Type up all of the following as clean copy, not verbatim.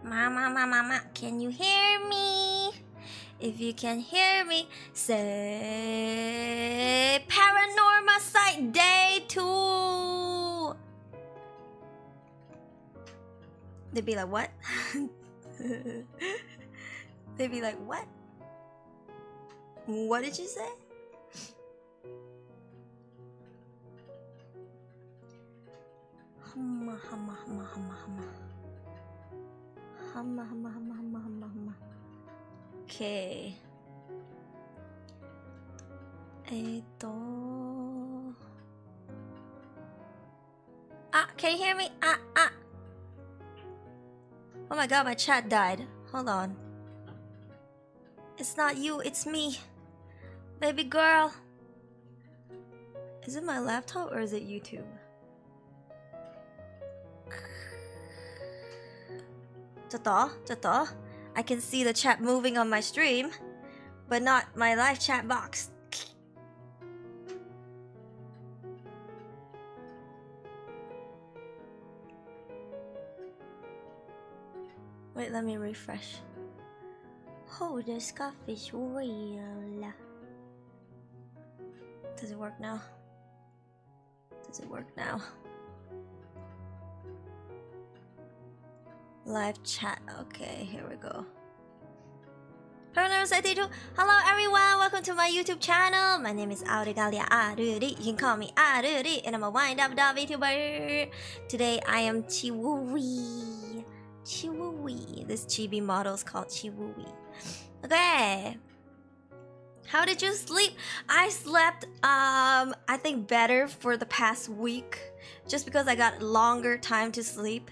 Mama, can you hear me? If you can hear me, say Paranormasight Day 2. They'd be like, what? They'd be like, what? What did you say? Humma, humma, humma, humma, humma. Humma, humma, humma, humma, humma, humma. Okay. Can you hear me? Oh my god, my chat died. Hold on. It's not you, it's me. Baby girl. Is it my laptop or is it YouTube? I can see the chat moving on my stream, but not my live chat box. Wait, let me refresh. Oh, the scuff is real. Does it work now? Does it work now? Live chat. Okay, here we go. Paranormasight 2. Hello everyone, welcome to my YouTube channel. My name is Auregalia Aruri. You can call me Aruri, and I'm a wind-up Vtuber. Today I am Chiwooey. This chibi model is called Chiwooey. Okay. How did you sleep? I slept, I think better for the past week, just because I got longer time to sleep.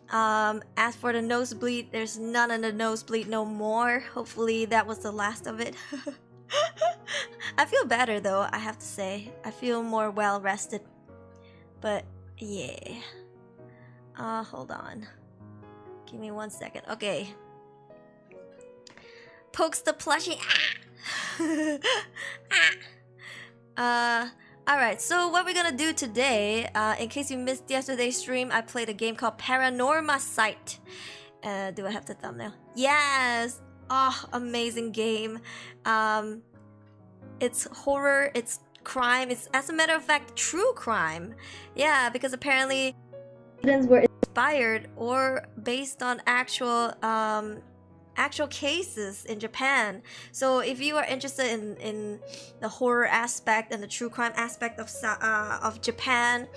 As for the nosebleed, there's none of the nosebleed no more. Hopefully that was the last of it. I feel better though, I have to say. I feel more well rested. But yeah. Hold on. Give me 1 second. Okay. Pokes the plushie. Alright, so what we're gonna do today, in case you missed yesterday's stream, I played a game called Paranormasight. Do I have the thumbnail? Yes! Oh, amazing game. It's horror, it's crime, it's, as a matter of fact, true crime. Yeah, because apparently incidents were inspired or based on actual cases in Japan. So if you are interested in the horror aspect and the true crime aspect of Japan,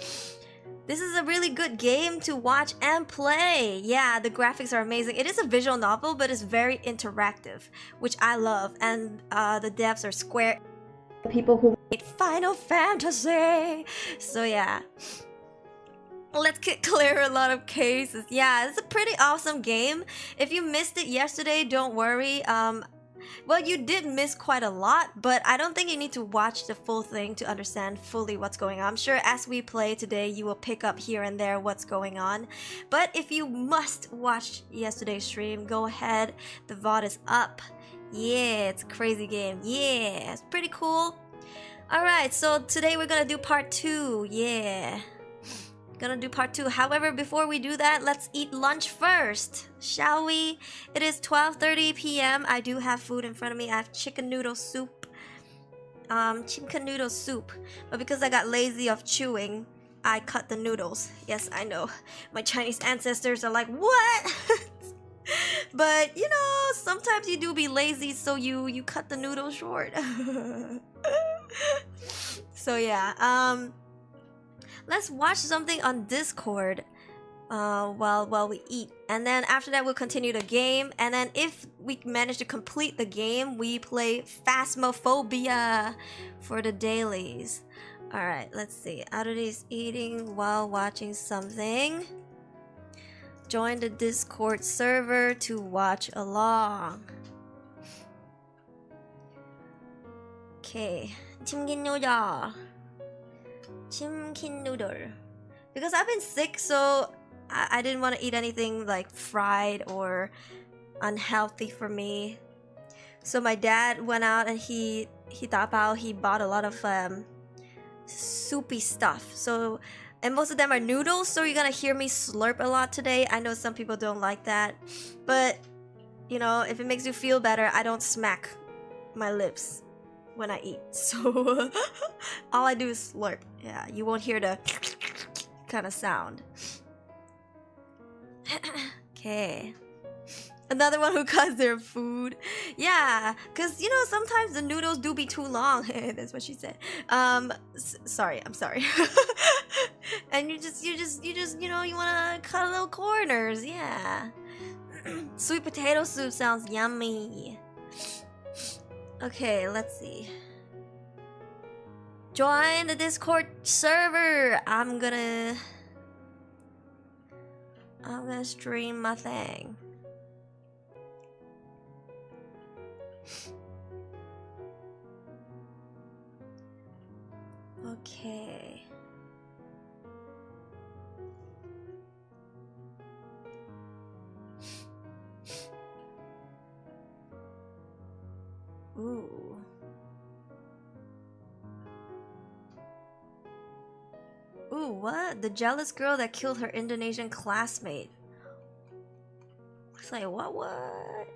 this is a really good game to watch and play. Yeah, the graphics are amazing. It is a visual novel, but it's very interactive, which I love. And the devs are Square, people who made Final Fantasy. So yeah. Let's clear a lot of cases. Yeah, it's a pretty awesome game. If you missed it yesterday, don't worry. Well, you did miss quite a lot, but I don't think you need to watch the full thing to understand fully what's going on. I'm sure as we play today, you will pick up here and there what's going on. But if you must watch yesterday's stream, go ahead. The VOD is up. Yeah, it's a crazy game. Yeah, it's pretty cool. Alright, so today we're gonna do part 2. Yeah. Gonna do part 2. However, before we do that, let's eat lunch first, shall we? It is 12:30 p.m. I do have food in front of me. I have chicken noodle soup. But because I got lazy of chewing, I cut the noodles. Yes, I know. My Chinese ancestors are like, what? But, you know, sometimes you do be lazy, so you cut the noodles short. So yeah, let's watch something on Discord while we eat. And then after that, we'll continue the game. And then if we manage to complete the game, we play Phasmophobia for the dailies. Alright, let's see. Aruri's eating while watching something. Join the Discord server to watch along. Okay. Chimkin noodle. Chimkin noodle. Because I've been sick, so I didn't want to eat anything like fried or unhealthy for me. So my dad went out and he bought a lot of soupy stuff. So And most of them are noodles, so you're gonna hear me slurp a lot today. I know some people don't like that, but you know, if it makes you feel better, I don't smack my lips when I eat. So all I do is slurp. Yeah, you won't hear the kind of sound. Okay. Another one who cuts their food. Yeah, because, you know, sometimes the noodles do be too long. That's what she said. Sorry, I'm sorry. And you just, you know, you want to cut little corners. Yeah. Sweet potato soup sounds yummy. Okay, let's see. Join the Discord server. I'm gonna stream my thing. Okay. Ooh. Ooh, what? The jealous girl that killed her Indonesian classmate. It's like, what?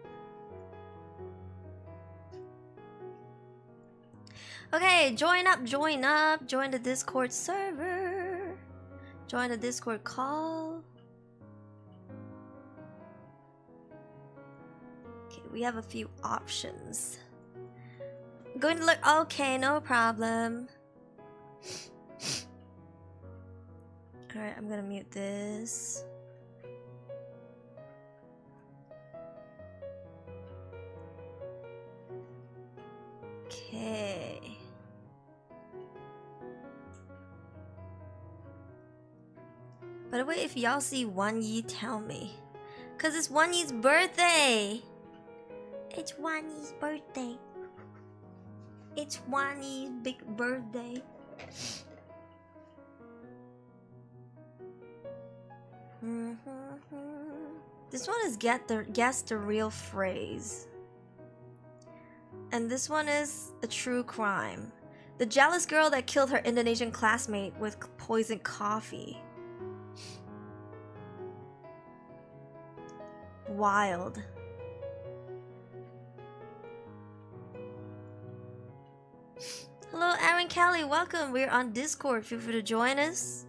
Okay, join up. Join the Discord server. Join the Discord call. Okay, we have a few options. Going to look. Okay, no problem. Alright, I'm gonna mute this. Okay. By the way, if y'all see Wanyi, tell me. Cause it's Wanyi's birthday! It's Wanyi's birthday. It's Wanyi's big birthday. This one is guess the real phrase. And this one is a true crime. The jealous girl that killed her Indonesian classmate with poisoned coffee. Wild. Hello, Aaron Kelly. Welcome. We're on Discord. Feel free to join us.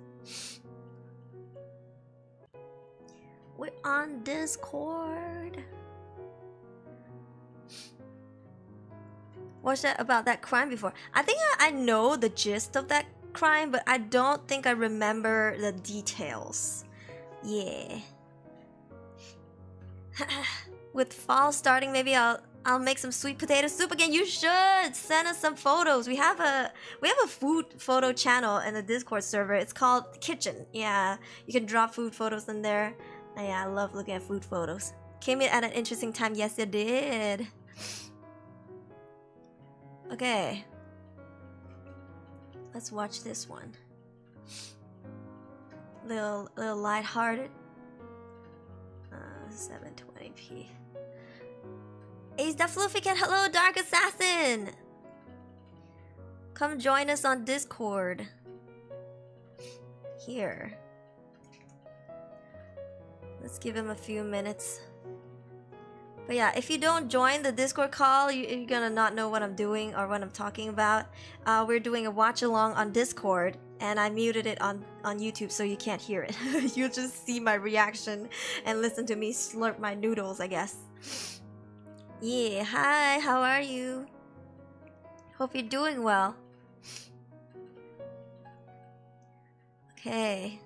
We're on Discord. Watched that about that crime before. I think I know the gist of that crime, but I don't think I remember the details. Yeah. With fall starting, maybe I'll make some sweet potato soup again. You should send us some photos. We have a food photo channel in the Discord server. It's called Kitchen. Yeah, you can drop food photos in there. Yeah, I love looking at food photos. Came in at an interesting time. Yes, it did. Okay, let's watch this one. Little lighthearted. 720p. Ace the Fluffy Cat. Hello, Dark Assassin. Come join us on Discord. Here. Let's give him a few minutes. But yeah, if you don't join the Discord call, you're gonna not know what I'm doing or what I'm talking about. We're doing a watch along on Discord, and I muted it on YouTube so you can't hear it. You'll just see my reaction and listen to me slurp my noodles, I guess. Yeah, hi, how are you? Hope you're doing well. Okay.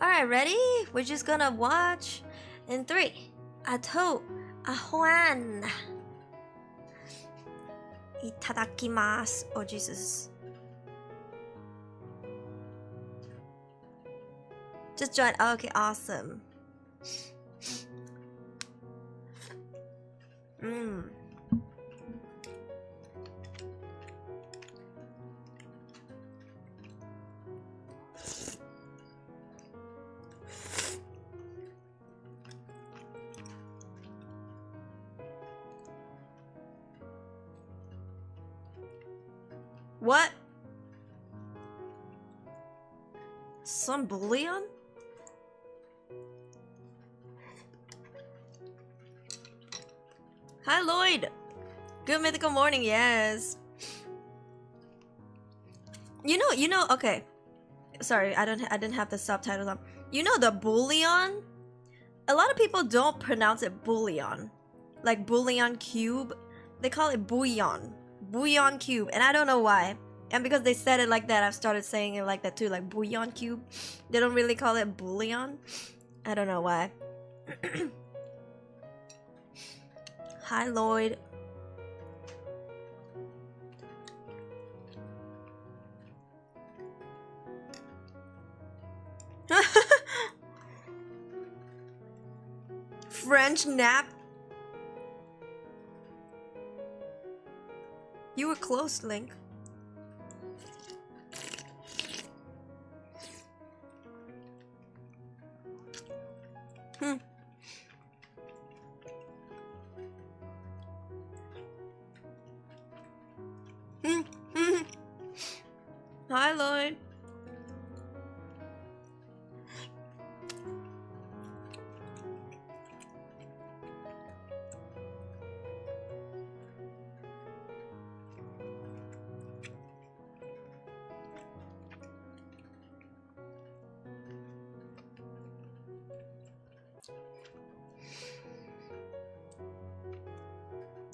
Alright, ready? We're just gonna watch in 3, 2, 1. Itadakimasu. Oh Jesus. Just join. Oh, okay, awesome. What? Some bullion? Hi Lloyd! Good mythical morning, yes. You know, okay. Sorry, I didn't have the subtitles on. You know the bullion? A lot of people don't pronounce it bullion. Like bullion cube. They call it bouillon. Bouillon cube. And I don't know why. And because they said it like that, I've started saying it like that too. Like bouillon cube. They don't really call it bullion. I don't know why. Hi Lloyd. French nap. You were close, Link. Hi, Lloyd.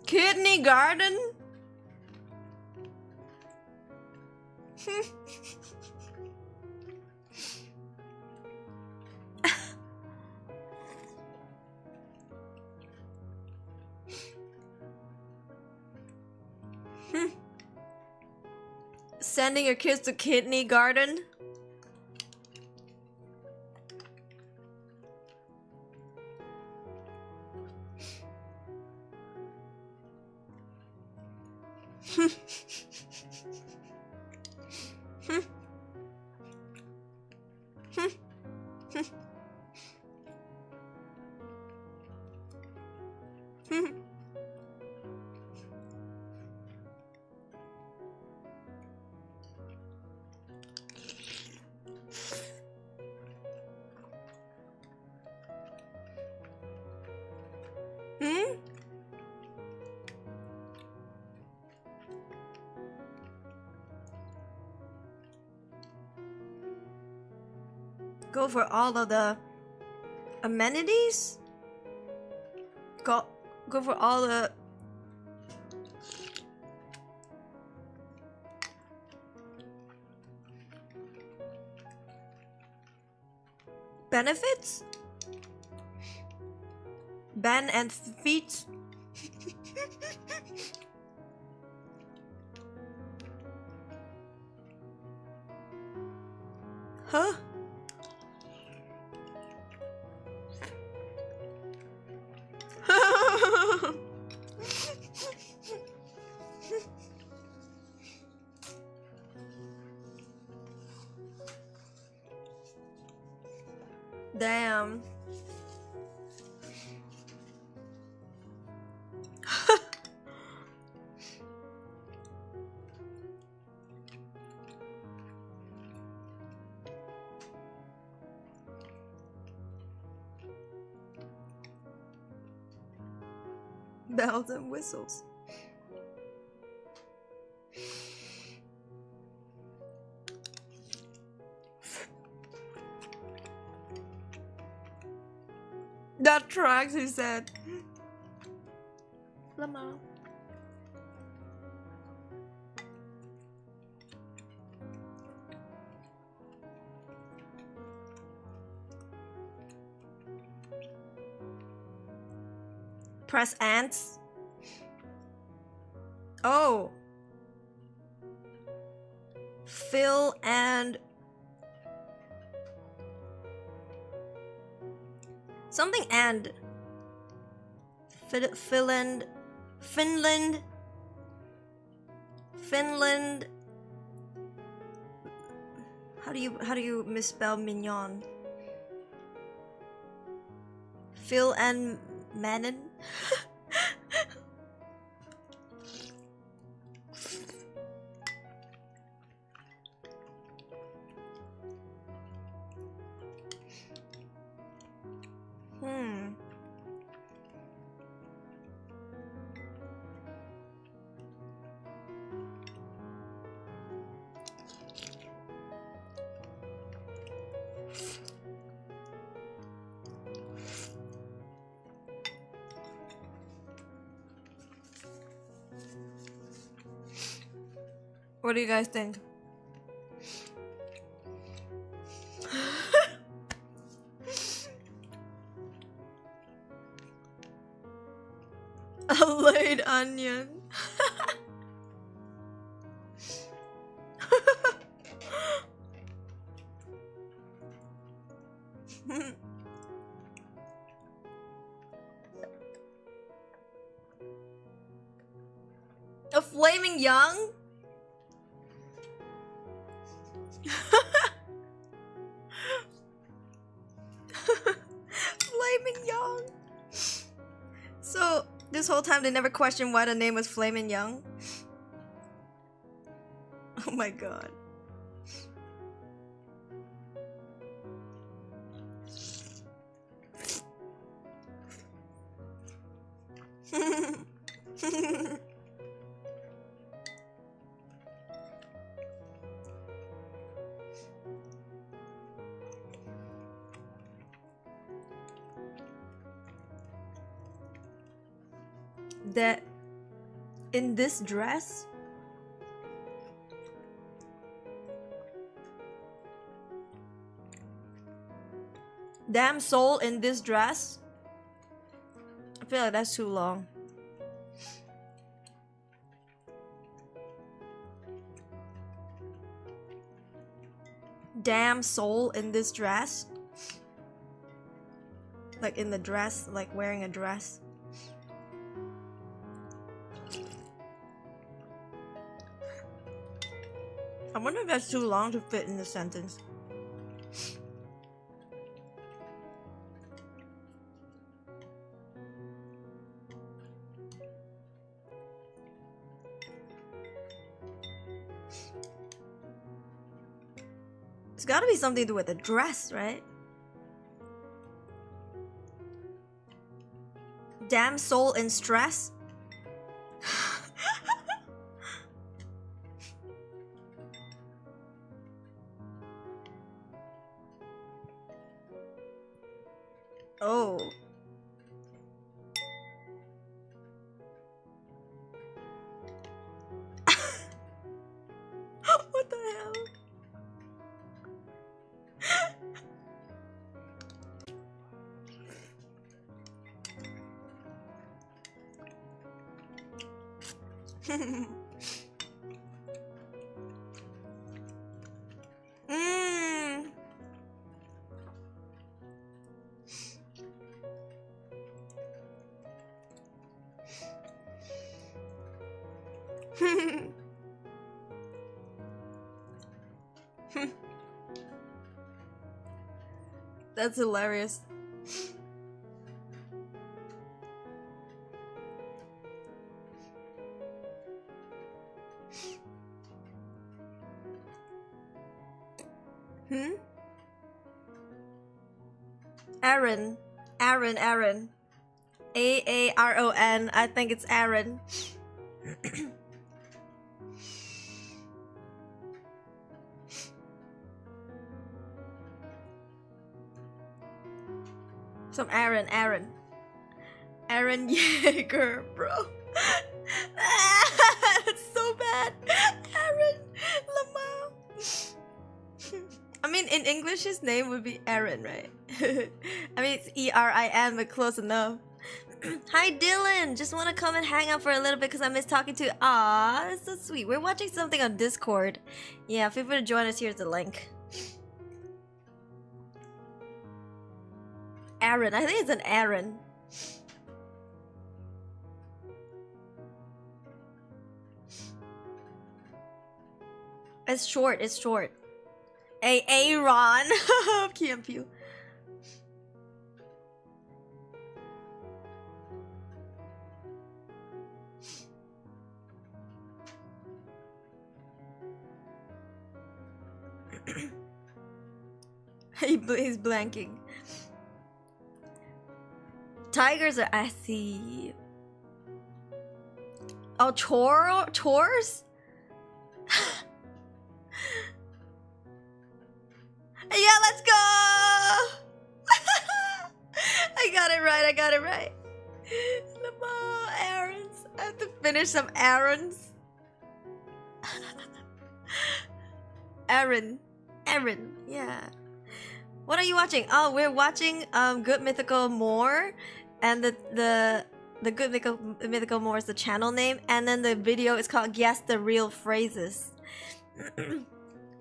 Kidney garden? Sending your kids to kidney garden? Go for all of the amenities? Go for all the benefits? Ben and feet? Huh? Damn. Bells and whistles. That tracks, he said. Lama. Press ants. Oh. Fill and something and Finland. How do you misspell mignon? Phil and Manon. What do you guys think? A laid onion. A flaming young? Flaming young. So this whole time they never questioned why the name was Flaming Young? Oh my god. That in this dress? Damn soul in this dress? I feel like that's too long. Damn soul in this dress? Like in the dress, like wearing a dress. I wonder if that's too long to fit in the sentence. It's gotta be something to do with the dress, right? Damn soul in stress? Oh. What the hell? That's hilarious. Aaron. Aaron. Aaron. I think it's Aaron. Some Aaron Yeager, bro. It's so bad. Aaron Lamau. I mean, in English, his name would be Aaron, right? I mean, it's E-R-I-N, but close enough. Hi, Dylan. Just want to come and hang out for a little bit because I miss talking to you. Aw, that's so sweet. We're watching something on Discord. Yeah, feel free to join us. Here's the link. Aaron. I think it's an Aaron. It's short. Aaron. KMPU. He's blanking. Tigers are assy. Oh, chores? Yeah, let's go! I got it right. Errands. I have to finish some errands. Aaron. Aaron, yeah. What are you watching? Oh, we're watching Good Mythical More, and the Good Mythical More is the channel name, and then the video is called Guess the Real Phrases.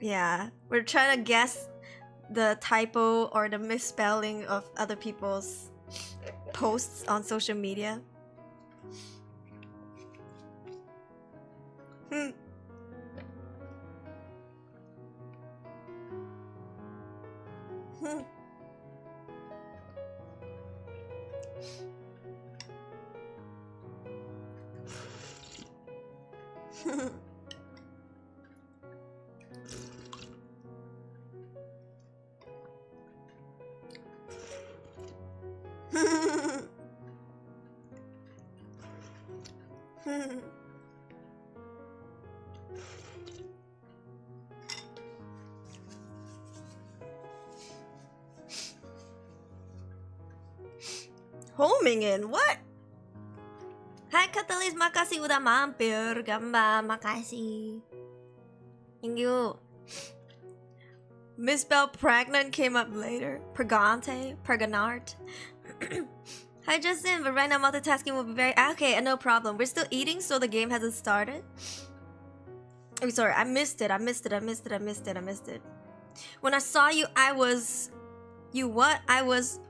Yeah, we're trying to guess the typo or the misspelling of other people's posts on social media. Homing in, what? Hai Catalyst, makasih udah mampir. Gamba, makasih. Thank you. Misspelled pregnant came up later. Pregante, pregnant. Hi Justin, but right now multitasking will be very okay, no problem. We're still eating, so the game hasn't started. Oh, sorry, I missed it. When I saw you, I was... You what?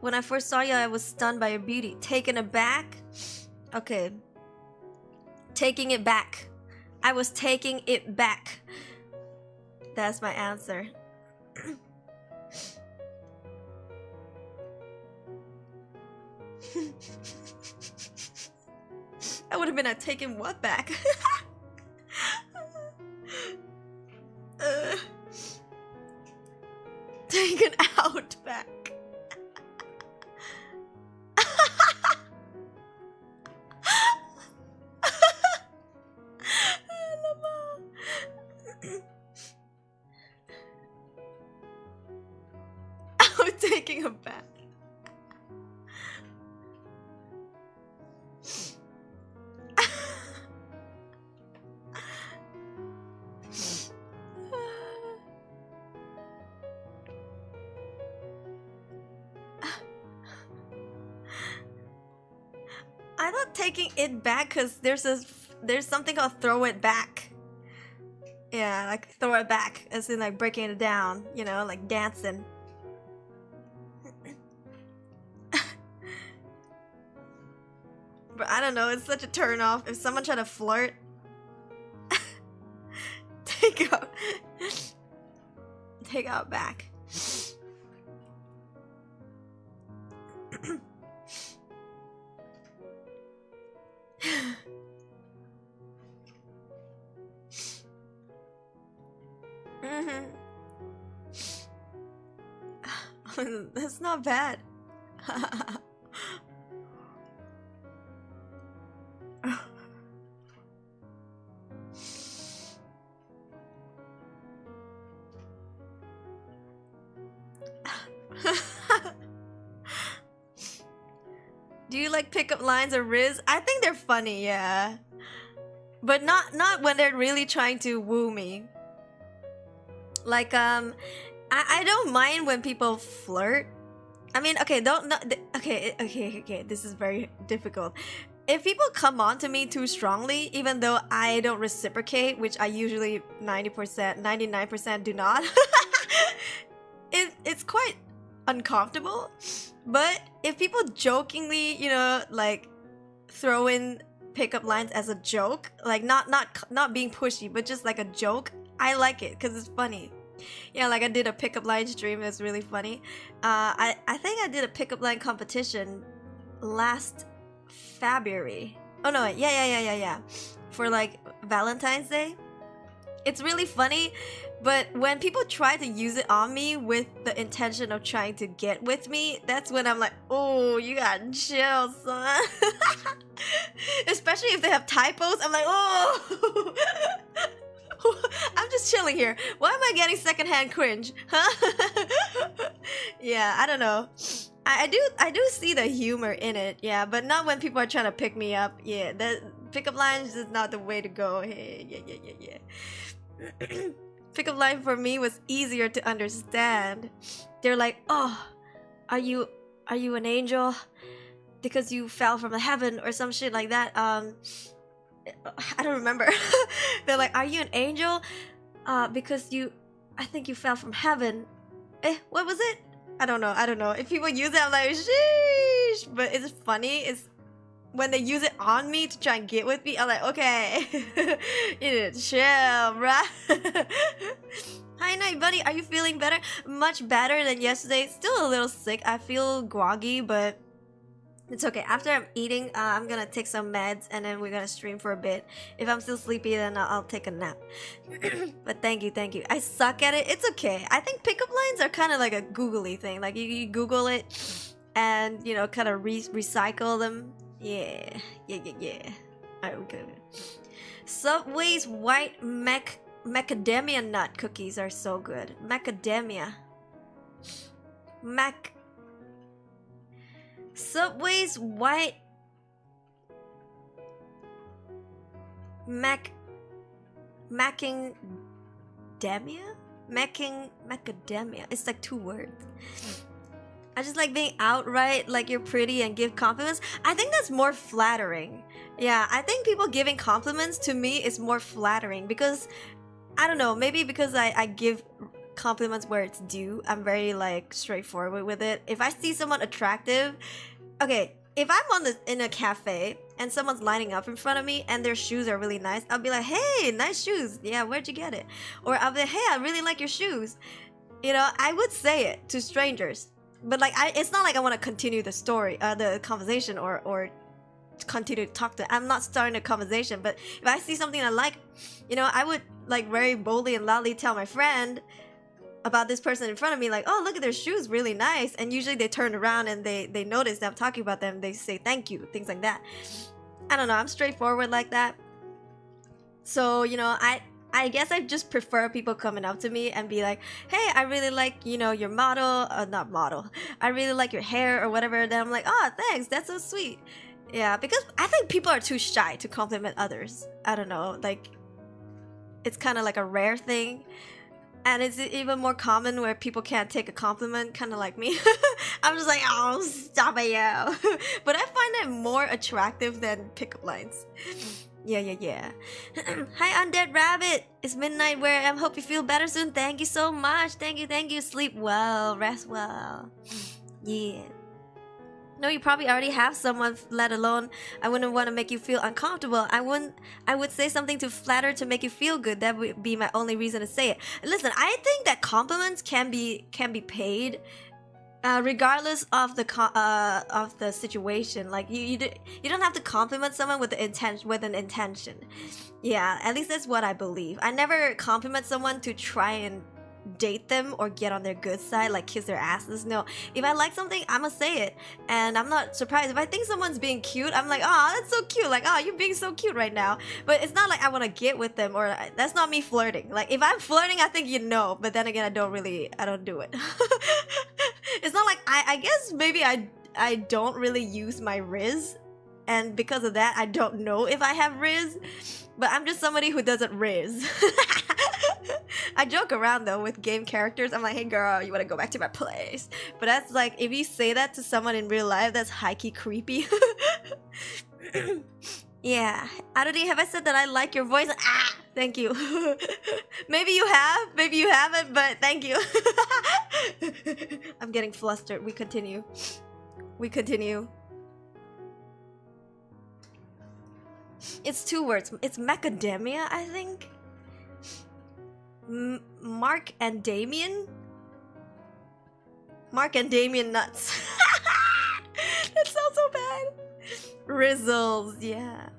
When I first saw you, I was stunned by your beauty. Taken aback? Okay. Taking it back. I was taking it back. That's my answer. I would have been taking what back? Taken out back. I'm taking him back. I thought taking it back because there's something called throw it back. Yeah, like throw it back, as in like breaking it down, you know, like dancing. But I don't know, it's such a turn off. If someone try to flirt, take out back. That's not bad. Do you like pickup lines or riz? I think they're funny, yeah. But not when they're really trying to woo me. Like I don't mind when people flirt. I mean, okay, okay, this is very difficult. If people come on to me too strongly, even though I don't reciprocate, which I usually 90%, 99% do not, it's quite uncomfortable. But if people jokingly, you know, like throw in pickup lines as a joke, like not being pushy, but just like a joke, I like it because it's funny. Yeah, like I did a pickup line stream. It was really funny. I think I did a pickup line competition last February. Oh no, yeah. For like Valentine's Day. It's really funny, but when people try to use it on me with the intention of trying to get with me, that's when I'm like, oh, you gotta chill, son. Especially if they have typos, I'm like, oh. I'm just chilling here. Why am I getting secondhand cringe? Huh? Yeah, I don't know. I do see the humor in it, yeah, but not when people are trying to pick me up. Yeah, the pickup lines is not the way to go. Hey, yeah. pickup line for me was easier to understand. They're like, "Oh, are you an angel? Because you fell from heaven or some shit like that." I don't remember. They're like, "Are you an angel? Because I think you fell from heaven." What was it? I don't know. If people use it, I'm like, sheesh. But it's funny. It's when they use it on me to try and get with me. I'm like, okay, you need to chill, bruh. Hi, night buddy. Are you feeling better? Much better than yesterday. Still a little sick. I feel groggy, but it's okay. After I'm eating, I'm gonna take some meds and then we're gonna stream for a bit. If I'm still sleepy, then I'll take a nap. But thank you. I suck at it. It's okay. I think pickup lines are kind of like a googly thing. Like you Google it and, you know, kind of recycle them. Yeah. Alright, we're good. Subway's white macadamia nut cookies are so good. Macadamia. Subway's white macadamia. It's like 2 words. I just like being outright like you're pretty and give compliments. I think that's more flattering. Yeah, I think people giving compliments to me is more flattering because I don't know, maybe because I give compliments where it's due. I'm very like straightforward with it. If I see someone attractive, okay, if I'm in a cafe and someone's lining up in front of me and their shoes are really nice, I'll be like, "Hey, nice shoes. Yeah, where'd you get it?" Or I'll be like, "Hey, I really like your shoes." You know, I would say it to strangers. But like, it's not like I want to continue the story, the conversation, or continue to talk to. I'm not starting a conversation. But if I see something I like, you know, I would like very boldly and loudly tell my friend about this person in front of me, like, "Oh, look at their shoes, really nice." And usually they turn around and they notice that I'm talking about them. They say thank you, things like that. I don't know. I'm straightforward like that. So, you know, I guess I just prefer people coming up to me and be like, "Hey, I really like, you know, your model," not model. "I really like your hair," or whatever. Then I'm like, "Oh, thanks. That's so sweet." Yeah, because I think people are too shy to compliment others. I don't know. Like, it's kind of like a rare thing. And it's even more common where people can't take a compliment, kind of like me. I'm just like, "Oh, stop it, yo." But I find it more attractive than pickup lines. Yeah. Hi, Undead Rabbit. It's midnight where I am. Hope you feel better soon. Thank you so much. Thank you. Sleep well. Rest well. Yeah. No, you probably already have someone, let alone I wouldn't want to make you feel uncomfortable. I would say something to flatter to make you feel good. That would be my only reason to say it. Listen, I think that compliments can be paid regardless of the situation. Like you don't have to compliment someone with an intention. Yeah, at least that's what I believe. I never compliment someone to try and date them or get on their good side, like kiss their asses. No, if I like something, I'ma say it, and I'm not surprised if I think someone's being cute. I'm like, "Oh, that's so cute," like, "Oh, you're being so cute right now." But it's not like I want to get with them, or that's not me flirting. Like, if I'm flirting, I think you know, but then again, I don't do it. It's not like I guess maybe I don't really use my Riz, and because of that, I don't know if I have Riz. But I'm just somebody who doesn't Riz. I joke around though with game characters. I'm like, "Hey girl, you wanna go back to my place?" But that's like, if you say that to someone in real life, that's high-key creepy. Yeah. Aruri, have I said that I like your voice? Ah! Thank you. Maybe you have, maybe you haven't, but thank you. I'm getting flustered. We continue. It's 2 words. It's macadamia, I think. Mark and Damien? Mark and Damien nuts. That sounds so bad. Rizzles, yeah.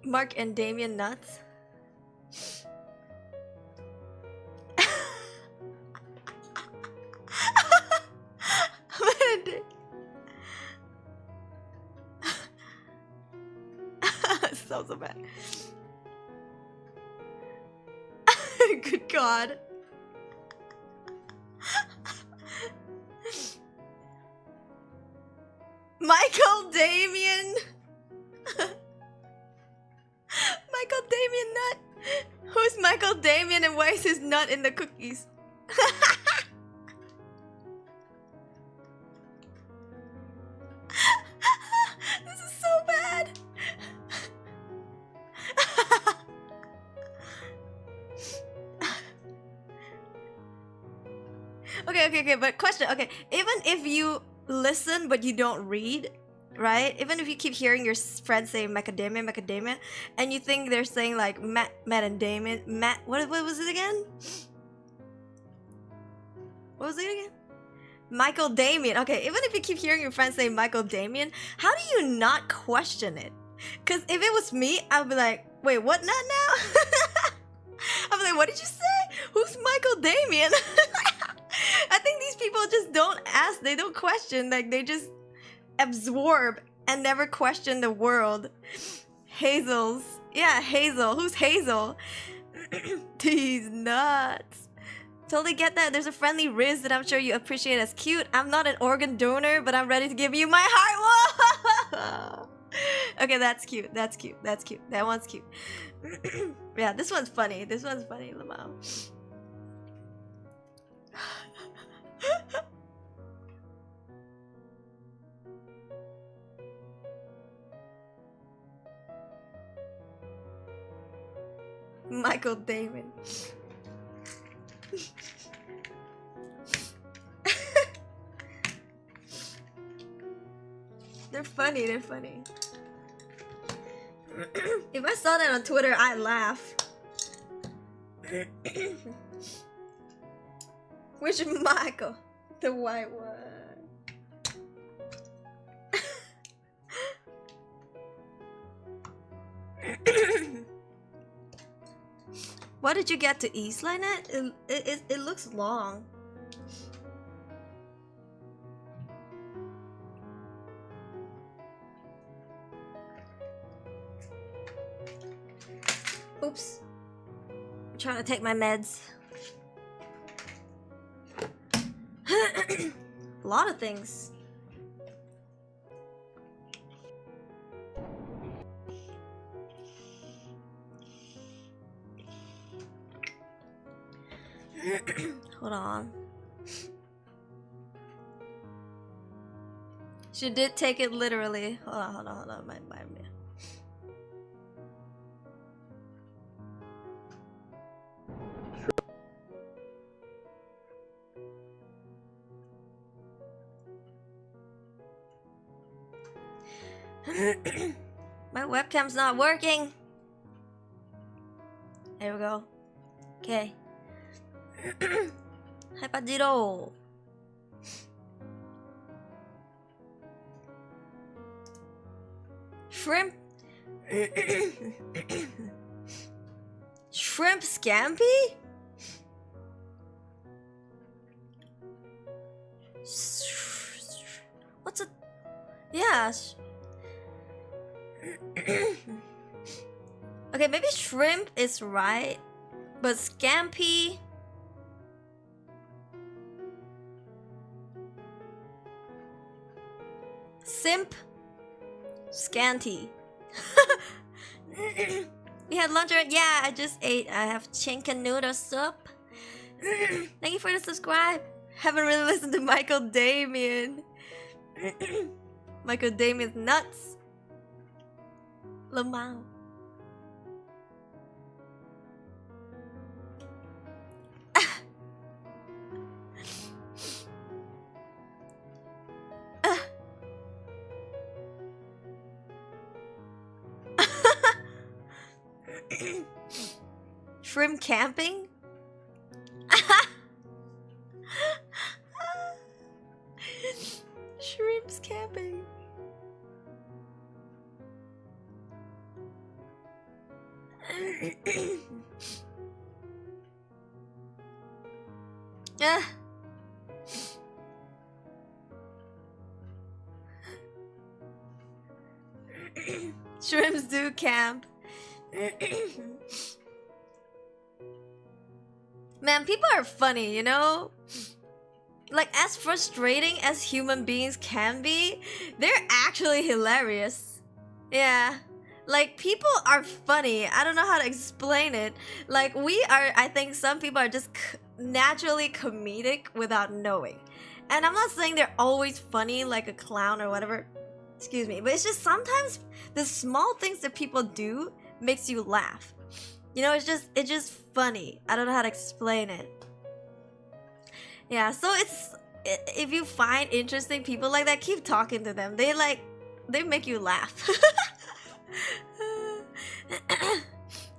Mark and Damien nuts. So bad. Good God. Michael Damien. Michael Damien and why is his nut in the cookies? This is so bad. Okay, but question, okay, even if you listen but you don't read, right? Even if you keep hearing your friends say macadamia, and you think they're saying like Matt and Damien, what was it again? What was it again? Michael Damien. Okay, even if you keep hearing your friends say Michael Damien, how do you not question it? Because if it was me, I'd be like, wait, what nut now? I'd be like, what did you say? Who's Michael Damien? I think these people just don't ask, they don't question, like they just absorb and never question the world. Hazel's. Yeah, Hazel. Who's Hazel? These nuts. Totally get that. There's a friendly Riz that I'm sure you appreciate as cute. I'm not an organ donor, but I'm ready to give you my heart. Whoa! Okay, that's cute. That's cute. That's cute. That one's cute. Yeah, this one's funny. This one's funny, Lamau. Michael Damon. They're funny, they're funny. If I saw that on Twitter, I'd laugh. Which Michael? The white one. What did you get to East Lynette? It looks long. Oops. I'm trying to take my meds. A lot of things. Hold on. She did take it literally. Hold on. My. My webcam's not working. There we go. Okay. Hi, Pajiro. Shrimp. Shrimp scampi? What's a... Yeah. Okay, maybe shrimp is right, but scampi... Simp. Scanty. We had lunch already? Yeah, I just ate. I have chicken noodle soup. Thank you for the subscribe. Haven't really listened to Michael Damien. Michael Damien's nuts. Lamau. Shrimp camping? Shrimps camping. Shrimps do camp. Man, people are funny, you know? Like, as frustrating as human beings can be, they're actually hilarious. Yeah. Like, people are funny. I don't know how to explain it. Like, we are, I think some people are just naturally comedic without knowing. And I'm not saying they're always funny like a clown or whatever. Excuse me. But it's just sometimes the small things that people do makes you laugh. You know, it's just funny. I don't know how to explain it. Yeah, so if you find interesting people like that, keep talking to them. They make you laugh.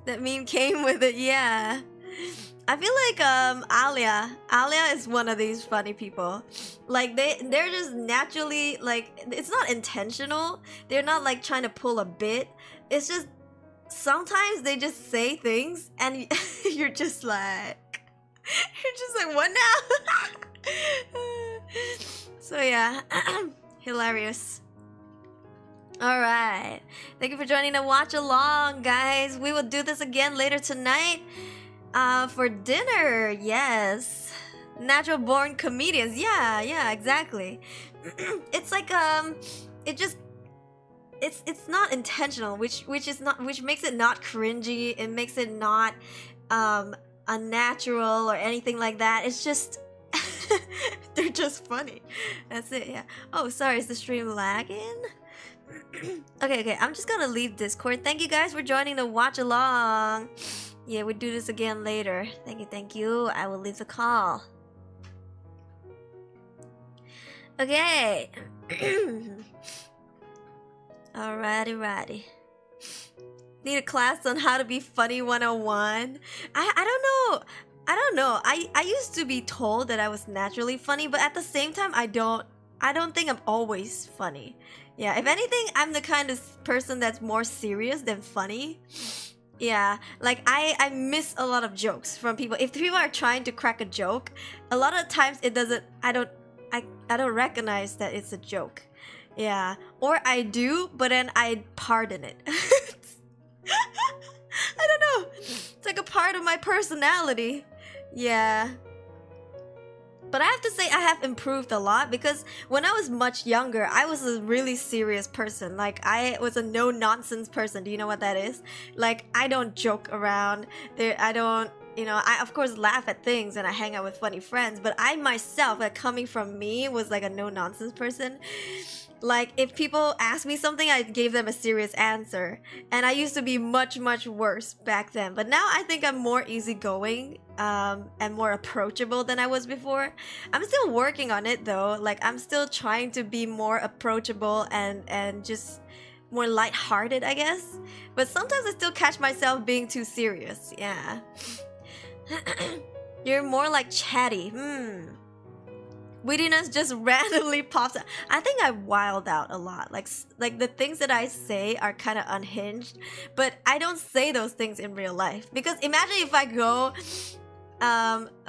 That meme came with it, yeah. I feel like Alia is one of these funny people. Like they're just naturally, like, it's not intentional. They're not like trying to pull a bit. It's just sometimes they just say things and you're just like what now? So yeah, hilarious. Alright, thank you for joining the watch along, guys. We will do this again later tonight for dinner. Yes, natural born comedians. Yeah, exactly. It's like it's not intentional, which makes it not cringy. It makes it not unnatural or anything like that. It's just they're just funny. That's it. Yeah. Oh, sorry, is the stream lagging? Okay, I'm just gonna leave Discord. Thank you guys for joining the watch along. Yeah, we'll do this again later. Thank you. I will leave the call. Okay. Alrighty. Need a class on how to be funny 101. I don't know. I used to be told that I was naturally funny, but at the same time I don't think I'm always funny. Yeah, if anything, I'm the kind of person that's more serious than funny. Yeah, like I miss a lot of jokes from people. If people are trying to crack a joke, a lot of times it doesn't, I don't recognize that it's a joke. Yeah, or I do, but then I pardon it. I don't know. It's like a part of my personality. Yeah. But I have to say I have improved a lot, because when I was much younger, I was a really serious person. Like, I was a no-nonsense person. Do you know what that is? Like, I don't joke around. I don't, you know, I of course laugh at things and I hang out with funny friends, but I myself, like, coming from me, was like a no-nonsense person. Like, if people asked me something, I gave them a serious answer. And I used to be much worse back then. But now I think I'm more easygoing and more approachable than I was before. I'm still working on it though. Like, I'm still trying to be more approachable and just more lighthearted, I guess. But sometimes I still catch myself being too serious. Yeah. You're more like chatty. Wittiness just randomly pops up. I think I wild out a lot. Like the things that I say are kind of unhinged, but I don't say those things in real life. Because imagine if I go,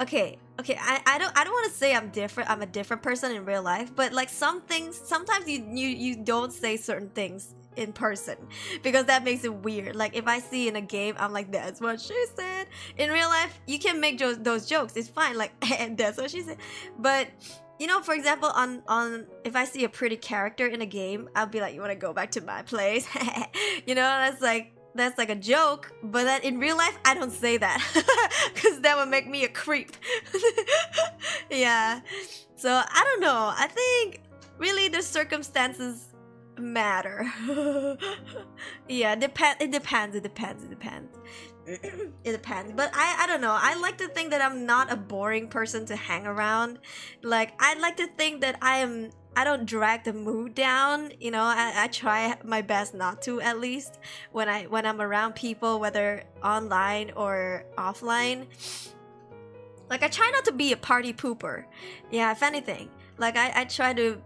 okay, I don't want to say I'm different. I'm a different person in real life, but like some things, sometimes you don't say certain things in person because that makes it weird. Like, if I see in a game, I'm like, that's what she said. In real life, you can make those jokes. It's fine. Like, and that's what she said. But you know, for example, on if I see a pretty character in a game, I'll be like, you want to go back to my place? You know, that's like a joke. But then in real life, I don't say that because that would make me a creep. Yeah. So I don't know. I think really the circumstances matter. Yeah, it depends. It depends. But I don't know. I like to think that I'm not a boring person to hang around. Like, I like to think that I don't drag the mood down. You know, I try my best not to, at least when I'm around people, whether online or offline. Like, I try not to be a party pooper. Yeah, if anything, like I try to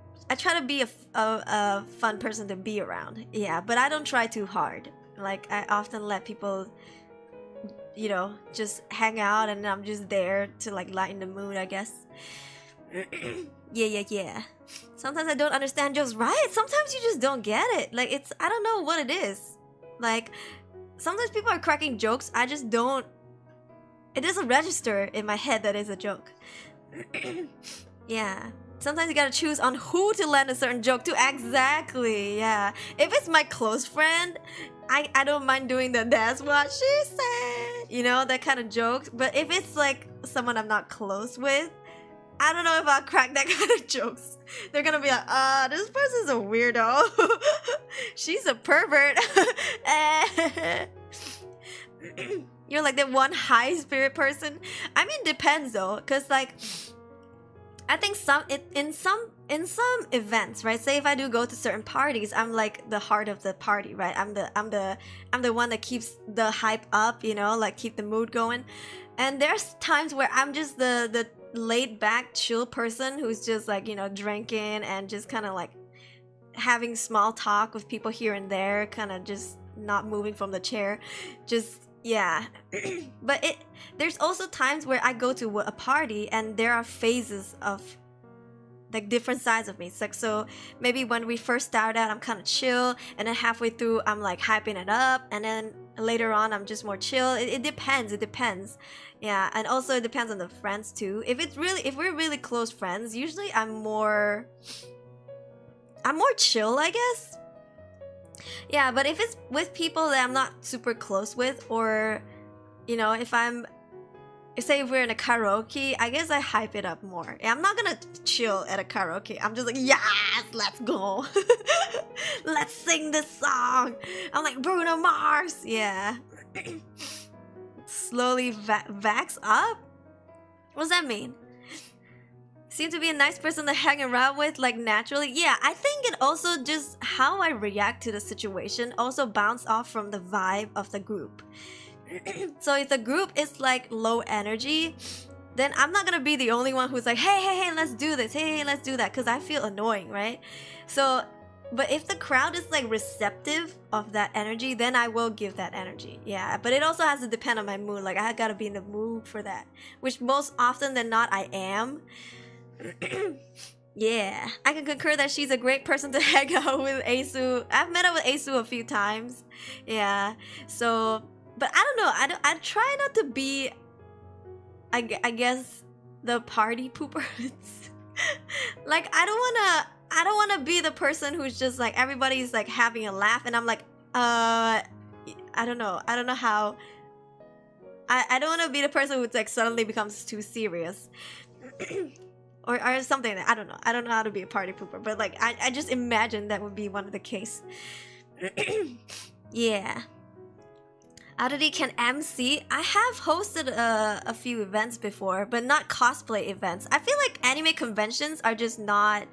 be a fun person to be around. Yeah, but I don't try too hard. Like, I often let people, you know, just hang out, and I'm just there to like lighten the mood, I guess. Yeah. Sometimes I don't understand jokes, right? Sometimes you just don't get it. Like, I don't know what it is. Like, sometimes people are cracking jokes, I just don't. It doesn't register in my head that it's a joke. Yeah. sometimes you gotta choose on who to land a certain joke to. Exactly, yeah. If it's my close friend, I don't mind doing the "that's what she said," you know, that kind of jokes. But if it's like someone I'm not close with, I don't know if I'll crack that kind of jokes. They're gonna be like, this person's a weirdo. She's a pervert. You're like that one high spirit person. I mean, depends though, cause like, I think in some events, right? Say if I do go to certain parties, I'm like the heart of the party, right? I'm the one that keeps the hype up, you know, like keep the mood going. And there's times where I'm just the laid back, chill person who's just like, you know, drinking and just kind of like having small talk with people here and there, kind of just not moving from the chair, just. Yeah. But there's also times where I go to a party and there are phases of like different sides of me. It's like, so maybe when we first started out, I'm kind of chill, and then halfway through I'm like hyping it up, and then later on I'm just more chill. It depends. Yeah. And also it depends on the friends too. If we're really close friends, usually I'm more chill, I guess. Yeah, but if it's with people that I'm not super close with, or, you know, say if we're in a karaoke, I guess I hype it up more. Yeah, I'm not gonna chill at a karaoke. I'm just like, yes, let's go. Let's sing this song. I'm like Bruno Mars. Yeah. Slowly vax up? What does that mean? Seem to be a nice person to hang around with, like naturally. Yeah, I think it also just how I react to the situation also bounce off from the vibe of the group. So if the group is like low energy, then I'm not gonna be the only one who's like, hey, let's do this, hey, let's do that, because I feel annoying, right? So, but if the crowd is like receptive of that energy, then I will give that energy. Yeah, but it also has to depend on my mood. Like I gotta be in the mood for that, which most often than not I am. Yeah, I can concur that she's a great person to hang out with, Asu. I've met up with Asu a few times. Yeah, so, but I don't know. I try not to be, I guess, the party poopers. Like I don't wanna be the person who's just like everybody's like having a laugh and I'm like, I don't know how. I don't want to be the person who like suddenly becomes too serious. Or something. I don't know how to be a party pooper, but like I just imagine that would be one of the case. Yeah. Aruri can MC. I have hosted a few events before, but not cosplay events. I feel like anime conventions are just not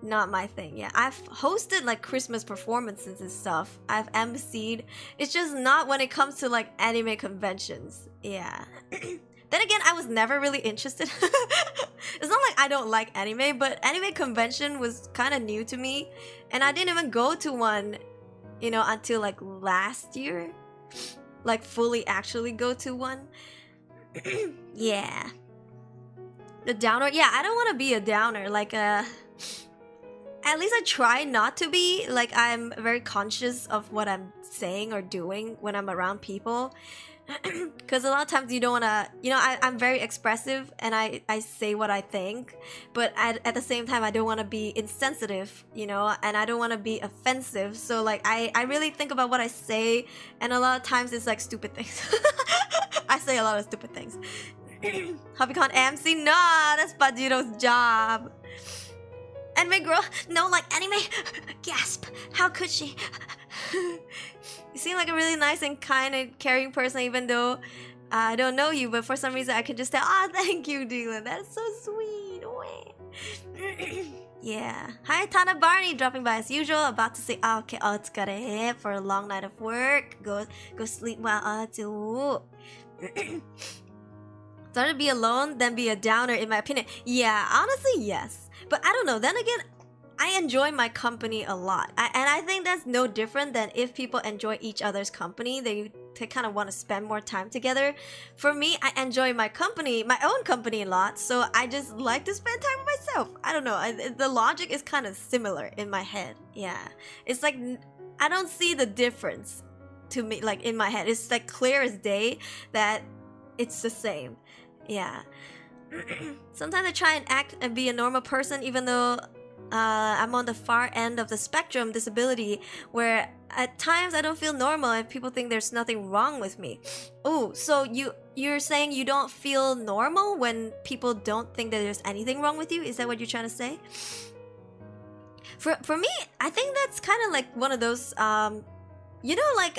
my thing. Yeah, I've hosted like Christmas performances and stuff. I've MC'd. It's just not when it comes to like anime conventions. Yeah. Then again, I was never really interested. It's not like I don't like anime, but anime convention was kind of new to me, and I didn't even go to one, you know, until like last year. Like fully actually go to one. Yeah. The downer? Yeah, I don't want to be a downer. Like at least I try not to be. Like I'm very conscious of what I'm saying or doing when I'm around people. Because a lot of times you don't want to, you know, I'm very expressive and I say what I think, but at the same time I don't want to be insensitive, you know, and I don't want to be offensive. So like I really think about what I say, and a lot of times it's like stupid things. I say a lot of stupid things. Hobbycon MC? Nah, that's Bajiro's job. Anime girl? No, like anime? Gasp. How could she? You seem like a really nice and kind and caring person, even though I don't know you, but for some reason I can just tell, oh, thank you, Dylan. That's so sweet. Yeah. Hi, Tana Barney, dropping by as usual. About to say, okay, otsukare for a long night of work. Go sleep well, too. Rather be alone than be a downer, in my opinion. Yeah, honestly, yes. But I don't know. Then again, I enjoy my company a lot. And I think that's no different than if people enjoy each other's company. They kind of want to spend more time together. For me, I enjoy my own company a lot. So I just like to spend time with myself. I don't know. The logic is kind of similar in my head. Yeah. It's like, I don't see the difference to me, like in my head. It's like clear as day that it's the same. Yeah. Sometimes I try and act and be a normal person, even though I'm on the far end of the spectrum disability, where at times I don't feel normal and people think there's nothing wrong with me. Oh, so you're saying you don't feel normal when people don't think that there's anything wrong with you? Is that what you're trying to say? For me, I think that's kind of like one of those you know, like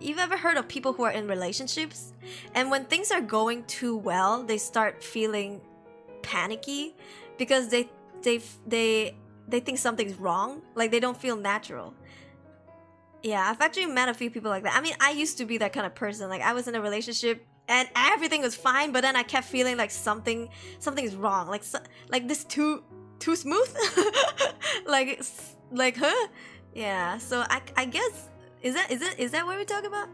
you've ever heard of people who are in relationships, and when things are going too well, they start feeling panicky because they think something's wrong, like they don't feel natural. Yeah, I've actually met a few people like that. I mean, I used to be that kind of person. Like I was in a relationship and everything was fine, but then I kept feeling like something's wrong. Like this too smooth. like huh? Yeah. So I guess is that what we're talking about?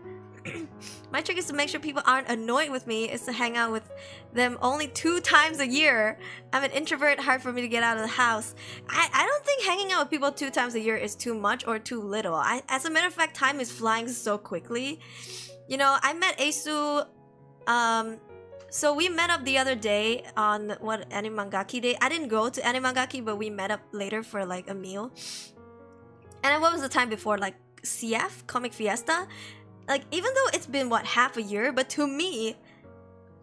My trick is to make sure people aren't annoyed with me is to hang out with them only 2 times a year. I'm an introvert, hard for me to get out of the house. I don't think hanging out with people 2 times a year is too much or too little. As a matter of fact, time is flying so quickly. You know, I met Asu, so we met up the other day on what, Animangaki day. I didn't go to Animangaki, but we met up later for like a meal. And what was the time before, like CF, Comic Fiesta? Like, even though it's been, what, half a year, but to me,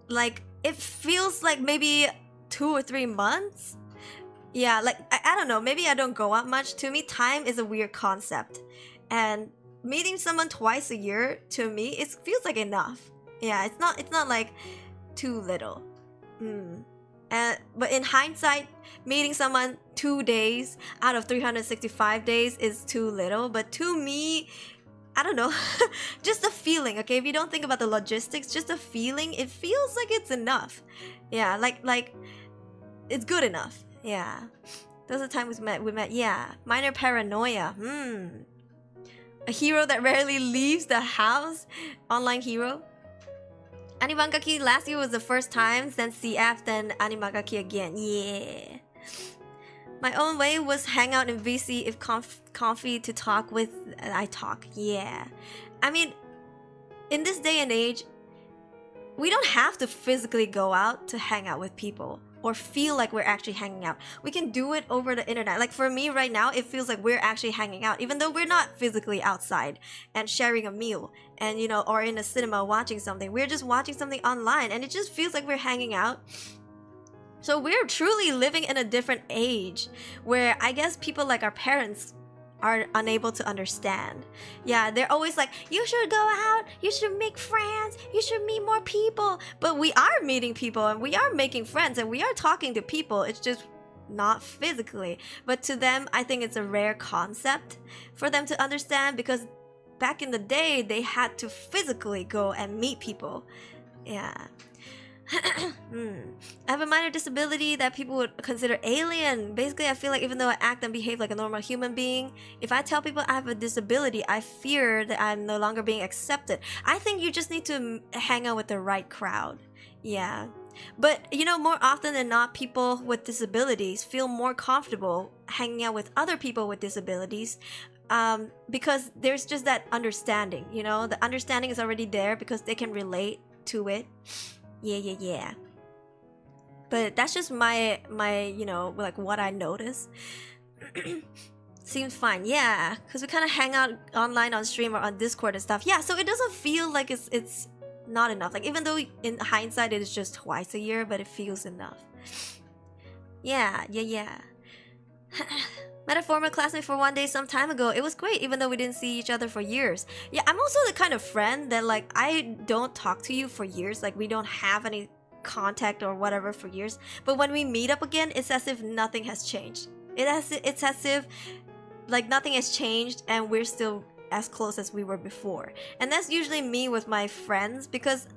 like, it feels like maybe 2 or 3 months. Yeah, like, I don't know, maybe I don't go out much. To me, time is a weird concept. And meeting someone twice a year, to me, it feels like enough. Yeah, it's not like too little. But in hindsight, meeting someone 2 days out of 365 days is too little. But to me, I don't know, just the feeling, okay? If you don't think about the logistics, just the feeling, it feels like it's enough. Yeah, like it's good enough. Yeah. Those are the times we met, yeah. Minor paranoia, A hero that rarely leaves the house? Online hero? Animangaki last year was the first time, then CF, then Animangaki again, yeah. My own way was hang out in VC if comfy to talk with, I talk, yeah. I mean, in this day and age, we don't have to physically go out to hang out with people or feel like we're actually hanging out. We can do it over the internet. Like for me right now, it feels like we're actually hanging out, even though we're not physically outside and sharing a meal and, you know, or in a cinema watching something. We're just watching something online and it just feels like we're hanging out. So we're truly living in a different age where I guess people like our parents are unable to understand. Yeah, they're always like, you should go out, you should make friends, you should meet more people. But we are meeting people and we are making friends and we are talking to people. It's just not physically. But to them, I think it's a rare concept for them to understand because back in the day, they had to physically go and meet people. Yeah. I have a minor disability that people would consider alien. Basically, I feel like even though I act and behave like a normal human being, if I tell people I have a disability, I fear that I'm no longer being accepted. I think you just need to hang out with the right crowd. Yeah. But, you know, more often than not, people with disabilities feel more comfortable hanging out with other people with disabilities because there's just that understanding, you know? The understanding is already there because they can relate to it. Yeah. But that's just my you know, like what I notice. Seems fine, yeah, because we kind of hang out online on stream or on Discord and stuff. Yeah, so it doesn't feel like it's not enough. Like even though in hindsight it is just twice a year, but it feels enough. Yeah. Met a former classmate for 1 day some time ago. It was great, even though we didn't see each other for years. Yeah, I'm also the kind of friend that like I don't talk to you for years. Like we don't have any contact or whatever for years. But when we meet up again, it's as if nothing has changed. It's as if like nothing has changed and we're still as close as we were before. And that's usually me with my friends because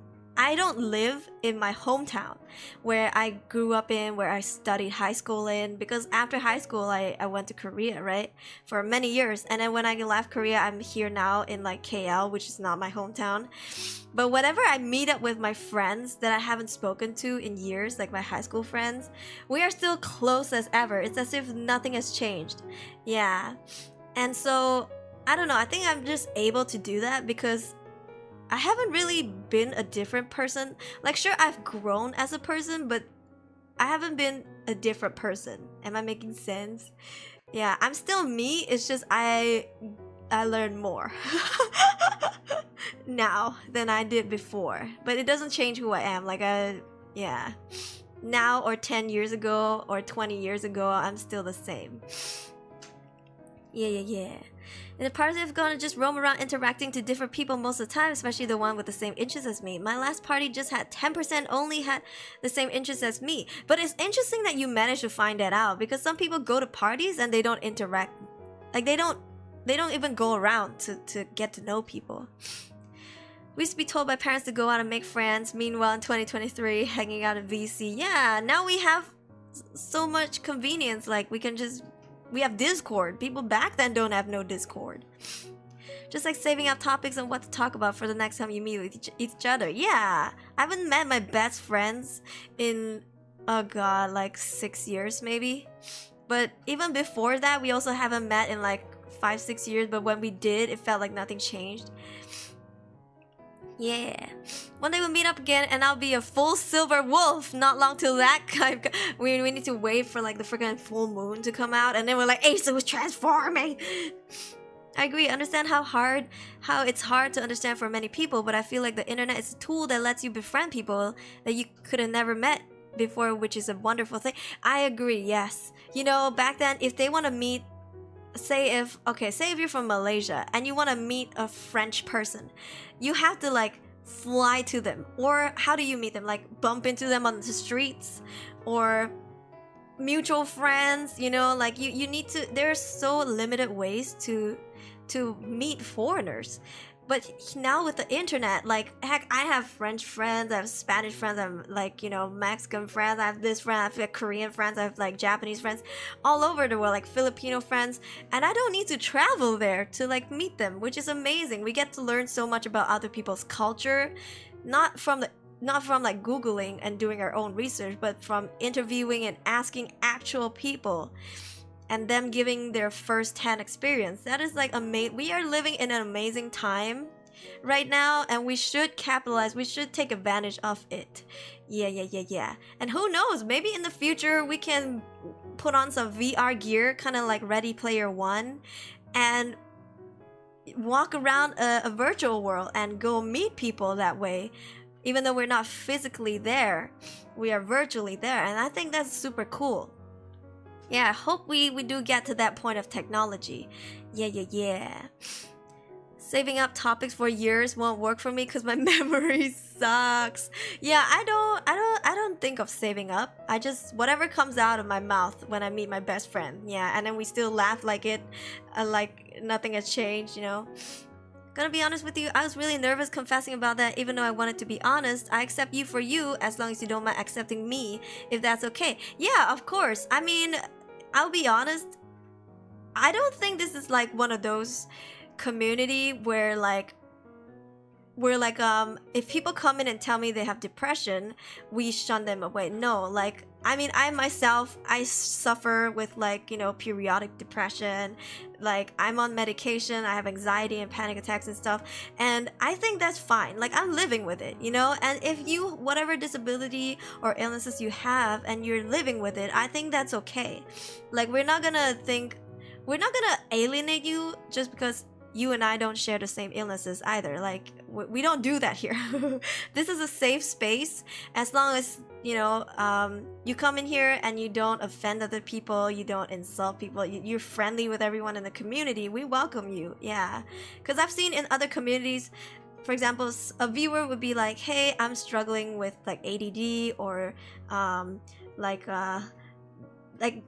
I don't live in my hometown where I grew up in, where I studied high school in, because after high school I went to Korea, right, for many years. And then when I left Korea, I'm here now in like KL, which is not my hometown. But whenever I meet up with my friends that I haven't spoken to in years, like my high school friends, we are still close as ever. It's as if nothing has changed. Yeah. And so, I don't know, I think I'm just able to do that because I haven't really been a different person. Like, sure, I've grown as a person, but haven't been a different person. Am I making sense? Yeah, I'm still me. It's just I learn more now than I did before. But it doesn't change who I am. Like yeah. Now or 10 years ago or 20 years ago, I'm still the same. Yeah. In the party, I've gonna just roam around interacting to different people most of the time, especially the one with the same interests as me. My last party just had 10% only had the same interests as me. But it's interesting that you managed to find that out, because some people go to parties and they don't interact. Like they don't even go around to get to know people. We used to be told by parents to go out and make friends. Meanwhile, in 2023, hanging out at VC. Yeah, now we have so much convenience. Like we have Discord. People back then don't have no Discord. Just like saving up topics on what to talk about for the next time you meet with each other. Yeah, I haven't met my best friends in, oh god, like 6 years maybe. But even before that, we also haven't met in like 5-6 years. But when we did, it felt like nothing changed. Yeah. One day we'll meet up again and I'll be a full silver wolf. Not long till that time. We need to wait for like the freaking full moon to come out, and then we're like, Asa was transforming. I agree. Understand how it's hard to understand for many people, but I feel like the internet is a tool that lets you befriend people that you could have never met before, which is a wonderful thing. I agree, yes. You know, back then, if they want to meet, say if you're from Malaysia and you want to meet a French person, you have to like fly to them. Or how do you meet them? Like bump into them on the streets, or mutual friends, you know, like you need to, there's so limited ways to meet foreigners. But now with the internet, like, heck, I have French friends, I have Spanish friends, I have, like, you know, Mexican friends, I have this friend, I have like, Korean friends, I have like Japanese friends, all over the world, like Filipino friends, and I don't need to travel there to like meet them, which is amazing. We get to learn so much about other people's culture, not from like Googling and doing our own research, but from interviewing and asking actual people and them giving their first-hand experience. That is like amazing. We are living in an amazing time right now, and we should capitalize. We should take advantage of it. Yeah. And who knows, maybe in the future we can put on some VR gear, kind of like Ready Player One, and walk around a virtual world and go meet people that way. Even though we're not physically there, we are virtually there, and I think that's super cool. Yeah, I hope we do get to that point of technology. Yeah. Saving up topics for years won't work for me because my memory sucks. Yeah, I don't think of saving up. I just, whatever comes out of my mouth when I meet my best friend. Yeah, and then we still laugh like it, like nothing has changed, you know. Gonna be honest with you, I was really nervous confessing about that. Even though I wanted to be honest, I accept you for you as long as you don't mind accepting me, if that's okay. Yeah, of course. I mean, I'll be honest, I don't think this is like one of those community where like if people come in and tell me they have depression, we shun them away. No, like, I mean, I myself, I suffer with like, you know, periodic depression. Like, I'm on medication, I have anxiety and panic attacks and stuff, and I think that's fine. Like, I'm living with it, you know. And if you, whatever disability or illnesses you have and you're living with it, I think that's okay. Like, we're not gonna alienate you just because you and I don't share the same illnesses either. Like, we don't do that here. This is a safe space. As long as, you know, you come in here and you don't offend other people, you don't insult people, you're friendly with everyone in the community, we welcome you. Yeah, because I've seen in other communities, for example, a viewer would be like, hey, I'm struggling with like ADD or like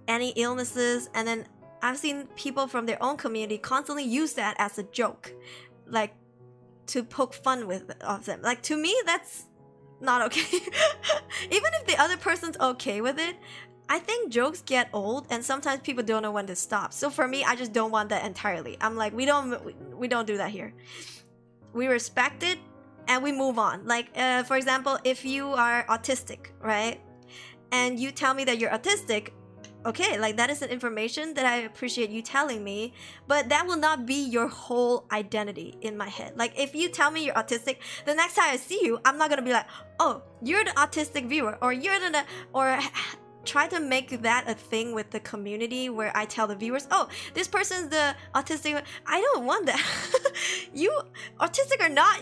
any illnesses, and then I've seen people from their own community constantly use that as a joke, like to poke fun of them. Like, to me, that's not okay. Even if the other person's okay with it, I think jokes get old and sometimes people don't know when to stop. So for me, I just don't want that entirely. I'm like, we don't do that here. We respect it and we move on. Like, for example, if you are autistic, right? And you tell me that you're autistic, okay, like that is an information that I appreciate you telling me, but that will not be your whole identity in my head. Like if you tell me you're autistic, the next time I see you, I'm not gonna be like, oh, you're the autistic viewer, or you're the, or try to make that a thing with the community where I tell the viewers, oh, this person's the autistic. I don't want that. You autistic or not,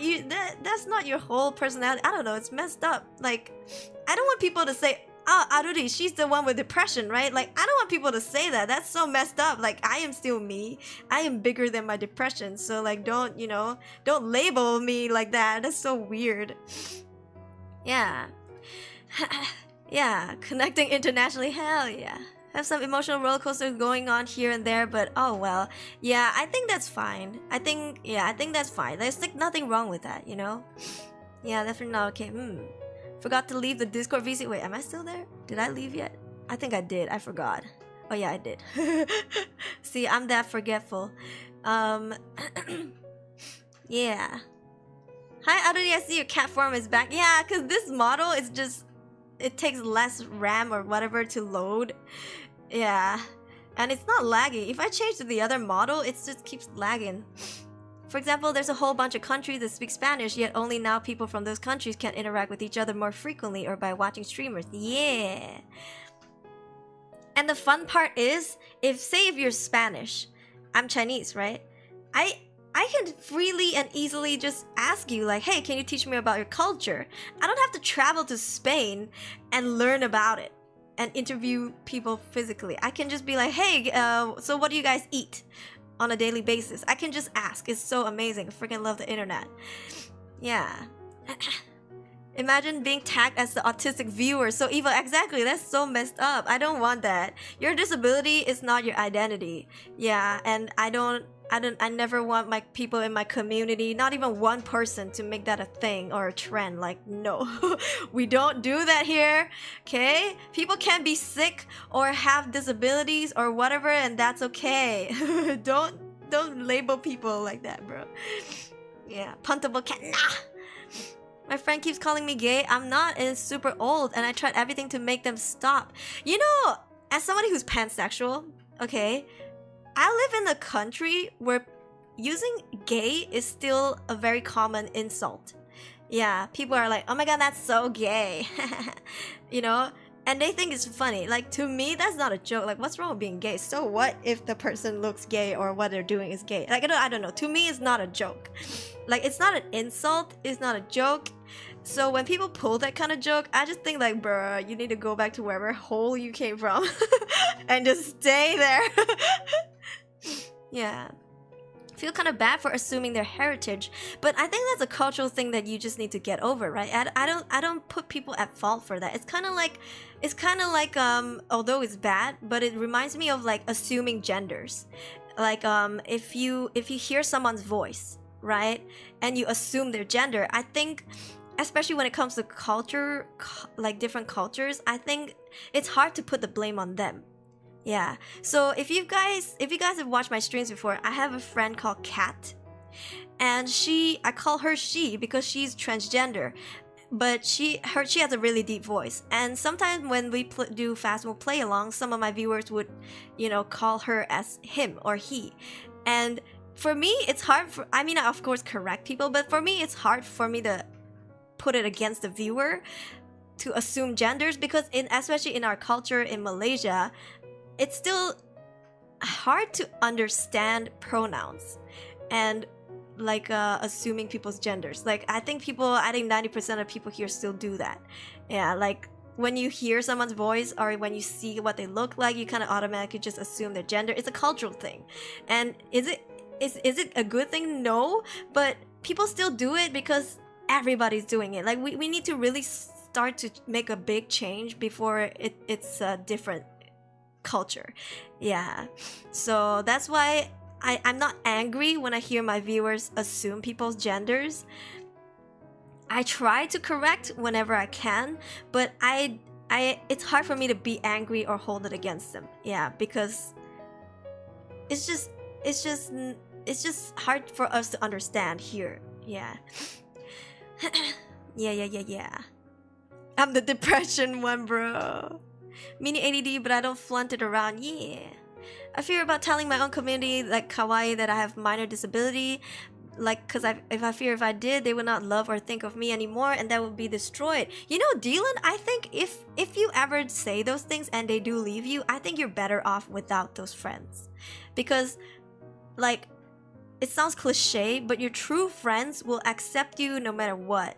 that's not your whole personality. I don't know, it's messed up. Like I don't want people to say, oh, Aruri, she's the one with depression, right? Like I don't want people to say that. That's so messed up. Like I am still me. I am bigger than my depression. So like don't label me like that. That's so weird. Yeah. Yeah, connecting internationally, hell yeah. Have some emotional roller coasters going on here and there, but oh well. Yeah, I think that's fine. I think that's fine. There's like nothing wrong with that, you know? Yeah, definitely not okay. Forgot to leave the Discord VC. Wait, am I still there? Did I leave yet? I think I did. I forgot. Oh yeah, I did. See, I'm that forgetful. Yeah. Hi, Aruri, I see your cat form is back. Yeah, because this model is just... it takes less RAM or whatever to load. Yeah. And it's not laggy. If I change to the other model, it just keeps lagging. For example, there's a whole bunch of countries that speak Spanish, yet only now people from those countries can interact with each other more frequently or by watching streamers. Yeah. And the fun part is, if you're Spanish, I'm Chinese, right? I can freely and easily just ask you like, hey, can you teach me about your culture? I don't have to travel to Spain and learn about it and interview people physically. I can just be like, hey, so what do you guys eat on a daily basis? I can just ask. It's so amazing. I freaking love the internet. Yeah. Imagine being tagged as the autistic viewer. So evil. Exactly. That's so messed up. I don't want that. Your disability is not your identity. Yeah, and I never want my people in my community, not even one person, to make that a thing or a trend. Like, no. We don't do that here. Okay? People can be sick or have disabilities or whatever, and that's okay. Don't label people like that, bro. Yeah. Puntable cat. Nah. My friend keeps calling me gay. I'm not, and it's super old, and I tried everything to make them stop. You know, as somebody who's pansexual, okay, I live in a country where using gay is still a very common insult. Yeah, people are like, oh my god, that's so gay. You know? And they think it's funny. Like, to me, that's not a joke. Like, what's wrong with being gay? So what if the person looks gay or what they're doing is gay? Like, I don't know. To me, it's not a joke. Like, it's not an insult. It's not a joke. So when people pull that kind of joke, I just think like, bruh, you need to go back to wherever hole you came from and just stay there. Yeah. Feel kind of bad for assuming their heritage, but I think that's a cultural thing that you just need to get over, right? I don't put people at fault for that. It's kind of like although it's bad, but it reminds me of like assuming genders. Like if you hear someone's voice, right, and you assume their gender, I think, especially when it comes to culture, like different cultures, I think it's hard to put the blame on them. Yeah. So if you guys have watched my streams before, I have a friend called Kat, and I call her she because she's transgender, but she has a really deep voice. And sometimes when we do fast move play along, some of my viewers would, call her as him or he, and for me it's hard. I mean, I of course correct people, but for me it's hard for me to put it against the viewer to assume genders, because especially in our culture in Malaysia, it's still hard to understand pronouns and like assuming people's genders. Like I think 90% of people here still do that. Yeah, like when you hear someone's voice or when you see what they look like, you kind of automatically just assume their gender. It's a cultural thing. And is it a good thing? No, but people still do it because everybody's doing it. Like we need to really start to make a big change before it's a different culture. Yeah, so that's why I'm not angry when I hear my viewers assume people's genders. I try to correct whenever I can, but it's hard for me to be angry or hold it against them. Yeah, because it's just hard for us to understand here. Yeah. Yeah. I'm the depression one, bro. Mini ADD, but I don't flaunt it around. Yeah. I fear about telling my own community, like kawaii, that I have minor disability. Like, because if I fear if I did, they would not love or think of me anymore, and that would be destroyed. You know, Dylan, I think if you ever say those things and they do leave you, I think you're better off without those friends. Because, like, it sounds cliche, but your true friends will accept you no matter what.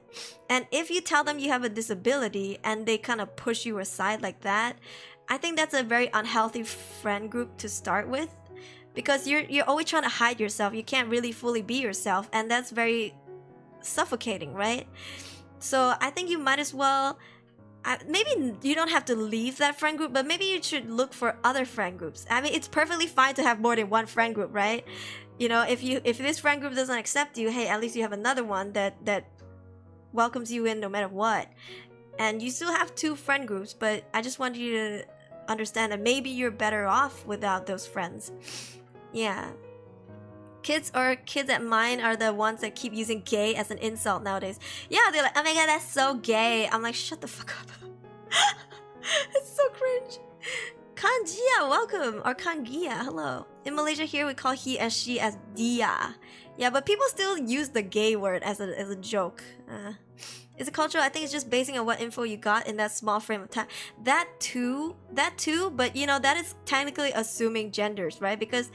And if you tell them you have a disability and they kind of push you aside like that, I think that's a very unhealthy friend group to start with, because you're always trying to hide yourself. You can't really fully be yourself, and that's very suffocating, right? So I think you might as well, maybe you don't have to leave that friend group, but maybe you should look for other friend groups. I mean, it's perfectly fine to have more than one friend group, right? You know, if this friend group doesn't accept you, hey, at least you have another one that welcomes you in no matter what. And you still have 2 friend groups, but I just want you to understand that maybe you're better off without those friends. Yeah. Kids at mine are the ones that keep using gay as an insult nowadays. Yeah, they're like, oh my god, that's so gay. I'm like, shut the fuck up. It's so cringe. Kanjia, welcome. Or Kangia, hello. In Malaysia here, we call he and she as dia. Yeah, but people still use the gay word as a joke. Is it cultural? I think it's just basing on what info you got in that small frame of time. That too, but you know, that is technically assuming genders, right? Because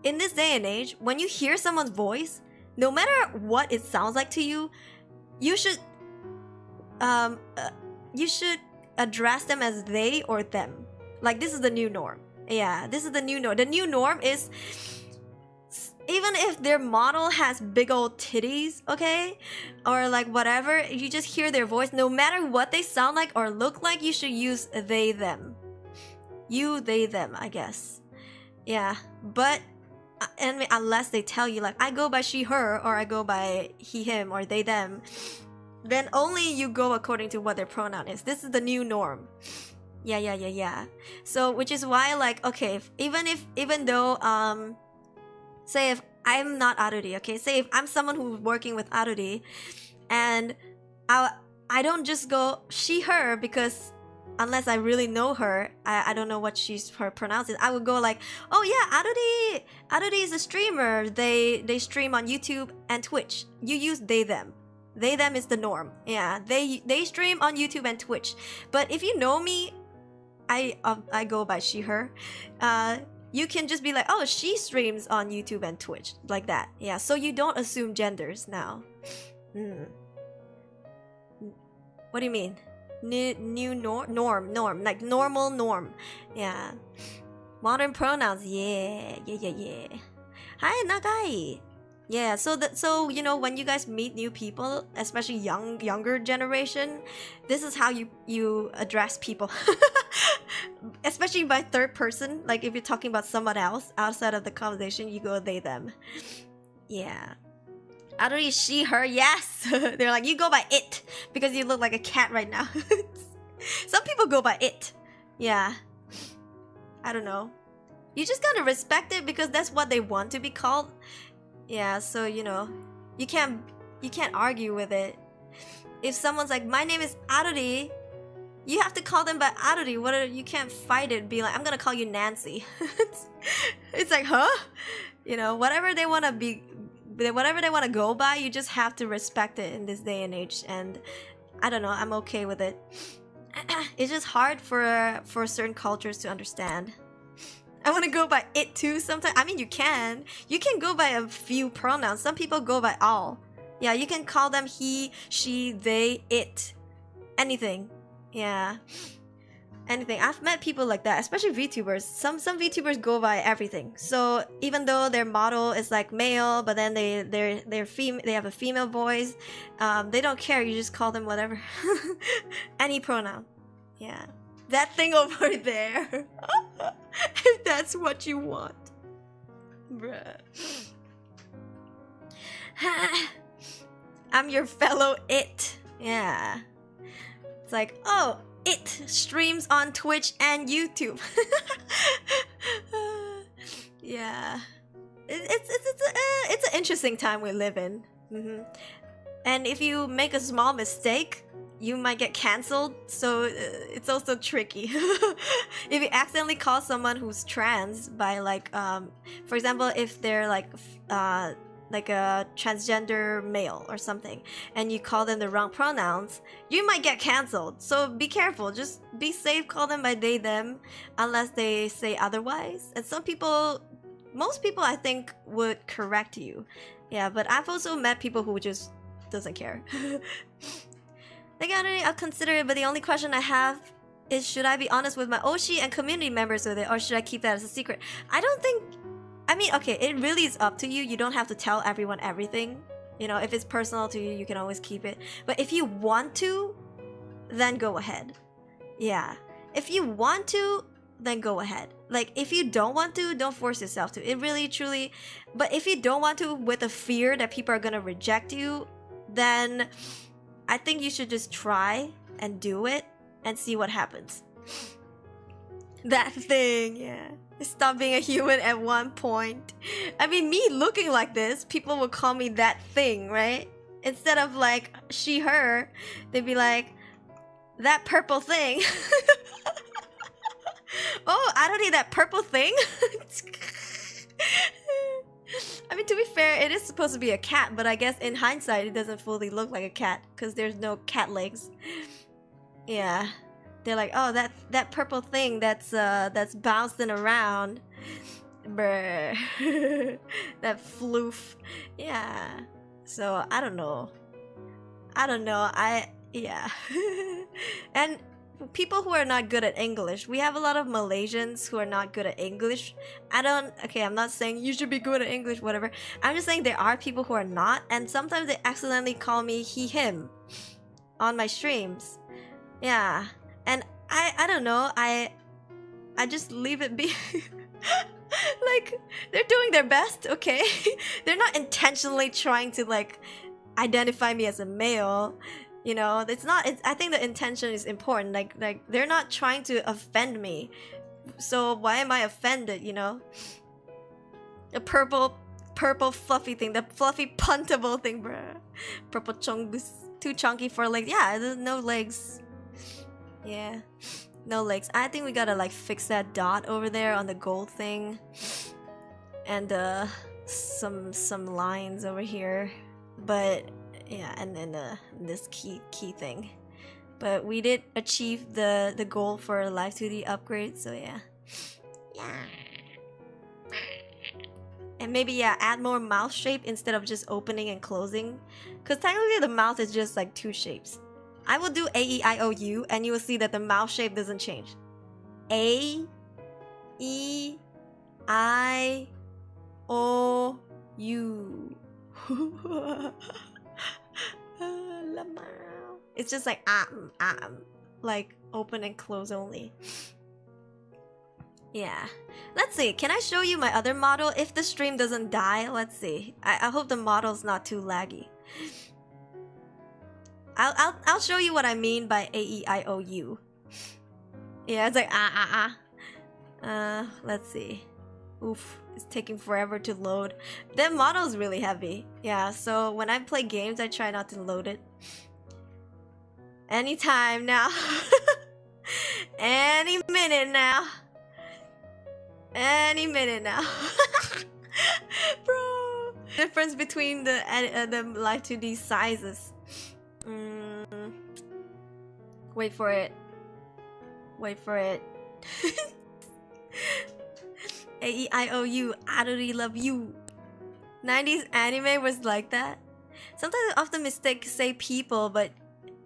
in this day and age, when you hear someone's voice, no matter what it sounds like to you, you should address them as they or them. Like, this is the new norm. Yeah, this is the new norm. The new norm is, even if their model has big old titties, okay? Or like whatever, you just hear their voice, no matter what they sound like or look like, you should use they, them. You, they, them, I guess. Yeah, but and unless they tell you, like, I go by she, her, or I go by he, him, or they, them, then only you go according to what their pronoun is. This is the new norm. Yeah. So, which is why, like, okay, even though, say if I'm not Aruri, okay? Say if I'm someone who's working with Aruri, and I don't just go she, her, because unless I really know her, I don't know what her pronounces. I would go like, oh yeah, Aruri is a streamer. They stream on YouTube and Twitch. You use they, them. They, them is the norm. Yeah, they stream on YouTube and Twitch. But if you know me, I go by she, her. You can just be like, oh, she streams on YouTube and Twitch, like that. Yeah, so you don't assume genders now. What do you mean? New norm, like normal norm. Yeah. Modern pronouns, yeah. Hi, Nagai. Yeah, so you know, when you guys meet new people, especially younger generation, this is how you address people. Especially by third person, like if you're talking about someone else outside of the conversation, you go they, them. Yeah. Aruri, she, her, yes. They're like, you go by it because you look like a cat right now. Some people go by it. Yeah. I don't know. You just gotta respect it because that's what they want to be called. Yeah, so you know, you can't argue with it. If someone's like, my name is Aruri, you have to call them by Aruri. You can't fight it. Be like, I'm gonna call you Nancy. It's like, huh? You know, whatever they wanna be, whatever they wanna go by, you just have to respect it in this day and age. And I don't know, I'm okay with it. It's just hard for certain cultures to understand. I want to go by it too sometimes. I mean, you can go by a few pronouns. Some people go by all. Yeah, you can call them he, she, they, it, anything. Yeah, anything. I've met people like that, especially VTubers. Some VTubers go by everything. So even though their model is like male, but then they have a female voice, they don't care. You just call them whatever, any pronoun. Yeah, that thing over there. If that's what you want, bruh. I'm your fellow it. Yeah. It's like, oh, it streams on Twitch and YouTube. Yeah. It's an interesting time we live in. And if you make a small mistake, you might get cancelled, so it's also tricky. If you accidentally call someone who's trans by like for example, if they're like a transgender male or something, and you call them the wrong pronouns, you might get cancelled. So be careful, just be safe, call them by they them unless they say otherwise. And most people I think would correct you. Yeah, but I've also met people who just doesn't care. They got it, I'll consider it, but the only question I have is, should I be honest with my Oshi and community members with it, or should I keep that as a secret? I don't think... I mean, okay, it really is up to you. You don't have to tell everyone everything. You know, if it's personal to you, you can always keep it. But if you want to, then go ahead. Yeah. If you want to, then go ahead. Like, if you don't want to, don't force yourself to. It really, truly... But if you don't want to with a fear that people are gonna reject you, then... I think you should just try and do it and see what happens. That thing, yeah. Stop being a human at one point. I mean, me looking like this, people will call me that thing, right? Instead of like she, her, they'd be like, that purple thing. Oh, I don't need that purple thing. I mean, to be fair, it is supposed to be a cat, but I guess in hindsight, it doesn't fully look like a cat because there's no cat legs. Yeah, they're like, oh, that purple thing that's bouncing around, brr, that floof. Yeah. So I don't know. Yeah. And people who are not good at English, we have a lot of Malaysians who are not good at English. Okay, I'm not saying you should be good at English, whatever. I'm just saying there are people who are not, and sometimes they accidentally call me he, him on my streams. Yeah, and I don't know, I just leave it be. Like, they're doing their best, okay? They're not intentionally trying to like identify me as a male. You know, I think the intention is important. Like they're not trying to offend me. So why am I offended, you know? The purple fluffy thing, the fluffy puntable thing, bruh. Purple chungus, too chunky for legs. Yeah, there's no legs. Yeah, no legs. I think we gotta like fix that dot over there on the gold thing. And some lines over here. But yeah, and then this key thing. But we did achieve the goal for Live 2D upgrade, so yeah. And maybe, yeah, add more mouth shape instead of just opening and closing. Because technically the mouth is just like two shapes. I will do A-E-I-O-U and you will see that the mouth shape doesn't change. A-E-I-O-U. It's just like like open and close only. Yeah. Let's see. Can I show you my other model if the stream doesn't die? Let's see. I hope the model's not too laggy. I'll show you what I mean by A-E-I-O-U. Yeah, it's like let's see. Oof, it's taking forever to load. That model is really heavy. Yeah, so when I play games, I try not to load it. Anytime now. Any minute now. Any minute now. Bro. Difference between the Live 2D sizes. Wait for it. Wait for it. A-E-I-O-U, Aruri love you. 90s anime was like that. Sometimes I often mistake say people but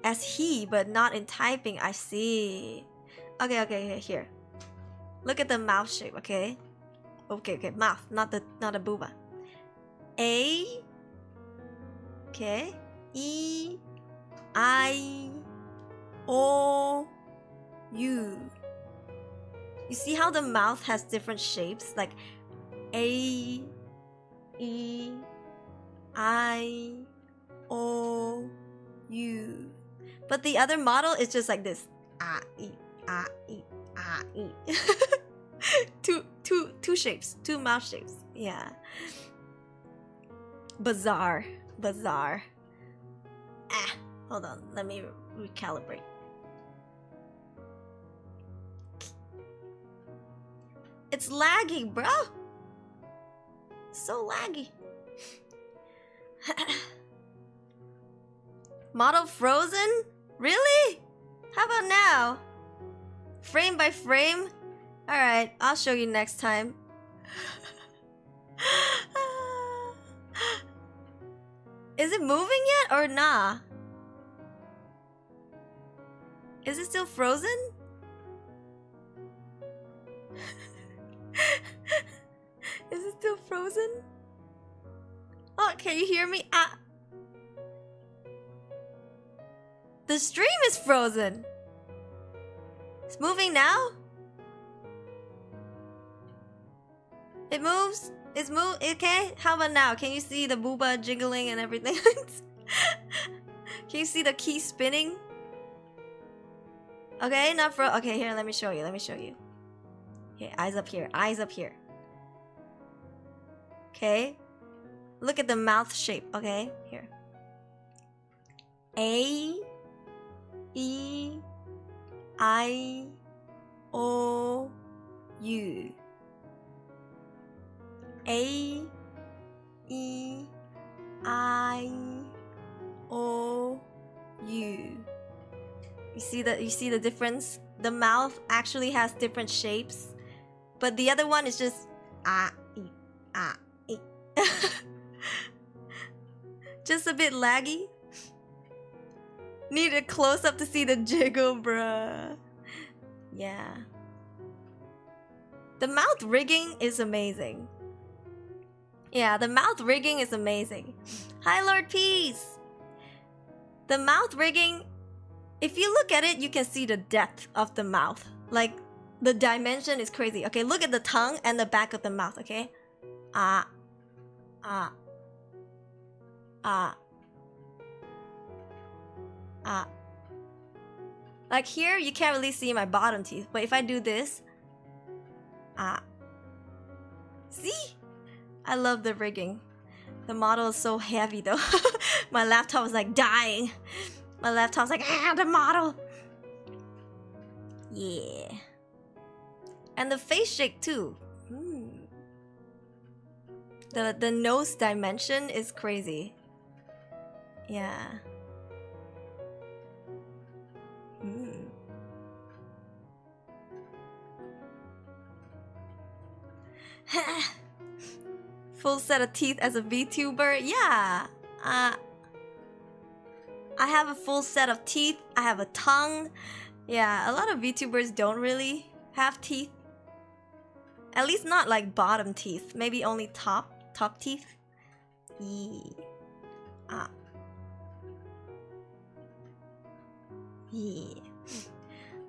as he, but not in typing. I see. Okay, here. Look at the mouth shape, okay? Okay, mouth, not a booba. A. Okay. E. I. O. U. You see how the mouth has different shapes? Like A. E. I. O. U. But the other model is just like this. Two shapes, two mouth shapes. Yeah. Bizarre. Hold on, let me recalibrate. It's laggy, bro. So laggy. Model frozen? Really? How about now? Frame by frame? Alright, I'll show you next time. Is it moving yet or nah? Is it still frozen? Is it still frozen? Oh, can you hear me? Ah. The stream is frozen. It's moving now? It moves? It's okay? How about now? Can you see the booba jiggling and everything? Can you see the key spinning? Okay, not okay, here, let me show you. Okay, eyes up here. Okay. Look at the mouth shape, okay? Here. A E I O U. A E I O U. You see the difference? The mouth actually has different shapes, but the other one is just just a bit laggy. Need a close up to see the jiggle, bruh. Yeah. The mouth rigging is amazing. Yeah, the mouth rigging is amazing. Hi, Lord Peace. The mouth rigging, if you look at it, you can see the depth of the mouth. Like, the dimension is crazy. Okay, look at the tongue and the back of the mouth, okay? Like here, you can't really see my bottom teeth, but if I do this, see? I love the rigging. The model is so heavy though. My laptop was like dying. My laptop's like, the model. Yeah. And the face shake too. The nose dimension is crazy. Yeah. Full set of teeth as a VTuber? Yeah. I have a full set of teeth. I have a tongue. Yeah, a lot of VTubers don't really have teeth. At least not like bottom teeth. Maybe only top teeth. Yeah. Yeah.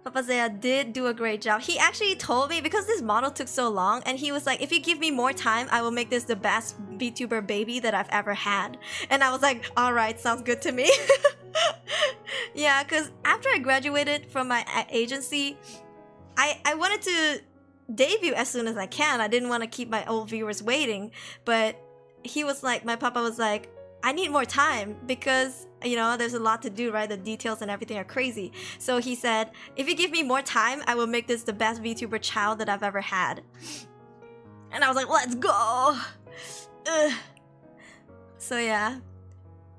Papa Zaya did do a great job. He actually told me, because this model took so long, and he was like, if you give me more time, I will make this the best VTuber baby that I've ever had. And I was like, alright, sounds good to me. Yeah, because after I graduated from my agency, I wanted to debut as soon as I can. I didn't want to keep my old viewers waiting. But he was like, my papa was like, I need more time because, you know, there's a lot to do, right? The details and everything are crazy. So he said, if you give me more time, I will make this the best VTuber child that I've ever had. And I was like, let's go! Ugh. So yeah.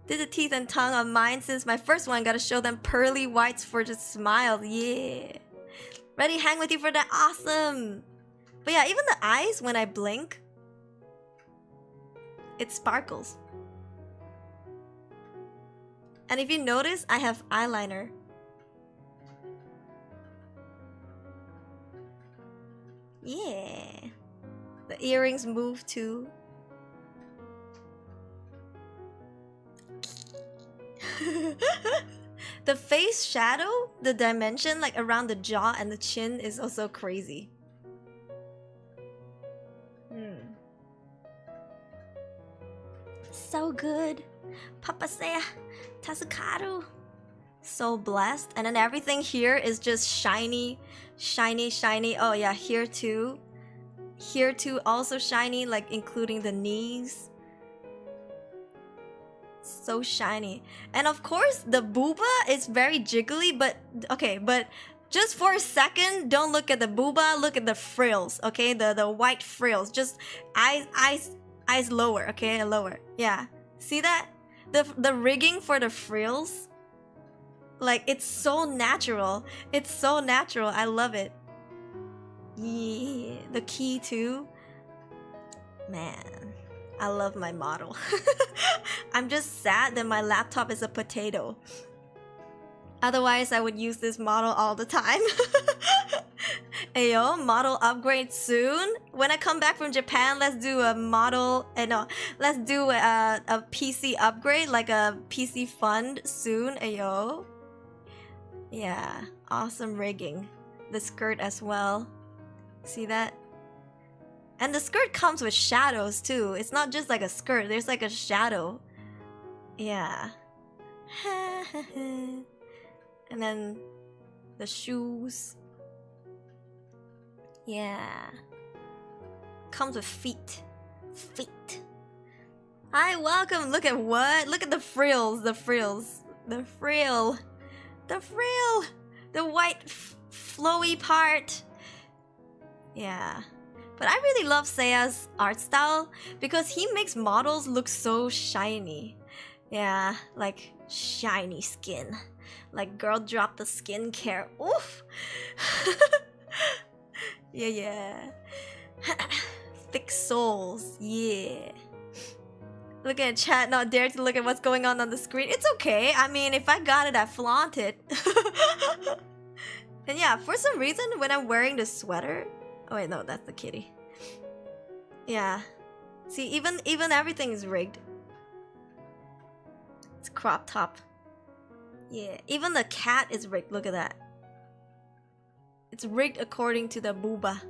Did the teeth and tongue on mine since my first one. Gotta show them pearly whites for just smiles. Yeah. Ready, hang with you for that. Awesome! But yeah, even the eyes, when I blink, it sparkles. And if you notice, I have eyeliner. Yeah. The earrings move too. The face shadow, the dimension like around the jaw and the chin is also crazy. So good. Papa Saya, Tasukaru. So blessed. And then everything here is just shiny, shiny, shiny. Oh yeah, here too. Here too, also shiny, like including the knees. So shiny. And of course, the booba is very jiggly, but okay, but just for a second, don't look at the booba, look at the frills, okay? The white frills. Just eyes lower, okay? Lower. Yeah. See that? The rigging for the frills, like, it's so natural. It's so natural. I love it. Yeah, the key too. Man, I love my model. I'm just sad that my laptop is a potato. Otherwise, I would use this model all the time. Ayo, model upgrade soon. When I come back from Japan, let's do a model. No, let's do a PC upgrade, like a PC fund soon. Ayo. Yeah, awesome rigging. The skirt as well. See that? And the skirt comes with shadows too. It's not just like a skirt, there's like a shadow. Yeah. And then the shoes. Yeah. Comes with feet. Feet. Hi, welcome. Look at what? Look at the frills. The frills. The frill. The frill. The white flowy part. Yeah. But I really love Seiya's art style because he makes models look so shiny. Yeah, like shiny skin. Like girl drop the skincare. Oof. Yeah. Thick soles. Yeah. Look at chat, not dare to look at what's going on the screen. It's okay. I mean, if I got it, I flaunt it. And yeah, for some reason, when I'm wearing the sweater... Oh wait, no, that's the kitty. Yeah. See, even everything is rigged. It's crop top. Yeah, even the cat is rigged. Look at that. It's rigged according to the booba.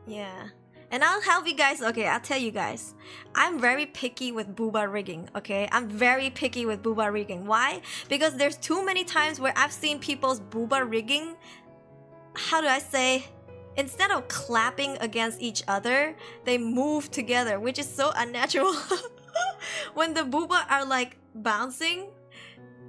Yeah. And I'll help you guys. Okay, I'll tell you guys. I'm very picky with booba rigging, okay? I'm very picky with booba rigging. Why? Because there's too many times where I've seen people's booba rigging, how do I say? Instead of clapping against each other, they move together, which is so unnatural. When the booba are like bouncing,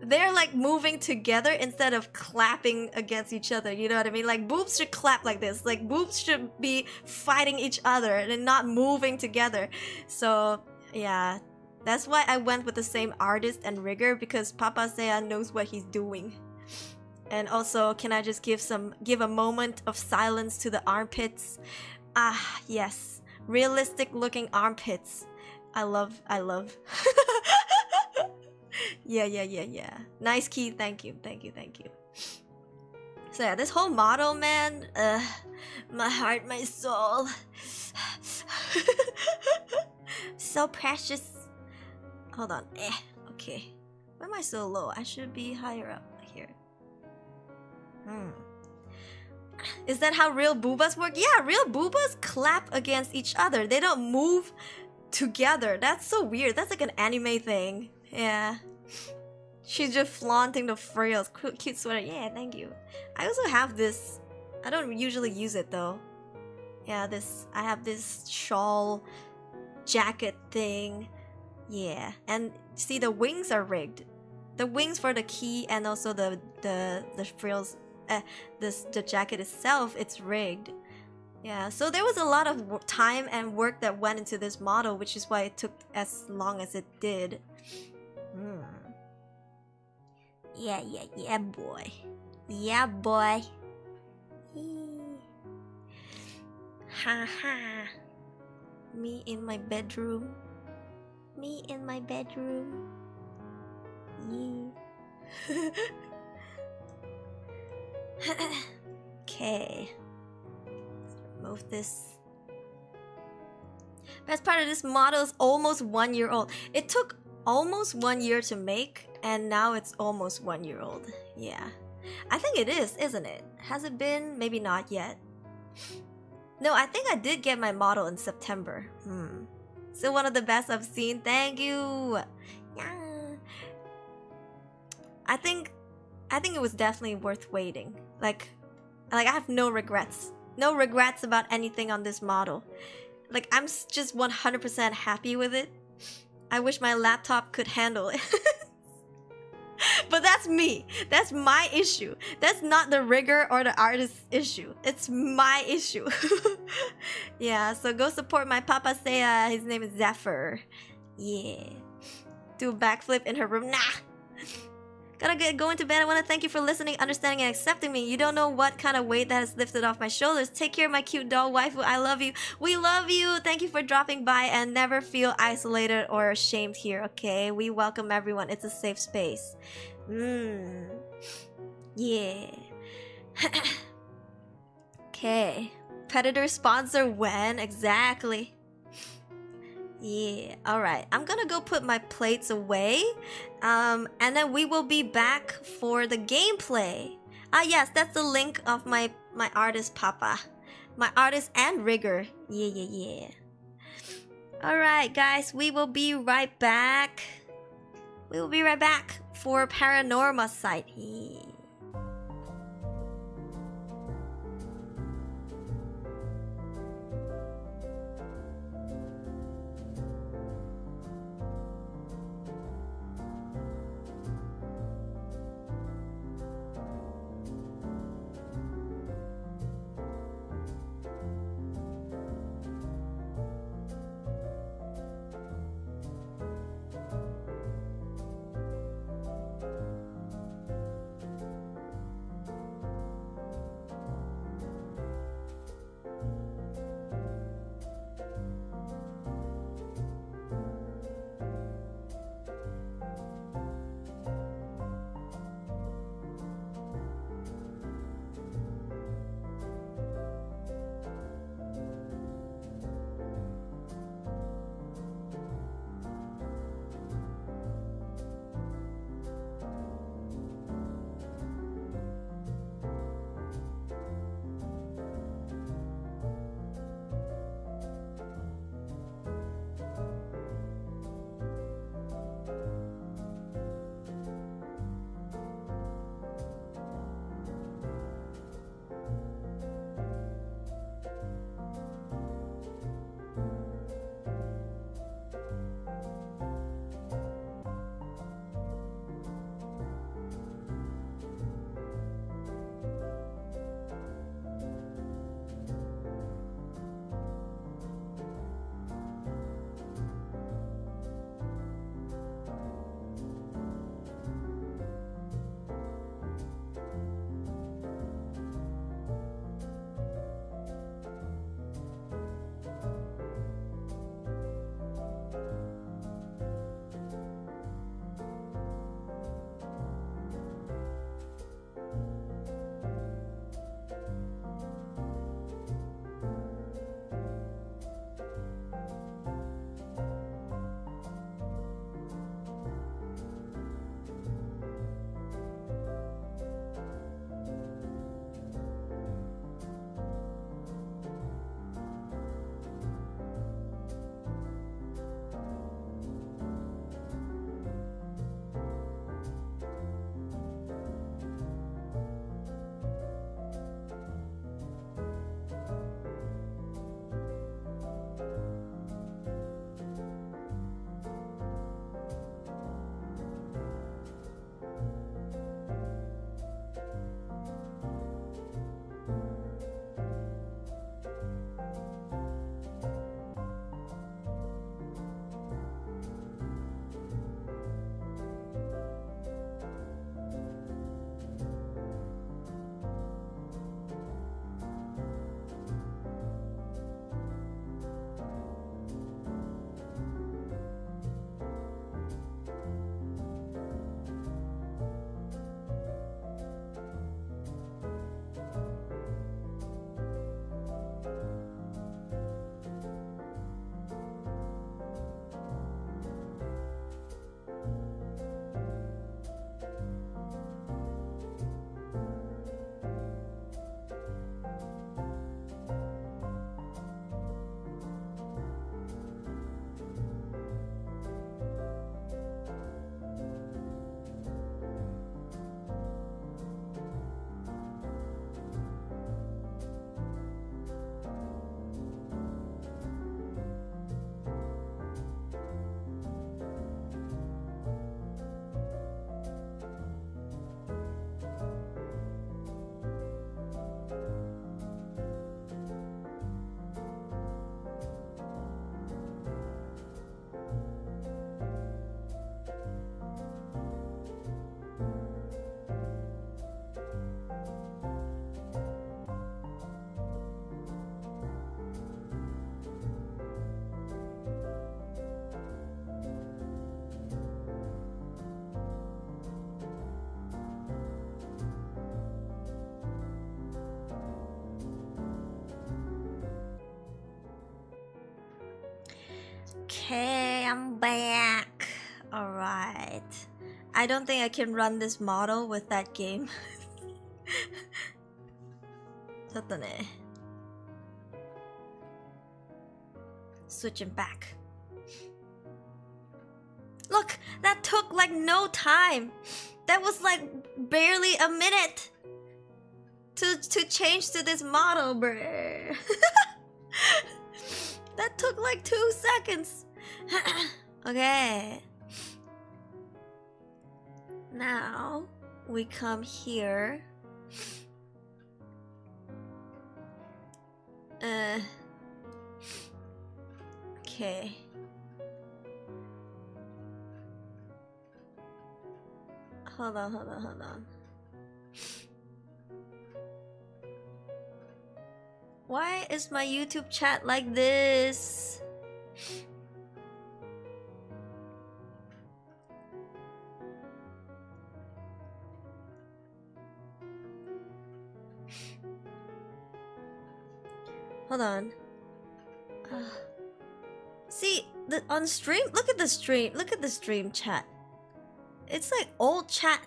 they're like moving together instead of clapping against each other. You know what I mean? Like boobs should clap like this. Like boobs should be fighting each other and not moving together. So yeah, that's why I went with the same artist and rigger, because Papa Seiya knows what he's doing. And also, can I just give a moment of silence to the armpits? Ah, yes. Realistic looking armpits. I love. Yeah. Nice key, thank you. So yeah, this whole model, man, my heart, my soul. So precious. Hold on, okay. Why am I so low? I should be higher up here. Is that how real boobas work? Yeah, real boobas clap against each other. They don't move together. That's so weird. That's like an anime thing. Yeah. She's just flaunting the frills. Cute sweater. Yeah, thank you. I also have this. I don't usually use it though. Yeah, I have this shawl jacket thing. Yeah, and see, the wings are rigged. The wings for the key and also the frills. The jacket itself, it's rigged. Yeah, so there was a lot of time and work that went into this model, which is why it took as long as it did. Yeah, boy. Yeah, boy. Haha. Me in my bedroom. Me in my bedroom. Yeah. Okay. Let's remove this. Best part of this model is almost 1 year old. It took almost 1 year to make, and now it's almost 1 year old. Yeah. I think it is, isn't it? Has it been? Maybe not yet. No, I think I did get my model in September. Still one of the best I've seen. Thank you. Yeah. I think it was definitely worth waiting. Like I have no regrets. No regrets about anything on this model. Like, I'm just 100% happy with it. I wish my laptop could handle it. But that's me. That's my issue. That's not the rigger or the artist's issue. It's my issue. Yeah, so go support my Papa Seiya. His name is Zephyr. Yeah. Do a backflip in her room. Nah. Gotta get going to bed. I want to thank you for listening, understanding, and accepting me. You don't know what kind of weight that has lifted off my shoulders. Take care of my cute doll waifu. I love you. We love you. Thank you for dropping by, and never feel isolated or ashamed here, okay? We welcome everyone. It's a safe space. Yeah. Okay. Predator sponsor when? Exactly. Yeah, alright. I'm gonna go put my plates away. And then we will be back for the gameplay. Ah, yes, that's the link of my artist Papa. My artist and rigger. Yeah. Alright, guys, we will be right back. We will be right back for Paranormasight. Yeah. Okay, I'm back. Alright. I don't think I can run this model with that game. ちょっとね. Switching back. Look, that took like no time. That was like barely a minute to change to this model, bruh. That took like 2 seconds. Okay. Now we come here. Okay. Hold on. Why is my YouTube chat like this? Hold on. See, on stream, look at the stream chat. It's like old chat.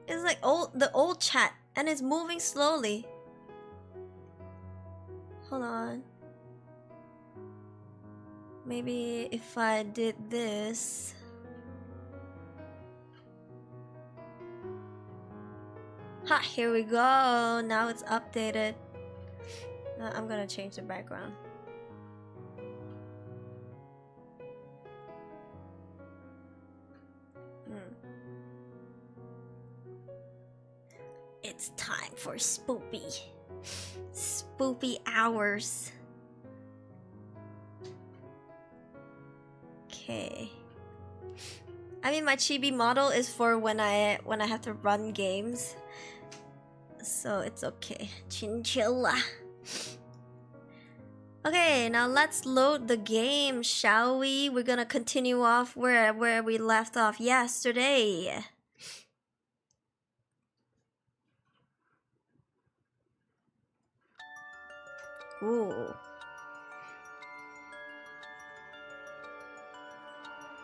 It's like the old chat, and it's moving slowly. Hold on. Maybe if I did this. Ha, here we go. Now it's updated. Now I'm gonna change the background. It's time for spoopy hours. Okay. I mean, my chibi model is for when I have to run games, so it's okay. Chinchilla. Okay, now let's load the game, shall we? We're gonna continue off where we left off yesterday. Ooh.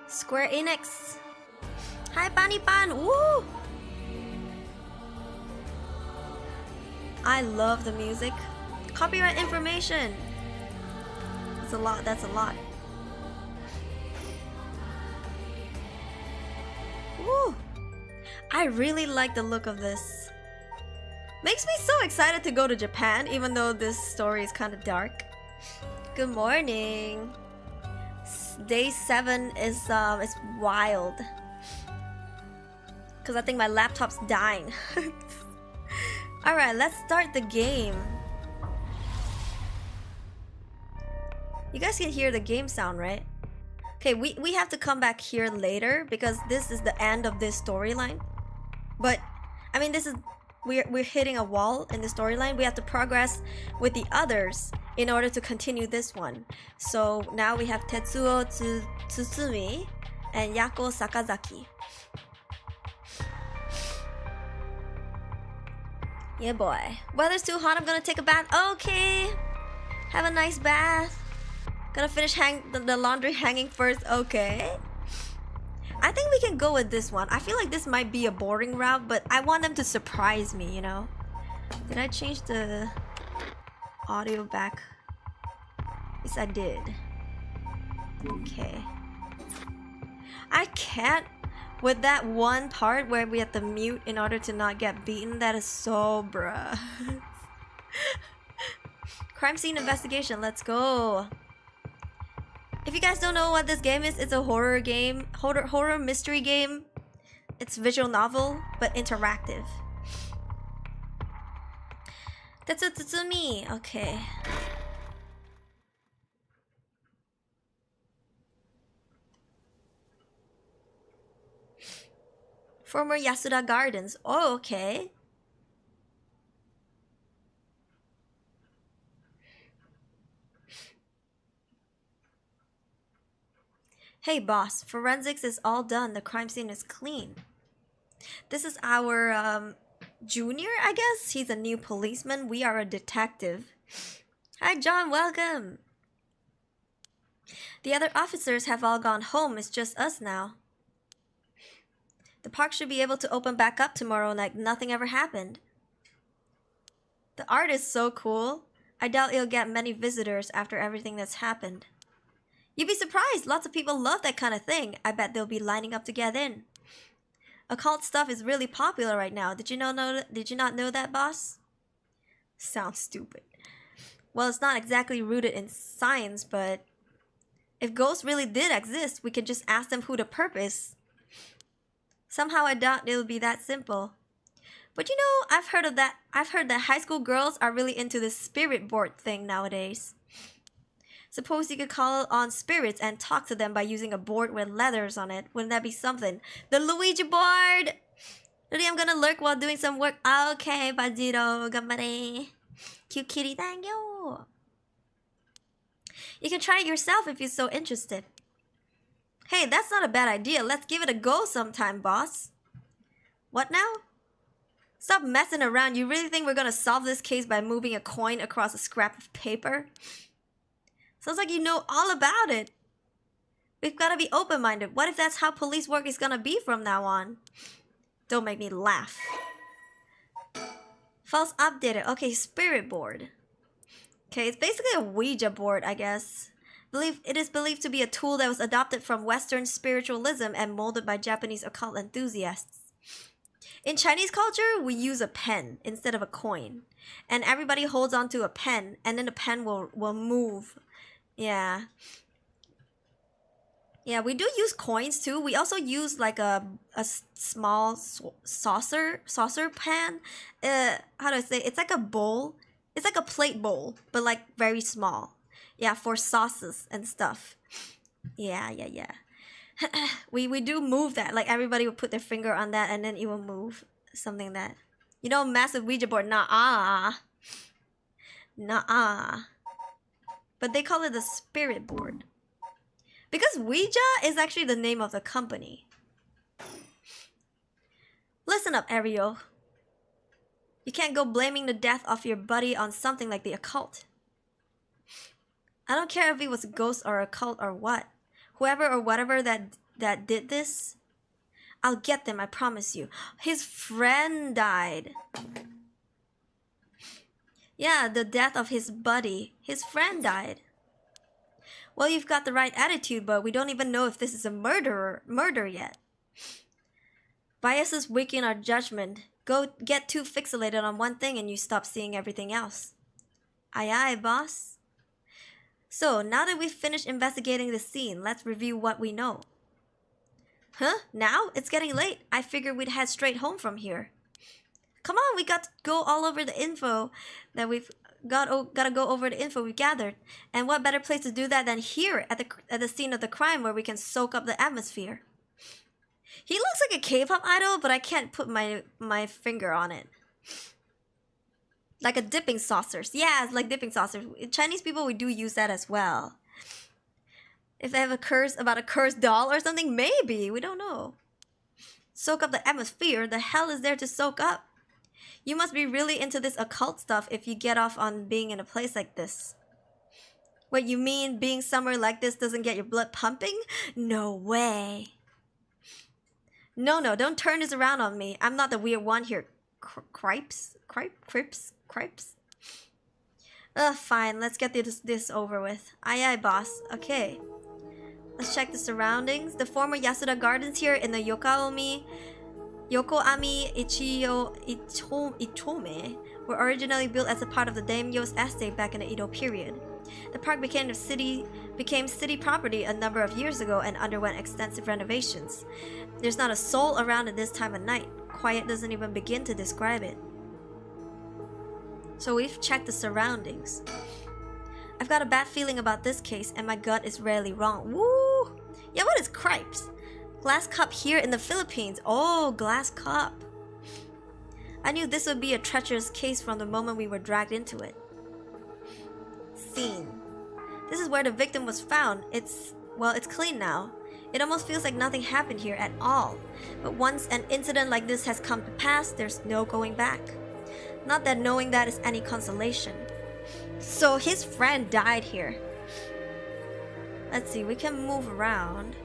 Square Enix. Hi, Panipan. Woo! I love the music. Copyright information. That's a lot. That's a lot. Woo! I really like the look of this. Makes me so excited to go to Japan, even though this story is kind of dark. Good morning. Day 7 is wild. Cause I think my laptop's dying. Alright, let's start the game. You guys can hear the game sound, right? Okay, we have to come back here later because this is the end of this storyline. But I mean, this is we're hitting a wall in the storyline. We have to progress with the others in order to continue this one. So now we have Tetsuo Tsutsumi and Yako Sakazaki. Yeah, boy. Weather's too hot. I'm gonna take a bath. Okay. Have a nice bath. Gonna finish the laundry hanging first. Okay. I think we can go with this one. I feel like this might be a boring route, but I want them to surprise me, you know? Did I change the audio back? Yes, I did. Okay. I can't with that one part where we have to mute in order to not get beaten. That is so bruh. Crime scene investigation. Let's go. If you guys don't know what this game is, it's a horror game, horror mystery game. It's visual novel, but interactive. That's Tsutsumi. Okay. Former Yasuda Gardens. Oh, okay. Hey boss, forensics is all done. The crime scene is clean. This is our junior, I guess. He's a new policeman. We are a detective. Hi John, welcome. The other officers have all gone home, it's just us now. The park should be able to open back up tomorrow like nothing ever happened. The art is so cool. I doubt it'll get many visitors after everything that's happened. You'd be surprised, lots of people love that kind of thing. I bet they'll be lining up to get in. Occult stuff is really popular right now. Did you not know that, boss? Sounds stupid. Well, it's not exactly rooted in science, but if ghosts really did exist, we could just ask them who the perp is. Somehow I doubt it'll be that simple. But you know, I've heard that high school girls are really into this spirit board thing nowadays. Suppose you could call on spirits and talk to them by using a board with letters on it. Wouldn't that be something? The Luigi board! Really, I'm gonna lurk while doing some work. Okay, Bajiro, gambare. Cute kitty, thank you. You can try it yourself if you're so interested. Hey, that's not a bad idea. Let's give it a go sometime, boss. What now? Stop messing around. You really think we're gonna solve this case by moving a coin across a scrap of paper? Sounds like you know all about it. We've gotta be open-minded. What if that's how police work is gonna be from now on? Don't make me laugh. False updated. Okay, spirit board. Okay, it's basically a Ouija board, I guess. It is believed to be a tool that was adopted from Western spiritualism and molded by Japanese occult enthusiasts. In Chinese culture, we use a pen instead of a coin. And everybody holds onto a pen, and then the pen will move. Yeah. Yeah, we do use coins too. We also use like a small saucer pan. How do I say? It's like a bowl. It's like a plate bowl, but like very small. Yeah, for sauces and stuff. Yeah. we do move that. Like everybody would put their finger on that and then it will move. Something that, you know, massive Ouija board. Nah. But they call it the spirit board. Because Ouija is actually the name of the company. Listen up, Ariel. You can't go blaming the death of your buddy on something like the occult. I don't care if it was a ghost or a cult or what. Whoever or whatever that did this, I'll get them, I promise you. His friend died. Yeah, the death of his buddy. His friend died. Well, you've got the right attitude, but we don't even know if this is a murder yet. Biases weaken our judgment. Go get too fixated on one thing and you stop seeing everything else. Aye, boss. So, now that we've finished investigating the scene, let's review what we know. Huh? Now? It's getting late. I figured we'd head straight home from here. Come on, we got to go all over the info that we've gotta go over the info we gathered. And what better place to do that than here at the scene of the crime where we can soak up the atmosphere. He looks like a K-pop idol, but I can't put my finger on it. Like a dipping saucers. Yeah, it's like dipping saucers. Chinese people, we do use that as well. If they have a curse about a cursed doll or something, maybe. We don't know. Soak up the atmosphere. The hell is there to soak up? You must be really into this occult stuff if you get off on being in a place like this. What, you mean being somewhere like this doesn't get your blood pumping? No way. No, don't turn this around on me. I'm not the weird one here. Cripes? Fine. Let's get this over with. Aye, boss. Okay. Let's check the surroundings. The former Yasuda Gardens here in the Yokoami Itome were originally built as a part of the daimyo's estate back in the Edo period. The park became city property a number of years ago and underwent extensive renovations. There's not a soul around at this time of night. Quiet doesn't even begin to describe it. So we've checked the surroundings. I've got a bad feeling about this case and my gut is rarely wrong. Woo! Yeah, what is cripes? Glass cup here in the Philippines. Oh, glass cup. I knew this would be a treacherous case from the moment we were dragged into it. Scene. This is where the victim was found. It's clean now. It almost feels like nothing happened here at all. But once an incident like this has come to pass, there's no going back. Not that knowing that is any consolation. So his friend died here. Let's see, we can move around.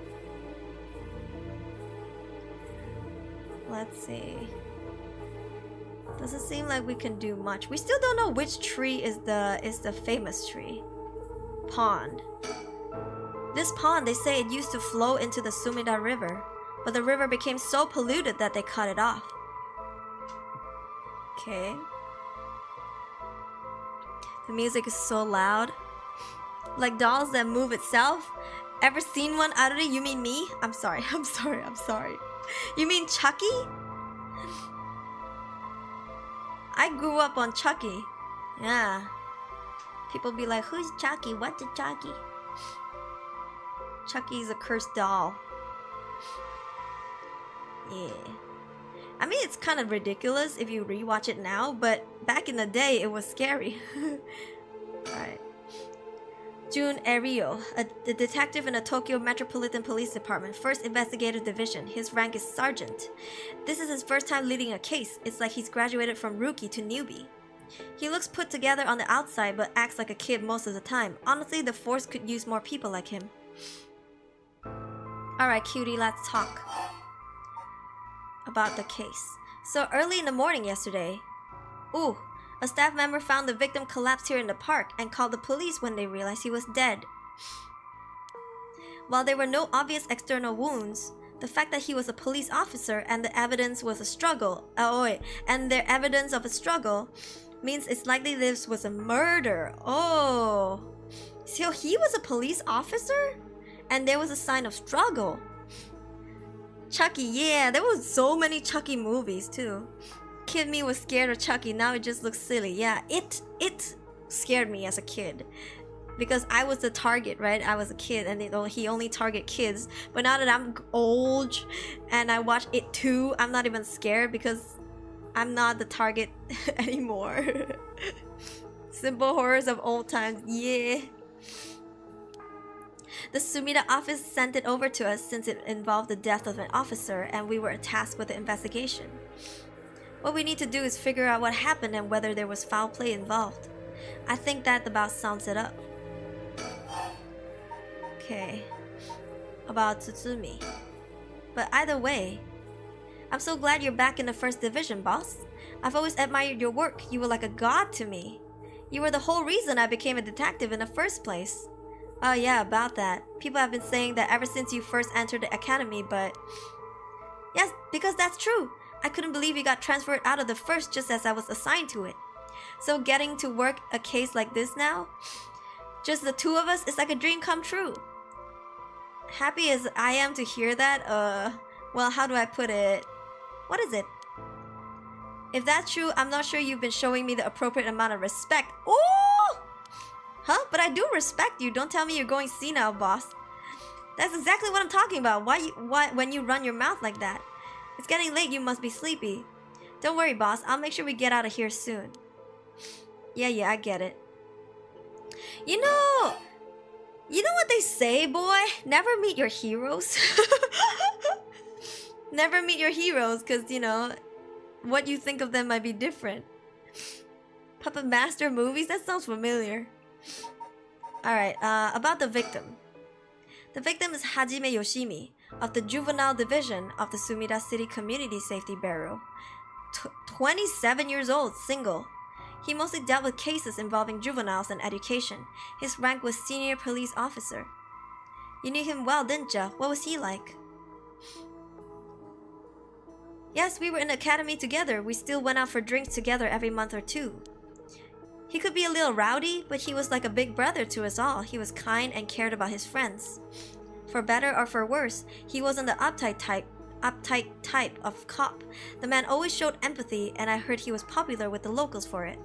Let's see. Doesn't seem like we can do much. We still don't know which tree is the famous tree. Pond. This pond, they say it used to flow into the Sumida River, but the river became so polluted that they cut it off. Okay. The music is so loud. Like dolls that move itself. Ever seen one, Aruri? You mean me? I'm sorry. You mean Chucky? I grew up on Chucky. Yeah. People be like, who's Chucky? What's a Chucky? Chucky is a cursed doll. Yeah. I mean, it's kind of ridiculous if you rewatch it now, but back in the day, it was scary. Alright. Jun Erio, a detective in the Tokyo Metropolitan Police Department, 1st Investigative Division. His rank is Sergeant. This is his first time leading a case. It's like he's graduated from rookie to newbie. He looks put together on the outside, but acts like a kid most of the time. Honestly, the force could use more people like him. Alright, cutie, let's talk about the case. So early in the morning yesterday, a staff member found the victim collapsed here in the park and called the police when they realized he was dead. While there were no obvious external wounds, the fact that he was a police officer and the evidence was a struggle, and their evidence of a struggle means it's likely this was a murder. Oh, so he was a police officer, and there was a sign of struggle. Chucky, yeah, there was so many Chucky movies too. Kid me was scared of Chucky, now it just looks silly. Yeah, it scared me as a kid because I was the target, right? I was a kid and he only target kids. But now that I'm old and I watch it too, I'm not even scared because I'm not the target anymore. Simple horrors of old times, yeah. The Sumida office sent it over to us since it involved the death of an officer and we were tasked with the investigation. What we need to do is figure out what happened and whether there was foul play involved. I think that about sums it up. Okay. About Tsutsumi. But either way, I'm so glad you're back in the 1st Division, boss. I've always admired your work. You were like a god to me. You were the whole reason I became a detective in the first place. Oh yeah, about that. People have been saying that ever since you first entered the academy, but... Yes, because that's true. I couldn't believe you got transferred out of the 1st just as I was assigned to it. So getting to work a case like this now, just the two of us, is like a dream come true. Happy as I am to hear that, well, how do I put it? What is it? If that's true, I'm not sure you've been showing me the appropriate amount of respect. Ooh! Huh? But I do respect you. Don't tell me you're going senile, boss. That's exactly what I'm talking about. Why when you run your mouth like that? It's getting late, you must be sleepy. Don't worry, boss. I'll make sure we get out of here soon. Yeah, I get it. You know what they say, boy? Never meet your heroes. Never meet your heroes, because, you know, what you think of them might be different. Puppet Master movies? That sounds familiar. Alright, about the victim. The victim is Hajime Yoshimi, of the Juvenile Division of the Sumida City Community Safety Bureau. 27 years old, single. He mostly dealt with cases involving juveniles and education. His rank was Senior Police Officer. You knew him well, didn't ya? What was he like? Yes, we were in the academy together. We still went out for drinks together every month or two. He could be a little rowdy, but he was like a big brother to us all. He was kind and cared about his friends. For better or for worse, he wasn't the uptight type of cop. The man always showed empathy, and I heard he was popular with the locals for it.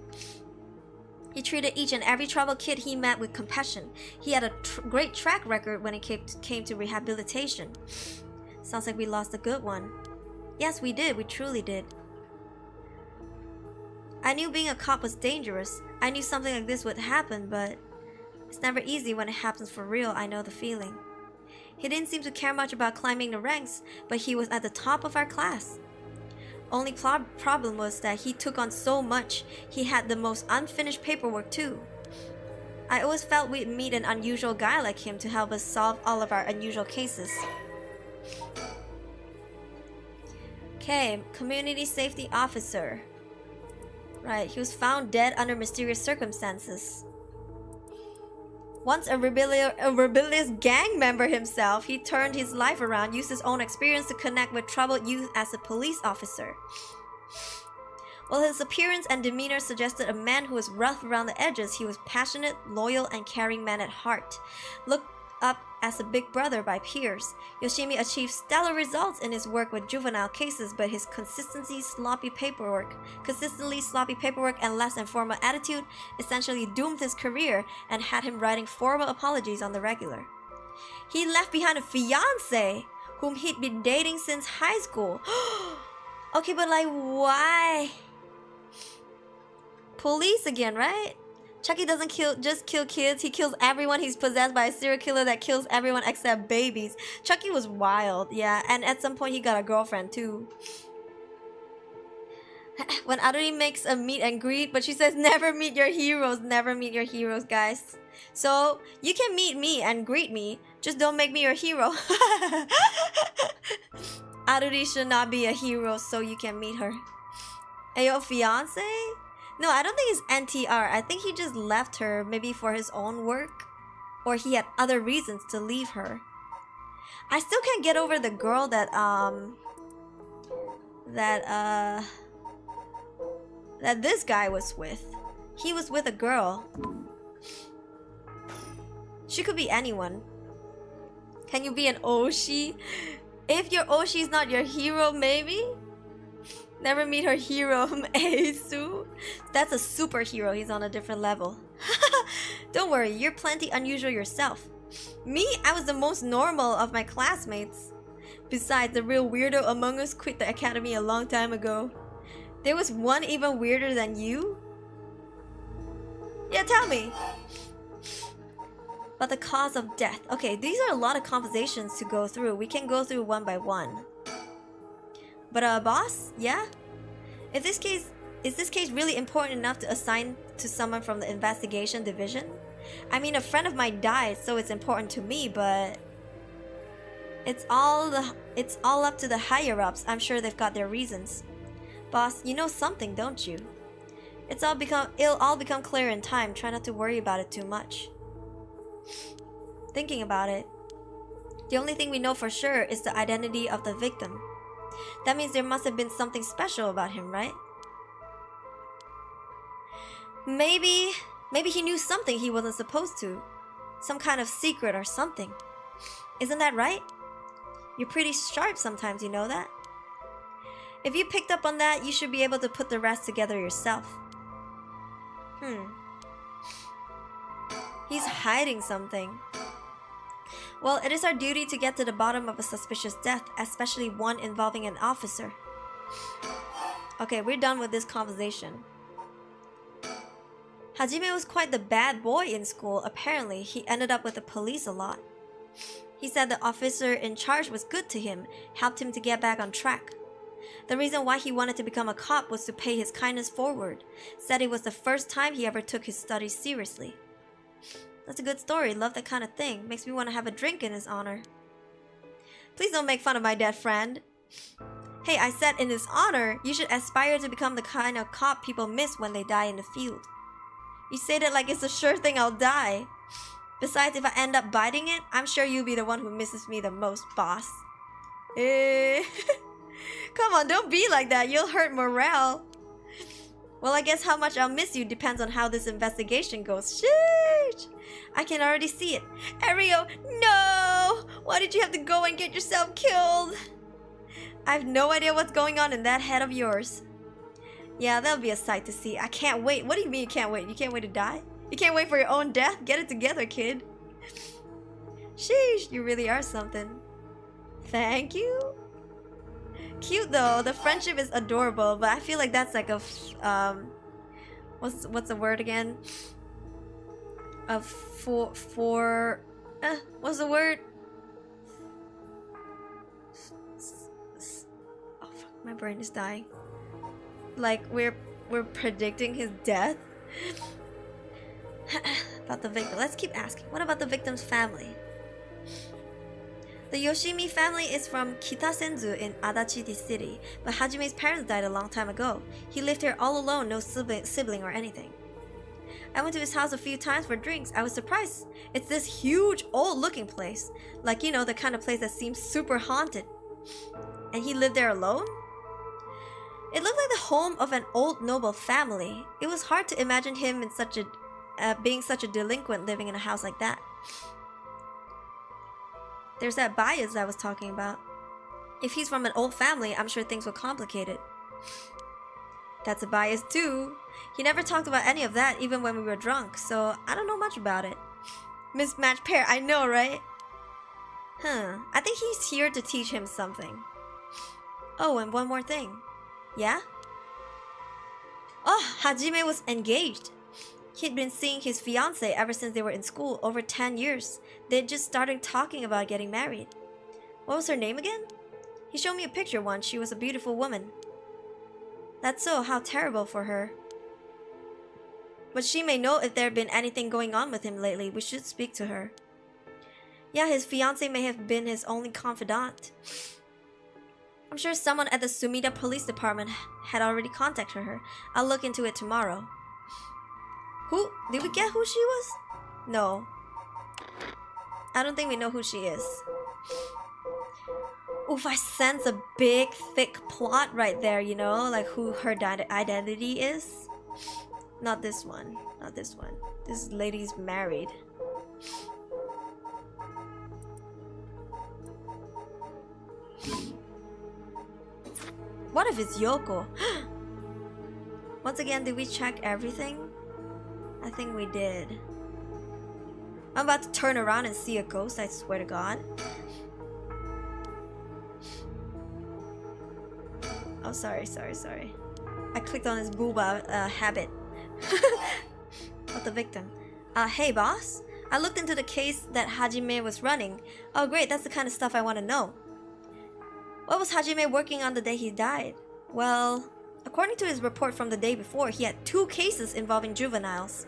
He treated each and every troubled kid he met with compassion. He had a great track record when it came to rehabilitation. Sounds like we lost a good one. Yes, we did. We truly did. I knew being a cop was dangerous. I knew something like this would happen, but it's never easy when it happens for real. I know the feeling. He didn't seem to care much about climbing the ranks, but he was at the top of our class. Only problem was that he took on so much. He had the most unfinished paperwork too. I always felt we'd meet an unusual guy like him to help us solve all of our unusual cases. Okay, community safety officer. Right, he was found dead under mysterious circumstances. Once a rebellious gang member himself, he turned his life around, used his own experience to connect with troubled youth as a police officer. While his appearance and demeanor suggested a man who was rough around the edges, he was passionate, loyal, and caring man at heart. Looked up as a big brother by peers, Yoshimi achieved stellar results in his work with juvenile cases, but his consistently sloppy paperwork and less than formal attitude essentially doomed his career and had him writing formal apologies on the regular. He left behind a fiancé whom he'd been dating since high school. Okay, but like, why? Police again, right? Chucky doesn't just kill kids, he kills everyone. He's possessed by a serial killer that kills everyone except babies. Chucky was wild, yeah, and at some point he got a girlfriend too. When Aruri makes a meet and greet, but she says never meet your heroes, guys. So, you can meet me and greet me, just don't make me your hero. Aruri should not be a hero so you can meet her. Ayo, fiance? No, I don't think it's NTR. I think he just left her, maybe for his own work. Or he had other reasons to leave her. I still can't get over the girl that this guy was with. He was with a girl. She could be anyone. Can you be an Oshi? If your Oshi is not your hero, maybe? Never meet her hero, Eisu. That's a superhero. He's on a different level. Don't worry, you're plenty unusual yourself. Me, I was the most normal of my classmates. Besides, the real weirdo among us quit the academy a long time ago. There was one even weirder than you? Yeah, tell me. But the cause of death. Okay, these are a lot of conversations to go through. We can go through one by one. But boss? Yeah? Is this case really important enough to assign to someone from the investigation division? I mean, a friend of mine died, so it's important to me, but it's all up to the higher-ups. I'm sure they've got their reasons. Boss, you know something, don't you? It'll all become clear in time. Try not to worry about it too much. Thinking about it, the only thing we know for sure is the identity of the victim. That means there must have been something special about him, right? Maybe he knew something he wasn't supposed to. Some kind of secret or something. Isn't that right? You're pretty sharp sometimes, you know that? If you picked up on that, you should be able to put the rest together yourself. He's hiding something. Well, it is our duty to get to the bottom of a suspicious death, especially one involving an officer. Okay, we're done with this conversation. Hajime was quite the bad boy in school. Apparently, he ended up with the police a lot. He said the officer in charge was good to him, helped him to get back on track. The reason why he wanted to become a cop was to pay his kindness forward. Said it was the first time he ever took his studies seriously. That's a good story. Love that kind of thing. Makes me want to have a drink in his honor. Please don't make fun of my dead friend. Hey, I said in his honor, you should aspire to become the kind of cop people miss when they die in the field. You say that like it's a sure thing I'll die. Besides, if I end up biting it, I'm sure you'll be the one who misses me the most, boss. Come on, don't be like that. You'll hurt morale. Well, I guess how much I'll miss you depends on how this investigation goes. Sheesh! I can already see it. Ario, no! Why did you have to go and get yourself killed? I have no idea what's going on in that head of yours. Yeah, that'll be a sight to see. I can't wait. What do you mean you can't wait? You can't wait to die? You can't wait for your own death? Get it together, kid. Sheesh, you really are something. Thank you. Cute though. The friendship is adorable, but I feel like that's like a what's the word again? What's the word? Oh fuck, my brain is dying. Like we're predicting his death. About the victim. Let's keep asking. What about the victim's family? The Yoshimi family is from Kitasenzu in Adachi City, but Hajime's parents died a long time ago. He lived here all alone, no sibling or anything. I went to his house a few times for drinks. I was surprised. It's this huge, old-looking place. Like, you know, the kind of place that seems super haunted. And he lived there alone? It looked like the home of an old noble family. It was hard to imagine him in such a being such a delinquent living in a house like that. There's that bias I was talking about. If he's from an old family, I'm sure things were complicated. That's a bias too. He never talked about any of that even when we were drunk, so I don't know much about it. Mismatched pair, I know, right? I think he's here to teach him something. Oh, and one more thing. Yeah? Oh, Hajime was engaged. He'd been seeing his fiancée ever since they were in school, over 10 years. They'd just started talking about getting married. What was her name again? He showed me a picture once. She was a beautiful woman. That's so, how terrible for her. But she may know if there had been anything going on with him lately. We should speak to her. Yeah, his fiancée may have been his only confidant. I'm sure someone at the Sumida Police Department had already contacted her. I'll look into it tomorrow. Who? Did we get who she was? No. I don't think we know who she is. Oof, I sense a big, thick plot right there, you know? Like who her identity is. Not this one. Not this one. This lady's married. What if it's Yoko? Once again, did we check everything? I think we did. I'm about to turn around and see a ghost, I swear to God. Oh, sorry. I clicked on his booba habit. Of the victim. Hey boss? I looked into the case that Hajime was running. Oh great, that's the kind of stuff I want to know. What was Hajime working on the day he died? Well, according to his report from the day before, he had 2 cases involving juveniles.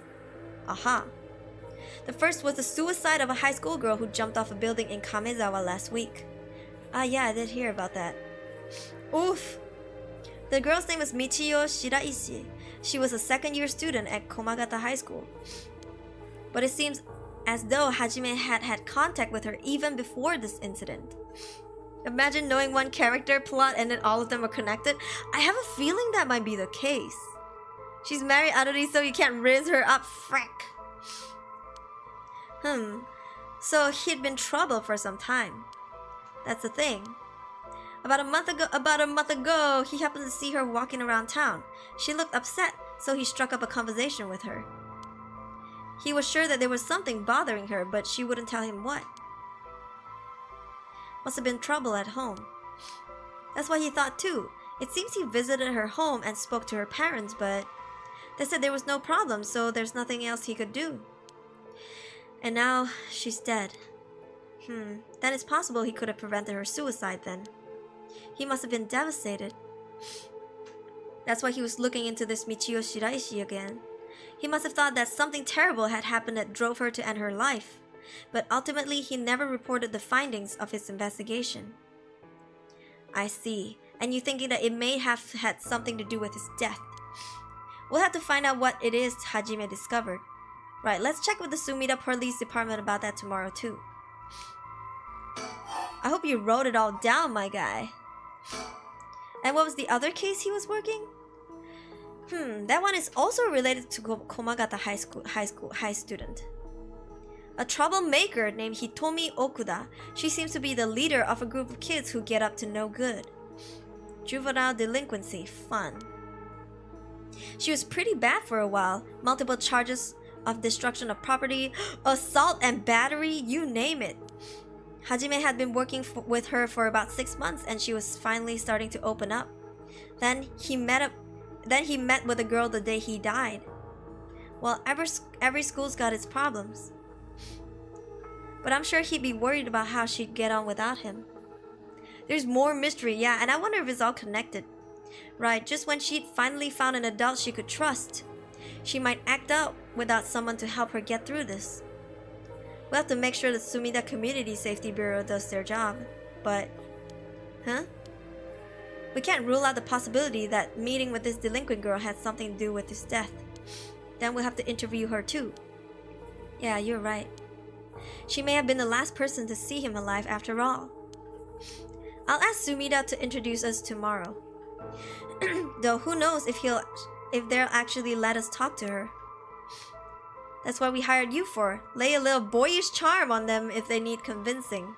Aha. The first was the suicide of a high school girl who jumped off a building in Kamezawa last week. Yeah, I did hear about that. Oof. The girl's name was Michiyo Shiraishi. She was a second-year student at Komagata High School. But it seems as though Hajime had contact with her even before this incident. Imagine knowing one character plot and then all of them are connected. I have a feeling that might be the case. She's married Aruri, so you can't rinse her up, frick. So he'd been trouble for some time. That's the thing. About a month ago, he happened to see her walking around town. She looked upset, so he struck up a conversation with her. He was sure that there was something bothering her, but she wouldn't tell him what. Must have been trouble at home. That's what he thought too. It seems he visited her home and spoke to her parents, but they said there was no problem, so there's nothing else he could do. And now she's dead. Then it's possible he could have prevented her suicide then. He must have been devastated. That's why he was looking into this Michiyo Shiraishi again. He must have thought that something terrible had happened that drove her to end her life. But ultimately, he never reported the findings of his investigation. I see. And you're thinking that it may have had something to do with his death. We'll have to find out what it is Hajime discovered. Right, let's check with the Sumida Police Department about that tomorrow too. I hope you wrote it all down, my guy. And what was the other case he was working? That one is also related to Komagata high student. A troublemaker named Hitomi Okuda. She seems to be the leader of a group of kids who get up to no good. Juvenile delinquency, fun. She was pretty bad for a while. Multiple charges of destruction of property, assault and battery, you name it. Hajime had been working with her for about 6 months and she was finally starting to open up. Then he met with a girl the day he died. Well, every school's got its problems. But I'm sure he'd be worried about how she'd get on without him. There's more mystery, yeah, and I wonder if it's all connected. Right, just when she'd finally found an adult she could trust. She might act out without someone to help her get through this. We'll have to make sure the Sumida Community Safety Bureau does their job. But... Huh? We can't rule out the possibility that meeting with this delinquent girl had something to do with his death. Then we'll have to interview her too. Yeah, you're right. She may have been the last person to see him alive after all. I'll ask Sumida to introduce us tomorrow. Though who knows if they'll actually let us talk to her. That's what we hired you for. Lay a little boyish charm on them if they need convincing.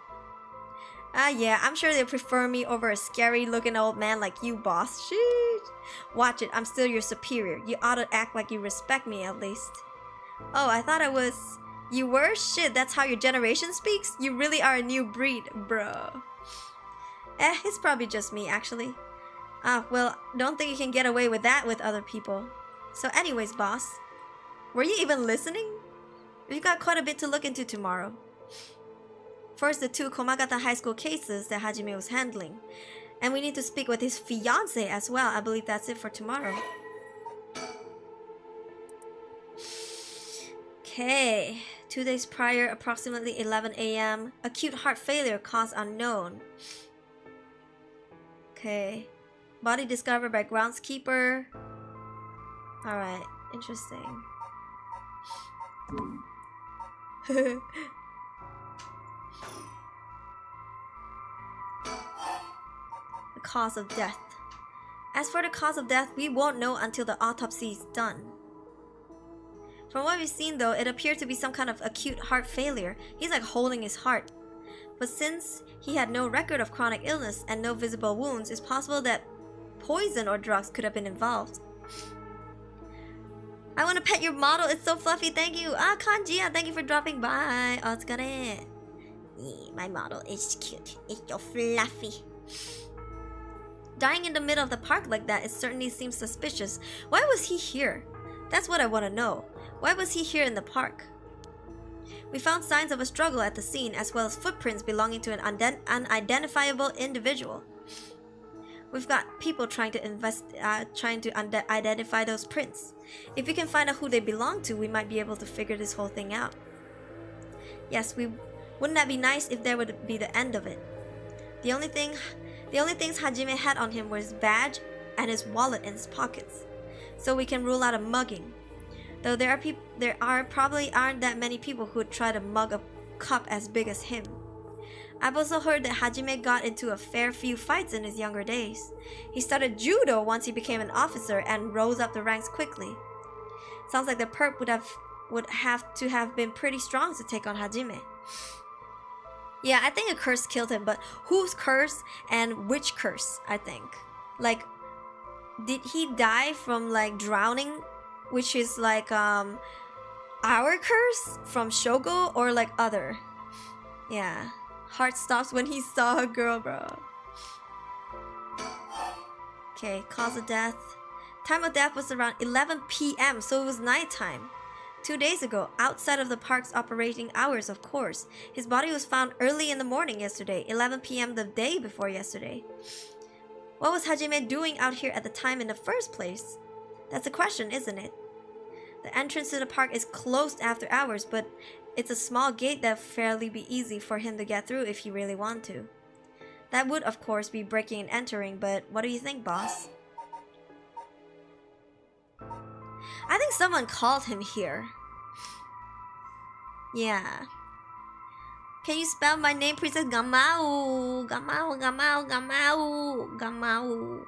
Yeah, I'm sure they'll prefer me over a scary looking old man like you, boss. Sheesh. Watch it, I'm still your superior. You ought to act like you respect me at least. Oh, I thought I was... You were? Shit, that's how your generation speaks? You really are a new breed, bro. It's probably just me, actually. Well, don't think you can get away with that with other people. So anyways, boss. Were you even listening? We've got quite a bit to look into tomorrow. First, the 2 Komagata High School cases that Hajime was handling. And we need to speak with his fiancé as well. I believe that's it for tomorrow. Okay. 2 days prior, approximately 11 a.m. Acute heart failure, cause unknown. Okay. Body discovered by groundskeeper. Alright, interesting. The cause of death. As for the cause of death, we won't know until the autopsy is done. From what we've seen though, it appeared to be some kind of acute heart failure. He's like holding his heart. But since he had no record of chronic illness and no visible wounds, it's possible that poison or drugs could have been involved. I want to pet your model, it's so fluffy, thank you! Kanjia, thank you for dropping by! Otsukare! My model is cute, it's so fluffy. Dying in the middle of the park like that, it certainly seems suspicious. Why was he here? That's what I want to know. Why was he here in the park? We found signs of a struggle at the scene, as well as footprints belonging to an unidentifiable individual. We've got people trying to identify those prints. If we can find out who they belong to, we might be able to figure this whole thing out. Yes, wouldn't that be nice if there would be the end of it? The only things Hajime had on him were his badge and his wallet in his pockets. So we can rule out a mugging. Though there probably aren't that many people who would try to mug a cop as big as him. I've also heard that Hajime got into a fair few fights in his younger days. He started judo once he became an officer and rose up the ranks quickly. Sounds like the perp would have to have been pretty strong to take on Hajime. Yeah, I think a curse killed him, but whose curse and which curse, I think. Like, did he die from like drowning, which is like our curse from Shogo, or like other? Yeah. Heart stops when he saw a girl, bro. Okay, cause of death. Time of death was around 11 p.m, so it was nighttime. 2 days ago, outside of the park's operating hours, of course. His body was found early in the morning yesterday, 11 p.m. the day before yesterday. What was Hajime doing out here at the time in the first place? That's a question, isn't it? The entrance to the park is closed after hours, but it's a small gate that fairly be easy for him to get through if he really want to. That would, of course, be breaking and entering, but what do you think, boss? I think someone called him here. Yeah. Can you spell my name, Princess Gamau? Gamau, Gamau, Gamau, Gamau.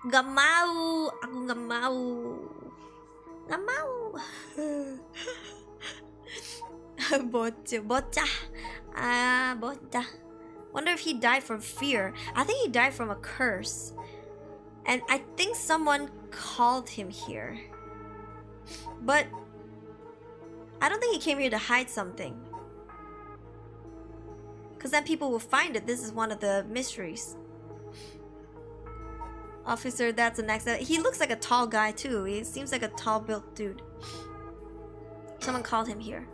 Gamau, aku Gamau. Gamau. Bocah. Bocah. Wonder if he died from fear. I think he died from a curse. And I think someone called him here. But I don't think he came here to hide something. Because then people will find it. This is one of the mysteries. Officer, that's the next. He looks like a tall guy too. He seems like a tall built dude. Someone called him here.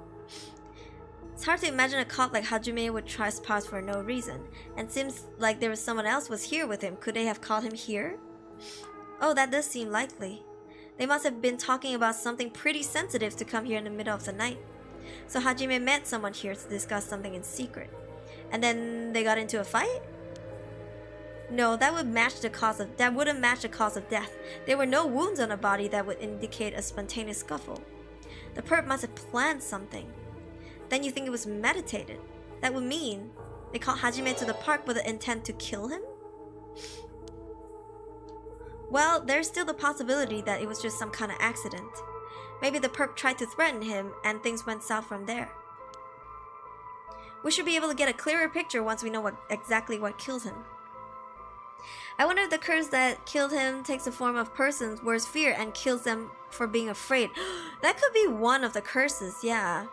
It's hard to imagine a cop like Hajime would trespass for no reason. And seems like there was someone else was here with him. Could they have called him here? Oh, that does seem likely. They must have been talking about something pretty sensitive to come here in the middle of the night. So Hajime met someone here to discuss something in secret. And then they got into a fight? No, that wouldn't match the cause of death. There were no wounds on her body that would indicate a spontaneous scuffle. The perp must have planned something. Then you think it was meditated. That would mean they called Hajime to the park with the intent to kill him? Well, there's still the possibility that it was just some kind of accident. Maybe the perp tried to threaten him and things went south from there. We should be able to get a clearer picture once we know exactly what killed him. I wonder if the curse that killed him takes the form of persons wears fear and kills them for being afraid. That could be one of the curses, yeah.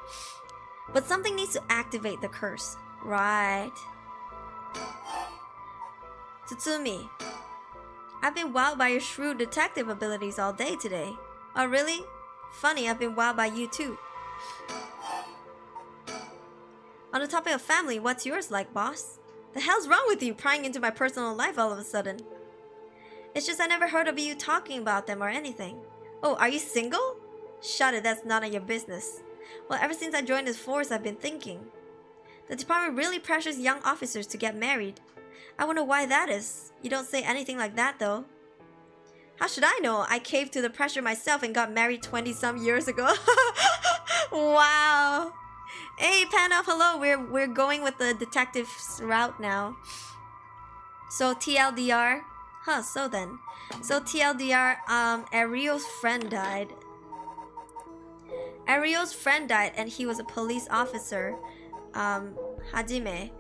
But something needs to activate the curse. Right. Tsutsumi, I've been wowed by your shrewd detective abilities all day today. Oh really? Funny, I've been wowed by you too. On the topic of family, what's yours like, boss? The hell's wrong with you prying into my personal life all of a sudden? It's just I never heard of you talking about them or anything. Oh, are you single? Shut it, that's none of your business. Well, ever since I joined this force, I've been thinking. The department really pressures young officers to get married. I wonder why that is. You don't say anything like that though. How should I know? I caved to the pressure myself and got married 20-some years ago. Wow. Hey, Panoff, hello. We're going with the detective's route now. So TLDR. Huh, so then. So TLDR, Ario's friend died. Ario's friend died and he was a police officer. Hajime.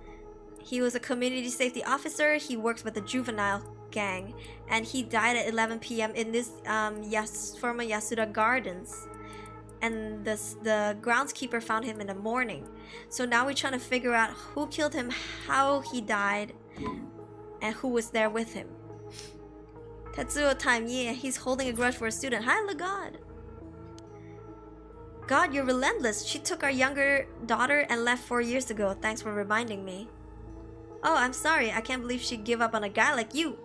He was a community safety officer. He works with the juvenile gang. And he died at 11 p.m. in this former Yasuda Gardens. And the groundskeeper found him in the morning. So now we're trying to figure out who killed him, how he died, and who was there with him. Tetsuo time, yeah, he's holding a grudge for a student. Hi, Lagod. God, you're relentless. She took our younger daughter and left 4 years ago. Thanks for reminding me. Oh, I'm sorry. I can't believe she'd give up on a guy like you.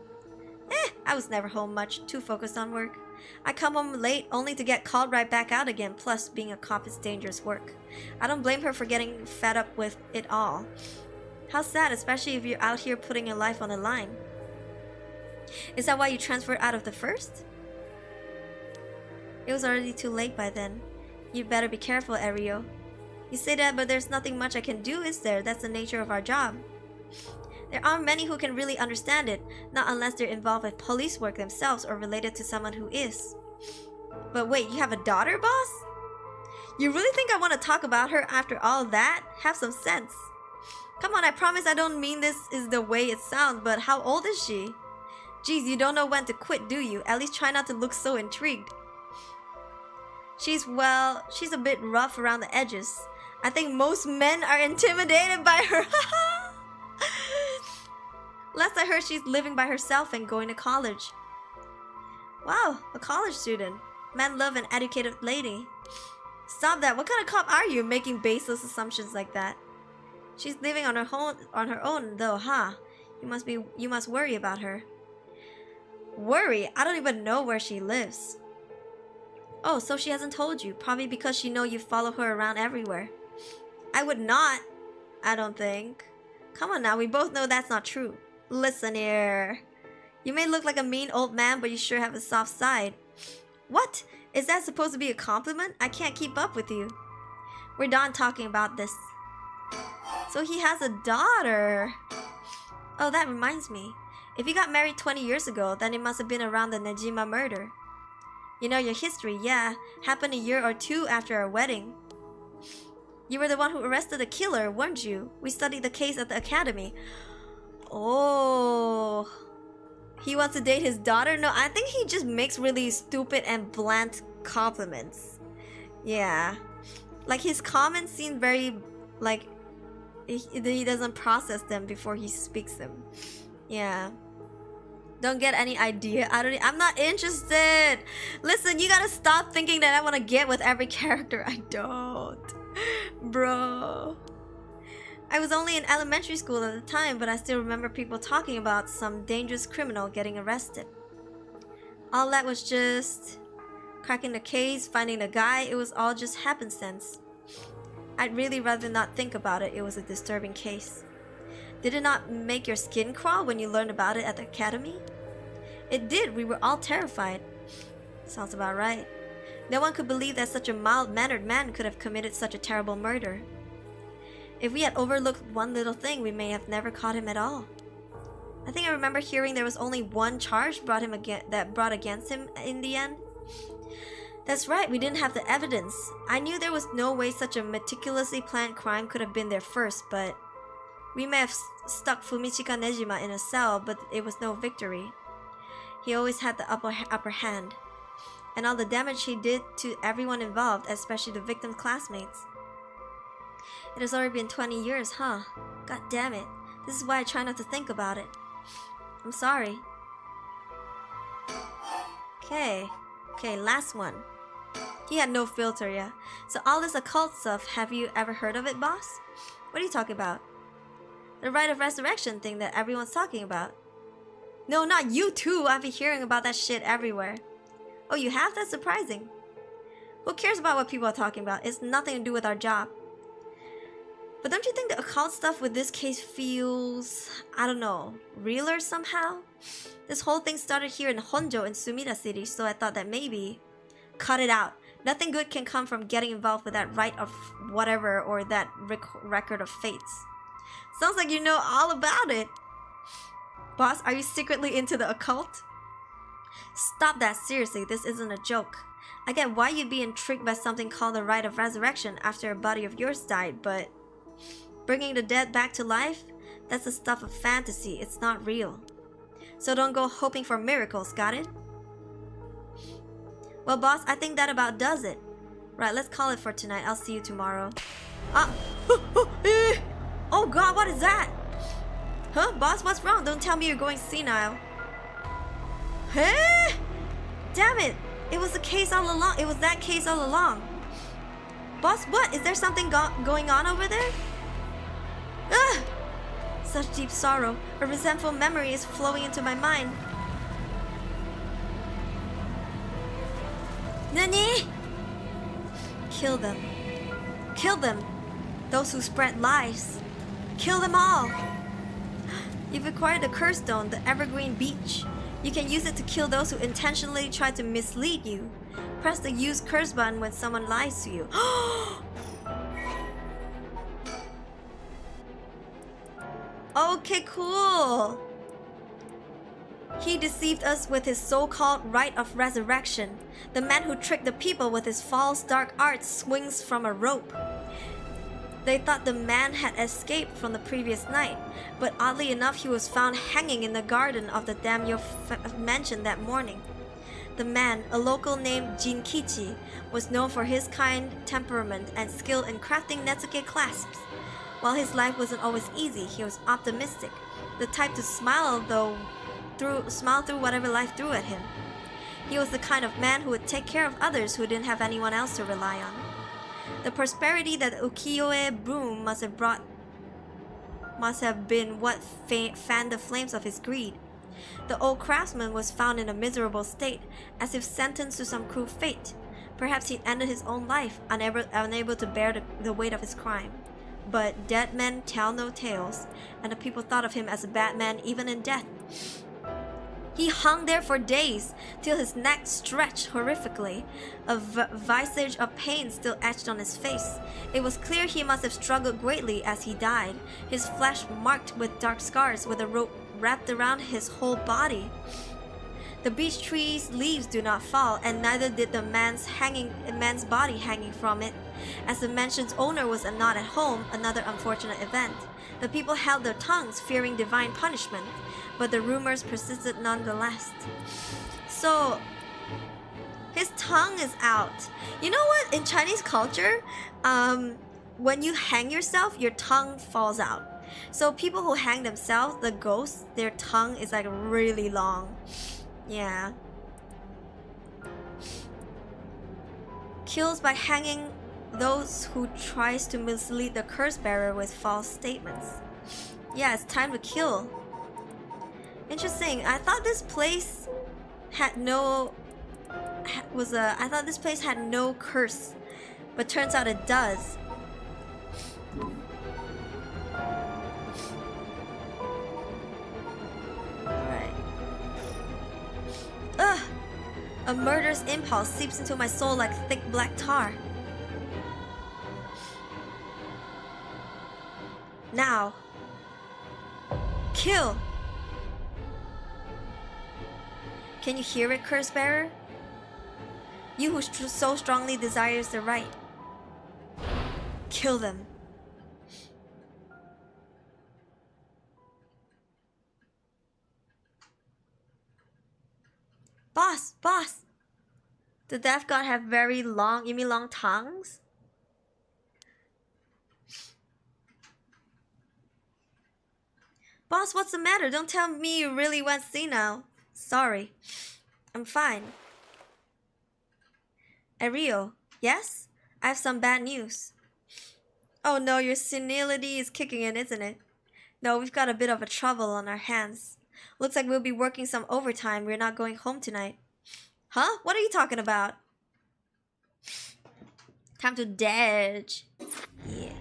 I was never home much, too focused on work. I come home late only to get called right back out again, plus being a cop is dangerous work. I don't blame her for getting fed up with it all. How sad, especially if you're out here putting your life on the line. Is that why you transferred out of the first? It was already too late by then. You'd better be careful, Ario. You say that, but there's nothing much I can do, is there? That's the nature of our job. There aren't many who can really understand it, not unless they're involved with police work themselves or related to someone who is. But wait, you have a daughter, boss? You really think I want to talk about her after all that? Have some sense. Come on, I promise I don't mean this is the way it sounds, but how old is she? Geez, you don't know when to quit, do you? At least try not to look so intrigued. She's a bit rough around the edges. I think most men are intimidated by her. Last I heard, she's living by herself and going to college. Wow, a college student. Men love an educated lady. Stop that. What kind of cop are you making baseless assumptions like that? She's living on her own though, huh? You must worry about her. Worry? I don't even know where she lives. Oh, so she hasn't told you. Probably because she know you follow her around everywhere. I would not. I don't think. Come on now, we both know that's not true. Listen here. You may look like a mean old man, but you sure have a soft side. What? Is that supposed to be a compliment? I can't keep up with you. We're done talking about this. So he has a daughter. Oh, that reminds me. If you got married 20 years ago, then it must have been around the Nejima murder. You know your history, yeah. Happened a year or two after our wedding. You were the one who arrested the killer, weren't you? We studied the case at the academy. Oh, he wants to date his daughter? No, I think he just makes really stupid and blunt compliments. Yeah, like his comments seem very like he doesn't process them before he speaks them. Yeah, don't get any idea. I'm not interested. Listen, you gotta stop thinking that I want to get with every character. I don't, bro. I was only in elementary school at the time, but I still remember people talking about some dangerous criminal getting arrested. All that was just Cracking the case, finding the guy, it was all just happenstance. I'd really rather not think about it. It was a disturbing case. Did it not make your skin crawl when you learned about it at the academy? It did. We were all terrified. Sounds about right. No one could believe that such a mild-mannered man could have committed such a terrible murder. If we had overlooked one little thing, we may have never caught him at all. I think I remember hearing there was only one charge brought against him in the end. That's right, we didn't have the evidence. I knew there was no way such a meticulously planned crime could have been there first, but we may have stuck Fumichika Nejima in a cell, but it was no victory. He always had the upper hand. And all the damage he did to everyone involved, especially the victim's classmates. It has already been 20 years, huh? God damn it. This is why I try not to think about it. I'm sorry. Okay, last one. He had no filter, yeah. So all this occult stuff, have you ever heard of it, boss? What are you talking about? The rite of resurrection thing that everyone's talking about. No, not you too. I've been hearing about that shit everywhere. Oh, you have? That's surprising. Who cares about what people are talking about? It's nothing to do with our job. But don't you think the occult stuff with this case feels, I don't know, realer somehow? This whole thing started here in Honjo in Sumida City, so I thought that maybe... Cut it out. Nothing good can come from getting involved with that rite of whatever or that record of fates. Sounds like you know all about it. Boss, are you secretly into the occult? Stop that, seriously, this isn't a joke. I get why you'd be intrigued by something called the rite of resurrection after a buddy of yours died, but... Bringing the dead back to life? That's the stuff of fantasy, it's not real. So don't go hoping for miracles, got it? Well, boss, I think that about does it. Right, let's call it for tonight. I'll see you tomorrow. Oh god, what is that? Huh, boss, what's wrong? Don't tell me you're going senile. Huh? Damn it! It was the case all along. It was that case all along. Boss, what? Is there something going on over there? Ugh! Such deep sorrow. A resentful memory is flowing into my mind. Nani? Kill them. Kill them. Those who spread lies. Kill them all. You've acquired the curse stone, the evergreen beach. You can use it to kill those who intentionally try to mislead you. Press the use curse button when someone lies to you. Okay, cool. He deceived us with his so-called rite of resurrection. The man who tricked the people with his false dark arts swings from a rope. They thought the man had escaped from the previous night, but oddly enough he was found hanging in the garden of the daimyo mansion that morning. The man, a local named Jinkichi, was known for his kind temperament and skill in crafting netsuke clasps. While his life wasn't always easy, he was optimistic, the type to smile through whatever life threw at him. He was the kind of man who would take care of others who didn't have anyone else to rely on. The prosperity that ukiyo-e boom must have been what fanned the flames of his greed. The old craftsman was found in a miserable state, as if sentenced to some cruel fate. Perhaps he'd ended his own life, unable to bear the weight of his crime. But dead men tell no tales, and the people thought of him as a bad man even in death. He hung there for days, till his neck stretched horrifically, a visage of pain still etched on his face. It was clear he must have struggled greatly as he died, his flesh marked with dark scars with a rope wrapped around his whole body. The beech tree's leaves do not fall, and neither did the man's body hanging from it. As the mansion's owner was not at home, another unfortunate event. The people held their tongues, fearing divine punishment, but the rumors persisted nonetheless. So, his tongue is out. You know what? In Chinese culture, when you hang yourself, your tongue falls out. So people who hang themselves, the ghosts, their tongue is like really long. Yeah. Kills by hanging those who tries to mislead the curse bearer with false statements. Yeah, it's time to kill. Interesting. I thought this place had no I thought this place had no curse, but turns out it does. Alright. Ugh! A murderous impulse seeps into my soul like thick black tar. Now. Kill! Can you hear it, curse bearer? You who so strongly desires the right. Kill them. Boss! Boss! The death god have very long, you mean long tongues? Boss, what's the matter? Don't tell me you really went senile. Sorry. I'm fine. Ariel, yes? I have some bad news. Oh no, your senility is kicking in, isn't it? No, we've got a bit of a trouble on our hands. Looks like we'll be working some overtime. We're not going home tonight. Huh? What are you talking about? Time to dodge. Yeah.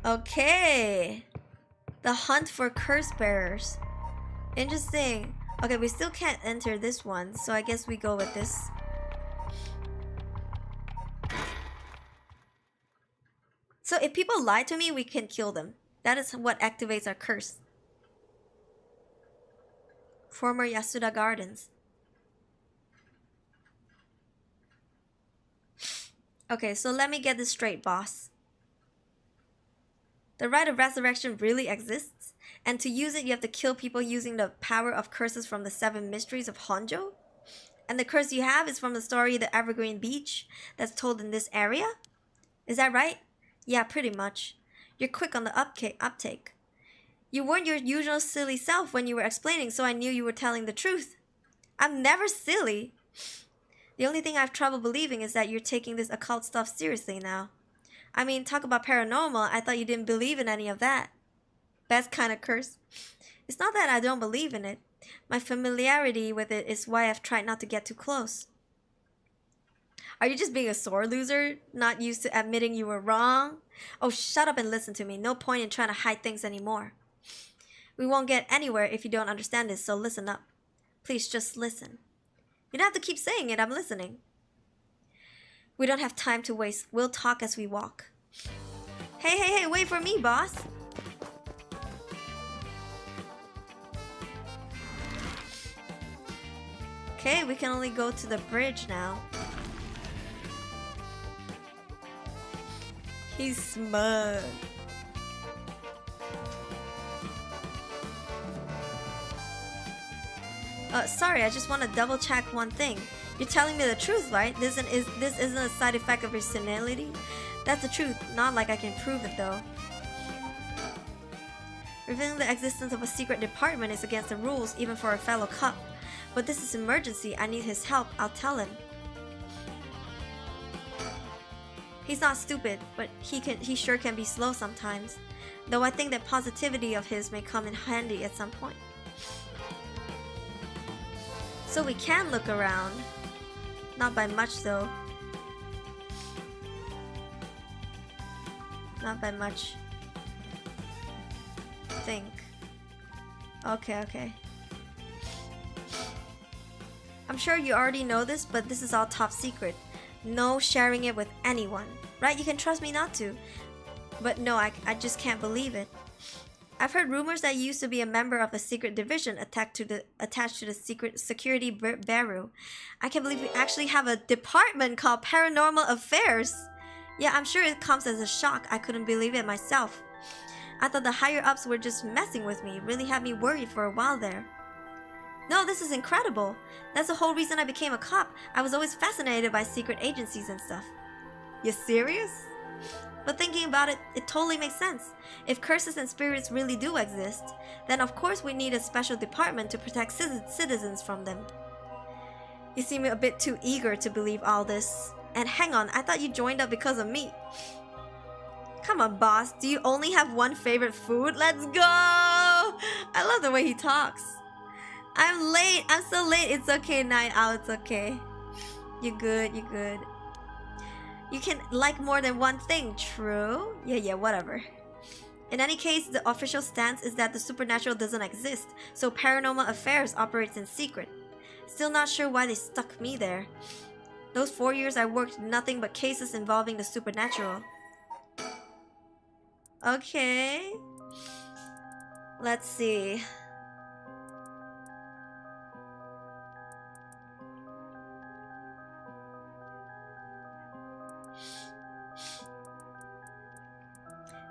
Okay. The hunt for curse bearers. Interesting. Okay, we still can't enter this one, so I guess we go with this. So if people lie to me, we can kill them. That is what activates our curse. Former Yasuda Gardens. Okay, so let me get this straight, boss. The rite of resurrection really exists, and to use it you have to kill people using the power of curses from the 7 mysteries of Honjo? And the curse you have is from the story The Evergreen Beach that's told in this area? Is that right? Yeah, pretty much. You're quick on the uptake. You weren't your usual silly self when you were explaining, so I knew you were telling the truth. I'm never silly. The only thing I have trouble believing is that you're taking this occult stuff seriously now. I mean, talk about paranormal, I thought you didn't believe in any of that. Best kind of curse. It's not that I don't believe in it. My familiarity with it is why I've tried not to get too close. Are you just being a sore loser? Not used to admitting you were wrong? Oh, shut up and listen to me. No point in trying to hide things anymore. We won't get anywhere if you don't understand this, so listen up. Please just listen. You don't have to keep saying it, I'm listening. We don't have time to waste. We'll talk as we walk. Hey, wait for me, boss. Okay, we can only go to the bridge now. He's smug. Sorry, I just want to double check one thing. You're telling me the truth, right? This isn't a side effect of your senility? That's the truth, not like I can prove it though. Revealing the existence of a secret department is against the rules, even for a fellow cup. But this is emergency, I need his help, I'll tell him. He's not stupid, but he sure can be slow sometimes. Though I think that positivity of his may come in handy at some point. So we can look around. Not by much though. Not by much. Think. Okay. I'm sure you already know this, but this is all top secret. No sharing it with anyone. Right? You can trust me not to. But no, I just can't believe it. I've heard rumors that you used to be a member of a secret division attached to the secret security bureau. I can't believe we actually have a department called Paranormal Affairs. Yeah, I'm sure it comes as a shock. I couldn't believe it myself. I thought the higher-ups were just messing with me. Really had me worried for a while there. No, this is incredible. That's the whole reason I became a cop. I was always fascinated by secret agencies and stuff. You serious? But thinking about it, it totally makes sense. If curses and spirits really do exist, then of course we need a special department to protect citizens from them. You seem a bit too eager to believe all this. And hang on, I thought you joined up because of me. Come on, boss. Do you only have one favorite food? Let's go! I love the way he talks. I'm late. I'm so late. It's okay, Night Owl. It's okay. You good. You good. You can like more than one thing. True. Yeah, whatever. In any case, the official stance is that the supernatural doesn't exist, so Paranormal Affairs operates in secret. Still not sure why they stuck me there. Those 4 years I worked nothing but cases involving the supernatural. Okay. Let's see.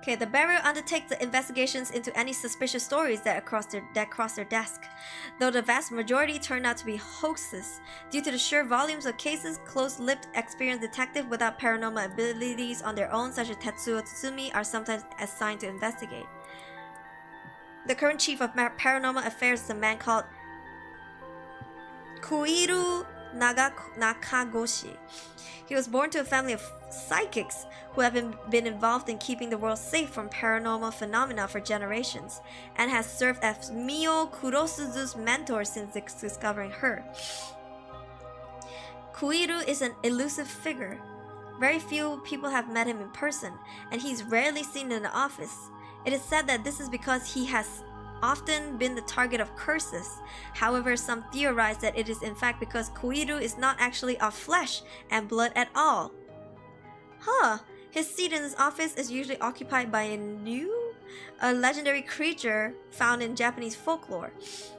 Okay, the Bureau undertakes the investigations into any suspicious stories that cross their desk. Though the vast majority turn out to be hoaxes, due to the sheer volumes of cases, close-lipped, experienced detectives without paranormal abilities on their own, such as Tetsuo Tsutsumi, are sometimes assigned to investigate. The current chief of Paranormal Affairs is a man called Koiru Nakagoshi. He was born to a family of psychics who have been involved in keeping the world safe from paranormal phenomena for generations, and has served as Mio Kurosuzu's mentor since discovering her. Koiru is an elusive figure. Very few people have met him in person, and he's rarely seen in the office. It is said that this is because he has often been the target of curses. However, some theorize that it is in fact because Koiru is not actually of flesh and blood at all. His seat in his office is usually occupied by a legendary creature found in Japanese folklore.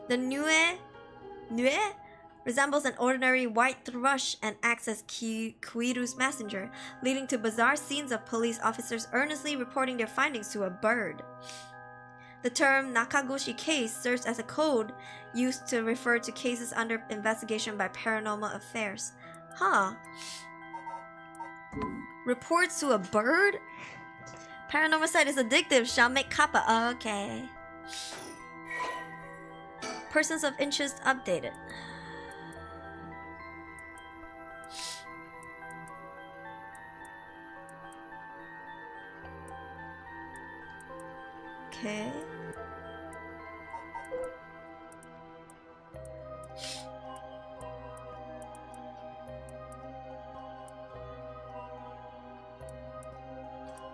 The Nue resembles an ordinary white thrush and acts as Koiru's messenger, leading to bizarre scenes of police officers earnestly reporting their findings to a bird. The term Nakagoshi case serves as a code used to refer to cases under investigation by Paranormal Affairs. Reports to a bird? Paranormasight is addictive. Shall make kappa. Okay. Persons of interest updated. Okay.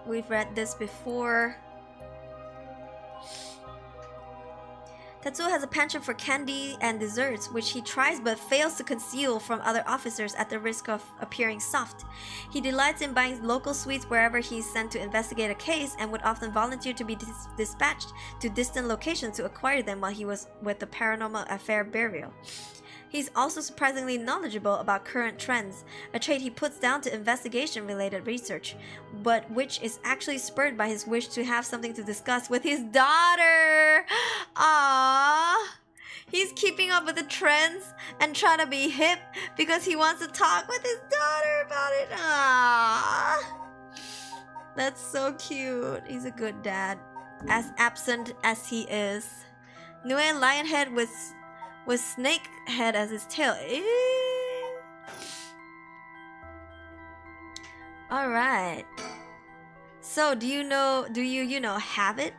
We've read this before. Tetsuo has a penchant for candy and desserts, which he tries but fails to conceal from other officers at the risk of appearing soft. He delights in buying local sweets wherever he is sent to investigate a case, and would often volunteer to be dispatched to distant locations to acquire them while he was with the Paranormal Affair Bureau. He's also surprisingly knowledgeable about current trends, a trait he puts down to investigation-related research, but which is actually spurred by his wish to have something to discuss with his daughter. Aww. He's keeping up with the trends and trying to be hip because he wants to talk with his daughter about it. Aww. That's so cute. He's a good dad, as absent as he is. Nue Lionhead with snake head as his tail. Alright. So do you have it?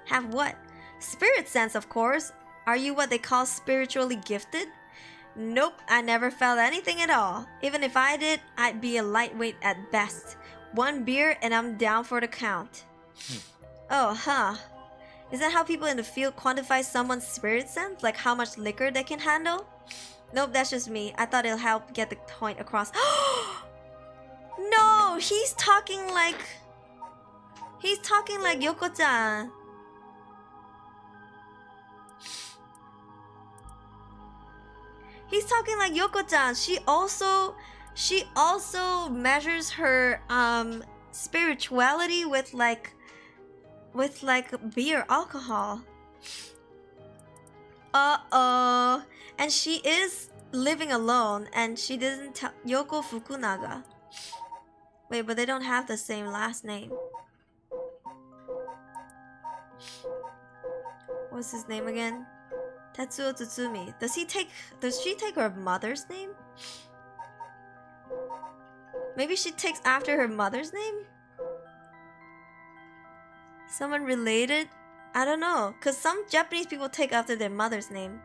Have what? Spirit sense, of course. Are you what they call spiritually gifted? Nope, I never felt anything at all. Even if I did, I'd be a lightweight at best. One beer and I'm down for the count. Is that how people in the field quantify someone's spirit sense? Like how much liquor they can handle? Nope, that's just me. I thought it'll help get the point across. No, he's talking like Yoko-chan. He's talking like Yoko-chan. She also measures her spirituality with like beer, alcohol. And she is living alone, and she doesn't tell Yoko Fukunaga. Wait, but they don't have the same last name. What's his name again? Tetsuo Tsutsumi. Does she take her mother's name? Maybe she takes after her mother's name? Someone related? I don't know, because some Japanese people take after their mother's name.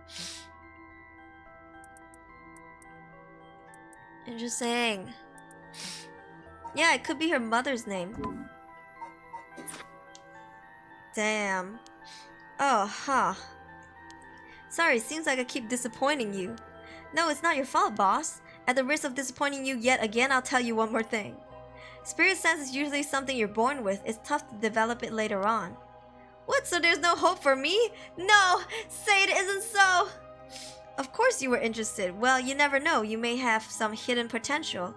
Interesting. Yeah, it could be her mother's name. Damn. Oh, huh. Sorry, seems like I keep disappointing you. No, it's not your fault, boss. At the risk of disappointing you yet again, I'll tell you one more thing. Spirit sense is usually something you're born with. It's tough to develop it later on. What, so there's no hope for me? No! Say it isn't so! Of course you were interested. Well, you never know. You may have some hidden potential.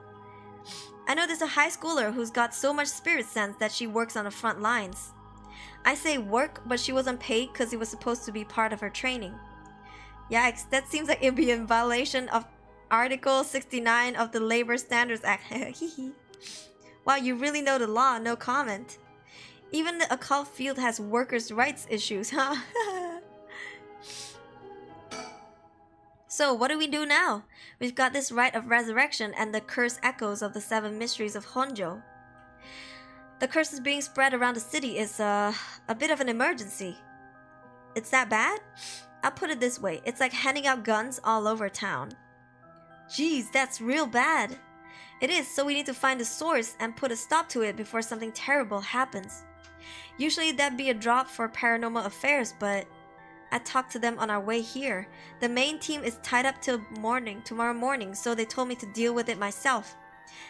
I know there's a high schooler who's got so much spirit sense that she works on the front lines. I say work, but she wasn't paid because it was supposed to be part of her training. Yikes, that seems like it'd be in violation of Article 69 of the Labor Standards Act. Wow, you really know the law, no comment. Even the occult field has workers' rights issues, huh? So, what do we do now? We've got this rite of resurrection and the curse echoes of the 7 mysteries of Honjo. The curse is being spread around the city is a bit of an emergency. It's that bad? I'll put it this way, it's like handing out guns all over town. Geez, that's real bad. It is, so we need to find the source and put a stop to it before something terrible happens. Usually that'd be a drop for paranormal affairs, but I talked to them on our way here. The main team is tied up till tomorrow morning, so they told me to deal with it myself.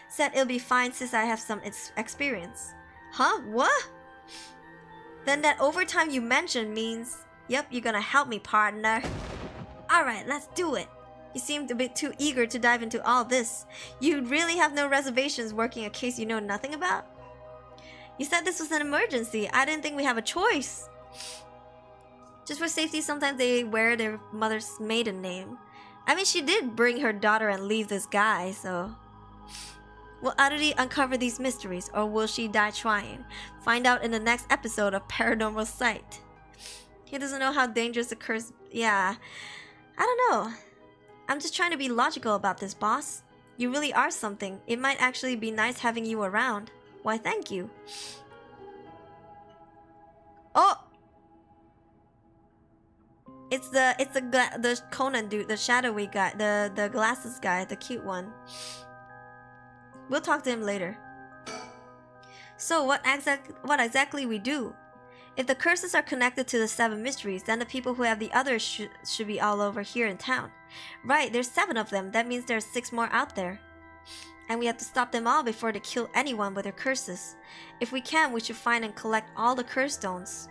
Said it'll be fine since I have some experience. Huh? What? Then that overtime you mentioned means... Yep, you're gonna help me, partner. Alright, let's do it. You seemed a bit too eager to dive into all this. You really have no reservations working a case you know nothing about? You said this was an emergency. I didn't think we have a choice. Just for safety, sometimes they wear their mother's maiden name. I mean, she did bring her daughter and leave this guy, so... Will Aruri uncover these mysteries, or will she die trying? Find out in the next episode of Paranormasight. He doesn't know how dangerous the curse... Yeah. I don't know. I'm just trying to be logical about this, boss. You really are something. It might actually be nice having you around. Why, thank you. Oh! It's the Conan dude, the shadowy guy, the glasses guy, the cute one. We'll talk to him later. So what exactly we do? If the curses are connected to the 7 mysteries, then the people who have the others should be all over here in town. Right, there's 7 of them. That means there's 6 more out there. And we have to stop them all before they kill anyone with their curses. If we can, we should find and collect all the curse stones.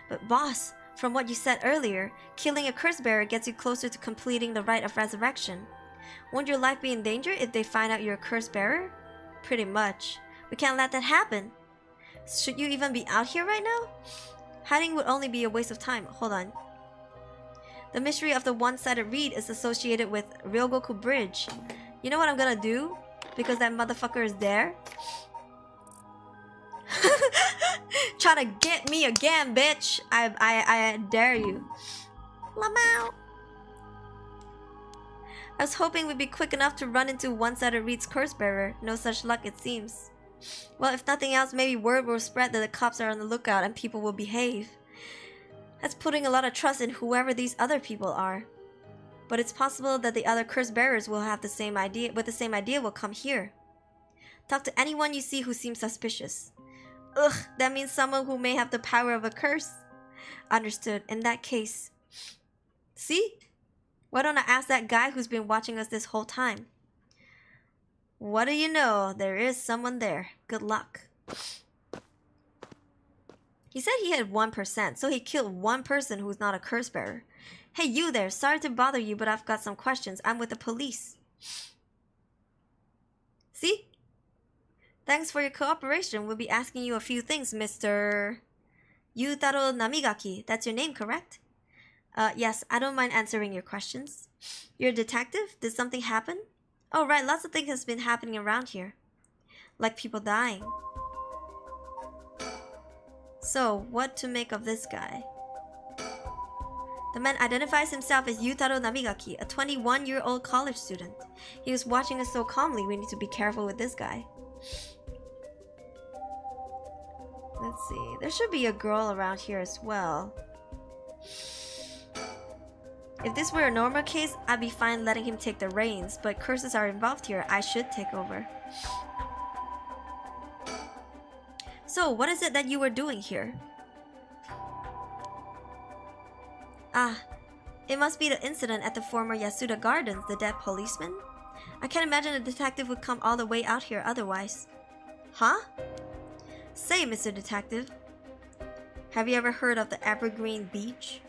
But boss, from what you said earlier, killing a curse bearer gets you closer to completing the rite of resurrection. Won't your life be in danger if they find out you're a curse bearer? Pretty much. We can't let that happen. Should you even be out here right now? Hiding would only be a waste of time. Hold on. The mystery of the one-sided reed is associated with Ryogoku Bridge. You know what I'm gonna do? Because that motherfucker is there? Try to get me again, bitch! I dare you. Lamau! I was hoping we'd be quick enough to run into one-sided reed's curse bearer. No such luck, it seems. Well, if nothing else, maybe word will spread that the cops are on the lookout and people will behave. That's putting a lot of trust in whoever these other people are. But it's possible that the other curse bearers will have the same idea, will come here. Talk to anyone you see who seems suspicious. Ugh, that means someone who may have the power of a curse. Understood. In that case. See? Why don't I ask that guy who's been watching us this whole time? What do you know? There is someone there. Good luck. He said he had 1%, so he killed 1 person who's not a curse bearer. Hey, you there. Sorry to bother you, but I've got some questions. I'm with the police. See? Thanks for your cooperation. We'll be asking you a few things, Mr. Yutaro Namigaki. That's your name, correct? Yes, I don't mind answering your questions. You're a detective? Did something happen? Oh, right, lots of things has been happening around here. Like people dying. So, what to make of this guy? The man identifies himself as Yutaro Namigaki, a 21-year-old college student. He was watching us so calmly, we need to be careful with this guy. Let's see, there should be a girl around here as well. If this were a normal case, I'd be fine letting him take the reins, but curses are involved here. I should take over. So, what is it that you were doing here? Ah, it must be the incident at the former Yasuda Gardens, the dead policeman? I can't imagine a detective would come all the way out here otherwise. Huh? Say, Mr. Detective, have you ever heard of the Evergreen Beach?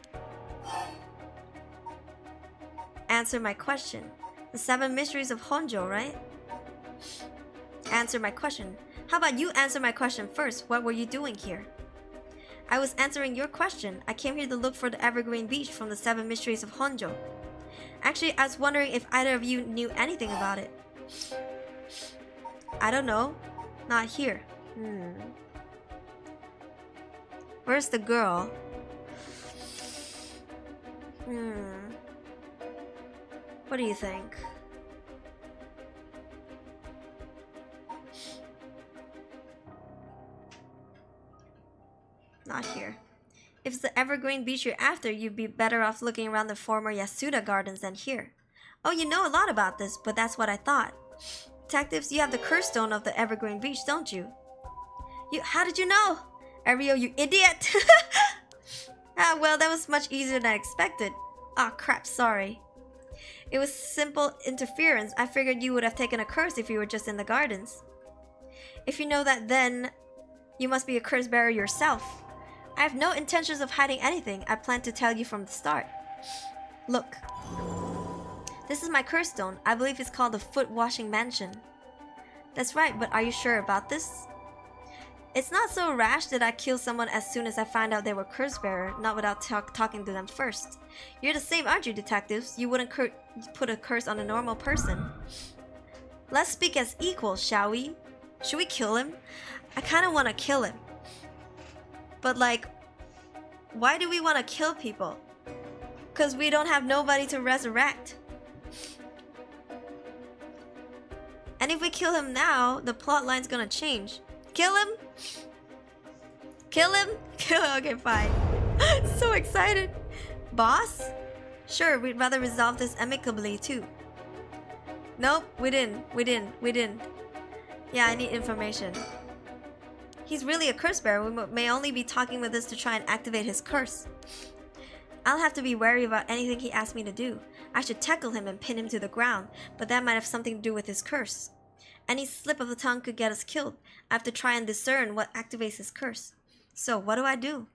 Answer my question. The 7 mysteries of Honjo, right? Answer my question. How about you answer my question first? What were you doing here? I was answering your question. I came here to look for the Evergreen Beach from the 7 mysteries of Honjo. Actually, I was wondering if either of you knew anything about it. I don't know. Not here. Where's the girl? What do you think? Not here. If it's the Evergreen Beach you're after, you'd be better off looking around the former Yasuda Gardens than here. Oh, you know a lot about this, but that's what I thought. Detectives, you have the curse stone of the Evergreen Beach, don't you? How did you know? Ario, you idiot! Ah, well, that was much easier than I expected. Ah, crap, sorry. It was simple interference. I figured you would have taken a curse if you were just in the gardens. If you know that, then you must be a curse bearer yourself. I have no intentions of hiding anything. I plan to tell you from the start. Look. This is my curse stone. I believe it's called the Foot Washing Mansion. That's right, but are you sure about this? It's not so rash that I kill someone as soon as I find out they were curse bearer, not without talking to them first. You're the same, aren't you, detectives? You wouldn't put a curse on a normal person. Let's speak as equals, shall we? Should we kill him? I kind of want to kill him. But like, why do we want to kill people? Because we don't have nobody to resurrect. And if we kill him now, the plot line's gonna change. Kill him? Kill him? Okay, fine. So excited. Boss? Sure, we'd rather resolve this amicably too. Nope, we didn't. Yeah, I need information. He's really a curse bearer. We may only be talking with this to try and activate his curse. I'll have to be wary about anything he asks me to do. I should tackle him and pin him to the ground, but that might have something to do with his curse. Any slip of the tongue could get us killed. I have to try and discern what activates his curse. So, what do I do?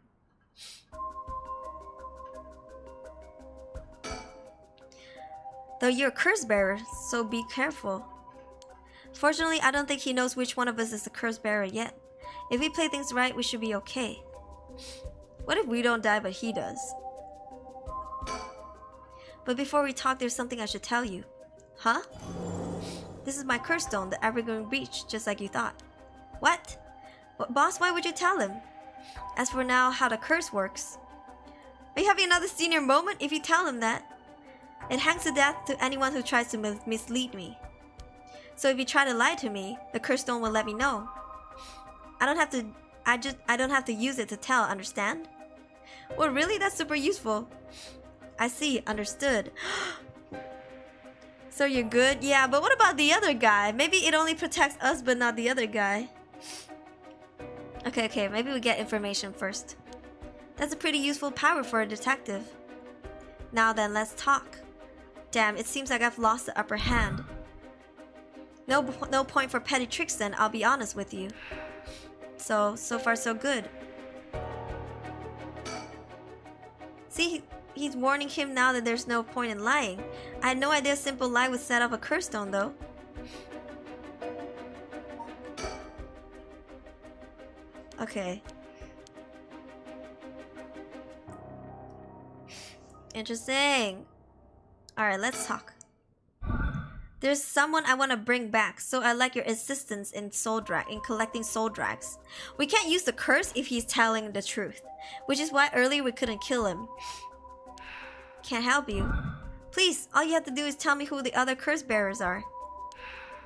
Though you're a curse bearer, so be careful. Fortunately, I don't think he knows which one of us is the curse bearer yet. If we play things right, we should be okay. What if we don't die but he does? But before we talk, there's something I should tell you. Huh? This is my curse stone, the Evergreen Beach, just like you thought. What? Boss, why would you tell him? As for now, how the curse works. Are you having another senior moment if you tell him that? It hangs to death to anyone who tries to mislead me. So if you try to lie to me, the curse stone will let me know. I don't have to use it to tell, understand? Well, really? That's super useful. I see, understood. So you're good? Yeah, but what about the other guy? Maybe it only protects us but not the other guy. Okay, maybe we get information first. That's a pretty useful power for a detective. Now then, let's talk. Damn, it seems like I've lost the upper hand. No point for petty tricks then, I'll be honest with you. So far so good. See, he's warning him now that there's no point in lying. I had no idea a simple lie would set off a curse stone though. Okay. Interesting. Alright, let's talk. There's someone I want to bring back, so I like your assistance in collecting soul drags. We can't use the curse if he's telling the truth, which is why earlier we couldn't kill him. Can't help you. Please, all you have to do is tell me who the other curse bearers are.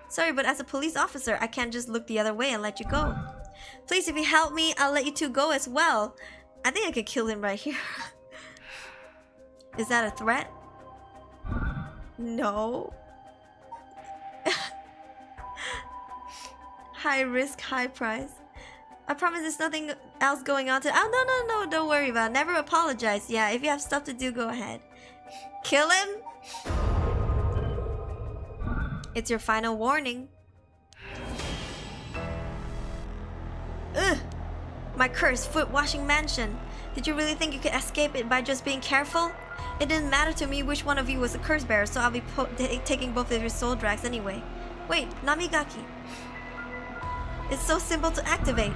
Sorry, but as a police officer, I can't just look the other way and let you go. Please, if you help me, I'll let you two go as well. I think I could kill him right here. Is that a threat? No. High risk, high price. I promise there's nothing else going on to. Oh, no, don't worry about it. Never apologize. Yeah, if you have stuff to do, go ahead. Kill him? It's your final warning. Ugh! My cursed foot-washing mansion. Did you really think you could escape it by just being careful? It didn't matter to me which one of you was the curse bearer, so I'll be taking both of your soul drags anyway. Wait, Namigaki. It's so simple to activate.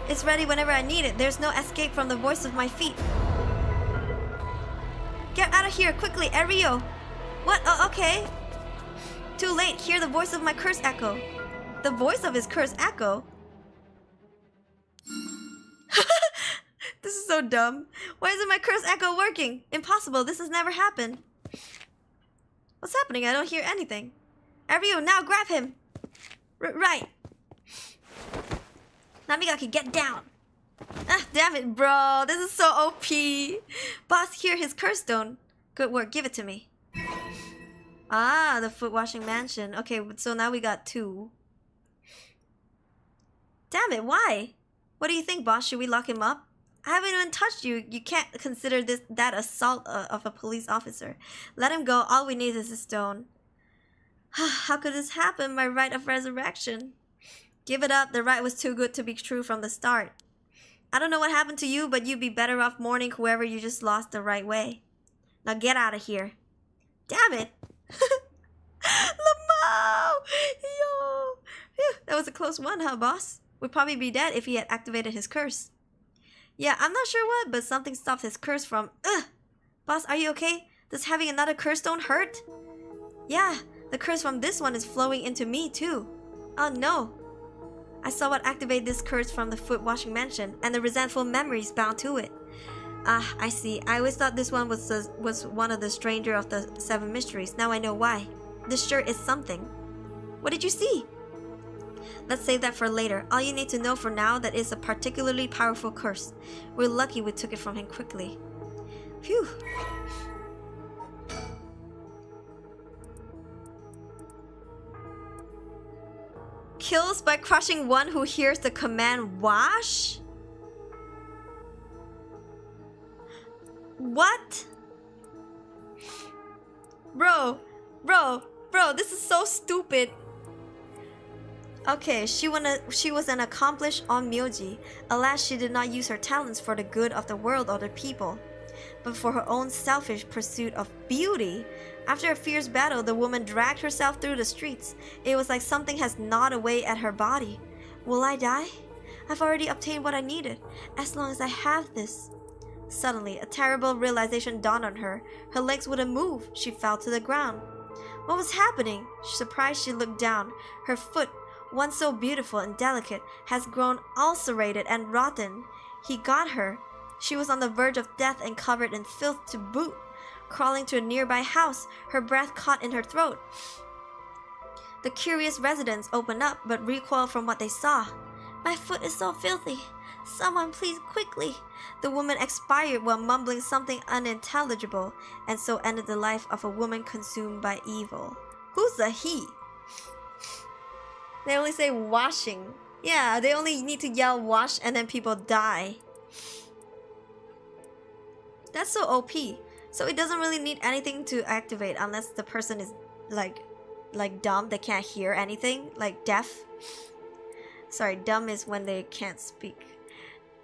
It's ready whenever I need it. There's no escape from the voice of my feet. Get out of here, quickly, Ario! What? Oh, okay. Too late, hear the voice of my curse echo. The voice of his curse echo? This is so dumb. Why isn't my curse echo working? Impossible, this has never happened. What's happening? I don't hear anything. Ario, now grab him! Right. Namigaki, get down! Ah, damn it, bro. This is so OP. Boss, here, his curse stone. Good work, give it to me. Ah, the foot-washing mansion. Okay, so now we got 2. Damn it, why? What do you think, boss? Should we lock him up? I haven't even touched you. You can't consider that assault of a police officer. Let him go. All we need is a stone. How could this happen? My right of resurrection. Give it up. The right was too good to be true from the start. I don't know what happened to you, but you'd be better off mourning whoever you just lost the right way. Now get out of here. Damn it. Lamau! Yo! Phew, that was a close one, huh, boss? We'd probably be dead if he had activated his curse. Yeah, I'm not sure what, but something stopped his curse from... Ugh! Boss, are you okay? Does having another curse stone hurt? Yeah, the curse from this one is flowing into me, too. Oh, no. I saw what activated this curse from the foot-washing mansion, and the resentful memories bound to it. Ah, I see. I always thought this one was one of the stranger of the 7 mysteries. Now I know why. This sure is something. What did you see? Let's save that for later. All you need to know for now that it's a particularly powerful curse. We're lucky we took it from him quickly. Phew. Kills by crushing one who hears the command wash? What? Bro, this is so stupid. Okay, she was an accomplished onmyoji. Alas, she did not use her talents for the good of the world or the people, but for her own selfish pursuit of beauty. After a fierce battle, the woman dragged herself through the streets. It was like something has gnawed away at her body. Will I die? I've already obtained what I needed, as long as I have this. Suddenly, a terrible realization dawned on her. Her legs wouldn't move. She fell to the ground. What was happening? Surprised, she looked down. Her foot, once so beautiful and delicate, has grown ulcerated and rotten. He got her. She was on the verge of death and covered in filth to boot. Crawling to a nearby house, her breath caught in her throat. The curious residents opened up, but recoiled from what they saw. My foot is so filthy. Someone please quickly. The woman expired while mumbling something unintelligible, and so ended the life of a woman consumed by evil. Who's the he? They only say washing. Yeah, they only need to yell wash and then people die. That's so OP. So it doesn't really need anything to activate unless the person is like dumb, they can't hear anything, like deaf. Sorry, dumb is when they can't speak.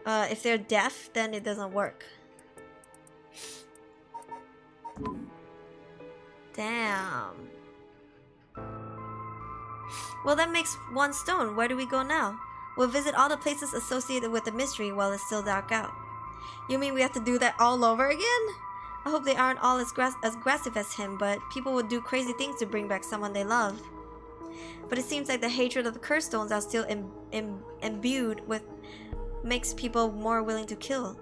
If they're deaf, then it doesn't work. Damn. Well, that makes 1 stone. Where do we go now? We'll visit all the places associated with the mystery while it's still dark out. You mean we have to do that all over again? I hope they aren't all as aggressive as him, but people would do crazy things to bring back someone they love. But it seems like the hatred of the curse stones are still imbued with makes people more willing to kill.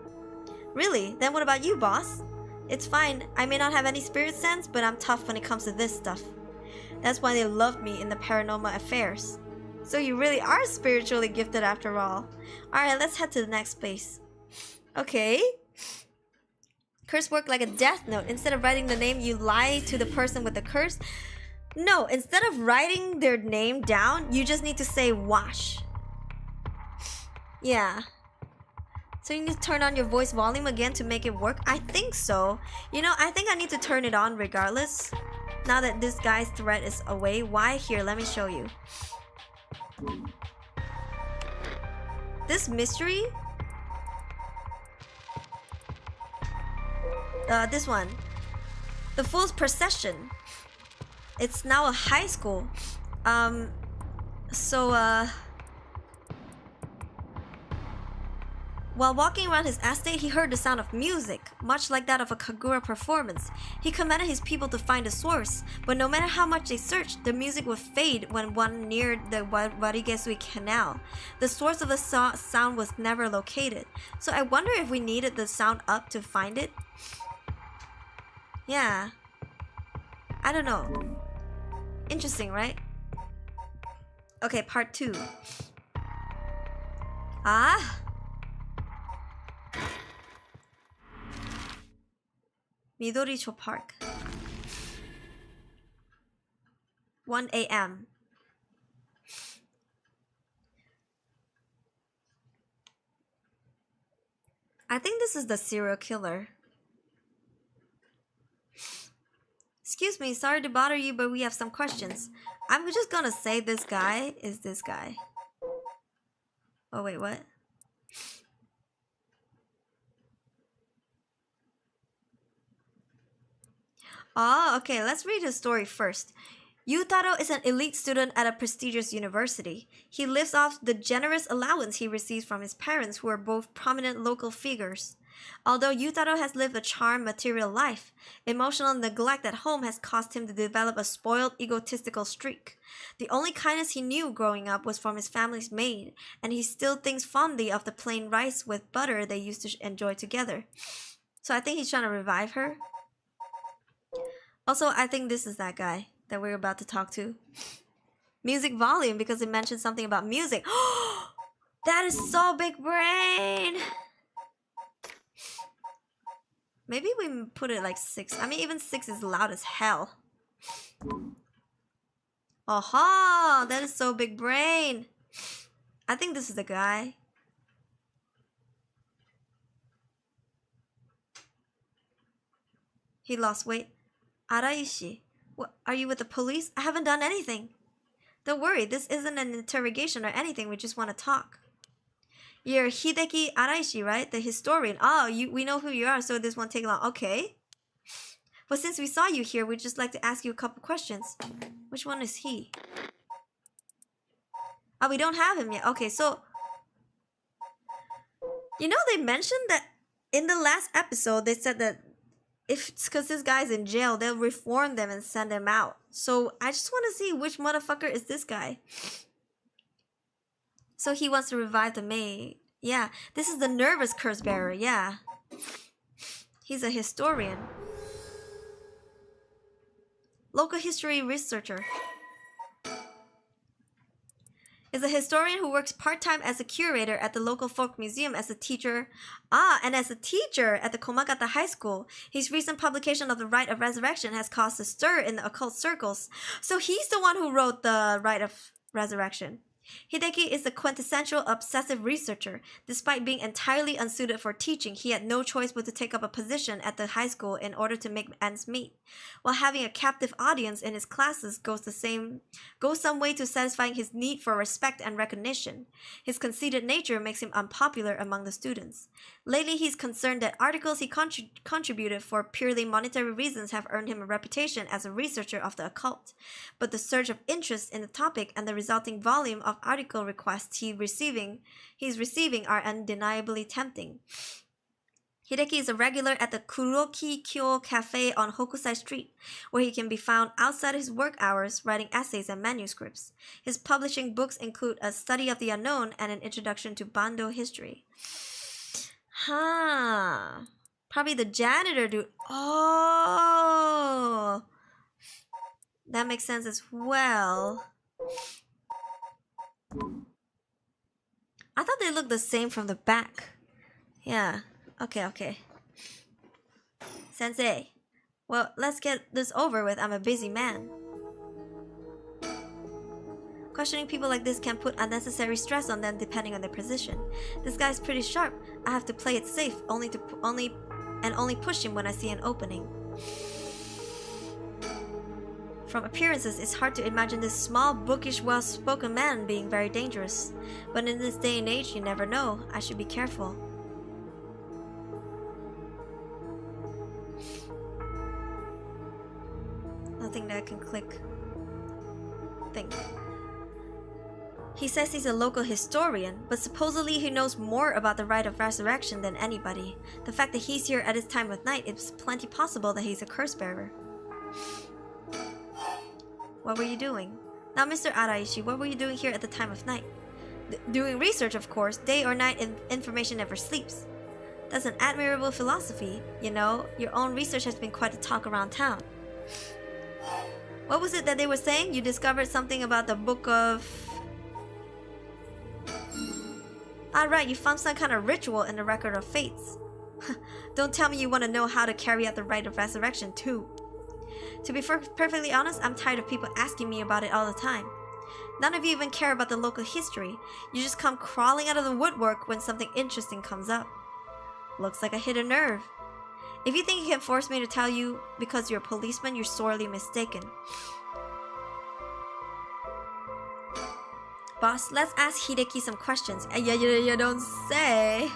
Really? Then what about you, boss? It's fine. I may not have any spirit sense, but I'm tough when it comes to this stuff. That's why they love me in the paranormal affairs. So you really are spiritually gifted after all. Alright, let's head to the next place. Okay. Curse work like a death note. Instead of writing the name, you lie to the person with the curse. No, instead of writing their name down, you just need to say wash. Yeah. So you need to turn on your voice volume again to make it work? I think so. You know, I think I need to turn it on regardless. Now that this guy's threat is away. Why? Here, let me show you. This mystery? This one. The Fool's Procession. It's now a high school. While walking around his estate, he heard the sound of music, much like that of a Kagura performance. He commanded his people to find the source, but no matter how much they searched, the music would fade when one neared the Warigesui Canal. The source of the sound was never located, so I wonder if we needed the sound up to find it? Yeah. I don't know. Interesting, right? Okay, part 2. Ah! Midoricho Park. 1 a.m. I think this is the serial killer. Excuse me, sorry to bother you, but we have some questions. I'm just gonna say this guy is this guy. Oh wait, what? Oh, okay, let's read his story first. Yutaro is an elite student at a prestigious university. He lives off the generous allowance he receives from his parents, who are both prominent local figures. Although Yutaro has lived a charmed material life, emotional neglect at home has caused him to develop a spoiled, egotistical streak. The only kindness he knew growing up was from his family's maid, and he still thinks fondly of the plain rice with butter they used to enjoy together. So I think he's trying to revive her. Also, I think this is that guy that we're about to talk to. Music volume, because it mentioned something about music. That is so big brain! Maybe we put it like 6. I mean, even 6 is loud as hell. Aha! That is so big brain! I think this is the guy. He lost weight. Araishi, what, are you with the police? I haven't done anything. Don't worry, this isn't an interrogation or anything, we just want to talk. You're Hideki Araishi, right? The historian. Oh, we know who you are, so this won't take long. Okay. Well, since we saw you here, we'd just like to ask you a couple questions. Which one is he? Oh, we don't have him yet. Okay, so... You know, they mentioned that in the last episode, they said that if it's because this guy's in jail, they'll reform them and send him out. So I just want to see which motherfucker is this guy. So he wants to revive the maid. Yeah, this is the nervous curse bearer. Yeah. He's a historian. Local history researcher. Is a historian who works part-time as a curator at the local folk museum as a teacher. And as a teacher at the Komagata High School. His recent publication of The Rite of Resurrection has caused a stir in the occult circles. So he's the one who wrote The Rite of Resurrection. Hideki is the quintessential obsessive researcher. Despite being entirely unsuited for teaching, he had no choice but to take up a position at the high school in order to make ends meet. While having a captive audience in his classes goes some way to satisfying his need for respect and recognition. His conceited nature makes him unpopular among the students. Lately, he's concerned that articles he contributed for purely monetary reasons have earned him a reputation as a researcher of the occult. But the surge of interest in the topic and the resulting volume of article requests he's receiving are undeniably tempting. Hideki is a regular at the Kuroki Kyo Cafe on Hokusai Street, where he can be found outside his work hours writing essays and manuscripts. His publishing books include A Study of the Unknown and an Introduction to Bando History. Probably the janitor dude. Oh! That makes sense as well. I thought they looked the same from the back. Yeah. Okay. Sensei, well, let's get this over with. I'm a busy man. Questioning people like this can put unnecessary stress on them depending on their position. This guy's pretty sharp. I have to play it safe, only push him when I see an opening. From appearances, it's hard to imagine this small, bookish, well-spoken man being very dangerous. But in this day and age, you never know. I should be careful. Nothing that I can click. Think. He says he's a local historian, but supposedly he knows more about the rite of resurrection than anybody. The fact that he's here at this time of night, it's plenty possible that he's a curse bearer. What were you doing? Now, Mr. Araishi, what were you doing here at the time of night? Doing research, of course. Day or night, information never sleeps. That's an admirable philosophy. You know, your own research has been quite a talk around town. What was it that they were saying? You discovered something about the book of... Right, you found some kind of ritual in the record of fates. Don't tell me you want to know how to carry out the rite of resurrection too. To be perfectly honest, I'm tired of people asking me about it all the time. None of you even care about the local history. You just come crawling out of the woodwork when something interesting comes up. Looks like I hit a nerve. If you think you can force me to tell you because you're a policeman, you're sorely mistaken. Boss, let's ask Hideki some questions. Yeah, you don't say.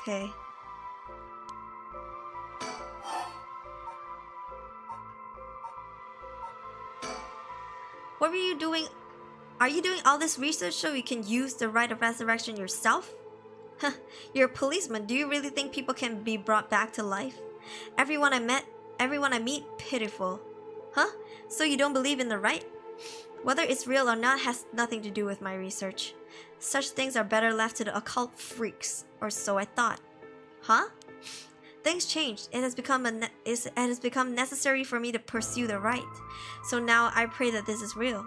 Okay. What were you doing? Are you doing all this research so you can use the rite of resurrection yourself? Huh, you're a policeman. Do you really think people can be brought back to life? Everyone I meet, pitiful. Huh? So you don't believe in the rite? Whether it's real or not has nothing to do with my research. Such things are better left to the occult freaks, or so I thought. Huh? Things changed. It has become necessary for me to pursue the rite. So now I pray that this is real.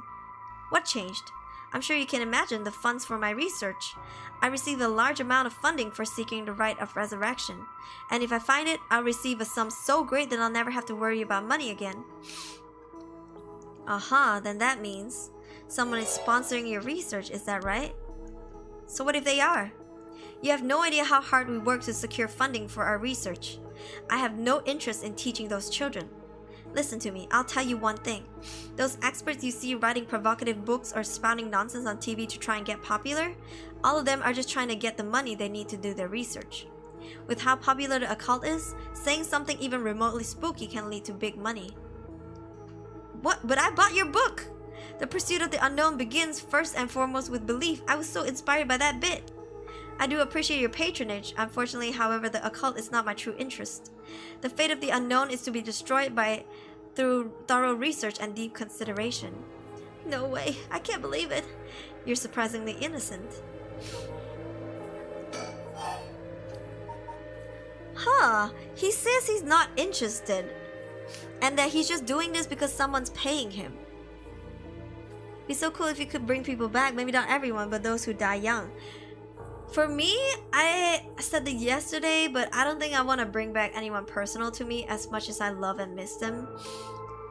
What changed? I'm sure you can imagine the funds for my research. I received a large amount of funding for seeking the rite of resurrection. And if I find it, I'll receive a sum so great that I'll never have to worry about money again. Aha, then that means someone is sponsoring your research, is that right? So what if they are? You have no idea how hard we work to secure funding for our research. I have no interest in teaching those children. Listen to me, I'll tell you one thing. Those experts you see writing provocative books or spouting nonsense on TV to try and get popular, all of them are just trying to get the money they need to do their research. With how popular the occult is, saying something even remotely spooky can lead to big money. What? But I bought your book! The pursuit of the unknown begins first and foremost with belief. I was so inspired by that bit. I do appreciate your patronage. Unfortunately, however, the occult is not my true interest. The fate of the unknown is to be destroyed through thorough research and deep consideration. No way. I can't believe it. You're surprisingly innocent. Huh. He says he's not interested. And that he's just doing this because someone's paying him. Be so cool if you could bring people back. Maybe not everyone, but those who die young. For me, I said that yesterday, but I don't think I want to bring back anyone personal to me as much as I love and miss them.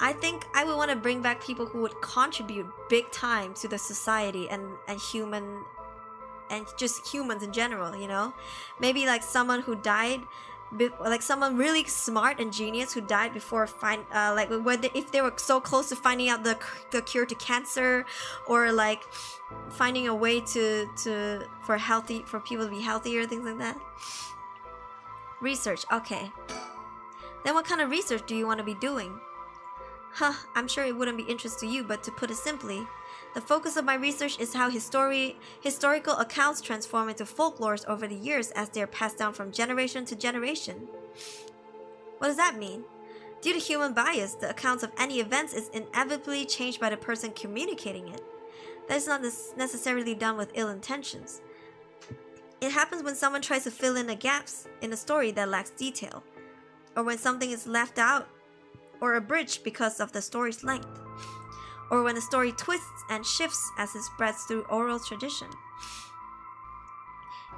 I think I would want to bring back people who would contribute big time to the society and just humans in general, you know? Maybe like someone who died, like someone really smart and genius who died before if they were so close to finding out the cure to cancer, or like finding a way for people to be healthier, things like that. Research, okay. Then what kind of research do you want to be doing? Huh, I'm sure it wouldn't be interest to you, but to put it simply, the focus of my research is how historical accounts transform into folklores over the years as they are passed down from generation to generation. What does that mean? Due to human bias, the accounts of any events is inevitably changed by the person communicating it. That is not necessarily done with ill intentions. It happens when someone tries to fill in the gaps in a story that lacks detail, or when something is left out or abridged because of the story's length, or when the story twists and shifts as it spreads through oral tradition.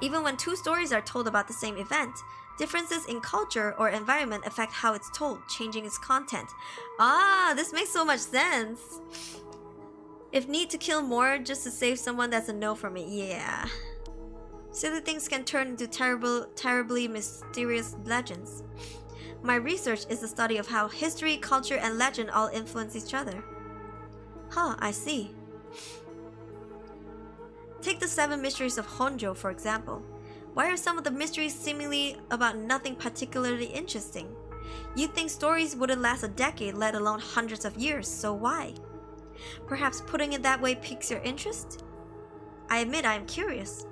Even when two stories are told about the same event, differences in culture or environment affect how it's told, changing its content. Ah, this makes so much sense. If need to kill more just to save someone, that's a no for me. Yeah. Silly things can turn into terribly mysterious legends. My research is the study of how history, culture, and legend all influence each other. Huh, I see. Take the 7 mysteries of Honjo, for example. Why are some of the mysteries seemingly about nothing particularly interesting? You'd think stories wouldn't last a decade, let alone hundreds of years, so why? Perhaps putting it that way piques your interest? I admit I am curious.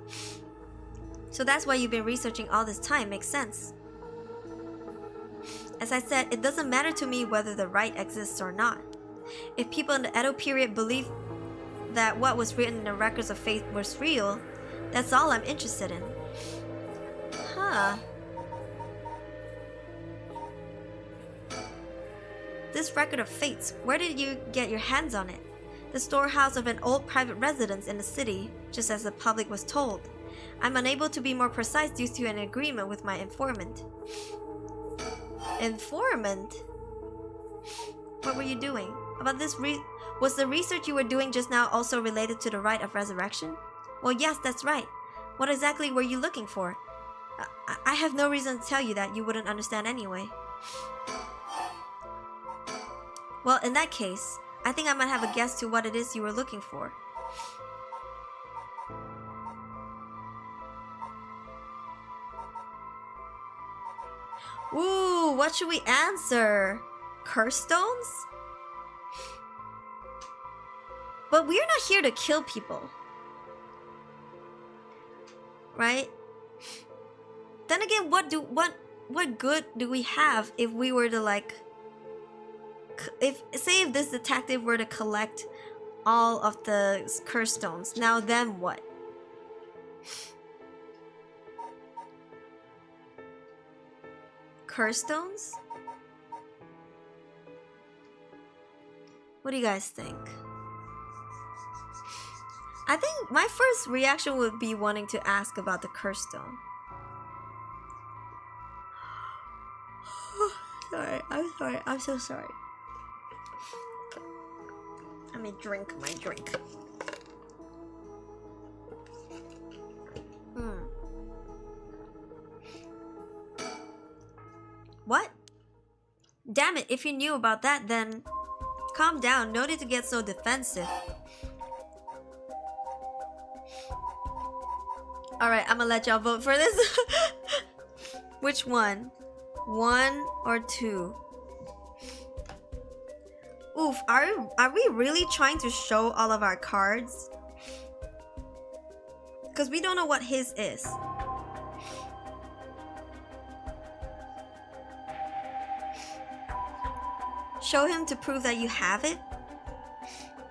So that's why you've been researching all this time, makes sense. As I said, it doesn't matter to me whether the right exists or not. If people in the Edo period believe that what was written in the records of faith was real, that's all I'm interested in. Huh. This record of fates, where did you get your hands on it? The storehouse of an old private residence in the city, just as the public was told. I'm unable to be more precise due to an agreement with my informant. Informant? What were you doing? About this was the research you were doing just now also related to the rite of resurrection? Well, yes, that's right. What exactly were you looking for? I have no reason to tell you that. You wouldn't understand anyway. Well, in that case, I think I might have a guess to what it is you were looking for. Ooh, what should we answer? Curse stones? But we're not here to kill people. Right? Then again, what good do we have if we were to like if this detective were to collect all of the curse stones, now then what? Curse stones? What do you guys think? I think my first reaction would be wanting to ask about the curse stone. Sorry, I'm so sorry. Let me drink my drink. What? Damn it, if you knew about that, then calm down, no need to get so defensive. Alright, I'm gonna let y'all vote for this. Which one? 1 or 2? Oof, are we really trying to show all of our cards? Because we don't know what his is. Show him to prove that you have it?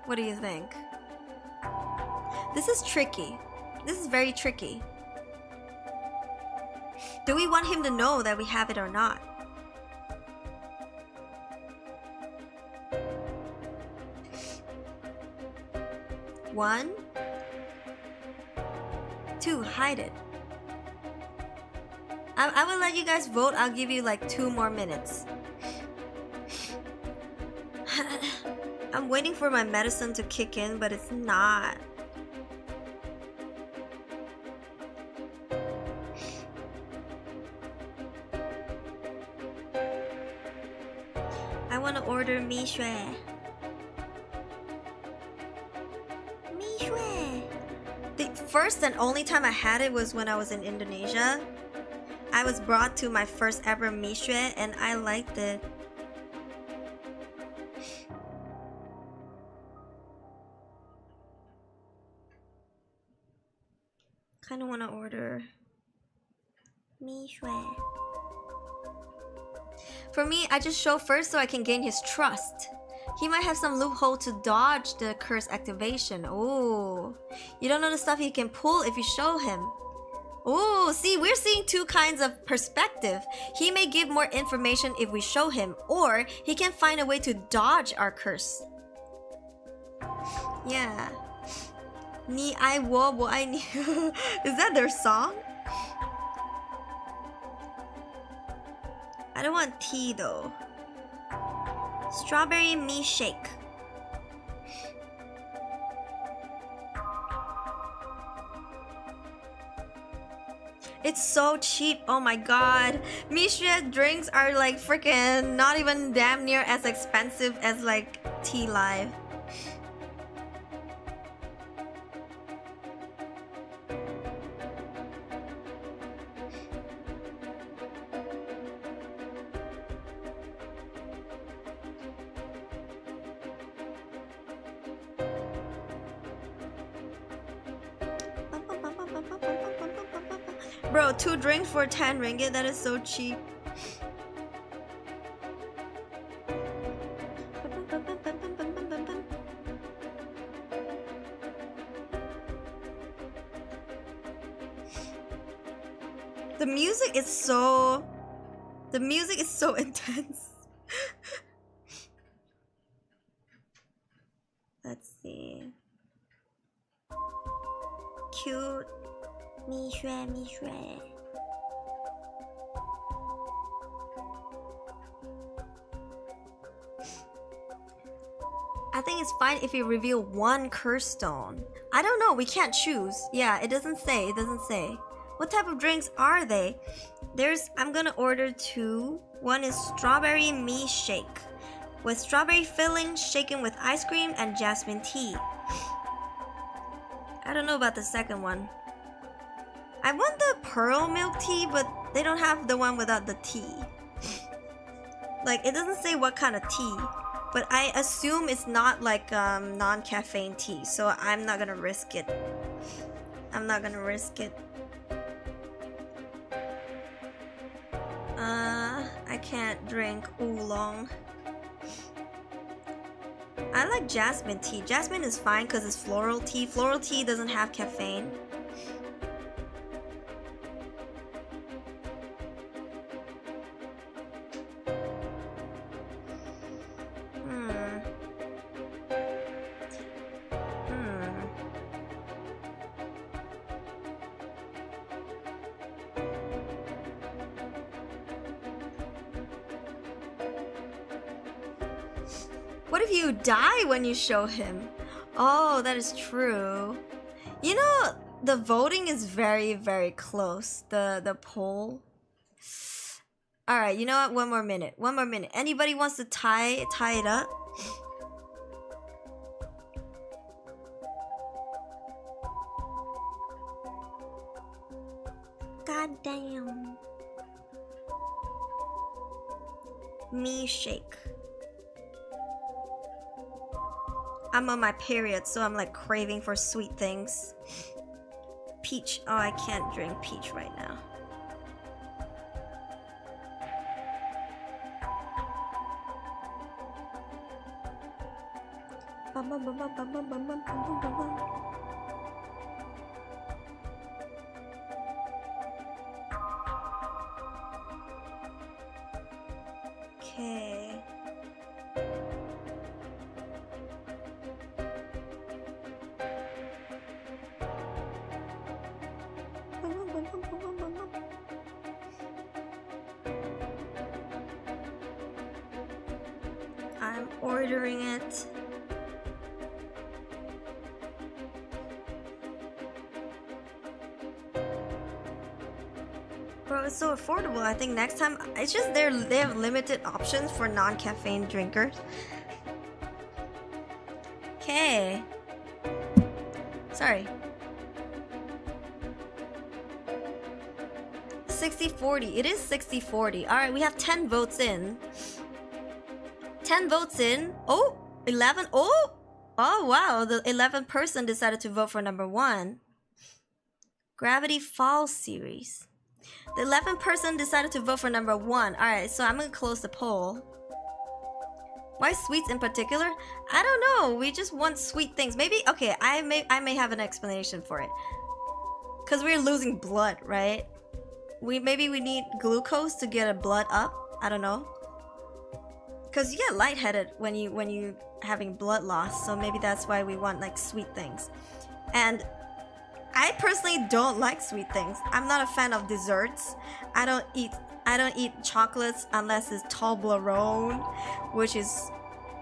What do you think? This is tricky. This is very tricky. Do we want him to know that we have it or not? One, 2, hide it. I will let you guys vote. I'll give you like 2 more minutes. I'm waiting for my medicine to kick in, but it's not. I want to order mi xue. The first and only time I had it was when I was in Indonesia. I was brought to my first ever mi xue and I liked it. Kinda wanna order mi xue. For me, I just show first so I can gain his trust. He might have some loophole to dodge the curse activation. Ooh. You don't know the stuff he can pull if you show him. Ooh, see, we're seeing 2 kinds of perspective. He may give more information if we show him, or he can find a way to dodge our curse. Yeah. 你爱我，我爱你. Is that their song? I don't want tea though. Strawberry me shake. It's so cheap. Oh my god. Mishra drinks are like freaking not even damn near as expensive as like tea live. Bro, 2 drinks for 10 ringgit, that is so cheap. The music is so intense. Let's see. Cute. Me xue, me xue. I think it's fine if you reveal 1 curse stone. I don't know, we can't choose. Yeah, it doesn't say, What type of drinks are they? I'm gonna order 2. One is strawberry me shake with strawberry filling shaken with ice cream and jasmine tea. I don't know about the second one. I want the pearl milk tea, but they don't have the one without the tea. Like, it doesn't say what kind of tea, but I assume it's not like non-caffeine tea, so I'm not gonna risk it. I can't drink oolong. I like jasmine tea. Jasmine is fine because it's floral tea. Floral tea doesn't have caffeine. What if you die when you show him? Oh, that is true. You know, the voting is very, very close. The poll. Alright, you know what? One more minute. Anybody wants to tie it up? God damn. Me shake. I'm on my period, so I'm like craving for sweet things. Peach. Oh, I can't drink peach right now. Okay. I'm ordering it. Bro, it's so affordable. I think next time, it's just they have limited options for non-caffeine drinkers. Okay. Sorry. 60-40. It is 60-40. Alright, we have 10 votes in. 10 votes in. Oh, 11. Oh, wow. The 11th person decided to vote for number 1. Gravity Falls series. The 11th person decided to vote for number 1. Alright, so I'm gonna close the poll. Why sweets in particular? I don't know. We just want sweet things. Maybe, okay, I may have an explanation for it. Because we're losing blood, right? Maybe we need glucose to get a blood up. I don't know. Because you get lightheaded when you having blood loss, so maybe that's why we want like sweet things. And I personally don't like sweet things. I'm not a fan of desserts. I don't eat chocolates unless it's Toblerone, which is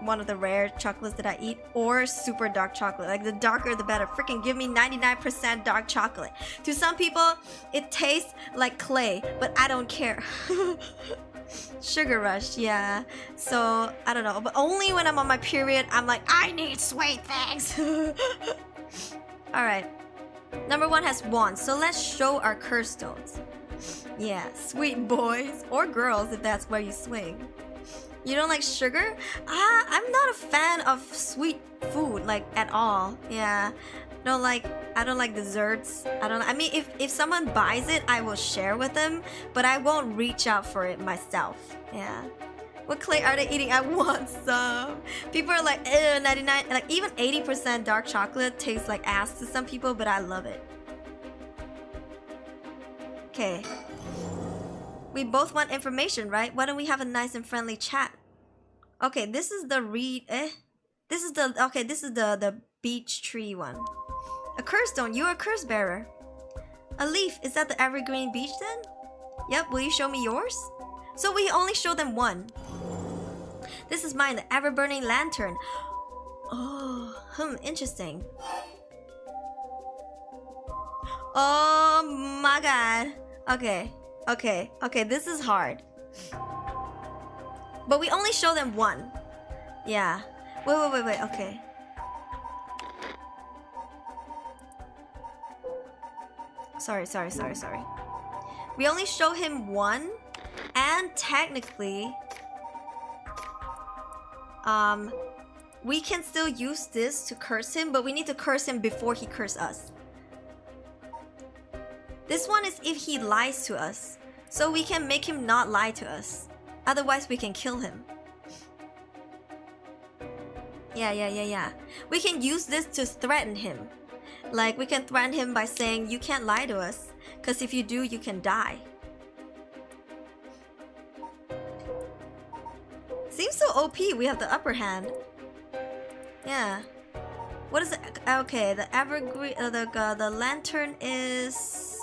one of the rare chocolates that I eat, or super dark chocolate. Like, the darker the better. Freaking give me 99% dark chocolate. To some people, it tastes like clay, but I don't care. Sugar rush, yeah. So, I don't know. But only when I'm on my period, I'm like, I need sweet things. Alright. Number 1 has wands, so let's show our curse stones. Yeah, sweet boys. Or girls, if that's where you swing. You don't like sugar? I'm not a fan of sweet food, like, at all. Yeah. I don't like desserts. I mean, if someone buys it, I will share with them, but I won't reach out for it myself. Yeah. What clay are they eating? I want some. People are like, 99, like even 80% dark chocolate tastes like ass to some people, but I love it. Okay. We both want information, right? Why don't we have a nice and friendly chat? Okay, this is the This is the beech tree one. A curse stone, you're a curse bearer. A leaf, is that the evergreen beech then? Yep, will you show me yours? So we only show them one. This is mine, the ever-burning lantern. Oh, interesting. Oh my god. Okay, this is hard. But we only show them one. Yeah. Wait, okay. Sorry. We only show him one, and technically, we can still use this to curse him, but we need to curse him before he curses us. This one is if he lies to us, so we can make him not lie to us. Otherwise, we can kill him. Yeah. We can use this to threaten him. Like, we can threaten him by saying, you can't lie to us, because if you do, you can die. Seems so OP, we have the upper hand. Yeah. What is it? Okay, the evergreen, the lantern is...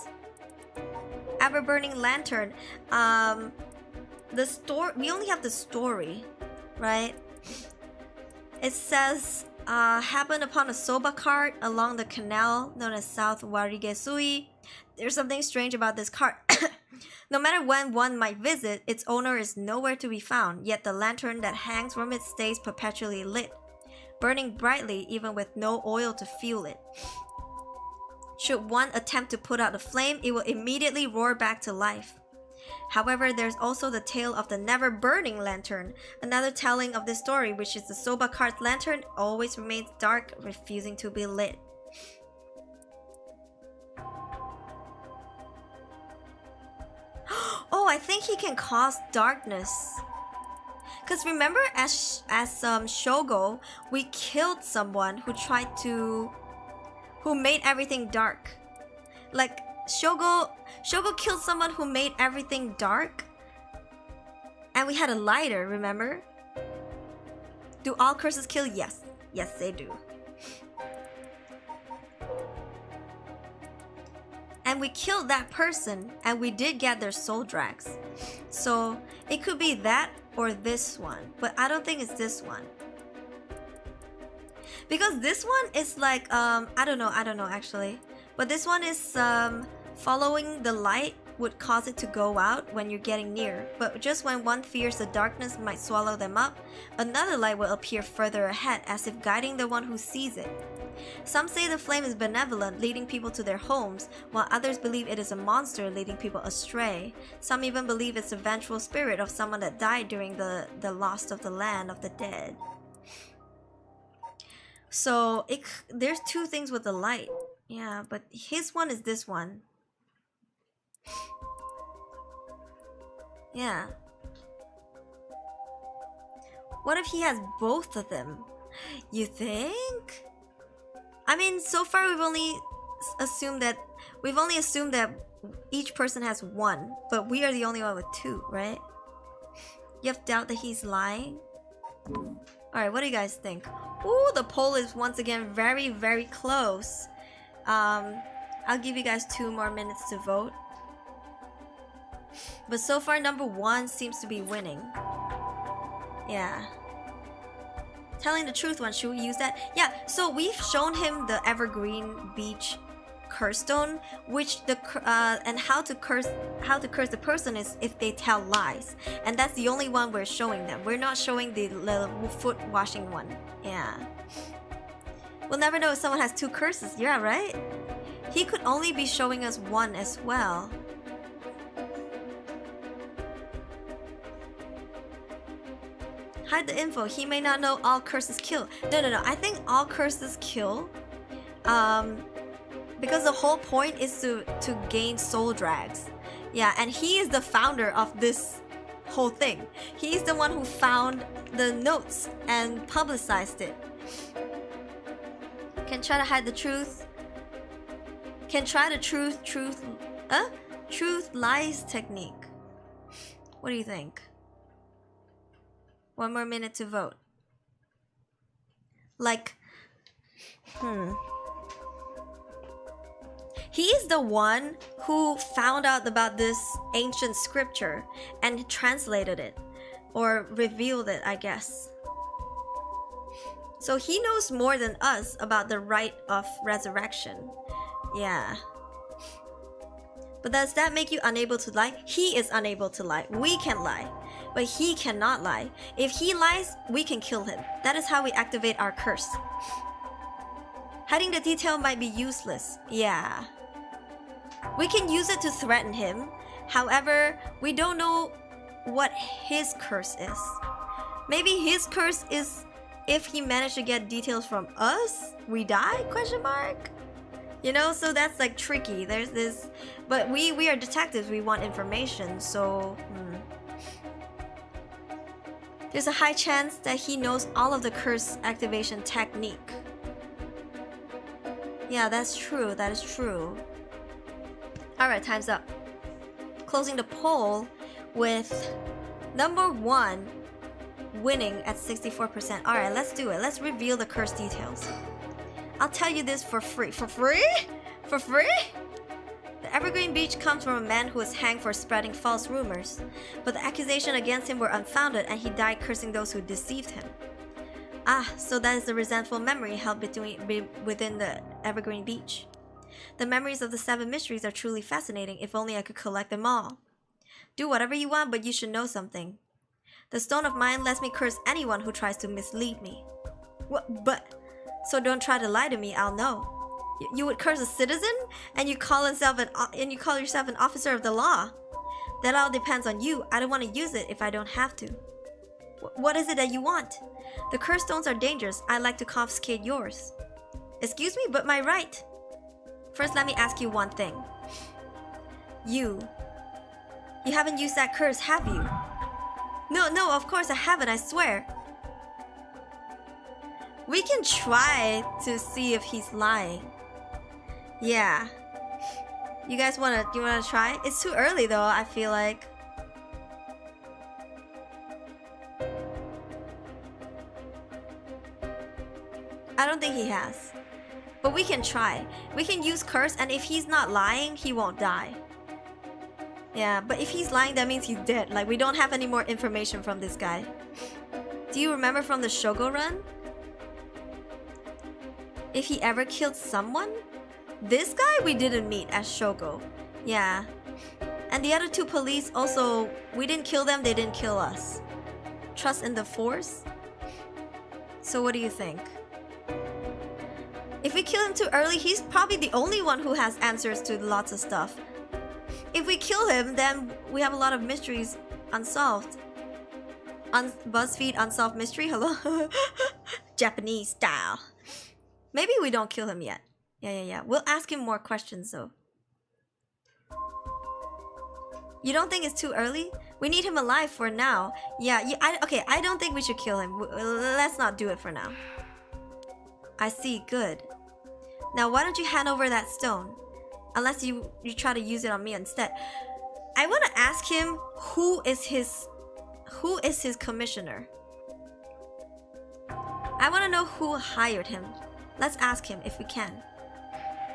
ever-burning lantern. The story, we only have the story, right? It says, happened upon a soba cart along the canal known as South Warigesui. There's something strange about this cart. No matter when one might visit, its owner is nowhere to be found, yet the lantern that hangs from it stays perpetually lit, burning brightly even with no oil to fuel it. Should one attempt to put out the flame, it will immediately roar back to life. However, there's also the tale of the never-burning lantern, another telling of this story, which is the soba cart's lantern always remains dark, refusing to be lit. Oh, I think he can cause darkness. Because remember, as Shogo, we killed someone who made everything dark. Like, Shogo killed someone who made everything dark. And we had a lighter, remember? Do all curses kill? Yes. Yes, they do. And we killed that person, and we did get their soul drags. So, it could be that or this one. But I don't think it's this one. Because this one is like, I don't know actually. But this one is, following the light would cause it to go out when you're getting near. But just when one fears the darkness might swallow them up, another light will appear further ahead, as if guiding the one who sees it. Some say the flame is benevolent, leading people to their homes, while others believe it is a monster leading people astray. Some even believe it's a vengeful spirit of someone that died during the loss of the land of the dead. So, there's two things with the light. Yeah, but his one is this one. Yeah. What if he has both of them? You think? I mean, so far we've only assumed that each person has one, but we are the only one with two, right? You have doubt that he's lying? Alright, what do you guys think? Ooh, the poll is once again very, very close. I'll give you guys 2 more minutes to vote. But so far, number 1 seems to be winning. Yeah. Telling the truth one, should we use that? Yeah, so we've shown him the Evergreen Beach curse stone, which and how to curse the person is if they tell lies. And that's the only one we're showing them. We're not showing the little foot washing one. Yeah. We'll never know if someone has 2 curses. Yeah, right? He could only be showing us 1 as well. Hide the info. He may not know all curses kill. No. I think all curses kill. Because the whole point is to gain soul drags. Yeah, and he is the founder of this whole thing. He's the one who found the notes and publicized it. Can try to hide the truth. Can try the truth lies technique. What do you think? 1 more minute to vote. Like, He's the one who found out about this ancient scripture and translated it. Or revealed it, I guess. So he knows more than us about the rite of resurrection. Yeah. But does that make you unable to lie? He is unable to lie. We can lie. But he cannot lie. If he lies, we can kill him. That is how we activate our curse. Hiding the detail might be useless. Yeah. We can use it to threaten him. However, we don't know what his curse is. Maybe his curse is if he managed to get details from us, we die? Question mark. You know, so that's like tricky. There's this, but we are detectives. We want information, so there's a high chance that he knows all of the curse activation technique. Yeah, that's true. That is true. All right, time's up. Closing the poll with number 1 winning at 64%. All right, let's do it. Let's reveal the curse details. I'll tell you this for free. For free? For free? The Evergreen Beach comes from a man who was hanged for spreading false rumors, but the accusations against him were unfounded and he died cursing those who deceived him. Ah, so that is the resentful memory held within the Evergreen Beach. The memories of the 7 mysteries are truly fascinating. If only I could collect them all. Do whatever you want, but you should know something. The stone of mine lets me curse anyone who tries to mislead me. What? But... So don't try to lie to me, I'll know. You would curse a citizen? And you call yourself an officer of the law? That all depends on you. I don't want to use it if I don't have to. What is it that you want? The curse stones are dangerous. I'd like to confiscate yours. Excuse me, but my right. First, let me ask you one thing. You haven't used that curse, have you? No, of course I haven't, I swear. We can try to see if he's lying. Yeah. You guys wanna try? It's too early though, I feel like. I don't think he has. But we can try. We can use curse, and if he's not lying, he won't die. Yeah, but if he's lying, that means he's dead. Like, we don't have any more information from this guy. Do you remember from the Shogo run? If he ever killed someone? This guy we didn't meet as Shogo. Yeah. And the other 2 police also, we didn't kill them, they didn't kill us. Trust in the force? So what do you think? If we kill him too early, he's probably the only one who has answers to lots of stuff. If we kill him, then we have a lot of mysteries unsolved. BuzzFeed Unsolved Mystery, hello? Japanese style. Maybe we don't kill him yet. Yeah. We'll ask him more questions though. You don't think it's too early? We need him alive for now. Yeah, okay, I don't think we should kill him. Let's not do it for now. I see, good. Now why don't you hand over that stone? Unless you try to use it on me instead. I want to ask him who is his commissioner. I want to know who hired him. Let's ask him if we can.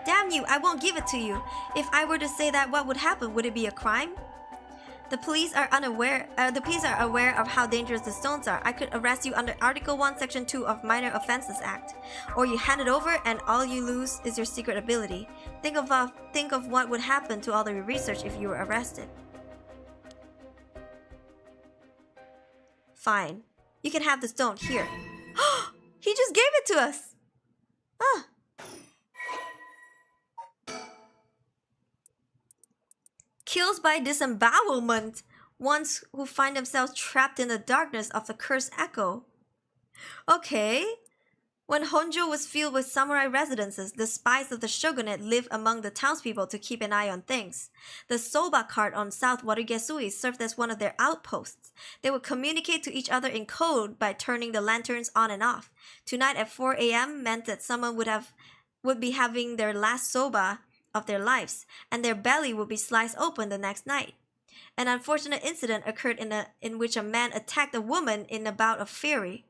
Damn you, I won't give it to you. If I were to say that, what would happen? Would it be a crime? The police are aware of how dangerous the stones are. I could arrest you under Article 1, Section 2 of Minor Offences Act. Or you hand it over and all you lose is your secret ability. Think of what would happen to all of your research if you were arrested. Fine. You can have the stone here. He just gave it to us! Ah. Kills by disembowelment. Ones who find themselves trapped in the darkness of the cursed echo. Okay. When Honjo was filled with samurai residences, the spies of the shogunate lived among the townspeople to keep an eye on things. The soba cart on South Warugesui served as one of their outposts. They would communicate to each other in code by turning the lanterns on and off. Tonight at 4 a.m. meant that someone would be having their last soba of their lives, and their belly would be sliced open the next night. An unfortunate incident occurred in which a man attacked a woman in a bout of fury.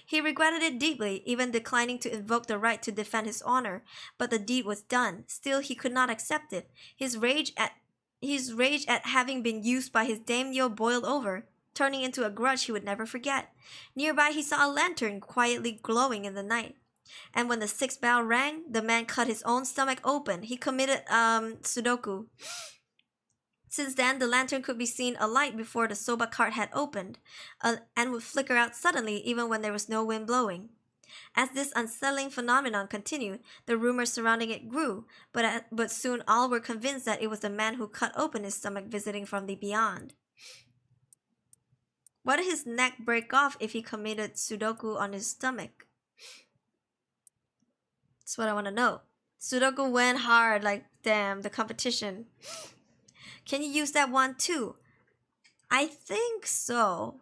He regretted it deeply, even declining to invoke the right to defend his honor, but the deed was done. Still, he could not accept it. His rage at having been used by his daimyo boiled over, turning into a grudge he would never forget. Nearby, he saw a lantern quietly glowing in the night. And when the sixth bell rang, the man cut his own stomach open. He committed Sudoku. Since then, the lantern could be seen alight before the soba cart had opened, and would flicker out suddenly even when there was no wind blowing. As this unsettling phenomenon continued, the rumors surrounding it grew, but soon all were convinced that it was the man who cut open his stomach visiting from the beyond. Why did his neck break off if he committed Sudoku on his stomach? That's what I want to know. Sudoku went hard, like, damn, the competition. Can you use that one too? I think so.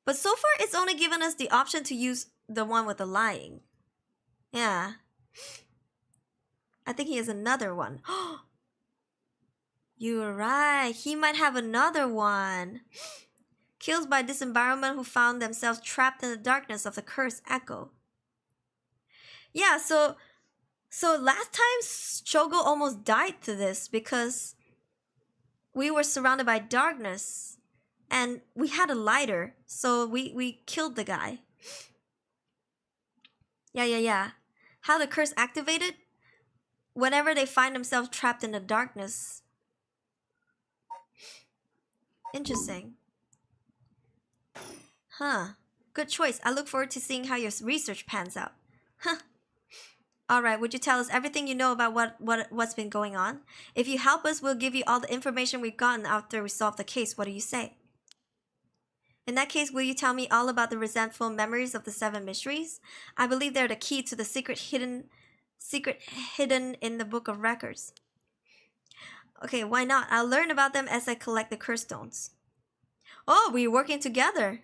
But so far, it's only given us the option to use the one with the lying. Yeah. I think he has another one. You're right. He might have another one. Kills by disembowelment who found themselves trapped in the darkness of the cursed echo. Yeah, so last time Shogo almost died to this because we were surrounded by darkness and we had a lighter, so we killed the guy. Yeah. How the curse activated? Whenever they find themselves trapped in the darkness. Interesting. Huh. Good choice. I look forward to seeing how your research pans out. Huh. Alright, would you tell us everything you know about what's been going on? If you help us, we'll give you all the information we've gotten after we solve the case. What do you say? In that case, will you tell me all about the resentful memories of the 7 mysteries? I believe they're the key to the secret hidden in the book of records. Okay, why not? I'll learn about them as I collect the curse stones. Oh, we're working together.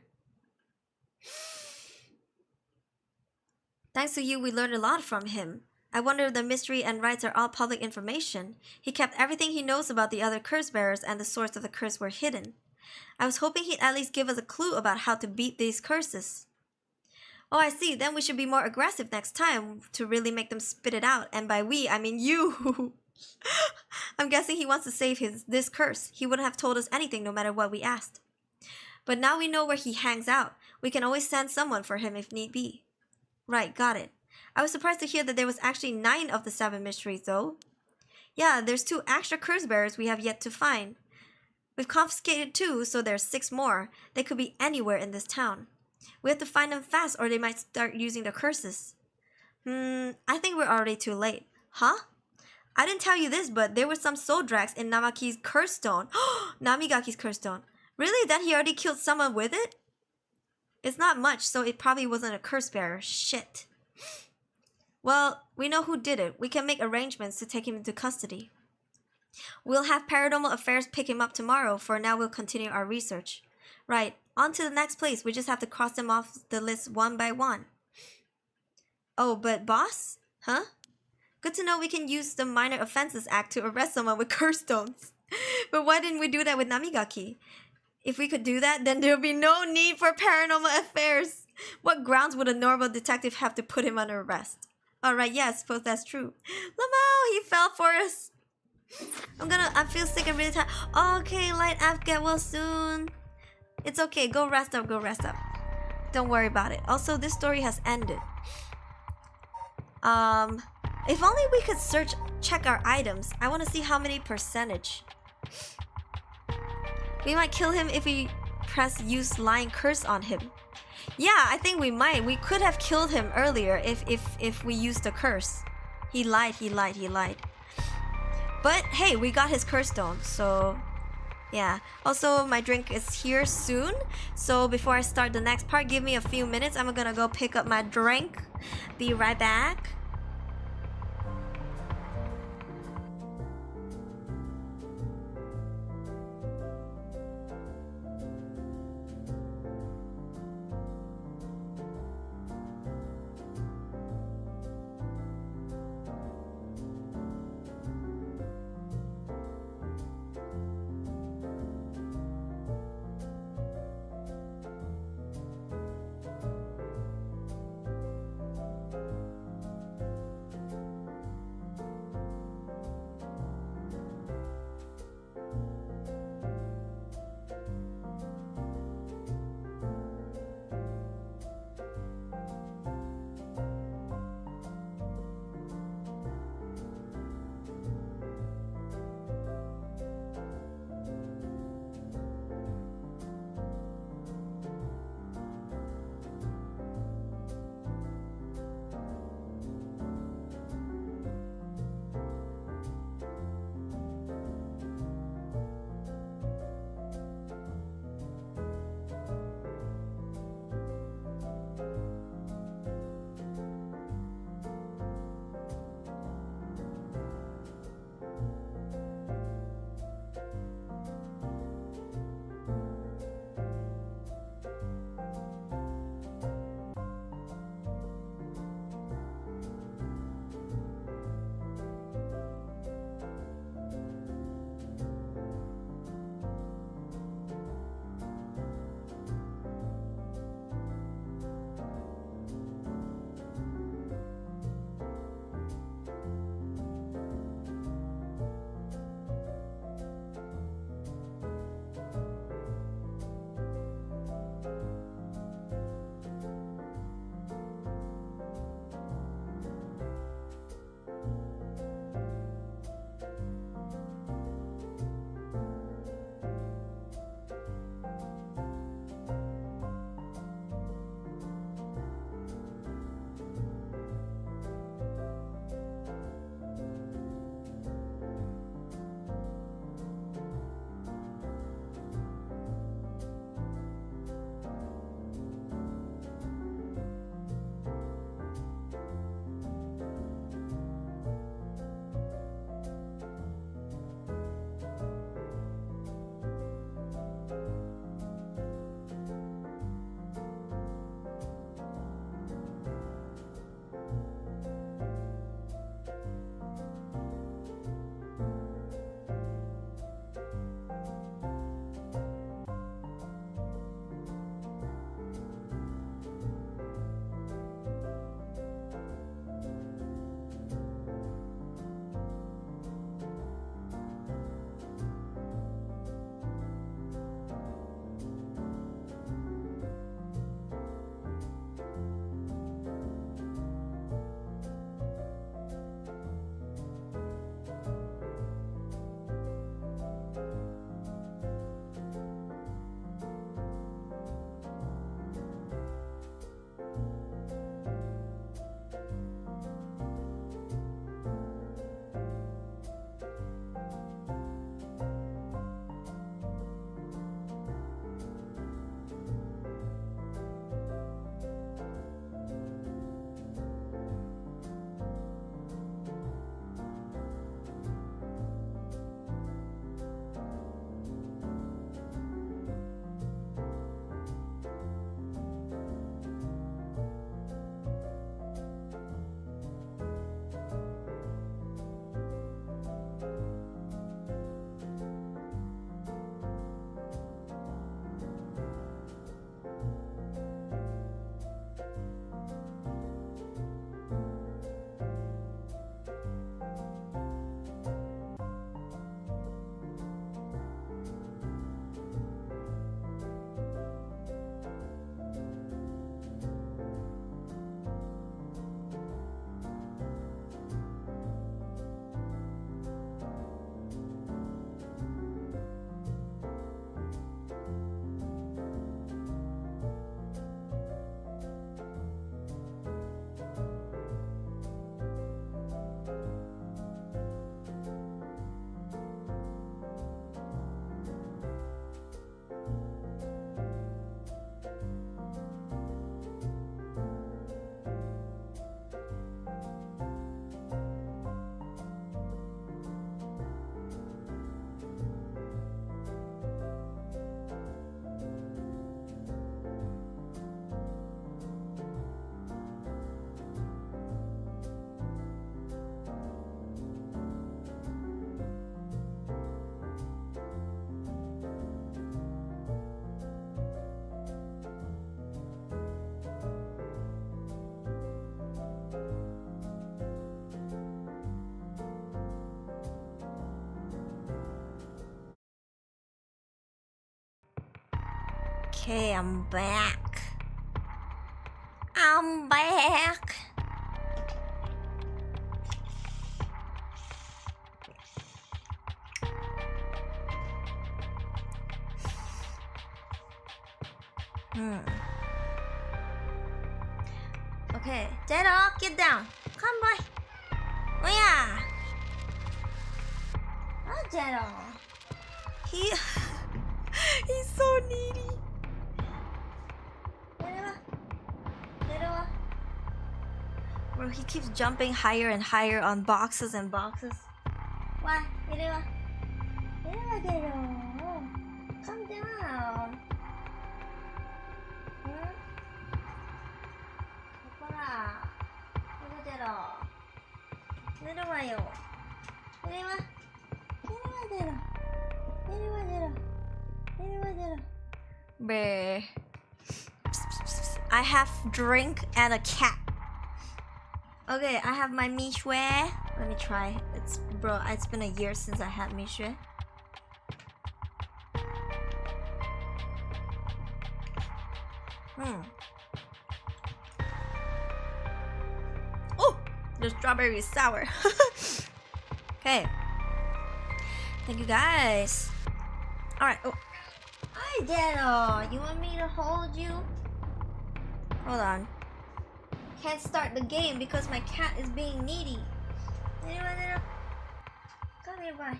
Thanks to you, we learned a lot from him. I wonder if the mystery and rites are all public information. He kept everything he knows about the other curse bearers and the source of the curse were hidden. I was hoping he'd at least give us a clue about how to beat these curses. Oh, I see. Then we should be more aggressive next time to really make them spit it out. And by we, I mean you. I'm guessing he wants to save this curse. He wouldn't have told us anything no matter what we asked. But now we know where he hangs out. We can always send someone for him if need be. Right, got it. I was surprised to hear that there was actually 9 of the 7 mysteries, though. Yeah, there's 2 extra curse bearers we have yet to find. We've confiscated 2, so there's 6 more. They could be anywhere in this town. We have to find them fast or they might start using the curses. I think we're already too late. Huh? I didn't tell you this, but there were some soul drags in Namaki's curse stone. Namigaki's curse stone. Really? Then he already killed someone with it? It's not much, so it probably wasn't a curse bearer. Shit. Well, we know who did it. We can make arrangements to take him into custody. We'll have Paranormal Affairs pick him up tomorrow. For now, we'll continue our research. Right, on to the next place. We just have to cross them off the list one by one. Oh, but boss? Huh? Good to know we can use the Minor Offences Act to arrest someone with curse stones. But why didn't we do that with Namigaki? If we could do that, then there would be no need for Paranormal Affairs. What grounds would a normal detective have to put him under arrest? Alright, yeah, I suppose that's true. Lamau, he fell for us. I feel sick and really tired. Okay, Light App, get well soon. It's okay, go rest up, go rest up. Don't worry about it. Also, this story has ended. If only we could check our items. I want to see how many percentage. We might kill him if we press use lying curse on him. Yeah, I think we might. We could have killed him earlier if we used the curse. He lied. But hey, we got his curse stone, so yeah. Also, my drink is here soon. So before I start the next part, give me a few minutes. I'm gonna go pick up my drink. Be right back. Okay, I'm back. I'm back. Okay, Dedo, get down. Come, boy. Oh yeah. Oh, Dedo. He's so needy. Bro, he keeps jumping higher and higher on boxes and boxes. Why? Calm down. Bruh. I have drink and a cat. Okay, I have my mishue. Let me try. It's been a year since I had mishue. Oh, the strawberry is sour. Okay. Thank you guys. All right. Oh. Hi, Dano. You want me to hold you? Hold on. Can't start the game because my cat is being needy. Come here, boy.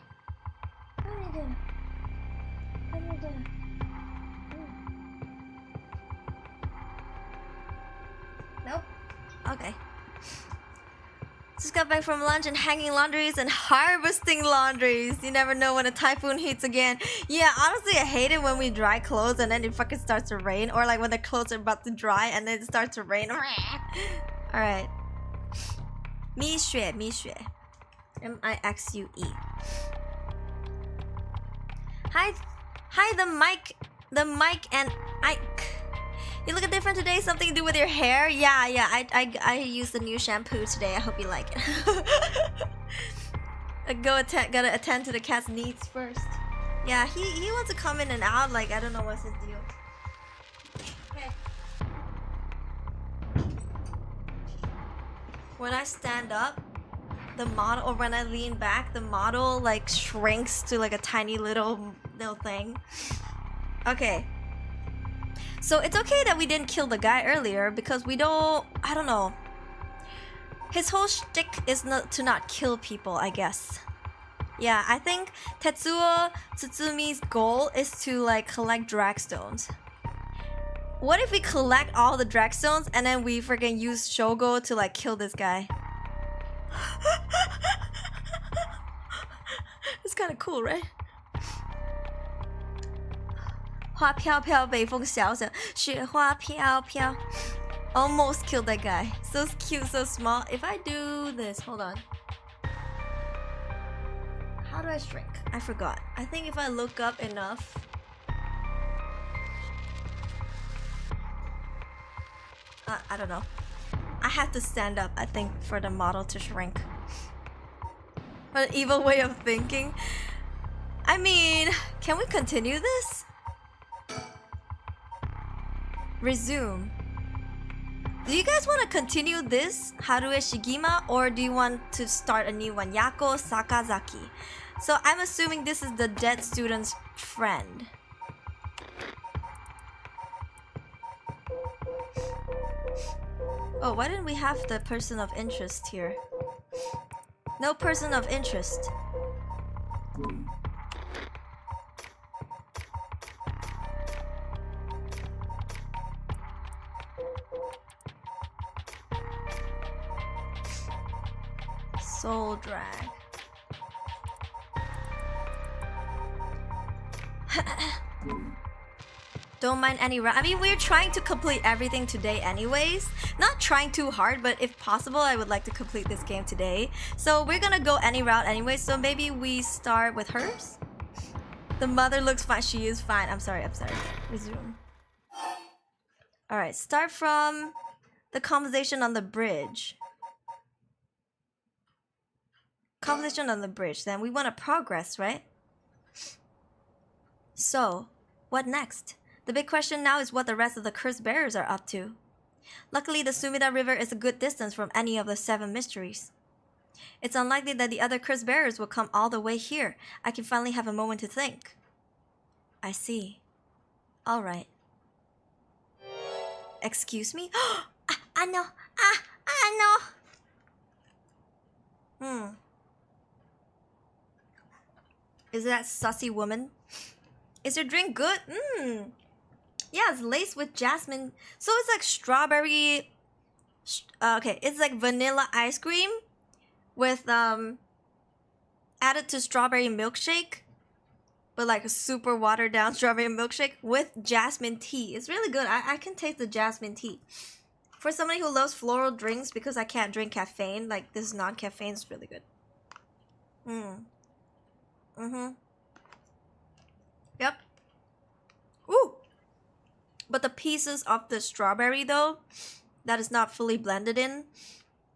Come here, Dano. Nope. Okay. Just got back from lunch and hanging laundries and harvesting laundries. You never know when a typhoon hits again. Yeah, honestly, I hate it when we dry clothes and then it fucking starts to rain. Or like when the clothes are about to dry and then it starts to rain. Alright. Mixue. M-I-X-U-E. Hi, the mic and Ike. You look different today. Something to do with your hair? Yeah. I used the new shampoo today. I hope you like it. Gotta attend to the cat's needs first. Yeah, he wants to come in and out. Like I don't know what's his deal. Okay. When I stand up, the model, or when I lean back, the model like shrinks to like a tiny little thing. Okay. So it's okay that we didn't kill the guy earlier because I don't know. His whole shtick is to not kill people, I guess. Yeah, I think Tetsuo Tsutsumi's goal is to like collect dragstones. What if we collect all the dragstones and then we freaking use Shogo to like kill this guy? It's kind of cool, right? 花飘飘，北风小小，雪花飘飘。Almost killed that guy. So cute, so small. If I do this, hold on. How do I shrink? I forgot. I think if I look up enough. I don't know. I have to stand up, I think, for the model to shrink. What an evil way of thinking. I mean, can we continue this? Resume. Do you guys want to continue this Harue Shigima, or do you want to start a new one? Yako Sakazaki. So I'm assuming this is the dead student's friend. Oh, why didn't we have the person of interest here? No person of interest. Soul drag. Don't mind any I mean, we're trying to complete everything today anyways. Not trying too hard, but if possible, I would like to complete this game today. So we're gonna go any route anyway, so maybe we start with hers? The mother looks fine. She is fine. I'm sorry. Resume. Alright, start from the conversation on the bridge. Conversation on the bridge. Then we want to progress, right? So, what next? The big question now is what the rest of the cursed bearers are up to. Luckily, the Sumida River is a good distance from any of the 7 mysteries. It's unlikely that the other cursed bearers will come all the way here. I can finally have a moment to think. I see. Alright. Excuse me? I know. I know. Is that sussy woman? Is your drink good? Yeah, it's laced with jasmine. So it's like strawberry... okay, it's like vanilla ice cream with added to strawberry milkshake, but like a super watered down strawberry milkshake with jasmine tea. It's really good. I can taste the jasmine tea. For somebody who loves floral drinks, because I can't drink caffeine, like this non-caffeine is really good. Yep. Ooh! But the pieces of the strawberry though, that is not fully blended in,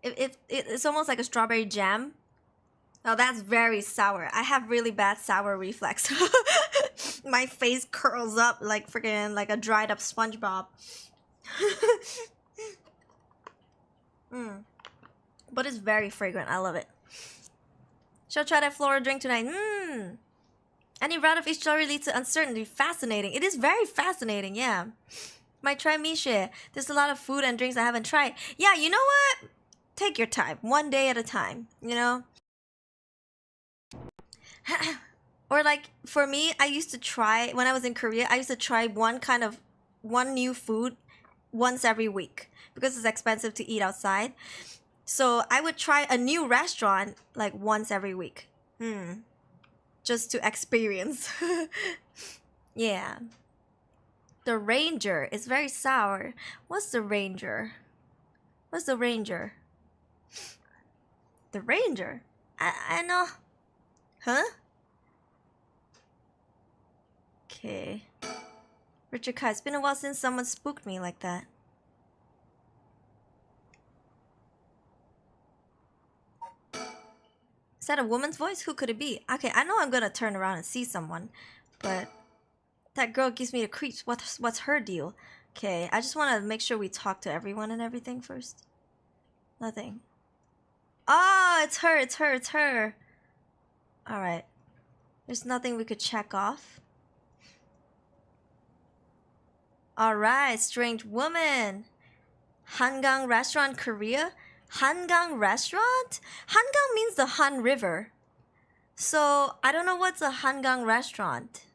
it's almost like a strawberry jam. Now that's very sour. I have really bad sour reflex. My face curls up like freaking like a dried up SpongeBob. But it's very fragrant. I love it. Shall try that floral drink tonight. Any route of each story leads to uncertainty. Fascinating. It is very fascinating, yeah. Might try Miche. There's a lot of food and drinks I haven't tried. Yeah, you know what? Take your time. One day at a time, you know? Or like, for me, I used to try, when I was in Korea, I used to try one new food once every week. Because it's expensive to eat outside. So I would try a new restaurant like once every week. Just to experience. Yeah. The Ranger is very sour. What's the Ranger? What's the Ranger? The Ranger? I know. Huh? Okay. Richard Kai, it's been a while since someone spooked me like that. Is that a woman's voice? Who could it be? Okay, I know I'm gonna turn around and see someone, but that girl gives me the creeps. What's her deal? Okay, I just want to make sure we talk to everyone and everything first. Nothing. Oh, it's her, it's her, it's her. Alright. There's nothing we could check off. Alright, strange woman. Hangang Restaurant, Korea? Hangang Restaurant? Hangang means the Han River. So, I don't know what's a Hangang Restaurant.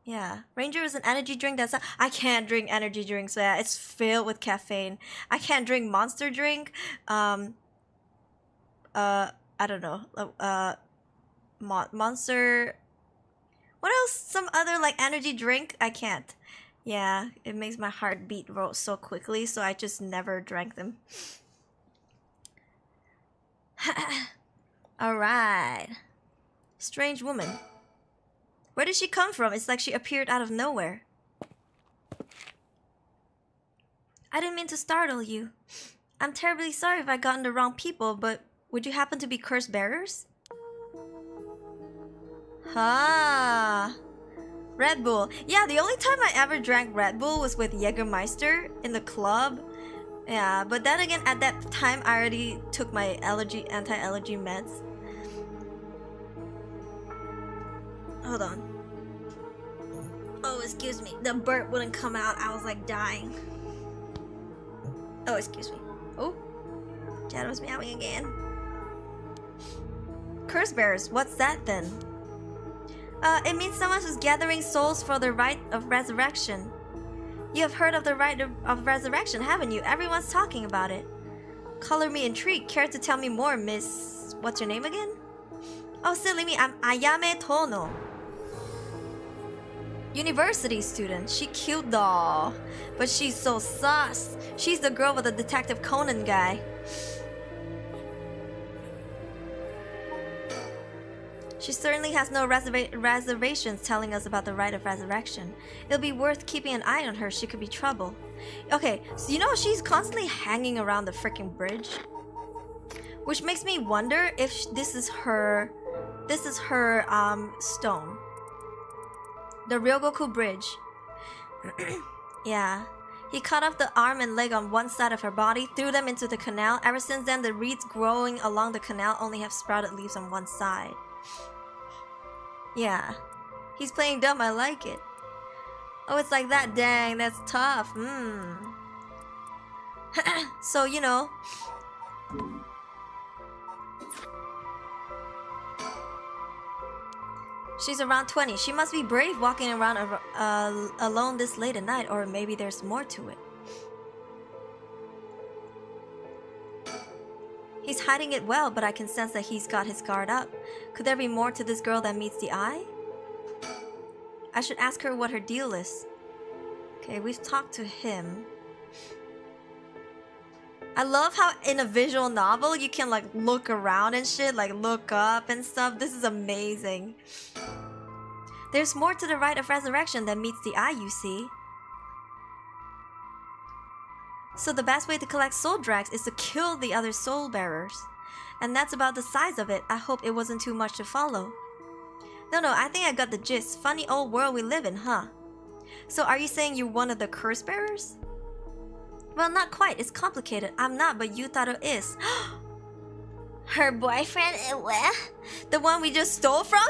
Yeah, Ranger is an energy drink that's... I can't drink energy drinks, so yeah, it's filled with caffeine. I can't drink Monster drink. I don't know. Monster... What else? Some other, like, energy drink? I can't. Yeah, it makes my heart beat so quickly, so I just never drank them. Alright. Strange woman. Where did she come from? It's like she appeared out of nowhere. I didn't mean to startle you. I'm terribly sorry if I got in the wrong people, but would you happen to be curse bearers? Ha! Red Bull. Yeah, the only time I ever drank Red Bull was with Jägermeister in the club. Yeah, but then again, at that time, I already took my anti-allergy meds. Hold on. Oh, excuse me. The burp wouldn't come out. I was like dying. Oh, excuse me. Oh, Chad was meowing again. Curse bearers. What's that then? It means someone who's gathering souls for the rite of resurrection. You have heard of the rite of resurrection, haven't you? Everyone's talking about it. Color me intrigued. Care to tell me more, Miss... What's your name again? Oh, silly me. I'm Ayame Tono. University student. She cute though. But she's so sus. She's the girl with the Detective Conan guy. She certainly has no reservations telling us about the rite of resurrection. It'll be worth keeping an eye on her. She could be trouble. Okay, so you know she's constantly hanging around the freaking bridge, which makes me wonder if this is her stone. The Ryogoku Bridge. Yeah. He cut off the arm and leg on one side of her body, threw them into the canal. Ever since then, the reeds growing along the canal only have sprouted leaves on one side. Yeah. He's playing dumb, I like it. Oh, it's like that? Dang, that's tough. So, you know. She's around 20. She must be brave walking around alone this late at night, or maybe there's more to it. He's hiding it well, but I can sense that he's got his guard up. Could there be more to this girl than meets the eye? I should ask her what her deal is. Okay, we've talked to him. I love how in a visual novel you can like look around and shit, like look up and stuff. This is amazing. There's more to the rite of resurrection than meets the eye, you see. So the best way to collect soul drags is to kill the other soul bearers. And that's about the size of it. I hope it wasn't too much to follow. No, I think I got the gist. Funny old world we live in, huh? So are you saying you're one of the curse bearers? Well, not quite. It's complicated. I'm not, but Yutaro is. Her boyfriend? The one we just stole from?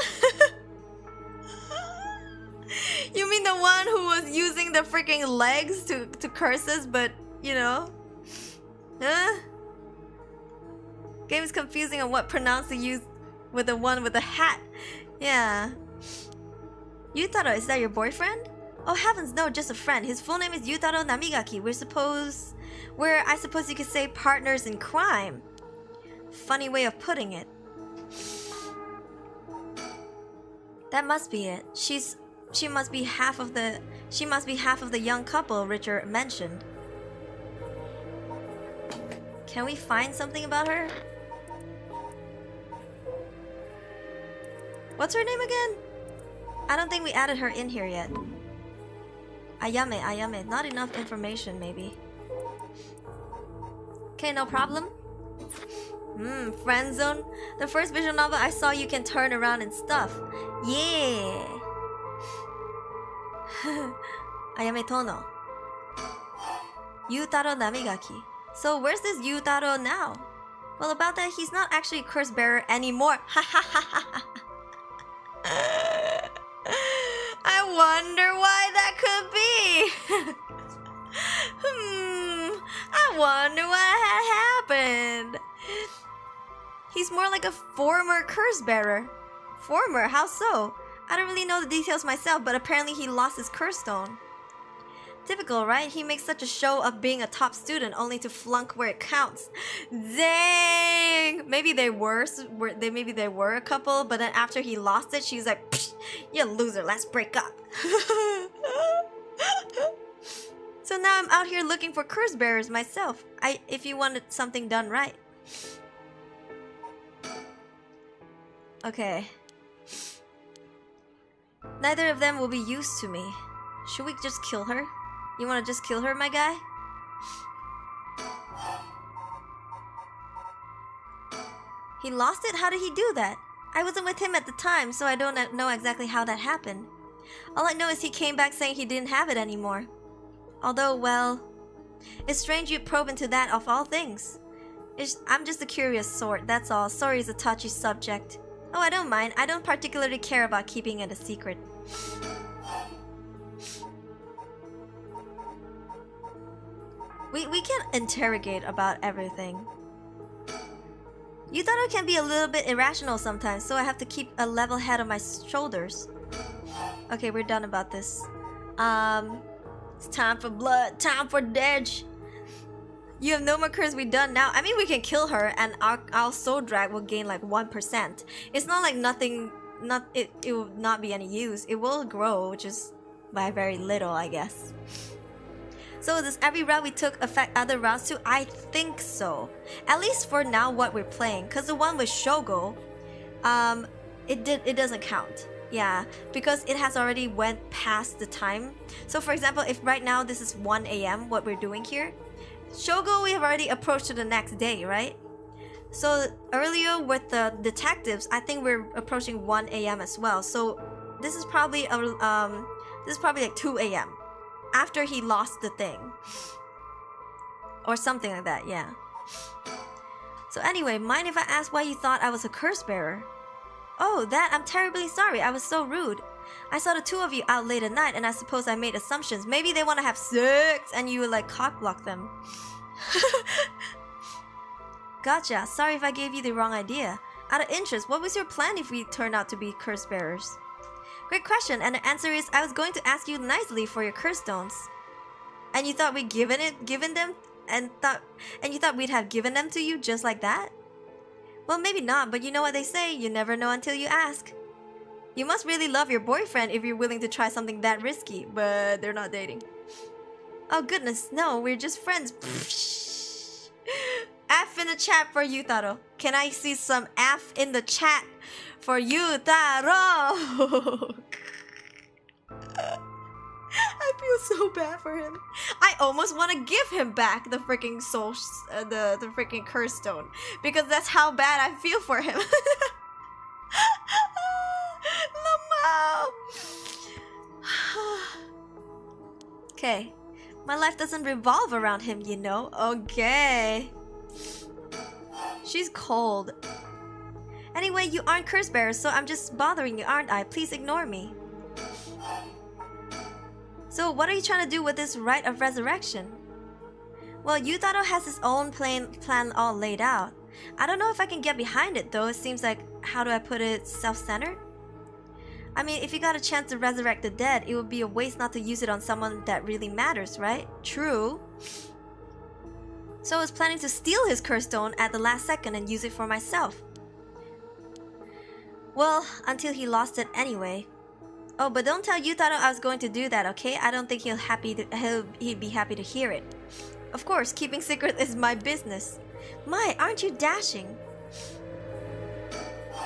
You mean the one who was using the freaking legs to curse us, but, you know? Huh? Game is confusing on what pronouns to use with the one with the hat. Yeah. Yutaro, is that your boyfriend? Oh heavens, no, just a friend. His full name is Yutaro Namigaki. I suppose you could say partners in crime. Funny way of putting it. That must be it. She must be half of the young couple Richard mentioned. Can we find something about her? What's her name again? I don't think we added her in here yet. Ayame. Not enough information, maybe. Okay, no problem. Friend zone. The first visual novel I saw, you can turn around and stuff. Yeah. Ayame Tono. Yutaro Namigaki. So where's this Yutaro now? Well, about that, he's not actually a curse bearer anymore. I wonder why that could be. I wonder what had happened. He's more like a former curse bearer. Former? How so? I don't really know the details myself, but apparently he lost his curse stone. Typical, right? He makes such a show of being a top student only to flunk where it counts. Dang! Maybe they were a couple, but then after he lost it, she's like, "You loser, let's break up." So now I'm out here looking for curse bearers myself. If you wanted something done right. Okay. Neither of them will be used to me. Should we just kill her? You wanna just kill her, my guy? He lost it? How did he do that? I wasn't with him at the time, so I don't know exactly how that happened. All I know is he came back saying he didn't have it anymore. Although, well, it's strange you'd probe into that of all things. I'm just a curious sort, that's all. Sorry is a touchy subject. Oh, I don't mind. I don't particularly care about keeping it a secret. We can interrogate about everything. Yutaro can be a little bit irrational sometimes, so I have to keep a level head on my shoulders. Okay, we're done about this. It's time for blood, time for damage. You have no more curse, we done now. I mean, we can kill her and our soul drag will gain like 1%. It's not like nothing, it will not be any use. It will grow, which is by very little, I guess. So does every route we took affect other routes too? I think so. At least for now what we're playing. Cause the one with Shogo, it doesn't count. Yeah, because it has already went past the time. So for example, if right now this is 1 AM, what we're doing here, Shogo we have already approached to the next day, right? So earlier with the detectives, I think we're approaching 1 AM as well. So this is probably like 2 a.m. after he lost the thing. Or something like that, yeah. So anyway, mind if I ask why you thought I was a curse bearer? Oh, that, I'm terribly sorry. I was so rude. I saw the two of you out late at night and I suppose I made assumptions. Maybe they want to have sex and you would like cockblock them. Gotcha. Sorry if I gave you the wrong idea. Out of interest, what was your plan if we turned out to be curse bearers? Great question, and the answer is I was going to ask you nicely for your curse stones. And you thought we'd given them and you thought we'd have given them to you just like that? Well, maybe not, but you know what they say, you never know until you ask. You must really love your boyfriend if you're willing to try something that risky, but they're not dating. Oh goodness, no, we're just friends. F in the chat for you, Taro. Can I see some F in the chat for you, Taro? I feel so bad for him. I almost want to give him back the freaking soul, the freaking curse stone, because that's how bad I feel for him. Lamau. Okay, my life doesn't revolve around him, you know. Okay. She's cold. Anyway, you aren't curse bearers, so I'm just bothering you, aren't I? Please ignore me. So what are you trying to do with this rite of resurrection? Well, Yutaro has his own plan all laid out. I don't know if I can get behind it though. It seems like, how do I put it, self-centered? I mean, if you got a chance to resurrect the dead, it would be a waste not to use it on someone that really matters, right? True. So I was planning to steal his curse stone at the last second and use it for myself. Well, until he lost it anyway. Oh, but don't tell Yutaro I was going to do that, okay? I don't think he'd be happy to hear it. Of course, keeping secret is my business. My, aren't you dashing?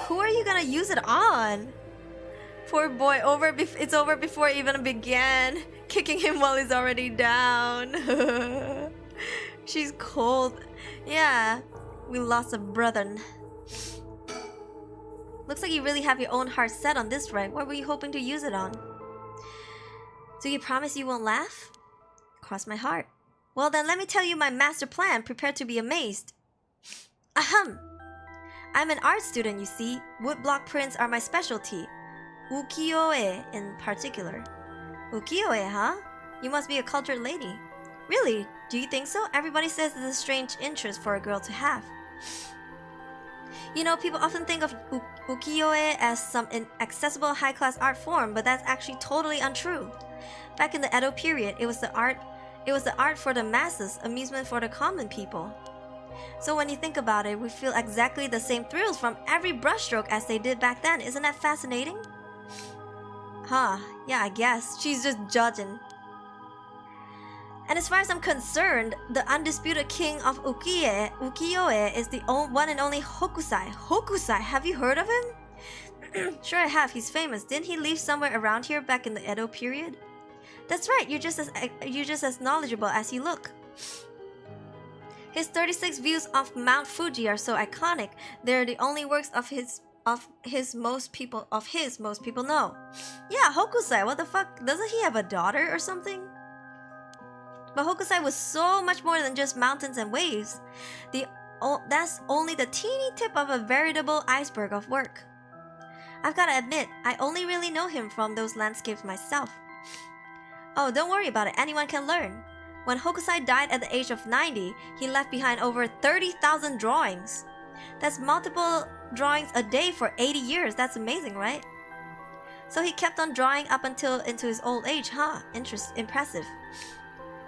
Who are you gonna use it on? Poor boy, it's over before it even began. Kicking him while he's already down. She's cold. Yeah, we lost a brother. Looks like you really have your own heart set on this, right? What were you hoping to use it on? Do you promise you won't laugh? Cross my heart. Well then, let me tell you my master plan. Prepare to be amazed. Ahem! I'm an art student, you see. Woodblock prints are my specialty. Ukiyo-e in particular. Ukiyo-e, huh? You must be a cultured lady. Really? Do you think so? Everybody says it's a strange interest for a girl to have. You know, people often think of ukiyo-e as some inaccessible high-class art form, but that's actually totally untrue. Back in the Edo period, it was the art for the masses, amusement for the common people. So when you think about it, we feel exactly the same thrills from every brushstroke as they did back then. Isn't that fascinating? Huh, yeah, I guess. She's just judging. And as far as I'm concerned, the undisputed king of ukiyo-e is the one and only Hokusai. Hokusai, have you heard of him? Sure I have, he's famous. Didn't he live somewhere around here back in the Edo period? That's right, you're just as knowledgeable as you look. His 36 views of Mount Fuji are so iconic. They're the only works of his most people know. Yeah, Hokusai, what the fuck? Doesn't he have a daughter or something? But Hokusai was so much more than just mountains and waves. That's only the teeny tip of a veritable iceberg of work. I've gotta admit, I only really know him from those landscapes myself. Oh, don't worry about it, anyone can learn. When Hokusai died at the age of 90, he left behind over 30,000 drawings. That's multiple drawings a day for 80 years, that's amazing, right? So he kept on drawing up until into his old age, huh? Impressive.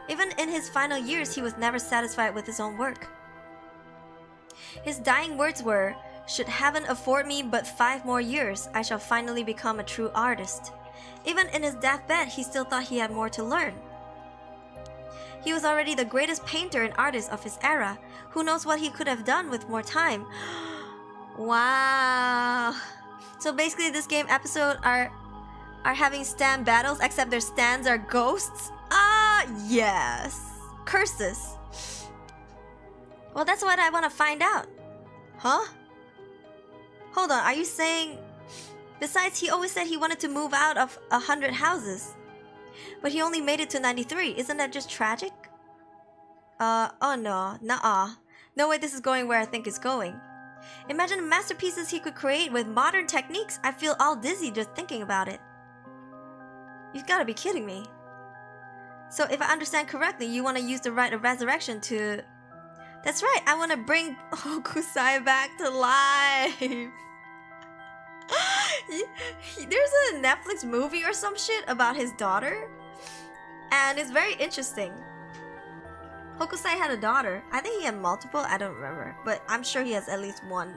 Even in his final years, he was never satisfied with his own work. His dying words were, "Should heaven afford me but 5 more years, I shall finally become a true artist." Even in his deathbed, he still thought he had more to learn. He was already the greatest painter and artist of his era. Who knows what he could have done with more time? Wow. So basically this game episode are having stand battles, except their stands are ghosts? Ah, yes. Curses. Well, that's what I want to find out. Huh? Hold on, are you saying Besides, he always said he wanted to move out of 100 houses. But he only made it to 93. Isn't that just tragic? Oh no. Nuh-uh. No way this is going where I think it's going. Imagine the masterpieces he could create with modern techniques. I feel all dizzy just thinking about it. You've gotta be kidding me. So if I understand correctly, you want to use the rite of resurrection to... That's right, I want to bring Hokusai back to life. There's a Netflix movie or some shit about his daughter. And it's very interesting. Hokusai had a daughter. I think he had multiple, I don't remember. But I'm sure he has at least one.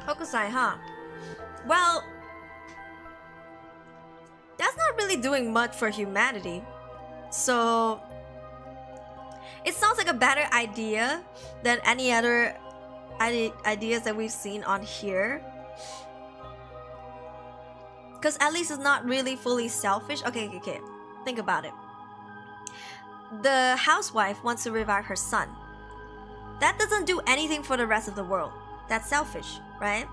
Hokusai, huh? Well... that's not really doing much for humanity. So... it sounds like a better idea than any other ideas that we've seen on here. Because at least it's not really fully selfish. Okay. Think about it. The housewife wants to revive her son. That doesn't do anything for the rest of the world. That's selfish, right?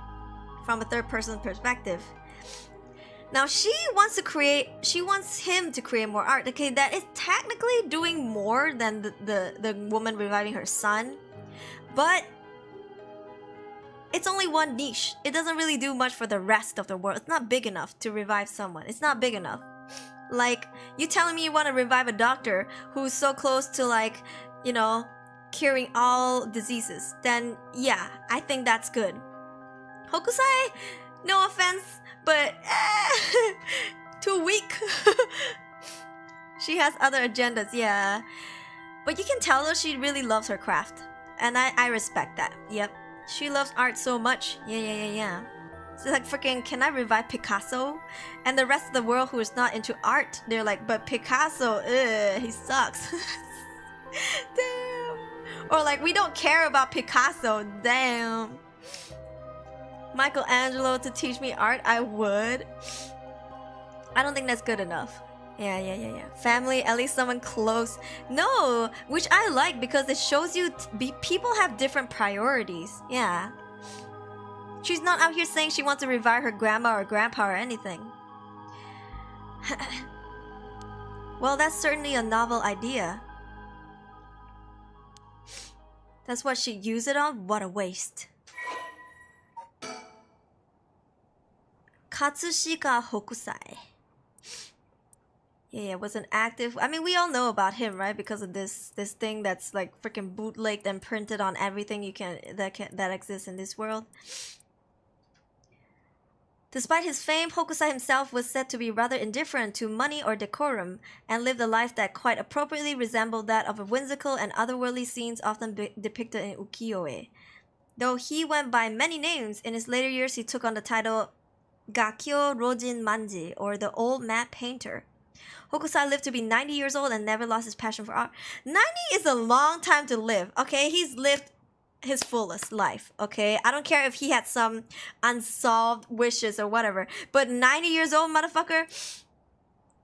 From a third person perspective. Now she wants him to create more art. Okay, that is technically doing more than the woman reviving her son. But it's only one niche. It doesn't really do much for the rest of the world. It's not big enough to revive someone. It's not big enough. Like, you telling me you want to revive a doctor who's so close to, like, you know, curing all diseases, then yeah, I think that's good. Hokusai, no offense, but too weak. She has other agendas, yeah. But you can tell though she really loves her craft. And I respect that. Yep. She loves art so much. Yeah. It's like freaking, can I revive Picasso? And the rest of the world who is not into art, they're like, but Picasso, he sucks. Damn. Or like, we don't care about Picasso. Damn. Michelangelo to teach me art, I would. I don't think that's good enough. Yeah. Family, at least someone close. No, which I like because it shows you people have different priorities. Yeah. She's not out here saying she wants to revive her grandma or grandpa or anything. Well, that's certainly a novel idea. That's what she'd use it on? What a waste. Katsushika Hokusai. Yeah, was an active... I mean, we all know about him, right? Because of this thing that's like freaking bootlegged and printed on everything that exists in this world. Despite his fame, Hokusai himself was said to be rather indifferent to money or decorum, and lived a life that quite appropriately resembled that of a whimsical and otherworldly scenes often depicted in ukiyo-e. Though he went by many names, in his later years he took on the title Gakyo Rojin Manji, or the Old Mad Painter. Hokusai lived to be 90 years old and never lost his passion for art. 90 is a long time to live, okay? He's lived his fullest life, okay? I don't care if he had some unsolved wishes or whatever, but 90 years old, motherfucker,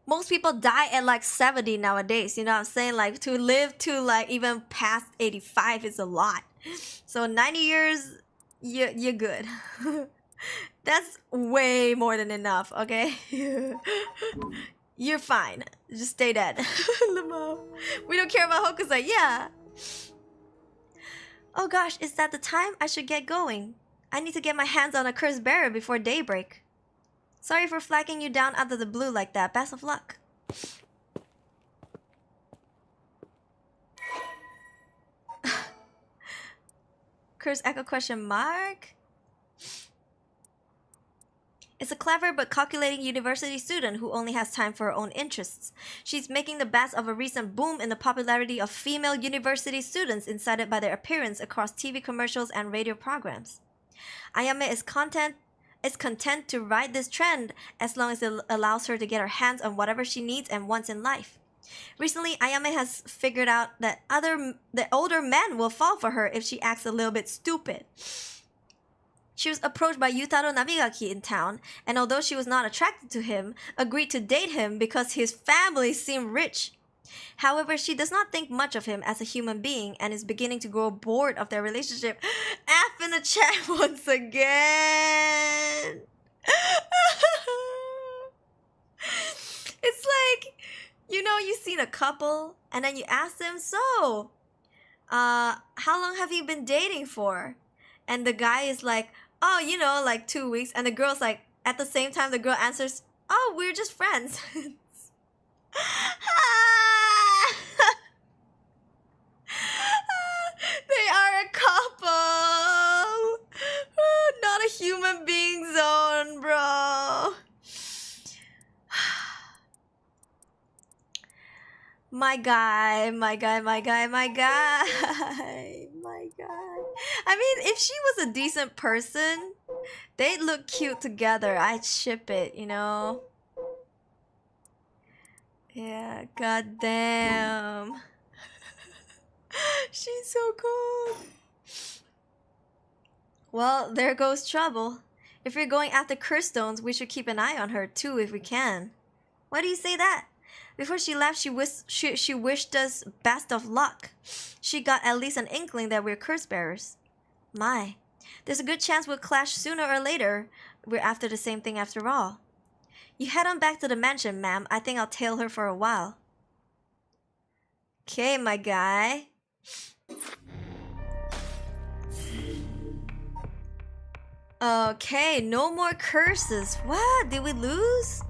most people die at like 70 nowadays, you know what I'm saying? Like, to live to like even past 85 is a lot. So 90 years, you're good. That's way more than enough, okay? You're fine. Just stay dead. We don't care about Hokusai. Yeah. Oh gosh, is that the time? I should get going. I need to get my hands on a cursed bearer before daybreak. Sorry for flagging you down out of the blue like that. Best of luck. Curse echo question mark? It's a clever but calculating university student who only has time for her own interests. She's making the best of a recent boom in the popularity of female university students incited by their appearance across TV commercials and radio programs. Ayame is content to ride this trend as long as it allows her to get her hands on whatever she needs and wants in life. Recently, Ayame has figured out that older men will fall for her if she acts a little bit stupid. She was approached by Yutaro Nabigaki in town, and although she was not attracted to him, agreed to date him because his family seemed rich. However, she does not think much of him as a human being and is beginning to grow bored of their relationship. Effing in the chat once again. It's like, you know, you've seen a couple and then you ask them, so, how long have you been dating for? And the guy is like, oh, you know, like 2 weeks. And the girl's like, at the same time, the girl answers, oh, we're just friends. They are a couple. Not a human being zone, bro. My guy, my guy, my guy, my guy. My guy. I mean, if she was a decent person, they'd look cute together. I'd ship it, you know? Yeah, goddamn. She's so cool. Well, there goes trouble. If you're going after curse stones, we should keep an eye on her too if we can. Why do you say that? Before she left, she wished us best of luck. She got at least an inkling that we're curse bearers. My, there's a good chance we'll clash sooner or later. We're after the same thing after all. You head on back to the mansion, ma'am. I think I'll tail her for a while. Okay, my guy. Okay, no more curses. What? Did we lose?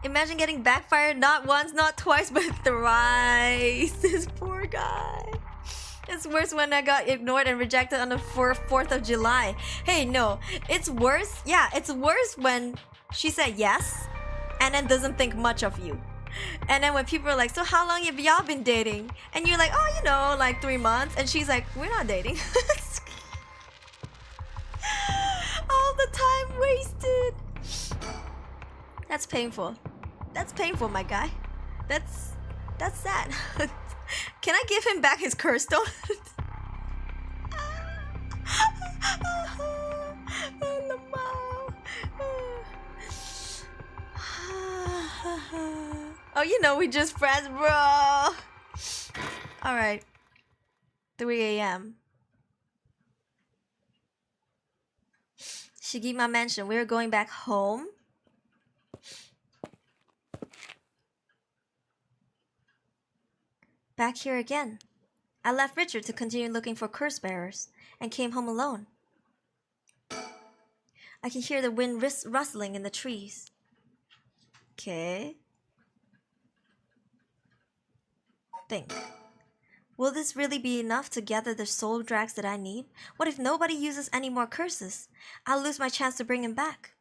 Imagine getting backfired not once, not twice, but thrice. This poor guy. It's worse when I got ignored and rejected on the 4th of July. Hey, no. It's worse. Yeah, it's worse when she said yes and then doesn't think much of you. And then when people are like, so how long have y'all been dating? And you're like, oh, you know, like 3 months. And she's like, we're not dating. All the time wasted. That's painful. That's painful, my guy. That's sad. Can I give him back his curse stone? Oh, you know, we just friends, bro. Alright. 3 a.m. Shigima Mansion. We're going back home. Back here again. I left Richard to continue looking for curse bearers and came home alone. I can hear the wind rustling in the trees. Okay. Think. Will this really be enough to gather the soul drags that I need? What if nobody uses any more curses? I'll lose my chance to bring him back.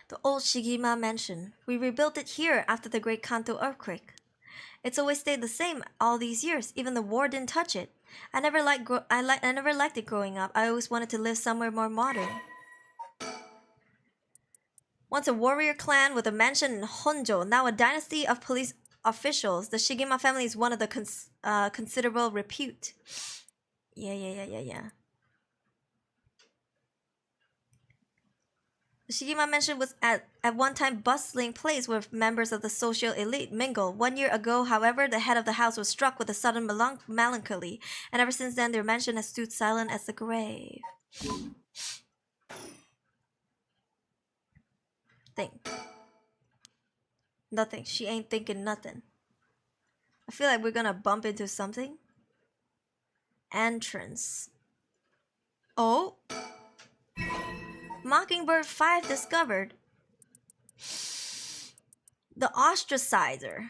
The old Shigima mansion. We rebuilt it here after the Great Kanto earthquake. It's always stayed the same all these years. Even the war didn't touch it. I never liked it growing up. I always wanted to live somewhere more modern. Once a warrior clan with a mansion in Honjo, now a dynasty of police officials, the Shigima family is one of the considerable repute. Yeah. The Shigima mansion was at one time bustling place where members of the social elite mingle. 1 year ago, however, the head of the house was struck with a sudden melancholy, and ever since then their mansion has stood silent as the grave. Think. Nothing. She ain't thinking nothing. I feel like we're gonna bump into something. Entrance. Oh. Mockingbird 5 discovered. The ostracizer.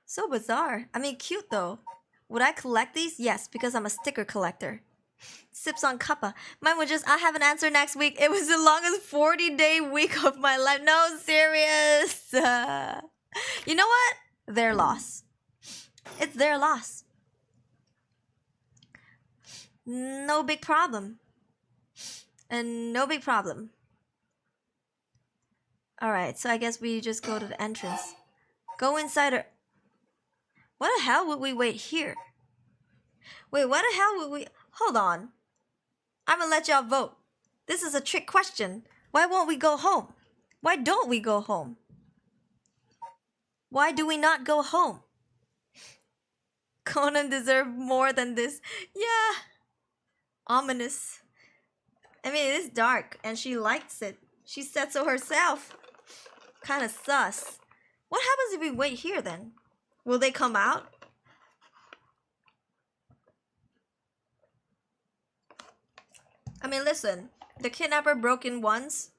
So bizarre. I mean, cute though. Would I collect these? Yes, because I'm a sticker collector. Sips on cuppa. Mine was just, I have an answer next week. It was the longest 40-day week of my life. No, serious. You know what? Their loss. It's their loss. No big problem. And no big problem. Alright, so I guess we just go to the entrance. Go inside her. What the hell would we wait here? Wait, what the hell would we... Hold on. I'm gonna let y'all vote. This is a trick question. Why won't we go home? Why don't we go home? Why do we not go home? Conan deserved more than this. Yeah. Ominous. I mean, it is dark, and she likes it. She said so herself. Kinda sus. What happens if we wait here then? Will they come out? I mean, listen. The kidnapper broke in once.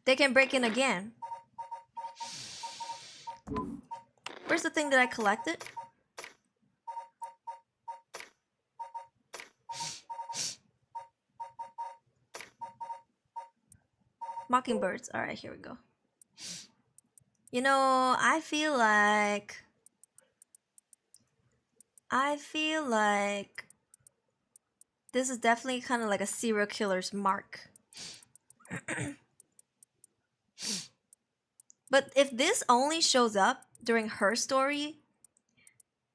They can break in again. Where's the thing that I collected? Mockingbirds. Alright, here we go. You know, I feel like this is definitely kind of like a serial killer's mark. But if this only shows up during her story,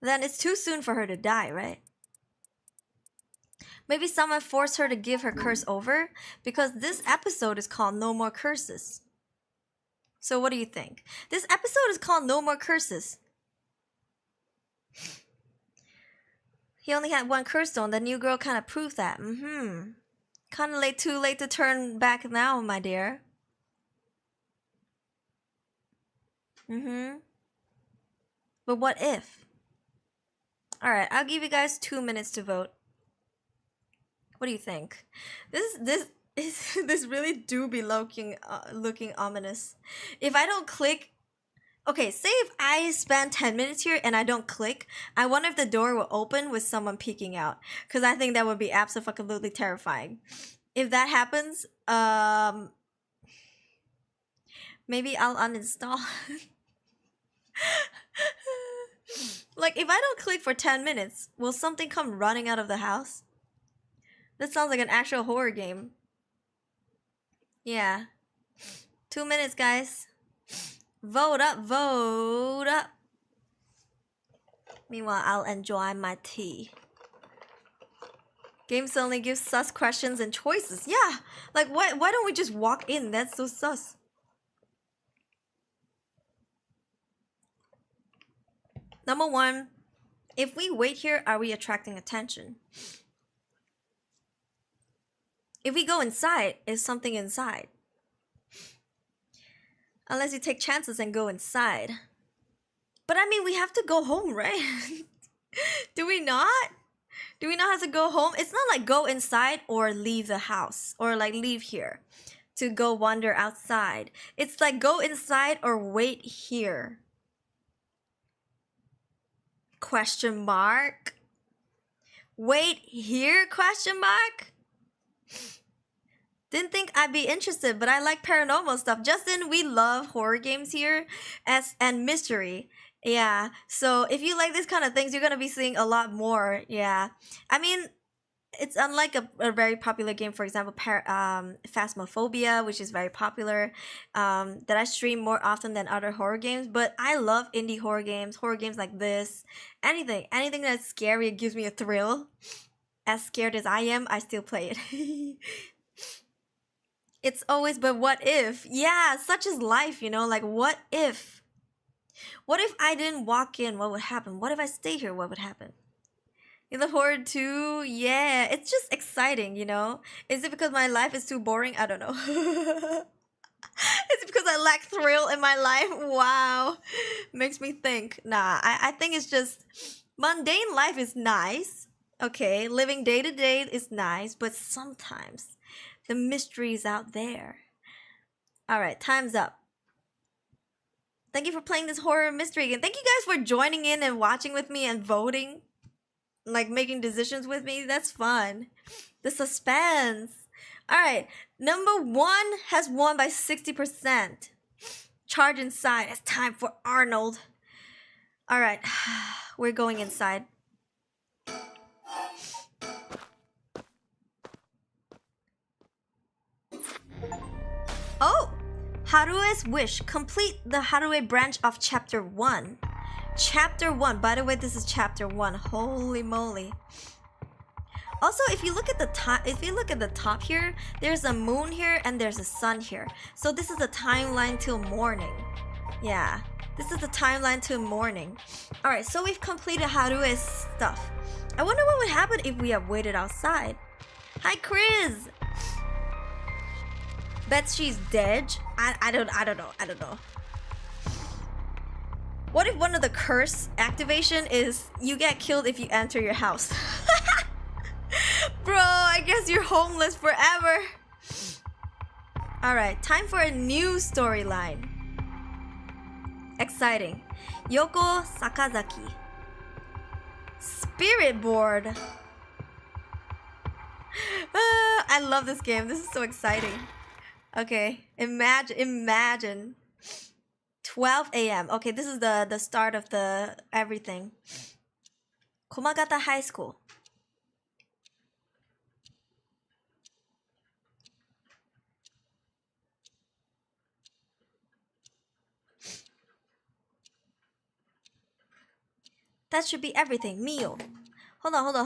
then it's too soon for her to die, right? Maybe someone forced her to give her curse over, because this episode is called No More Curses. So what do you think? This episode is called No More Curses. He only had one curse stone. The new girl kind of proved that. Kind of too late to turn back now, my dear. But what if? Alright, I'll give you guys 2 minutes to vote. What do you think? This really do be looking ominous. If I don't click, okay, say if I spend 10 minutes here and I don't click, I wonder if the door will open with someone peeking out, because I think that would be absolutely terrifying. If that happens, maybe I'll uninstall. Like, if I don't click for 10 minutes, will something come running out of the house? That sounds like an actual horror game. Yeah. 2 minutes, guys. Vote up, vote up. Meanwhile, I'll enjoy my tea. Game suddenly gives sus questions and choices. Yeah. Like, why don't we just walk in? That's so sus. Number 1, if we wait here, are we attracting attention? If we go inside, is something inside? Unless you take chances and go inside. But I mean, we have to go home, right? Do we not? Do we not have to go home? It's not like go inside or leave the house, or like leave here to go wander outside. It's like go inside or wait here. Question mark? Wait here? Question mark? Didn't think I'd be interested, but I like paranormal stuff. Justin, we love horror games here and mystery. Yeah, so if you like this kind of things, you're gonna be seeing a lot more. Yeah, I mean, it's unlike a very popular game, for example, Phasmophobia, which is very popular, that I stream more often than other horror games. But I love indie horror games like this. Anything that's scary, it gives me a thrill. As scared as I am, I still play it. It's always, but what if? Yeah, such is life, you know, like what if? What if I didn't walk in? What would happen? What if I stay here? What would happen? You love horror too? Yeah, it's just exciting, you know? Is it because my life is too boring? I don't know. Is it because I lack thrill in my life? Wow. Makes me think. Nah, I think it's just mundane life is nice. Okay, living day to day is nice, but sometimes the mystery's out there. Alright, time's up. Thank you for playing this horror mystery game. Thank you guys for joining in and watching with me and voting. Like making decisions with me. That's fun. The suspense. Alright, number 1 has won by 60%. Charge inside. It's time for Arnold. Alright, we're going inside. Oh! Harue's wish. Complete the Harue branch of chapter 1. Chapter 1. By the way, this is chapter 1. Holy moly. Also, if you look at the top here, there's a moon here and there's a sun here. So this is a timeline till morning. Yeah. This is the timeline to morning. Alright, so we've completed Harue's stuff. I wonder what would happen if we have waited outside. Hi, Chris! Bet she's dead? I don't know. What if one of the curse activation is you get killed if you enter your house? Bro, I guess you're homeless forever. Alright, time for a new storyline. Exciting. Yoko Sakazaki. Spirit board. I love this game. This is so exciting. Okay, imagine 12 a.m. Okay, this is the start of the everything. Komagata High School. That should be everything. Mio. Hold on. Do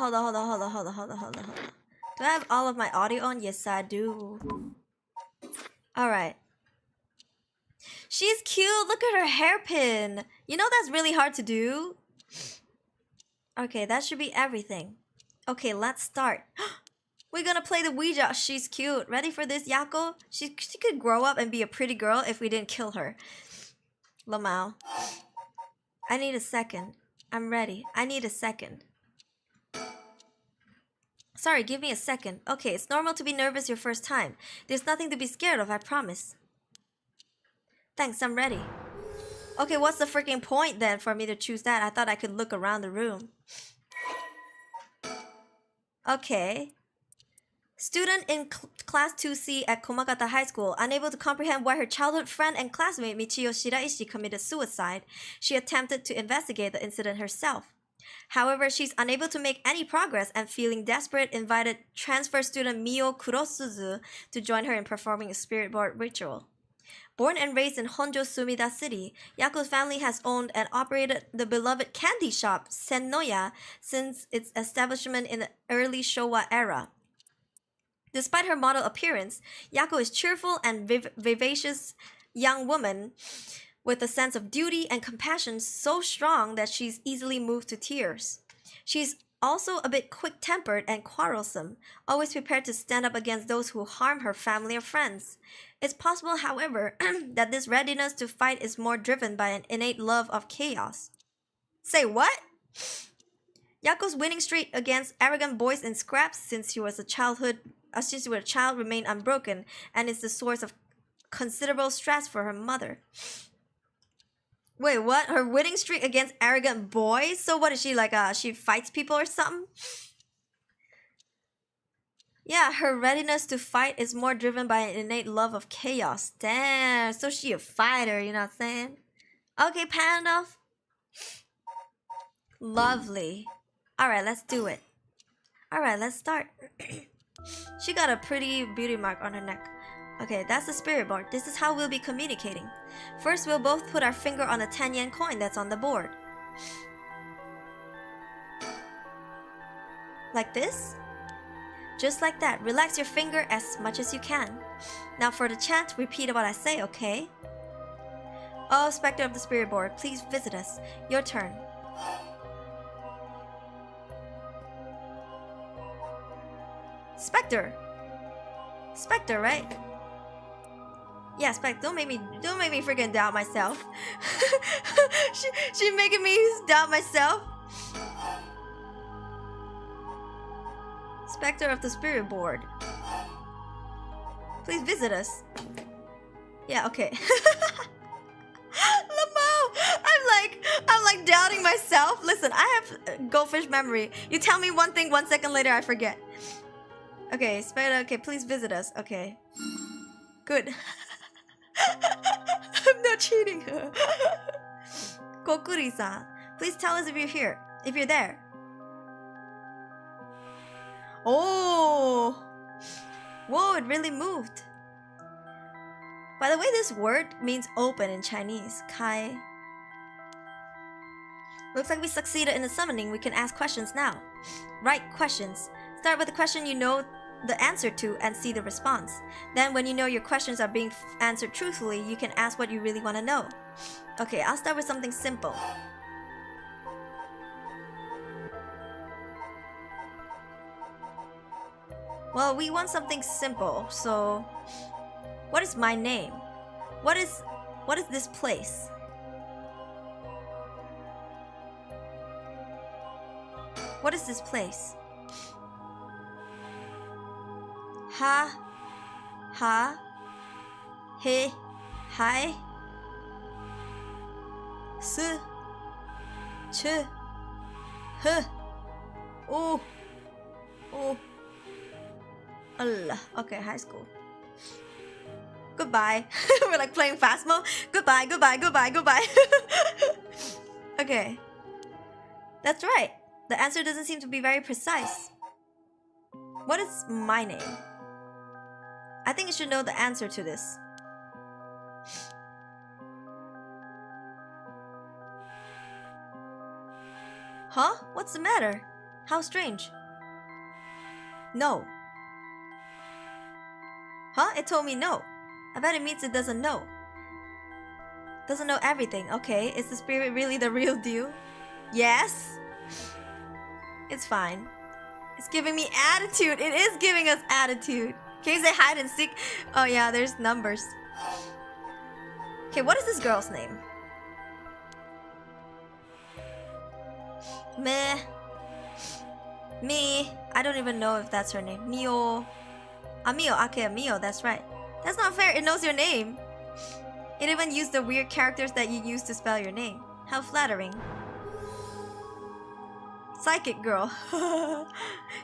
I have all of my audio on? Yes, I do. Alright. She's cute. Look at her hairpin. You know that's really hard to do. Okay, that should be everything. Okay, let's start. We're gonna play the Ouija. She's cute. Ready for this, Yako? She could grow up and be a pretty girl if we didn't kill her. Lamau. I need a second. I'm ready. I need a second. Sorry, give me a second. Okay, it's normal to be nervous your first time. There's nothing to be scared of, I promise. Thanks, I'm ready. Okay, what's the freaking point then for me to choose that? I thought I could look around the room. Okay. Student in class 2C at Komagata High School, unable to comprehend why her childhood friend and classmate Michio Shiraishi committed suicide, she attempted to investigate the incident herself. However, she's unable to make any progress and feeling desperate invited transfer student Mio Kurosuzu to join her in performing a spirit board ritual. Born and raised in Honjo Sumida City, Yako's family has owned and operated the beloved candy shop Sennoya since its establishment in the early Showa era. Despite her model appearance, Yako is cheerful and vivacious young woman with a sense of duty and compassion so strong that she's easily moved to tears. She's also a bit quick-tempered and quarrelsome, always prepared to stand up against those who harm her family or friends. It's possible, however, that this readiness to fight is more driven by an innate love of chaos. Say what? Yako's winning streak against arrogant boys in scraps since she was a child remained unbroken and is the source of considerable stress for her mother. Wait, what? Her winning streak against arrogant boys? So what is she like? She fights people or something? Yeah, her readiness to fight is more driven by an innate love of chaos. Damn, so she a fighter, you know what I'm saying? Okay, Pandolf. Lovely. Alright, let's do it. Alright, let's start. She got a pretty beauty mark on her neck. Okay, that's the spirit board. This is how we'll be communicating. First, we'll both put our finger on a 10-yen coin that's on the board. Like this? Just like that. Relax your finger as much as you can. Now for the chant, repeat what I say, okay? Oh, Spectre of the Spirit Board, please visit us. Your turn. Spectre! Spectre, right? Yeah, Spectre, don't make me freaking doubt myself. she making me doubt myself. Spectre of the Spirit Board. Please visit us. Yeah, okay. Lamau, I'm like doubting myself. Listen, I have goldfish memory. You tell me one thing, 1 second later I forget. Okay, Spectre, okay, please visit us. Okay. Good. I'm not cheating. Kokuri-san, please tell us if you're here. If you're there. Oh! Whoa, it really moved. By the way, this word means open in Chinese. Kai. Looks like we succeeded in the summoning. We can ask questions now. Right questions. Start with a question you know the answer to and see the response. Then when you know your questions are being answered truthfully, you can ask what you really want to know. Okay, I'll start with something simple. Well, we want something simple, so what is my name? What is this place? What is this place? Ha, he, hi, s, ch, h, oh, Allah. Okay, high school. Goodbye. We're like playing Phasmo. Goodbye, goodbye, goodbye, goodbye. Okay. That's right. The answer doesn't seem to be very precise. What is my name? I think you should know the answer to this. Huh? What's the matter? How strange. No. Huh? It told me no. I bet it means it doesn't know. Doesn't know everything. Okay, is the spirit really the real deal? Yes. It's fine. It's giving me attitude. It is giving us attitude. Can you say hide and seek? Oh yeah, there's numbers. Okay, what is this girl's name? Meh. Me. I don't even know if that's her name. Mio. Mio. Okay, Mio, that's right. That's not fair. It knows your name. It even used the weird characters that you use to spell your name. How flattering. Psychic girl.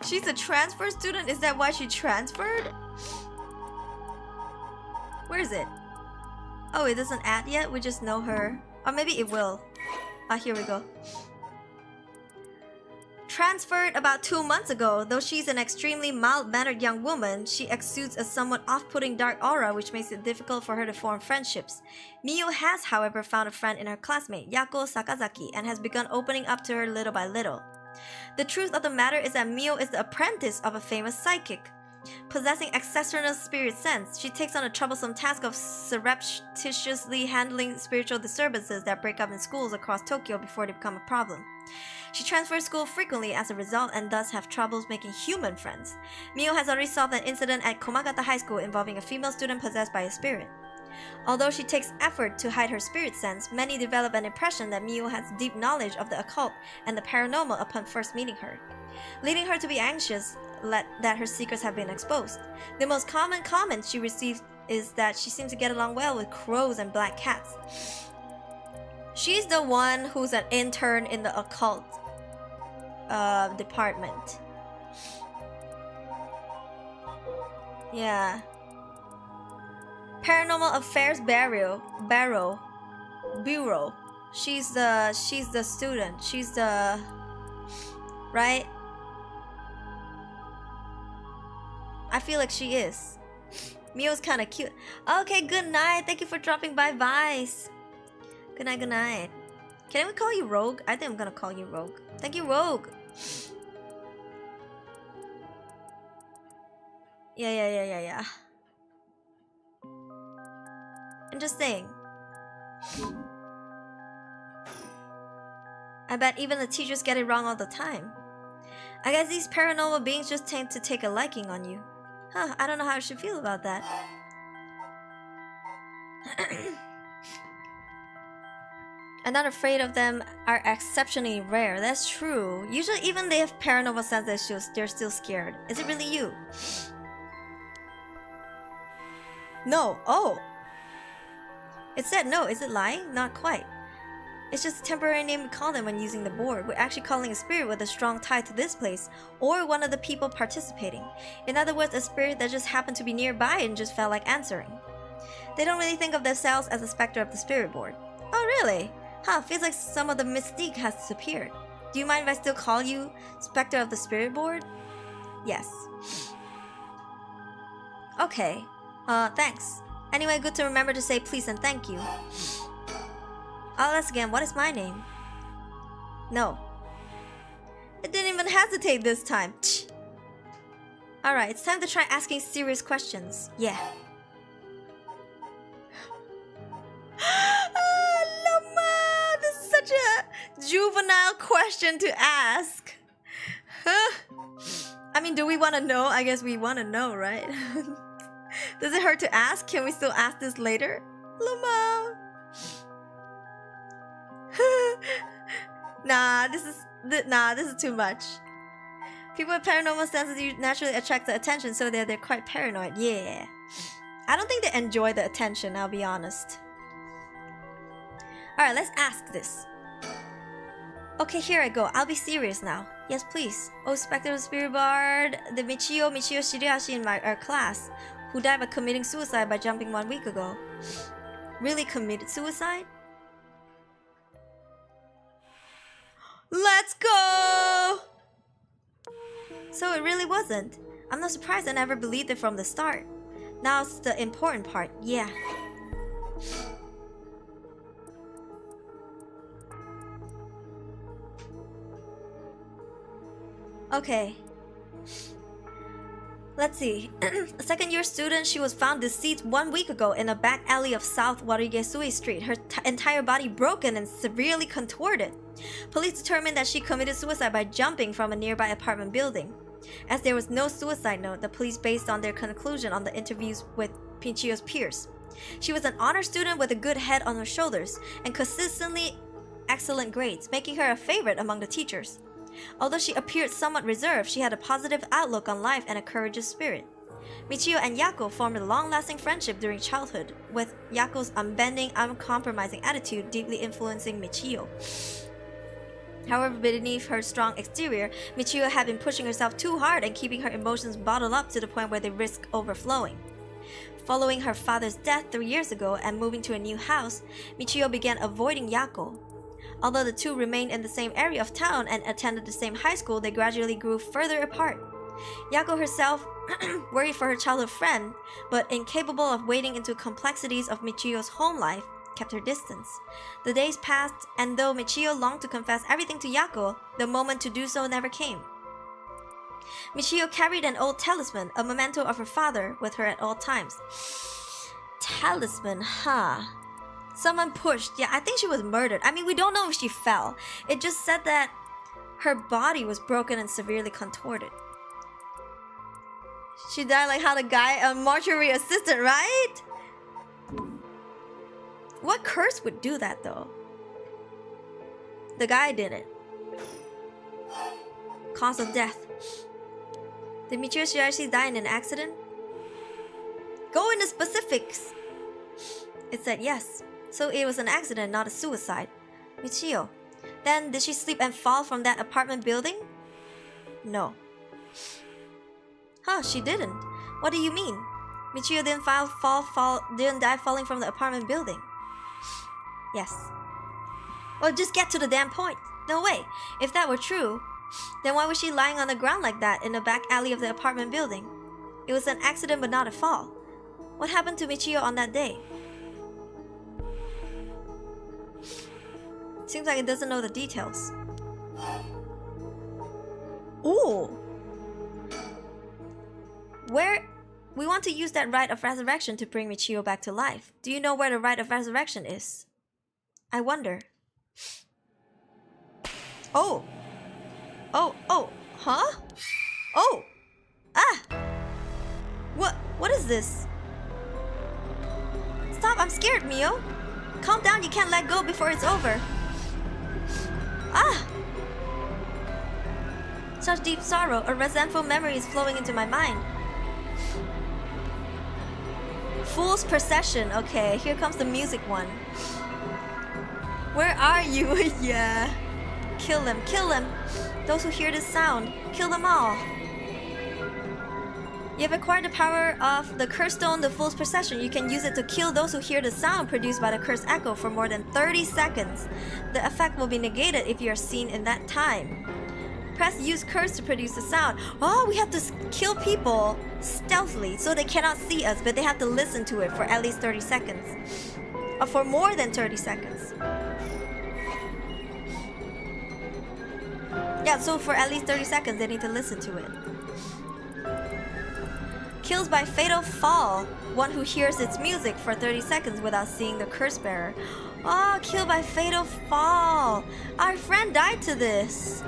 She's a transfer student? Is that why she transferred? Where is it? Oh, it doesn't add yet? We just know her. Or maybe it will. Ah, here we go. Transferred about 2 months ago. Though she's an extremely mild-mannered young woman, she exudes a somewhat off-putting dark aura which makes it difficult for her to form friendships. Miyu has, however, found a friend in her classmate, Yako Sakazaki, and has begun opening up to her little by little. The truth of the matter is that Miyu is the apprentice of a famous psychic. Possessing exceptional spirit sense, she takes on a troublesome task of surreptitiously handling spiritual disturbances that break up in schools across Tokyo before they become a problem. She transfers school frequently as a result and thus have troubles making human friends. Miyu has already solved an incident at Komagata High School involving a female student possessed by a spirit. Although she takes effort to hide her spirit sense, many develop an impression that Miyu has deep knowledge of the occult and the paranormal upon first meeting her, leading her to be anxious that her secrets have been exposed. The most common comment she receives is that she seems to get along well with crows and black cats. She's the one who's an intern in the occult department. Yeah. Paranormal Affairs Bureau. She's the student. She's the right? I feel like she is. Mio's kind of cute. Okay, good night. Thank you for dropping by, Vice. Good night, good night. Can we call you Rogue? I think I'm gonna call you Rogue. Thank you, Rogue. Yeah. Interesting. I bet even the teachers get it wrong all the time. I guess these paranormal beings just tend to take a liking on you. Huh, I don't know how I should feel about that. I'm not afraid of them are exceptionally rare. That's true. Usually even they have paranormal sense, they're still scared. Is it really you? No. Oh. It said no. Is it lying? Not quite. It's just a temporary name we call them when using the board. We're actually calling a spirit with a strong tie to this place, or one of the people participating. In other words, a spirit that just happened to be nearby and just felt like answering. They don't really think of themselves as a specter of the spirit board. Oh, really? Huh, feels like some of the mystique has disappeared. Do you mind if I still call you Spectre of the Spirit Board? Yes. Okay. Thanks. Anyway, good to remember to say please and thank you. I'll ask again, what is my name? No. It didn't even hesitate this time. Alright, it's time to try asking serious questions. Yeah. Lama! This is such a juvenile question to ask. I mean, do we want to know? I guess we want to know, right? Does it hurt to ask? Can we still ask this later? Lama! Nah, this is too much. People with paranormal senses naturally attract the attention, so they're quite paranoid. Yeah. I don't think they enjoy the attention, I'll be honest. Alright, let's ask this. Okay, here I go. I'll be serious now. Yes, please. Oh, Spectral Spirit Bard, the Michio Shirihashi in our class, who died by committing suicide by jumping 1 week ago. Really committed suicide? Let's go! So it really wasn't. I'm not surprised. I never believed it from the start. Now it's the important part. Yeah. Okay. Let's see. A second-year student, she was found deceased 1 week ago in a back alley of South Warigesui Street. Her entire body broken and severely contorted. Police determined that she committed suicide by jumping from a nearby apartment building. As there was no suicide note, the police based on their conclusion on the interviews with Michio's peers. She was an honor student with a good head on her shoulders and consistently excellent grades, making her a favorite among the teachers. Although she appeared somewhat reserved, she had a positive outlook on life and a courageous spirit. Michio and Yako formed a long-lasting friendship during childhood, with Yako's unbending, uncompromising attitude deeply influencing Michio. However, beneath her strong exterior, Michio had been pushing herself too hard and keeping her emotions bottled up to the point where they risked overflowing. Following her father's death 3 years ago and moving to a new house, Michio began avoiding Yako. Although the two remained in the same area of town and attended the same high school, they gradually grew further apart. Yako herself worried for her childhood friend, but incapable of wading into complexities of Michio's home life, kept her distance. The days passed, and though Michio longed to confess everything to Yako, the moment to do so never came. Michio carried an old talisman, a memento of her father, with her at all times. Talisman, huh? Someone pushed. Yeah, I think she was murdered. I mean, we don't know if she fell. It just said that her body was broken and severely contorted. She died like how the guy, a mortuary assistant, right? What curse would do that, though? The guy did it. Cause of death. Did Michio Shirashi die in an accident? Go into specifics! It said yes. So it was an accident, not a suicide. Michio. Then did she sleep and fall from that apartment building? No. Huh, she didn't. What do you mean? Michio didn't didn't die falling from the apartment building. Yes. Well, just get to the damn point. No way. If that were true, then why was she lying on the ground like that in the back alley of the apartment building? It was an accident but not a fall. What happened to Michio on that day? Seems like it doesn't know the details. Ooh! We want to use that rite of resurrection to bring Michio back to life. Do you know where the rite of resurrection is? I wonder. Oh! Oh! Huh? Oh! Ah! What is this? Stop, I'm scared, Mio. Calm down, you can't let go before it's over. Ah! Such deep sorrow, a resentful memory is flowing into my mind. Fool's procession. Okay, here comes the music one. Where are you? Yeah. Kill them, kill them. Those who hear this sound, kill them all. You have acquired the power of the Curse Stone, the Fool's Procession. You can use it to kill those who hear the sound produced by the Curse Echo for more than 30 seconds. The effect will be negated if you are seen in that time. Press Use Curse to produce the sound. Oh, we have to kill people stealthily so they cannot see us, but they have to listen to it for at least 30 seconds. Or for more than 30 seconds. Yeah, so for at least 30 seconds they need to listen to it. Kills by fatal fall. One who hears its music for 30 seconds without seeing the curse bearer. Oh, killed by fatal fall. Our friend died to this.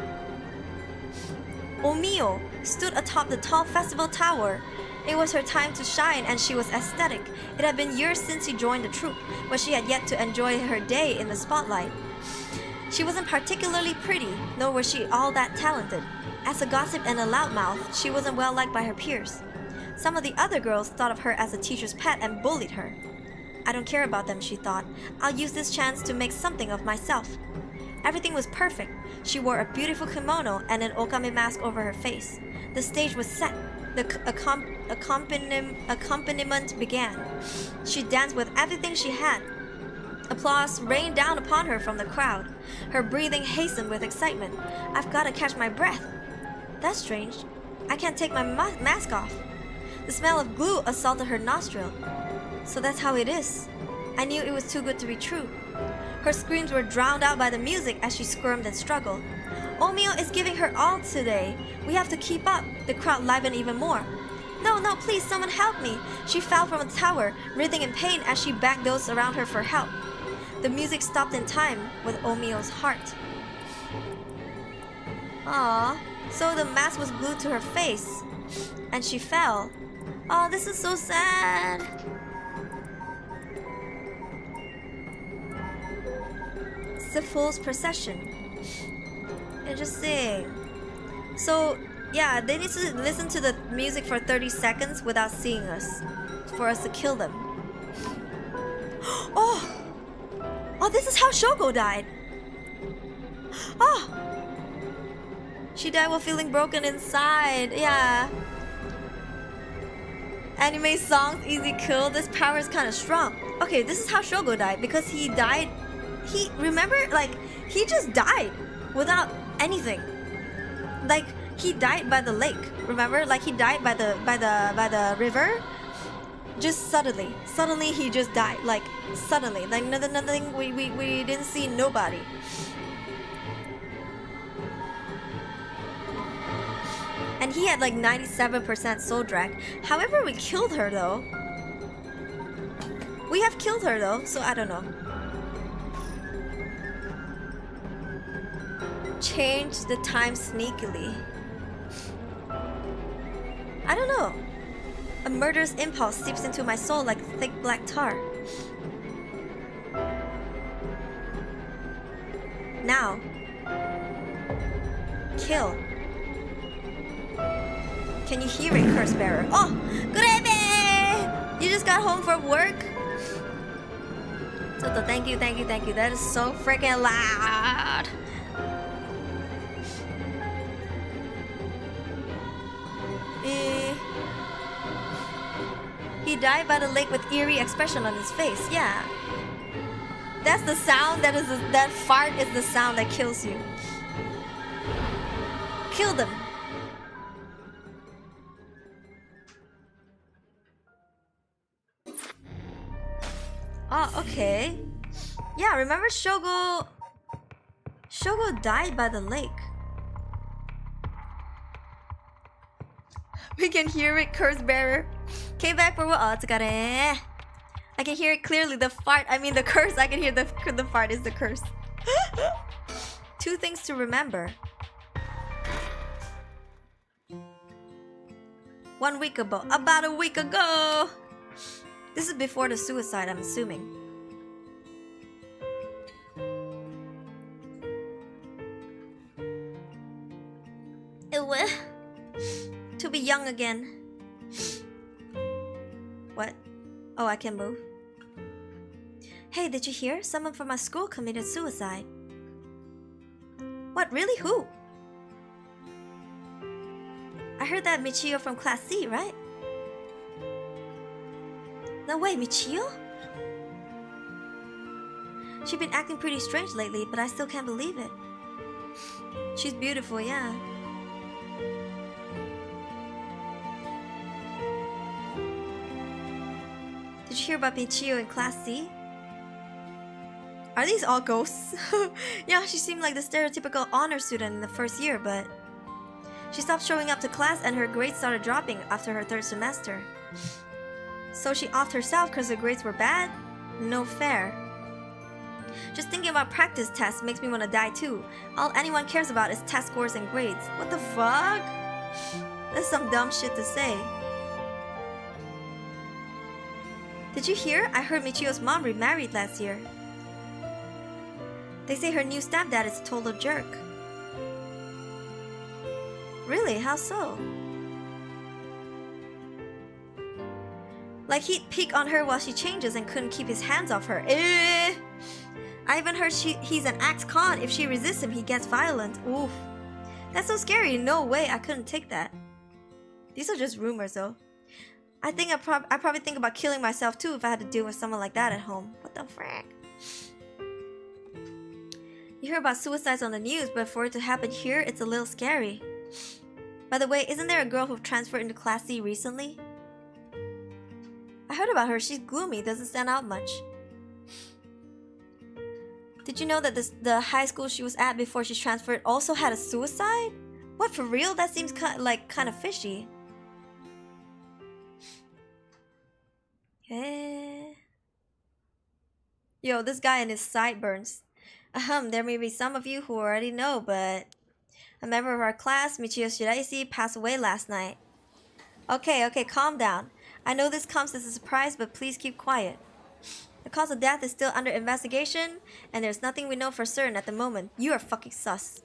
Omio stood atop the tall festival tower. It was her time to shine and she was ecstatic. It had been years since she joined the troupe, but she had yet to enjoy her day in the spotlight. She wasn't particularly pretty, nor was she all that talented. As a gossip and a loudmouth, she wasn't well liked by her peers. Some of the other girls thought of her as a teacher's pet and bullied her. I don't care about them, she thought. I'll use this chance to make something of myself. Everything was perfect. She wore a beautiful kimono and an okame mask over her face. The stage was set. The accompaniment began. She danced with everything she had. Applause rained down upon her from the crowd. Her breathing hastened with excitement. I've got to catch my breath. That's strange. I can't take my mask off. The smell of glue assaulted her nostril. So that's how it is. I knew it was too good to be true. Her screams were drowned out by the music as she squirmed and struggled. Omio is giving her all today. We have to keep up. The crowd livened even more. No, please, someone help me. She fell from a tower, writhing in pain as she begged those around her for help. The music stopped in time with Omio's heart. Aww, so the mask was glued to her face, and she fell. Oh, this is so sad. It's the fool's procession. Interesting. So, yeah, they need to listen to the music for 30 seconds without seeing us for us to kill them. Oh, this is how Shogo died. Oh, she died while feeling broken inside. Yeah. Anime songs, easy kill. This power is kind of strong. Okay, this is how Shogo died because he died. Remember, like, he just died without anything. Like, he died by the lake. Remember, like, he died by the river. Just suddenly he just died. Like, suddenly, like nothing. We didn't see nobody. And he had like 97% soul drag. However, we killed her though. We have killed her though, so I don't know. Change the time sneakily. I don't know. A murderous impulse seeps into my soul like thick black tar. Now. Kill. Can you hear it, curse bearer? Oh! Gurebe! You just got home from work? Toto, thank you. That is so freaking loud. He died by the lake with eerie expression on his face. Yeah. That's the sound that fart is the sound that kills you. Kill them. Oh, okay. Yeah, remember Shogo died by the lake. We can hear it, curse bearer. Came back for what? I can hear it clearly. The fart, I mean the curse. I can hear the fart is the curse. 2 things to remember. 1 week ago. About a week ago. This is before the suicide, I'm assuming. To be young again. What? Oh, I can move. Hey, did you hear? Someone from my school committed suicide. What? Really? Who? I heard that Michio from Class C, right? No way, Michio? She's been acting pretty strange lately, but I still can't believe it. She's beautiful, yeah. Did you hear about Michio in Class C? Are these all ghosts? Yeah, she seemed like the stereotypical honor student in the first year, but She stopped showing up to class and her grades started dropping after her 3rd semester. So she offed herself because her grades were bad? No fair. Just thinking about practice tests makes me want to die too. All anyone cares about is test scores and grades. What the fuck? That's some dumb shit to say. Did you hear? I heard Michio's mom remarried last year. They say her new stepdad is a total jerk. Really? How so? Like he'd peek on her while she changes and couldn't keep his hands off her. I even heard he's an ex-con. If she resists him, he gets violent. Oof. That's so scary. No way, I couldn't take that. These are just rumors though. I think I probably think about killing myself too if I had to deal with someone like that at home. What the frick? You hear about suicides on the news, but for it to happen here, it's a little scary. By the way, isn't there a girl who transferred into Class C recently? I heard about her. She's gloomy, doesn't stand out much. Did you know that the high school she was at before she transferred also had a suicide? What, for real? That seems kind of fishy. Yo, this guy and his sideburns. There may be some of you who already know, but a member of our class, Michio Shiraisi, passed away last night. Okay, calm down. I know this comes as a surprise, but please keep quiet. The cause of death is still under investigation, and there's nothing we know for certain at the moment. You are fucking sus.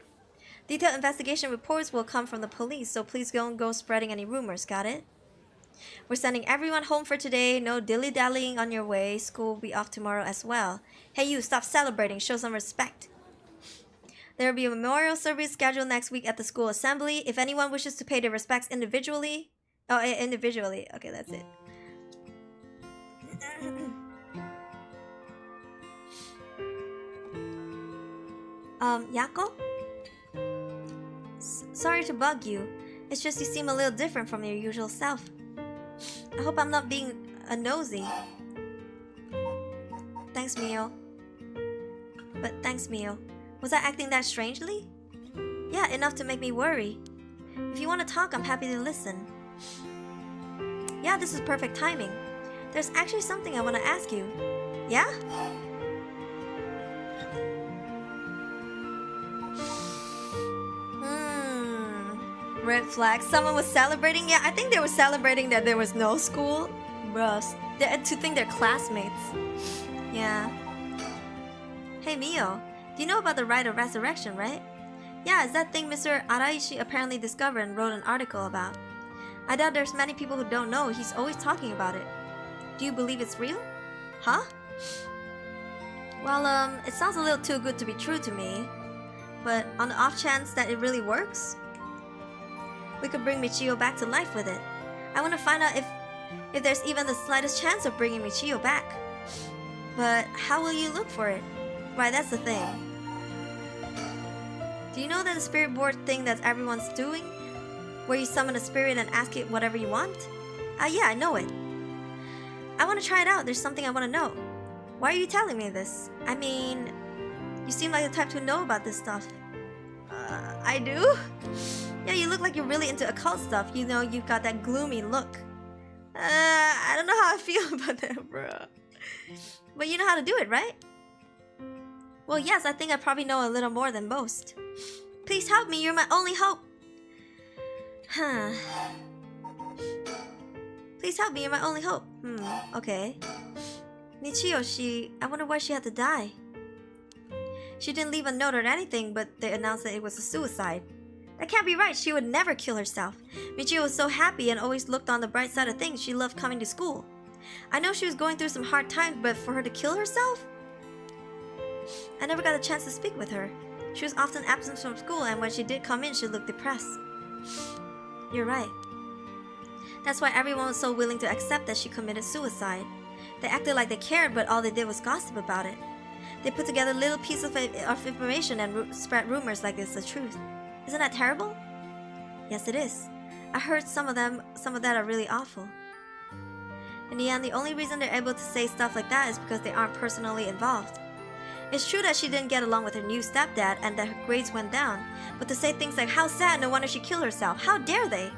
Detailed investigation reports will come from the police, so please don't go spreading any rumors, got it? We're sending everyone home for today. No dilly-dallying on your way. School will be off tomorrow as well. Hey you, stop celebrating. Show some respect. There will be a memorial service scheduled next week at the school assembly. If anyone wishes to pay their respects individually... Oh, individually. Okay, that's it. Yako? Sorry to bug you. It's just you seem a little different from your usual self. I hope I'm not being a nosy. Thanks, Mio. But thanks, Mio. Was I acting that strangely? Yeah, enough to make me worry. If you want to talk, I'm happy to listen. Yeah, this is perfect timing. There's actually something I want to ask you. Yeah? Red flag. Someone was celebrating? Yeah, I think they were celebrating that there was no school. Bruh, to think they're classmates. Yeah. Hey Mio, do you know about the rite of resurrection, right? Yeah, it's that thing Mr. Araishi apparently discovered and wrote an article about. I doubt there's many people who don't know. He's always talking about it. Do you believe it's real? Huh? Well, it sounds a little too good to be true to me. But on the off chance that it really works, we could bring Michio back to life with it. I want to find out if there's even the slightest chance of bringing Michio back. But how will you look for it? Right, that's the thing. Do you know that the spirit board thing that everyone's doing? Where you summon a spirit and ask it whatever you want? Yeah, I know it. I want to try it out. There's something I want to know. Why are you telling me this? I mean, you seem like the type to know about this stuff. I do? Yeah, you look like you're really into occult stuff. You know, you've got that gloomy look. I don't know how I feel about that, bro. But you know how to do it, right? Well, yes, I think I probably know a little more than most. Please help me, you're my only hope. Huh. Please help me, you're my only hope. Okay. Michio, I wonder why she had to die. She didn't leave a note or anything, but they announced that it was a suicide. That can't be right, she would never kill herself. Michio was so happy and always looked on the bright side of things. She loved coming to school. I know she was going through some hard times, but for her to kill herself? I never got a chance to speak with her. She was often absent from school, and when she did come in, she looked depressed. You're right. That's why everyone was so willing to accept that she committed suicide. They acted like they cared, but all they did was gossip about it. They put together little pieces of information and spread rumors like it's the truth. Isn't that terrible? Yes, it is. I heard some of that are really awful. In the end, the only reason they're able to say stuff like that is because they aren't personally involved. It's true that she didn't get along with her new stepdad and that her grades went down, but to say things like, how sad, no wonder she killed herself, how dare they?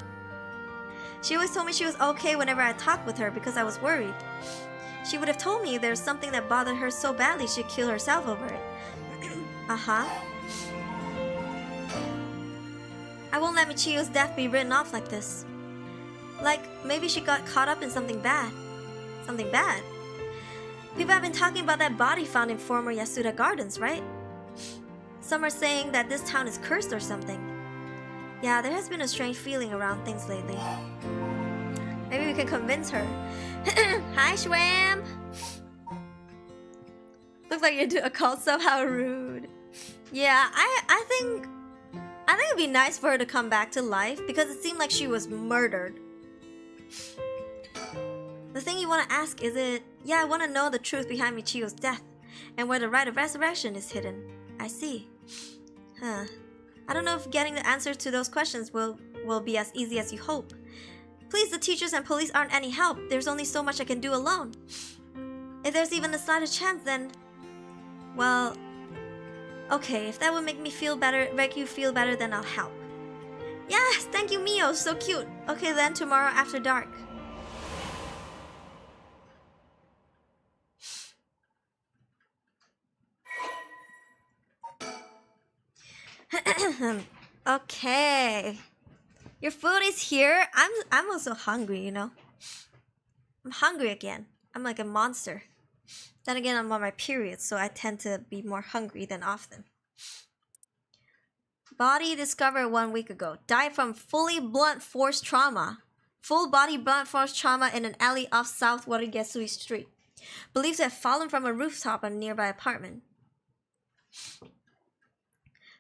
She always told me she was okay whenever I talked with her because I was worried. She would have told me there's something that bothered her so badly she'd kill herself over it. Uh-huh. I won't let Michio's death be written off like this. Like, maybe she got caught up in something bad. Something bad? People have been talking about that body found in former Yasuda Gardens, right? Some are saying that this town is cursed or something. Yeah, there has been a strange feeling around things lately. Maybe we can convince her. Hi, Schwam! Looks like you do a call somehow rude. Yeah, I think it'd be nice for her to come back to life because it seemed like she was murdered. The thing you want to ask is it... Yeah, I want to know the truth behind Michio's death and where the rite of resurrection is hidden. I see. Huh. I don't know if getting the answers to those questions will be as easy as you hope. Please, the teachers and police aren't any help. There's only so much I can do alone. If there's even the slightest chance, then... Well... Okay, if that would make you feel better, then I'll help. Yes, thank you, Mio. So cute. Okay, then tomorrow after dark. Okay. Your food is here. I'm also hungry, you know. I'm hungry again. I'm like a monster. Then again, I'm on my period, so I tend to be more hungry than often. Body discovered 1 week ago. Died from fully blunt force trauma. Full body blunt force trauma in an alley off South Warigesui Street. Believed to have fallen from a rooftop of a nearby apartment.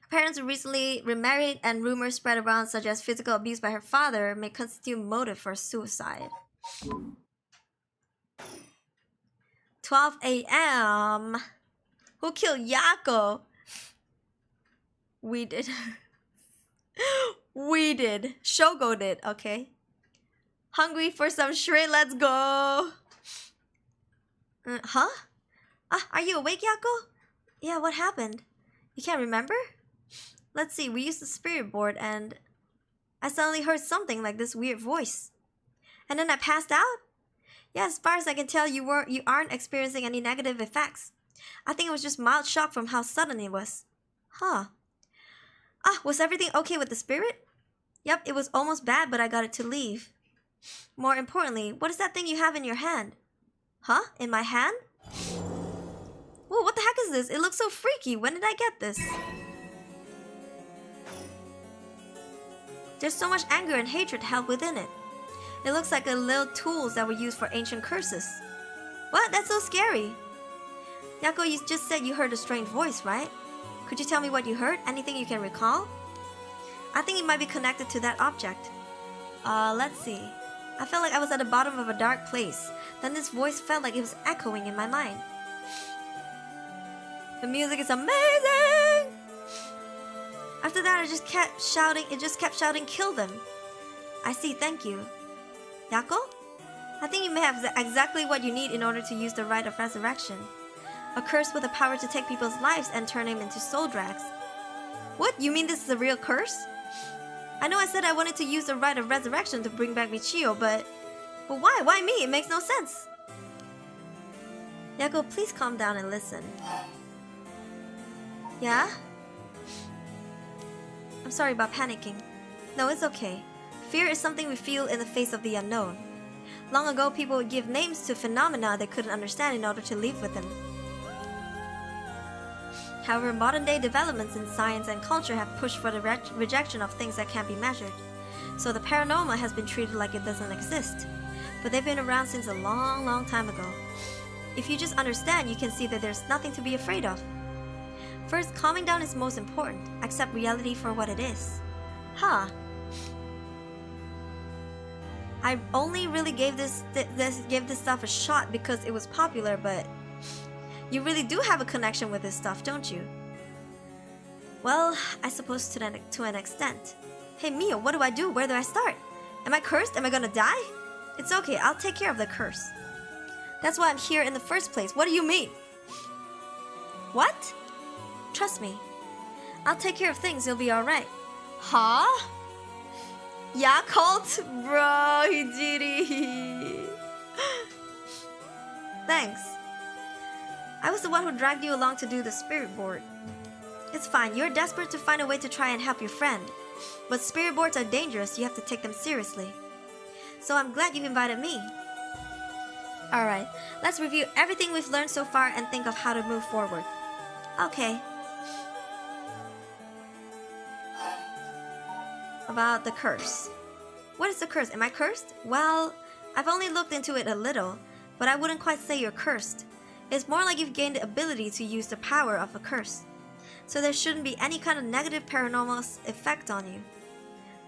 Her parents were recently remarried and rumors spread around suggest physical abuse by her father may constitute motive for suicide. 12 a.m. Who killed Yako? We did. We did. Shogo did, okay. Hungry for some shrimp, let's go. Huh? Are you awake, Yako? Yeah, what happened? You can't remember? Let's see, we used the spirit board and I suddenly heard something like this weird voice. And then I passed out? Yeah, as far as I can tell, you aren't experiencing any negative effects. I think it was just mild shock from how sudden it was. Huh. Was everything okay with the spirit? Yep, it was almost bad, but I got it to leave. More importantly, what is that thing you have in your hand? Huh? In my hand? Whoa, what the heck is this? It looks so freaky. When did I get this? There's so much anger and hatred held within it. It looks like the little tools that were used for ancient curses. What? That's so scary. Yako, you just said you heard a strange voice, right? Could you tell me what you heard? Anything you can recall? I think it might be connected to that object. Let's see. I felt like I was at the bottom of a dark place. Then this voice felt like it was echoing in my mind. The music is amazing! After that, it just kept shouting, kill them. I see, thank you. Yako? I think you may have exactly what you need in order to use the rite of resurrection. A curse with the power to take people's lives and turn them into soul drags. What? You mean this is a real curse? I know I said I wanted to use the rite of resurrection to bring back Michio, but why? Why me? It makes no sense. Yako, please calm down and listen. Yeah? I'm sorry about panicking. No, it's okay. Fear is something we feel in the face of the unknown. Long ago, people would give names to phenomena they couldn't understand in order to live with them. However, modern-day developments in science and culture have pushed for the rejection of things that can't be measured. So the paranormal has been treated like it doesn't exist. But they've been around since a long, long time ago. If you just understand, you can see that there's nothing to be afraid of. First, calming down is most important. Accept reality for what it is. Huh. I only really gave this stuff a shot because it was popular, but you really do have a connection with this stuff, don't you? Well, I suppose to an extent. Hey Mio, what do I do? Where do I start? Am I cursed? Am I gonna die? It's okay, I'll take care of the curse. That's why I'm here in the first place. What do you mean? What? Trust me. I'll take care of things, you'll be alright. Huh? Yakult? Bro, Hijiri. Thanks. I was the one who dragged you along to do the spirit board. It's fine, you're desperate to find a way to try and help your friend. But spirit boards are dangerous, you have to take them seriously. So I'm glad you invited me. Alright, let's review everything we've learned so far and think of how to move forward. Okay. About the curse. What is the curse? Am I cursed? Well, I've only looked into it a little, but I wouldn't quite say you're cursed. It's more like you've gained the ability to use the power of a curse. So there shouldn't be any kind of negative paranormal effect on you.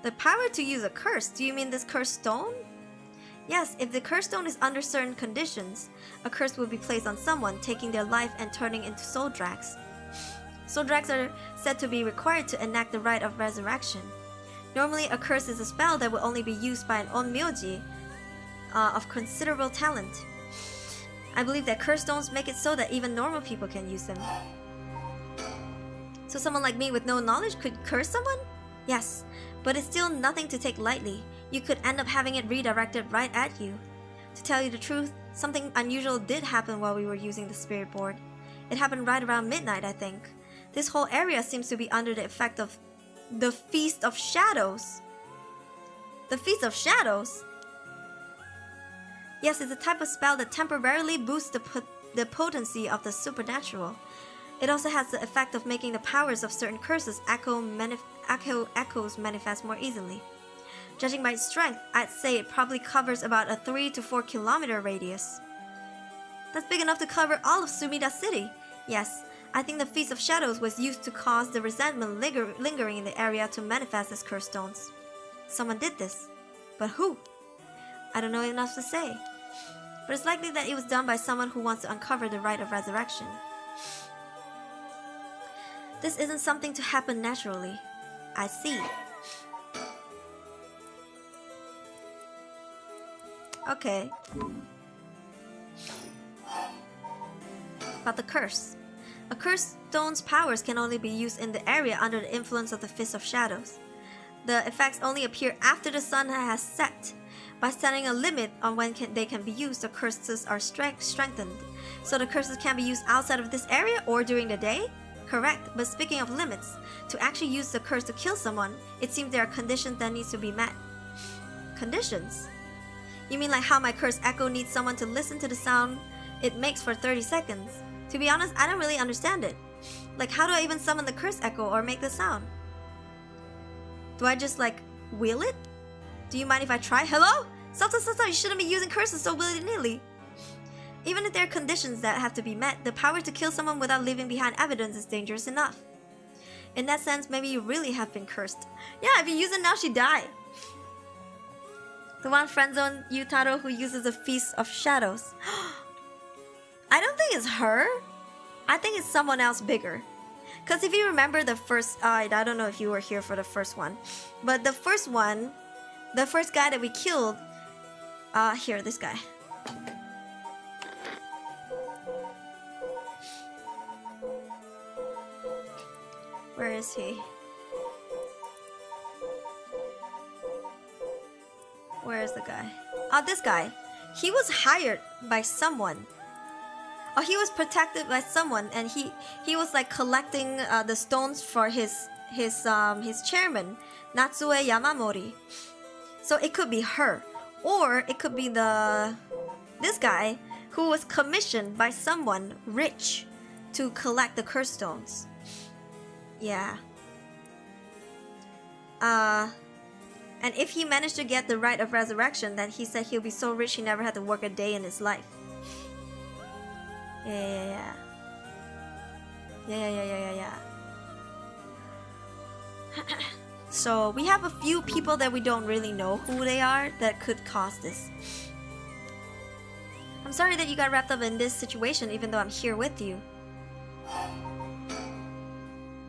The power to use a curse? Do you mean this curse stone? Yes, if the curse stone is under certain conditions, a curse will be placed on someone, taking their life and turning into soul drags. Soul drags are said to be required to enact the rite of resurrection. Normally, a curse is a spell that will only be used by an onmyoji of considerable talent. I believe that curse stones make it so that even normal people can use them. So someone like me with no knowledge could curse someone? Yes, but it's still nothing to take lightly. You could end up having it redirected right at you. To tell you the truth, something unusual did happen while we were using the spirit board. It happened right around midnight, I think. This whole area seems to be under the effect of the Feast of Shadows. The Feast of Shadows? Yes, it's a type of spell that temporarily boosts the potency of the supernatural. It also has the effect of making the powers of certain curses echoes manifest more easily. Judging by its strength, I'd say it probably covers about a 3 to 4 kilometer radius. That's big enough to cover all of Sumida City. Yes, I think the Feast of Shadows was used to cause the resentment lingering in the area to manifest as curse stones. Someone did this. But who? I don't know enough to say. But it's likely that it was done by someone who wants to uncover the rite of resurrection. This isn't something to happen naturally. I see. Okay. About the curse. A curse stone's powers can only be used in the area under the influence of the Fist of Shadows. The effects only appear after the sun has set. By setting a limit on when they can be used, the curses are strengthened. So the curses can be used outside of this area or during the day? Correct, but speaking of limits, to actually use the curse to kill someone, it seems there are conditions that need to be met. Conditions? You mean like how my curse echo needs someone to listen to the sound it makes for 30 seconds? To be honest, I don't really understand it. Like, how do I even summon the curse echo or make the sound? Do I just like wheel it? Do you mind if I try? Hello? Stop, you shouldn't be using curses so willy-nilly. Even if there are conditions that have to be met, the power to kill someone without leaving behind evidence is dangerous enough. In that sense, maybe you really have been cursed. Yeah, if you use it now, she died. The one friendzone Yutaro who uses the Feast of Shadows. I don't think it's her. I think it's someone else bigger. Because if you remember the first... I don't know if you were here for the first one. But the first one... The first guy that we killed... here, this guy. Where is he? Where is the guy? Oh, this guy. He was hired by someone. Oh, he was protected by someone, and he was like collecting the stones for his chairman, Natsue Yamamori. So it could be her, or it could be this guy who was commissioned by someone rich to collect the curse stones. Yeah. And if he managed to get the rite of resurrection, then he said he'll be so rich he never had to work a day in his life. Yeah. So we have a few people that we don't really know who they are that could cause this. I'm sorry that you got wrapped up in this situation even though I'm here with you.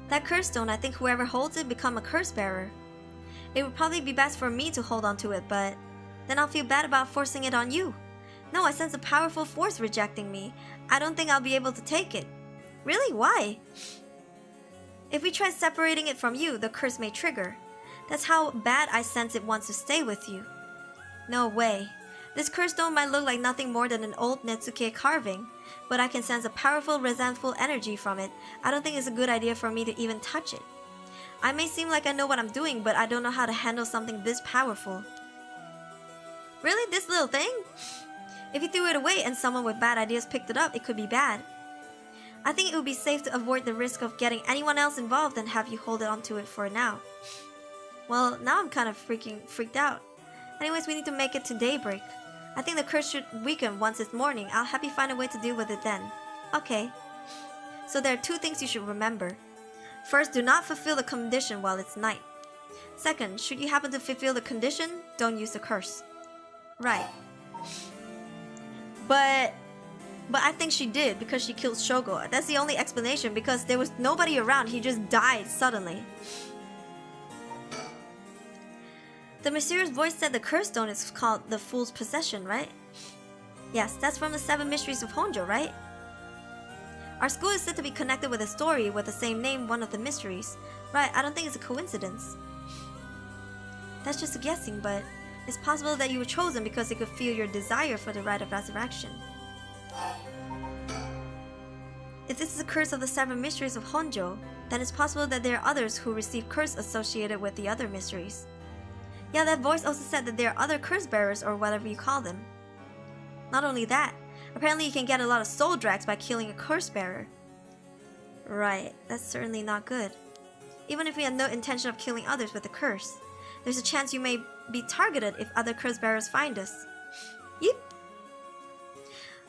That curse stone, I think whoever holds it become a curse bearer. It would probably be best for me to hold on to it, but then I'll feel bad about forcing it on you. No, I sense a powerful force rejecting me. I don't think I'll be able to take it. Really? Why? If we try separating it from you, the curse may trigger. That's how bad I sense it wants to stay with you. No way. This curse stone might look like nothing more than an old Netsuke carving, but I can sense a powerful, resentful energy from it. I don't think it's a good idea for me to even touch it. I may seem like I know what I'm doing, but I don't know how to handle something this powerful. Really? This little thing? If you threw it away and someone with bad ideas picked it up, it could be bad. I think it would be safe to avoid the risk of getting anyone else involved and have you hold on to it for now. Well, now I'm kind of freaked out. Anyways, we need to make it to daybreak. I think the curse should weaken once it's morning. I'll have you find a way to deal with it then. Okay. So there are 2 things you should remember. First, do not fulfill the condition while it's night. Second, should you happen to fulfill the condition, don't use the curse. Right. But I think she did because she killed Shogo. That's the only explanation because there was nobody around. He just died suddenly. The mysterious voice said the curse stone is called the Fool's Possession, right? Yes, that's from the 7 Mysteries of Honjo, right? Our school is said to be connected with a story with the same name, one of the mysteries. Right, I don't think it's a coincidence. That's just a guessing, but it's possible that you were chosen because they could feel your desire for the rite of resurrection. If this is a curse of the 7 Mysteries of Honjo, then it's possible that there are others who receive curse associated with the other mysteries. Yeah, that voice also said that there are other curse bearers or whatever you call them. Not only that, apparently you can get a lot of soul drags by killing a curse bearer. Right, that's certainly not good. Even if we had no intention of killing others with the curse, there's a chance you may be targeted if other curse bearers find us. Yep.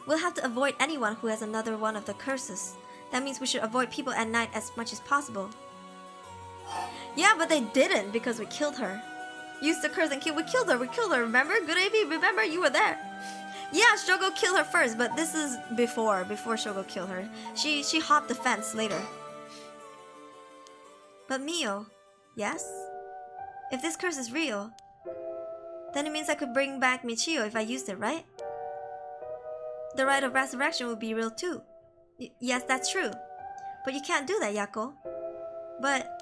We'll have to avoid anyone who has another one of the curses. That means we should avoid people at night as much as possible. Yeah, but they didn't because we killed her. Used the curse and we killed her, remember? Good AV, remember? You were there. Yeah, Shogo killed her first, but this is before Shogo killed her. She hopped the fence later. But Mio, yes? If this curse is real, then it means I could bring back Michio if I used it, right? The rite of resurrection would be real too. Yes, that's true. But you can't do that, Yako. But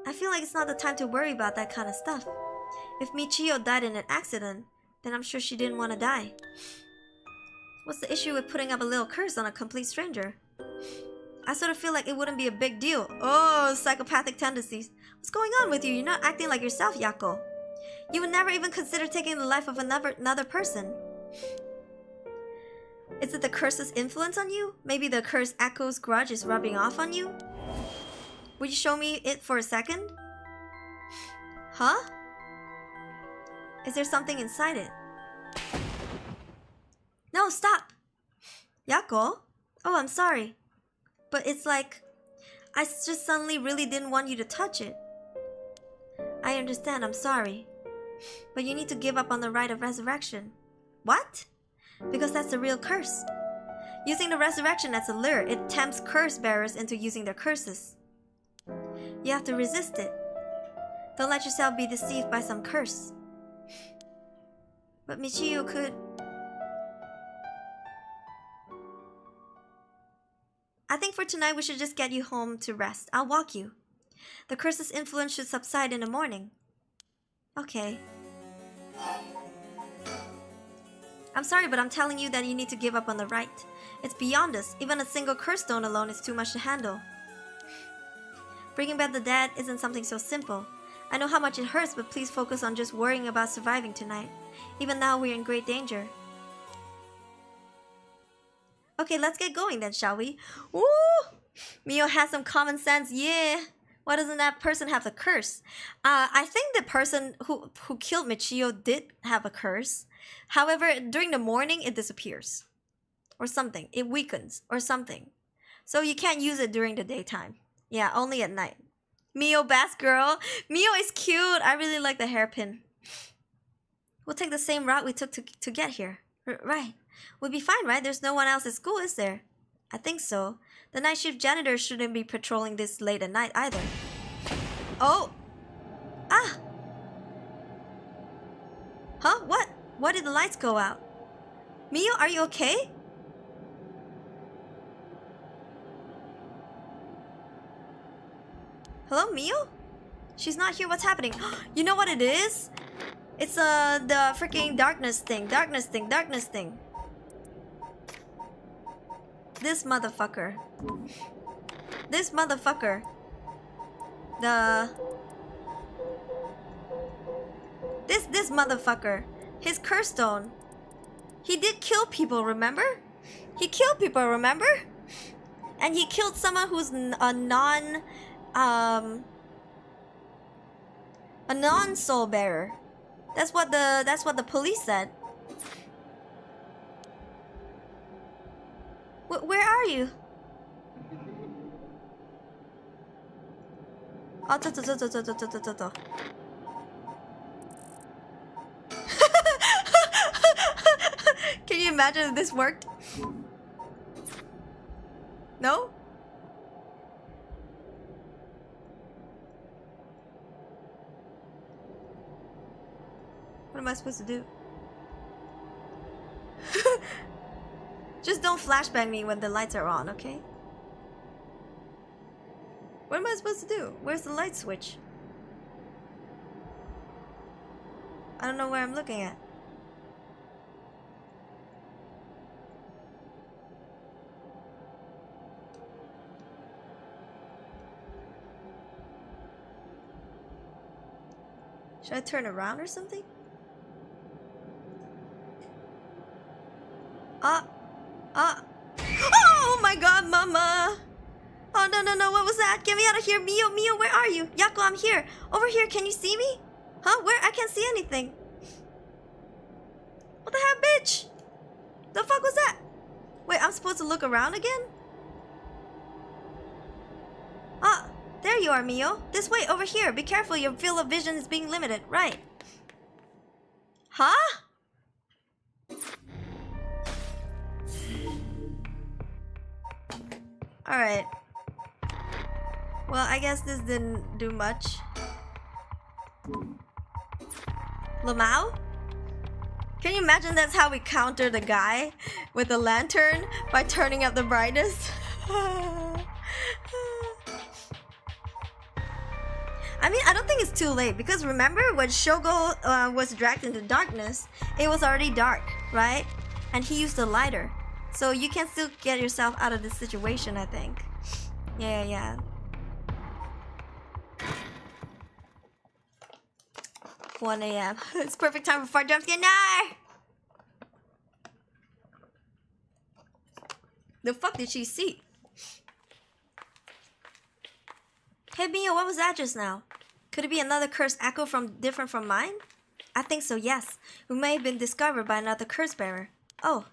I feel like it's not the time to worry about that kind of stuff. If Michio died in an accident, then I'm sure she didn't want to die. What's the issue with putting up a little curse on a complete stranger? I sort of feel like it wouldn't be a big deal. Oh, psychopathic tendencies. What's going on with you? You're not acting like yourself, Yako. You would never even consider taking the life of another person. Is it the curse's influence on you? Maybe the curse Echo's grudge is rubbing off on you? Would you show me it for a second? Huh? Is there something inside it? No, stop! Yako? Oh, I'm sorry. But it's like, I just suddenly really didn't want you to touch it. I understand, I'm sorry. But you need to give up on the rite of resurrection. What? Because that's the real curse. Using the resurrection as a lure, it tempts curse bearers into using their curses. You have to resist it. Don't let yourself be deceived by some curse. But Michio could... I think for tonight we should just get you home to rest. I'll walk you. The curse's influence should subside in the morning. Okay. I'm sorry, but I'm telling you that you need to give up on the rite. It's beyond us. Even a single curse stone alone is too much to handle. Bringing back the dead isn't something so simple. I know how much it hurts, but please focus on just worrying about surviving tonight. Even now, we're in great danger. Okay, let's get going then, shall we? Woo! Mio has some common sense, yeah! Why doesn't that person have the curse? I think the person who killed Michio did have a curse. However, during the morning, it disappears. Or something. It weakens. Or something. So you can't use it during the daytime. Yeah, only at night. Mio, best girl. Mio is cute. I really like the hairpin. We'll take the same route we took to get here. Right. We'll be fine, right? There's no one else at school, is there? I think so. The night shift janitor shouldn't be patrolling this late at night either. Oh! Ah! Huh? What? Why did the lights go out? Mio, are you okay? Hello, Mio? She's not here. What's happening? You know what it is? It's the freaking darkness thing. Darkness thing. This motherfucker. This motherfucker. This motherfucker. His curse stone. He did kill people, remember? He killed people, remember? And he killed someone who's a non-soul bearer. That's what the police said. Where are you? Oh, Can you imagine if this worked? No? What am I supposed to do? Just don't flashbang me when the lights are on, okay? What am I supposed to do? Where's the light switch? I don't know where I'm looking at. Should I turn around or something? Oh my god, mama! Oh no, what was that? Get me out of here, Mio, where are you? Yako, I'm here. Over here, can you see me? Huh? Where? I can't see anything. What the heck, bitch? The fuck was that? Wait, I'm supposed to look around again? There you are, Mio. This way, over here. Be careful, your field of vision is being limited. Right. Huh? Alright. Well, I guess this didn't do much. Lamau? Can you imagine that's how we counter the guy with the lantern? By turning up the brightness? I mean, I don't think it's too late, because remember when Shogo was dragged into darkness, it was already dark, right? And he used a lighter. So you can still get yourself out of this situation, I think. Yeah. 1 a.m. It's perfect time for fart jump scare. No! The fuck did she see? Hey Mio, what was that just now? Could it be another cursed echo different from mine? I think so, yes. We may have been discovered by another curse bearer. Oh.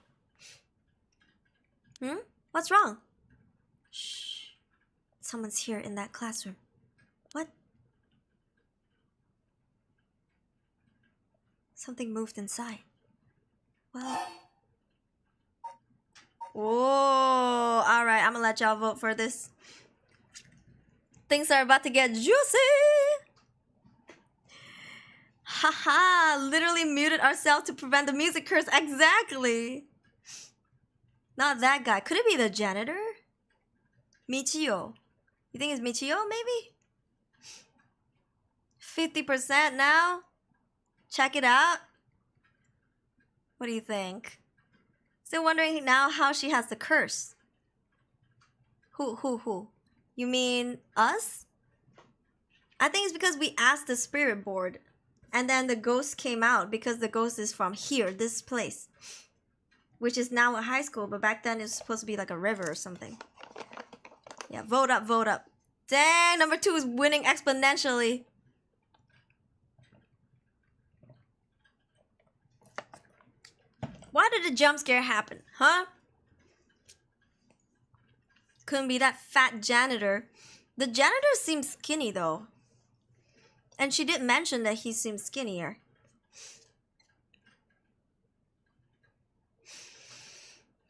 What's wrong? Shh. Someone's here in that classroom. What? Something moved inside. Well. Whoa. Alright, I'm gonna let y'all vote for this. Things are about to get juicy. Haha, literally muted ourselves to prevent the music curse. Exactly. Not that guy. Could it be the janitor? Michio. You think it's Michio, maybe? 50% now? Check it out. What do you think? Still wondering now how she has the curse. Who? You mean us? I think it's because we asked the spirit board. And then the ghost came out because the ghost is from here, this place. Which is now a high school, but back then it was supposed to be like a river or something. Yeah, vote up. Dang, number 2 is winning exponentially. Why did the jump scare happen, huh? Couldn't be that fat janitor. The janitor seems skinny though. And she did mention that he seems skinnier.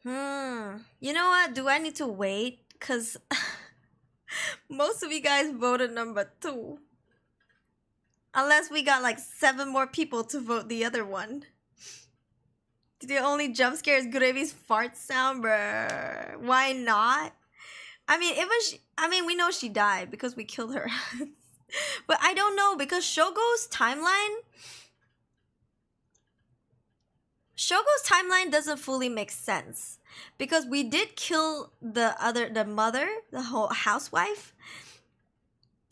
You know what? Do I need to wait? Because most of you guys voted number 2. Unless we got like 7 more people to vote the other one. The only jump scare is Gravy's fart sound, bruh. Why not? I mean, even we know she died because we killed her. But I don't know because Shogo's timeline doesn't fully make sense because we did kill the mother, the whole housewife.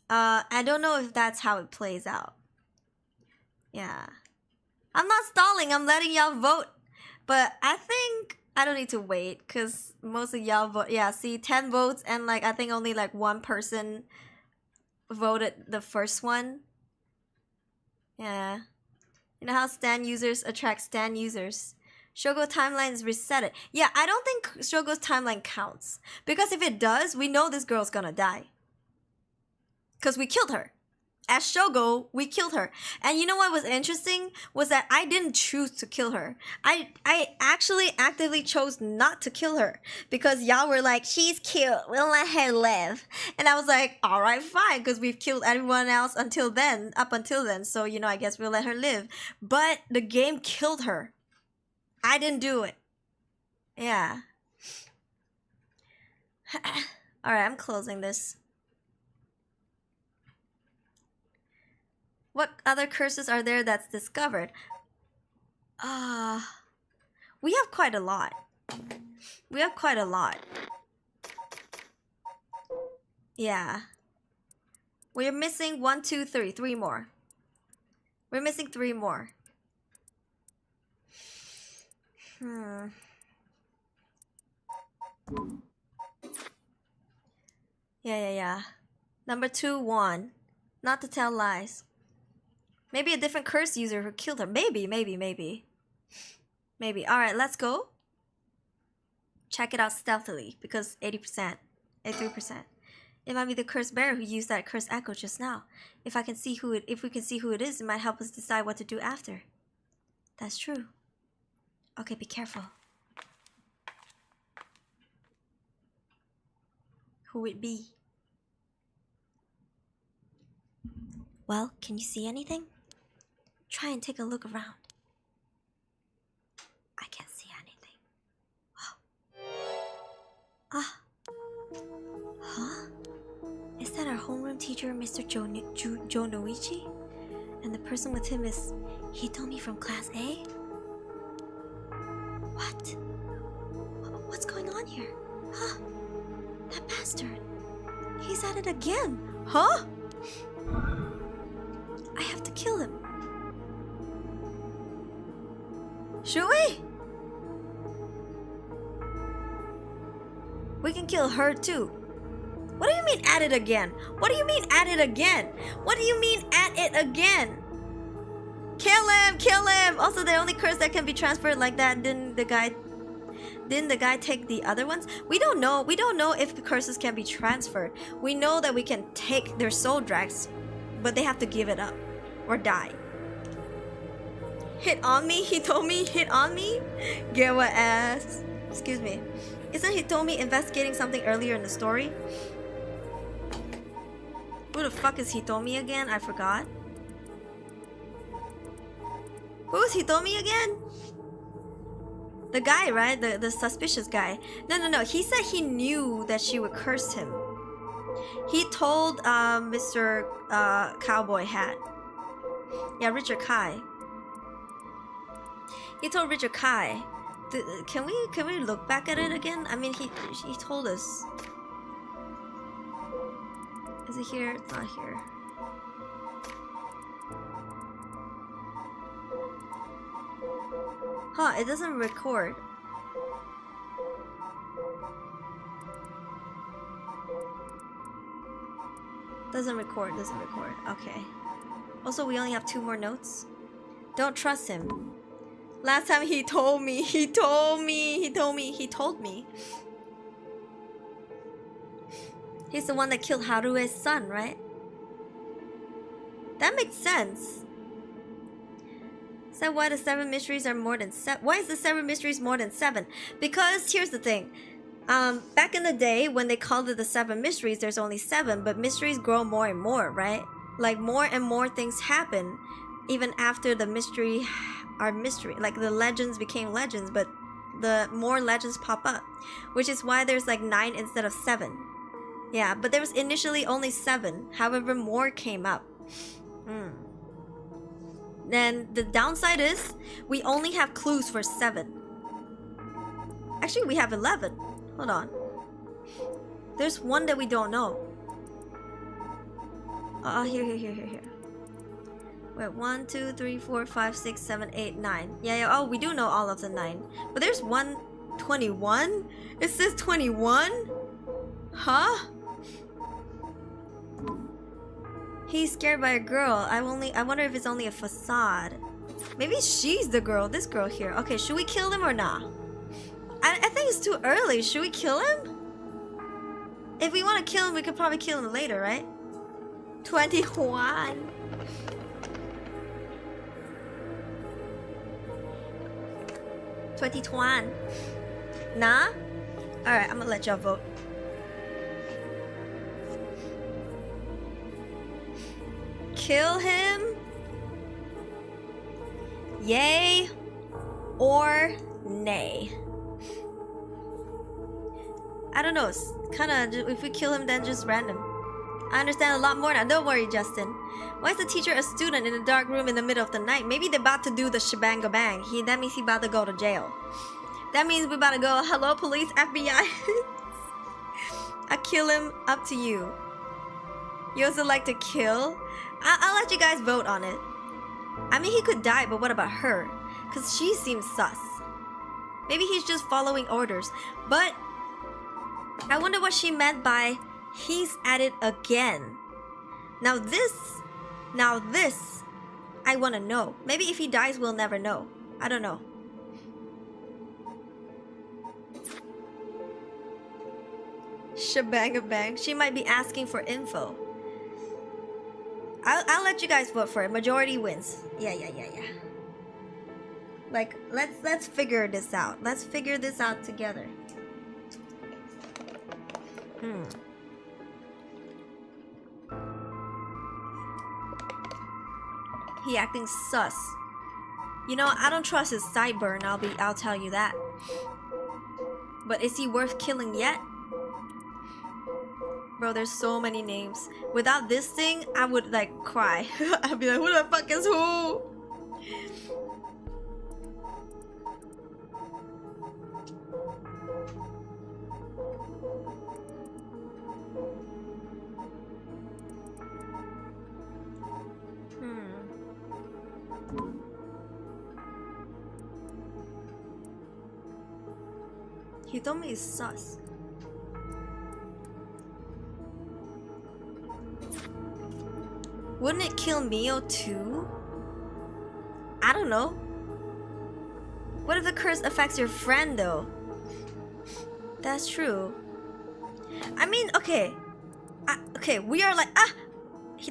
I don't know if that's how it plays out. Yeah. I'm not stalling, I'm letting y'all vote. But I think I don't need to wait because most of y'all vote. Yeah, see, 10 votes and like I think only like one person voted the first one. Yeah. You know how Stan users attract Stan users. Shogo timeline is resetted. Yeah, I don't think Shogo's timeline counts. Because if it does, we know this girl's gonna die. Because we killed her. As Shogo, we killed her. And you know what was interesting? Was that I didn't choose to kill her. I actually actively chose not to kill her. Because y'all were like, she's cute, we'll let her live. And I was like, alright, fine. Because we've killed everyone else up until then. So, you know, I guess we'll let her live. But the game killed her. I didn't do it. Yeah. Alright, I'm closing this. What other curses are there that's discovered? We have quite a lot. Yeah. We're missing 1, 2, 3. 3 more. We're missing 3 more. Yeah. Number 2, 1. Not to tell lies. Maybe a different curse user who killed her. Maybe. Alright, let's go. Check it out stealthily because 80%, 83%. It might be the curse bearer who used that curse echo just now. If we can see who it is, it might help us decide what to do after. That's true. Okay, be careful. Who it be? Well, can you see anything? Try and take a look around. I can't see anything. Huh? Is that our homeroom teacher, Mr. Jonoichi? And the person with him is Hitomi from Class A? What? What's going on here? Huh? That bastard. He's at it again. Huh? I have to kill him. Should we? We can kill her too. What do you mean at it again? What do you mean at it again? What do you mean at it again? Kill him! Kill him! Also, the only curse that can be transferred like that, didn't the guy take the other ones? We don't know. We don't know if the curses can be transferred. We know that we can take their soul drags, but they have to give it up or die. Hit on me? Hitomi hit on me? Get what ass? Excuse me. Isn't Hitomi investigating something earlier in the story? Who the fuck is Hitomi again? I forgot. Who's Hitomi again? The guy, right? The suspicious guy. No. He said he knew that she would curse him. He told Mr. Cowboy Hat. Yeah, Richard Kai. He told Richard Kai. Can we look back at it again? I mean, he told us. Is it here? It's not here. Huh, it doesn't record. Doesn't record. Okay. Also, we only have 2 more notes. Don't trust him. Last time he told me. He's the one that killed Harue's son, right? That makes sense. Is that why the 7 mysteries are more than 7? Why is the 7 mysteries more than 7? Because here's the thing. Back in the day, when they called it the 7 mysteries, there's only 7, but mysteries grow more and more, right? Like more and more things happen, even after the mystery are mystery. Like the legends became legends, but the more legends pop up, which is why there's like 9 instead of 7. Yeah, but there was initially only 7. However, more came up. Then the downside is we only have clues for 7. Actually, we have 11. Hold on. There's one that we don't know. Here. Wait, 1, 2, 3, 4, 5, 6, 7, 8, 9. Yeah. Oh, we do know all of the 9. But there's 121? It says 21? Huh? He's scared by a girl. I wonder if it's only a facade. Maybe she's the girl. This girl here. Okay, should we kill him or not? I think it's too early. Should we kill him? If we want to kill him, we could probably kill him later, right? 21. Nah? Alright, I'm gonna let y'all vote. Kill him? Yay or nay? I don't know. It's kinda, if we kill him, then just random. I understand a lot more now. Don't worry, Justin. Why is the teacher a student in a dark room in the middle of the night? Maybe they're about to do the shebang bang. That means he's about to go to jail. That means we're about to go, hello police, FBI. I kill him, up to you. You also like to kill? I'll let you guys vote on it. I mean, he could die, but what about her? Because she seems sus. Maybe he's just following orders. But I wonder what she meant by he's at it again. Now this, I want to know. Maybe if he dies, we'll never know. I don't know. Shebang bang. She might be asking for info. I'll let you guys vote for it. Majority wins. Yeah. Like, let's figure this out. Let's figure this out together. He acting sus. You know, I don't trust his sideburn. I'll tell you that. But is he worth killing yet? Bro, there's so many names. Without this thing, I would like cry. I'd be like, who the fuck is who? He told me he's sus. Wouldn't it kill Mio too? I don't know. What if the curse affects your friend though? That's true. I mean, okay. We are like,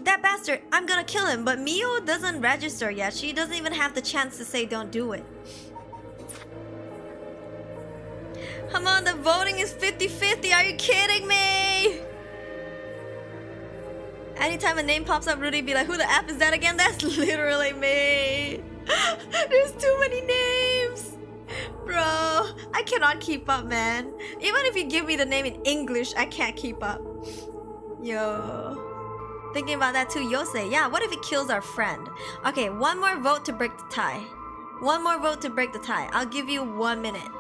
that bastard, I'm gonna kill him. But Mio doesn't register yet. She doesn't even have the chance to say don't do it. Come on, the voting is 50-50. Are you kidding me? Anytime a name pops up, Rudy be like, who the F is that again? That's literally me. There's too many names. Bro, I cannot keep up, man. Even if you give me the name in English, I can't keep up. Yo. Thinking about that too, Yosei. Yeah, what if it kills our friend? Okay, one more vote to break the tie. One more vote to break the tie. I'll give you 1 minute.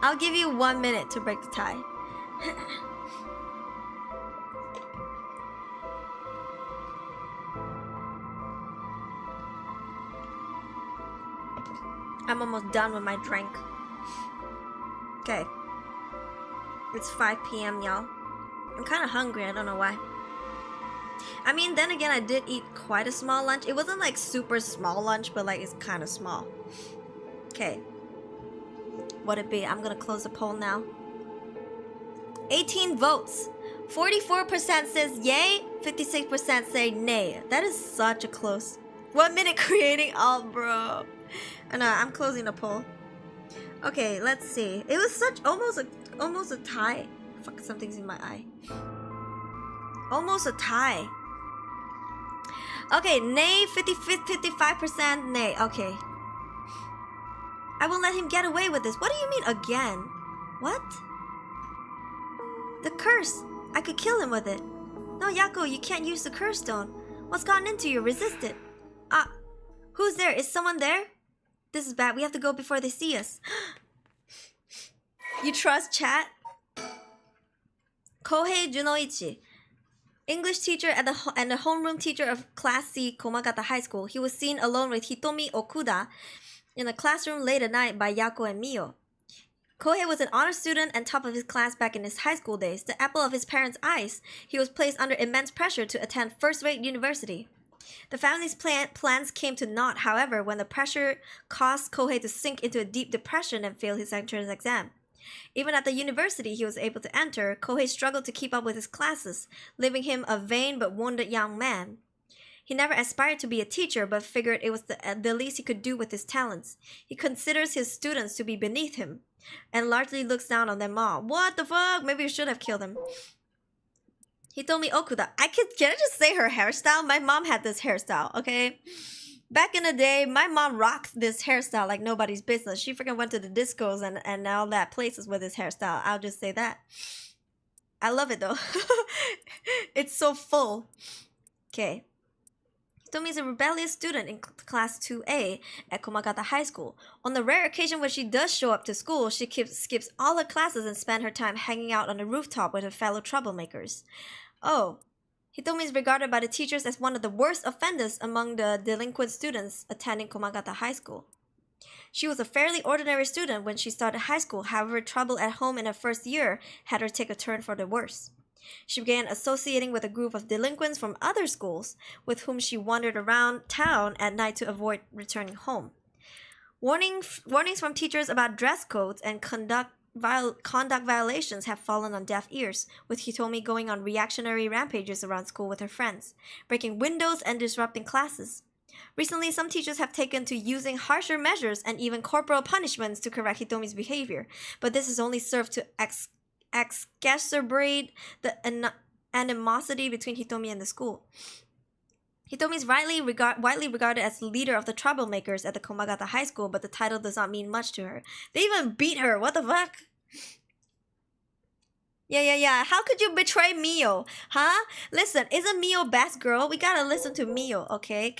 I'll give you 1 minute to break the tie. I'm almost done with my drink. Okay. It's 5 p.m. y'all. I'm kind of hungry, I don't know why. I mean, then again, I did eat quite a small lunch. It wasn't like super small lunch, but like it's kind of small. Okay. What'd it be? I'm gonna close the poll now. 18 votes. 44% says yay, 56% say nay. That is such a close. 1 minute creating all, bro. And I'm closing the poll. Okay, let's see. It was such almost a tie. Fuck, something's in my eye. Almost a tie. Okay, nay, 55% nay. Okay. I won't let him get away with this. What do you mean again? What? The curse! I could kill him with it. No, Yako, you can't use the curse stone. What's gotten into you? Resist it. Who's there? Is someone there? This is bad. We have to go before they see us. You trust chat? Kohei Junoichi, English teacher and the homeroom teacher of Class C, Komagata High School. He was seen alone with Hitomi Okuda in a classroom late at night by Yako and Mio. Kohei was an honor student and top of his class back in his high school days, the apple of his parents' eyes. He was placed under immense pressure to attend first-rate university. The family's plans came to naught, however, when the pressure caused Kohei to sink into a deep depression and fail his entrance exam. Even at the university he was able to enter, Kohei struggled to keep up with his classes, leaving him a vain but wounded young man. He never aspired to be a teacher, but figured it was the least he could do with his talents. He considers his students to be beneath him, and largely looks down on them all. What the fuck? Maybe you should have killed him. Hitomi Okuda. Can I just say her hairstyle? My mom had this hairstyle, okay? Back in the day, my mom rocked this hairstyle like nobody's business. She freaking went to the discos and all that places with this hairstyle. I'll just say that. I love it though. It's so full. Okay. Hitomi is a rebellious student in class 2A at Komagata High School. On the rare occasion when she does show up to school, she skips all her classes and spends her time hanging out on the rooftop with her fellow troublemakers. Oh. Hitomi is regarded by the teachers as one of the worst offenders among the delinquent students attending Komagata High School. She was a fairly ordinary student when she started high school, however, trouble at home in her first year had her take a turn for the worse. She began associating with a group of delinquents from other schools, with whom she wandered around town at night to avoid returning home. Warnings from teachers about dress codes and conduct violations have fallen on deaf ears, with Hitomi going on reactionary rampages around school with her friends, breaking windows and disrupting classes. Recently, some teachers have taken to using harsher measures and even corporal punishments to correct Hitomi's behavior, but this has only served to exacerbate the animosity between Hitomi and the school. Hitomi is widely regarded as the leader of the troublemakers at the Komagata High School, but the title does not mean much to her. They even beat her. What the fuck? Yeah. How could you betray Mio? Huh? Listen, isn't Mio best girl? We gotta listen to Mio. Okay.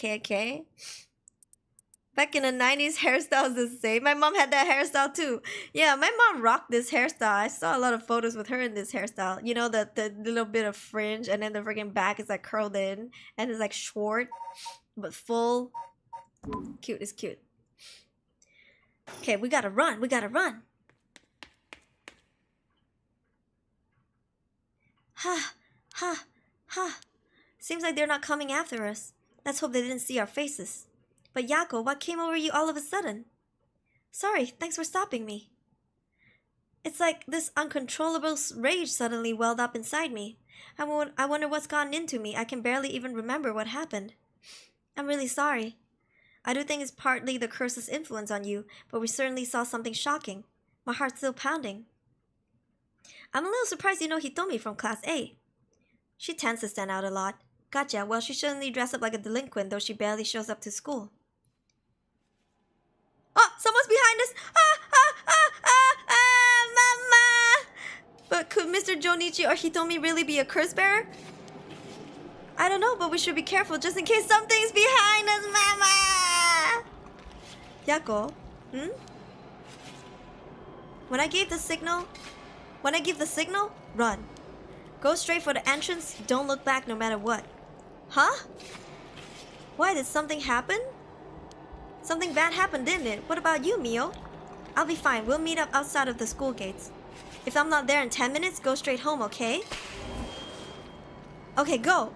Back in the 90s, hairstyles the same. My mom had that hairstyle too. Yeah, my mom rocked this hairstyle. I saw a lot of photos with her in this hairstyle. You know, the little bit of fringe, and then the freaking back is like curled in, and it's like short, but full. Cute, it's cute. Okay, we gotta run. Ha. Seems like they're not coming after us. Let's hope they didn't see our faces. But Yako, what came over you all of a sudden? Sorry, thanks for stopping me. It's like this uncontrollable rage suddenly welled up inside me. I wonder what's gotten into me. I can barely even remember what happened. I'm really sorry. I do think it's partly the curse's influence on you, but we certainly saw something shocking. My heart's still pounding. I'm a little surprised you know Hitomi from Class A. She tends to stand out a lot. Gotcha, well she shouldn't dress up like a delinquent though she barely shows up to school. Oh, someone's behind us! Mama! But could Mr. Jonichi or Hitomi really be a curse bearer? I don't know, but we should be careful just in case something's behind us, Mama! Yako, When I give the signal, run. Go straight for the entrance, don't look back no matter what. Huh? Why, did something happen? Something bad happened, didn't it? What about you, Mio? I'll be fine. We'll meet up outside of the school gates. If I'm not there in 10 minutes, go straight home, okay? Okay, go.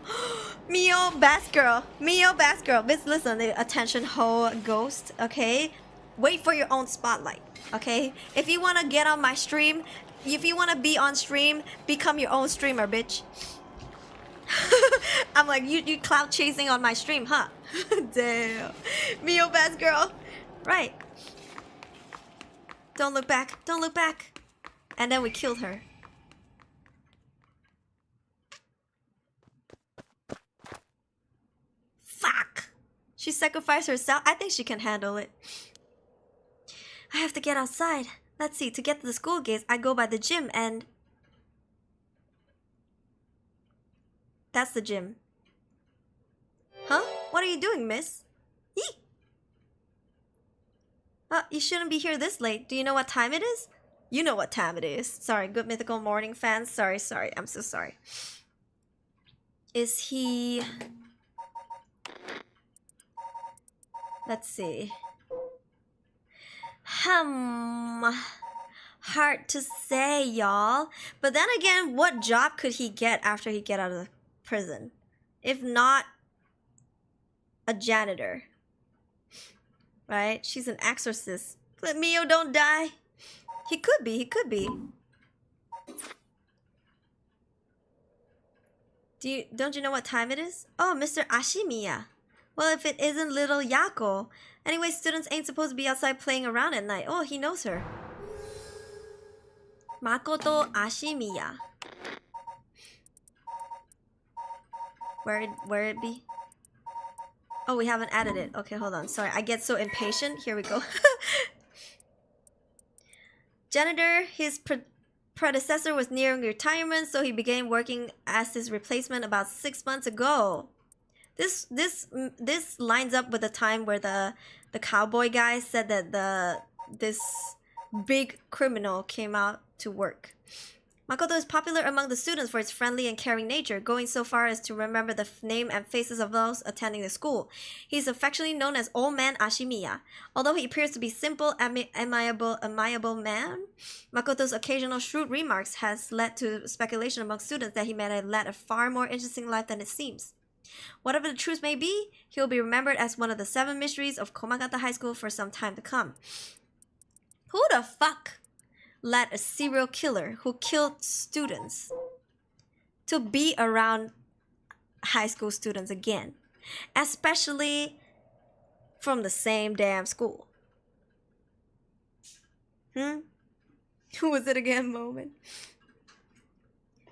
Mio, best girl. Listen, attention, ho, ghost, okay? Wait for your own spotlight, okay? If you want to get on my stream, if you want to be on stream, become your own streamer, bitch. I'm like, you clout chasing on my stream, huh? Damn. Mio, best girl. Right. Don't look back. And then we killed her. Fuck. She sacrificed herself. I think she can handle it. I have to get outside. Let's see, to get to the school gates, I go by the gym and... That's the gym. Huh? What are you doing, miss? Eek! You shouldn't be here this late. Do you know what time it is? You know what time it is. Sorry, Good Mythical Morning fans. Sorry. I'm so sorry. Is he... Let's see. Hard to say, y'all. But then again, what job could he get after he get out of the prison? If not a janitor. Right? She's an exorcist. Let Mio don't die. He could be. Don't you know what time it is? Oh, Mr. Ashimiya. Well, if it isn't little Yako. Anyway, students ain't supposed to be outside playing around at night. Oh, he knows her. Makoto Ashimiya. Where it be? Oh, we haven't added it. Okay, hold on. Sorry, I get so impatient. Here we go. Janitor, his predecessor was nearing retirement, so he began working as his replacement about 6 months ago. This lines up with the time where the cowboy guy said that this big criminal came out to work. Makoto is popular among the students for its friendly and caring nature, going so far as to remember the name and faces of those attending the school. He is affectionately known as Old Man Ashimiya. Although he appears to be simple, amiable man, Makoto's occasional shrewd remarks has led to speculation among students that he may have led a far more interesting life than it seems. Whatever the truth may be, he will be remembered as one of the 7 mysteries of Komagata High School for some time to come. Who the fuck let a serial killer who killed students to be around high school students again, especially from the same damn school? Who was it again moment?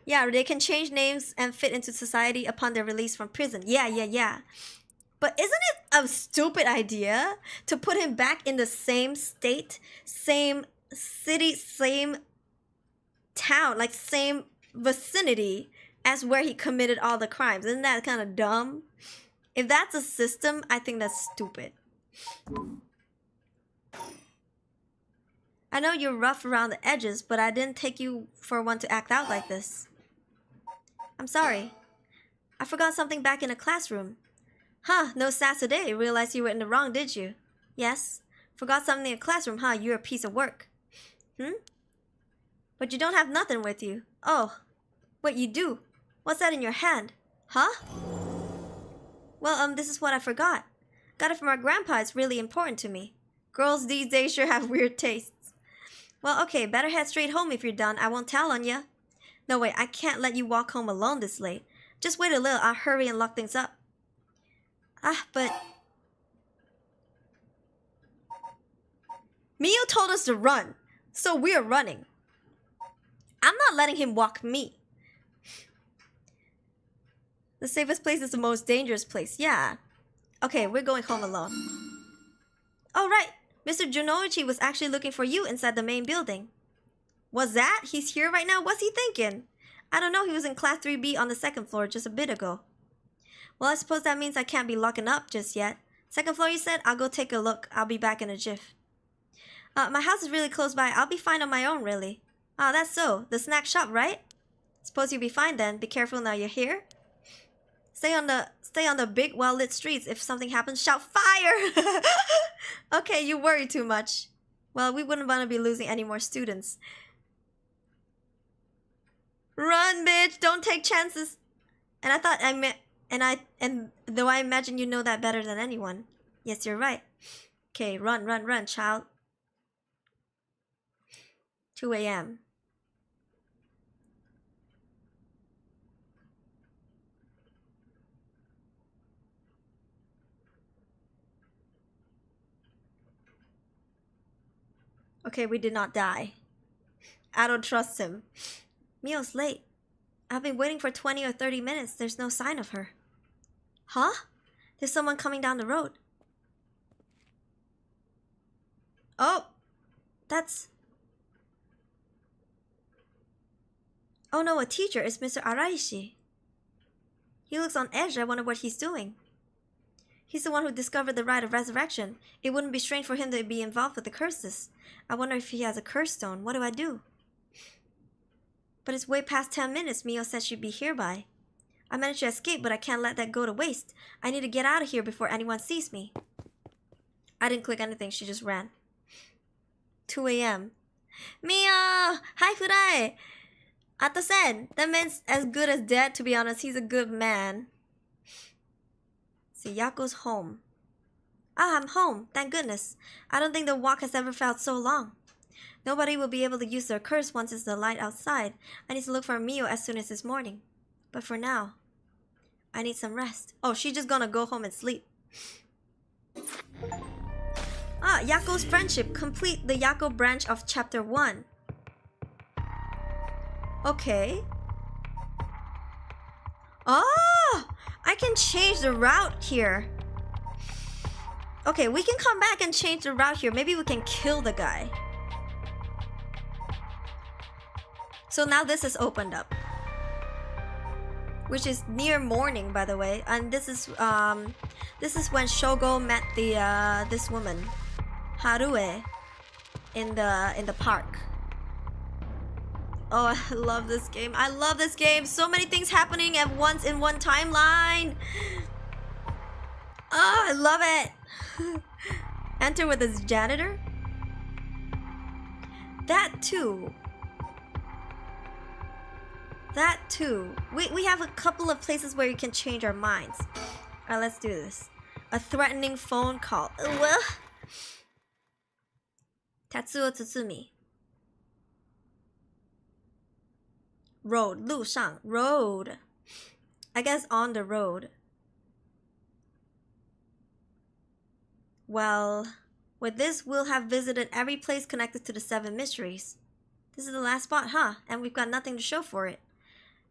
Yeah, they can change names and fit into society upon their release from prison. Yeah. But isn't it a stupid idea to put him back in the same state, same city, same town, like same vicinity as where he committed all the crimes? Isn't that kind of dumb? If that's a system, I think that's stupid. I know you're rough around the edges, but I didn't take you for one to act out like this. I'm sorry. I forgot something back in the classroom. Huh, no sass today. Realized you were in the wrong, did you? Yes. Forgot something in the classroom, huh? You're a piece of work. But you don't have nothing with you. Oh, what you do? What's that in your hand? Huh? Well, this is what I forgot. Got it from our grandpa. It's really important to me. Girls these days sure have weird tastes. Well, okay, better head straight home if you're done. I won't tell on ya. No, wait, I can't let you walk home alone this late. Just wait a little. I'll hurry and lock things up. But... Mio told us to run, so we're running. I'm not letting him walk me. The safest place is the most dangerous place. Yeah. Okay, we're going home alone. Oh, right. Mr. Junoichi was actually looking for you inside the main building. Was that? He's here right now? What's he thinking? I don't know. He was in class 3B on the 2nd floor just a bit ago. Well, I suppose that means I can't be locking up just yet. 2nd floor, you said? I'll go take a look. I'll be back in a jiff. My house is really close by. I'll be fine on my own, really. Oh, that's so. The snack shop, right? Suppose you'll be fine then. Be careful now you're here. Stay on the big, well-lit streets. If something happens, shout fire! Okay, you worry too much. Well, we wouldn't want to be losing any more students. Run, bitch! Don't take chances. And I thought though I imagine you know that better than anyone. Yes, you're right. Okay, run, child. 2 a.m. Okay, we did not die. I don't trust him. Mio's late. I've been waiting for 20 or 30 minutes. There's no sign of her. Huh? There's someone coming down the road. Oh! That's Oh no, a teacher. It's Mr. Araishi. He looks on edge. I wonder what he's doing. He's the one who discovered the rite of resurrection. It wouldn't be strange for him to be involved with the curses. I wonder if he has a curse stone. What do I do? But it's way past 10 minutes. Mio said she'd be here by. I managed to escape, but I can't let that go to waste. I need to get out of here before anyone sees me. I didn't click anything. She just ran. 2 a.m. Mio! Hi, Furai! Ato-sen! That man's as good as dead, to be honest. He's a good man. See, Yako's home. Ah, I'm home. Thank goodness. I don't think the walk has ever felt so long. Nobody will be able to use their curse once it's the light outside. I need to look for Mio as soon as it's morning. But for now, I need some rest. Oh, she's just gonna go home and sleep. Ah, Yako's friendship. Complete the Yako branch of chapter 1. Okay. Oh! I can change the route here. Okay, we can come back and change the route here. Maybe we can kill the guy. So now this is opened up. Which is near morning, by the way. And this is when Shogo met the this woman, Harue, in the park. Oh, I love this game. I love this game. So many things happening at once in one timeline. Oh, I love it. Enter with his janitor. That too. That too. We have a couple of places where you can change our minds. Alright, let's do this. A threatening phone call. Well, Tatsuo Tsutsumi. Road. 路上. Road. I guess on the road. Well, with this, we'll have visited every place connected to the 7 mysteries. This is the last spot, huh? And we've got nothing to show for it.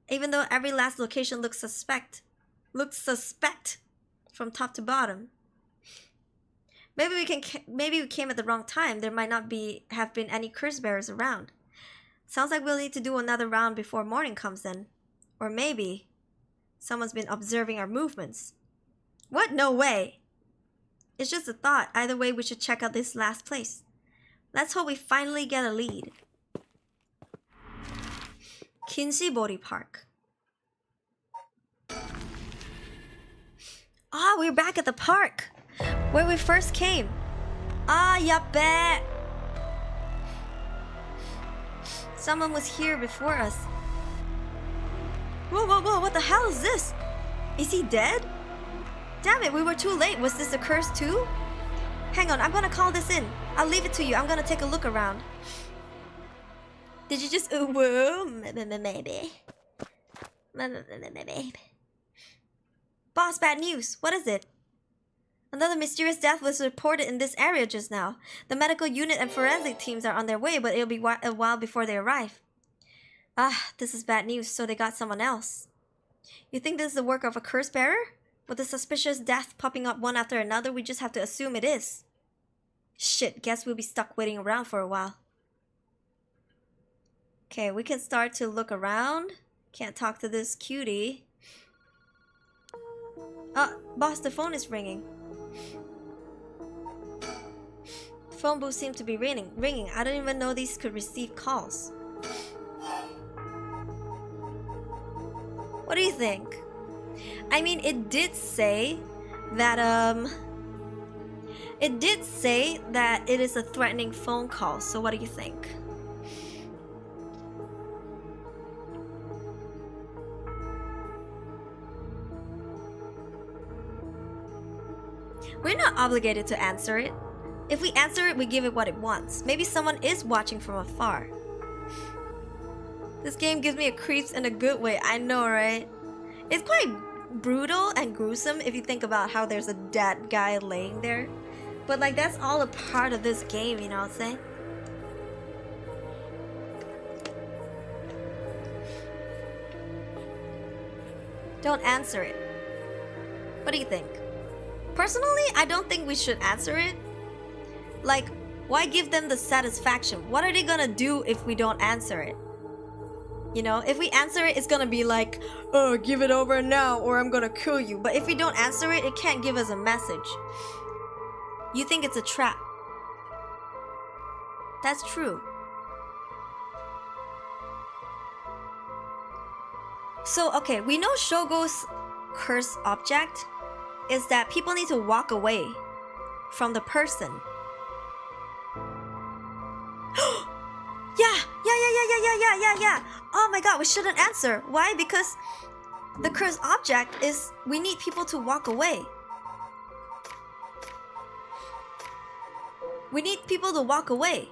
Even though every last location looks suspect from top to bottom. Maybe we came at the wrong time. There might not have been any curse bearers around. Sounds like we'll need to do another round before morning comes in. Or maybe someone's been observing our movements. What? No way. It's just a thought. Either way, we should check out this last place. Let's hope we finally get a lead. Kinshibori Park. Ah, we're back at the park where we first came. Ah, yappe. Someone was here before us. Whoa, whoa, whoa, what the hell is this? Is he dead? Damn it, we were too late. Was this a curse too? Hang on, I'm gonna call this in. I'll leave it to you. I'm gonna take a look around. Did you just whoa? Maybe. Boss, bad news. What is it? Another mysterious death was reported in this area just now. The medical unit and forensic teams are on their way, but it'll be a while before they arrive. Ah, this is bad news, so they got someone else. You think this is the work of a curse bearer? With the suspicious death popping up one after another, we just have to assume it is. Shit, guess we'll be stuck waiting around for a while. Okay, we can start to look around. Can't talk to this cutie. Boss, the phone is ringing. The phone booth seems to be ringing. I didn't even know these could receive calls. What do you think? I mean, it did say that it is a threatening phone call. So what do you think? We're not obligated to answer it. If we answer it, we give it what it wants. Maybe someone is watching from afar. This game gives me a creeps in a good way. I know, right? It's quite brutal and gruesome if you think about how there's a dead guy laying there. But like, that's all a part of this game, you know what I'm saying? Don't answer it. What do you think? Personally, I don't think we should answer it. Like, why give them the satisfaction? What are they gonna do if we don't answer it? You know, if we answer it, it's gonna be like, oh, give it over now or I'm gonna kill you. But if we don't answer it, it can't give us a message. You think it's a trap. That's true. So, okay, we know Shogo's curse object is that people need to walk away from the person. Yeah. Oh my god, we shouldn't answer. Why? Because the curse object is we need people to walk away. We need people to walk away.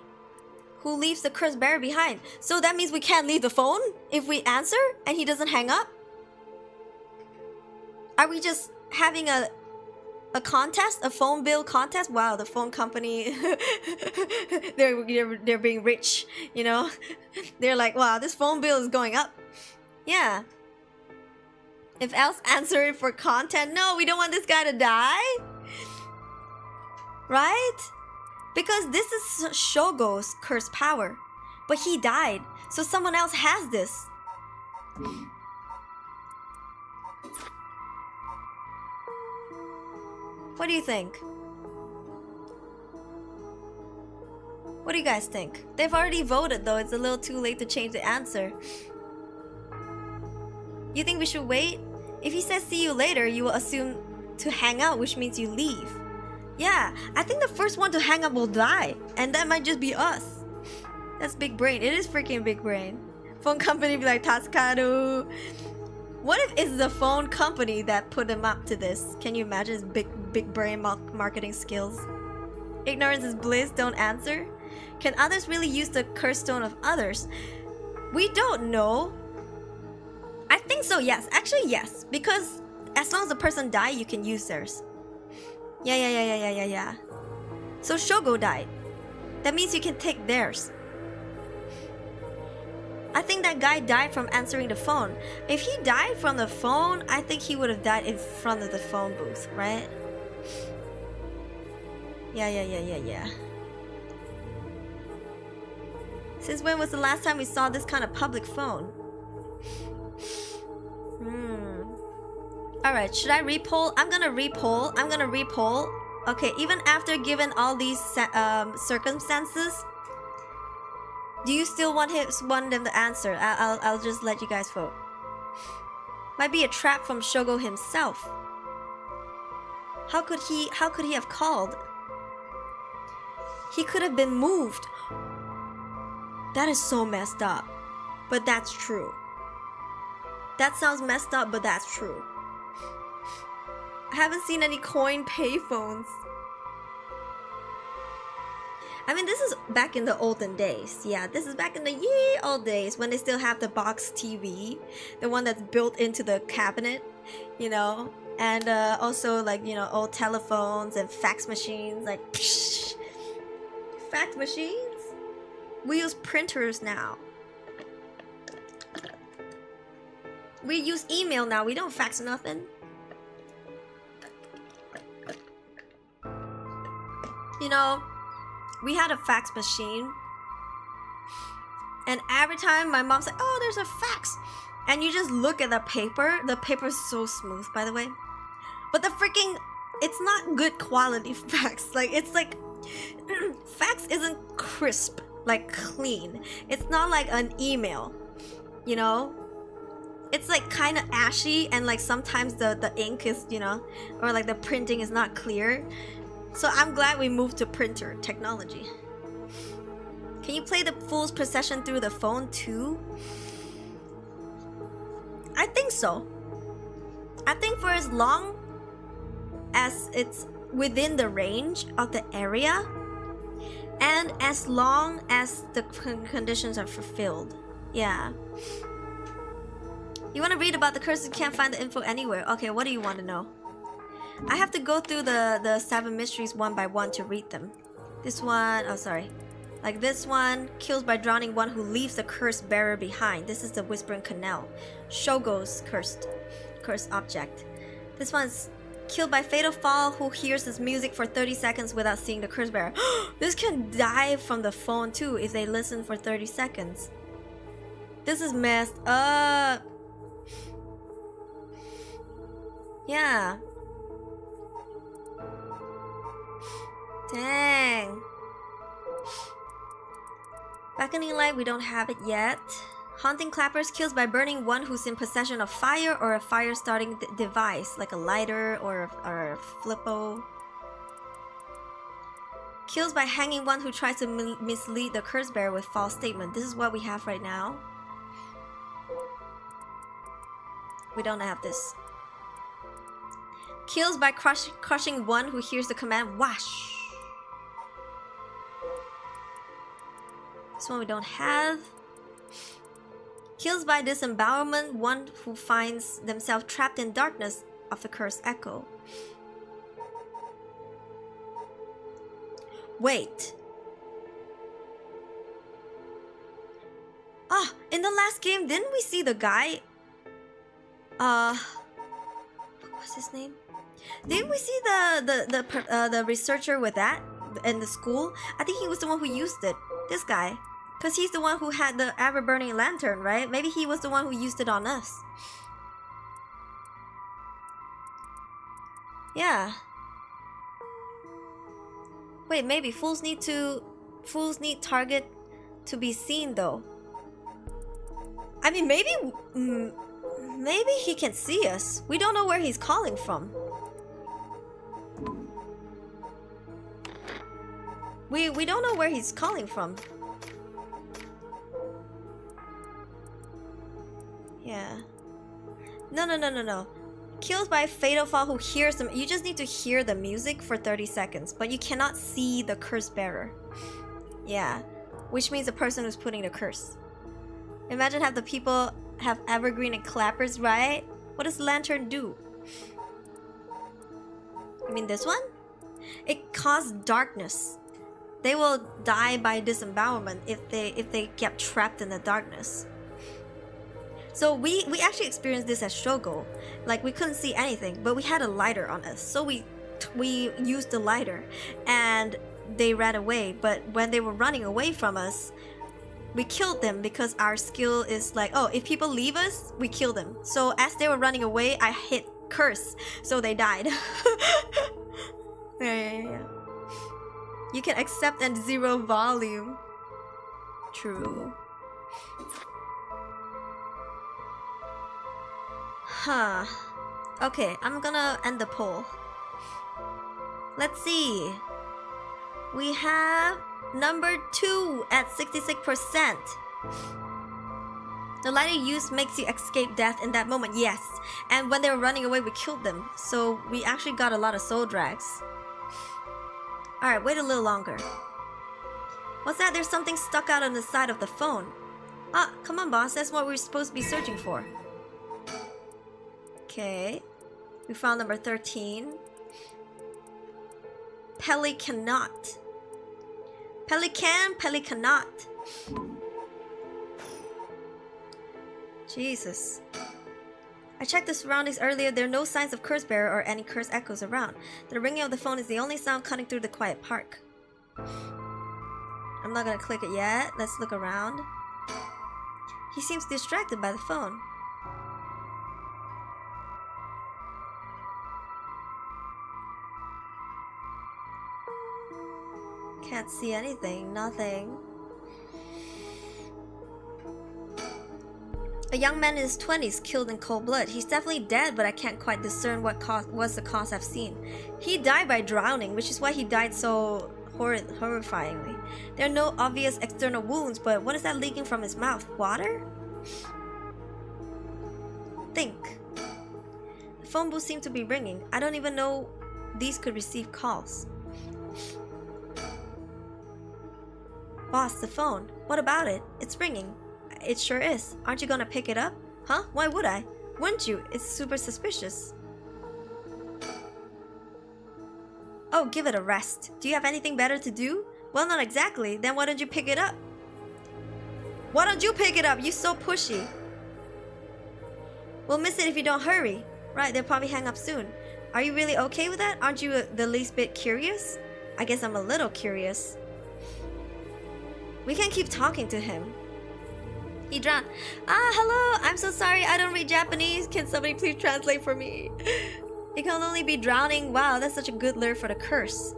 Who leaves the curse bearer behind? So that means we can't leave the phone if we answer and he doesn't hang up? Are we just having a contest, a phone bill contest? Wow, the phone company, they're being rich, you know? They're like, wow, this phone bill is going up. Yeah. If else answer it for content, no, we don't want this guy to die. Right? Because this is Shogo's cursed power. But he died, so someone else has this. What do you think? What do you guys think? They've already voted though, it's a little too late to change the answer. You think we should wait? If he says see you later, you will assume to hang out, which means you leave. Yeah, I think the first one to hang up will die, and that might just be us. That's big brain. It is freaking big brain. Phone company be like, Tatsukaru. What if it's the phone company that put them up to this? Can you imagine his big brain marketing skills? Ignorance is bliss, don't answer. Can others really use the curse stone of others? We don't know. I think so, yes. Actually, yes. Because as long as the person died, you can use theirs. Yeah. So Shogo died. That means you can take theirs. I think that guy died from answering the phone. If he died from the phone, I think he would have died in front of the phone booth, right? Yeah. Since when was the last time we saw this kind of public phone? Alright, should I repoll? I'm gonna repoll. Okay, even after given all these circumstances, do you still want them to answer? I'll just let you guys vote. Might be a trap from Shogo himself. How could he have called? He could have been moved. That is so messed up. But that's true. That sounds messed up, but that's true. I haven't seen any coin payphones. I mean, this is back in the olden days. Yeah, this is back in the ye old days when they still have the box TV, the one that's built into the cabinet, you know, and also like, you know, old telephones and fax machines. Like, psh, fax machines. We use printers now. We use email now. We don't fax nothing. You know, we had a fax machine, and every time my mom said, oh, there's a fax, and you just look at the paper's so smooth, by the way, but it's not good quality fax. Like, it's like fax isn't crisp, like clean. It's not like an email, you know. It's like kind of ashy, and like sometimes the ink is, you know, or like the printing is not clear. So I'm glad we moved to printer technology. Can you play the Fool's Procession through the phone too? I think so. I think for as long as it's within the range of the area, and as long as the conditions are fulfilled. Yeah. You want to read about the curse? You can't find the info anywhere. Okay, what do you want to know? I have to go through the 7 mysteries one by one to read them. This one, oh sorry. Like this one, kills by drowning one who leaves the curse bearer behind. This is the Whispering Canal. Shogo's cursed object. This one's killed by fatal fall who hears his music for 30 seconds without seeing the curse bearer. This can die from the phone too if they listen for 30 seconds. This is messed up. Yeah. Dang. Beckoning light, we don't have it yet. Haunting clappers kills by burning one who's in possession of fire or a fire starting device, like a lighter or a flippo. Kills by hanging one who tries to mislead the curse bearer with false statement. This is what we have right now. We don't have this. Kills by crushing one who hears the command wash. This one we don't have. Kills by disembowelment one who finds themselves trapped in darkness of the cursed echo. Wait. Ah, in the last game, didn't we see the guy? What was his name? Didn't we see the researcher with that in the school? I think he was the one who used it. This guy. Because he's the one who had the ever-burning lantern, right? Maybe he was the one who used it on us. Yeah. Wait, maybe fools need target to be seen though. I mean, maybe he can see us. We don't know where he's calling from. We don't know where he's calling from. Yeah. No. Kills by fatal fall who hears them. You just need to hear the music for 30 seconds, but you cannot see the curse bearer. Yeah. Which means the person who's putting the curse. Imagine have the people have evergreen and clappers, right? What does lantern do? You mean this one? It causes darkness. They will die by disembowelment if they get trapped in the darkness. So we actually experienced this at Shogo. Like we couldn't see anything, but we had a lighter on us. So we used the lighter and they ran away. But when they were running away from us, we killed them because our skill is like, oh, if people leave us, we kill them. So as they were running away, I hit curse. So they died. Yeah. You can accept and zero volume. True. Huh. Okay, I'm gonna end the poll. Let's see. We have number 2 at 66%. The lighter used makes you escape death in that moment. Yes. And when they were running away, we killed them. So we actually got a lot of soul drags. Alright, wait a little longer. What's that? There's something stuck out on the side of the phone. Ah, come on, boss. That's what we're supposed to be searching for. Okay. We found number 13. Pelicanot. Pelican, pelicanot. Jesus. I checked the surroundings earlier. There are no signs of curse bearer or any curse echoes around. The ringing of the phone is the only sound cutting through the quiet park. I'm not gonna click it yet. Let's look around. He seems distracted by the phone. Can't see anything. Nothing. A young man in his 20s killed in cold blood. He's definitely dead, but I can't quite discern what was the cause I've seen. He died by drowning, which is why he died so horrifyingly. There are no obvious external wounds, but what is that leaking from his mouth? Water? Think. The phone booth seemed to be ringing. I don't even know these could receive calls. Boss, the phone. What about it? It's ringing. It sure is. Aren't you gonna pick it up? Huh? Why would I? Wouldn't you? It's super suspicious. Oh, give it a rest. Do you have anything better to do? Well, not exactly. Then why don't you pick it up? Why don't you pick it up? You're so pushy. We'll miss it if you don't hurry. Right, they'll probably hang up soon. Are you really okay with that? Aren't you the least bit curious? I guess I'm a little curious. We can keep talking to him. He drowned. Ah, hello. I'm so sorry. I don't read Japanese. Can somebody please translate for me? It can only be drowning. Wow, that's such a good lure for the curse.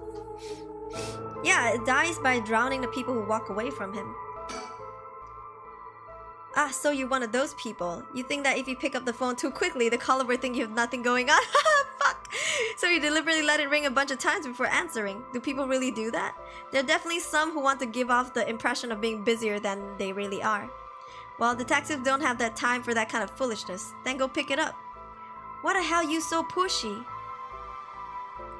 Yeah, it dies by drowning the people who walk away from him. Ah, so you're one of those people. You think that if you pick up the phone too quickly, the caller will think you have nothing going on. Fuck! So you deliberately let it ring a bunch of times before answering. Do people really do that? There are definitely some who want to give off the impression of being busier than they really are. Well, detectives don't have that time for that kind of foolishness. Then go pick it up. What the hell, you so pushy?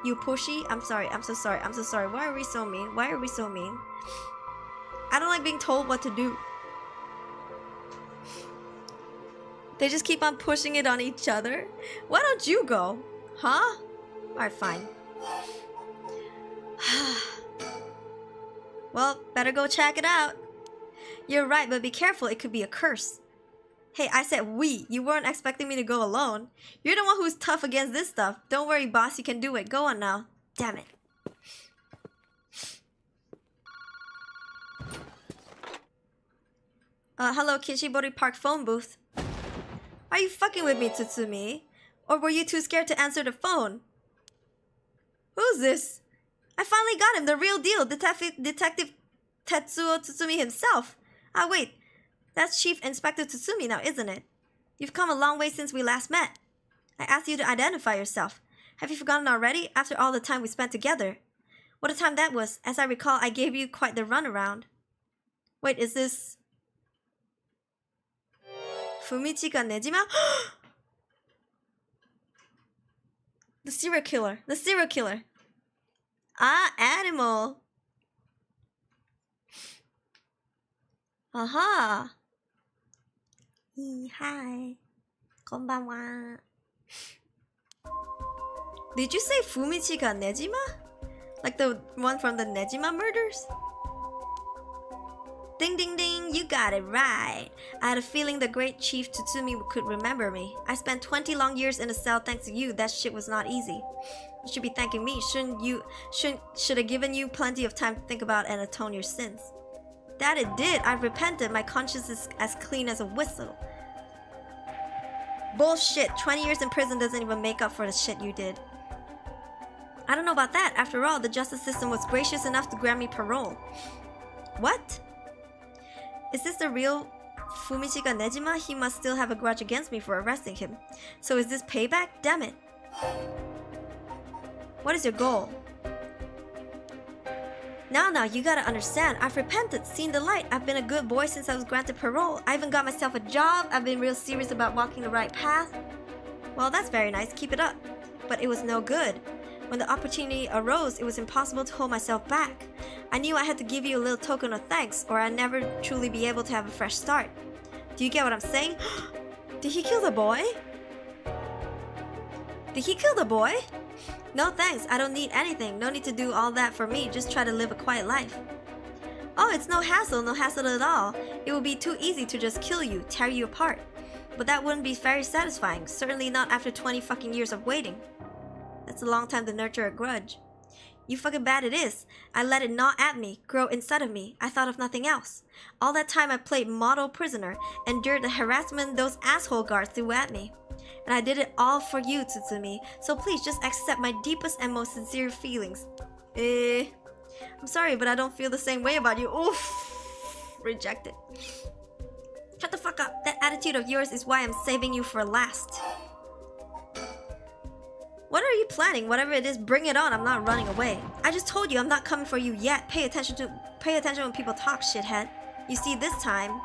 You pushy? I'm sorry, I'm so sorry, I'm so sorry. Why are we so mean? Why are we so mean? I don't like being told what to do. They just keep on pushing it on each other. Why don't you go? Huh? Alright, fine. Well, better go check it out. You're right, but be careful, it could be a curse. Hey, I said we. You weren't expecting me to go alone. You're the one who's tough against this stuff. Don't worry, boss, you can do it. Go on now. Damn it. Hello, Kinshibori Park phone booth. Are you fucking with me, Tsutsumi? Or were you too scared to answer the phone? Who's this? I finally got him, the real deal, Detective Tetsuo Tsutsumi himself. Ah, wait. That's Chief Inspector Tsutsumi now, isn't it? You've come a long way since we last met. I asked you to identify yourself. Have you forgotten already, after all the time we spent together? What a time that was. As I recall, I gave you quite the runaround. Wait, is this... Fumichika Nejima? The serial killer. The serial killer. Ah, animal. Aha. Hi. Konbanwa. Did you say Fumichika Nejima? Like the one from the Nejima murders? Ding ding ding, you got it right. I had a feeling the great Chief Tsutsumi could remember me. I spent 20 long years in a cell thanks to you. That shit was not easy. You should be thanking me. Should have given you plenty of time to think about and atone your sins. That it did. I've repented. My conscience is as clean as a whistle. Bullshit. 20 years in prison doesn't even make up for the shit you did. I don't know about that. After all, the justice system was gracious enough to grant me parole. What? Is this the real Fumichika Nejima? He must still have a grudge against me for arresting him. So is this payback? Damn it. What is your goal? Now, you gotta understand. I've repented, seen the light. I've been a good boy since I was granted parole. I even got myself a job. I've been real serious about walking the right path. Well, that's very nice. Keep it up. But it was no good. When the opportunity arose, it was impossible to hold myself back. I knew I had to give you a little token of thanks, or I'd never truly be able to have a fresh start. Do you get what I'm saying? Did he kill the boy? Did he kill the boy? No thanks, I don't need anything. No need to do all that for me, just try to live a quiet life. Oh, it's no hassle at all. It would be too easy to just kill you, tear you apart. But that wouldn't be very satisfying, certainly not after 20 fucking years of waiting. That's a long time to nurture a grudge. You fucking bad it is. I let it gnaw at me, grow inside of me. I thought of nothing else. All that time I played model prisoner, endured the harassment those asshole guards threw at me. And I did it all for you, Tsutsumi. So please just accept my deepest and most sincere feelings. I'm sorry, but I don't feel the same way about you. Oof. Rejected. Shut the fuck up. That attitude of yours is why I'm saving you for last. What are you planning? Whatever it is, bring it on. I'm not running away. I just told you I'm not coming for you yet. Pay attention when people talk, shithead. You see, this time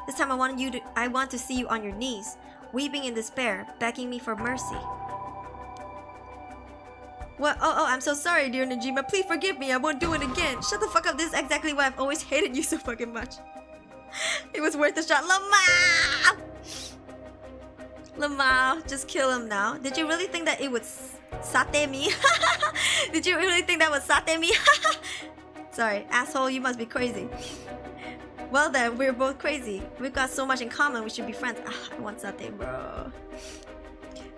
I want to see you on your knees, weeping in despair, begging me for mercy. What? Oh, I'm so sorry, dear Najima. Please forgive me. I won't do it again. Shut the fuck up. This is exactly why I've always hated you so fucking much. It was worth a shot. Lamau, just kill him now. Did you really think that it would sate me? Did you really think that would sate me? Sorry, asshole, you must be crazy. Well then, we're both crazy. We've got so much in common, we should be friends. I want sate, bro.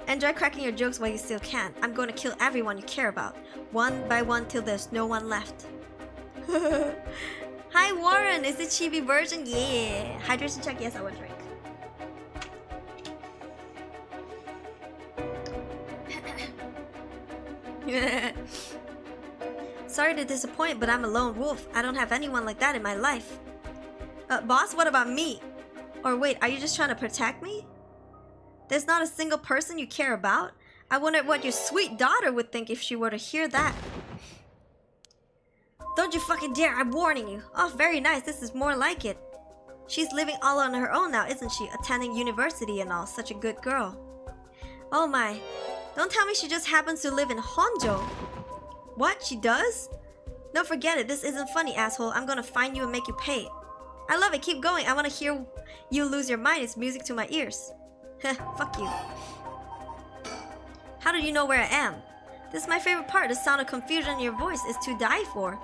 Enjoy cracking your jokes while you still can. I'm going to kill everyone you care about, one by one till there's no one left. Hi Warren, is it chibi version? Yeah. Hydration check, yes I would drink. Sorry to disappoint, but I'm a lone wolf. I don't have anyone like that in my life. Boss, what about me? Or wait, are you just trying to protect me? There's not a single person you care about? I wonder what your sweet daughter would think if she were to hear that. Don't you fucking dare, I'm warning you. Oh, very nice, this is more like it. She's living all on her own now, isn't she? Attending university and all, such a good girl. Oh my, don't tell me she just happens to live in Honjo. What, she does? No, forget it, this isn't funny, asshole. I'm gonna find you and make you pay. I love it, keep going. I wanna hear you lose your mind. It's music to my ears. Heh, fuck you. How do you know where I am? This is my favorite part. The sound of confusion in your voice is to die for.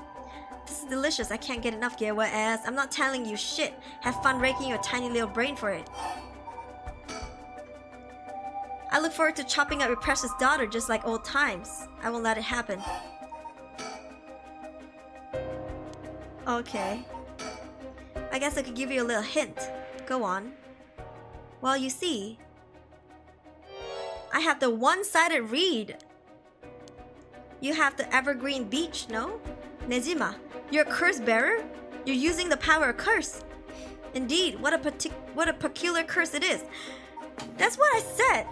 This is delicious. I can't get enough, get what ass. I'm not telling you shit. Have fun raking your tiny little brain for it. I look forward to chopping up your precious daughter just like old times. I won't let it happen. Okay. I guess I could give you a little hint. Go on. Well, you see, I have the one-sided read. You have the evergreen beach, no? Nejima, you're a curse bearer? You're using the power of curse. Indeed, what a peculiar curse it is. That's what I said.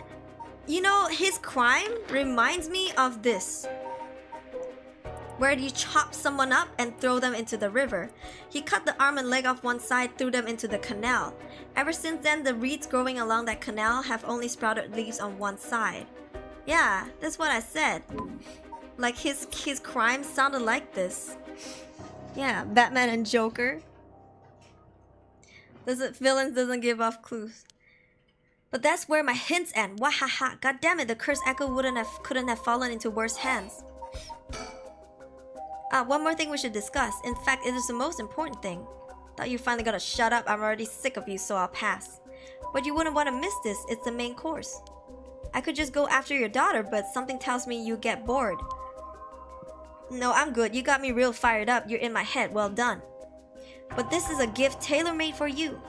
You know, his crime reminds me of this. Where you chop someone up and throw them into the river. He cut the arm and leg off one side, threw them into the canal. Ever since then, the reeds growing along that canal have only sprouted leaves on one side. Yeah, that's what I said. Like his crime sounded like this. Yeah, Batman and Joker. Villains doesn't give off clues. But that's where my hints end. Wahaha! God damn it, the cursed echo couldn't have fallen into worse hands. One more thing we should discuss. In fact, it is the most important thing. Thought you finally gotta shut up. I'm already sick of you, so I'll pass. But you wouldn't want to miss this. It's the main course. I could just go after your daughter, but something tells me you get bored. No, I'm good. You got me real fired up. You're in my head. Well done. But this is a gift tailor-made for you.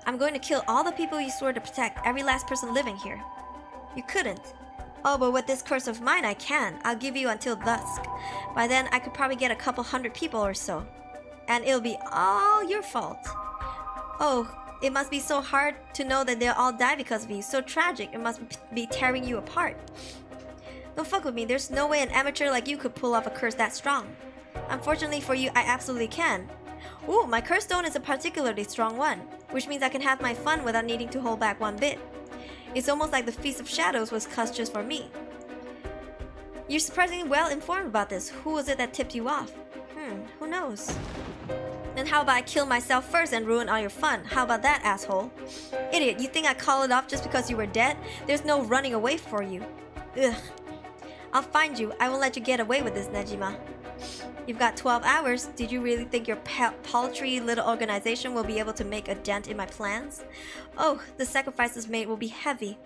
I'm going to kill all the people you swore to protect. Every last person living here. You couldn't. Oh, but with this curse of mine, I can. I'll give you until dusk. By then, I could probably get a couple hundred people or so. And it'll be all your fault. Oh, it must be so hard to know that they'll all die because of you. So tragic. It must be tearing you apart. Don't fuck with me. There's no way an amateur like you could pull off a curse that strong. Unfortunately for you, I absolutely can. Ooh, my curse stone is a particularly strong one, which means I can have my fun without needing to hold back one bit. It's almost like the Feast of Shadows was cussed just for me. You're surprisingly well informed about this. Who was it that tipped you off? Who knows? Then how about I kill myself first and ruin all your fun? How about that, asshole? Idiot, you think I call it off just because you were dead? There's no running away for you. Ugh. I'll find you. I won't let you get away with this, Nejima. You've got 12 hours. Did you really think your paltry little organization will be able to make a dent in my plans? Oh, the sacrifices made will be heavy.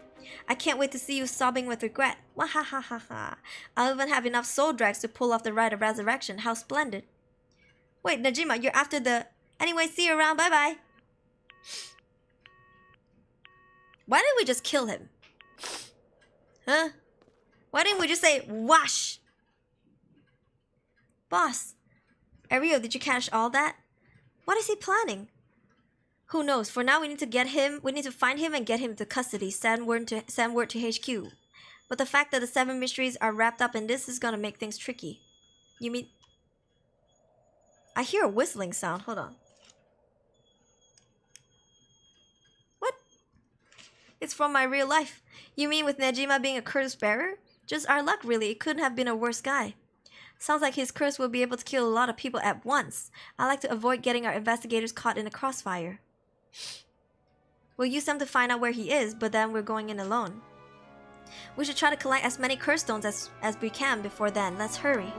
I can't wait to see you sobbing with regret. Wahahaha. I'll even have enough soul drags to pull off the rite of resurrection. How splendid. Wait, Nejima, you're after the... Anyway, see you around. Bye-bye. Why didn't we just kill him? Huh? Why didn't we just say, wash? Boss, Ariel, did you catch all that? What is he planning? Who knows? For now, we need to find him and get him to custody. Send word to HQ. But the fact that the 7 mysteries are wrapped up in this is gonna make things tricky. You mean... I hear a whistling sound. Hold on. What? It's from my real life. You mean with Nejima being a curse bearer? Just our luck, really. It couldn't have been a worse guy. Sounds like his curse will be able to kill a lot of people at once. I like to avoid getting our investigators caught in the crossfire. We'll use them to find out where he is, but then we're going in alone. We should try to collect as many curse stones as we can before then. Let's hurry.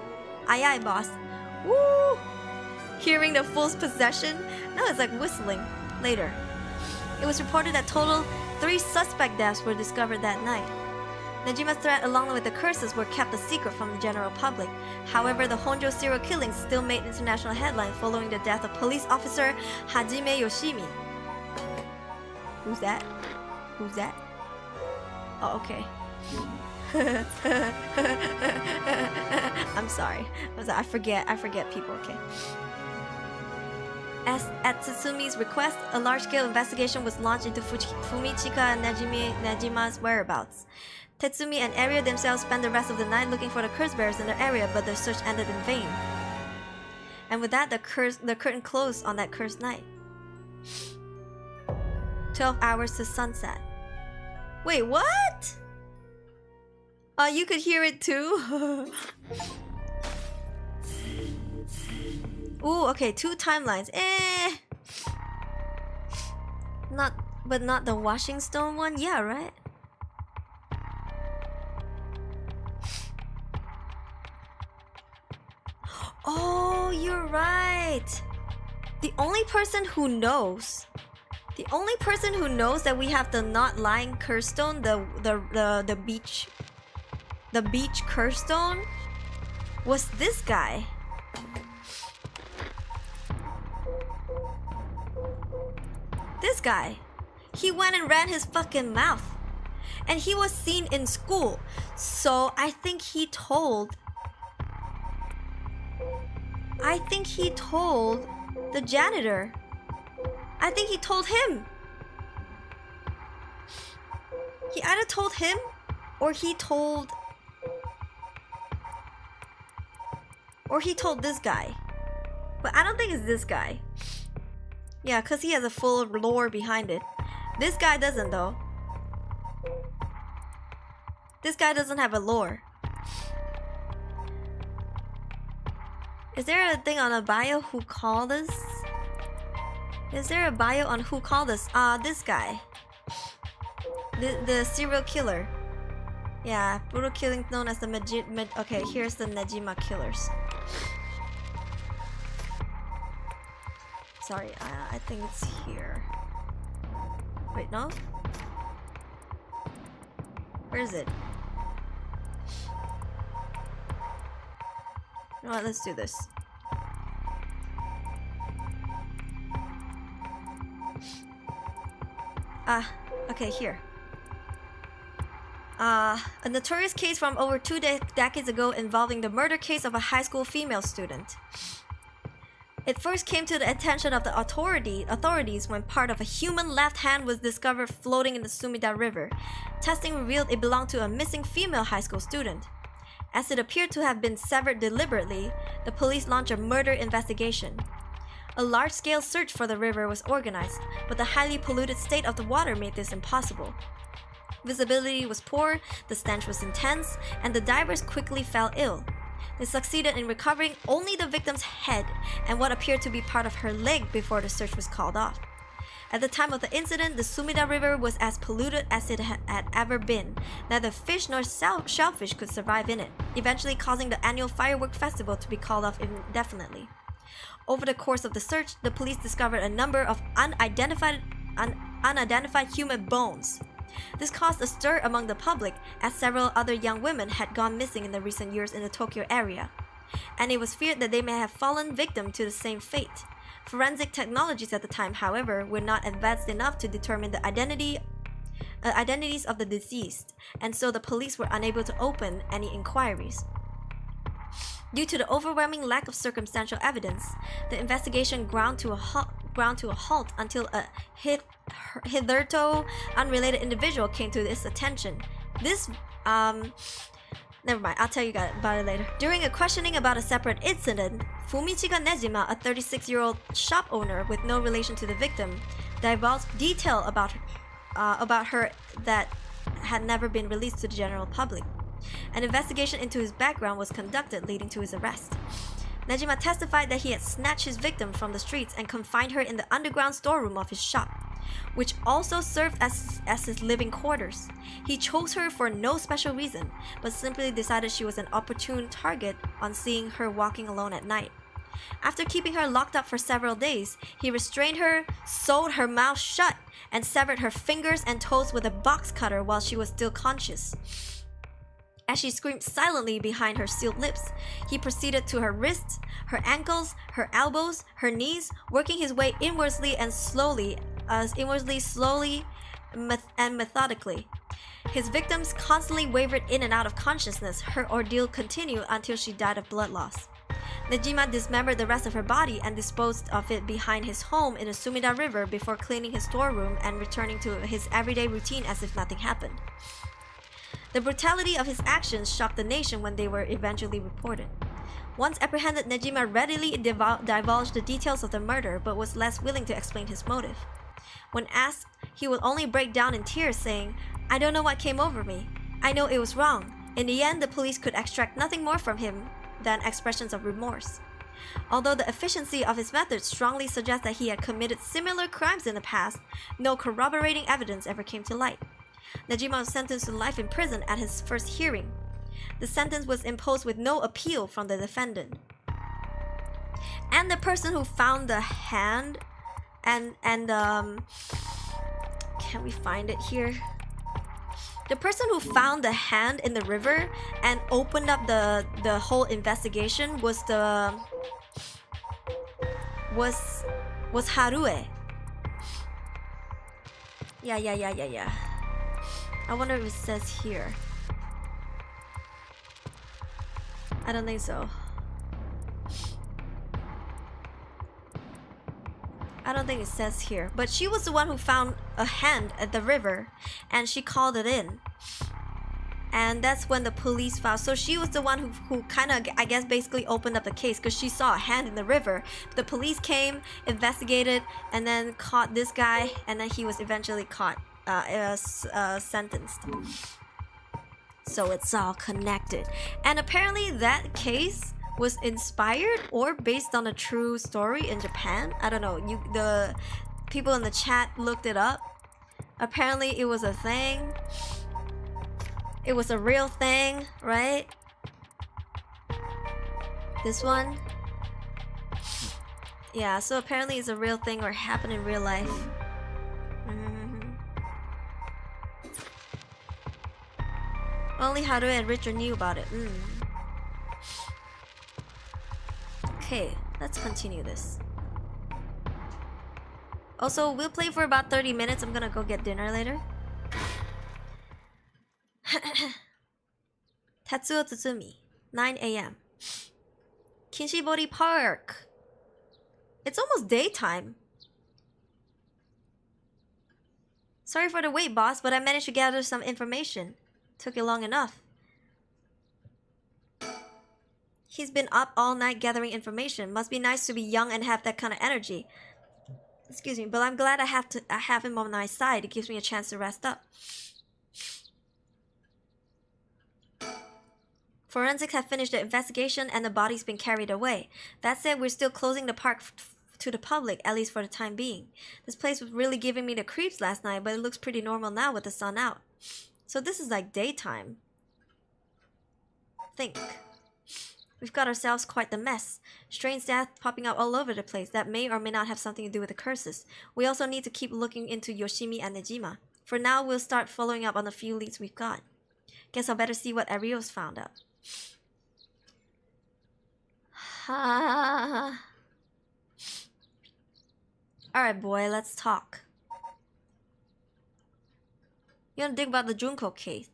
Aye aye, boss. Woo! Hearing the fool's possession? No, it's like whistling. Later. It was reported that total 3 suspect deaths were discovered that night. Nejima's threat along with the curses were kept a secret from the general public. However, the Honjo serial killings still made international headlines following the death of police officer Hajime Yoshimi. Who's that? Who's that? Oh, okay. I'm sorry. I forget people, okay. At Tsumi's request, a large-scale investigation was launched into Fumichika and Nejima's whereabouts. Tetsumi and Area themselves spent the rest of the night looking for the curse bearers in the area, but their search ended in vain. And with that, the curtain closed on that cursed night. 12 hours to sunset. Wait, what? You could hear it too? Ooh, okay, 2 timelines. But not the washing stone one? Yeah, right? Oh, you're right. The only person who knows that we have the not lying curse stone, the beach curse stone, was this guy. This guy. He went and ran his fucking mouth. And he was seen in school. So I think he told the janitor. I think he told him. He either told him or he told this guy. But I don't think it's this guy. Yeah, because he has a full lore behind it. This guy doesn't though. This guy doesn't have a lore. Is there a thing on a bio who called us? Is there a bio on who called us? This guy. The serial killer. Yeah, brutal killing known as the okay, here's the Nejima killers. Sorry, I think it's here. Wait, no? Where is it? You know what, let's do this. Okay, here. A notorious case from over 2 decades ago involving the murder case of a high school female student. It first came to the attention of the authorities when part of a human left hand was discovered floating in the Sumida River. Testing revealed it belonged to a missing female high school student. As it appeared to have been severed deliberately, the police launched a murder investigation. A large-scale search for the river was organized, but the highly polluted state of the water made this impossible. Visibility was poor, the stench was intense, and the divers quickly fell ill. They succeeded in recovering only the victim's head and what appeared to be part of her leg before the search was called off. At the time of the incident, the Sumida River was as polluted as it had ever been. Neither fish nor shellfish could survive in it, eventually causing the annual firework festival to be called off indefinitely. Over the course of the search, the police discovered a number of unidentified human bones. This caused a stir among the public, as several other young women had gone missing in the recent years in the Tokyo area, and it was feared that they may have fallen victim to the same fate. Forensic technologies at the time, however, were not advanced enough to determine the identities of the deceased, and so the police were unable to open any inquiries. Due to the overwhelming lack of circumstantial evidence, the investigation ground to a halt until a hitherto unrelated individual came to its attention. This, never mind, I'll tell you about it later. During a questioning about a separate incident, Fumichika Nejima, a 36-year-old shop owner with no relation to the victim, divulged detail about her that had never been released to the general public. An investigation into his background was conducted, leading to his arrest. Nejima testified that he had snatched his victim from the streets and confined her in the underground storeroom of his shop, which also served as his living quarters. He chose her for no special reason, but simply decided she was an opportune target on seeing her walking alone at night. After keeping her locked up for several days, he restrained her, sewed her mouth shut, and severed her fingers and toes with a box cutter while she was still conscious. As she screamed silently behind her sealed lips, he proceeded to her wrists, her ankles, her elbows, her knees, working his way inwardly and slowly, and methodically. His victims constantly wavered in and out of consciousness. Her ordeal continued until she died of blood loss. Nejima dismembered the rest of her body and disposed of it behind his home in the Sumida River before cleaning his storeroom and returning to his everyday routine as if nothing happened. The brutality of his actions shocked the nation when they were eventually reported. Once apprehended, Nejima readily divulged the details of the murder, but was less willing to explain his motive. When asked, he would only break down in tears, saying, "I don't know what came over me. I know it was wrong." In the end, the police could extract nothing more from him than expressions of remorse. Although the efficiency of his methods strongly suggests that he had committed similar crimes in the past, no corroborating evidence ever came to light. Nejima was sentenced to life in prison at his first hearing. The sentence was imposed with no appeal from the defendant. And the person who found the hand can we find it here? The person who found the hand in the river and opened up the whole investigation was Harue. Yeah. I wonder if it says here. I don't think so. I don't think it says here. But she was the one who found a hand at the river and she called it in. And that's when the police found. So she was the one who kind of, I guess, basically opened up the case because she saw a hand in the river. The police came, investigated, and then caught this guy, and then he was eventually caught, sentenced. So it's all connected. And apparently that case was inspired or based on a true story in Japan. I don't know. The people in the chat looked it up. Apparently it was a thing. It was a real thing, right? This one? Yeah, so apparently it's a real thing or happened in real life. Only Haru and Richard knew about it. Okay, let's continue this. Also, we'll play for about 30 minutes. I'm gonna go get dinner later. Tatsuo Tsutsumi, 9 a.m. Kinshibori Park. It's almost daytime. Sorry for the wait, boss, but I managed to gather some information. Took you long enough. He's been up all night gathering information. Must be nice to be young and have that kind of energy. Excuse me, but I'm glad I have him on my side. It gives me a chance to rest up. Forensics have finished the investigation and the body's been carried away. That said, we're still closing the park to the public, at least for the time being. This place was really giving me the creeps last night, but it looks pretty normal now with the sun out. So this is like daytime. Think. We've got ourselves quite the mess. Strange deaths popping up all over the place that may or may not have something to do with the curses. We also need to keep looking into Yoshimi and Nejima. For now, we'll start following up on the few leads we've got. Guess I'll better see what Ario's found out. Alright, boy, let's talk. You wanna dig about the Junko case?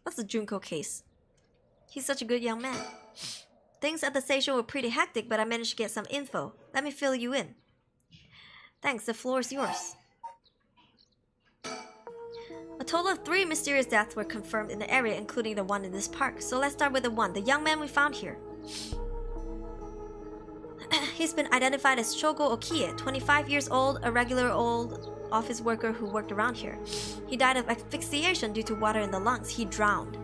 What's the Junko case? He's such a good young man. Things at the station were pretty hectic, but I managed to get some info. Let me fill you in. Thanks, the floor is yours. A total of 3 mysterious deaths were confirmed in the area, including the one in this park. So let's start with the young man we found here. He's been identified as Shogo Okie, 25 years old, a regular old office worker who worked around here. He died of asphyxiation due to water in the lungs. He drowned.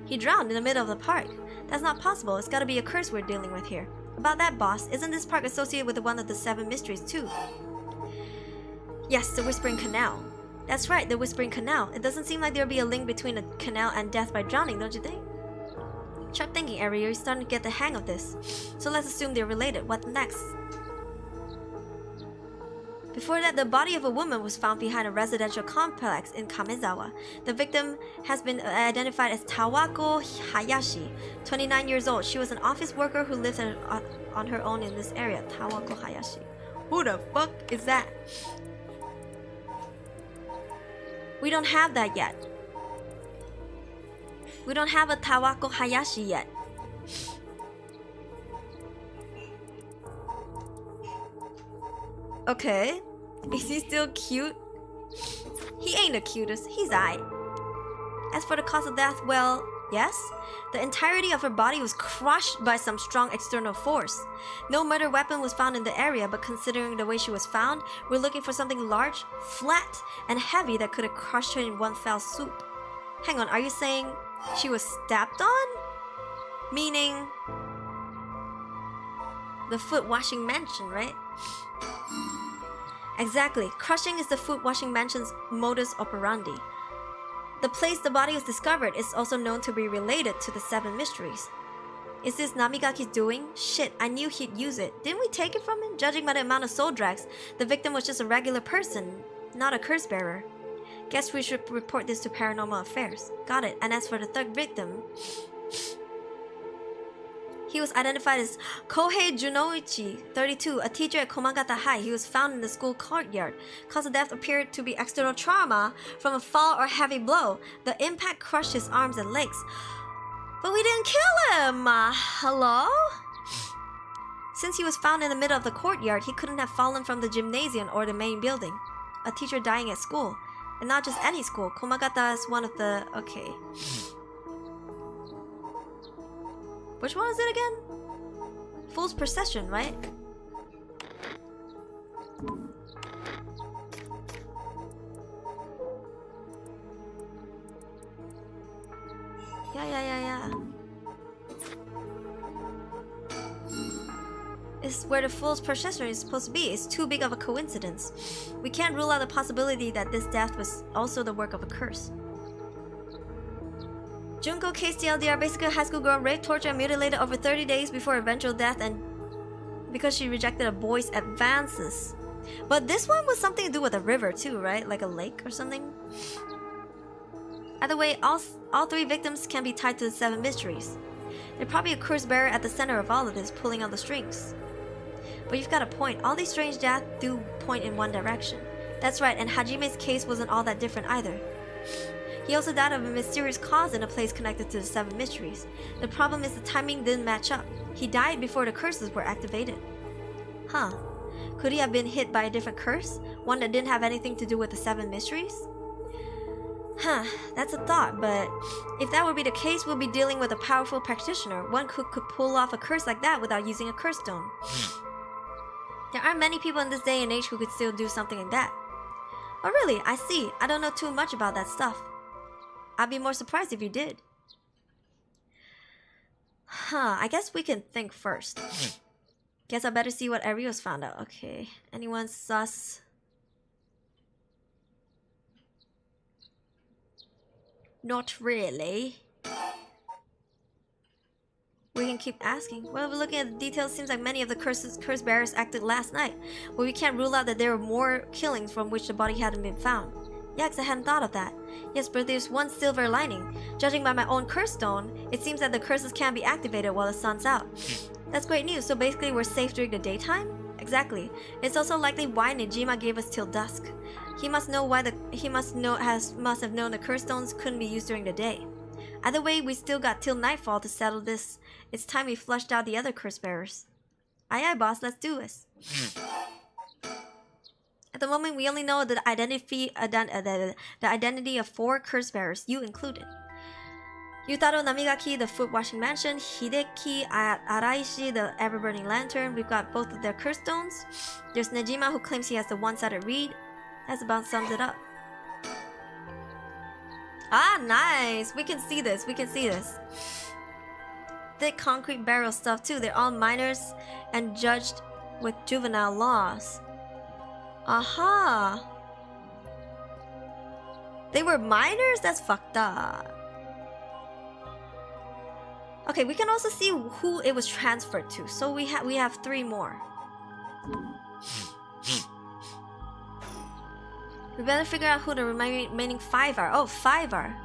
He drowned in the middle of the park. That's not possible. It's gotta be a curse we're dealing with here. About that, boss, isn't this park associated with one of the 7 mysteries too? Yes, the Whispering Canal. That's right, the Whispering Canal. It doesn't seem like there'll be a link between a canal and death by drowning, don't you think? Sharp thinking, Aruri. You're starting to get the hang of this. So let's assume they're related. What next? Before that, the body of a woman was found behind a residential complex in Kamezawa. The victim has been identified as Tawako Hayashi, 29 years old. She was an office worker who lived on her own in this area. Tawako Hayashi. Who the fuck is that? We don't have that yet. We don't have a Tawako Hayashi yet. Okay. Is he still cute? He ain't the cutest. He's aight. As for the cause of death, well, yes. The entirety of her body was crushed by some strong external force. No murder weapon was found in the area, but considering the way she was found, we're looking for something large, flat, and heavy that could have crushed her in one fell swoop. Hang on, are you saying she was stepped on? Meaning the foot washing mansion, right? Exactly. Crushing is the foot washing mansion's modus operandi. The place the body was discovered is also known to be related to the Seven Mysteries. Is this Namigaki's doing? Shit, I knew he'd use it. Didn't we take it from him? Judging by the amount of soul drags, the victim was just a regular person, not a curse bearer. Guess we should report this to Paranormal Affairs. Got it. And as for the third victim, he was identified as Kohei Junoichi, 32, a teacher at Komagata High. He was found in the school courtyard. Cause of death appeared to be external trauma from a fall or heavy blow. The impact crushed his arms and legs. But we didn't kill him! Hello? Since he was found in the middle of the courtyard, he couldn't have fallen from the gymnasium or the main building. A teacher dying at school. And not just any school. Komagata is one of the... Okay. Which one is it again? Fool's Procession, right? Yeah. It's where the Fool's Procession is supposed to be. It's too big of a coincidence. We can't rule out the possibility that this death was also the work of a curse. Junko case TLDR, basically a high school girl raped, tortured, and mutilated over 30 days before eventual death, and because she rejected a boy's advances. But this one was something to do with a river too, right? Like a lake or something? Either way, all three victims can be tied to the Seven Mysteries. There's probably a curse bearer at the center of all of this, pulling on the strings. But you've got a point. All these strange deaths do point in one direction. That's right, and Hajime's case wasn't all that different either. He also died of a mysterious cause in a place connected to the Seven Mysteries. The problem is the timing didn't match up. He died before the curses were activated. Huh. Could he have been hit by a different curse? One that didn't have anything to do with the Seven Mysteries? Huh, that's a thought, but if that would be the case, we'll be dealing with a powerful practitioner, one who could pull off a curse like that without using a curse stone. There aren't many people in this day and age who could still do something like that. Oh really, I see. I don't know too much about that stuff. I'd be more surprised if you did. Huh, I guess we can think first. Guess I better see what Ariel's found out. Okay, anyone sus? Not really. We can keep asking. Well, looking at the details, seems like many of the curse bearers acted last night. But we can't rule out that there were more killings from which the body hadn't been found. Yeah, 'cause I hadn't thought of that. Yes, but there's one silver lining. Judging by my own curse stone, it seems that the curses can't be activated while the sun's out. That's great news. So basically we're safe during the daytime? Exactly. It's also likely why Nejima gave us till dusk. He must have known the curse stones couldn't be used during the day. Either way, we still got till nightfall to settle this. It's time we flushed out the other curse bearers. Aye, boss, let's do this. At the moment, we only know the identity of 4 curse bearers, you included. Yutaro Namigaki, the foot washing mansion. Hideki Araishi, the ever-burning lantern. We've got both of their curse stones. There's Nejima, who claims he has the one-sided read. That's about sums it up. Ah, nice! We can see this, Thick concrete barrel stuff too. They're all minors and judged with juvenile laws. Aha! They were minors? That's fucked up. Okay, we can also see who it was transferred to. So we have 3 more. We better figure out who the remaining 5 are. Oh, 5 are.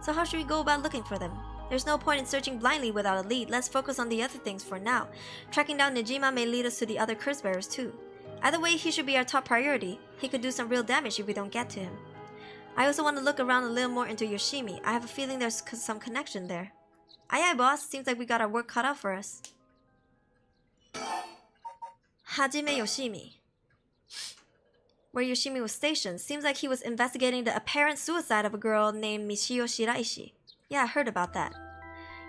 So how should we go about looking for them? There's no point in searching blindly without a lead. Let's focus on the other things for now. Tracking down Nejima may lead us to the other curse bearers too. Either way, he should be our top priority. He could do some real damage if we don't get to him. I also want to look around a little more into Yoshimi. I have a feeling there's some connection there. Aye aye, boss. Seems like we got our work cut out for us. Hajime Yoshimi. Where Yoshimi was stationed, seems like he was investigating the apparent suicide of a girl named Michio Shiraishi. Yeah, I heard about that.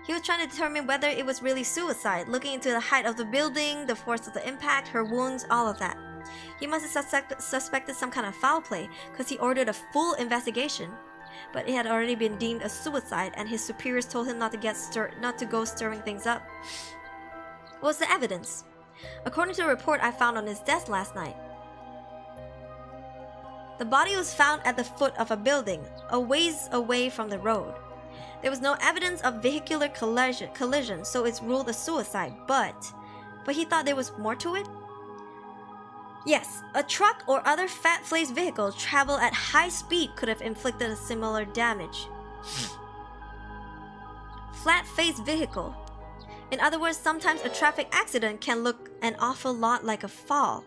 He was trying to determine whether it was really suicide, looking into the height of the building, the force of the impact, her wounds, all of that. He must have suspected some kind of foul play, because he ordered a full investigation. But it had already been deemed a suicide, and his superiors told him not to go stirring things up. What was the evidence? According to a report I found on his desk last night, the body was found at the foot of a building, a ways away from the road. There was no evidence of vehicular collision, so it's ruled a suicide, but he thought there was more to it? Yes, a truck or other fat-faced vehicle travel at high speed could have inflicted a similar damage. Flat-faced vehicle. In other words, sometimes a traffic accident can look an awful lot like a fall.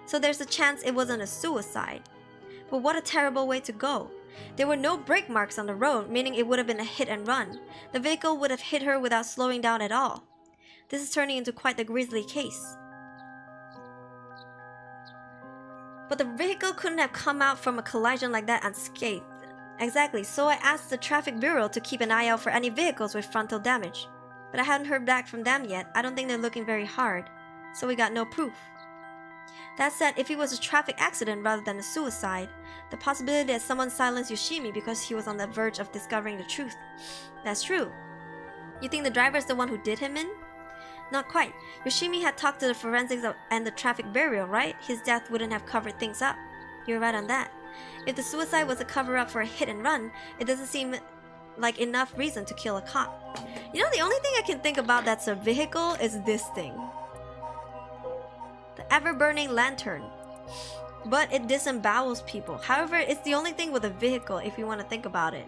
So there's a chance it wasn't a suicide. But what a terrible way to go. There were no brake marks on the road, meaning it would have been a hit and run. The vehicle would have hit her without slowing down at all. This is turning into quite the grisly case. But the vehicle couldn't have come out from a collision like that unscathed. Exactly, so I asked the traffic bureau to keep an eye out for any vehicles with frontal damage. But I hadn't heard back from them yet. I don't think they're looking very hard. So we got no proof. That said, if it was a traffic accident rather than a suicide, the possibility that someone silenced Yoshimi because he was on the verge of discovering the truth. That's true. You think the driver is the one who did him in? Not quite. Yoshimi had talked to the forensics and the traffic burial, right? His death wouldn't have covered things up. You're right on that. If the suicide was a cover-up for a hit and run, it doesn't seem like enough reason to kill a cop. You know, the only thing I can think about that's a vehicle is this thing. The ever-burning lantern. But it disembowels people. However, it's the only thing with a vehicle if you want to think about it.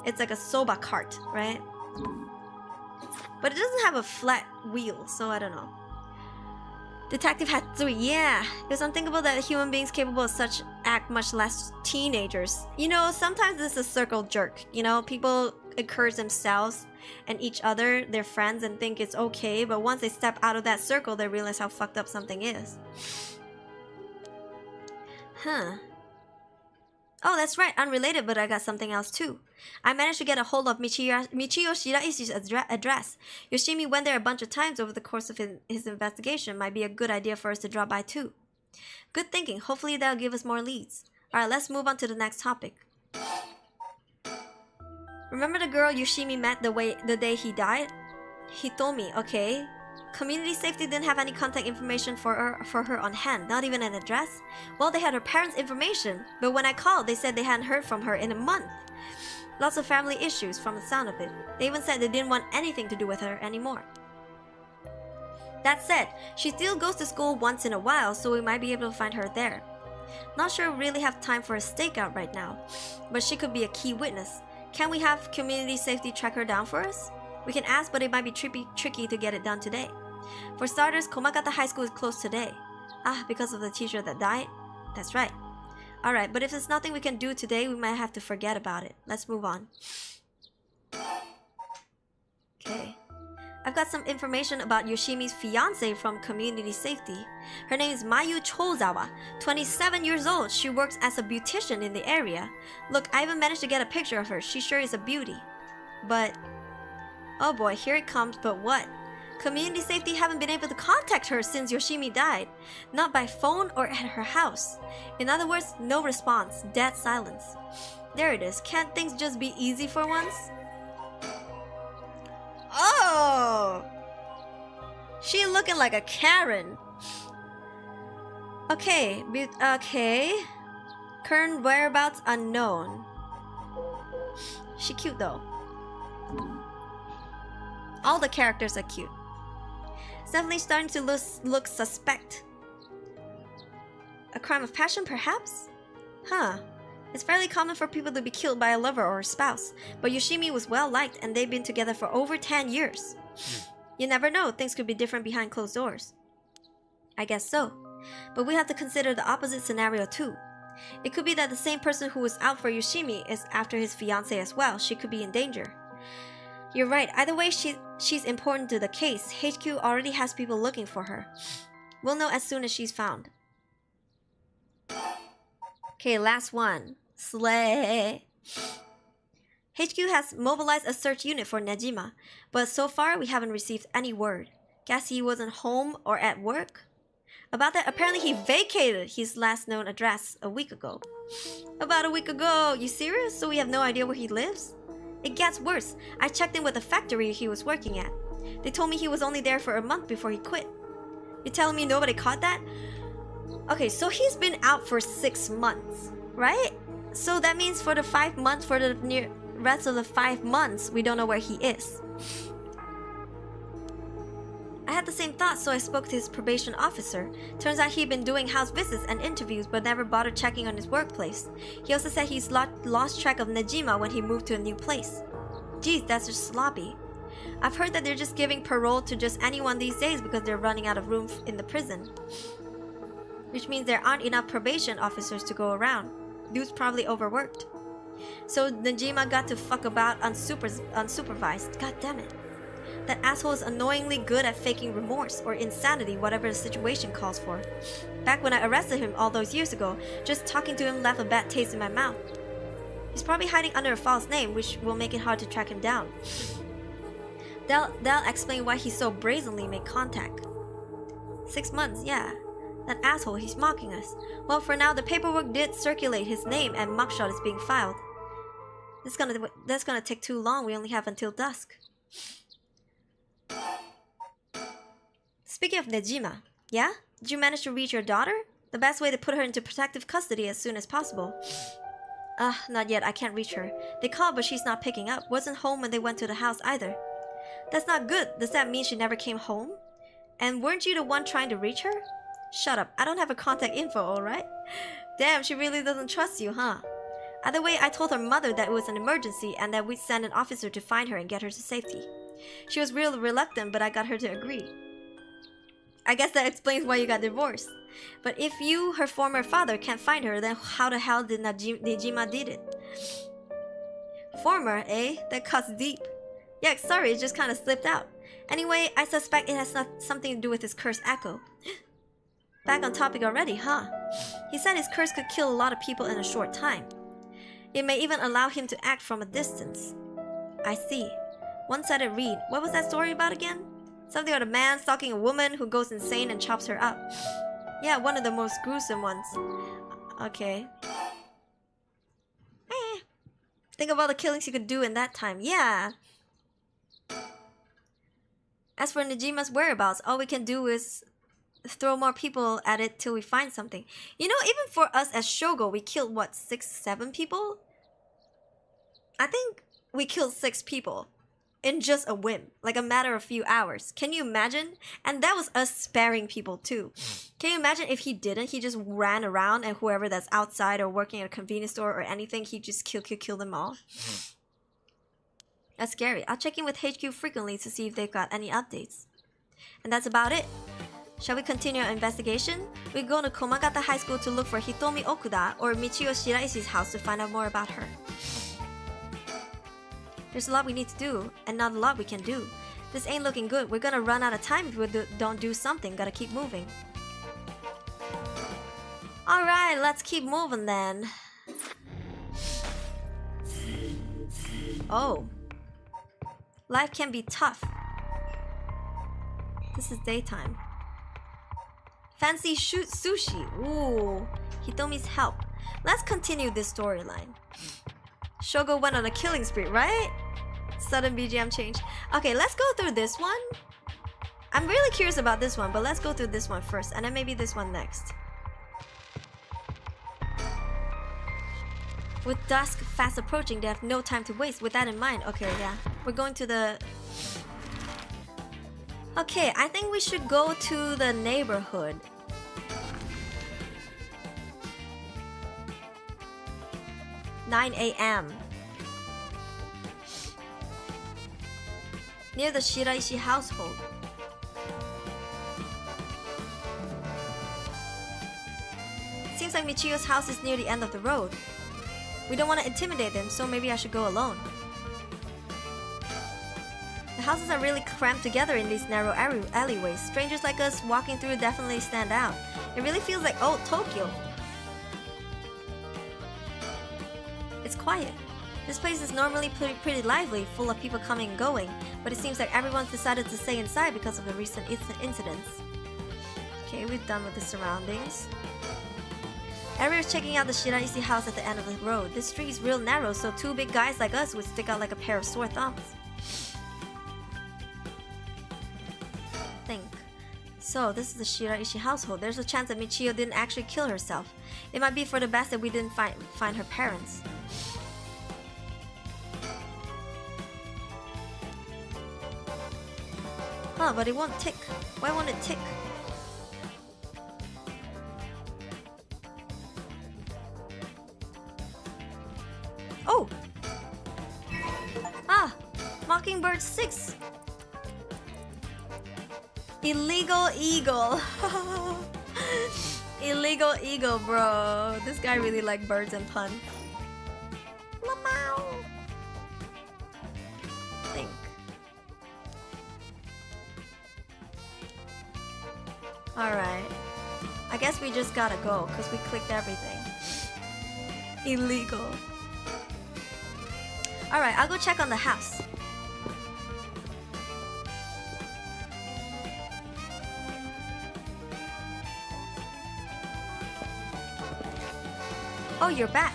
It's like a soba cart, right? But it doesn't have a flat wheel, so I don't know. Detective Hatsui, yeah. It's unthinkable that human beings capable of such act, much less teenagers. You know, sometimes this is a circle jerk. You know, people encourage themselves and each other, their friends, and think it's okay, but once they step out of that circle, they realize how fucked up something is. Huh. Oh, that's right, unrelated, but I got something else too. I managed to get a hold of Michio Shiraishi's address. Yoshimi went there a bunch of times over the course of his investigation. Might be a good idea for us to drop by too. Good thinking. Hopefully that'll give us more leads. Alright, let's move on to the next topic. Remember the girl Yoshimi met the day he died? Hitomi, okay. Community safety didn't have any contact information for her on hand, not even an address. Well, they had her parents' information, but when I called, they said they hadn't heard from her in a month. Lots of family issues from the sound of it. They even said they didn't want anything to do with her anymore. That said, she still goes to school once in a while, so we might be able to find her there. Not sure we really have time for a stakeout right now, but she could be a key witness. Can we have community safety track her down for us? We can ask, but it might be tricky to get it done today. For starters, Komakata High School is closed today. Ah, because of the teacher that died? That's right. Alright, but if there's nothing we can do today, we might have to forget about it. Let's move on. Okay. I've got some information about Yoshimi's fiancée from Community Safety. Her name is Mayu Chozawa, 27 years old. She works as a beautician in the area. Look, I even managed to get a picture of her. She sure is a beauty. But... oh boy, here it comes, but what? Community Safety haven't been able to contact her since Yoshimi died. Not by phone or at her house. In other words, no response. Dead silence. There it is. Can't things just be easy for once? Oh! She looking like a Karen. Okay. Current whereabouts unknown. She cute though. All the characters are cute. It's definitely starting to look suspect. A crime of passion, perhaps? Huh. It's fairly common for people to be killed by a lover or a spouse, but Yoshimi was well liked and they've been together for over 10 years. You never know, things could be different behind closed doors. I guess so. But we have to consider the opposite scenario too. It could be that the same person who was out for Yoshimi is after his fiancé as well. She could be in danger. You're right, either way she's important to the case. HQ already has people looking for her. We'll know as soon as she's found. Okay, last one. Slay. HQ has mobilized a search unit for Nejima, but so far we haven't received any word. Guess he wasn't home or at work? About that, apparently he vacated his last known address a week ago. About a week ago? You serious? So we have no idea where he lives? It gets worse. I checked in with the factory he was working at. They told me he was only there for a month before he quit. You telling me nobody caught that? Okay, so he's been out for 6 months, right? So that means for the 5 months, for the rest of the 5 months, we don't know where he is. I had the same thought, so I spoke to his probation officer. Turns out he'd been doing house visits and interviews, but never bothered checking on his workplace. He also said he's lost track of Nejima when he moved to a new place. Geez, that's just sloppy. I've heard that they're just giving parole to just anyone these days because they're running out of room in the prison. Which means there aren't enough probation officers to go around. Dude's probably overworked. So Nejima got to fuck about unsupervised. God damn it. That asshole is annoyingly good at faking remorse or insanity, whatever the situation calls for. Back when I arrested him all those years ago, just talking to him left a bad taste in my mouth. He's probably hiding under a false name, which will make it hard to track him down. They'll explain why he so brazenly made contact. 6 months, yeah. That asshole, he's mocking us. Well, for now, the paperwork did circulate his name and mugshot is being filed. That's gonna take too long. We only have until dusk. Speaking of Nejima, yeah? Did you manage to reach your daughter? The best way to put her into protective custody as soon as possible. Not yet. I can't reach her. They called, but she's not picking up. Wasn't home when they went to the house either. That's not good. Does that mean she never came home? And weren't you the one trying to reach her? Shut up. I don't have her contact info, alright? Damn, she really doesn't trust you, huh? Either way, I told her mother that it was an emergency and that we'd send an officer to find her and get her to safety. She was real reluctant, but I got her to agree. I guess that explains why you got divorced. But if you, her former father, can't find her, then how the hell did Nejima did it? Former, eh? That cuts deep. Yeah, sorry, it just kind of slipped out. Anyway, I suspect it has something to do with his cursed echo. Back on topic already, huh? He said his curse could kill a lot of people in a short time. It may even allow him to act from a distance. I see. One-sided read. What was that story about again? Something about a man stalking a woman who goes insane and chops her up. Yeah, one of the most gruesome ones. Okay. Think of all the killings you could do in that time. Yeah. As for Nejima's whereabouts, all we can do is throw more people at it till we find something. You know, even for us as Shogo, we killed, what, 6, 7 people? I think we killed 6 people. In just a whim, like a matter of few hours. Can you imagine? And that was us sparing people too. Can you imagine if he didn't? He just ran around and whoever that's outside or working at a convenience store or anything, he just kill them all. That's scary. I'll check in with HQ frequently to see if they've got any updates. And that's about it. Shall we continue our investigation? We go to Komagata High School to look for Hitomi Okuda or Michio Shiraishi's house to find out more about her. There's a lot we need to do, and not a lot we can do. This ain't looking good. We're gonna run out of time if we don't do something. Gotta keep moving. Alright, let's keep moving then. Oh. Life can be tough. This is daytime. Fancy sushi. Ooh. Hitomi's help. Let's continue this storyline. Shogo went on a killing spree, right? Sudden BGM change. Okay, let's go through this one. I'm really curious about this one, but let's go through this one first, and then maybe this one next. With dusk fast approaching, they have no time to waste. With that in mind, okay, yeah. We're going to the... Okay, I think we should go to the neighborhood. 9 a.m. Near the Shiraishi household. Seems like Michio's house is near the end of the road. We don't want to intimidate them, so maybe I should go alone. The houses are really cramped together in these narrow alleyways. Strangers like us walking through definitely stand out. It really feels like old Tokyo. It's quiet. This place is normally pretty lively, full of people coming and going, but it seems like everyone's decided to stay inside because of the recent incidents. Okay, we're done with the surroundings. Everyone's checking out the Shiraishi house at the end of the road. This street is real narrow, so two big guys like us would stick out like a pair of sore thumbs. Think. So, this is the Shiraishi household. There's a chance that Michio didn't actually kill herself. It might be for the best that we didn't find her parents. Huh, but it won't tick. Why won't it tick? Oh! Ah! Mockingbird 6! Illegal eagle! Illegal eagle, bro. This guy really likes birds and puns. Lamau! Think. Alright. I guess we just gotta go, because we clicked everything. Illegal. Alright, I'll go check on the house. Oh, you're back.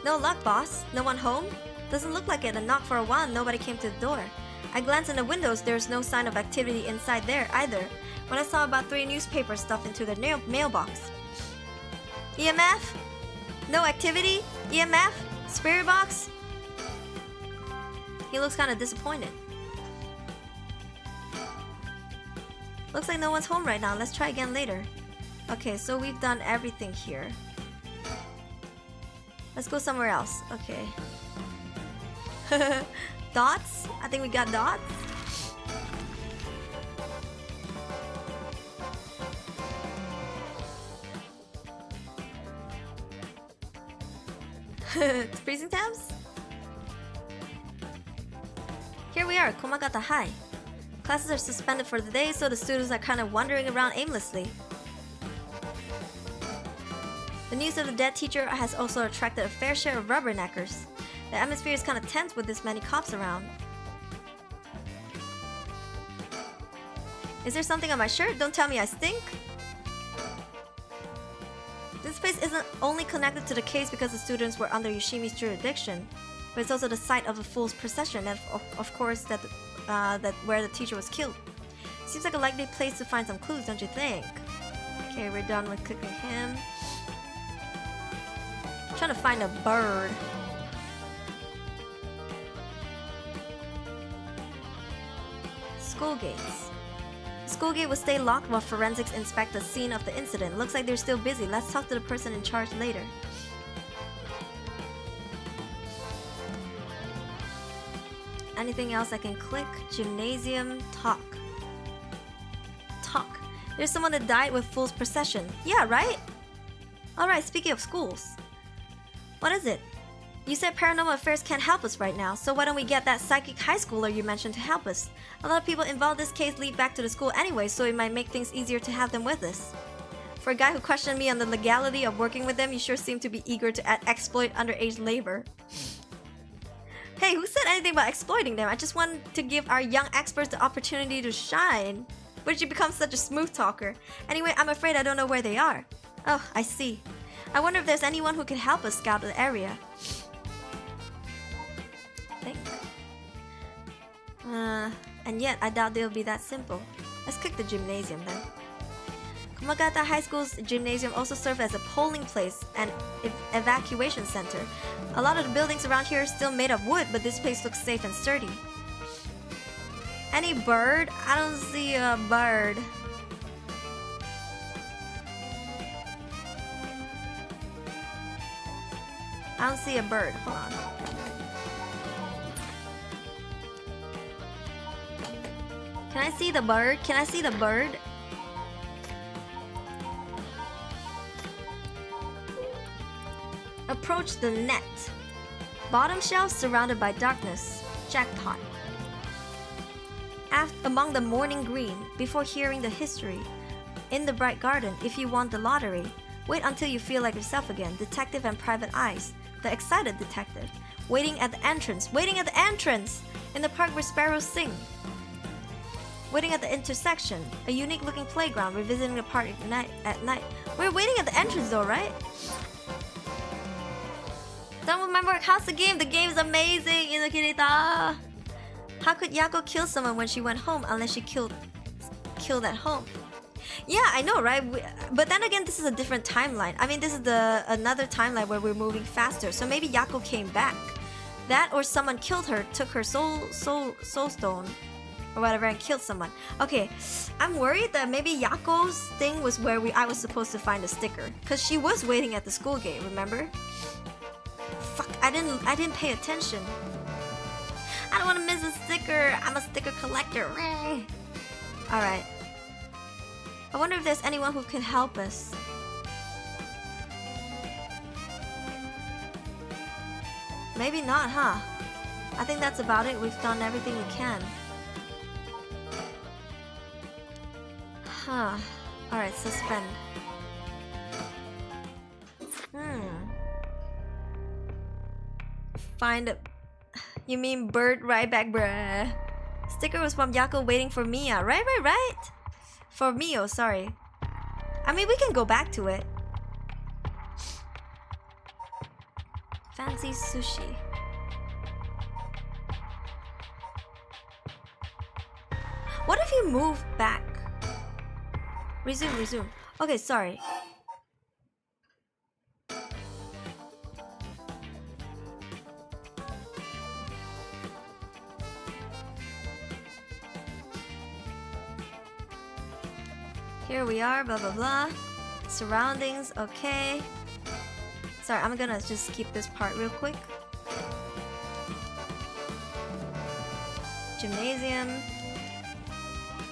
No luck, boss. No one home? Doesn't look like it. I knocked for a while and nobody came to the door. I glanced in the windows. There's no sign of activity inside there either. When I saw about 3 newspapers stuffed into the mailbox. EMF? No activity? EMF? Spirit box? He looks kind of disappointed. Looks like no one's home right now. Let's try again later. Okay, so we've done everything here. Let's go somewhere else. Okay. Dots? I think we got dots. It's freezing temps? Here we are, Komagata High. Classes are suspended for the day, so the students are kind of wandering around aimlessly. The news of the dead teacher has also attracted a fair share of rubberneckers. The atmosphere is kind of tense with this many cops around. Is there something on my shirt? Don't tell me I stink. This place isn't only connected to the case because the students were under Yoshimi's jurisdiction, but it's also the site of a fool's procession and of course that where the teacher was killed. Seems like a likely place to find some clues, don't you think? Okay, we're done with clicking him. I'm trying to find a bird. School gates. The school gate will stay locked while forensics inspect the scene of the incident. Looks like they're still busy. Let's talk to the person in charge later. Anything else I can click? Gymnasium, talk. Talk. There's someone that died with fool's procession. Yeah, right? Alright, speaking of schools. What is it? You said Paranormal Affairs can't help us right now, so why don't we get that psychic high schooler you mentioned to help us? A lot of people involved in this case lead back to the school anyway, so it might make things easier to have them with us. For a guy who questioned me on the legality of working with them, you sure seem to be eager to exploit underage labor. Hey, who said anything about exploiting them? I just want to give our young experts the opportunity to shine. Where did you become such a smooth talker? Anyway, I'm afraid I don't know where they are. Oh, I see. I wonder if there's anyone who can help us scout the area. And yet, I doubt they'll be that simple. Let's click the gymnasium then. Komagata High School's gymnasium also serves as a polling place and evacuation center. A lot of the buildings around here are still made of wood, but this place looks safe and sturdy. Any bird? I don't see a bird. I don't see a bird. Hold on. Can I see the bird? Can I see the bird? Approach the net. Bottom shelf surrounded by darkness. Jackpot. Among the morning green, before hearing the history. In the bright garden, if you want the lottery. Wait until you feel like yourself again. Detective and private eyes. The excited detective. Waiting at the entrance. Waiting at the entrance! In the park where sparrows sing. Waiting at the intersection. A unique looking playground. Revisiting the park at night. We're waiting at the entrance though, right? Done with my work. How's the game? The game is amazing. Inokirita. How could Yako kill someone when she went home unless she killed at home? Yeah, I know, right? But then again, this is a different timeline. I mean, this is another timeline where we're moving faster. So maybe Yako came back. That or someone killed her, took her soul stone or whatever and killed someone. Okay, I'm worried that maybe Yako's thing was where I was supposed to find a sticker, because she was waiting at the school gate, remember? Fuck, I didn't pay attention. I don't want to miss a sticker. I'm a sticker collector. Alright. I wonder if there's anyone who can help us. Maybe not, huh? I think that's about it. We've done everything we can. Huh. Alright, suspend. Find a... You mean bird right back, bruh. Sticker was from Yako waiting for Mia. Right. For Mio, sorry. I mean, we can go back to it. Fancy sushi. What if you move back? Resume. Okay, sorry. Here we are, blah blah blah. Surroundings, okay. Sorry, I'm gonna just skip this part real quick. Gymnasium.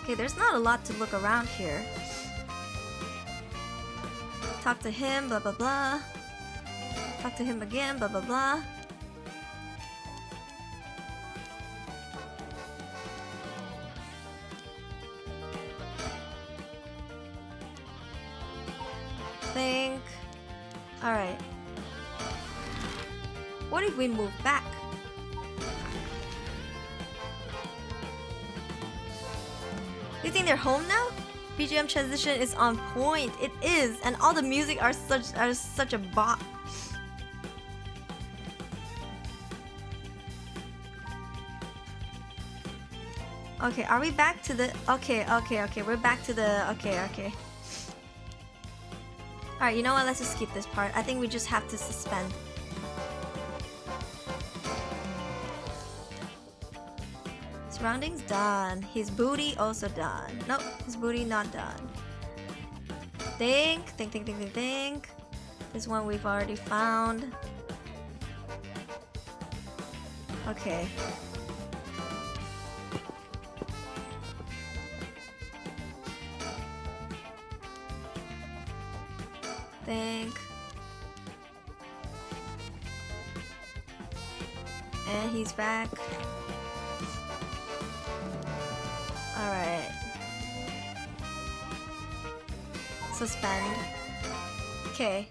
Okay, there's not a lot to look around here. Talk to him, blah blah blah. Talk to him again, blah blah blah. Think. Alright. What if we move back? You think they're home now? BGM transition is on point. It is, and all the music are such a bop. Okay, are we back to the... Okay, we're back to the... Okay. Alright, you know what? Let's just skip this part. I think we just have to suspend. Surroundings done. His booty also done. Nope, his booty not done. Think. This one we've already found. Okay. Think. And he's back. Alright. Suspend. Okay.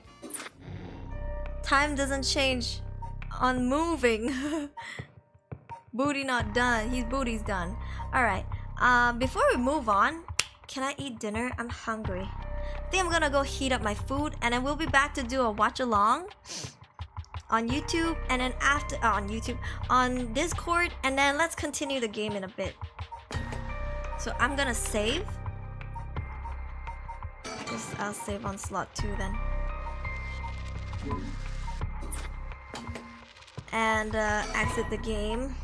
Time doesn't change on moving. Booty not done. His booty's done. Alright. Before we move on, can I eat dinner? I'm hungry. I think I'm gonna go heat up my food, and then we'll be back to do a watch along on YouTube, and then after on Discord, and then let's continue the game in a bit. So I'm gonna save. I'll save on slot 2 then. And exit the game.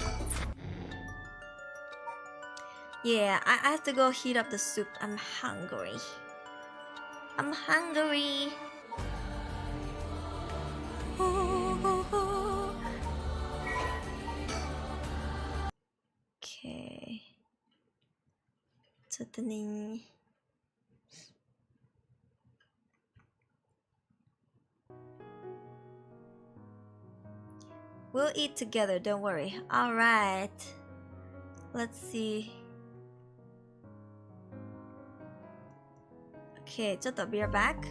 Yeah, I have to go heat up the soup. I'm hungry. I'm hungry. ちょっとね。We'll eat together, don't worry. Alright. Let's see. Okay, ちょっと be right back.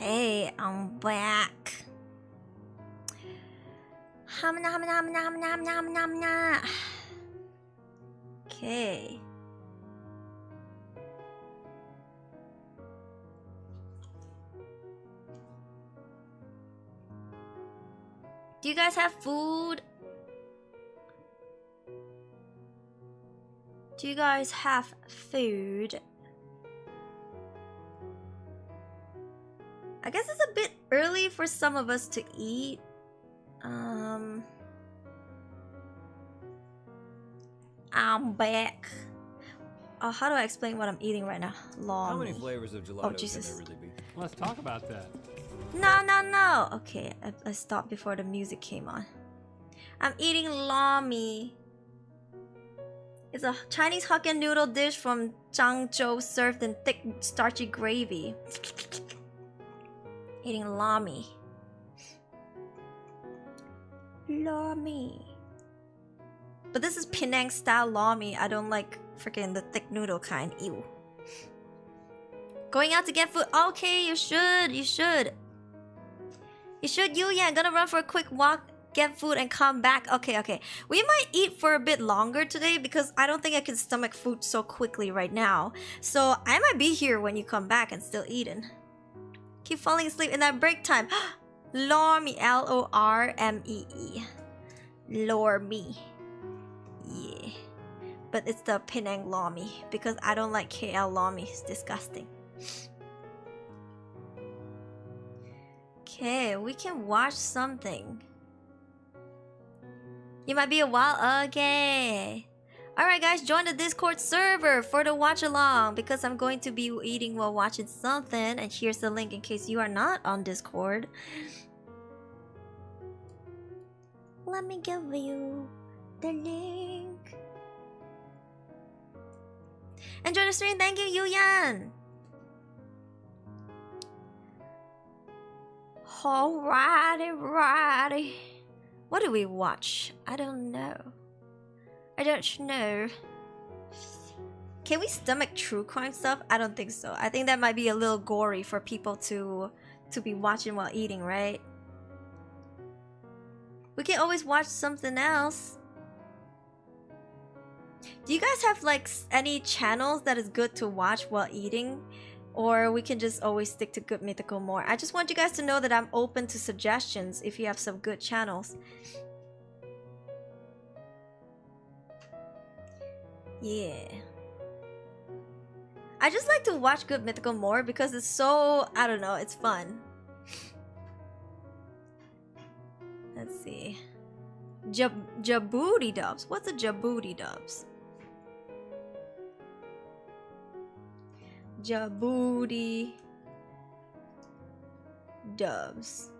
Okay, I'm back. Okay. Do you guys have food? Do you guys have food? I guess it's a bit early for some of us to eat. I'm back. How do I explain what I'm eating right now? How many flavors of gelato Jesus. can there really be? Let's talk about that. No. Okay, I stopped before the music came on. I'm eating lami. It's a Chinese Hokkien noodle dish from Zhangzhou served in thick, starchy gravy. Eating lami. Lami. But this is Penang style lami. I don't like freaking the thick noodle kind. Ew. Going out to get food. Okay, you should. You should, Yuya. Gonna run for a quick walk, get food, and come back. Okay. We might eat for a bit longer today because I don't think I can stomach food so quickly right now. So I might be here when you come back and still eating. Keep falling asleep in that break time. Lorme. Lormee. Lorme. Yeah. But it's the Penang Lorme because I don't like KL Lorme. It's disgusting. Okay, we can watch something. You might be a while. Okay. Alright guys, join the Discord server for the watch along because I'm going to be eating while watching something, and here's the link in case you are not on Discord. Let me give you the link. Enjoy the stream. Thank you, Yuyan. Alrighty. What do we watch? I don't know. Can we stomach true crime stuff? I don't think so. I think that might be a little gory for people to be watching while eating, right? We can always watch something else. Do you guys have like any channels that is good to watch while eating? Or we can just always stick to Good Mythical more. I just want you guys to know that I'm open to suggestions if you have some good channels. Yeah. I just like to watch Good Mythical more because it's so, I don't know, it's fun. Let's see. Djibouti dubs. What's a Djibouti dubs? Djibouti dubs.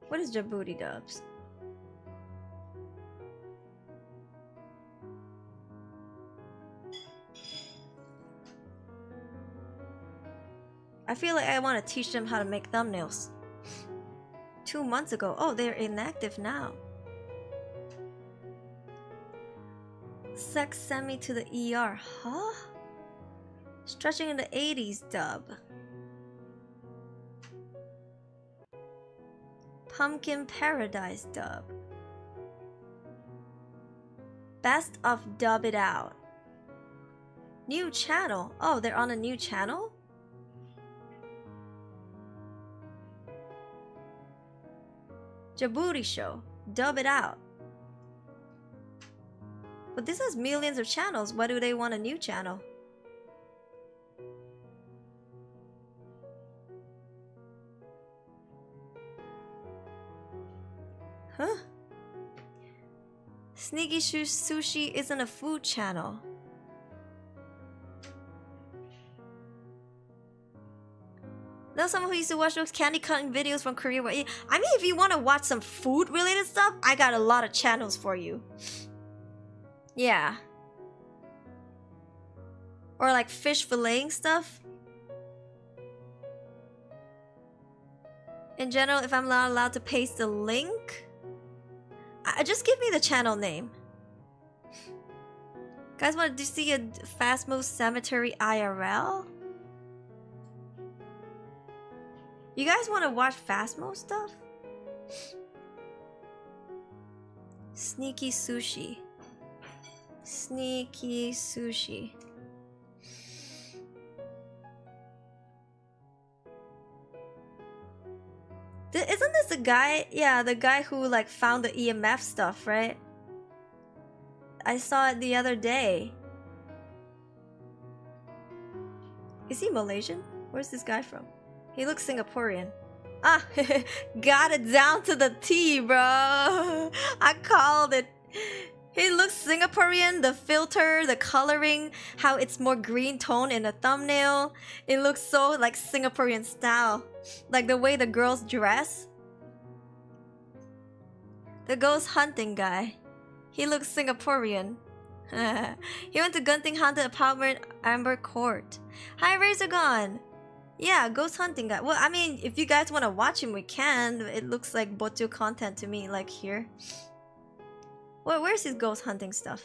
What is Djibouti dubs? I feel like I want to teach them how to make thumbnails. 2 months ago. Oh, they're inactive now. Sex sent me to the ER. Huh? Stretching in the 80s dub. Pumpkin Paradise dub. Best of Dub It Out. New channel. Oh, they're on a new channel? Djibouti show. Dub It Out. But this has millions of channels. Why do they want a new channel? Huh? Sneaky Sushi isn't a food channel. Know someone who used to watch those candy cutting videos from Korea? I mean, if you want to watch some food related stuff, I got a lot of channels for you. Yeah. Or like fish filleting stuff. In general, if I'm not allowed to paste the link, just give me the channel name. Guys, want to see a Fast Move Cemetery IRL? You guys want to watch Phasmo stuff? Sneaky sushi. Sneaky sushi. Isn't this the guy? Yeah, the guy who like found the EMF stuff, right? I saw it the other day. Is he Malaysian? Where's this guy from? He looks Singaporean. Ah, got it down to the T, bro. I called it. He looks Singaporean. The filter, the coloring, how it's more green tone in the thumbnail. It looks so like Singaporean style. Like the way the girls dress. The ghost hunting guy. He looks Singaporean. He went to Gunting Haunted Apartment Amber Court. Hi, Razorgon. Yeah, ghost hunting guy. Well, I mean, if you guys want to watch him, we can. It looks like Botu content to me, like here. Well, where's his ghost hunting stuff?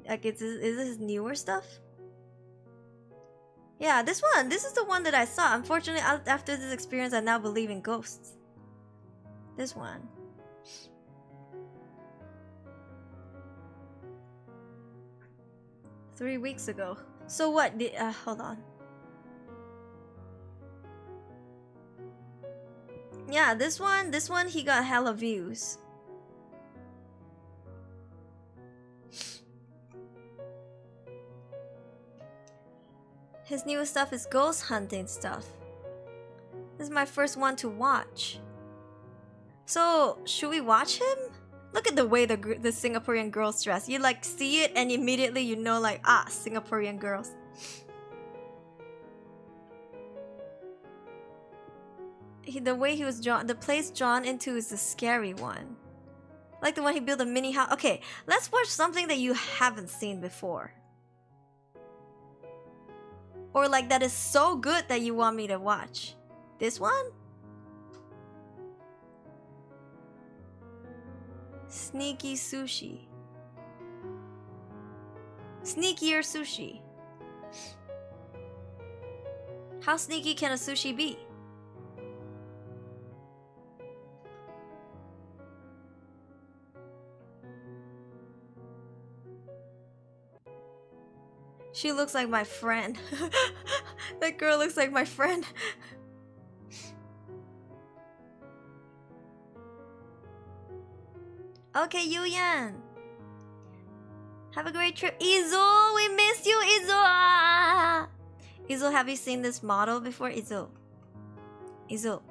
Like, is this newer stuff? Yeah, this one. This is the one that I saw. Unfortunately, after this experience, I now believe in ghosts. This one. Three weeks ago. So what? Hold on. Yeah, this one he got hella views. His newest stuff is ghost hunting stuff. This is my first one to watch. So, should we watch him? Look at the way the Singaporean girls dress. You like see it and immediately you know like, ah, Singaporean girls. The way he was drawn, the place drawn into is the scary one. Like the one he built a mini house. Okay, let's watch something that you haven't seen before. Or like that is so good that you want me to watch. This one? Sneaky sushi. Sneakier sushi. How sneaky can a sushi be? She looks like my friend. That girl looks like my friend. Okay, Yuyan. Have a great trip. Izul, we miss you, Izul. Izul, have you seen this model before? Izul. Izul.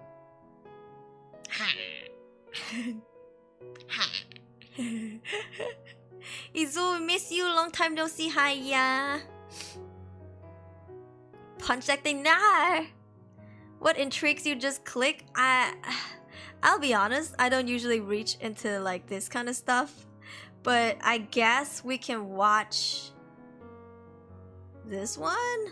Izul, we miss you. Long time no see. Hi, yeah. Punch that thing now. What intrigues you? Just click. I'll be honest, I don't usually reach into like this kind of stuff, but I guess we can watch this one.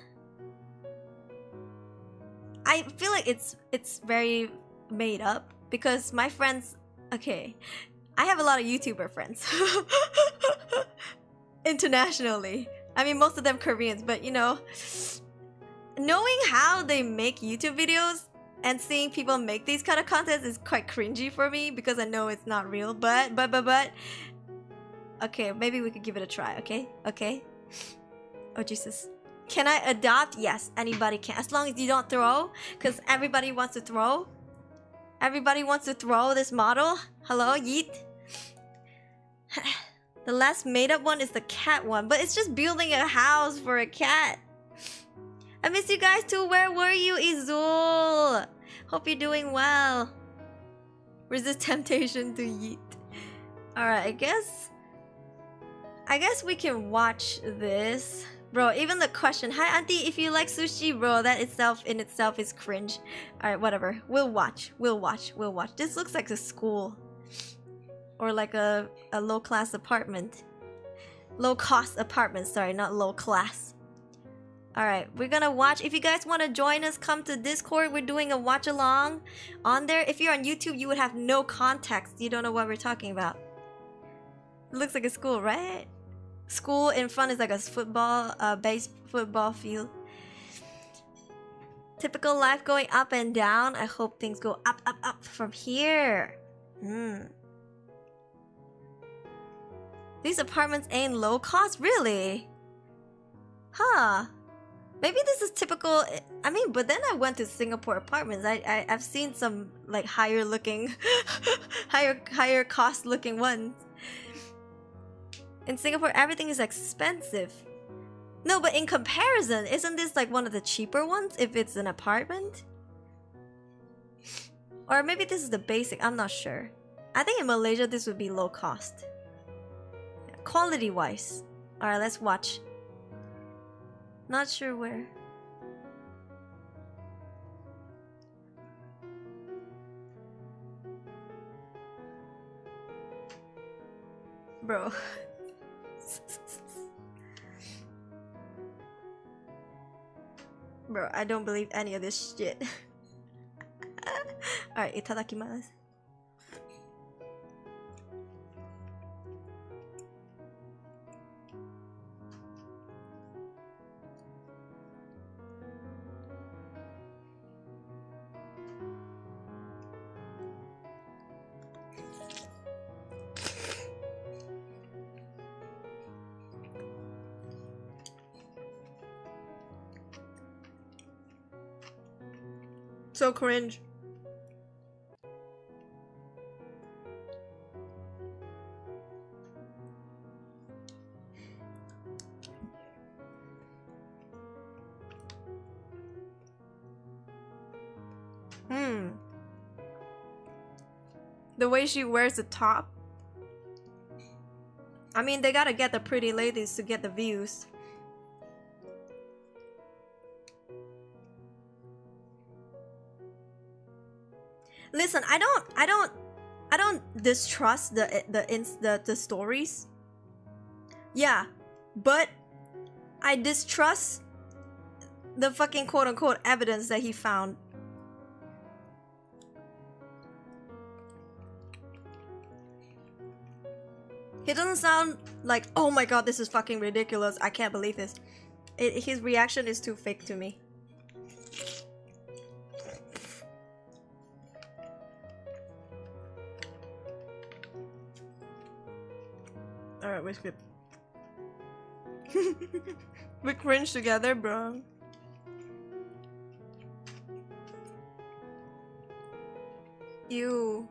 I feel like it's very made up because my friends, okay, I have a lot of YouTuber friends internationally. I mean, most of them Koreans, but you know, knowing how they make YouTube videos and seeing people make these kind of content is quite cringy for me because I know it's not real. But okay, maybe we could give it a try. Okay. Oh Jesus, can I adopt? Yes, anybody can, as long as you don't throw, because everybody wants to throw. Everybody wants to throw this model. Hello, yeet. The last made up one is the cat one, but it's just building a house for a cat. I miss you guys too. Where were you, Izul? Hope you're doing well. Resist temptation to yeet. Alright, I guess we can watch this. Bro, even the question, hi auntie, if you like sushi, bro, that in itself is cringe. Alright, whatever. We'll watch. This looks like a school. Or like a low-class apartment. Low-cost apartment, sorry, not low-class. Alright, we're gonna watch. If you guys want to join us, come to Discord. We're doing a watch along on there. If you're on YouTube, you would have no context. You don't know what we're talking about. It looks like a school, right? School in front is like a football, base football field. Typical life going up and down. I hope things go up, up, up from here. These apartments ain't low cost, really? Huh. Maybe this is typical. I mean, but then I went to Singapore apartments. I've seen some like higher looking, higher cost looking ones. In Singapore, everything is expensive. No, but in comparison, isn't this like one of the cheaper ones if it's an apartment? Or maybe this is the basic, I'm not sure. I think in Malaysia this would be low cost. Quality wise. Alright, let's watch. Not sure where. Bro. Bro, I don't believe any of this shit. Alright, itadakimasu. So cringe. The way she wears the top. I mean, they gotta get the pretty ladies to get the views. Listen, I don't distrust the stories. Yeah, but I distrust the fucking quote unquote evidence that he found. He doesn't sound like, oh my god, this is fucking ridiculous. I can't believe this. His reaction is too fake to me. Alright, we skip. We cringe together, bro. Ew.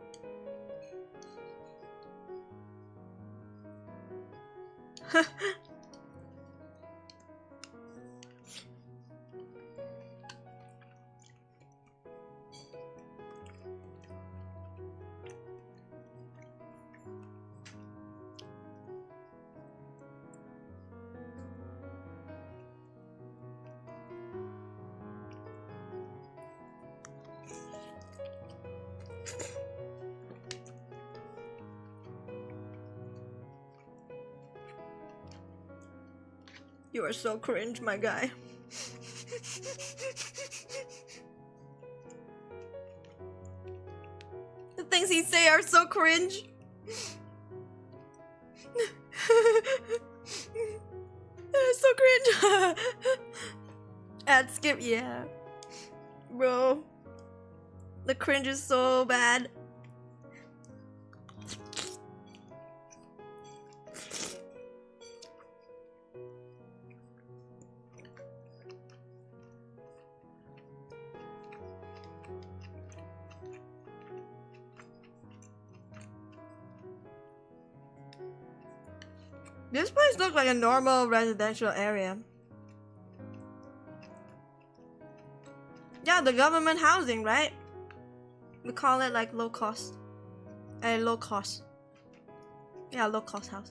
You are so cringe, my guy. The things he say are so cringe. So cringe. Ad skip, yeah. Bro. The cringe is so bad. This place looks like a normal residential area. Yeah, the government housing, right? We call it like low cost. Low cost. Yeah, low cost house.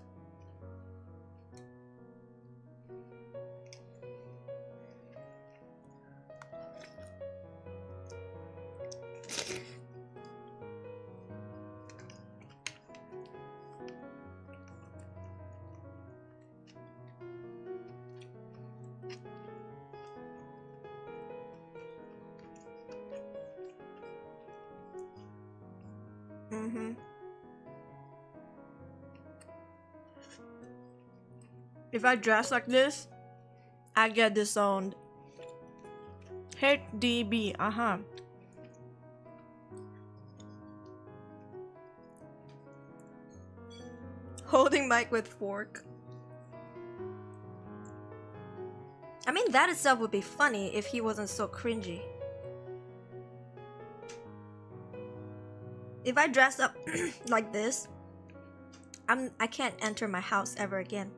If I dress like this, I get disowned. HDB, Holding mic with fork. I mean, that itself would be funny if he wasn't so cringy. If I dress up like this, I can't enter my house ever again.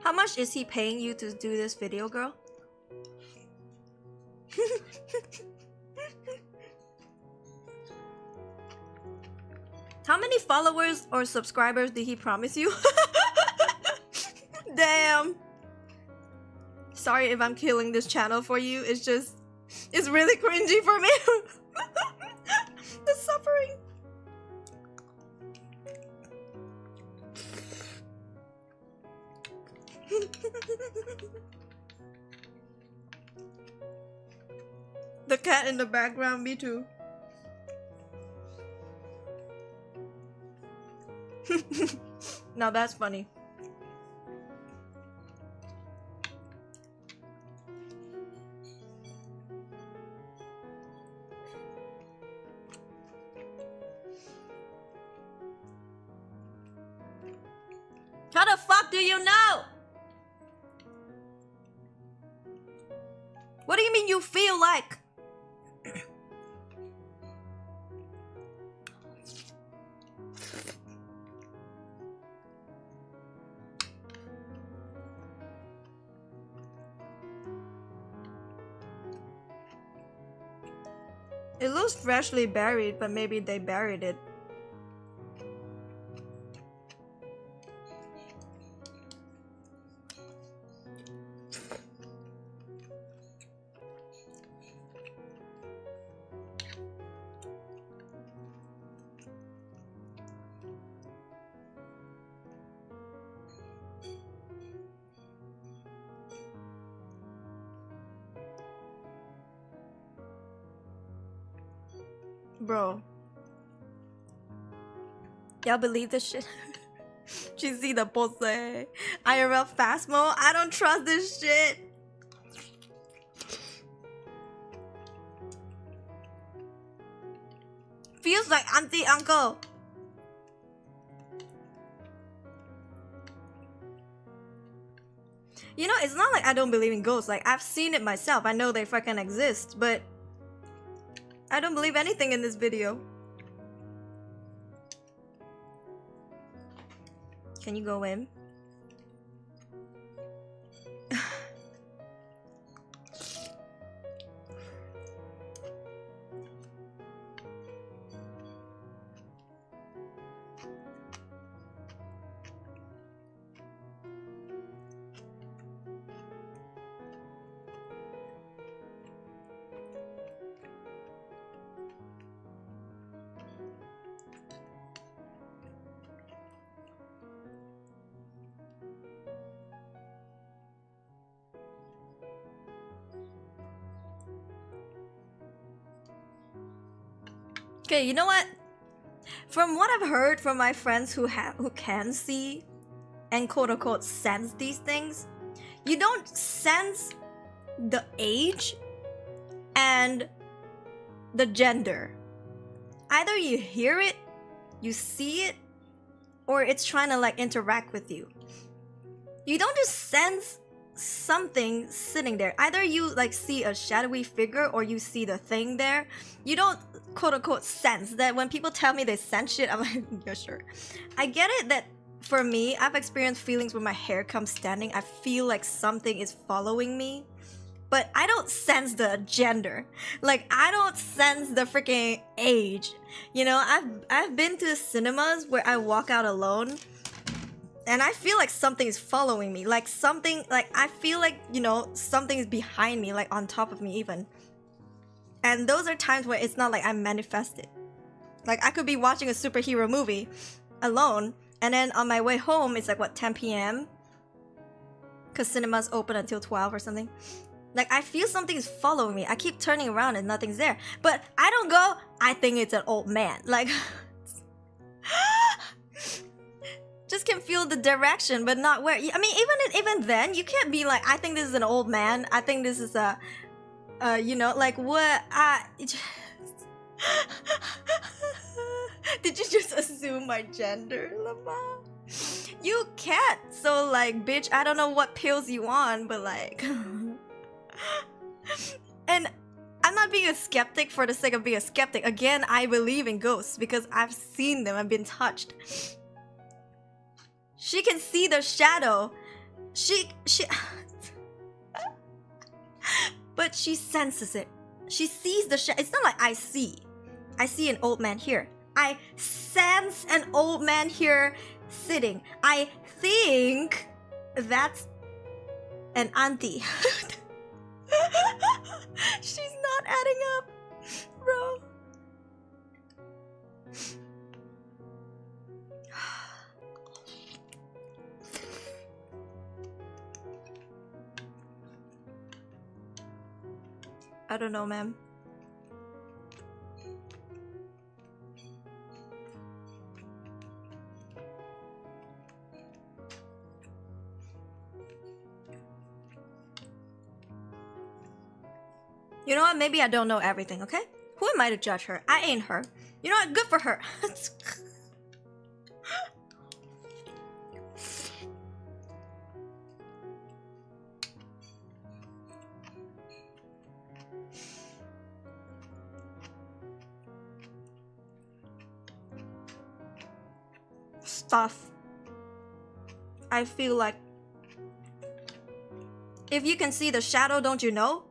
How much is he paying you to do this video, girl? How many followers or subscribers did he promise you? Damn. Sorry if I'm killing this channel for you. It's just, it's really cringy for me. The suffering. The cat in the background, me too. Now that's funny. How the fuck do you know? What do you mean you feel like? It looks freshly buried, but maybe they buried it. Bro. Y'all believe this shit? She see the pose. IRL fast mode? I don't trust this shit. Feels like auntie uncle. You know, it's not like I don't believe in ghosts. Like, I've seen it myself. I know they fucking exist, but I don't believe anything in this video. Can you go in? Okay, you know what? From what I've heard from my friends who can see and quote-unquote sense these things, you don't sense the age and the gender. Either you hear it, you see it, or it's trying to like interact with you. You don't just sense something sitting there. Either you like see a shadowy figure or you see the thing there. You don't quote-unquote sense that. When people tell me they sense shit, I'm like, yeah, sure. I get it that for me, I've experienced feelings when my hair comes standing. I feel like something is following me, but I don't sense the gender. Like, I don't sense the freaking age. You know, I've been to cinemas where I walk out alone and I feel like something is following me. Like something, like I feel like, you know, something is behind me, like on top of me even. And those are times where it's not like I manifest it. Like I could be watching a superhero movie alone, and then on my way home it's like what 10 p.m. because cinemas open until 12 or something. Like I feel something is following me. I keep turning around and nothing's there. But I don't go, I think it's an old man. Like just can feel the direction but not where. I mean even then you can't be like I think this is an old man. I think this is a you know, like what did you just assume my gender, Lama? You can't. So like, bitch, I don't know what pills you on, but like and I'm not being a skeptic for the sake of being a skeptic. Again, I believe in ghosts because I've seen them, I've been touched. She can see the shadow. She but she senses it. She sees the shadow. It's not like I see an old man here. I sense an old man here sitting. I think that's an auntie. She's not adding up, bro. I don't know, ma'am. You know what? Maybe I don't know everything, okay? Who am I to judge her? I ain't her. You know what? Good for her. Stuff. I feel like if you can see the shadow, don't you know?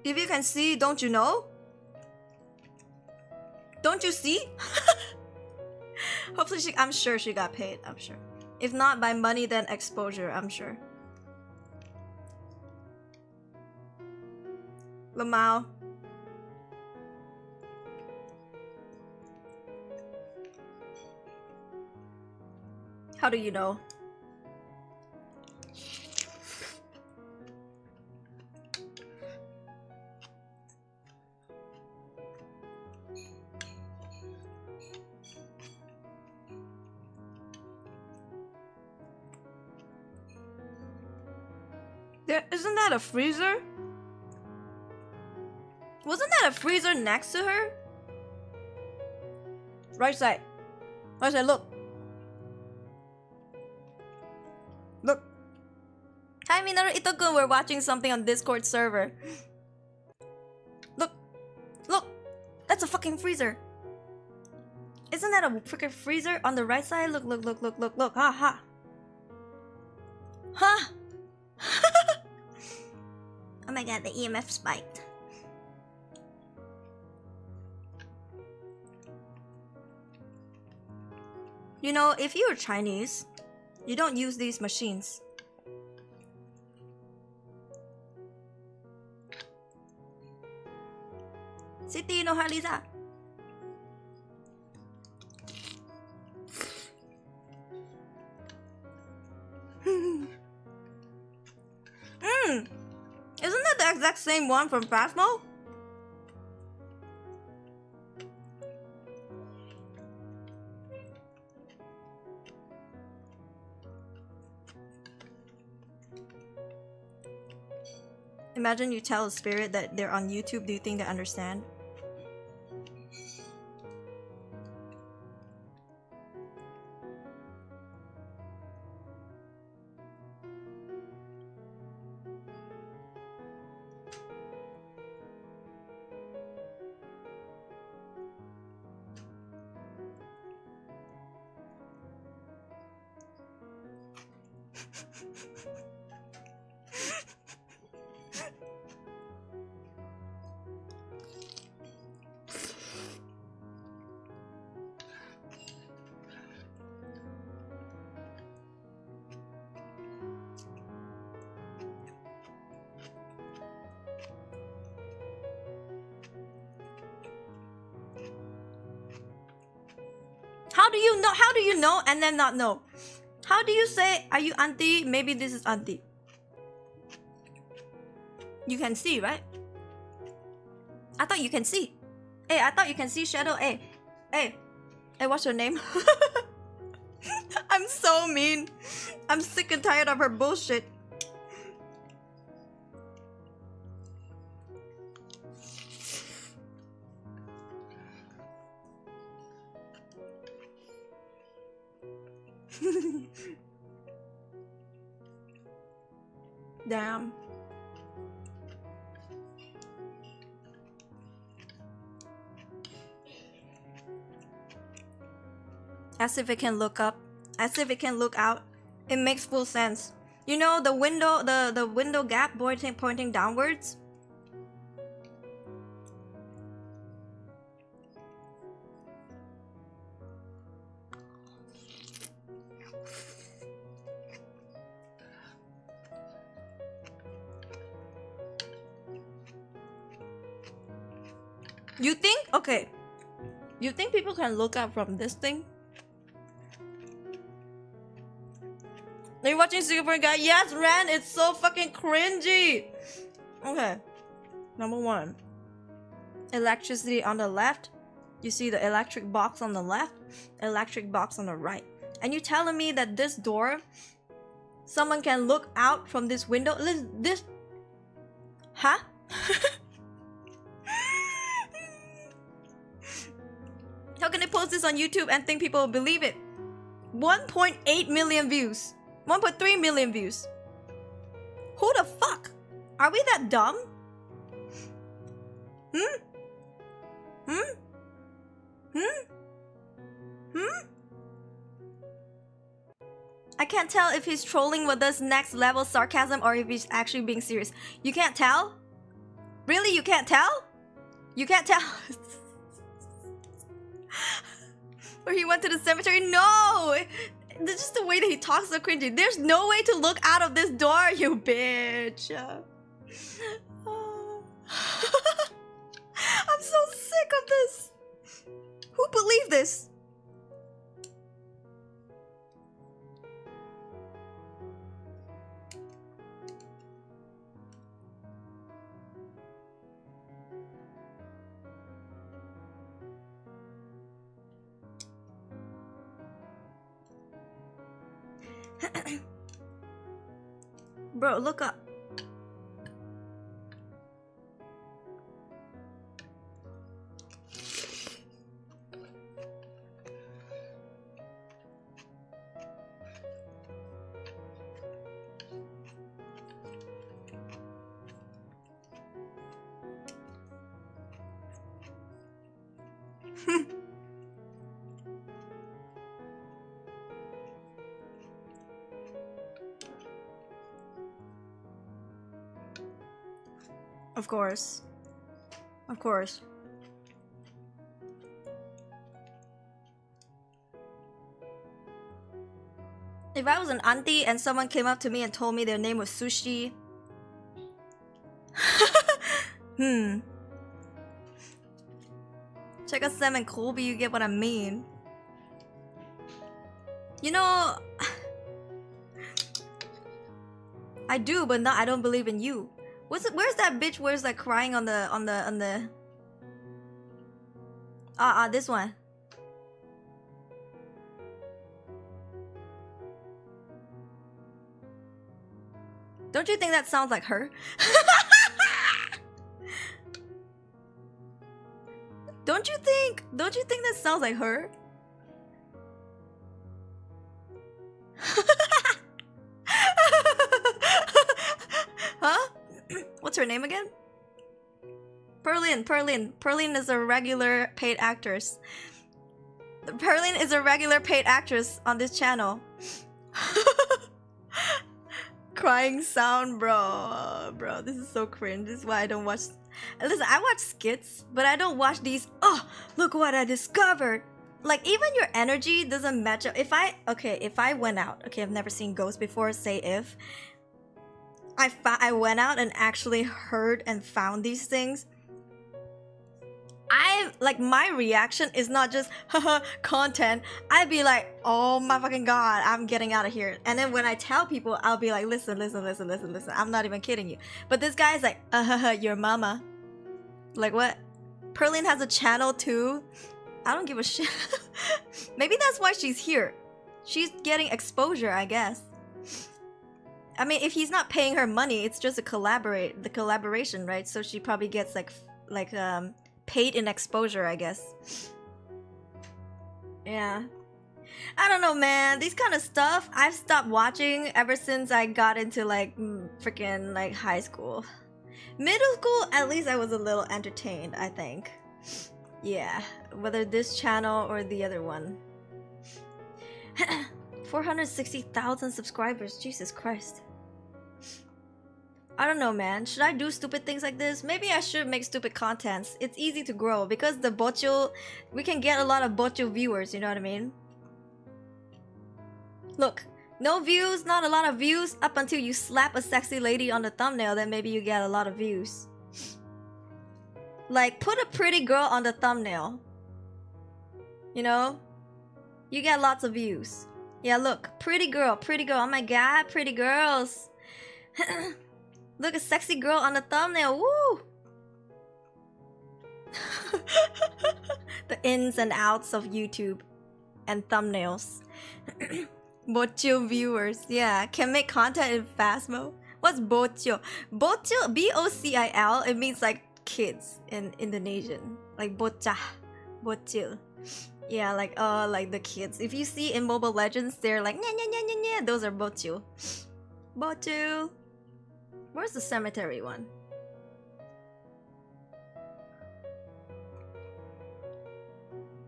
If you can see, don't you know? Don't you see? Hopefully I'm sure she got paid, I'm sure. If not by money, then exposure, I'm sure. Lamau. How do you know? Isn't that a freezer? Wasn't that a freezer next to her? Right side. Right side, look. Look. Hi Minoru Ito-kun, we're watching something on Discord server. Look. Look. That's a fucking freezer. Isn't that a freaking freezer on the right side? Look, look, look, look, look, look. Ha ha. Huh? Oh my god, the EMF spiked. You know, if you're Chinese, you don't use these machines. City no Haliza. Isn't that the exact same one from Phasmo? Imagine you tell a spirit that they're on YouTube. Do you think they understand? How do you know? How do you know and then not know? How do you say, are you auntie? Maybe this is auntie. You can see, right? I thought you can see. Hey, I thought you can see shadow. Hey, what's your name? I'm so mean. I'm sick and tired of her bullshit. Damn. As if it can look up, as if it can look out. It makes full sense. You know the window, the window gap pointing downwards. You think? Okay. You think people can look up from this thing? Are you watching Super Guy? Yes, Ren, it's so fucking cringy. Okay. Number 1. Electricity on the left. You see the electric box on the left, electric box on the right. And you telling me that this door, someone can look out from this window? This... Huh? How can they post this on YouTube and think people will believe it? 1.8 million views. 1.3 million views. Who the fuck? Are we that dumb? I can't tell if he's trolling with us next level sarcasm or if he's actually being serious. You can't tell? Really? You can't tell? You can't tell? Or he went to the cemetery? No! This is the way that he talks so cringy. There's no way to look out of this door, you bitch. I'm so sick of this. Who believed this? Bro, look up. Of course. Of course. If I was an auntie and someone came up to me and told me their name was Sushi... Check out Sam and Colby, you get what I mean. You know... I do, but I don't believe in you. Where's that bitch? Where's that crying on the this one. Don't you think that sounds like her? Don't you think that sounds like her? Huh? What's her name again? Perlin is a regular paid actress. Perlin is a regular paid actress on this channel. Crying sound, bro. Bro, this is so cringe. This is why I don't watch... Listen, I watch skits, but I don't watch these, oh, look what I discovered. Like, even your energy doesn't match up. If I went out, okay, I've never seen ghosts before, say if. I went out and actually heard and found these things. I like my reaction is not just haha content. I'd be like, oh my fucking god, I'm getting out of here. And then when I tell people, I'll be like, listen. I'm not even kidding you. But this guy's like, your mama. Like what? Perlin has a channel too. I don't give a shit. Maybe that's why she's here. She's getting exposure, I guess. I mean, if he's not paying her money, it's just the collaboration, right? So she probably gets like paid in exposure, I guess. Yeah. I don't know, man. These kind of stuff I've stopped watching ever since I got into like freaking like high school. Middle school, at least I was a little entertained, I think. Yeah, whether this channel or the other one. 460,000 subscribers, Jesus Christ. I don't know, man. Should I do stupid things like this? Maybe I should make stupid contents. It's easy to grow because the bocho, we can get a lot of bocho viewers, you know what I mean? Look, no views, not a lot of views, up until you slap a sexy lady on the thumbnail, then maybe you get a lot of views. Like, put a pretty girl on the thumbnail. You know? You get lots of views. Yeah, look, pretty girl, oh my god, pretty girls. Look, a sexy girl on the thumbnail, woo! The ins and outs of YouTube and thumbnails. Bocho viewers, yeah, can make content in fast mode. What's bocho? Bocho, B-O-C-I-L, it means like kids in Indonesian. Like bocah, bocil. Yeah, like the kids. If you see in Mobile Legends, they're like nya nya nya nya nya. Those are bocho. Bocho. Where's the cemetery one?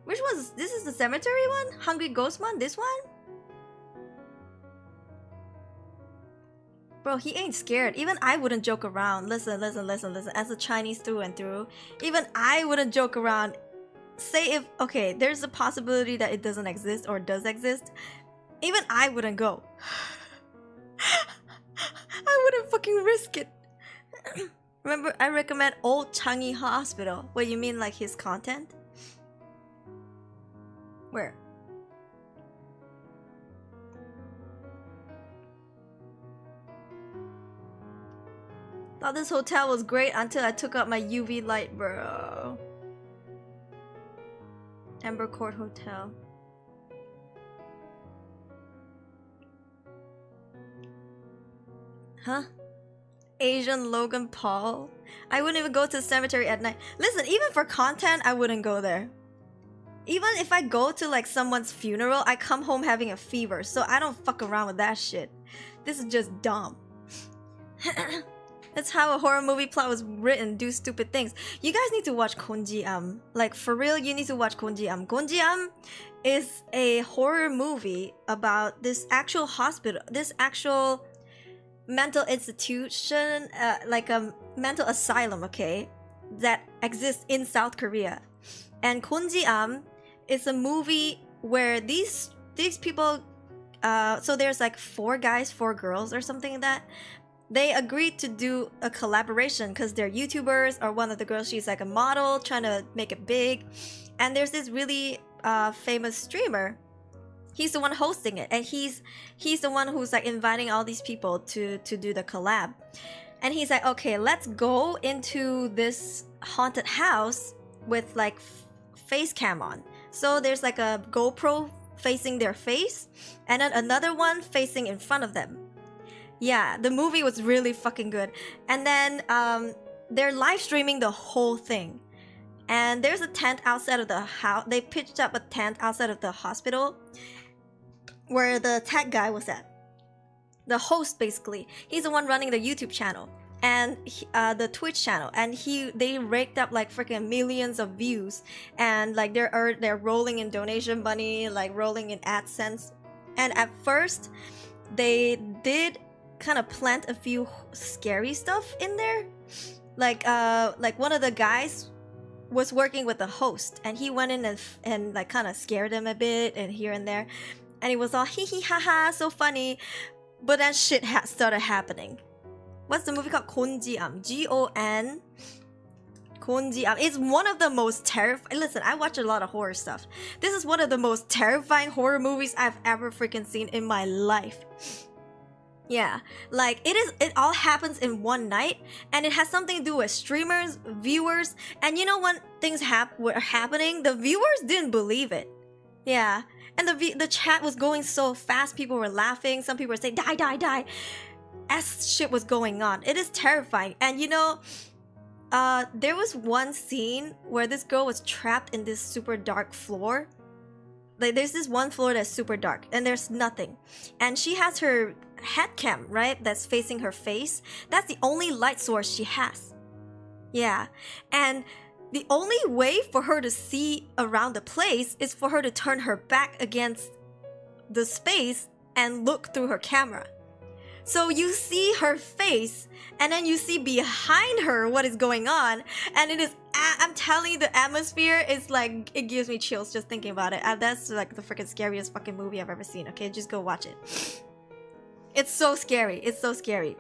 Which was this? Is the cemetery one? Hungry Ghost one? This one? Bro, he ain't scared. Even I wouldn't joke around. Listen. As a Chinese through and through, even I wouldn't joke around. Say if, okay, there's a possibility that it doesn't exist or does exist. Even I wouldn't go. I wouldn't fucking risk it. Remember, I recommend Old Changi Hospital. What, you mean like his content? Where? Thought this hotel was great until I took out my UV light, bro. Amber Court Hotel. Huh? Asian Logan Paul? I wouldn't even go to the cemetery at night. Listen, even for content, I wouldn't go there. Even if I go to like someone's funeral, I come home having a fever, so I don't fuck around with that shit. This is just dumb. That's how a horror movie plot was written. Do stupid things. You guys need to watch Konjiam. Like, for real, you need to watch Konjiam. Konjiam is a horror movie about this actual hospital, this actual mental institution, like a mental asylum, okay, that exists in South Korea. And Konjiam is a movie where these people, so there's like 4 guys, 4 girls or something like that. They agreed to do a collaboration because they're YouTubers, or one of the girls, she's like a model trying to make it big. And there's this really famous streamer. He's the one hosting it, and he's the one who's like inviting all these people to do the collab. And he's like, okay, let's go into this haunted house with like face cam on. So there's like a GoPro facing their face, and then another one facing in front of them. Yeah, the movie was really fucking good. And then they're live streaming the whole thing. And there's a tent outside of the house. They pitched up a tent outside of the hospital where the tech guy was at. The host, basically. He's the one running the YouTube channel and the Twitch channel. And they raked up like freaking millions of views. And like they're rolling in donation money, like rolling in AdSense. And at first, they did kind of plant a few scary stuff in there. Like one of the guys was working with the host, and he went in and like kind of scared him a bit and here and there, and he was all hee hee ha ha, so funny. But then shit started happening. What's the movie called? Konjiam. Gon Konjiam. It's one of the most terrifying. Listen, I watch a lot of horror stuff. This is one of the most terrifying horror movies I've ever freaking seen in my life. Yeah, like it all happens in one night, and it has something to do with streamers, viewers, and you know when things were happening, the viewers didn't believe it. Yeah, and the chat was going so fast, people were laughing, some people were saying die, die, die, as shit was going on. It is terrifying. And you know, there was one scene where this girl was trapped in this super dark floor. Like there's this one floor that's super dark and there's nothing, and she has her head cam, right, that's facing her face. That's the only light source she has. Yeah, and the only way for her to see around the place is for her to turn her back against the space and look through her camera. So you see her face, and then you see behind her what is going on, and it is, I'm telling you, the atmosphere is like, it gives me chills just thinking about it. That's like the freaking scariest fucking movie I've ever seen, okay? Just go watch it. It's so scary. It's so scary.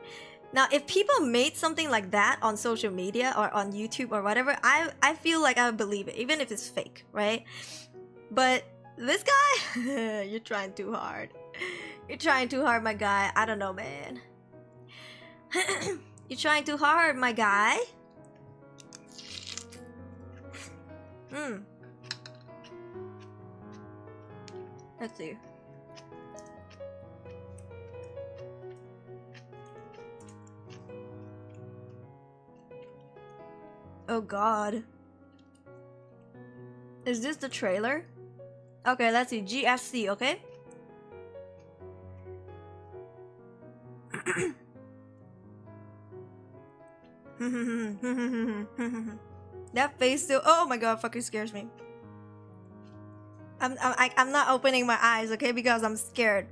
Now, if people made something like that on social media or on YouTube or whatever, I feel like I would believe it, even if it's fake, right? But this guy, you're trying too hard. You're trying too hard, my guy. I don't know, man. You're trying too hard, my guy. Let's see. Oh god. Is this the trailer? Okay, let's see. GFC, okay? That face still, oh my god, fucking scares me. I'm not opening my eyes, okay, because I'm scared.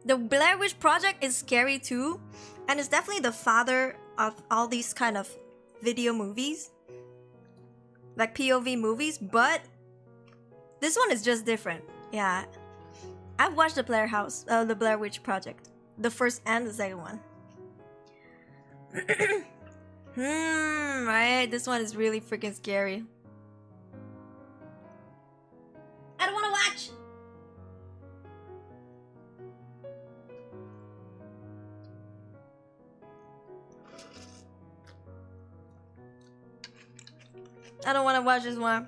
The Blair Witch Project is scary too, and it's definitely the father of all these kind of video movies, like POV movies, but this one is just different. Yeah, I've watched the the Blair Witch Project, the first and the second one. Right, this one is really freaking scary. I don't want to watch. I don't want to watch this one.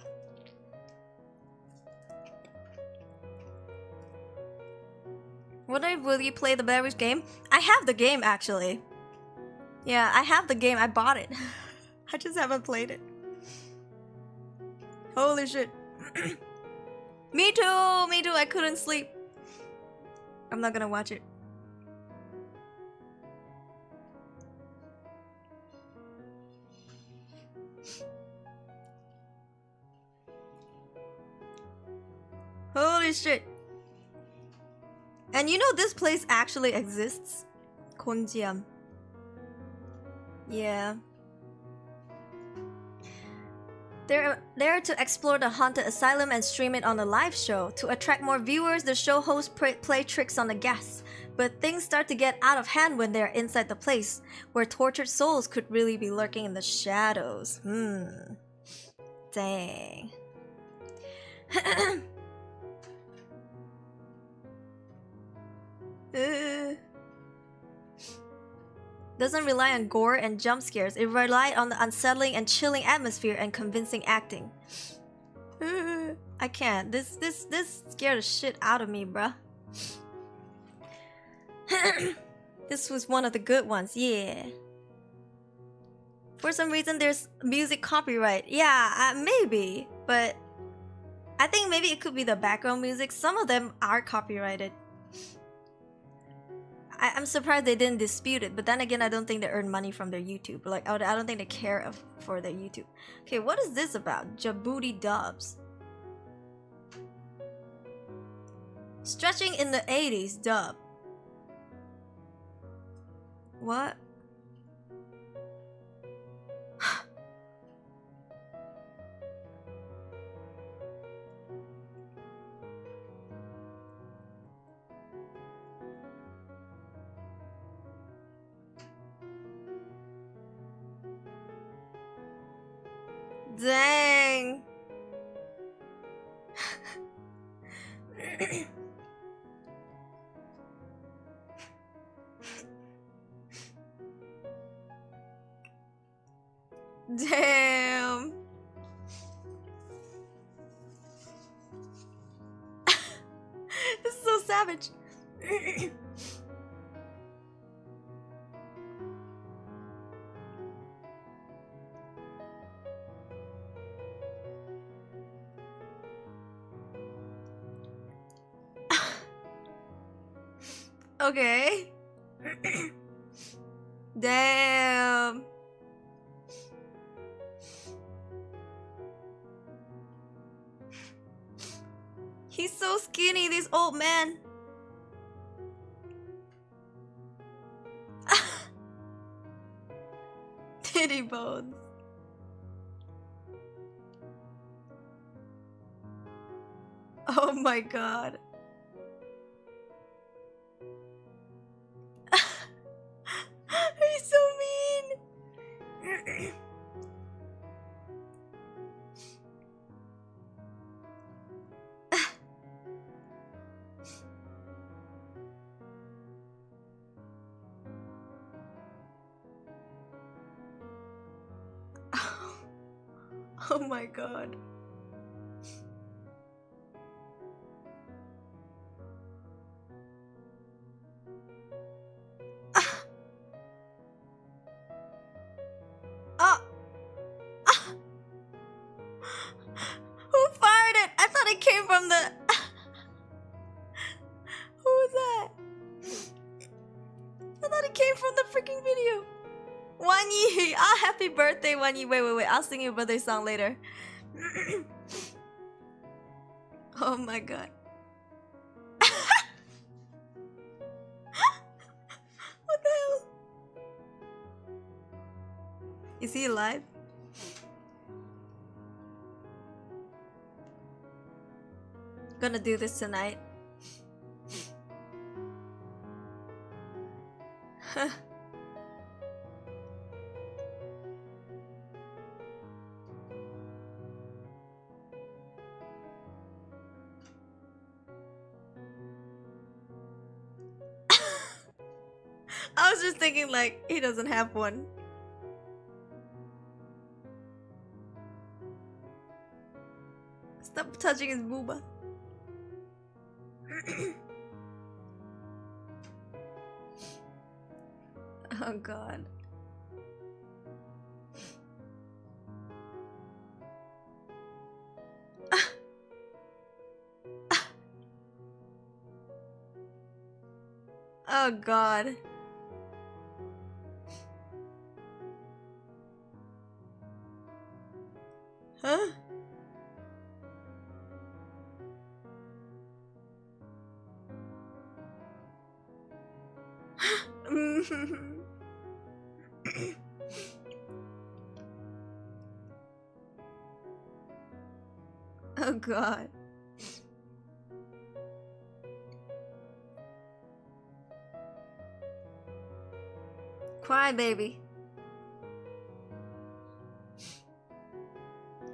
Would I really play the Blair Witch game? I have the game actually. Yeah, I have the game. I bought it. I just haven't played it. Holy shit. Me too! Me too! I couldn't sleep. I'm not gonna watch it. Holy shit. And you know this place actually exists? Konjiam. Yeah. They're there to explore the haunted asylum and stream it on a live show. To attract more viewers, the show hosts play tricks on the guests. But things start to get out of hand when they're inside the place, where tortured souls could really be lurking in the shadows. Dang. Doesn't rely on gore and jump scares. It relied on the unsettling and chilling atmosphere and convincing acting. I can't. This scared the shit out of me, bruh. This was one of the good ones, yeah. For some reason, there's music copyright. Yeah, maybe, but I think maybe it could be the background music. Some of them are copyrighted. I'm surprised they didn't dispute it, but then again, I don't think they earn money from their YouTube. Like, I don't think they care for their YouTube. Okay, what is this about? Djibouti dubs. Stretching in the 80s dub. What? Dang. Damn. This is so savage. Okay. Damn. He's so skinny, this old man. Titty bones. Oh my god. He's so mean. Oh my god. Who fired it? I thought it came from the... Who was that? I thought it came from the freaking video. Wanyi! Ah, happy birthday, Wanyi. Wait. I'll sing your birthday song later. Oh my god. What the hell? Is he alive? Gonna do this tonight. I was just thinking like he doesn't have one. Stop touching his booba. Oh god. Oh god. Huh? Oh god. Cry baby.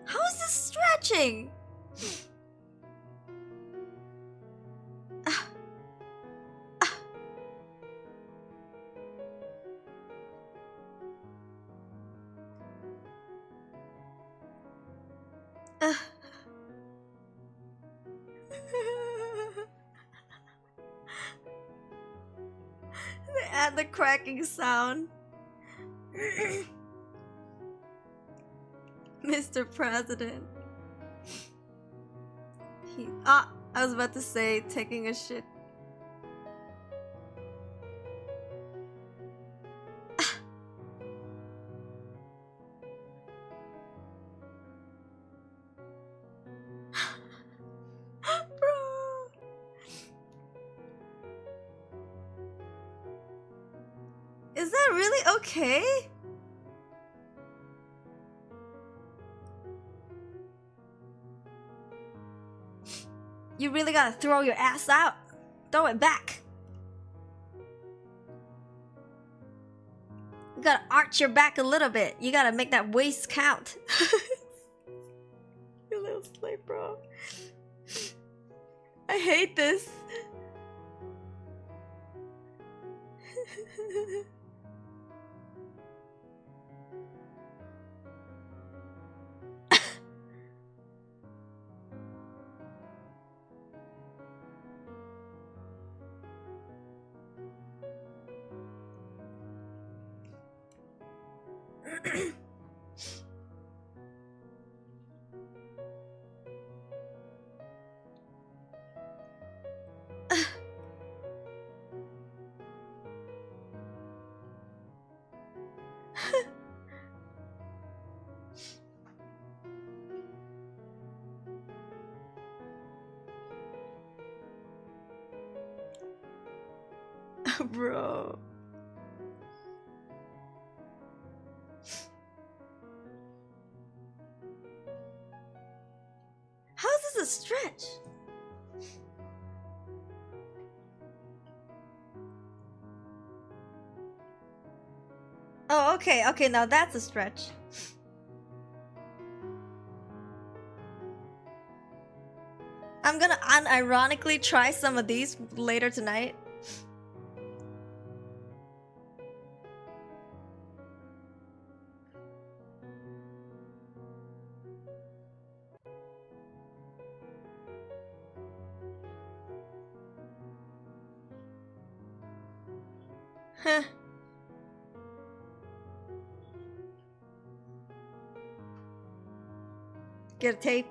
How is this stretching? They add the cracking sound. Mr. President. I was about to say taking a shit. Is that really okay? You really gotta throw your ass out. Throw it back. You gotta arch your back a little bit. You gotta make that waist count. Slay, bro. I hate this. Bro. How is this a stretch? Oh, okay, okay, now that's a stretch. I'm gonna unironically try some of these later tonight. Huh. Get a tape.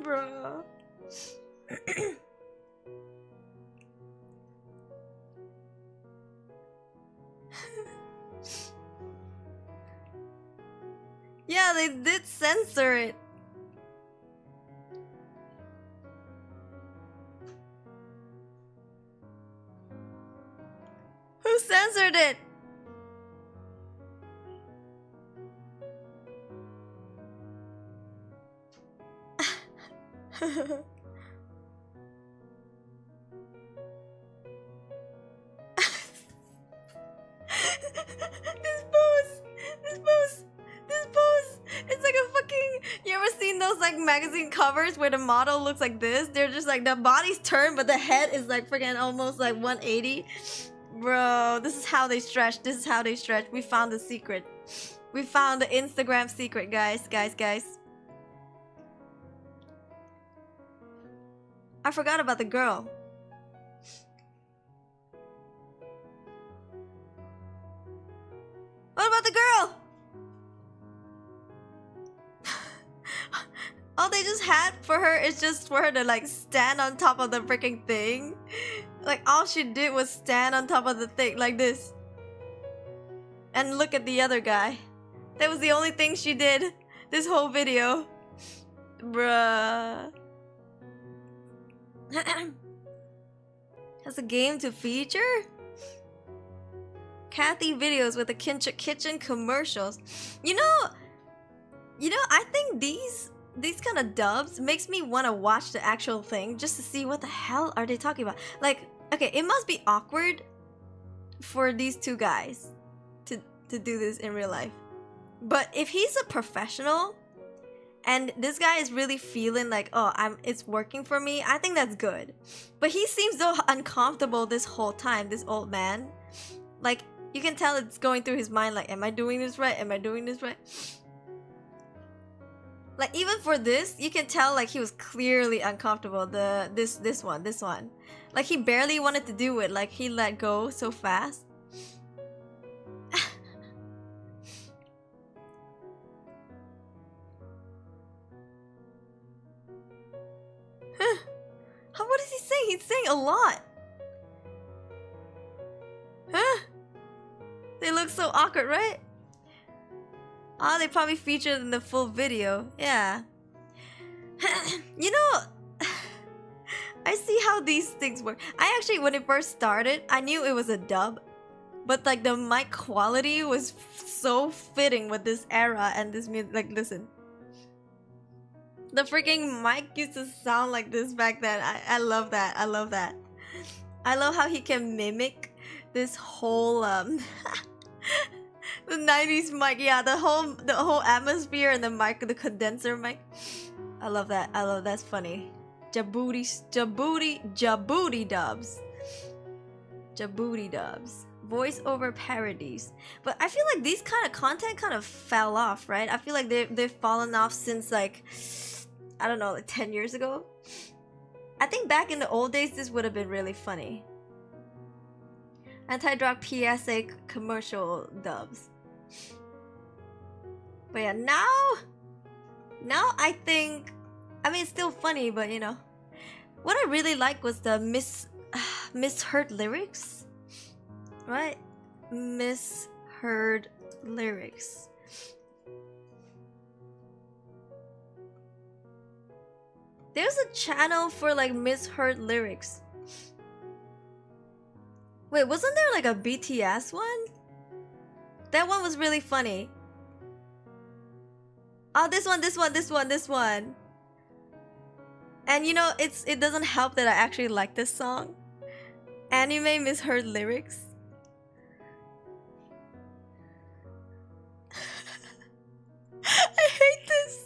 Bro. Yeah, they did censor it. Who censored it? This pose. It's like a fucking. You ever seen those like magazine covers where the model looks like this? They're just like the body's turned, but the head is like freaking almost like 180. Bro, this is how they stretch. This is how they stretch. We found the secret. We found the Instagram secret, guys. Guys. I forgot about the girl. What about the girl? All they just had for her is just for her to like stand on top of the freaking thing. Like all she did was stand on top of the thing like this. And look at the other guy. That was the only thing she did this whole video. Bruh. Has a game to feature? Kathy videos with the kitchen commercials. You know, I think these kind of dubs makes me want to watch the actual thing just to see what the hell are they talking about. Like, okay, it must be awkward for these two guys to do this in real life. But if he's a professional and this guy is really feeling like, oh, it's working for me, I think that's good. But he seems so uncomfortable this whole time, this old man. Like, you can tell it's going through his mind like, am I doing this right? Am I doing this right? Like, even for this, you can tell like he was clearly uncomfortable. This one. Like, he barely wanted to do it. Like, he let go so fast. What is he saying? He's saying a lot. Huh? They look so awkward, right? Oh, they probably featured in the full video. Yeah. You know, I see how these things work. I actually, when it first started, I knew it was a dub. But like the mic quality was so fitting with this era and this music. Like, listen. The freaking mic used to sound like this back then. I love that. I love that. I love how he can mimic this whole the 90s mic, yeah, the whole atmosphere and the mic, the condenser mic. I love that. I love that's funny. Dubs. Djibouti dubs. Voice over parodies. But I feel like these kind of content kind of fell off, right? I feel like they've fallen off since like, I don't know, like 10 years ago. I think back in the old days this would have been really funny. Anti-drug PSA commercial dubs. But yeah, now I think, I mean, it's still funny, but you know, what I really liked was the misheard lyrics, right? Misheard lyrics. There's a channel for like misheard lyrics. Wait, wasn't there like a BTS one? That one was really funny. Oh, this one. And you know, it doesn't help that I actually like this song. Anime misheard lyrics. I hate this.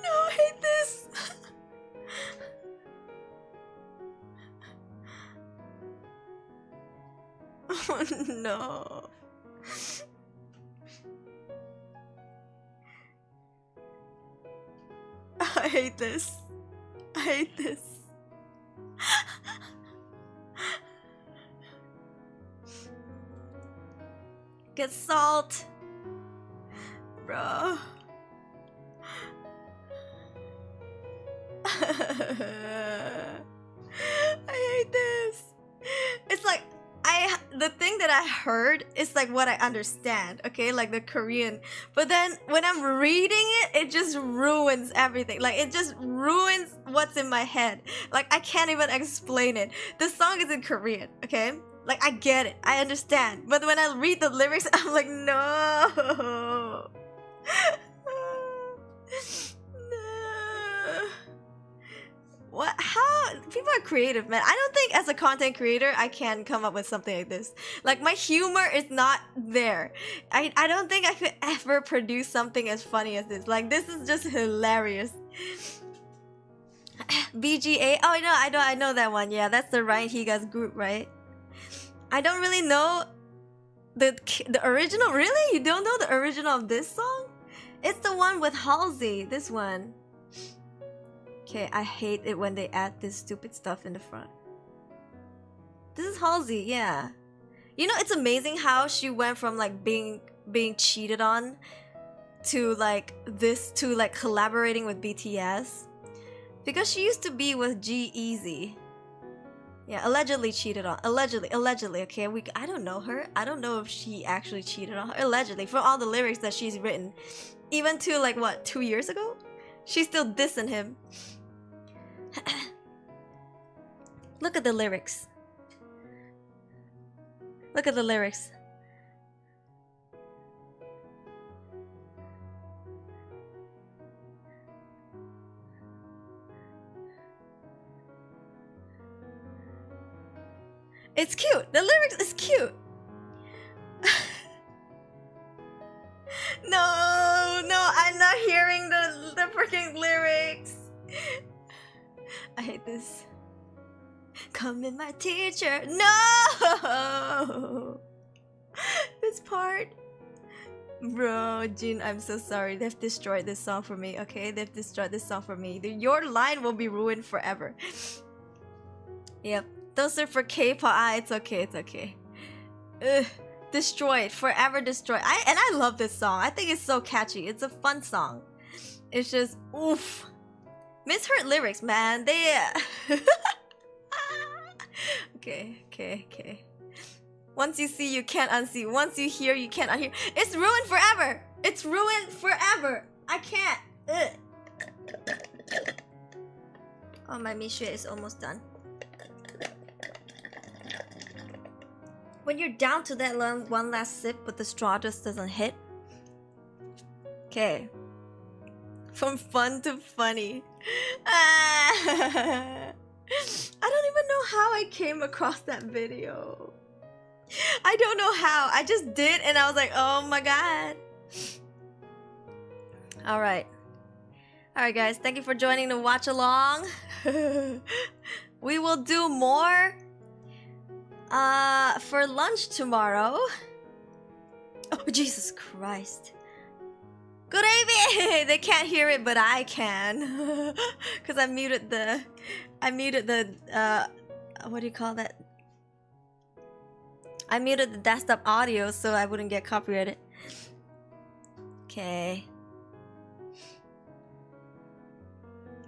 No, I hate this. Oh no. I hate this. I hate this. Get salt. Bro. I hate this. It's like the thing that I heard is like what I understand, okay, like the Korean, but then when I'm reading it just ruins everything. Like it just ruins what's in my head. Like I can't even explain it. The song is in Korean, okay, like I get it, I understand, but when I read the lyrics I'm like, no. What? How? People are creative, man. I don't think as a content creator I can come up with something like this. Like my humor is not there. I don't think I could ever produce something as funny as this. Like this is just hilarious. BGA. Oh no, I know that one. Yeah, that's the Ryan Higa's group, right? I don't really know the original. Really? You don't know the original of this song? It's the one with Halsey. This one. Okay, I hate it when they add this stupid stuff in the front. This is Halsey, yeah. You know, it's amazing how she went from like being cheated on to like this to like collaborating with BTS. Because she used to be with G-Eazy. Yeah, allegedly cheated on. Allegedly, okay? I don't know her. I don't know if she actually cheated on her. Allegedly, from all the lyrics that she's written. Even to like, what, 2 years ago? She's still dissing him. Look at the lyrics. Look at the lyrics. It's cute. The lyrics is cute. No, I'm not hearing the freaking lyrics. I hate this. Come in, my teacher. No! This part. Bro, Jin, I'm so sorry. They've destroyed this song for me, okay? They've destroyed this song for me. Your line will be ruined forever. Yep. Those are for K-pop. Ah, it's okay, it's okay. Ugh. Destroyed. Forever destroyed. I love this song. I think it's so catchy. It's a fun song. It's just, oof. Misheard lyrics, man. They... Okay. Once you see, you can't unsee. Once you hear, you can't unhear. It's ruined forever. It's ruined forever. I can't. Ugh. Oh, my Mishue is almost done. When you're down to that one last sip, but the straw just doesn't hit. Okay. From fun to funny. I don't even know how I came across that video. I don't know how. I just did and I was like, oh my god. Alright. Alright guys, thank you for joining the watch along. We will do more for lunch tomorrow. Oh Jesus Christ. Good evening! They can't hear it, but I can. Cause I muted the what do you call that? I muted the desktop audio so I wouldn't get copyrighted. Okay.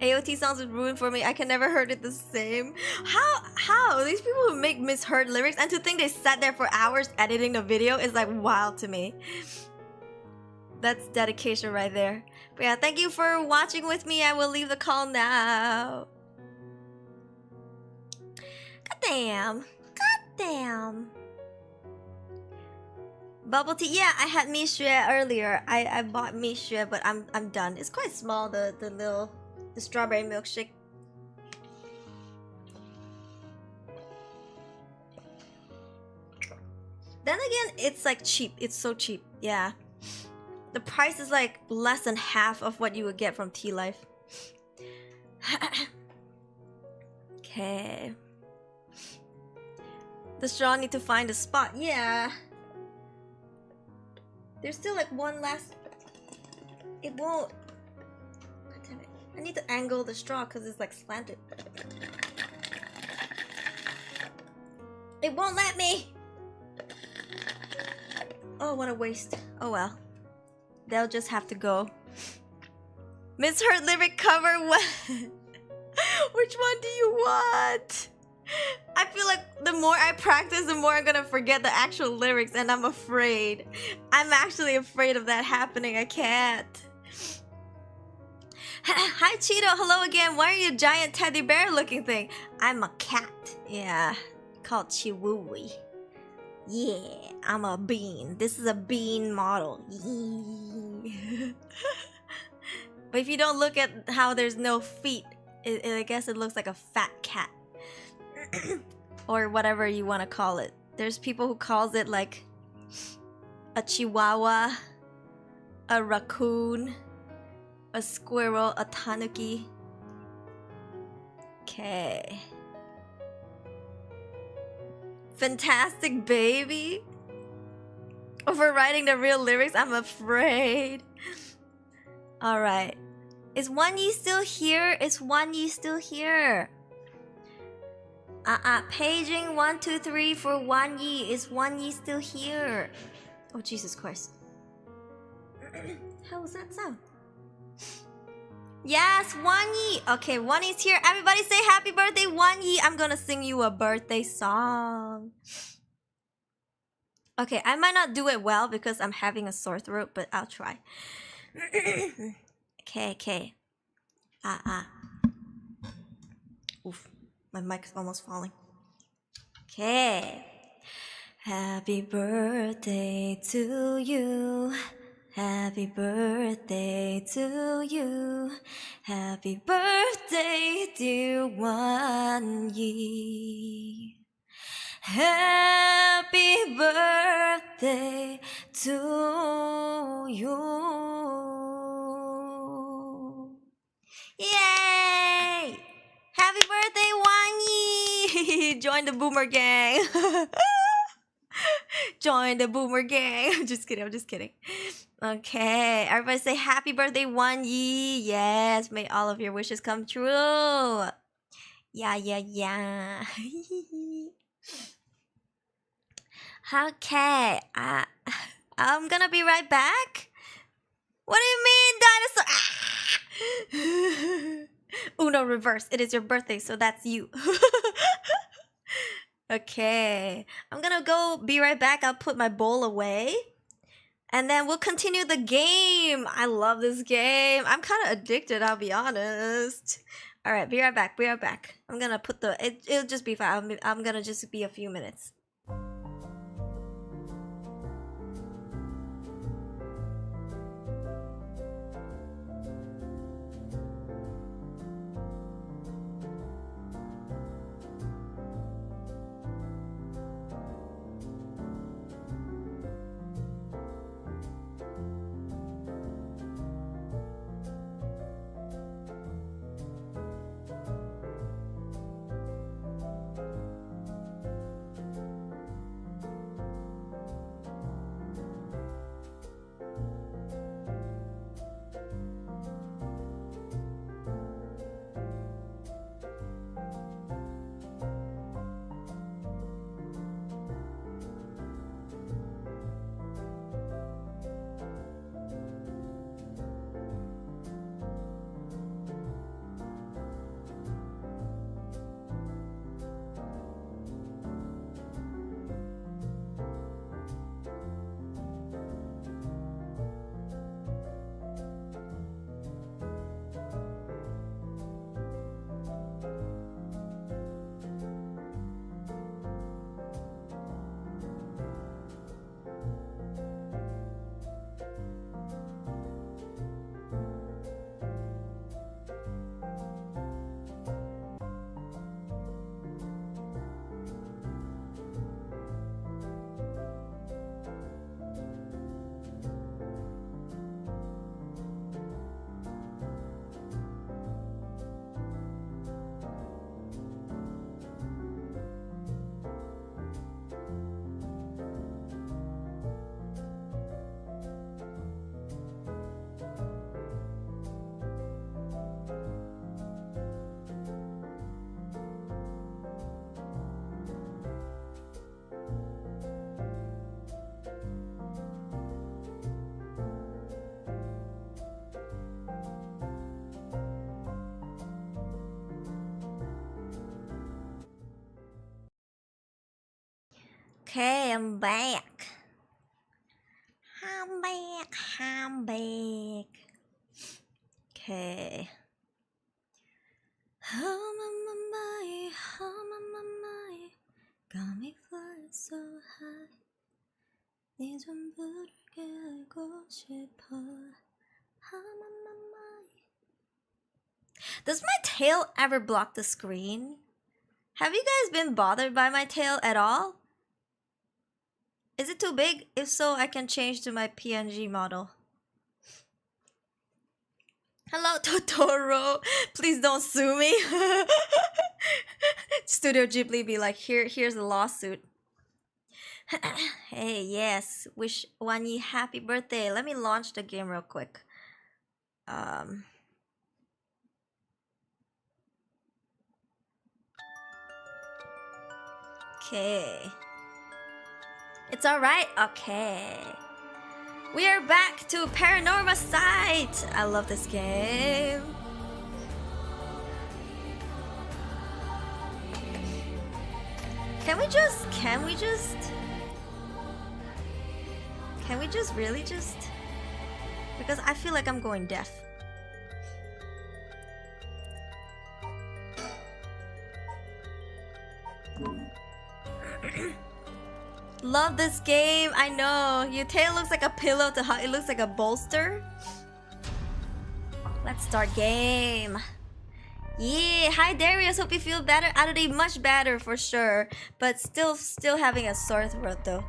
AOT songs would ruin for me. I can never heard it the same. How? These people who make misheard lyrics, and to think they sat there for hours editing the video is like wild to me. That's dedication right there. But yeah, thank you for watching with me. I will leave the call now. God damn. God damn. Bubble tea. Yeah, I had Mishue earlier. I bought Mishue, but I'm done. It's quite small, the strawberry milkshake. Then again, it's like cheap. It's so cheap. Yeah. The price is like less than half of what you would get from Tea Life. Okay. The straw need to find a spot. Yeah. There's still like one last... It won't... God damn it. I need to angle the straw because it's like slanted. It won't let me! Oh, what a waste. Oh well. They'll just have to go. Misheard lyric cover. What? Which one do you want? I feel like the more I practice, the more I'm gonna forget the actual lyrics, and I'm afraid. I'm actually afraid of that happening. I can't. Hi Cheeto, hello again. Why are you a giant teddy bear looking thing? I'm a cat. Yeah, called Chihuahua. Yeah, I'm a bean. This is a bean model. But if you don't look at how there's no feet, I guess it looks like a fat cat. Or whatever you want to call it. There's people who calls it like a chihuahua, a raccoon, a squirrel, a tanuki. Okay. Fantastic baby. Overwriting the real lyrics, I'm afraid. Alright. Is One Yi still here? Is One Yi still here? Paging 1, 2, 3 for One Yi. Is One Yi still here? Oh, Jesus Christ. How was that sound? Yes, One Yi. Okay, One Yi's here. Everybody say happy birthday, One Yi. I'm gonna sing you a birthday song. Okay, I might not do it well because I'm having a sore throat, but I'll try. Okay. Oof, my mic's almost falling. Okay. Happy birthday to you. Happy birthday to you. Happy birthday, dear One Yi. Happy birthday to you. Yay! Happy birthday, One Yi! Join the Boomer Gang. Join the Boomer Gang. I'm just kidding. Okay, everybody say happy birthday, One Yi. Yes, may all of your wishes come true. Yeah. Okay, I'm gonna be right back. What do you mean, dinosaur? Uno reverse. It is your birthday, so that's you. Okay, I'm gonna go be right back. I'll put my bowl away. And then we'll continue the game. I love this game. I'm kind of addicted, I'll be honest. All right, be right back. I'm gonna put it'll just be fine. I'm gonna just be a few minutes. Okay, I'm back. I'm back. I'm back. Okay. Got me flying so high. 네 전부를 알고 싶어. Does my tail ever block the screen? Have you guys been bothered by my tail at all? Is it too big? If so, I can change to my PNG model. Hello, Totoro. Please don't sue me. Studio Ghibli be like, here's a lawsuit. Hey, yes. Wish Wanyi happy birthday. Let me launch the game real quick. Okay. It's alright? Okay. We are back to Paranormasight. I love this game. Can we just really just? Because I feel like I'm going deaf. Love this game. I know. Your tail looks like a pillow to hug. It looks like a bolster. Let's start game. Yeah. Hi Darius. Hope you feel better. Today much better for sure. But still having a sore throat though.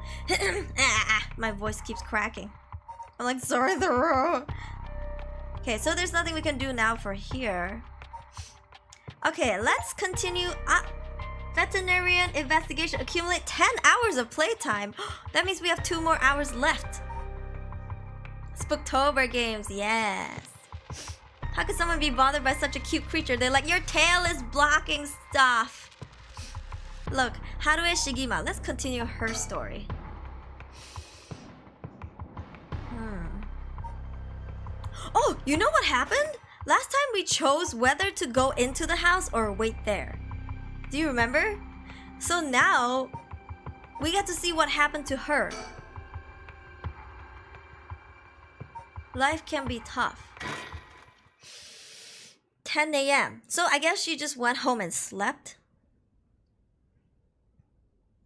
My voice keeps cracking. I'm like sore throat. Okay, so there's nothing we can do now for here. Okay, let's continue. Veterinarian investigation. Accumulate 10 hours of playtime. That means we have 2 more hours left. Spooktober games, yes. How could someone be bothered by such a cute creature? They're like, your tail is blocking stuff. Look, Harue Shigima. Let's continue her story. Oh, you know what happened? Last time we chose whether to go into the house or wait there. Do you remember? So now, we get to see what happened to her. Life can be tough. 10 a.m. So I guess she just went home and slept.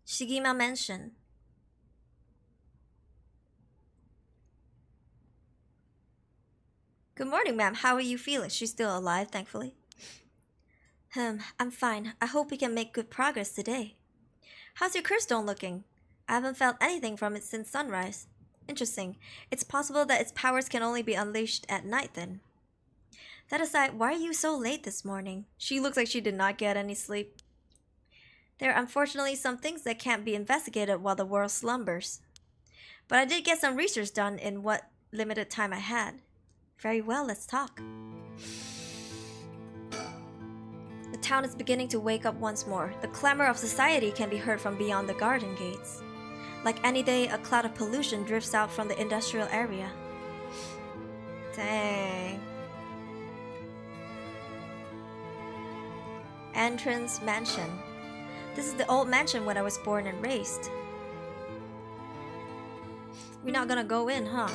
Shigima Mansion. Good morning, ma'am. How are you feeling? She's still alive, thankfully. I'm fine. I hope we can make good progress today. How's your curse stone looking? I haven't felt anything from it since sunrise. Interesting. It's possible that its powers can only be unleashed at night then. That aside, why are you so late this morning? She looks like she did not get any sleep. There are unfortunately some things that can't be investigated while the world slumbers. But I did get some research done in what limited time I had. Very well, let's talk. The town is beginning to wake up once more. The clamor of society can be heard from beyond the garden gates. Like any day, a cloud of pollution drifts out from the industrial area. Dang. Entrance mansion. This is the old mansion when I was born and raised. We're not gonna go in, huh?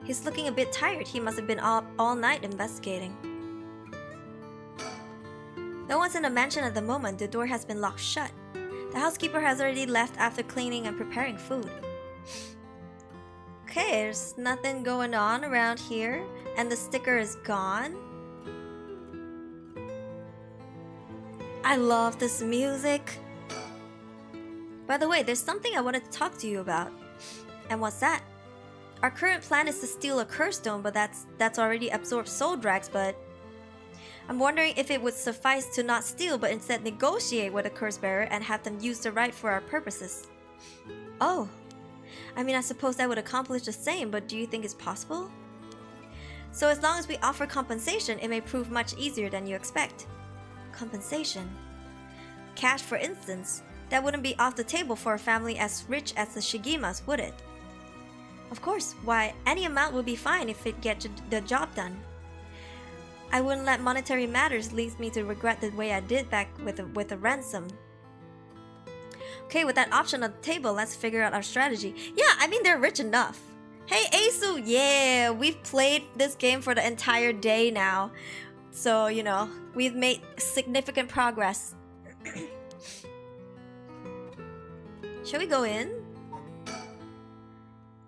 He's looking a bit tired. He must have been up all night investigating. No one's in the mansion at the moment. The door has been locked shut. The housekeeper has already left after cleaning and preparing food. Okay, there's nothing going on around here. And the sticker is gone. I love this music. By the way, there's something I wanted to talk to you about. And what's that? Our current plan is to steal a curse stone, but that's already absorbed soul drags, but I'm wondering if it would suffice to not steal, but instead negotiate with a curse bearer and have them use the right for our purposes. Oh, I mean, I suppose that would accomplish the same, but do you think it's possible? So as long as we offer compensation, it may prove much easier than you expect. Compensation? Cash, for instance. That wouldn't be off the table for a family as rich as the Shigimas, would it? Of course, why, any amount would be fine if it gets the job done. I wouldn't let monetary matters lead me to regret the way I did back with the ransom. Okay, with that option on the table, let's figure out our strategy. Yeah, I mean, they're rich enough. Hey, Asu, yeah, we've played this game for the entire day now. So, you know, we've made significant progress. Shall we go in?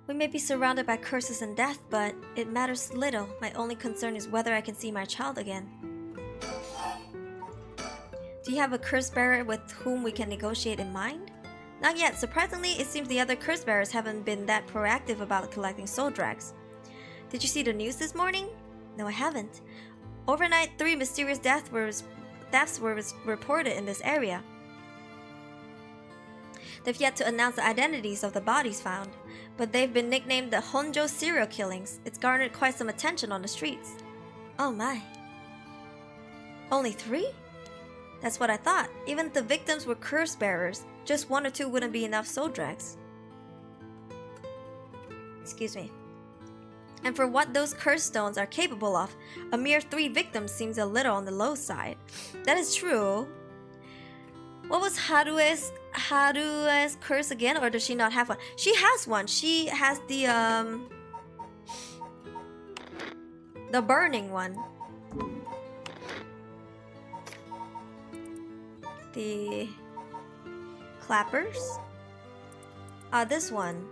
We may be surrounded by curses and death, but it matters little. My only concern is whether I can see my child again. Do you have a curse bearer with whom we can negotiate in mind? Not yet. Surprisingly, it seems the other curse bearers haven't been that proactive about collecting soul drags. Did you see the news this morning? No, I haven't. Overnight, 3 mysterious deaths were reported in this area. They've yet to announce the identities of the bodies found, but they've been nicknamed the Honjo serial killings. It's garnered quite some attention on the streets. Oh my. Only 3? That's what I thought. Even if the victims were curse bearers, just 1 or 2 wouldn't be enough soul drags. Excuse me. And for what those curse stones are capable of, a mere 3 victims seems a little on the low side. That is true. What was Harue's curse again, or does she not have one? She has one. She has the burning one. The clappers. This one.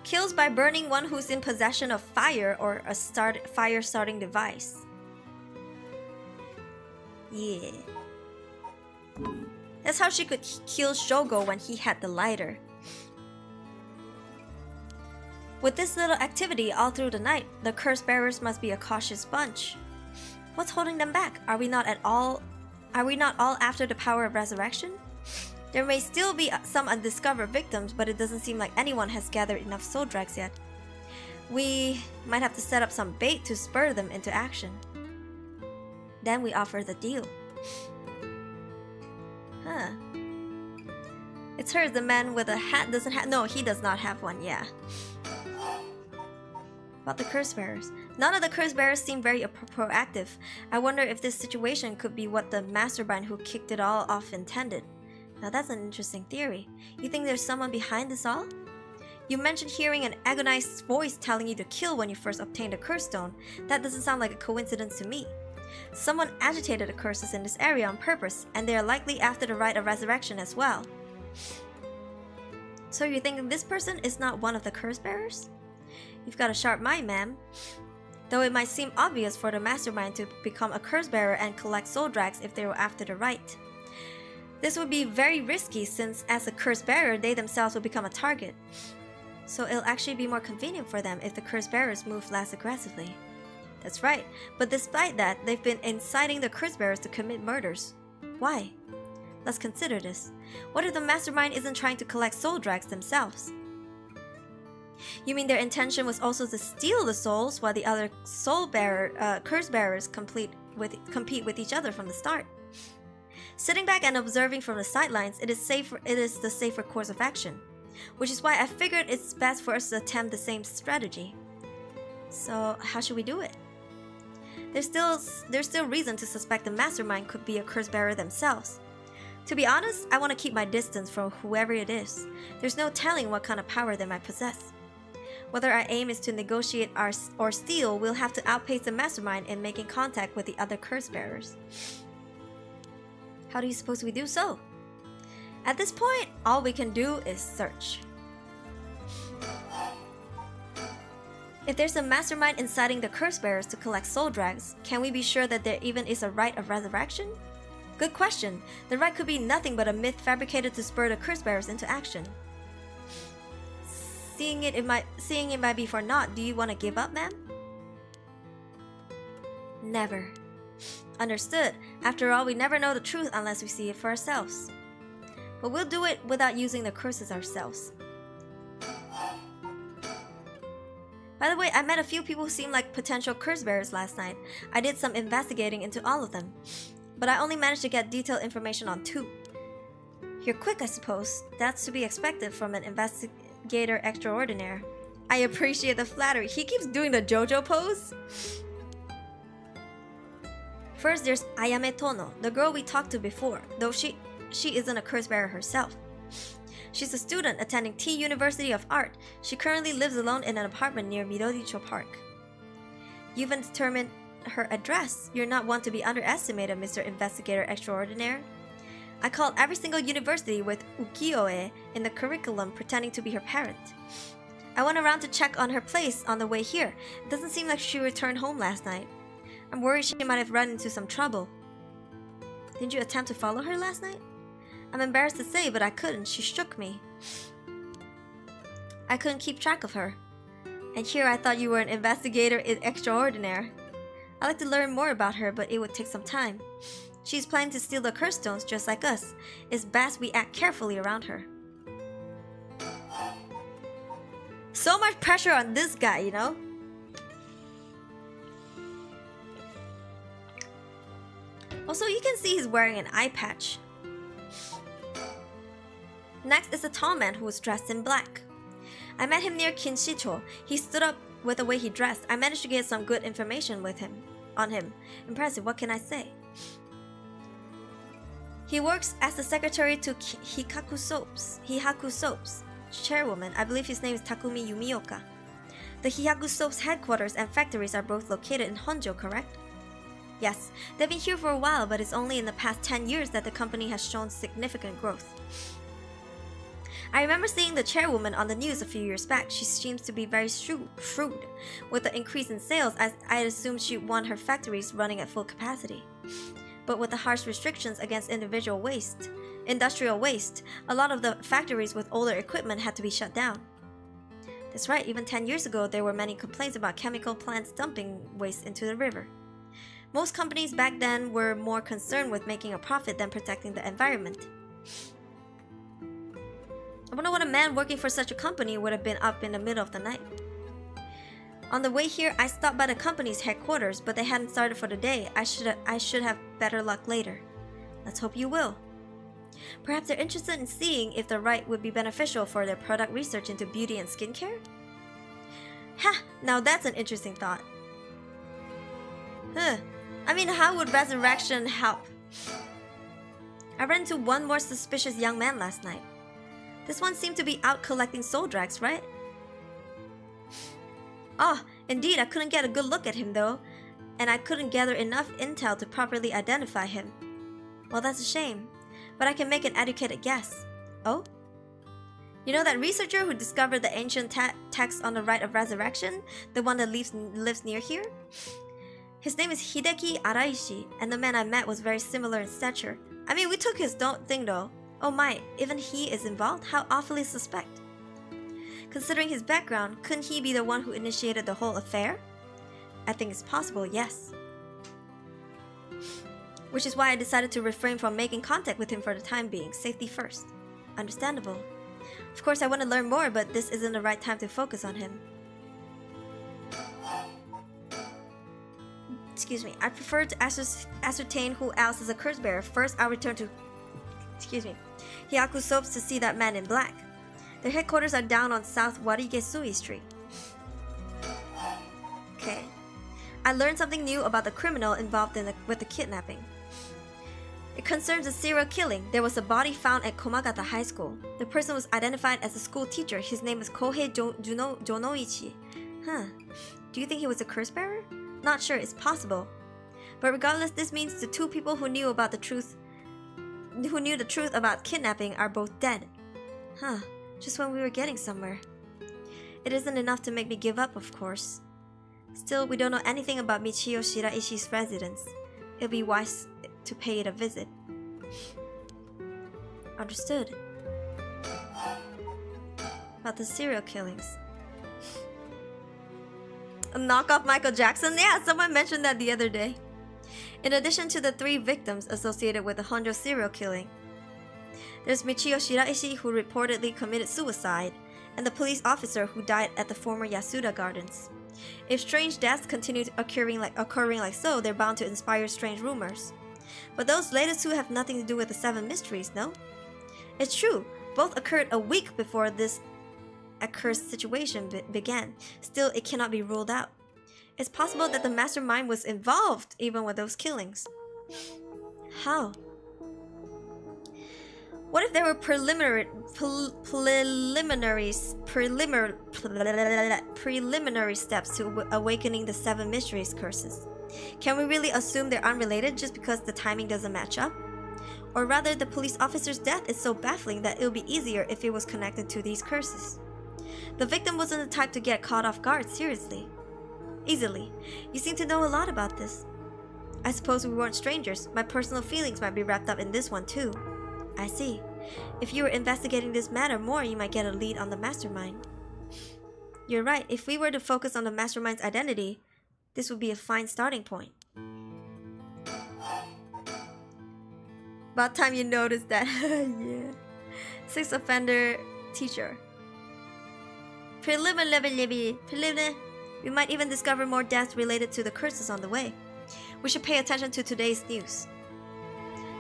Kills by burning one who's in possession of fire or a fire starting device. Yeah. That's how she could kill Shogo when he had the lighter. With this little activity all through the night, the curse bearers must be a cautious bunch. What's holding them back? Are we not all after the power of resurrection? There may still be some undiscovered victims, but it doesn't seem like anyone has gathered enough soul drags yet. We might have to set up some bait to spur them into action. Then we offer the deal. Huh. It's hers. The man with a hat doesn't have. No, he does not have one, yeah. About the curse bearers. None of the curse bearers seem very proactive. I wonder if this situation could be what the mastermind who kicked it all off intended. Now that's an interesting theory. You think there's someone behind this all? You mentioned hearing an agonized voice telling you to kill when you first obtained a curse stone. That doesn't sound like a coincidence to me. Someone agitated the curses in this area on purpose, and they are likely after the rite of resurrection as well. So you think this person is not one of the curse bearers? You've got a sharp mind, ma'am. Though it might seem obvious for the mastermind to become a curse bearer and collect soul drags if they were after the rite. This would be very risky since as a curse bearer, they themselves will become a target. So it'll actually be more convenient for them if the curse bearers move less aggressively. That's right, but despite that, they've been inciting the curse bearers to commit murders. Why? Let's consider this. What if the mastermind isn't trying to collect soul drags themselves? You mean their intention was also to steal the souls while the other curse bearers compete with each other from the start? Sitting back and observing from the sidelines, it is the safer course of action, which is why I figured it's best for us to attempt the same strategy. So how should we do it? There's still reason to suspect the mastermind could be a curse bearer themselves. To be honest, I want to keep my distance from whoever it is. There's no telling what kind of power they might possess. Whether our aim is to negotiate or steal, we'll have to outpace the mastermind in making contact with the other curse bearers. How do you suppose we do so? At this point, all we can do is search. If there's a mastermind inciting the curse bearers to collect soul drags, can we be sure that there even is a rite of resurrection? Good question. The rite could be nothing but a myth fabricated to spur the curse bearers into action. Seeing it might be for naught, do you want to give up, ma'am? Never. Understood. After all, we never know the truth unless we see it for ourselves. But we'll do it without using the curses ourselves. By the way, I met a few people who seemed like potential curse bearers last night. I did some investigating into all of them, but I only managed to get detailed information on 2. You're quick, I suppose. That's to be expected from an investigator extraordinaire. I appreciate the flattery. He keeps doing the JoJo pose. First, there's Ayame Tono, the girl we talked to before. Though she she isn't a curse bearer herself. She's a student attending T University of Art. She currently lives alone in an apartment near Midoricho Park. You haven't determined her address. You're not one to be underestimated, Mr. Investigator Extraordinaire. I called every single university with ukiyo-e in the curriculum pretending to be her parent. I went around to check on her place on the way here. It doesn't seem like she returned home last night. I'm worried she might have run into some trouble. Didn't you attempt to follow her last night? I'm embarrassed to say, but I couldn't. She shook me. I couldn't keep track of her. And here I thought you were an investigator extraordinaire. I'd like to learn more about her, but it would take some time. She's planning to steal the curse stones just like us. It's best we act carefully around her. So much pressure on this guy, you know? Also, you can see he's wearing an eye patch. Next is a tall man who was dressed in black. I met him near Kinshicho. He stood up with the way he dressed. I managed to get some good information on him. Impressive, what can I say? He works as the secretary to Hihaku Soaps chairwoman. I believe his name is Takumi Yumioka. The Hihaku Soaps headquarters and factories are both located in Honjo, correct? Yes, they've been here for a while, but it's only in the past 10 years that the company has shown significant growth. I remember seeing the chairwoman on the news a few years back. She seems to be very shrewd. With the increase in sales, I assumed she'd want her factories running at full capacity. But with the harsh restrictions against industrial waste, a lot of the factories with older equipment had to be shut down. That's right, even 10 years ago, there were many complaints about chemical plants dumping waste into the river. Most companies back then were more concerned with making a profit than protecting the environment. I wonder what a man working for such a company would have been up in the middle of the night. On the way here, I stopped by the company's headquarters, but they hadn't started for the day. I should have better luck later. Let's hope you will. Perhaps they're interested in seeing if the rite would be beneficial for their product research into beauty and skincare? Ha! Now that's an interesting thought. I mean, how would resurrection help? I ran into one more suspicious young man last night. This one seemed to be out collecting soul drags, right? Oh, indeed, I couldn't get a good look at him though, and I couldn't gather enough intel to properly identify him. Well, that's a shame, but I can make an educated guess. Oh? You know that researcher who discovered the ancient text on the rite of resurrection? The one that lives near here? His name is Hideki Araishi, and the man I met was very similar in stature. I mean, we took his thing though. Oh my, even he is involved? How awfully suspect. Considering his background, couldn't he be the one who initiated the whole affair? I think it's possible, yes. Which is why I decided to refrain from making contact with him for the time being. Safety first. Understandable. Of course, I want to learn more, but this isn't the right time to focus on him. Excuse me. I prefer to ascertain who else is a curse bearer. First, I'll return to Hihaku Soaps to see that man in black. Their headquarters are down on South Warigesui Street. Okay. I learned something new about the criminal involved with the kidnapping. It concerns a serial killing. There was a body found at Komagata High School. The person was identified as a school teacher. His name is Kohei Jonoichi. Do you think he was a curse bearer? Not sure, it's possible. But regardless, this means the two people who knew the truth about kidnapping are both dead. Just when we were getting somewhere. It isn't enough to make me give up, of course. Still, we don't know anything about Michio Shiraishi's residence. It'll be wise to pay it a visit. Understood. About the serial killings. A knockoff Michael Jackson? Yeah, someone mentioned that the other day. In addition to the 3 victims associated with the Honjo serial killing, there's Michio Shiraishi, who reportedly committed suicide, and the police officer who died at the former Yasuda Gardens. If strange deaths continue occurring like so, they're bound to inspire strange rumors. But those latest 2 have nothing to do with the 7 mysteries, no? It's true, both occurred a week before this accursed situation began. Still, it cannot be ruled out. It's possible that the mastermind was involved even with those killings. How? What if there were preliminary steps to awakening the 7 mysteries curses? Can we really assume they're unrelated just because the timing doesn't match up? Or rather, the police officer's death is so baffling that it would be easier if it was connected to these curses. The victim wasn't the type to get caught off guard easily. You seem to know a lot about this. I suppose we weren't strangers. My personal feelings might be wrapped up in this one too. I see. If you were investigating this matter more, you might get a lead on the mastermind. You're right. If we were to focus on the mastermind's identity, this would be a fine starting point. About time you noticed that. Yeah. 6th offender teacher. Preliminary. We might even discover more deaths related to the curses on the way. We should pay attention to today's news.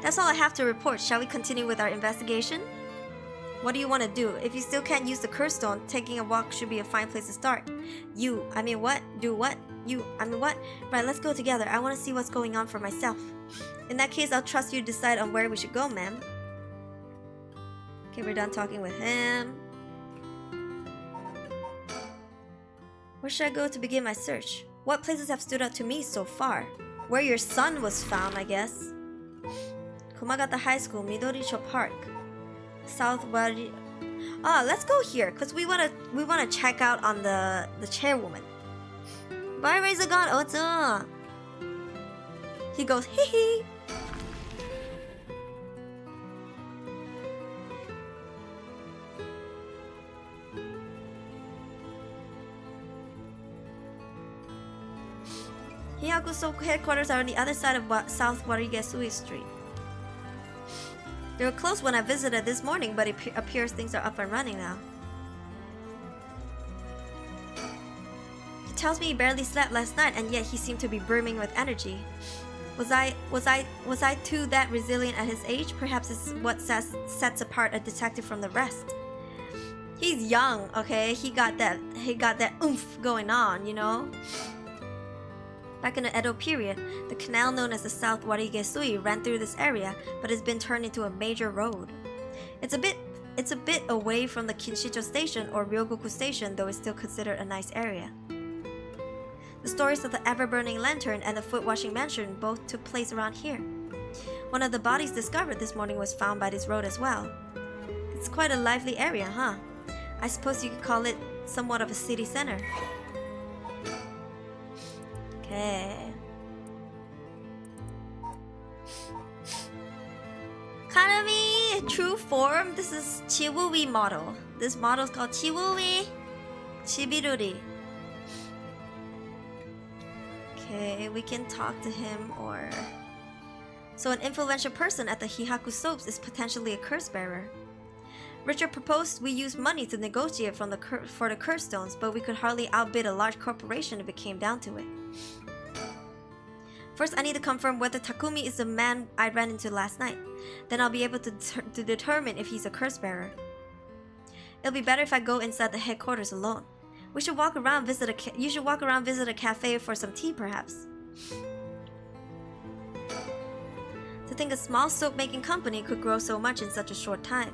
That's all I have to report. Shall we continue with our investigation? What do you want to do? If you still can't use the curse stone, taking a walk should be a fine place to start. What? Do what? What? Right, let's go together. I want to see what's going on for myself. In that case, I'll trust you to decide on where we should go, ma'am. Okay, we're done talking with him. Where should I go to begin my search? What places have stood out to me so far? Where your son was found, I guess. Kumagata High School, Midoricho Park, South Wari. Let's go here, cause we wanna check out on the chairwoman. Bye, Razor God. What's up? He goes hee hee. Hiyakuso headquarters are on the other side of South Warigesui Street. They were closed when I visited this morning, but it appears things are up and running now. He tells me he barely slept last night, and yet he seemed to be brimming with energy. Was I too that resilient at his age? Perhaps it's what sets apart a detective from the rest. He's young, okay? He got that oomph going on, you know? Back in the Edo period, the canal known as the South Warigesui ran through this area, but has been turned into a major road. It's a bit away from the Kinshicho station or Ryogoku station, though it's still considered a nice area. The stories of the ever-burning lantern and the foot-washing mansion both took place around here. One of the bodies discovered this morning was found by this road as well. It's quite a lively area, huh? I suppose you could call it somewhat of a city center. Okay. Kanami, true form. This is Chiwui model. This model is called Chiwui Chibiruri. Okay, we can talk to him or... So an influential person at the Hihaku Soaps is potentially a curse bearer. Richard proposed we use money to negotiate for the curse stones, but we could hardly outbid a large corporation if it came down to it. First, I need to confirm whether Takumi is the man I ran into last night. Then I'll be able to determine if he's a curse bearer. It'll be better if I go inside the headquarters alone. You should walk around, visit a cafe for some tea, perhaps. To think a small soap-making company could grow so much in such a short time.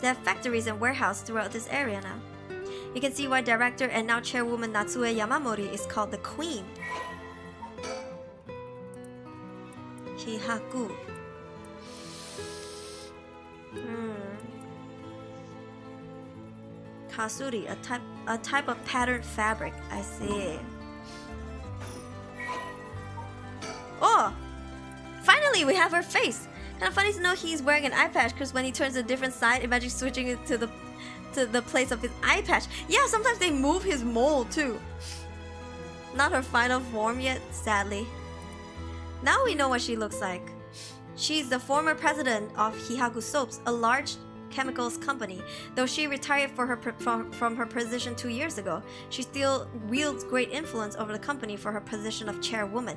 They have factories and warehouses throughout this area now. You can see why director and now chairwoman Natsue Yamamori is called the Queen. Hihaku. Kasuri, a type of patterned fabric. I see. Oh! Finally, we have her face! Kind of funny to know he's wearing an eye patch, because when he turns a different side, imagine switching it to the place of his eye patch. Yeah, sometimes they move his mold too. Not her final form yet, sadly. Now we know what she looks like. She's the former president of Hihaku Soaps, a large chemicals company. Though she retired from her position 2 years ago, she still wields great influence over the company for her position of chairwoman.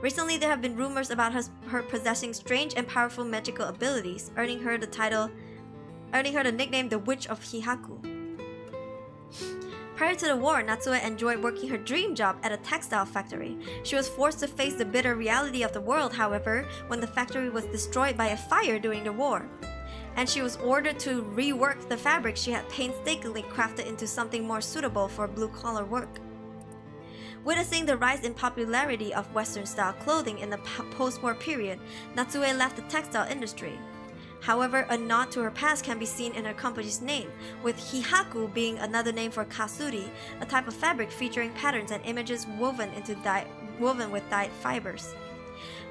Recently, there have been rumors about her possessing strange and powerful magical abilities, earning her the nickname the Witch of Hihaku. Prior to the war, Natsue enjoyed working her dream job at a textile factory. She was forced to face the bitter reality of the world, however, when the factory was destroyed by a fire during the war. and she was ordered to rework the fabric she had painstakingly crafted into something more suitable for blue-collar work. Witnessing the rise in popularity of Western-style clothing in the post-war period, Natsue left the textile industry. However, a nod to her past can be seen in her company's name, with hihaku being another name for kasuri, a type of fabric featuring patterns and images woven with dyed fibers.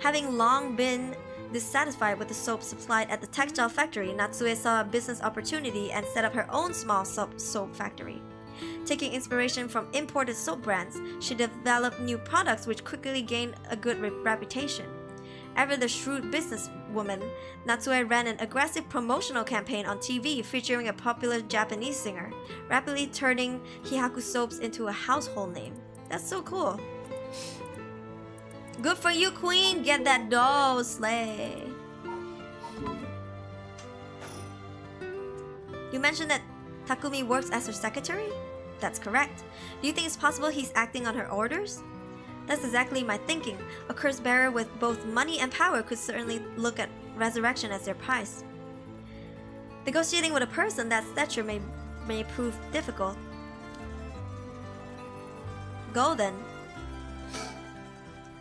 Having long been dissatisfied with the soap supplied at the textile factory, Natsue saw a business opportunity and set up her own small soap factory. Taking inspiration from imported soap brands, she developed new products which quickly gained a good reputation. Ever the shrewd businesswoman, Natsue ran an aggressive promotional campaign on TV featuring a popular Japanese singer, rapidly turning hihaku soaps into a household name. That's so cool. Good for you, queen! Get that dough, slay! You mentioned that Takumi works as her secretary? That's correct. Do you think it's possible he's acting on her orders? That's exactly my thinking. A curse bearer with both money and power could certainly look at resurrection as their price. Negotiating with a person that stature may prove difficult. Go then.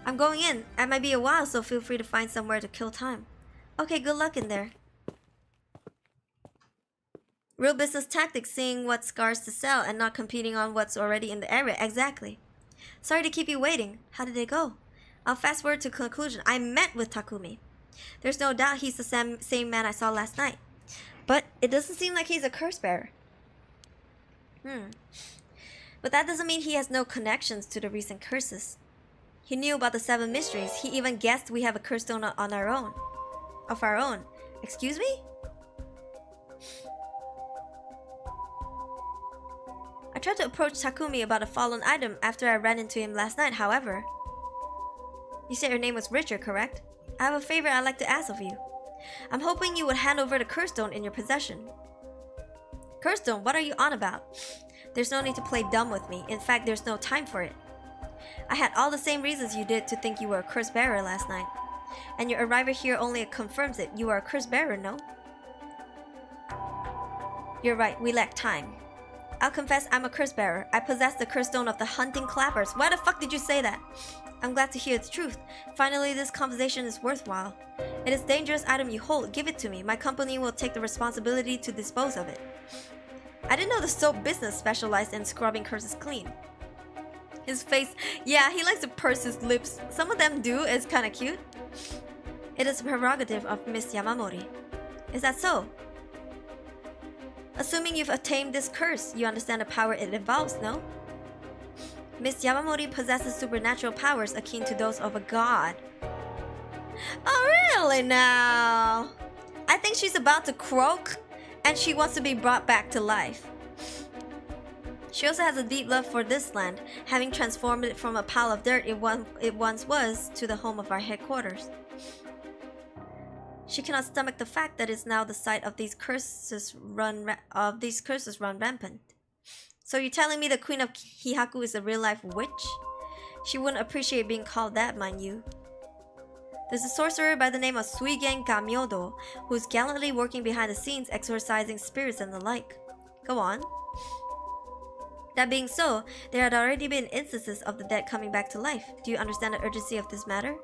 I'm going in. It might be a while, so feel free to find somewhere to kill time. Okay, good luck in there. Real business tactics, seeing what scars to sell and not competing on what's already in the area. Exactly. Sorry to keep you waiting. How did it go? I'll fast forward to conclusion. I met with Takumi. There's no doubt he's the same man I saw last night. But it doesn't seem like he's a curse bearer. But that doesn't mean he has no connections to the recent curses. He knew about the 7 mysteries. He even guessed we have a curse stone on our own. Of our own. Excuse me? I tried to approach Takumi about a fallen item after I ran into him last night, however. You said your name was Richard, correct? I have a favor I'd like to ask of you. I'm hoping you would hand over the curse stone in your possession. Curse stone? What are you on about? There's no need to play dumb with me. In fact, there's no time for it. I had all the same reasons you did to think you were a curse bearer last night. And your arrival here only confirms it. You are a curse bearer, no? You're right, we lack time. I'll confess I'm a curse bearer. I possess the curse stone of the hunting clappers. Why the fuck did you say that? I'm glad to hear the truth. Finally, this conversation is worthwhile. It is a dangerous item you hold. Give it to me. My company will take the responsibility to dispose of it. I didn't know the soap business specialized in scrubbing curses clean. His face, yeah, he likes to purse his lips. Some of them do, it's kinda cute. It is a prerogative of Miss Yamamori. Is that so? Assuming you've attained this curse, you understand the power it involves, no? Miss Yamamori possesses supernatural powers akin to those of a god. Oh, really now? I think she's about to croak, and she wants to be brought back to life. She also has a deep love for this land, having transformed it from a pile of dirt it once was to the home of our headquarters. She cannot stomach the fact that it's now the site of these curses run rampant. So you're telling me the Queen of Hihaku is a real-life witch? She wouldn't appreciate being called that, mind you. There's a sorcerer by the name of Suigen Gamyodo, who's gallantly working behind the scenes exorcising spirits and the like. Go on. That being so, there had already been instances of the dead coming back to life. Do you understand the urgency of this matter?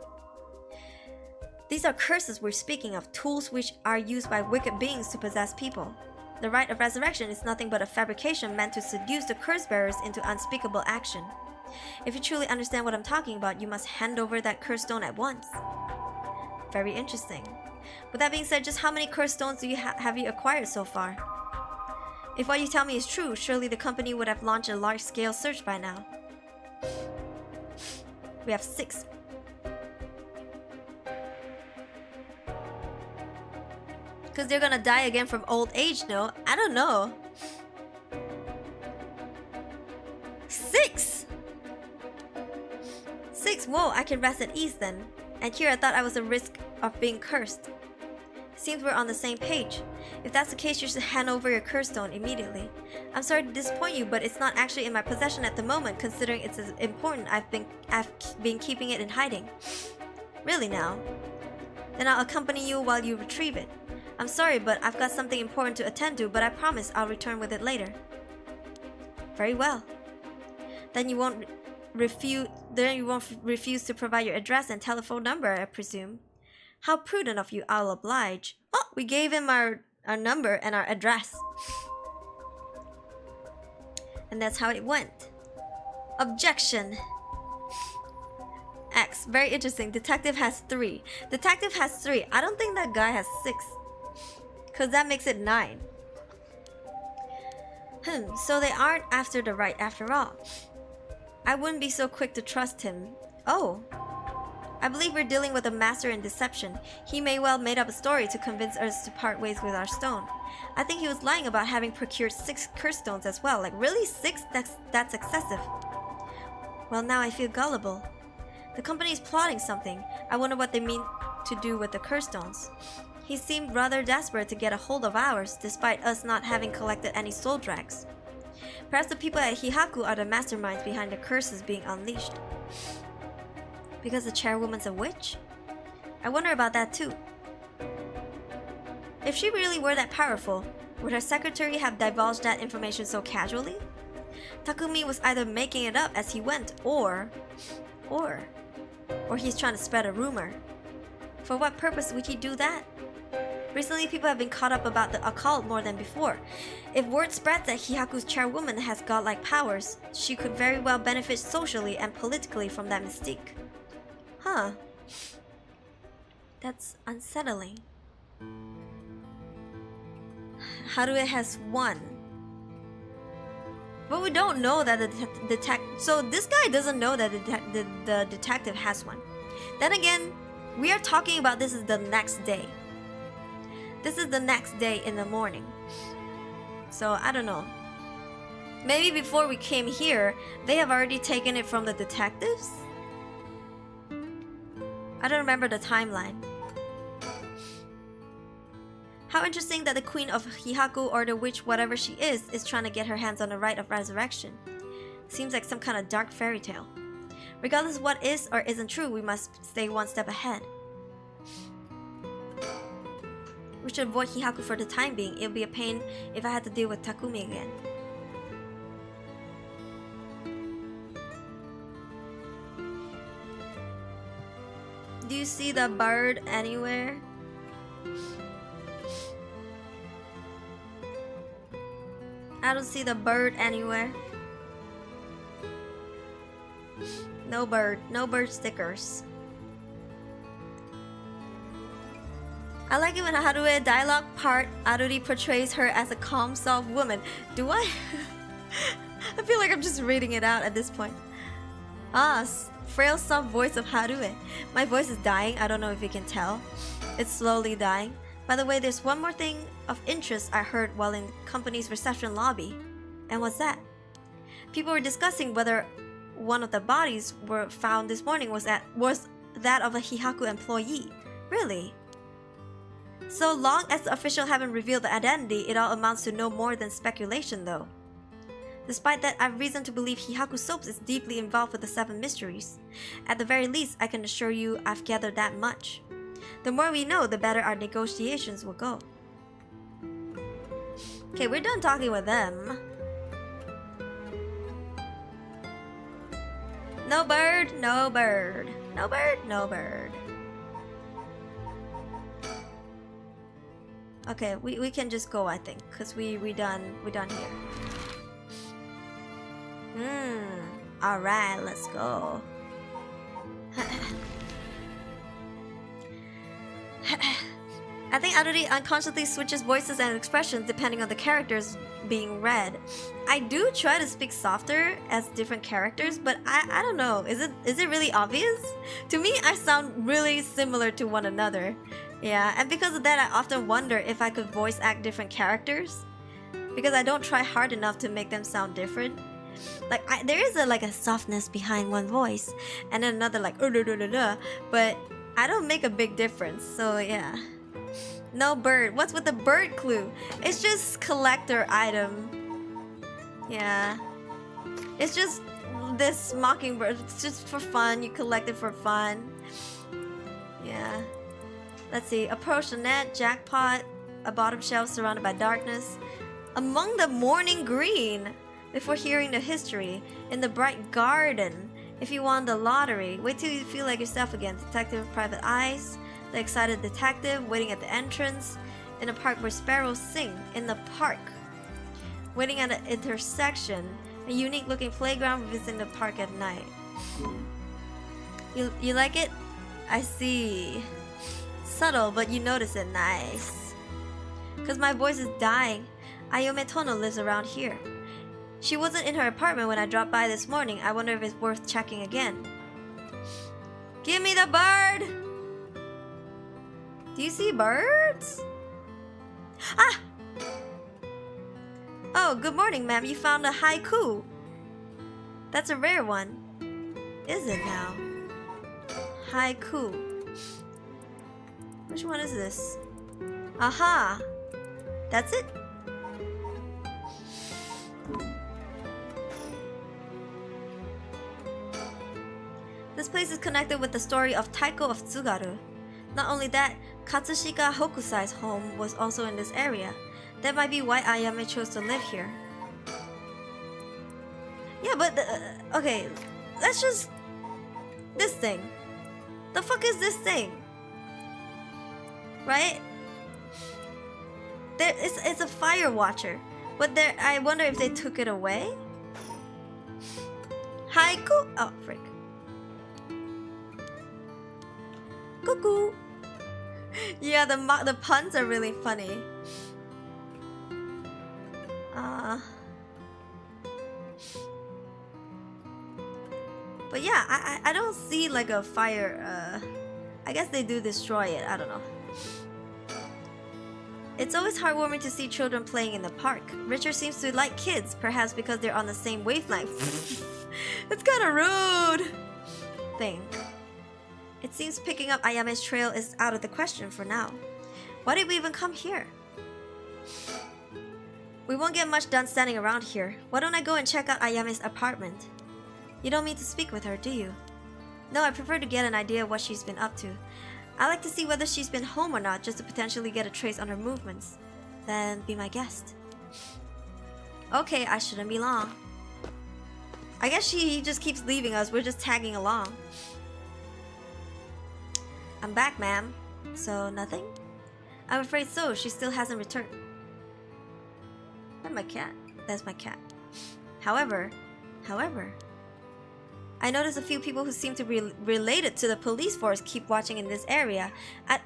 These are curses we're speaking of, tools which are used by wicked beings to possess people. The rite of resurrection is nothing but a fabrication meant to seduce the curse bearers into unspeakable action. If you truly understand what I'm talking about, you must hand over that curse stone at once. Very interesting. With that being said, just how many curse stones do you have you acquired so far? If what you tell me is true, surely the company would have launched a large-scale search by now. We have 6. Because they're gonna die again from old age, no? I don't know. 6! 6, whoa, I can rest at ease then. And here I thought I was at risk of being cursed. Seems we're on the same page. If that's the case, you should hand over your curse stone immediately. I'm sorry to disappoint you, but it's not actually in my possession at the moment, considering it's as important I've been keeping it in hiding. Really now? Then I'll accompany you while you retrieve it. I'm sorry, but I've got something important to attend to, but I promise I'll return with it later. Very well. Then you won't refuse to provide your address and telephone number, I presume. How prudent of you, I'll oblige. Oh, we gave him our number and our address. And that's how it went. Objection. X. Very interesting. Detective has 3. Detective has 3. I don't think that guy has 6. Because that makes it 9. So they aren't after the right after all. I wouldn't be so quick to trust him. Oh. I believe we're dealing with a master in deception. He may well made up a story to convince us to part ways with our stone. I think he was lying about having procured 6 curse stones as well. Like, really? 6? That's excessive. Well, now I feel gullible. The company is plotting something. I wonder what they mean to do with the curse stones. He seemed rather desperate to get a hold of ours, despite us not having collected any soul drags. Perhaps the people at Hihaku are the masterminds behind the curses being unleashed. Because the chairwoman's a witch? I wonder about that too. If she really were that powerful, would her secretary have divulged that information so casually? Takumi was either making it up as he went, or he's trying to spread a rumor. For what purpose would he do that? Recently, people have been caught up about the occult more than before. If word spreads that Hihaku's chairwoman has godlike powers, she could very well benefit socially and politically from that mystique. Huh. That's unsettling. Harue has 1. But we don't know that the detective... So this guy doesn't know that the detective has 1. Then again, we are talking about this is the next day. This is the next day in the morning. So, I don't know. Maybe before we came here, they have already taken it from the detectives? I don't remember the timeline. How interesting that the queen of Hihaku, or the witch whatever she is trying to get her hands on the right of resurrection. Seems like some kind of dark fairy tale. Regardless of what is or isn't true, we must stay one step ahead. We should avoid Hihaku for the time being. It would be a pain if I had to deal with Takumi again. Do you see the bird anywhere? I don't see the bird anywhere. No bird stickers. I like it when Harue dialogue part, Aruri portrays her as a calm, soft woman. Do I? I feel like I'm just reading it out at this point. Frail, soft voice of Harue. My voice is dying, I don't know if you can tell. It's slowly dying. By the way, there's one more thing of interest I heard while in company's reception lobby. And what's that? People were discussing whether one of the bodies were found this morning was that of a Hihaku employee. Really? So long as the official haven't revealed the identity, it all amounts to no more than speculation though. Despite that, I've reason to believe Hihaku Soaps is deeply involved with the 7 mysteries. At the very least, I can assure you I've gathered that much. The more we know, the better our negotiations will go. Okay, we're done talking with them. No bird, no bird. No bird, no bird. Okay, we can just go, I think, because we done here. Alright, let's go. I think Aruri unconsciously switches voices and expressions depending on the characters being read. I do try to speak softer as different characters, but I don't know. Is it really obvious? To me, I sound really similar to one another. Yeah, and because of that, I often wonder if I could voice act different characters, because I don't try hard enough to make them sound different. Like there is a softness behind one voice, and then another like but I don't make a big difference. So yeah. No bird. What's with the bird clue? It's just collector item. Yeah. It's just this mockingbird. It's just for fun. You collect it for fun. Yeah. Let's see. Approach the net. Jackpot. a bottom shelf surrounded by darkness. Among the morning green, before hearing the history, in the bright garden. If you won the lottery, wait till you feel like yourself again. Detective with private eyes, the excited detective waiting at the entrance, in a park where sparrows sing, in the park. Waiting at an intersection, a unique looking playground visiting the park at night. You like it? I see. Subtle, but you notice it. Nice. Cause my voice is dying. Ayome Tono lives around here. She wasn't in her apartment when I dropped by this morning. I wonder if it's worth checking again. Give me the bird! Do you see birds? Ah! Oh, good morning, ma'am. You found a haiku. That's a rare one. Is it now? Haiku. Which one is this? Aha! That's it? This place is connected with the story of Taiko of Tsugaru. Not only that, Katsushika Hokusai's home was also in this area. That might be why Ayame chose to live here. Yeah, but okay, let's just... This thing. The fuck is this thing? Right? It's a fire watcher. But there, I wonder if they took it away? Haiku? Oh, frick. Cuckoo. Yeah, the puns are really funny. But yeah, I don't see like a fire. I guess they do destroy it. I don't know. It's always heartwarming to see children playing in the park. Richard seems to like kids, perhaps because they're on the same wavelength. It's kind of rude. Think. It seems picking up Ayame's trail is out of the question for now. Why did we even come here? We won't get much done standing around here. Why don't I go and check out Ayame's apartment? You don't mean to speak with her, do you? No, I prefer to get an idea of what she's been up to. I like to see whether she's been home or not, just to potentially get a trace on her movements. Then be my guest. Okay, I shouldn't be long. I guess he just keeps leaving us. We're just tagging along. I'm back, ma'am. So, nothing? I'm afraid so. She still hasn't returned. That's my cat. That's my cat. However, I noticed a few people who seem to be related to the police force keep watching in this area. I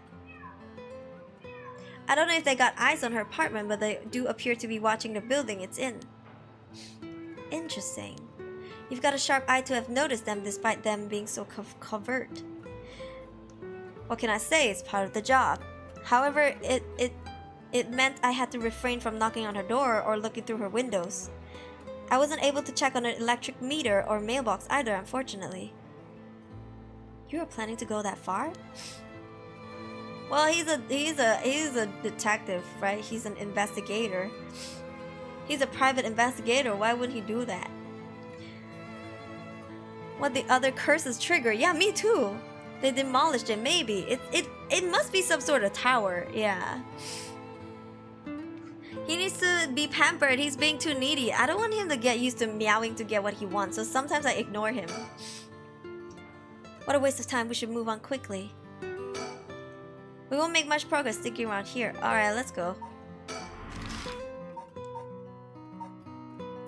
don't know if they got eyes on her apartment, but they do appear to be watching the building it's in. Interesting. You've got a sharp eye to have noticed them despite them being so covert. What can I say? It's part of the job. However, it meant I had to refrain from knocking on her door or looking through her windows. I wasn't able to check on an electric meter or mailbox either, unfortunately. You were planning to go that far? Well, he's a detective, right? He's an investigator. He's a private investigator. Why would he do that? What the other curses trigger? Yeah, me too. They demolished it. Maybe it must be some sort of tower. Yeah. He needs to be pampered. He's being too needy. I don't want him to get used to meowing to get what he wants, so sometimes I ignore him. What a waste of time. We should move on quickly. We won't make much progress sticking around here. Alright, let's go.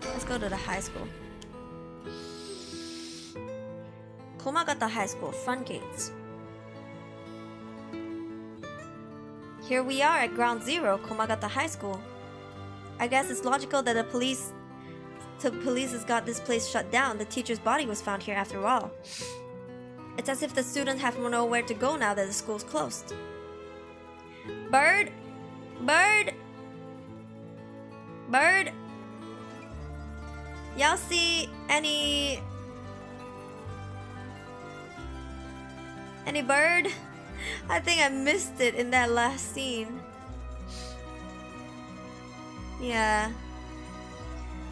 Let's go to the high school. Komagata High School, front gates. Here we are at ground zero, Komagata High School. I guess it's logical that the police has got this place shut down. The teacher's body was found here after all. It's as if the students have nowhere to go now that the school's closed. Bird? Bird? Bird? Y'all see any bird? I think I missed it in that last scene. Yeah.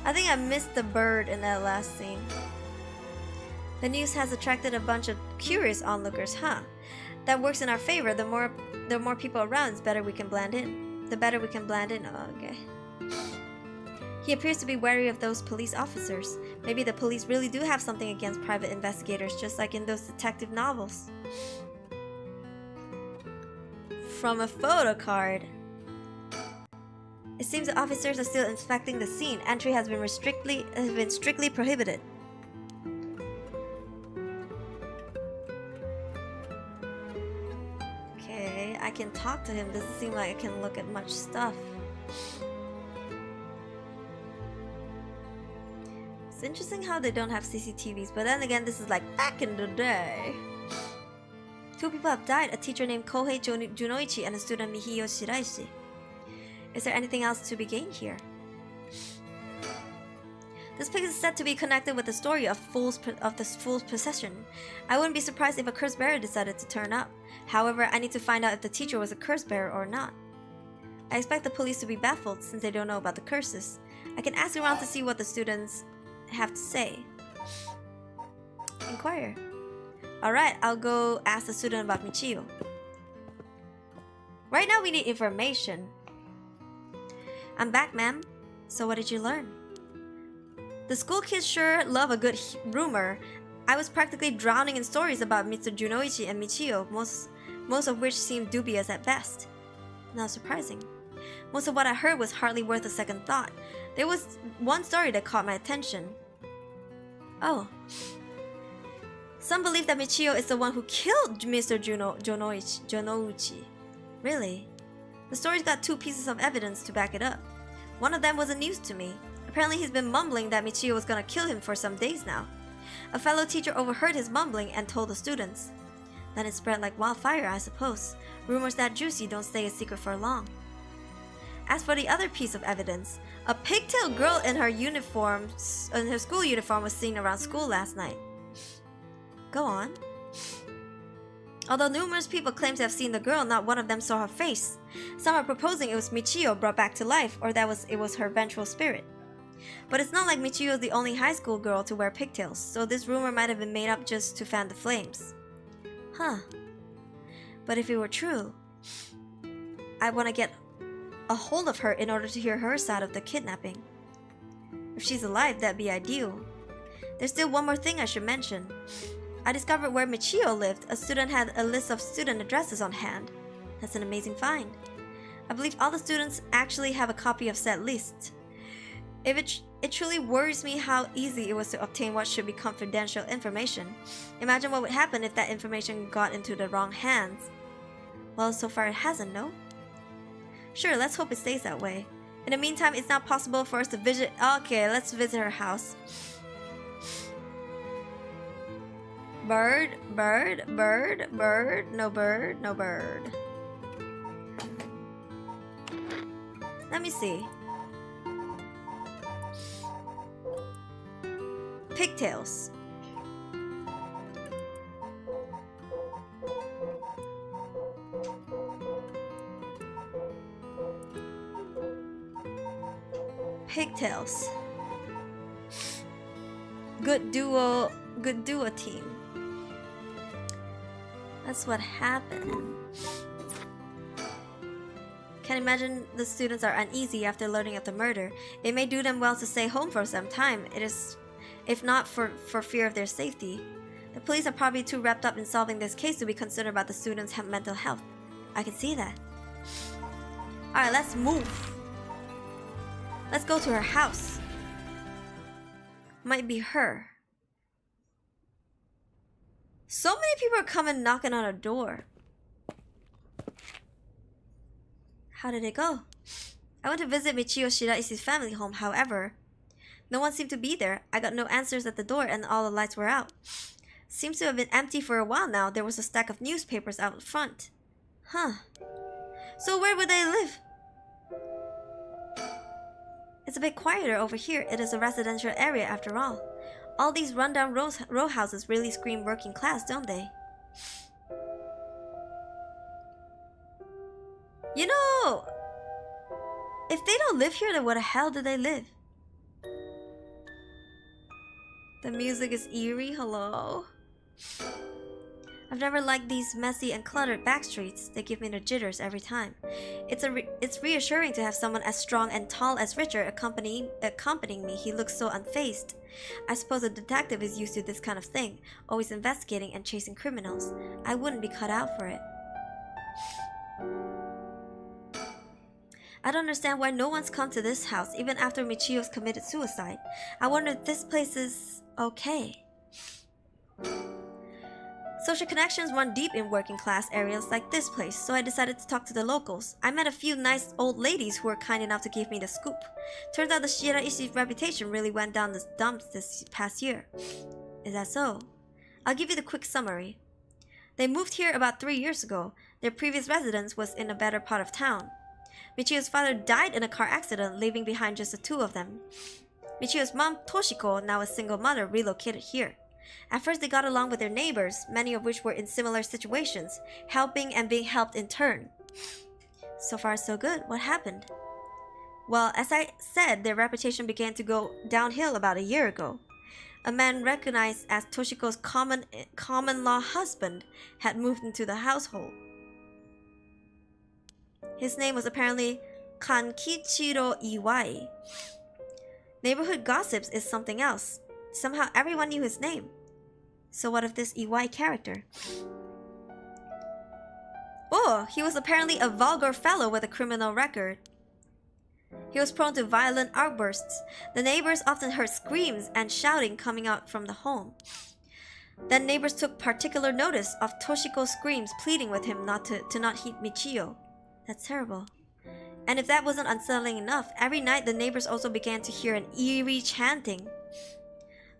I think I missed the bird in that last scene. The news has attracted a bunch of curious onlookers, huh? That works in our favor. The more people around, the better we can blend in. the better we can blend in. Oh, okay. He appears to be wary of those police officers. Maybe the police really do have something against private investigators, just like in those detective novels. From a photo card. It seems the officers are still inspecting the scene. Entry has been strictly prohibited. Okay, I can talk to him. Doesn't seem like I can look at much stuff. It's interesting how they don't have CCTVs, but then again, this is like back in the day. 2 people have died, a teacher named Kohei Junoichi and a student Mihiyo Shiraishi. Is there anything else to be gained here? This pic is said to be connected with the story of the fool's procession. I wouldn't be surprised if a curse bearer decided to turn up. However, I need to find out if the teacher was a curse bearer or not. I expect the police to be baffled since they don't know about the curses. I can ask around to see what the students have to say. Inquire. Alright, I'll go ask the student about Michiyo. Right now we need information. I'm back, ma'am. So what did you learn? The school kids sure love a good rumor. I was practically drowning in stories about Mr. Junoichi and Michiyo, most of which seemed dubious at best. Not surprising. Most of what I heard was hardly worth a second thought. There was one story that caught my attention. Oh. Some believe that Michiyo is the one who killed Mr. Jonouchi. Really? The story's got 2 pieces of evidence to back it up. One of them wasn't news to me. Apparently he's been mumbling that Michiyo was gonna kill him for some days now. A fellow teacher overheard his mumbling and told the students. Then it spread like wildfire, I suppose. Rumors that juicy don't stay a secret for long. As for the other piece of evidence, a pigtail girl in her school uniform was seen around school last night. Go on. Although numerous people claim to have seen the girl, not one of them saw her face. Some are proposing it was Michiyo brought back to life, or that it was her vengeful spirit. But it's not like Michiyo is the only high school girl to wear pigtails, so this rumor might have been made up just to fan the flames. Huh. But if it were true, I want to get a hold of her in order to hear her side of the kidnapping. If she's alive, that'd be ideal. There's still one more thing I should mention. I discovered where Michiyo lived. A student had a list of student addresses on hand. That's an amazing find. I believe all the students actually have a copy of said list. It truly worries me how easy it was to obtain what should be confidential information. Imagine what would happen if that information got into the wrong hands. Well, so far it hasn't, no? Sure, let's hope it stays that way. In the meantime, it's not possible for us to visit. Okay, let's visit her house. Bird, bird, bird, bird, no bird, no bird. Let me see. Pigtails. Pigtails. Good duo team. That's what happened. Can't imagine the students are uneasy after learning of the murder. It may do them well to stay home for some time. It is, if not for fear of their safety. The police are probably too wrapped up in solving this case to be concerned about the students' mental health. I can see that. Alright, let's move. Let's go to her house. Might be her. So many people are coming knocking on her door. How did it go? I went to visit Michiyo Shiraishi's family home, however. No one seemed to be there. I got no answers at the door and all the lights were out. Seems to have been empty for a while now. There was a stack of newspapers out front. Huh. So where would they live? It's a bit quieter over here. It is a residential area after all. All these rundown row houses really scream working class, don't they? You know, if they don't live here, then where the hell do they live? The music is eerie, hello? I've never liked these messy and cluttered back streets. They give me the jitters every time. It's reassuring to have someone as strong and tall as Richard accompanying me. He looks so unfazed. I suppose a detective is used to this kind of thing, always investigating and chasing criminals. I wouldn't be cut out for it. I don't understand why no one's come to this house even after Michio's committed suicide. I wonder if this place is okay. Social connections run deep in working class areas like this place, so I decided to talk to the locals. I met a few nice old ladies who were kind enough to give me the scoop. Turns out the Shiraishi's reputation really went down the dumps this past year. Is that so? I'll give you the quick summary. They moved here about 3 years ago. Their previous residence was in a better part of town. Michio's father died in a car accident, leaving behind just the two of them. Michio's mom, Toshiko, now a single mother, relocated here. At first they got along with their neighbors, many of which were in similar situations, helping and being helped in turn. So far so good. What happened? Well, as I said, their reputation began to go downhill about a year ago. A man recognized as Toshiko's common-law husband had moved into the household. His name was apparently Kankichiro Iwai. Neighborhood gossips is something else. Somehow everyone knew his name. So what of this Iwai character? Oh, he was apparently a vulgar fellow with a criminal record. He was prone to violent outbursts. The neighbors often heard screams and shouting coming out from the home. Then neighbors took particular notice of Toshiko's screams, pleading with him not to not hit Michio. That's terrible. And if that wasn't unsettling enough, every night the neighbors also began to hear an eerie chanting.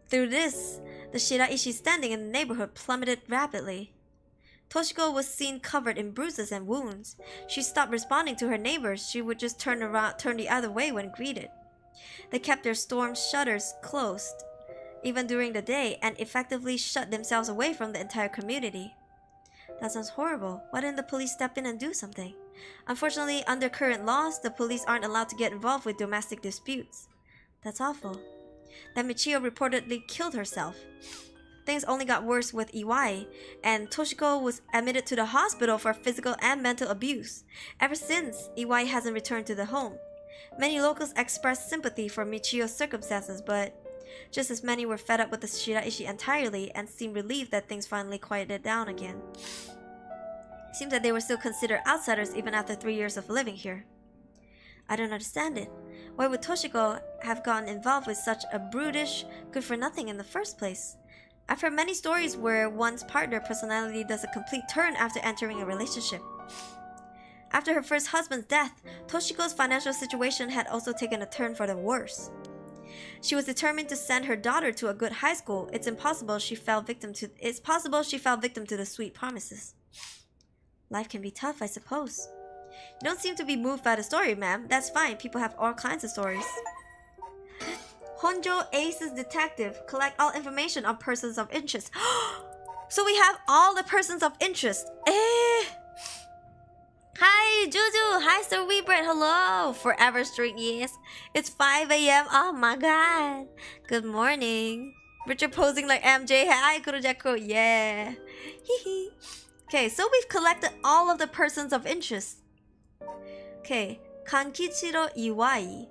Through this, the Shiraishi standing in the neighborhood plummeted rapidly. Toshiko was seen covered in bruises and wounds. She stopped responding to her neighbors. She would just turn the other way when greeted. They kept their storm shutters closed, even during the day, and effectively shut themselves away from the entire community. That sounds horrible. Why didn't the police step in and do something? Unfortunately, under current laws, the police aren't allowed to get involved with domestic disputes. That's awful. Then Michio reportedly killed herself. Things only got worse with Iwai, and Toshiko was admitted to the hospital for physical and mental abuse. Ever since, Iwai hasn't returned to the home. Many locals expressed sympathy for Michio's circumstances, but just as many were fed up with the Shiraishi entirely and seemed relieved that things finally quieted down again. It seems that they were still considered outsiders even after 3 years of living here. I don't understand it. Why would Toshiko have gotten involved with such a brutish, good-for-nothing in the first place? I've heard many stories where one's partner personality does a complete turn after entering a relationship. After her first husband's death, Toshiko's financial situation had also taken a turn for the worse. She was determined to send her daughter to a good high school. It's possible she fell victim to the sweet promises. Life can be tough, I suppose. You don't seem to be moved by the story, ma'am. That's fine. People have all kinds of stories. Honjo Ace's detective. Collect all information on persons of interest. So we have all the persons of interest. Hi, Juju. Hi, Sir Weebread. Hello. Forever Street, yes. It's 5 a.m. Oh my god. Good morning. Richard posing like MJ. Hi, Kurojako. Yeah. Hehe. Okay, so we've collected all of the persons of interest. Okay, Kankichiro Iwai.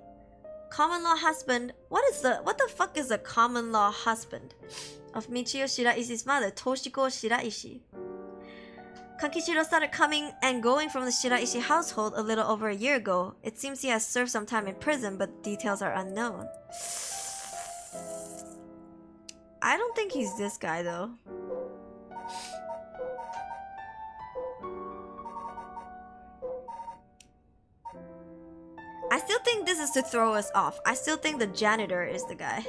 Common law husband. What the fuck is a common law husband of Michio Shiraishi's mother, Toshiko Shiraishi? Kankichiro started coming and going from the Shiraishi household a little over a year ago. It seems he has served some time in prison, but details are unknown. I don't think he's this guy though. I still think this is to throw us off. I still think the janitor is the guy.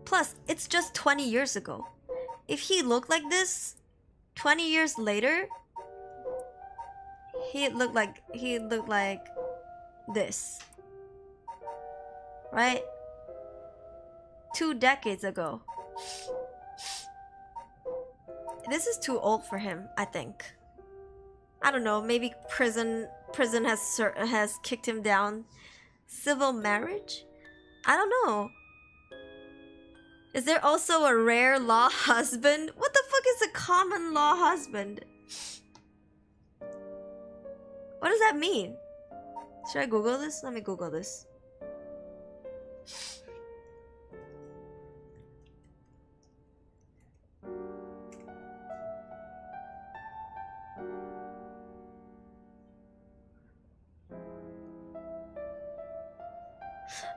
Plus, it's just 20 years ago. If he looked like this 20 years later, he'd look like this. Right? 2 decades ago. This is too old for him, I think. I don't know, maybe prison has kicked him down. Civil marriage? I don't know. Is there also a rare law husband? What the fuck is a common law husband? What does that mean? Should I Google this? Let me Google this.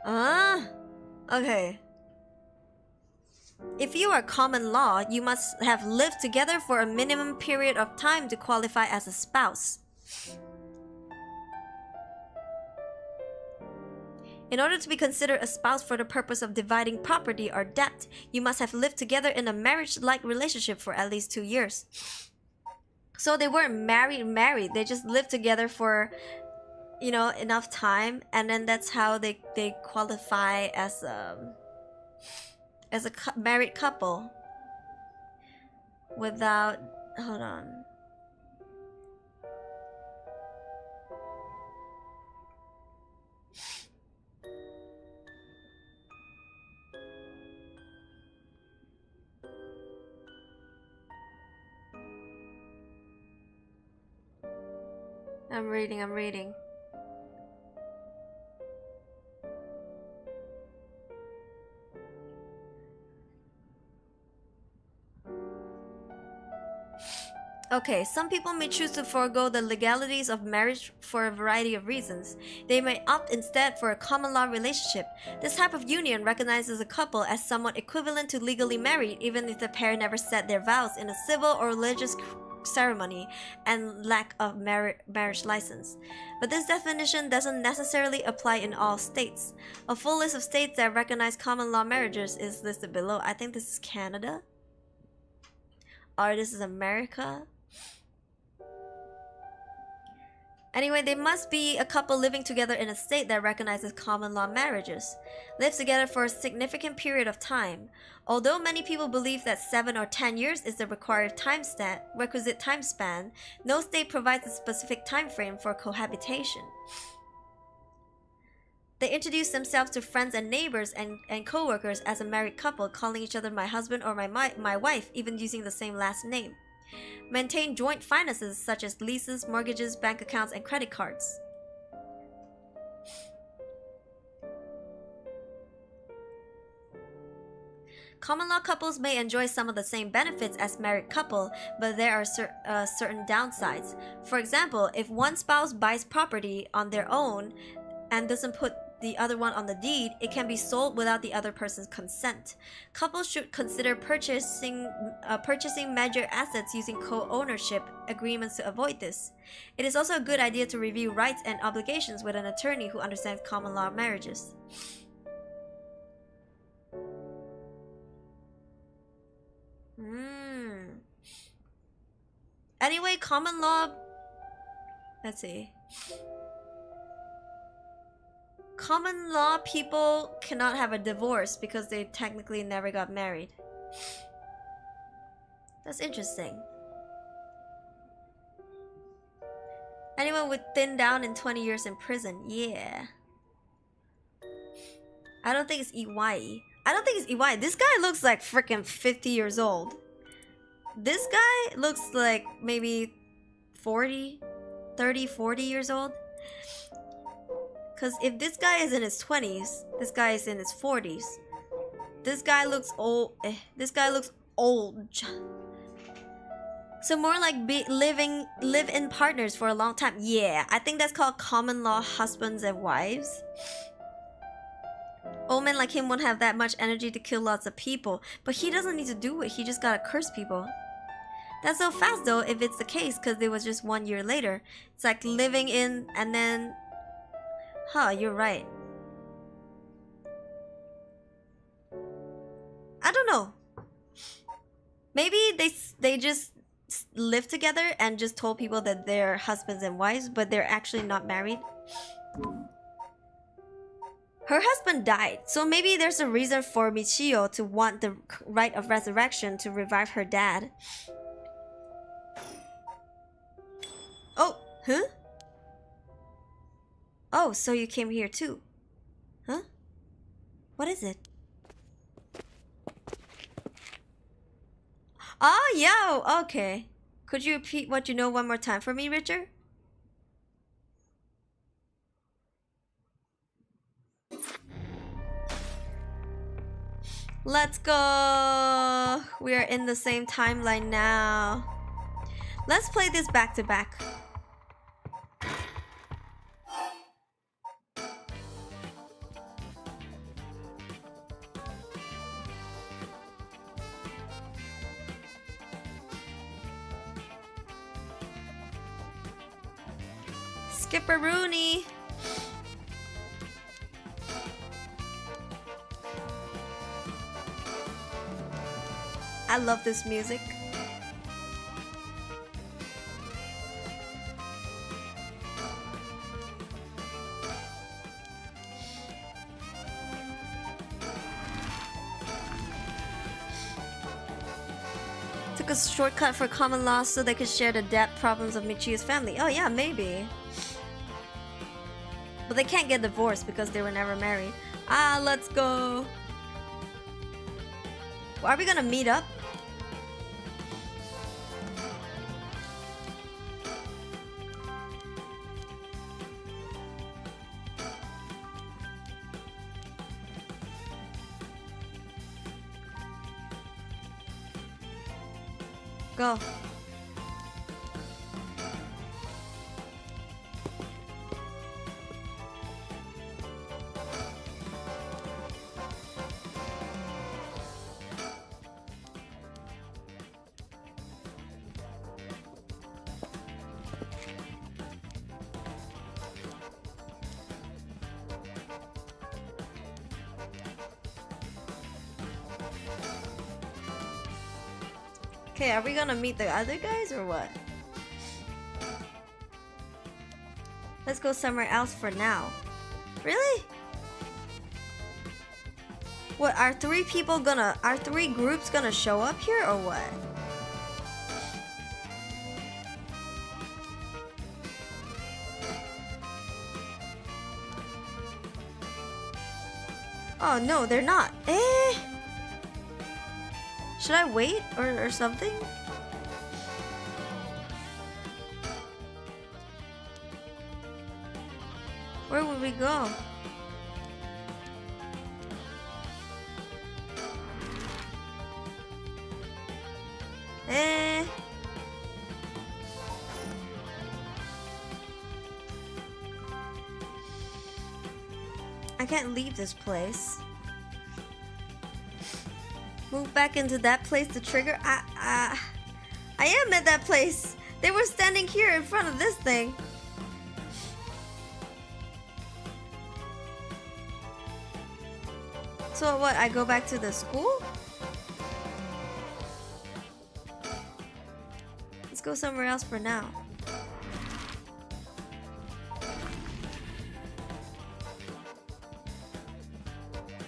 Ah, okay. If you are common law, you must have lived together for a minimum period of time to qualify as a spouse. In order to be considered a spouse for the purpose of dividing property or debt, you must have lived together in a marriage-like relationship for at least 2 years. So they weren't married, they just lived together for, you know, enough time, and then that's how they qualify as a married couple without, hold on. I'm reading. Okay, some people may choose to forego the legalities of marriage for a variety of reasons. They may opt instead for a common law relationship. This type of union recognizes a couple as somewhat equivalent to legally married, even if the pair never said their vows in a civil or religious ceremony and lack of marriage license. But this definition doesn't necessarily apply in all states. A full list of states that recognize common law marriages is listed below. I think this is Canada. Or this is America. Anyway, they must be a couple living together in a state that recognizes common law marriages. Live together for a significant period of time. Although many people believe that 7 or 10 years is the requisite time span, no state provides a specific time frame for cohabitation. They introduce themselves to friends and neighbors and co-workers as a married couple, calling each other my husband or my wife, even using the same last name. Maintain joint finances such as leases, mortgages, bank accounts, and credit cards. Common law couples may enjoy some of the same benefits as married couple, but there are certain downsides. For example, if one spouse buys property on their own and doesn't put the other one on the deed, it can be sold without the other person's consent. Couples should consider purchasing major assets using co-ownership agreements to avoid this. It is also a good idea to review rights and obligations with an attorney who understands common law marriages. Anyway, common law... Let's see. Common law people cannot have a divorce because they technically never got married. That's interesting. Anyone would thin down in 20 years in prison. Yeah. I don't think it's EY. I don't think it's EY. This guy looks like freaking 50 years old. This guy looks like maybe 40 years old. Because if this guy is in his 20s, this guy is in his 40s. This guy looks old. This guy looks old. So more like live-in partners for a long time. Yeah, I think that's called common law husbands and wives. Old men like him won't have that much energy to kill lots of people. But he doesn't need to do it. He just gotta curse people. That's so fast though if it's the case, because it was just 1 year later. It's like living in and then... Huh, you're right. I don't know. Maybe they just live together and just told people that they're husbands and wives, but they're actually not married. Her husband died, so maybe there's a reason for Michio to want the right of resurrection to revive her dad. Oh, huh? Oh, so you came here too. Huh? What is it? Oh, yeah, okay. Could you repeat what you know one more time for me, Richard? Let's go! We are in the same timeline now. Let's play this back to back. Skipperoonie. I love this music. Took a shortcut for common law so they could share the debt problems of Michiyo's family. Oh yeah, maybe. But they can't get divorced because they were never married. Ah, let's go. Well, are we gonna meet up? Go. Okay, are we gonna meet the other guys or what? Let's go somewhere else for now. Really? What, are three groups gonna show up here or what? Oh no, they're not. Eh? Should I wait or something? Where would we go? Eh? I can't leave this place. Move back into that place to trigger. I am at that place. They were standing here in front of this thing. So what? I go back to the school? Let's go somewhere else for now.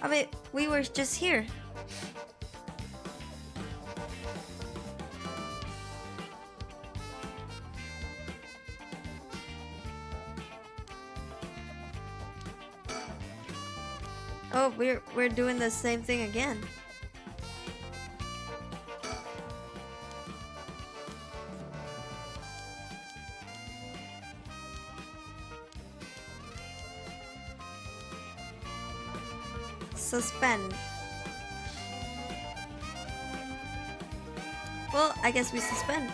I mean, we were just here. Oh, we're doing the same thing again. Suspend. Well, I guess we suspend.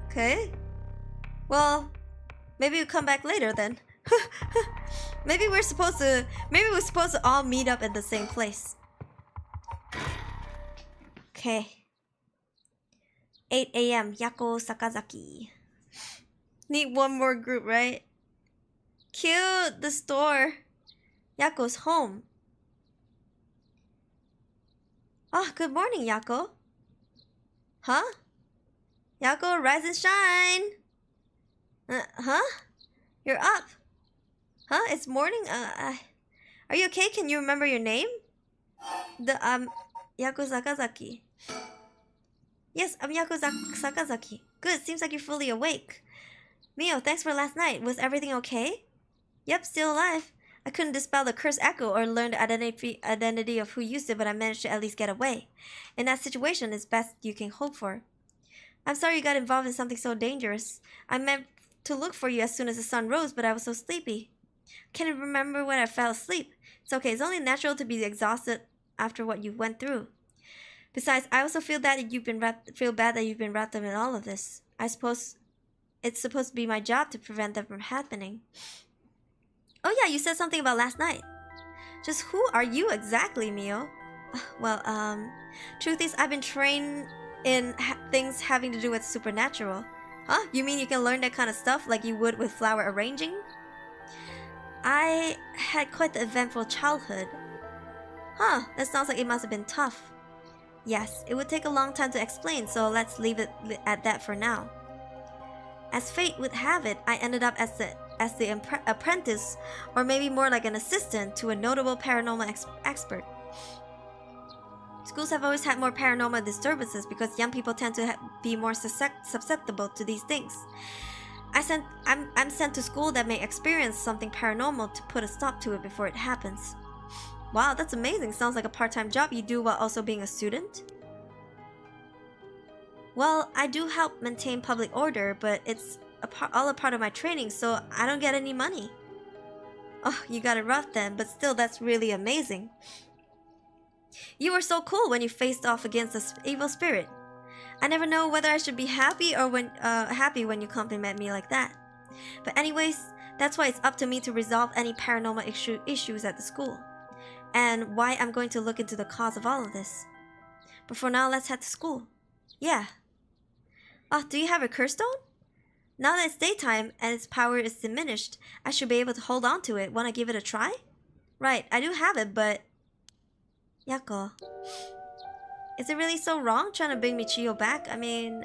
Okay. Well, maybe we'll come back later then. Maybe we're supposed to all meet up at the same place. Okay. 8 a.m. Yako Sakazaki. Need one more group, right? Cute! The store. Yako's home. Oh, good morning, Yako. Huh? Yako, rise and shine! Huh? You're up. Huh? It's morning? Are you okay? Can you remember your name? Yako Sakazaki. Yes, I'm Yako Sakazaki. Good, seems like you're fully awake. Mio, thanks for last night. Was everything okay? Yep, still alive. I couldn't dispel the curse echo or learn the identity of who used it, but I managed to at least get away. In that situation, it's best you can hope for. I'm sorry you got involved in something so dangerous. I meant to look for you as soon as the sun rose, but I was so sleepy. Can't even remember when I fell asleep. It's okay, it's only natural to be exhausted after what you went through. Besides, I also feel bad that you've been wrapped up in all of this. I suppose it's supposed to be my job to prevent that from happening. Oh yeah, you said something about last night. Just who are you exactly, Mio? Well, truth is, I've been trained in things having to do with supernatural. Huh? You mean you can learn that kind of stuff like you would with flower arranging? I had quite the eventful childhood. Huh, that sounds like it must have been tough. Yes, it would take a long time to explain, so let's leave it at that for now. As fate would have it, I ended up as the apprentice, or maybe more like an assistant, to a notable paranormal expert. Schools have always had more paranormal disturbances because young people tend to be more susceptible to these things. I'm sent to school that may experience something paranormal to put a stop to it before it happens. Wow, that's amazing. Sounds like a part-time job you do while also being a student. Well, I do help maintain public order, but it's all a part of my training, so I don't get any money. Oh, you got it rough then, but still, that's really amazing. You were so cool when you faced off against the evil spirit. I never know whether I should be happy or happy when you compliment me like that. But anyways, that's why it's up to me to resolve any paranormal issues at the school, and why I'm going to look into the cause of all of this. But for now, let's head to school. Yeah. Oh, do you have a curse stone? Now that it's daytime and its power is diminished, I should be able to hold on to it. Want to give it a try? Right, I do have it, but... Yako. Is it really so wrong trying to bring Michiyo back? I mean...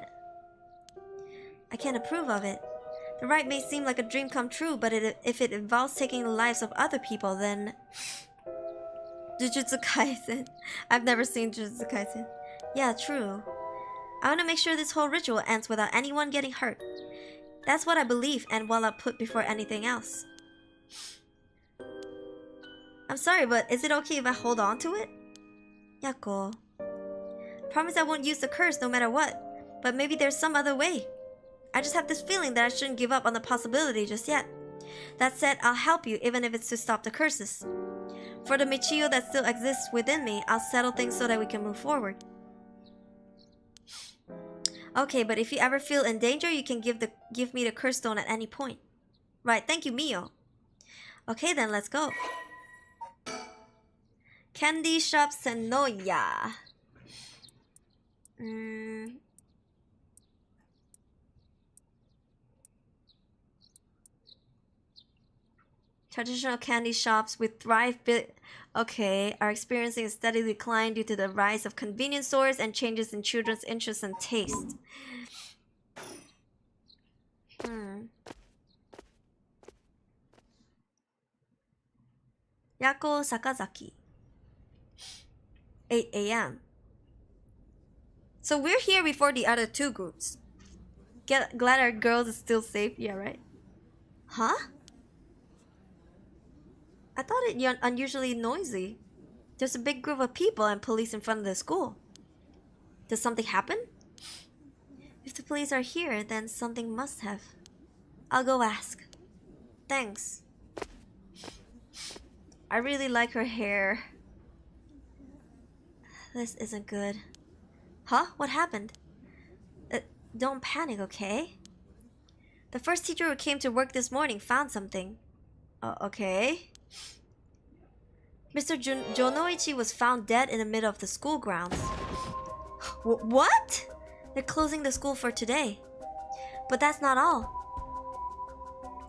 I can't approve of it. The rite may seem like a dream come true, but if it involves taking the lives of other people, then... Jujutsu Kaisen. I've never seen Jujutsu Kaisen. Yeah, true. I want to make sure this whole ritual ends without anyone getting hurt. That's what I believe and what I'll put before anything else. I'm sorry, but is it okay if I hold on to it? Yako. Promise I won't use the curse no matter what, but maybe there's some other way. I just have this feeling that I shouldn't give up on the possibility just yet. That said, I'll help you even if it's to stop the curses. For the Michiyo that still exists within me, I'll settle things so that we can move forward. Okay, but if you ever feel in danger, you can give me the curse stone at any point. Right, thank you, Mio. Okay then, let's go. Candy Shop Senoya. Traditional candy shops with are experiencing a steady decline due to the rise of convenience stores and changes in children's interests and taste. Yako Sakazaki. 8 a.m. So we're here before the other two groups. Glad our girls is still safe. Yeah, right? Huh? I thought it unusually noisy. There's a big group of people and police in front of the school. Did something happen? If the police are here, then something must have. I'll go ask. Thanks. I really like her hair. This isn't good. Huh? What happened? Don't panic, okay? The first teacher who came to work this morning found something. Okay. Mr. Jonoichi was found dead in the middle of the school grounds. What? They're closing the school for today. But that's not all.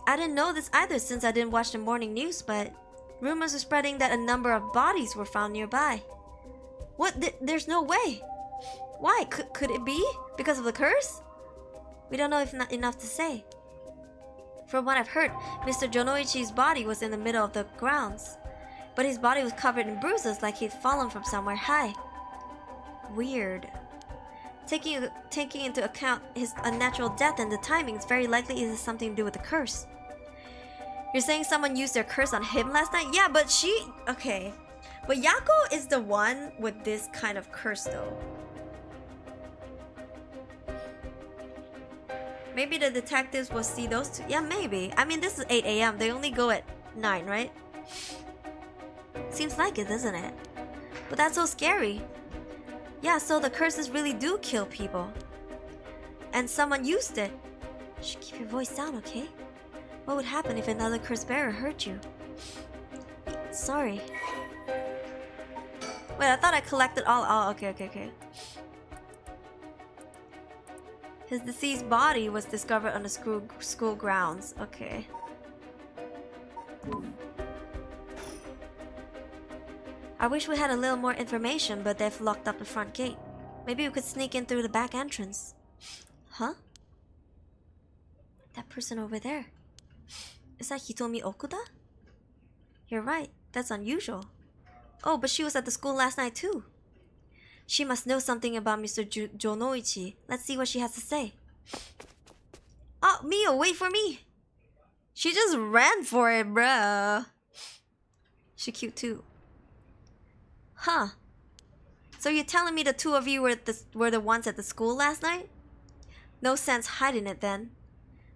I didn't know this either since I didn't watch the morning news, but rumors are spreading that a number of bodies were found nearby. What? There's no way. Why? Could it be? Because of the curse? We don't know if not enough to say. From what I've heard, Mr. Jonoichi's body was in the middle of the grounds, but his body was covered in bruises like he'd fallen from somewhere high. Weird. Taking into account his unnatural death and the timing, it's very likely it has something to do with the curse. You're saying someone used their curse on him last night? Yeah, but she... Okay. But Yako is the one with this kind of curse though. Maybe the detectives will see those two. Yeah, maybe. I mean, this is 8 a.m. They only go at 9, right? Seems like it, doesn't it? But that's so scary. Yeah, so the curses really do kill people. And someone used it. Shh, keep your voice down, okay? What would happen if another curse bearer hurt you? Sorry. Wait, I thought I collected all. Oh, okay. His deceased body was discovered on the school grounds. Okay. I wish we had a little more information, but they've locked up the front gate. Maybe we could sneak in through the back entrance. Huh? That person over there. Is that Hitomi Okuda? You're right. That's unusual. Oh, but she was at the school last night too. She must know something about Mr. Jonoichi. Let's see what she has to say. Oh, Mio, wait for me. She just ran for it, bruh. She cute too. Huh. So you're telling me the two of you were the ones at the school last night? No sense hiding it then.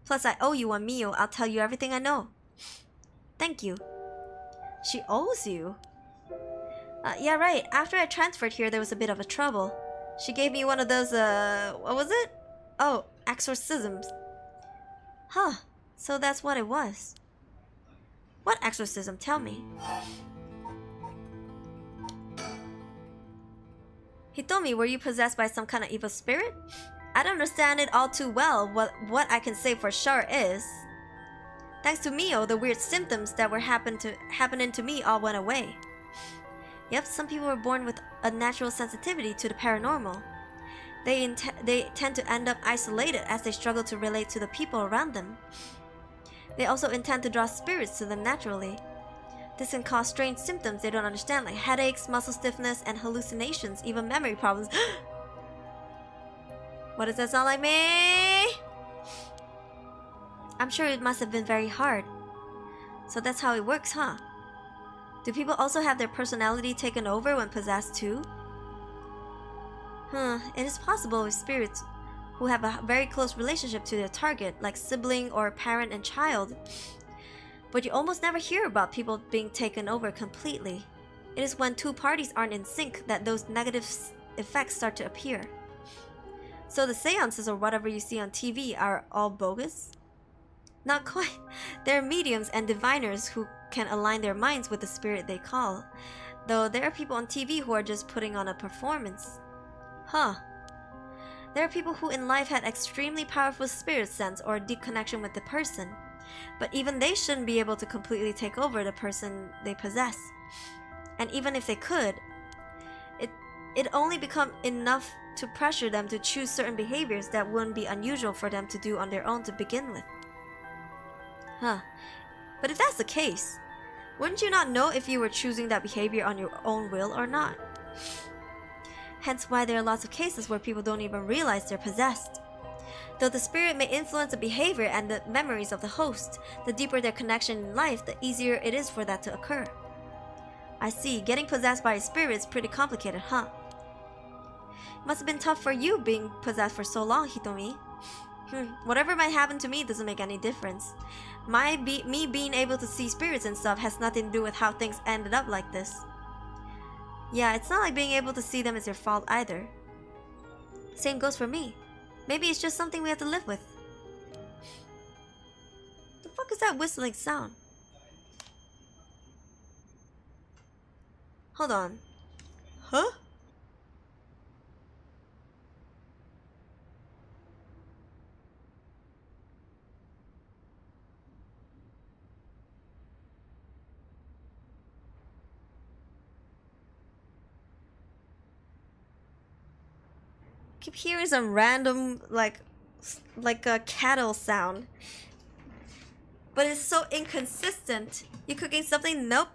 Plus I owe you one, Mio. I'll tell you everything I know. Thank you. She owes you? Yeah, right. After I transferred here, there was a bit of a trouble. She gave me one of those, what was it? Oh, exorcisms. Huh. So that's what it was. What exorcism? Tell me. Hitomi, were you possessed by some kind of evil spirit? I don't understand it all too well. What I can say for sure is, thanks to Mio, the weird symptoms that were happening to me all went away. Yep, some people were born with a natural sensitivity to the paranormal. They tend to end up isolated as they struggle to relate to the people around them. They also intend to draw spirits to them naturally. This can cause strange symptoms they don't understand, like headaches, muscle stiffness, and hallucinations, even memory problems. What does that sound like me? I'm sure it must have been very hard. So that's how it works, huh? Do people also have their personality taken over when possessed too? It is possible with spirits who have a very close relationship to their target, like sibling or parent and child. But you almost never hear about people being taken over completely. It is when two parties aren't in sync that those negative effects start to appear. So the seances or whatever you see on TV are all bogus? Not quite. There are mediums and diviners who can align their minds with the spirit they call, though there are people on TV who are just putting on a performance. Huh. There are people who in life had extremely powerful spirit sense or a deep connection with the person, but even they shouldn't be able to completely take over the person they possess. And even if they could, it only become enough to pressure them to choose certain behaviors that wouldn't be unusual for them to do on their own to begin with. Huh. But if that's the case, wouldn't you not know if you were choosing that behavior on your own will or not? Hence why there are lots of cases where people don't even realize they're possessed. Though the spirit may influence the behavior and the memories of the host, the deeper their connection in life, the easier it is for that to occur. I see. Getting possessed by a spirit is pretty complicated, huh? Must have been tough for you being possessed for so long, Hitomi. Whatever might happen to me doesn't make any difference. Me being able to see spirits and stuff has nothing to do with how things ended up like this. Yeah, it's not like being able to see them is your fault either. Same goes for me. Maybe it's just something we have to live with. The fuck is that whistling sound? Hold on. Huh? Keep hearing some random like a cattle sound, but it's so inconsistent. You cooking something? Nope.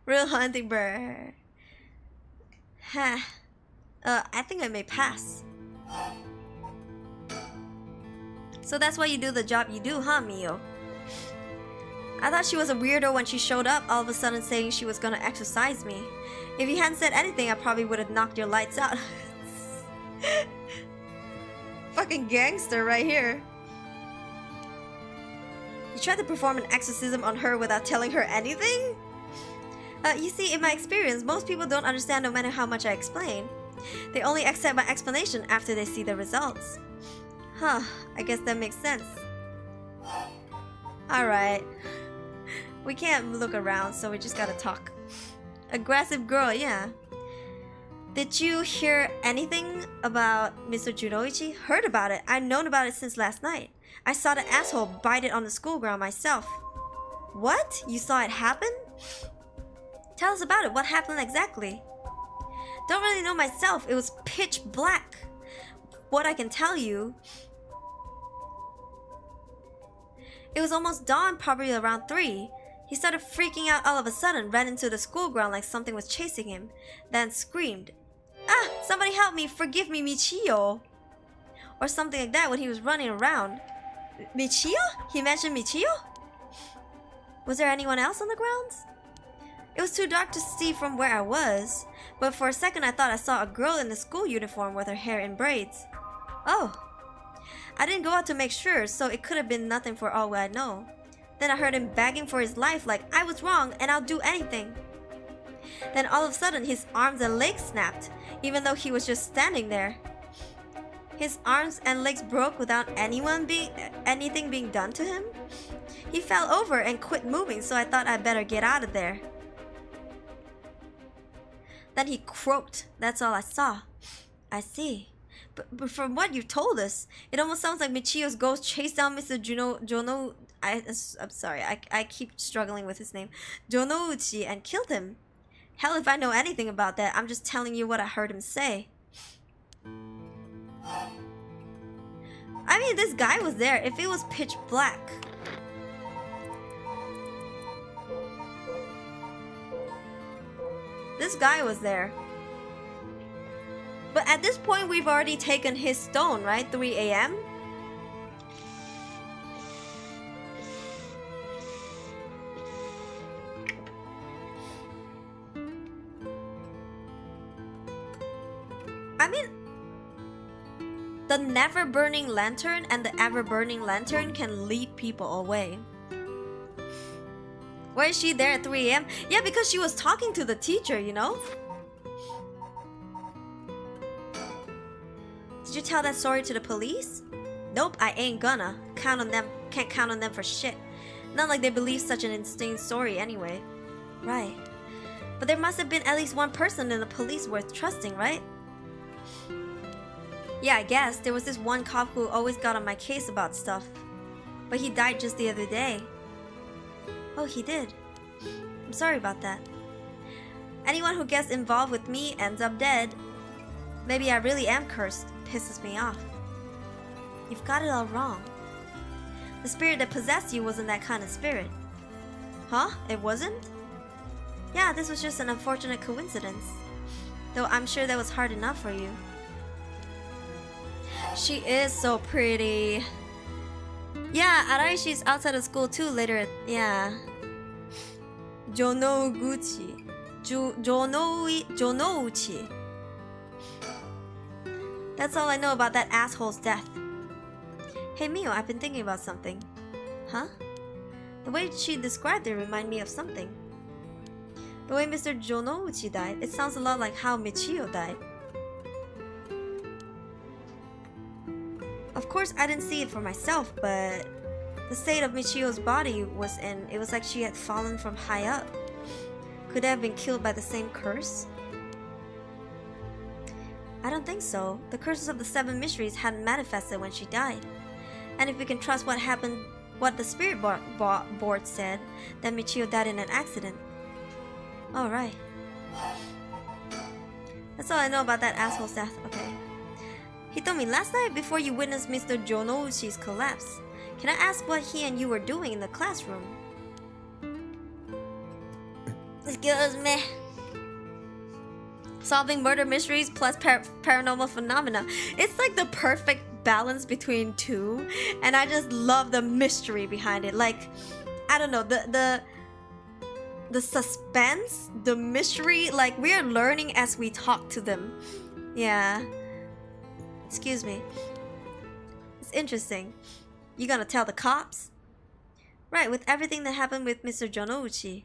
Real hunting bird. Huh. I think I may pass. So that's why you do the job you do, huh, Mio? I thought she was a weirdo when she showed up, all of a sudden saying she was gonna exorcise me. If you hadn't said anything, I probably would have knocked your lights out. Fucking gangster right here. You tried to perform an exorcism on her without telling her anything? You see, in my experience, most people don't understand no matter how much I explain. They only accept my explanation after they see the results. Huh, I guess that makes sense. Alright. We can't look around, so we just gotta talk. Aggressive girl, yeah. Did you hear anything about Mr. Junoichi? Heard about it. I've known about it since last night. I saw the asshole bite it on the school ground myself. What? You saw it happen? Tell us about it. What happened exactly? Don't really know myself. It was pitch black. What I can tell you... It was almost dawn, probably around 3. He started freaking out all of a sudden, ran into the school ground like something was chasing him, then screamed, "Ah! Somebody help me! Forgive me, Michio!" Or something like that when he was running around. Michio? He mentioned Michio? Was there anyone else on the grounds? It was too dark to see from where I was, but for a second I thought I saw a girl in a school uniform with her hair in braids. Oh. I didn't go out to make sure, so it could have been nothing for all I know. Then I heard him begging for his life like, "I was wrong and I'll do anything." Then all of a sudden his arms and legs snapped, even though he was just standing there. His arms and legs broke without anything being done to him. He fell over and quit moving, so I thought I'd better get out of there. Then he croaked. That's all I saw. I see. But from what you told us, it almost sounds like Michio's ghost chased down Mr. Jono... I'm sorry, I keep struggling with his name. Jonouchi and killed him. Hell if I know anything about that, I'm just telling you what I heard him say. I mean, this guy was there. If it was pitch black... This guy was there. But at this point, we've already taken his stone, right? 3 a.m.? I mean, the never burning lantern and the ever burning lantern can lead people away. Why is she there at 3 a.m.? Yeah, because she was talking to the teacher, you know? Did you tell that story to the police? Nope, I ain't gonna. Count on them. Can't count on them for shit. Not like they believe such an insane story anyway. Right. But there must have been at least one person in the police worth trusting, right? Yeah, I guess. There was this one cop who always got on my case about stuff. But he died just the other day. Oh, he did. I'm sorry about that. Anyone who gets involved with me ends up dead. Maybe I really am cursed. Pisses me off. You've got it all wrong. The spirit that possessed you wasn't that kind of spirit. Huh? It wasn't? Yeah, this was just an unfortunate coincidence. Though I'm sure that was hard enough for you. She is so pretty. Yeah, Araishi's outside of school too later. Yeah. Jonouchi. Jonouchi. That's all I know about that asshole's death. Hey Mio, I've been thinking about something. Huh? The way she described it reminded me of something. The way Mr. Jonouchi died, it sounds a lot like how Michio died. Of course, I didn't see it for myself, but the state of Michio's body was in, it was like she had fallen from high up. Could they have been killed by the same curse? I don't think so. The curses of the 7 mysteries hadn't manifested when she died. And if we can trust what happened, what the spirit board said, then Michio died in an accident. Alright. That's all I know about that asshole's death, okay. He told me last night before you witnessed Mr. Jonouchi's collapse. Can I ask what he and you were doing in the classroom? Excuse me. Solving murder mysteries plus paranormal phenomena. It's like the perfect balance between two, and I just love the mystery behind it. Like, I don't know, the suspense, the mystery, like we're learning as we talk to them. Yeah. Excuse me. It's interesting. You gonna tell the cops? Right, with everything that happened with Mr. Jonouchi.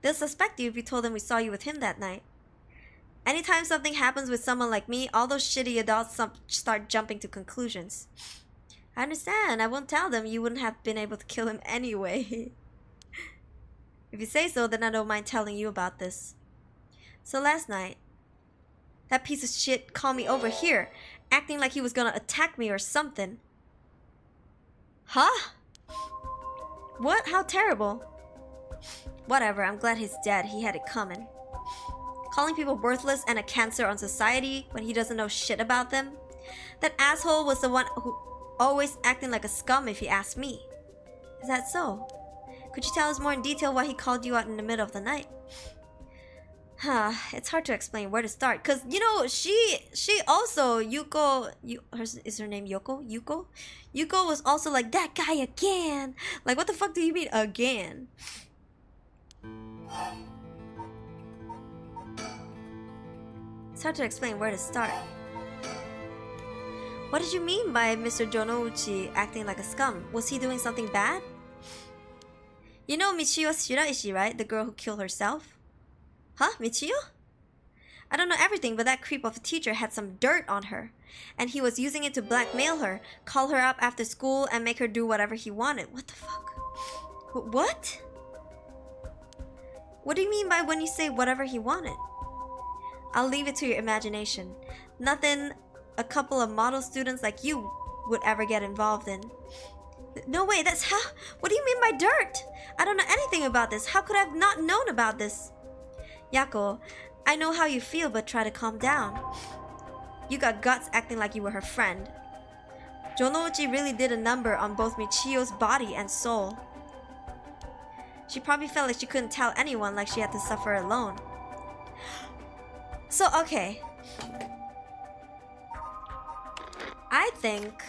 They'll suspect you if you told them we saw you with him that night. Anytime something happens with someone like me, all those shitty adults start jumping to conclusions. I understand. I won't tell them. You wouldn't have been able to kill him anyway. If you say so, then I don't mind telling you about this. So last night, that piece of shit called me over here, acting like he was gonna attack me or something. Huh? What? How terrible. Whatever, I'm glad he's dead. He had it coming. Calling people worthless and a cancer on society when he doesn't know shit about them? That asshole was the one who always acting like a scum if you ask me. Is that so? Could you tell us more in detail why he called you out in the middle of the night? Huh, it's hard to explain where to start. Cause you know, she also, is her name Yoko? Yuko? Yuko was also like, that guy again! Like, what the fuck do you mean, again? It's hard to explain where to start. What did you mean by Mr. Jonouchi acting like a scum? Was he doing something bad? You know Michio Shiraishi, right? The girl who killed herself? Huh? Michio? I don't know everything, but that creep of a teacher had some dirt on her. And he was using it to blackmail her, call her up after school, and make her do whatever he wanted. What the fuck? What? What do you mean by when you say whatever he wanted? I'll leave it to your imagination. Nothing a couple of model students like you would ever get involved in. No way, that's how... What do you mean by dirt? I don't know anything about this. How could I have not known about this? Yako, I know how you feel, but try to calm down. You got guts acting like you were her friend. Jonouchi really did a number on both Michio's body and soul. She probably felt like she couldn't tell anyone, like she had to suffer alone. So, okay. I think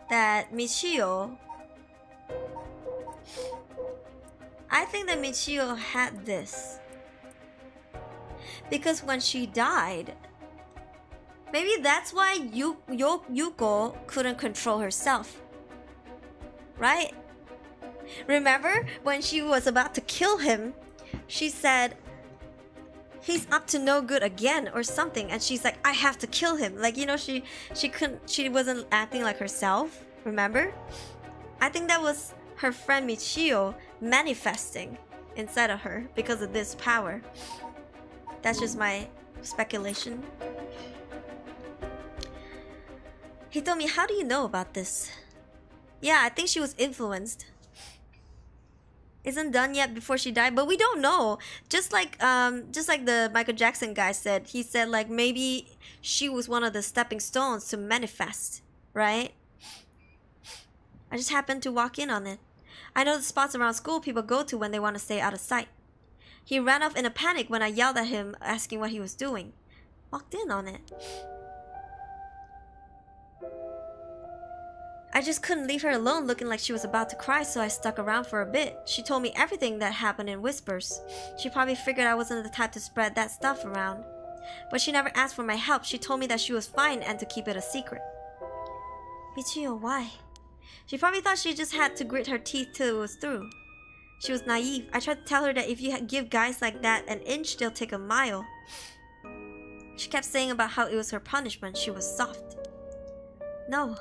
that Michio had this. Because when she died, maybe that's why Yuko couldn't control herself. Right? Remember when she was about to kill him, she said, he's up to no good again or something, and she's like, I have to kill him. Like, you know, she wasn't acting like herself, remember? I think that was her friend Michio manifesting inside of her because of this power. That's just my speculation. Hitomi, how do you know about this? Yeah, I think she was influenced. Isn't done yet before she died, but we don't know. Just like the Michael Jackson guy said, he said like maybe she was one of the stepping stones to manifest, right? I just happened to walk in on it. I know the spots around school people go to when they want to stay out of sight. He ran off in a panic when I yelled at him asking what he was doing. Walked in on it. I just couldn't leave her alone looking like she was about to cry, so I stuck around for a bit. She told me everything that happened in whispers. She probably figured I wasn't the type to spread that stuff around. But she never asked for my help. She told me that she was fine and to keep it a secret. Michio, why? She probably thought she just had to grit her teeth till it was through. She was naive. I tried to tell her that if you give guys like that an inch, they'll take a mile. She kept saying about how it was her punishment. She was soft. No.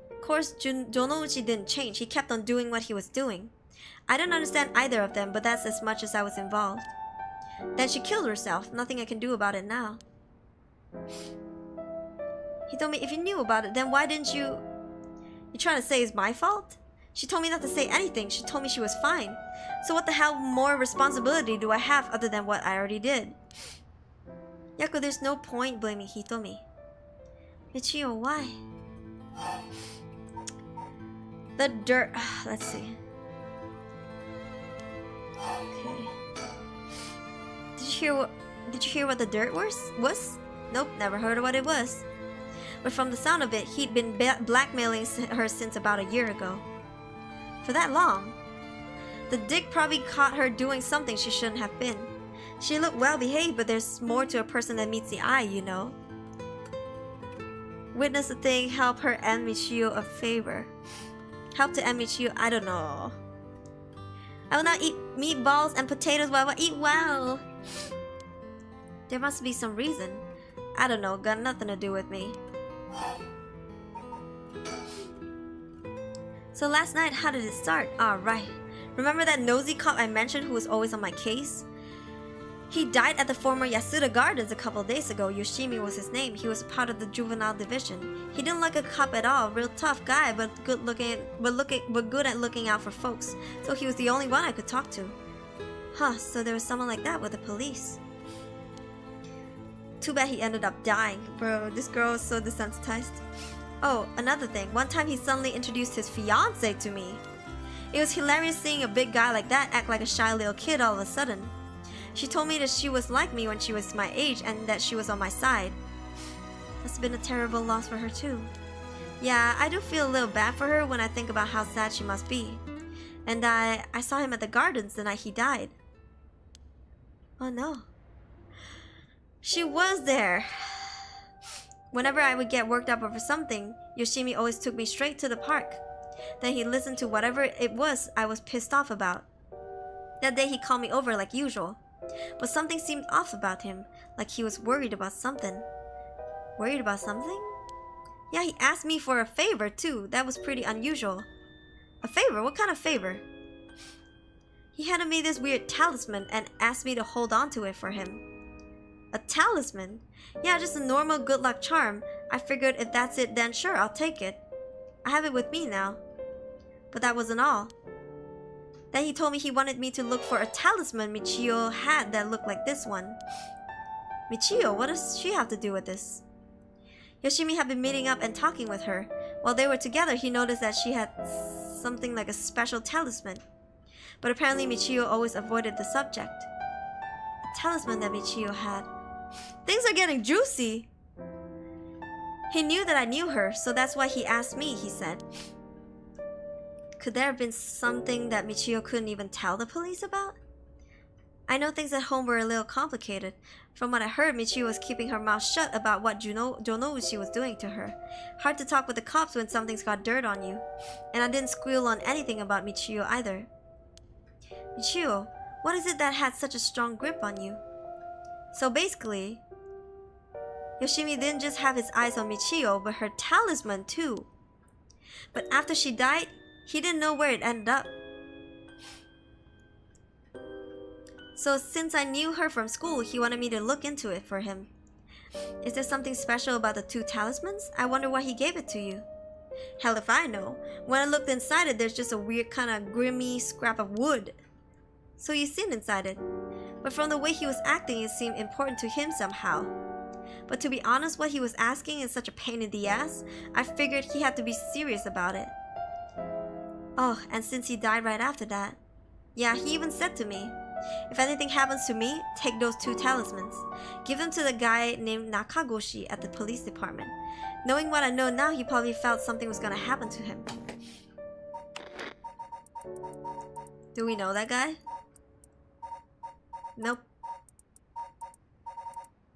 Of course, Jonouchi didn't change. He kept on doing what he was doing. I don't understand either of them, but that's as much as I was involved. Then she killed herself. Nothing I can do about it now. He told me if you knew about it, then why didn't you... You trying to say it's my fault? She told me not to say anything. She told me she was fine. So what the hell more responsibility do I have other than what I already did? Yako, there's no point blaming Hitomi. Michio, why? The dirt... Let's see. Okay. Did you hear what the dirt was? Nope, never heard of what it was. But from the sound of it, he'd been blackmailing her since about a year ago. For that long. The dick probably caught her doing something she shouldn't have been. She looked well behaved, but there's more to a person than meets the eye, you know. Witness the thing, help her end Michio a favor. Help to end Michio, I don't know. I will not eat meatballs and potatoes while I eat well. There must be some reason. I don't know, got nothing to do with me. So last night, how did it start? Alright. Remember that nosy cop I mentioned who was always on my case? He died at the former Yasuda Gardens a couple days ago. Yoshimi was his name. He was part of the juvenile division. He didn't like a cop at all. Real tough guy, but good at looking out for folks. So he was the only one I could talk to. Huh, so there was someone like that with the police. Too bad he ended up dying. Bro, this girl is so desensitized. Oh, another thing. One time he suddenly introduced his fiancée to me. It was hilarious seeing a big guy like that act like a shy little kid all of a sudden. She told me that she was like me when she was my age and that she was on my side. That's been a terrible loss for her too. Yeah, I do feel a little bad for her when I think about how sad she must be. And I saw him at the gardens the night he died. Oh no. She was there. Whenever I would get worked up over something, Yoshimi always took me straight to the park. Then he listened to whatever it was I was pissed off about. That day he called me over like usual. But something seemed off about him, like he was worried about something. Worried about something? Yeah, he asked me for a favor too. That was pretty unusual. A favor? What kind of favor? He handed me this weird talisman and asked me to hold on to it for him. A talisman? Yeah, just a normal good luck charm. I figured if that's it, then sure, I'll take it. I have it with me now. But that wasn't all. Then he told me he wanted me to look for a talisman Michio had that looked like this one. Michio, what does she have to do with this? Yoshimi had been meeting up and talking with her. While they were together, he noticed that she had something like a special talisman. But apparently Michio always avoided the subject. A talisman that Michio had. Things are getting juicy! He knew that I knew her, so that's why he asked me, he said. Could there have been something that Michio couldn't even tell the police about? I know things at home were a little complicated. From what I heard, Michio was keeping her mouth shut about what Jonouchi was doing to her. Hard to talk with the cops when something's got dirt on you. And I didn't squeal on anything about Michio either. Michio, what is it that had such a strong grip on you? So basically, Yoshimi didn't just have his eyes on Michio, but her talisman too. But after she died, he didn't know where it ended up. So since I knew her from school, he wanted me to look into it for him. Is there something special about the two talismans? I wonder why he gave it to you. Hell if I know. When I looked inside it, there's just a weird kind of grimy scrap of wood. So you've seen inside it. But from the way he was acting, it seemed important to him somehow. But to be honest, what he was asking is such a pain in the ass, I figured he had to be serious about it. Oh, and since he died right after that. Yeah, he even said to me, if anything happens to me, take those two talismans. Give them to the guy named Nakagoshi at the police department. Knowing what I know now, he probably felt something was gonna happen to him. Do we know that guy? Nope.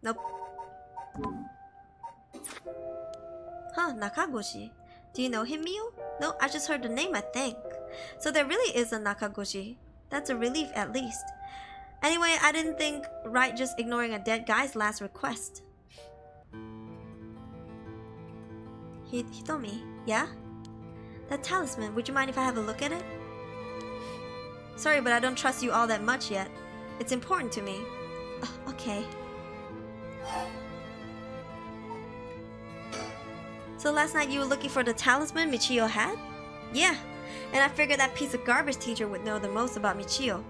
Nope. Huh, Nakagoshi. Do you know him, Mio? No, I just heard the name, I think. So there really is a Nakagoshi. That's a relief, at least. Anyway, I didn't think right just ignoring a dead guy's last request. Hitomi, yeah? That talisman, would you mind if I have a look at it? Sorry, but I don't trust you all that much yet. It's important to me. Okay. So last night you were looking for the talisman Michio had? Yeah, and I figured that piece of garbage teacher would know the most about Michio.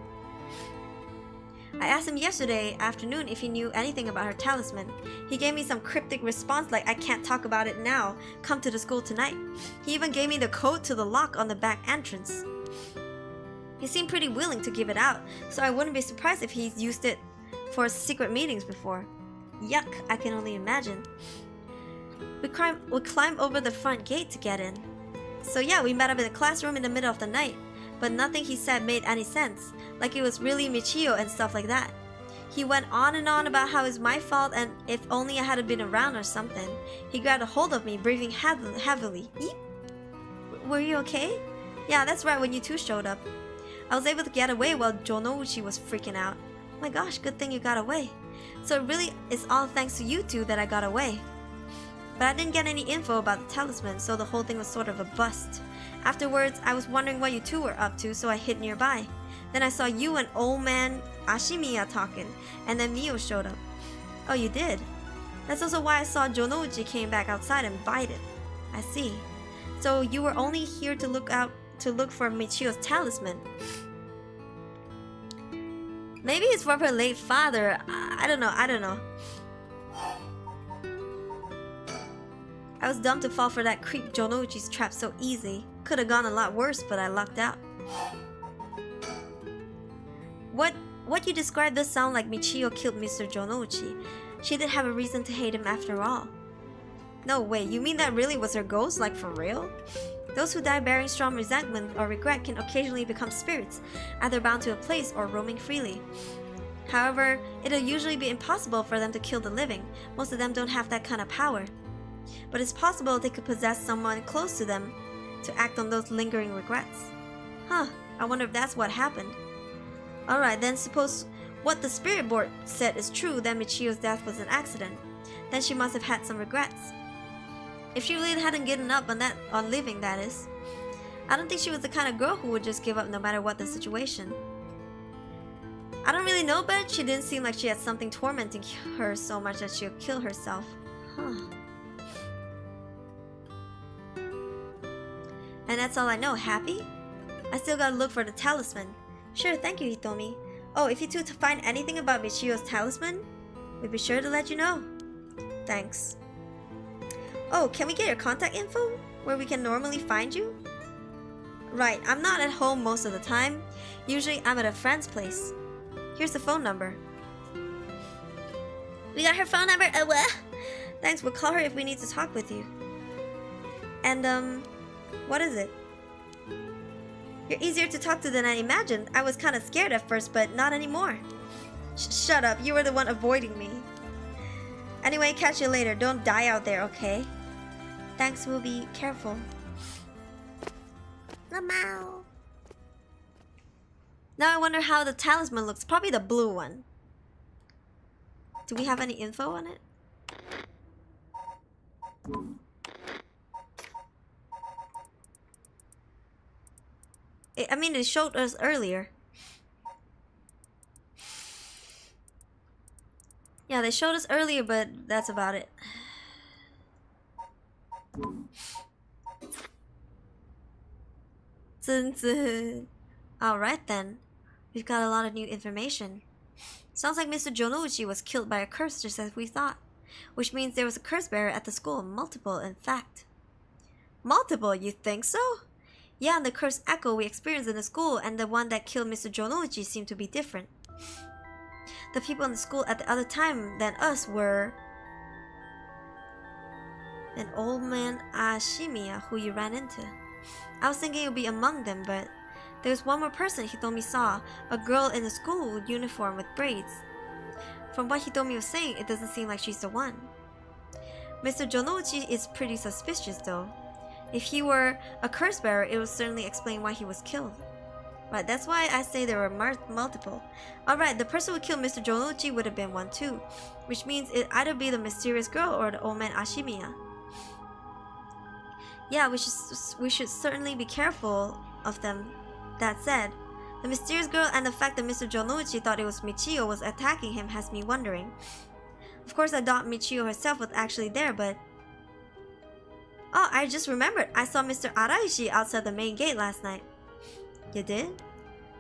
I asked him yesterday afternoon if he knew anything about her talisman. He gave me some cryptic response like, I can't talk about it now, come to the school tonight. He even gave me the code to the lock on the back entrance. He seemed pretty willing to give it out, so I wouldn't be surprised if he's used it for secret meetings before. Yuck, I can only imagine. We climb over the front gate to get in. So yeah, we met up in the classroom in the middle of the night, but nothing he said made any sense, like it was really Michio and stuff like that. He went on and on about how it's my fault and if only I hadn't been around or something. He grabbed a hold of me, breathing heavily. Eep. Were you okay? Yeah, that's right, when you two showed up. I was able to get away while Jonouchi was freaking out. Oh my gosh, good thing you got away. So it really is all thanks to you two that I got away. But I didn't get any info about the talisman, so the whole thing was sort of a bust. Afterwards, I was wondering what you two were up to, so I hid nearby. Then I saw you and old man Ashimiya talking, and then Mio showed up. Oh, you did? That's also why I saw Jonouchi came back outside and bite it. I see. So you were only here to look for Michio's talisman. Maybe it's for her late father. I don't know. I was dumb to fall for that creep Jonouchi's trap so easy. Could have gone a lot worse, but I lucked out. What you described does sound like Michio killed Mr. Jonouchi. She did have a reason to hate him after all. No way, you mean that really was her ghost, like for real? Those who die bearing strong resentment or regret can occasionally become spirits, either bound to a place or roaming freely. However, it'll usually be impossible for them to kill the living. Most of them don't have that kind of power. But it's possible they could possess someone close to them to act on those lingering regrets. Huh, I wonder if that's what happened. Alright, then suppose what the spirit board said is true, then Michio's death was an accident. Then she must have had some regrets. If she really hadn't given up on living, that is. I don't think she was the kind of girl who would just give up no matter what the situation. I don't really know, but she didn't seem like she had something tormenting her so much that she would kill herself. Huh. And that's all I know. Happy? I still gotta look for the talisman. Sure, thank you, Hitomi. Oh, if you two find anything about Michio's talisman, we'll be sure to let you know. Thanks. Oh, can we get your contact info? Where we can normally find you? Right, I'm not at home most of the time. Usually I'm at a friend's place. Here's the phone number. We got her phone number? What? Thanks, we'll call her if we need to talk with you. And, what is it? You're easier to talk to than I imagined. I was kind of scared at first, but not anymore. Shut up, you were the one avoiding me. Anyway, catch you later. Don't die out there, okay? Thanks, we'll be careful. Lamau. Now I wonder how the talisman looks. Probably the blue one. Do we have any info on it? I mean, it showed us earlier. Yeah, they showed us earlier, but that's about it. Alright then. We've got a lot of new information. Sounds like Mr. Jonouchi was killed by a curse just as we thought. Which means there was a curse bearer at the school. Multiple, in fact. Multiple, you think so? Yeah, and the curse echo we experienced in the school and the one that killed Mr. Jonouchi seem to be different. The people in the school at the other time than us were an old man Ashimiya who you ran into. I was thinking it would be among them, but there was one more person Hitomi saw, a girl in a school uniform with braids. From what Hitomi was saying, it doesn't seem like she's the one. Mr. Jonouchi is pretty suspicious though. If he were a curse bearer, it would certainly explain why he was killed. Right, that's why I say there were multiple. Alright, the person who killed Mr. Jonouchi would have been one too, which means it'd either be the mysterious girl or the old man Ashimiya. Yeah, we should certainly be careful of them. That said, the mysterious girl and the fact that Mr. Jonouchi thought it was Michio was attacking him has me wondering. Of course, I thought Michio herself was actually there, but... Oh, I just remembered. I saw Mr. Araishi outside the main gate last night. You did?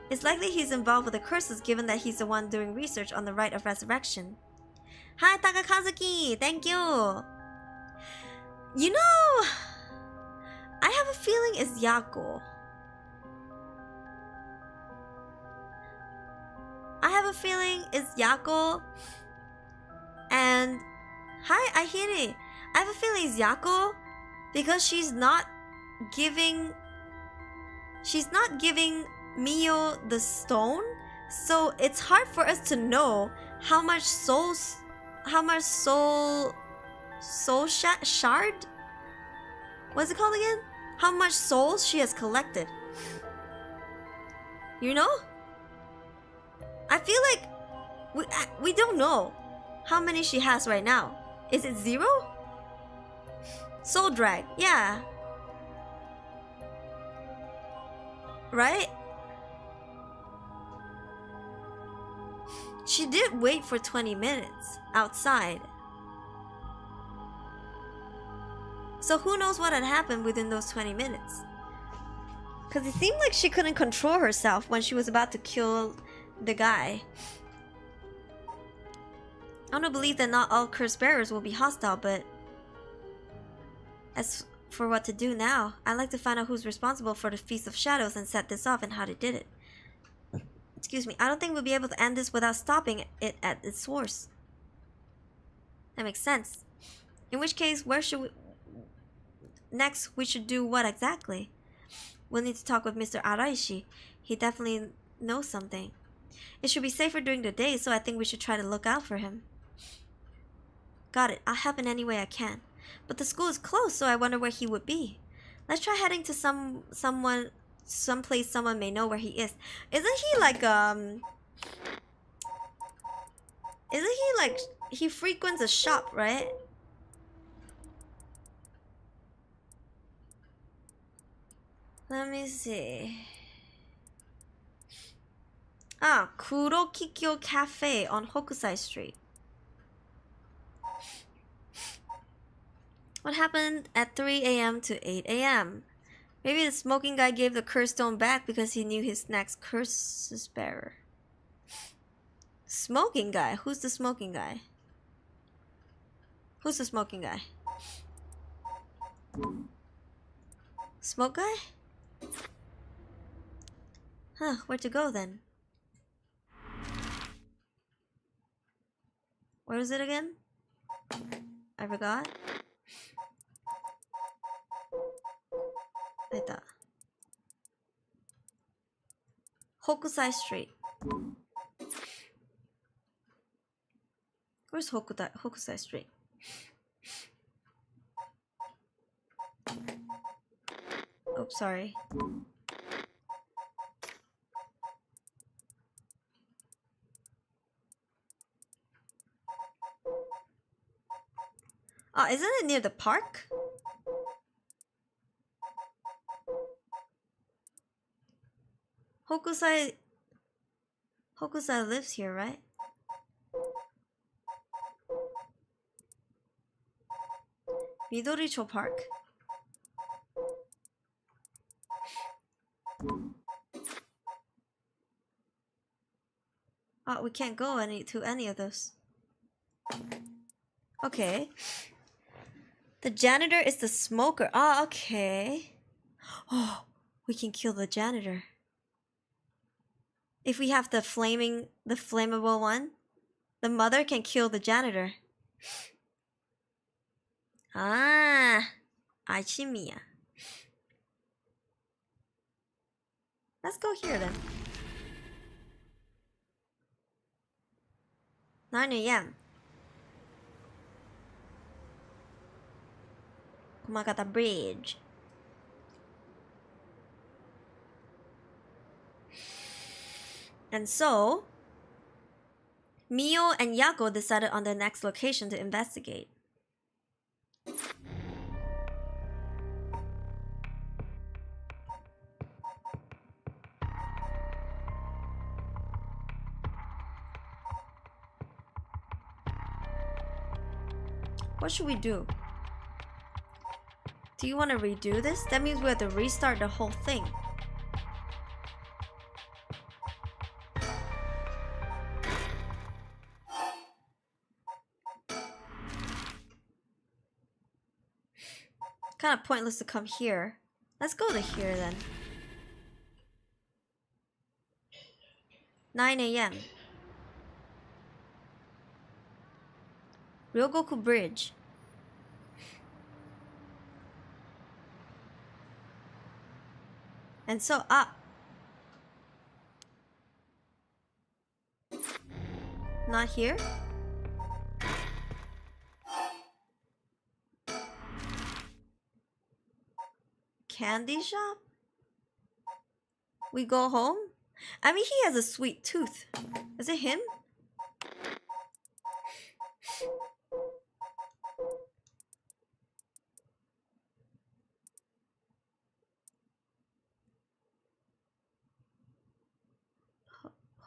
It's likely he's involved with the curses given that he's the one doing research on the rite of resurrection. Hi, Takakazuki! Thank you! You know... I have a feeling it's Yako. I have a feeling it's Yako. And... Hi, Ahiri! I have a feeling it's Yako because she's not giving Mio the stone, so it's hard for us to know how much soul shard, what's it called again? How much souls she has collected. You know? I feel like we don't know how many she has right now. Is it 0? Soul drag, yeah. Right? She did wait for 20 minutes outside. So who knows what had happened within those 20 minutes? Because it seemed like she couldn't control herself when she was about to kill the guy. I don't believe that not all curse bearers will be hostile, but as for what to do now, I'd like to find out who's responsible for the Feast of Shadows and set this off and how they did it. Excuse me, I don't think we'll be able to end this without stopping it at its source. That makes sense. In which case, where should we... Next, we should do what exactly? We'll need to talk with Mr. Araishi. He definitely knows something. It should be safer during the day, so I think we should try to look out for him. Got it. I'll help in any way I can. But the school is closed, so I wonder where he would be. Let's try heading to someplace someone may know where he is. Isn't he like he frequents a shop, right? Let me see. Ah, Kurokikyo Cafe on Hokusai Street. What happened at 3 a.m. to 8 a.m.? Maybe the smoking guy gave the curse stone back because he knew his next curse's bearer. Smoking guy? Who's the smoking guy? Who's the smoking guy? Smoke guy? Huh, where to go then? Where is it again? I forgot. Right there. Hokusai Street. Where's Hokusai Street? Oh, sorry. Oh, isn't it near the park? Hokusai lives here, right? Midoricho Park. Oh, we can't go to any of those. Okay. The janitor is the smoker. Oh, okay. Oh, we can kill the janitor. If we have the flammable one, the mother can kill the janitor. Ah, Aichimiya. Let's go here then. 9 a.m. Kumakata Bridge. And so, Mio and Yako decided on the next location to investigate. What should we do? Do you want to redo this? That means we have to restart the whole thing. Kind of pointless to come here. Let's go to here then. 9 a.m. Ryogoku Bridge. And so up. Not here? Candy shop? We go home? I mean, he has a sweet tooth. Is it him?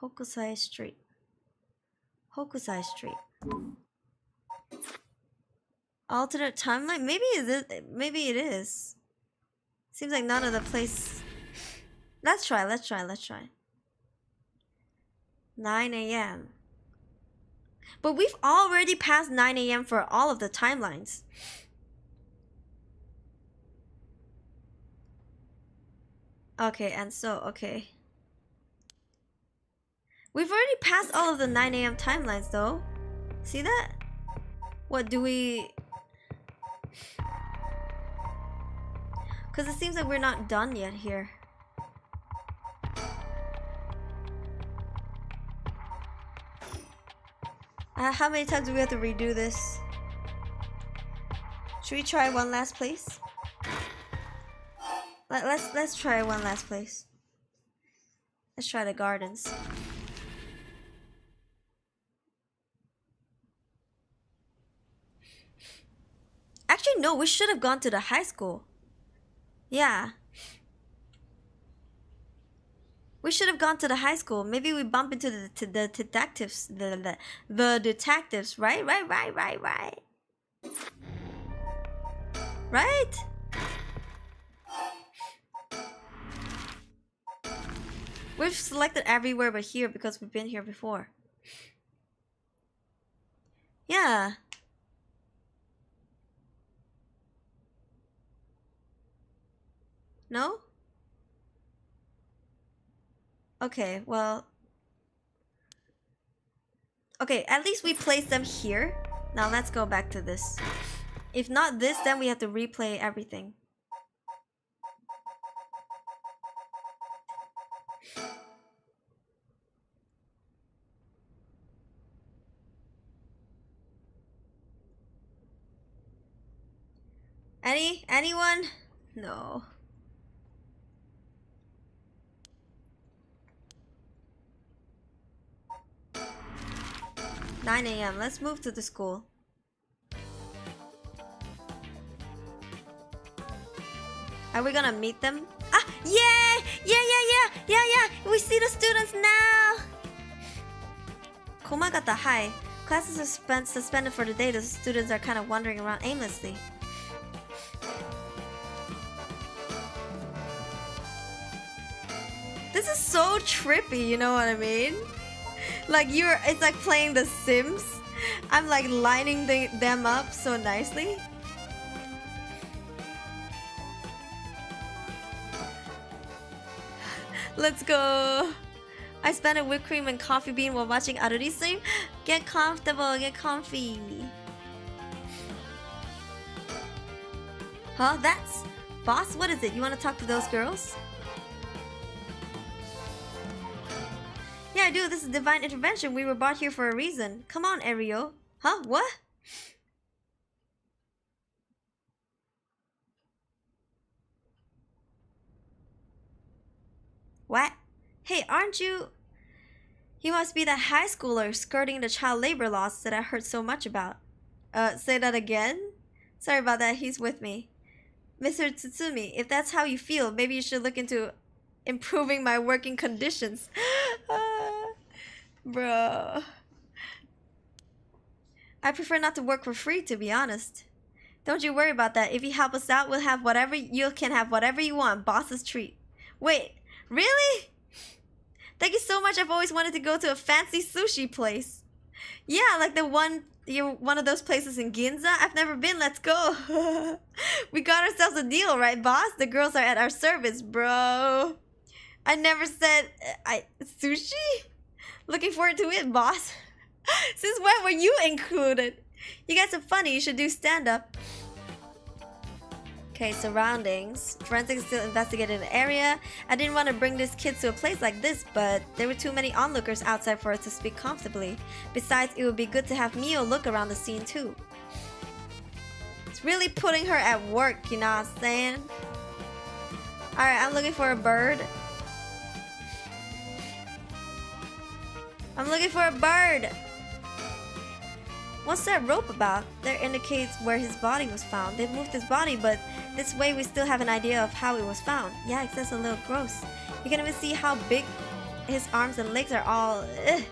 Hokusai Street. Hokusai Street. Alternate timeline? Maybe it is. Seems like none of the place. Let's try. 9 a.m. But we've already passed 9 a.m. for all of the timelines. Okay, and so, okay. We've already passed all of the 9 a.m. timelines though. See that? What do we... Because it seems like we're not done yet here. How many times do we have to redo this? Should we try one last place? Let's try one last place. Let's try the gardens. Actually, no, we should have gone to the high school. Yeah. We should have gone to the high school. Maybe we bump into the detectives. The detectives, right? Right? We've selected everywhere but here because we've been here before. Yeah. No? Okay, well... Okay, at least we placed them here. Now let's go back to this. If not this, then we have to replay everything. Anyone? No. "9 a.m. Let's move to the school. Are we gonna meet them? Ah, yeah! We see the students now! Komagata, hi. Classes are suspended for the day. The students are kind of wandering around aimlessly. This is so trippy, you know what I mean? Like it's like playing The Sims. I'm like lining them up so nicely. Let's go. I spent a whipped cream and coffee bean while watching Aruri stream. Get comfortable, get comfy. Huh? That's... Boss, what is it? You want to talk to those girls? Yeah, I do. This is divine intervention. We were brought here for a reason. Come on, Ario. Huh? What? What? Hey, aren't you... You must be that high schooler skirting the child labor laws that I heard so much about. Say that again? Sorry about that, he's with me. Mr. Tsutsumi, if that's how you feel, maybe you should look into improving my working conditions. Bro. I prefer not to work for free, to be honest. Don't you worry about that. If you help us out, we'll have whatever you can have whatever you want. Boss's treat. Wait, really? Thank you so much. I've always wanted to go to a fancy sushi place. Yeah, like the one of those places in Ginza. I've never been. Let's go. We got ourselves a deal, right, boss? The girls are at our service, bro. I never said sushi. Looking forward to it, boss. Since when were you included? You guys are funny. You should do stand-up. Okay, surroundings. Forensics still investigated the area. I didn't want to bring these kids to a place like this, but there were too many onlookers outside for us to speak comfortably. Besides, it would be good to have Mio look around the scene too. It's really putting her at work, you know what I'm saying? Alright, I'm looking for a bird. I'm looking for a bird! What's that rope about? That indicates where his body was found. They've moved his body, but this way we still have an idea of how it was found. Yeah, that's a little gross. You can even see how big his arms and legs are all... Ugh.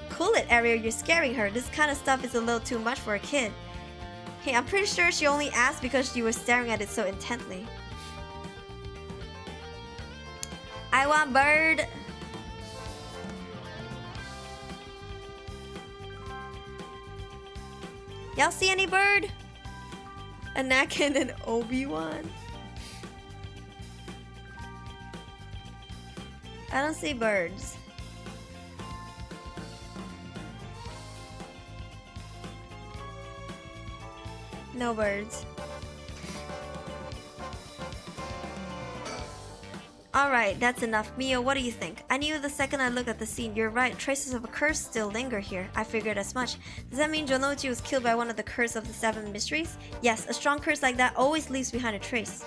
Cool it, Ariel, you're scaring her. This kind of stuff is a little too much for a kid. Hey, I'm pretty sure she only asked because you were staring at it so intently. I want bird. Y'all see any bird? Anakin and Obi-Wan? I don't see birds. No birds. Alright, that's enough. Mio, what do you think? I knew the second I looked at the scene. You're right, traces of a curse still linger here. I figured as much. Does that mean Jonochi was killed by one of the curse of the 7 mysteries? Yes, a strong curse like that always leaves behind a trace.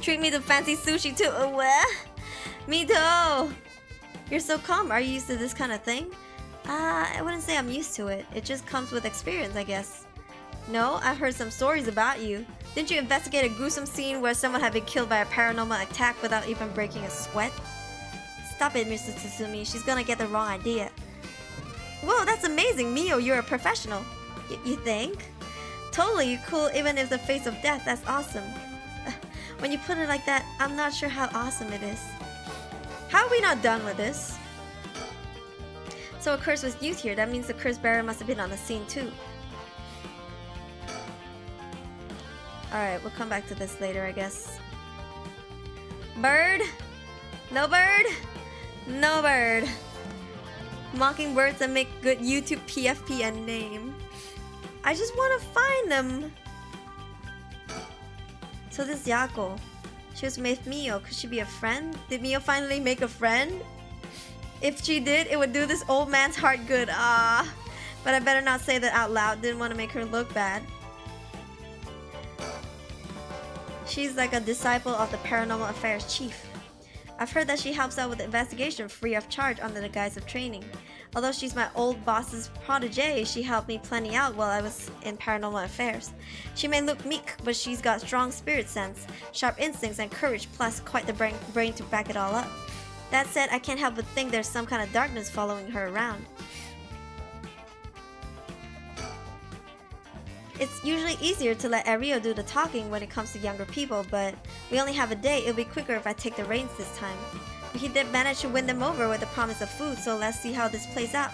Treat me to fancy sushi too. What? Me too. You're so calm. Are you used to this kind of thing? I wouldn't say I'm used to it. It just comes with experience, I guess. No, I've heard some stories about you. Didn't you investigate a gruesome scene where someone had been killed by a paranormal attack without even breaking a sweat? Stop it, Mr. Tsutsumi. She's gonna get the wrong idea. Whoa, that's amazing, Mio. You're a professional. You think? Totally, you're cool even if the face of death. That's awesome. When you put it like that, I'm not sure how awesome it is. How are we not done with this? So a curse was used here. That means the curse bearer must have been on the scene too. Alright, we'll come back to this later, I guess. Bird? No bird? No bird. Mocking birds that make good YouTube PFP and name. I just want to find them. So this Yako. She was with Mio. Could she be a friend? Did Mio finally make a friend? If she did, it would do this old man's heart good. Ah. But I better not say that out loud. Didn't want to make her look bad. She's like a disciple of the Paranormal Affairs chief. I've heard that she helps out with the investigation free of charge under the guise of training. Although she's my old boss's protege, she helped me plenty out while I was in Paranormal Affairs. She may look meek, but she's got strong spirit sense, sharp instincts and courage, plus quite the brain to back it all up. That said, I can't help but think there's some kind of darkness following her around. It's usually easier to let Ariel do the talking when it comes to younger people, but we only have a day. It'll be quicker if I take the reins this time. But he did manage to win them over with the promise of food, so let's see how this plays out.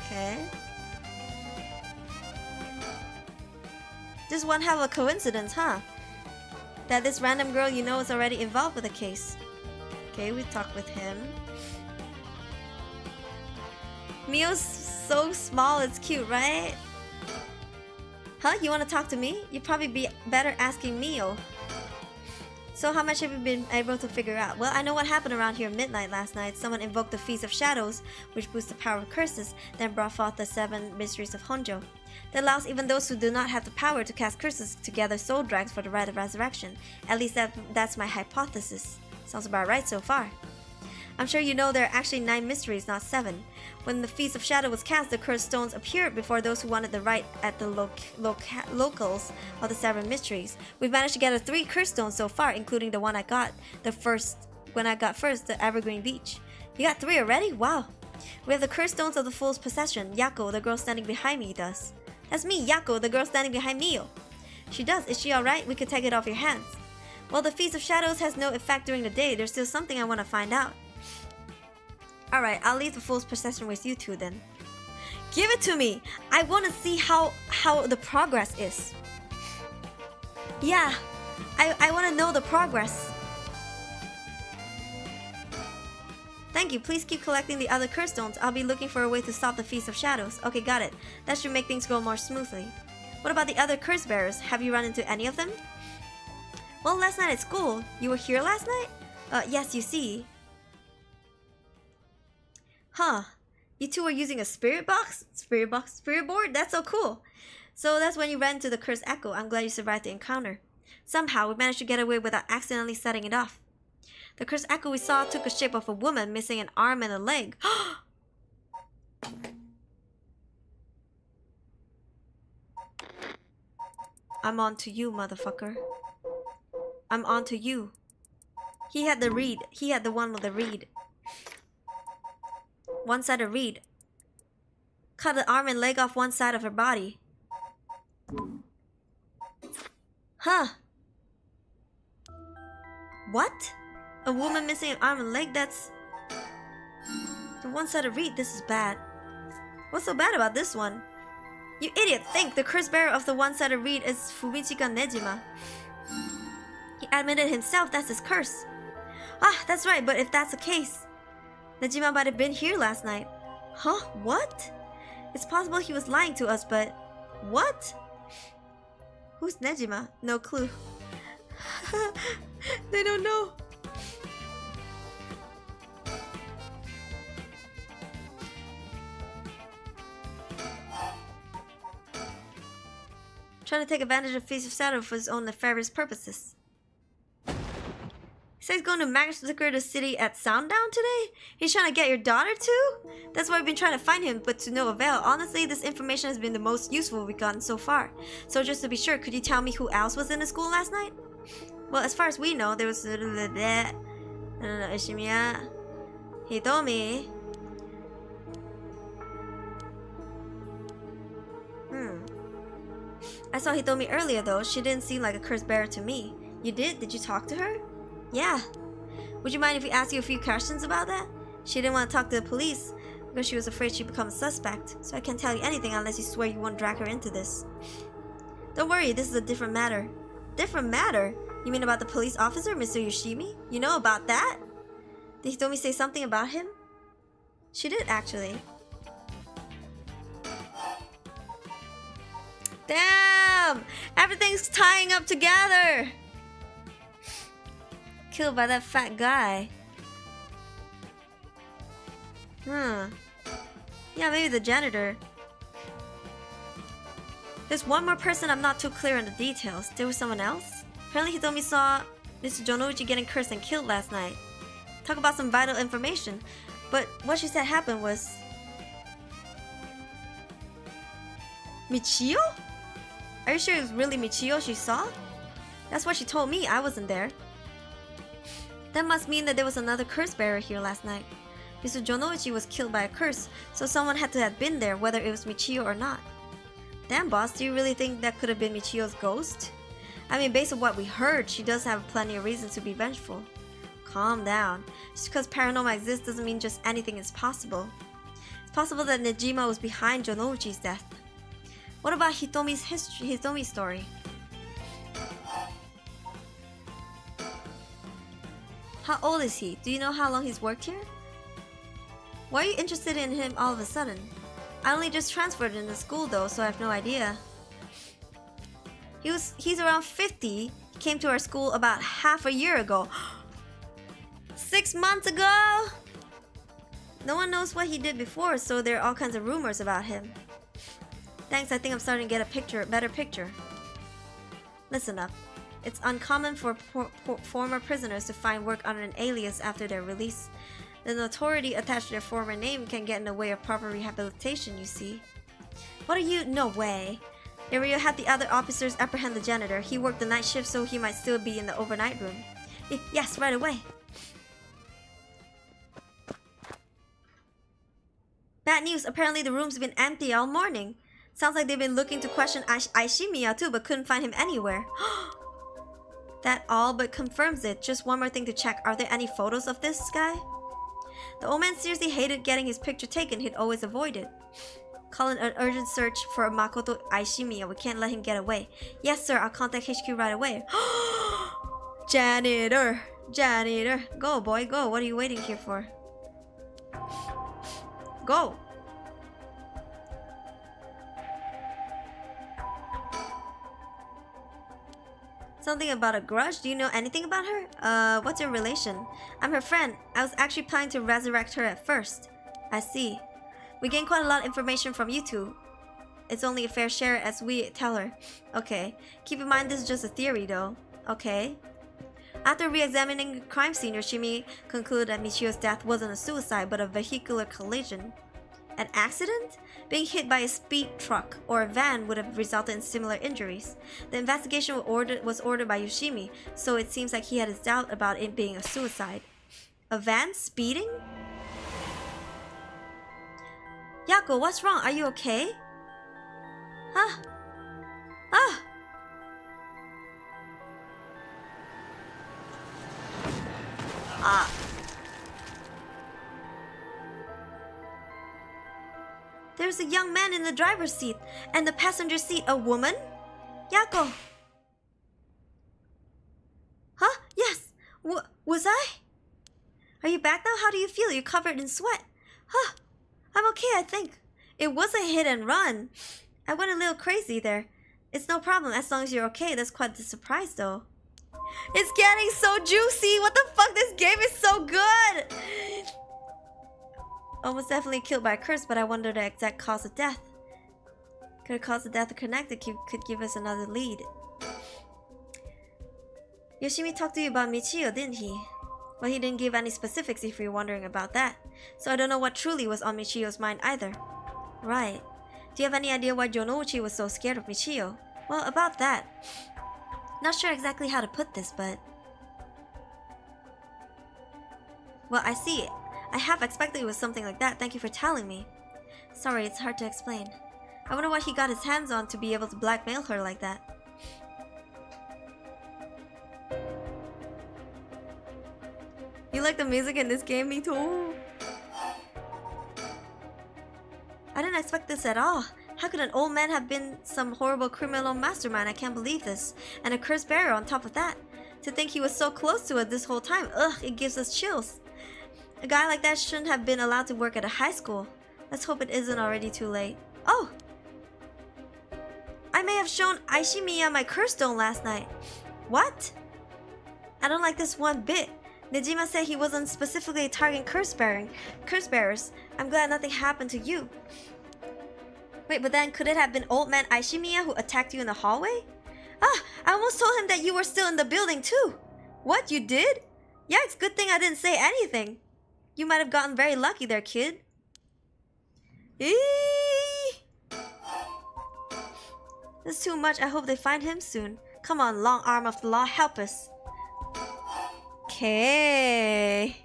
Okay. Just one hell of a coincidence, huh? That this random girl you know is already involved with the case. Okay, we talked with him. Mio's so small, it's cute, right? Huh? You want to talk to me? You'd probably be better asking Mio. So how much have you been able to figure out? Well, I know what happened around here midnight last night. Someone invoked the Feast of Shadows, which boosts the power of curses, then brought forth the 7 mysteries of Honjo. That allows even those who do not have the power to cast curses to gather soul drags for the rite of resurrection. At least that's my hypothesis. Sounds about right so far. I'm sure you know there are actually 9 mysteries, not 7. When the Feast of Shadow was cast, the cursed stones appeared before those who wanted the rite at the locals of the 7 mysteries. We've managed to gather 3 cursed stones so far, including the one I got when I got first, the Evergreen Beach. You got 3 already? Wow. We have the cursed stones of the Fool's Possession. Yako, the girl standing behind me, does. That's me, Yako, the girl standing behind Mio. She does. Is she alright? We could take it off your hands. Well, the Feast of Shadows has no effect during the day. There's still something I want to find out. Alright, I'll leave the Fool's Possession with you two then. Give it to me! I want to see how the progress is. Yeah, I want to know the progress. Thank you. Please keep collecting the other curse stones. I'll be looking for a way to stop the Feast of Shadows. Okay, got it. That should make things go more smoothly. What about the other curse bearers? Have you run into any of them? Well, last night at school. You were here last night? Yes, you see. Huh. You two were using a spirit box? Spirit board? That's so cool. So that's when you ran into the cursed echo. I'm glad you survived the encounter. Somehow, we managed to get away without accidentally setting it off. The cursed echo we saw took the shape of a woman missing an arm and a leg. I'm on to you, motherfucker. I'm on to you. He had the reed. He had the one with the reed. One-sided reed. Cut the arm and leg off one side of her body. Huh. What? A woman missing an arm and leg? That's... The one-sided reed. This is bad. What's so bad about this one? You idiot! Think! The curse bearer of the one-sided reed is Fumichika Nejima. He admitted himself that's his curse. Ah, that's right, but if that's the case, Nejima might have been here last night. Huh? What? It's possible he was lying to us, but... What? Who's Nejima? No clue. They don't know. Trying to take advantage of Feast of Shadow for his own nefarious purposes. He says he's going to massacre the city at Sounddown today? He's trying to get your daughter too? That's why we've been trying to find him, but to no avail. Honestly, this information has been the most useful we've gotten so far. So just to be sure, could you tell me who else was in the school last night? Well, as far as we know, there was... Ishimiya... Hitomi... I saw Hitomi earlier though. She didn't seem like a curse bearer to me. You did? Did you talk to her? Yeah. Would you mind if we asked you a few questions about that? She didn't want to talk to the police because she was afraid she'd become a suspect. So I can't tell you anything unless you swear you won't drag her into this. Don't worry, this is a different matter. Different matter? You mean about the police officer, Mr. Yoshimi? You know about that? Did Hitomi say something about him? She did, actually. Damn! Everything's tying up together! Killed by that fat guy. Yeah, maybe the janitor. There's one more person I'm not too clear on the details. There was someone else? Apparently Hitomi saw Mr. Jonouchi getting cursed and killed last night. Talk about some vital information. But what she said happened was... Michio? Are you sure it was really Michio she saw? That's what she told me. I wasn't there. That must mean that there was another curse bearer here last night. Mr. Jonouchi was killed by a curse, so someone had to have been there, whether it was Michio or not. Damn, boss, do you really think that could have been Michio's ghost? I mean, based on what we heard, she does have plenty of reasons to be vengeful. Calm down. Just because paranormal exists doesn't mean just anything is possible. It's possible that Nejima was behind Jonouchi's death. What about Hitomi's story? How old is he? Do you know how long he's worked here? Why are you interested in him all of a sudden? I only just transferred into school though, so I have no idea. He's around 50. He came to our school about half a year ago. 6 months ago? No one knows what he did before, so there are all kinds of rumors about him. Thanks, I think I'm starting to get a better picture. Listen up. It's uncommon for former prisoners to find work under an alias after their release. The notoriety attached to their former name can get in the way of proper rehabilitation, you see. What are you? No way. Aruri had the other officers apprehend the janitor. He worked the night shift, so he might still be in the overnight room. Yes, right away. Bad news. Apparently the room's been empty all morning. Sounds like they've been looking to question Aishimiya too, but couldn't find him anywhere. That all but confirms it. Just one more thing to check. Are there any photos of this guy? The old man seriously hated getting his picture taken. He'd always avoid it. Call an urgent search for Makoto Aishimiya. We can't let him get away. Yes, sir. I'll contact HQ right away. Janitor. Janitor. Go, boy. Go. What are you waiting here for? Go. Something about a grudge? Do you know anything about her? What's your relation? I'm her friend. I was actually planning to resurrect her at first. I see. We gained quite a lot of information from you two. It's only a fair share as we tell her. Okay. Keep in mind this is just a theory though. Okay. After re-examining the crime scene, Yoshimi concluded that Michio's death wasn't a suicide but a vehicular collision. An accident? Being hit by a speed truck or a van would have resulted in similar injuries. The investigation was ordered by Yoshimi, so it seems like he had his doubt about it being a suicide. A van speeding? Yako, what's wrong? Are you okay? Huh? Ah! Ah! There's a young man in the driver's seat, and the passenger seat a woman? Yako! Huh? Yes! Was I? Are you back now? How do you feel? You're covered in sweat. Huh? I'm okay, I think. It was a hit and run. I went a little crazy there. It's no problem as long as you're okay. That's quite the surprise though. It's getting so juicy! What the fuck? This game is so good! Almost definitely killed by a curse, but I wonder the exact cause of death. Could a cause of death connected could give us another lead. Yoshimi talked to you about Michio, didn't he? Well, he didn't give any specifics if you're wondering about that. So I don't know what truly was on Michio's mind either. Right. Do you have any idea why Jonouchi was so scared of Michio? Well, about that. Not sure exactly how to put this, but... Well, I see. I half expected it was something like that. Thank you for telling me. Sorry, it's hard to explain. I wonder what he got his hands on to be able to blackmail her like that. You like the music in this game? Me too. I didn't expect this at all. How could an old man have been some horrible criminal mastermind? I can't believe this. And a cursed bearer on top of that. To think he was so close to us this whole time. Ugh, it gives us chills. A guy like that shouldn't have been allowed to work at a high school. Let's hope it isn't already too late. Oh! I may have shown Aishimiya my curse stone last night. What? I don't like this one bit. Nejima said he wasn't specifically targeting curse bearers. I'm glad nothing happened to you. Wait, but then could it have been old man Aishimiya who attacked you in the hallway? Ah, I almost told him that you were still in the building too. What, you did? Yikes, good thing I didn't say anything. You might have gotten very lucky there, kid. Eee! This is too much. I hope they find him soon. Come on, long arm of the law, help us. Okay.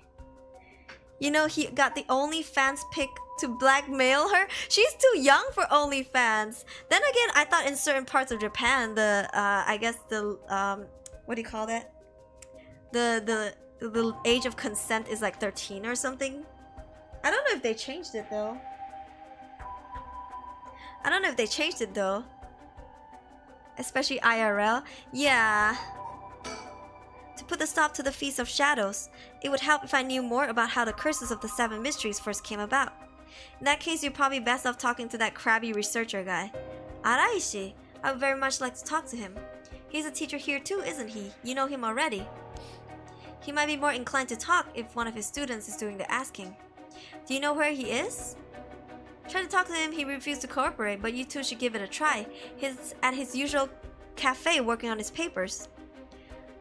You know, he got the OnlyFans pick to blackmail her. She's too young for OnlyFans. Then again, I thought in certain parts of Japan, I guess the what do you call that? The age of consent is like 13 or something. I don't know if they changed it though. Especially IRL. Yeah. To put a stop to the Feast of Shadows, it would help if I knew more about how the curses of the 7 mysteries first came about. In that case, you're probably best off talking to that crabby researcher guy. Araishi, I would very much like to talk to him. He's a teacher here too, isn't he? You know him already. He might be more inclined to talk if one of his students is doing the asking. Do you know where he is? Try to talk to him, he refused to cooperate, but you two should give it a try. He's at his usual cafe working on his papers.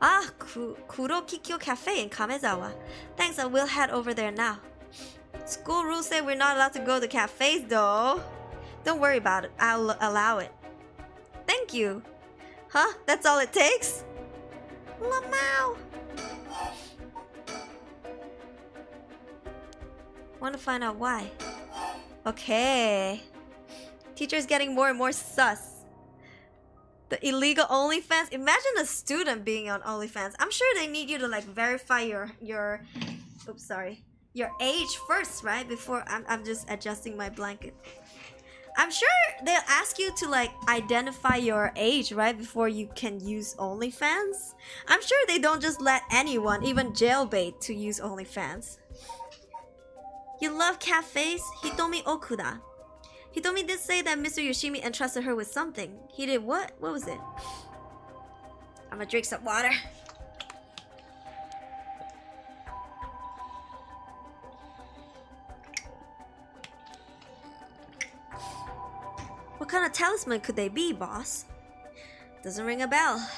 Ah, Kurokikyo Cafe in Kamezawa. Thanks, I will head over there now. School rules say we're not allowed to go to cafes though. Don't worry about it, I'll allow it. Thank you. Huh? That's all it takes? Lamau! Want to find out why. Okay. Teacher's getting more and more sus. The illegal OnlyFans. Imagine a student being on OnlyFans. I'm sure they need you to like verify your oops, sorry. Your age first, right? Before I'm just adjusting my blanket. I'm sure they'll ask you to like identify your age, right? Before you can use OnlyFans. I'm sure they don't just let anyone, even jailbait, to use OnlyFans. You love cafes? Hitomi Okuda. Hitomi did say that Mr. Yoshimi entrusted her with something. He did what? What was it? I'm gonna drink some water. What kind of talisman could they be, boss? Doesn't ring a bell.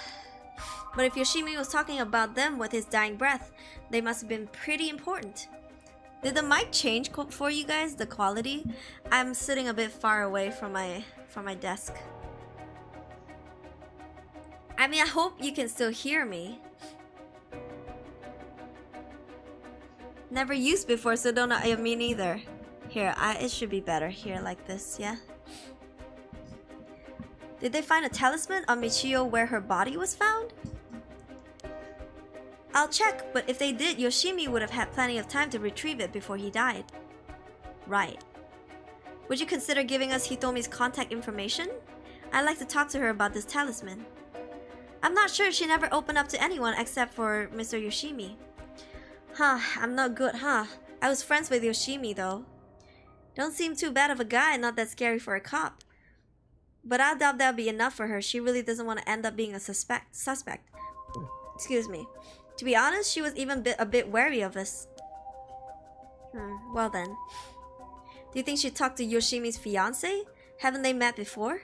But if Yoshimi was talking about them with his dying breath, they must have been pretty important. Did the mic change for you guys, the quality? I'm sitting a bit far away from my desk. I mean, I hope you can still hear me. Never used before, so don't know. Me neither. Here, it should be better here like this, yeah? Did they find a talisman on Michio where her body was found? I'll check, but if they did, Yoshimi would have had plenty of time to retrieve it before he died. Right. Would you consider giving us Hitomi's contact information? I'd like to talk to her about this talisman. I'm not sure, she never opened up to anyone except for Mr. Yoshimi. Huh, I'm not good, huh? I was friends with Yoshimi though. Don't seem too bad of a guy, not that scary for a cop. But I doubt that'll be enough for her. She really doesn't want to end up being a suspect. Excuse me. To be honest, she was even a bit wary of us. Well then. Do you think she talked to Yoshimi's fiancé? Haven't they met before?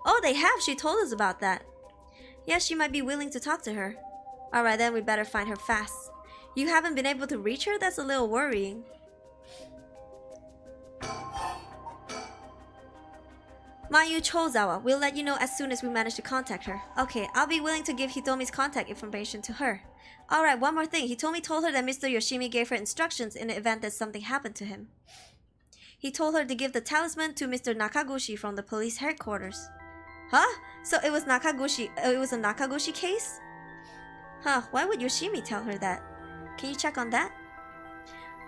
Oh, they have! She told us about that. Yeah, she might be willing to talk to her. Alright then, we better find her fast. You haven't been able to reach her? That's a little worrying. Mayu Chozawa, we'll let you know as soon as we manage to contact her. Okay, I'll be willing to give Hitomi's contact information to her. Alright, one more thing. Hitomi told her that Mr. Yoshimi gave her instructions in the event that something happened to him. He told her to give the talisman to Mr. Nakaguchi from the police headquarters. Huh? So it was Nakaguchi. It was a Nakaguchi case? Huh, why would Yoshimi tell her that? Can you check on that?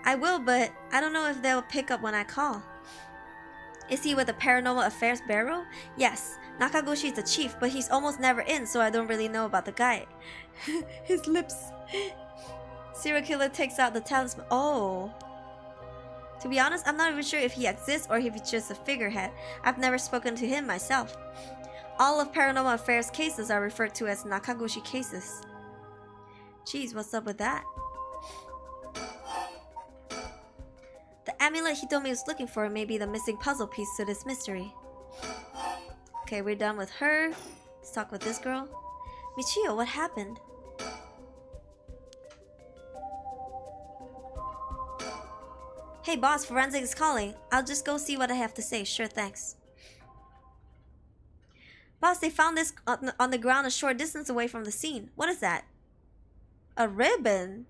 I will, but I don't know if they'll pick up when I call. Is he with the Paranormal Affairs Bureau? Yes, Nakaguchi is the chief, but he's almost never in, so I don't really know about the guy. His lips. Serial killer takes out the talisman. Oh. To be honest, I'm not even sure if he exists or if he's just a figurehead. I've never spoken to him myself. All of Paranormal Affairs cases are referred to as Nakaguchi cases. Jeez, what's up with that? The amulet Hitomi was looking for may be the missing puzzle piece to this mystery. Okay, we're done with her. Let's talk with this girl. Michio, what happened? Hey boss, forensic is calling. I'll just go see what I have to say. Sure, thanks. Boss, they found this on the ground a short distance away from the scene. What is that? A ribbon?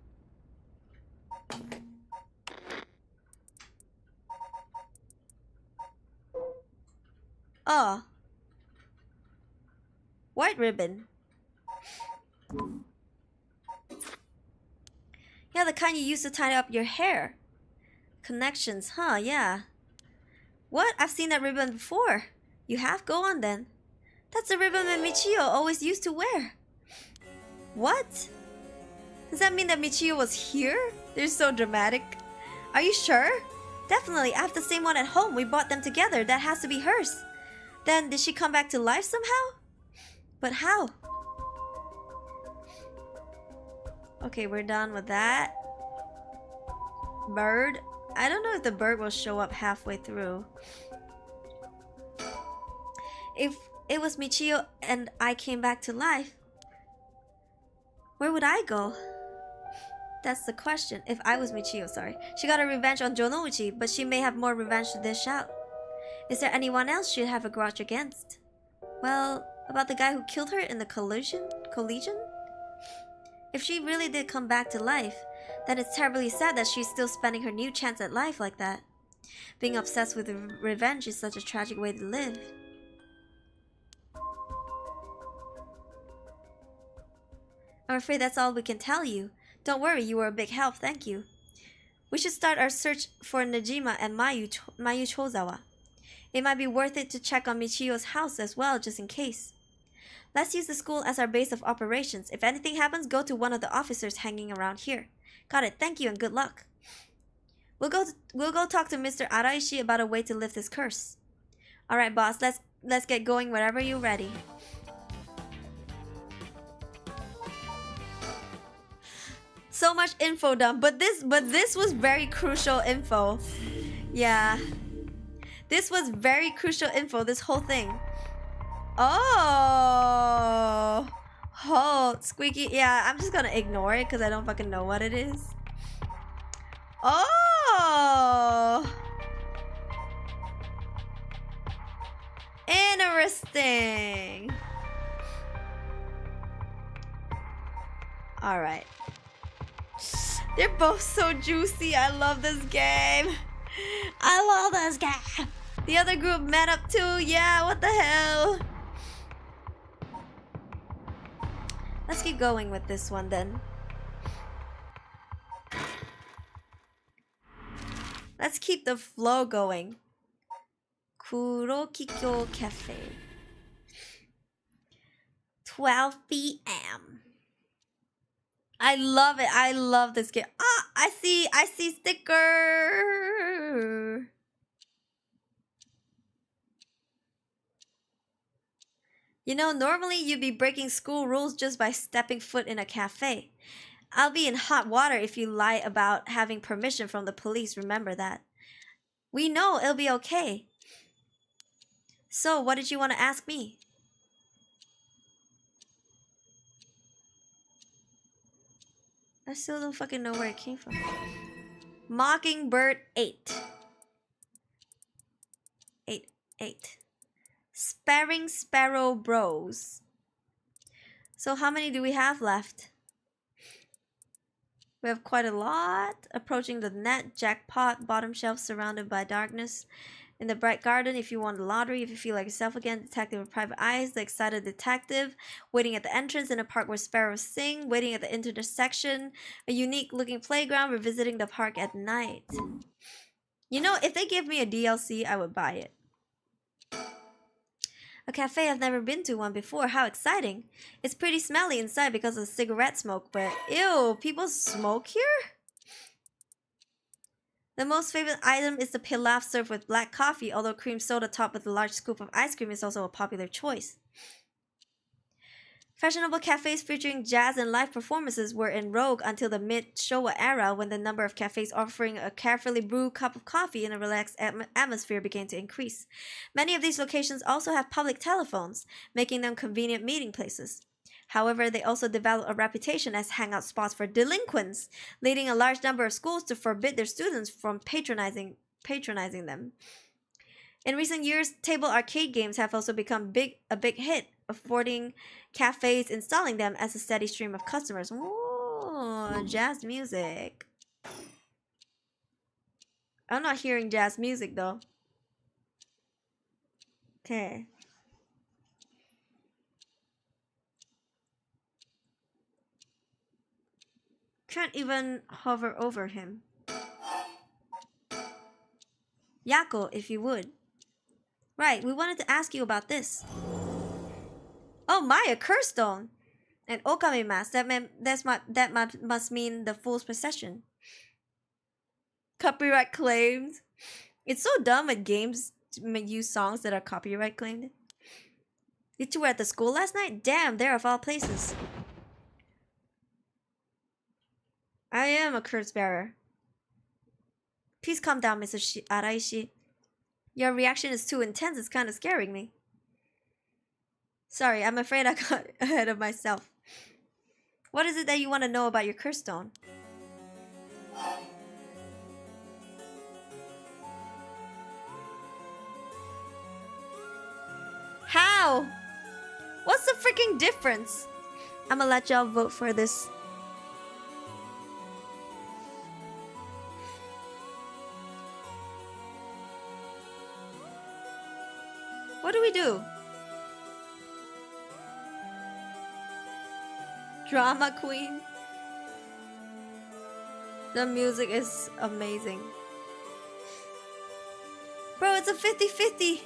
Oh. White ribbon. Yeah, the kind you use to tie up your hair. Connections, huh? Yeah. What? I've seen that ribbon before. You have? Go on then. That's the ribbon that Michio always used to wear. What? Does that mean that Michio was here? They're so dramatic. Are you sure? Definitely. I have the same one at home. We bought them together. That has to be hers. Then, did she come back to life somehow? But how? Okay, we're done with that. Bird. I don't know if the bird will show up halfway through. If it was Michio and I came back to life, where would I go? That's the question. If I was Michio, sorry. She got her revenge on Jonouchi, but she may have more revenge to dish out. Is there anyone else she'd have a grudge against? Well, about the guy who killed her in the collision? If she really did come back to life, then it's terribly sad that she's still spending her new chance at life like that. Being obsessed with revenge is such a tragic way to live. I'm afraid that's all we can tell you. Don't worry, you were a big help, thank you. We should start our search for Najima and Mayu Chozawa. It might be worth it to check on Michio's house as well, just in case. Let's use the school as our base of operations. If anything happens, go to one of the officers hanging around here. Got it, thank you and good luck. We'll go talk to Mr. Araishi about a way to lift his curse. All right, boss. Let's get going whenever you're ready. So much info dump, but this was very crucial info. Yeah. This was very crucial info, this whole thing. Oh. Hold, squeaky. Yeah, I'm just gonna ignore it because I don't fucking know what it is. Oh. Interesting. Alright. They're both so juicy. I love this game. I love this game. The other group met up too. Yeah, what the hell? Let's keep going with this one then. Let's keep the flow going. Kurokikyo Cafe. 12 p.m. I love it. I love this game. Ah, I see sticker. You know, normally you'd be breaking school rules just by stepping foot in a cafe. I'll be in hot water if you lie about having permission from the police, remember that. We know it'll be okay. So, what did you want to ask me? I still don't fucking know where it came from. Mockingbird 8. 8. Sparring Sparrow Bros. So how many do we have left? We have quite a lot. Approaching the net, jackpot, bottom shelf surrounded by darkness. In the bright garden, if you won the lottery, if you feel like yourself again, detective with private eyes, the excited detective, waiting at the entrance in a park where sparrows sing, waiting at the intersection, a unique looking playground, revisiting the park at night. You know, if they give me a DLC, I would buy it. A cafe, I've never been to one before. How exciting. It's pretty smelly inside because of cigarette smoke, but ew, people smoke here? The most favorite item is the pilaf served with black coffee, although cream soda topped with a large scoop of ice cream is also a popular choice. Fashionable cafes featuring jazz and live performances were in vogue until the mid-Showa era, when the number of cafes offering a carefully brewed cup of coffee in a relaxed atmosphere began to increase. Many of these locations also have public telephones, making them convenient meeting places. However, they also developed a reputation as hangout spots for delinquents, leading a large number of schools to forbid their students from patronizing them. In recent years, table arcade games have also become a big hit, affording cafes installing them as a steady stream of customers. Ooh, jazz music. I'm not hearing jazz music though. Okay. Can't even hover over him. Yako, if you would. Right, we wanted to ask you about this. Oh my, a curse stone! An okame mask. That must mean the fool's procession. Copyright claims. It's so dumb when games use songs that are copyright claimed. You two were at the school last night? Damn, there of all places. I am a curse bearer. Please calm down, Mr. Araishi. Your reaction is too intense, it's kind of scaring me. Sorry, I'm afraid I got ahead of myself. What is it that you want to know about your curse stone? How? What's the freaking difference? I'm gonna let y'all vote for this. What do we do? Drama queen. The music is amazing. Bro, it's a 50-50.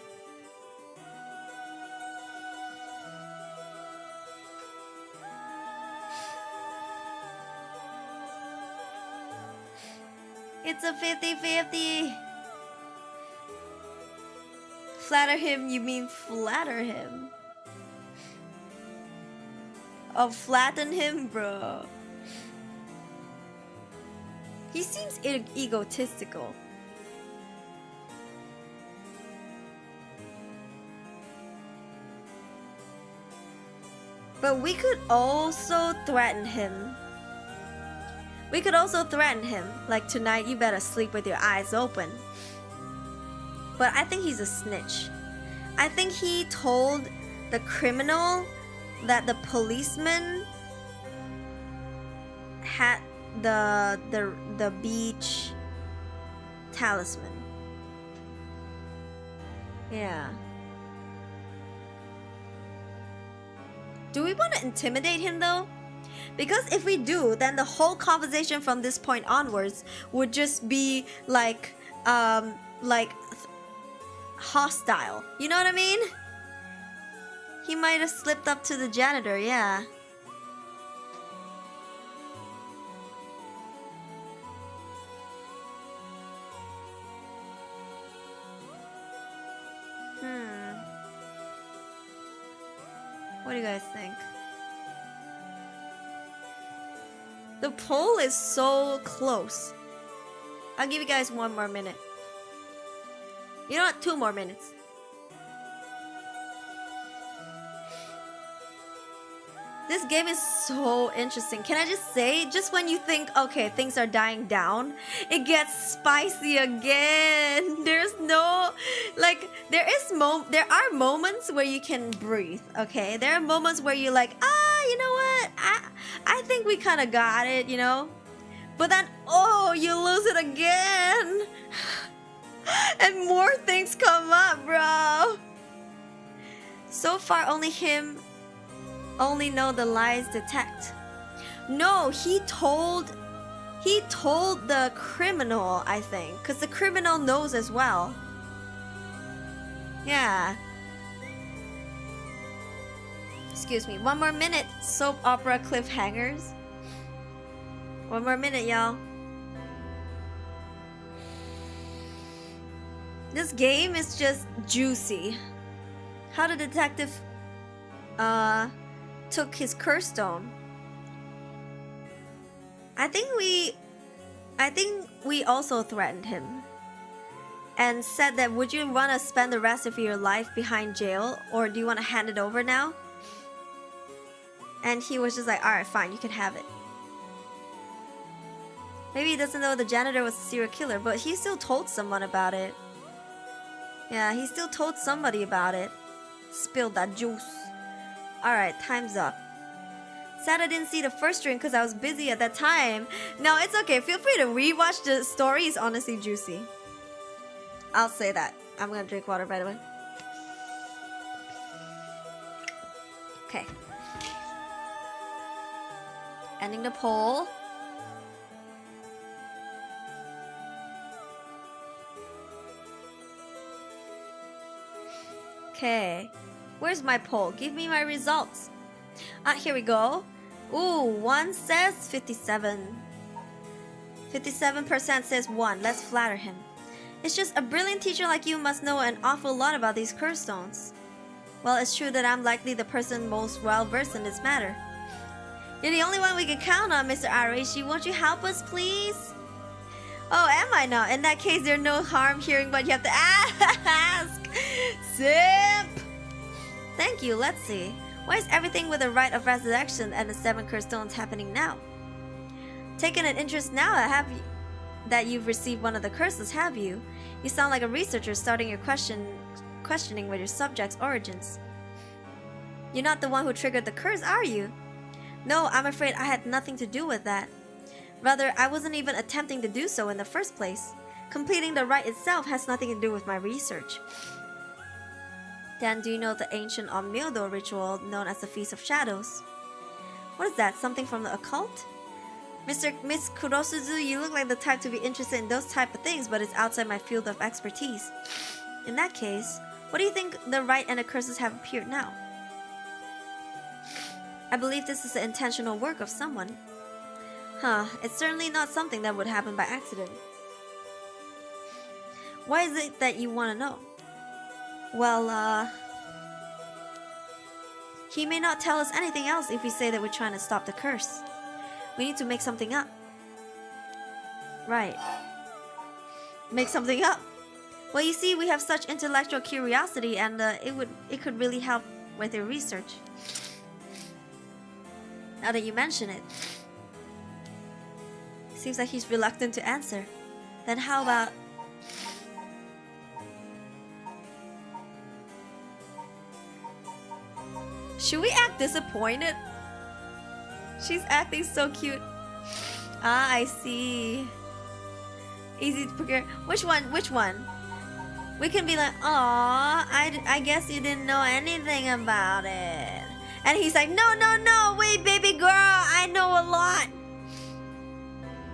It's a 50-50. Flatter him, you mean flatter him? Oh, flatten him, bro. He seems egotistical. But we could also threaten him. We could also threaten him, like tonight you better sleep with your eyes open. But I think he's a snitch. I think he told the criminal that the policeman had the beach talisman. Yeah. Do we want to intimidate him though? Because if we do, then the whole conversation from this point onwards would just be like hostile. You know what I mean? He might have slipped up to the janitor, yeah. What do you guys think? The poll is so close. I'll give you guys 1 more minute. You know what? 2 more minutes. This game is so interesting. Can I just say, just when you think, okay, things are dying down, it gets spicy again. There's no, like, there are moments where you can breathe, okay? There are moments where you're like, you know what? I think we kind of got it, you know? But then, oh, you lose it again. And more things come up, bro. So far, only know the lies detect. No, he told the criminal, I think, because the criminal knows as well. Yeah. Excuse me, 1 more minute. Soap opera cliffhangers. 1 more minute, y'all. This game is just juicy. How the detective took his curse stone. I think we also threatened him and said that, would you want to spend the rest of your life behind jail, or do you want to hand it over now? And he was just like, alright, fine, you can have it. Maybe he doesn't know the janitor was a serial killer, but he still told someone about it. Yeah, he still told somebody about it. Spilled that juice. Alright, time's up. Sad I didn't see the first drink because I was busy at that time. No, it's okay. Feel free to rewatch. The story is honestly juicy. I'll say that. I'm gonna drink water, by the way. Okay. Ending the poll. Okay. Where's my poll? Give me my results. Here we go. Ooh, 1 says 57. 57% says 1. Let's flatter him. It's just a brilliant teacher like you must know an awful lot about these curse stones. Well, it's true that I'm likely the person most well-versed in this matter. You're the only one we can count on, Mr. Aruri. Won't you help us, please? Oh, am I not? In that case, there's no harm hearing what you have to ask. Simp! Thank you, let's see. Why is everything with the rite of resurrection and the 7 cursed stones happening now? Taken an interest now that you've received one of the curses, have you? You sound like a researcher starting your questioning with your subject's origins. You're not the one who triggered the curse, are you? No, I'm afraid I had nothing to do with that. Rather, I wasn't even attempting to do so in the first place. Completing the rite itself has nothing to do with my research. Then, do you know the ancient Onmyodo ritual known as the Feast of Shadows? What is that? Something from the occult? Miss Kurosuzu, you look like the type to be interested in those type of things, but it's outside my field of expertise. In that case, what do you think the rite and the curses have appeared now? I believe this is the intentional work of someone. Huh, it's certainly not something that would happen by accident. Why is it that you want to know? Well, he may not tell us anything else if we say that we're trying to stop the curse. We need to make something up. Right. Make something up. Well, you see, we have such intellectual curiosity, and it could really help with your research. Now that you mention it. Seems like he's reluctant to answer. Then how about... Should we act disappointed? She's acting so cute. Ah, I see. Easy to procure. Which one? Which one? We can be like, aw, I guess you didn't know anything about it. And he's like, no, no, no, wait, baby girl, I know a lot.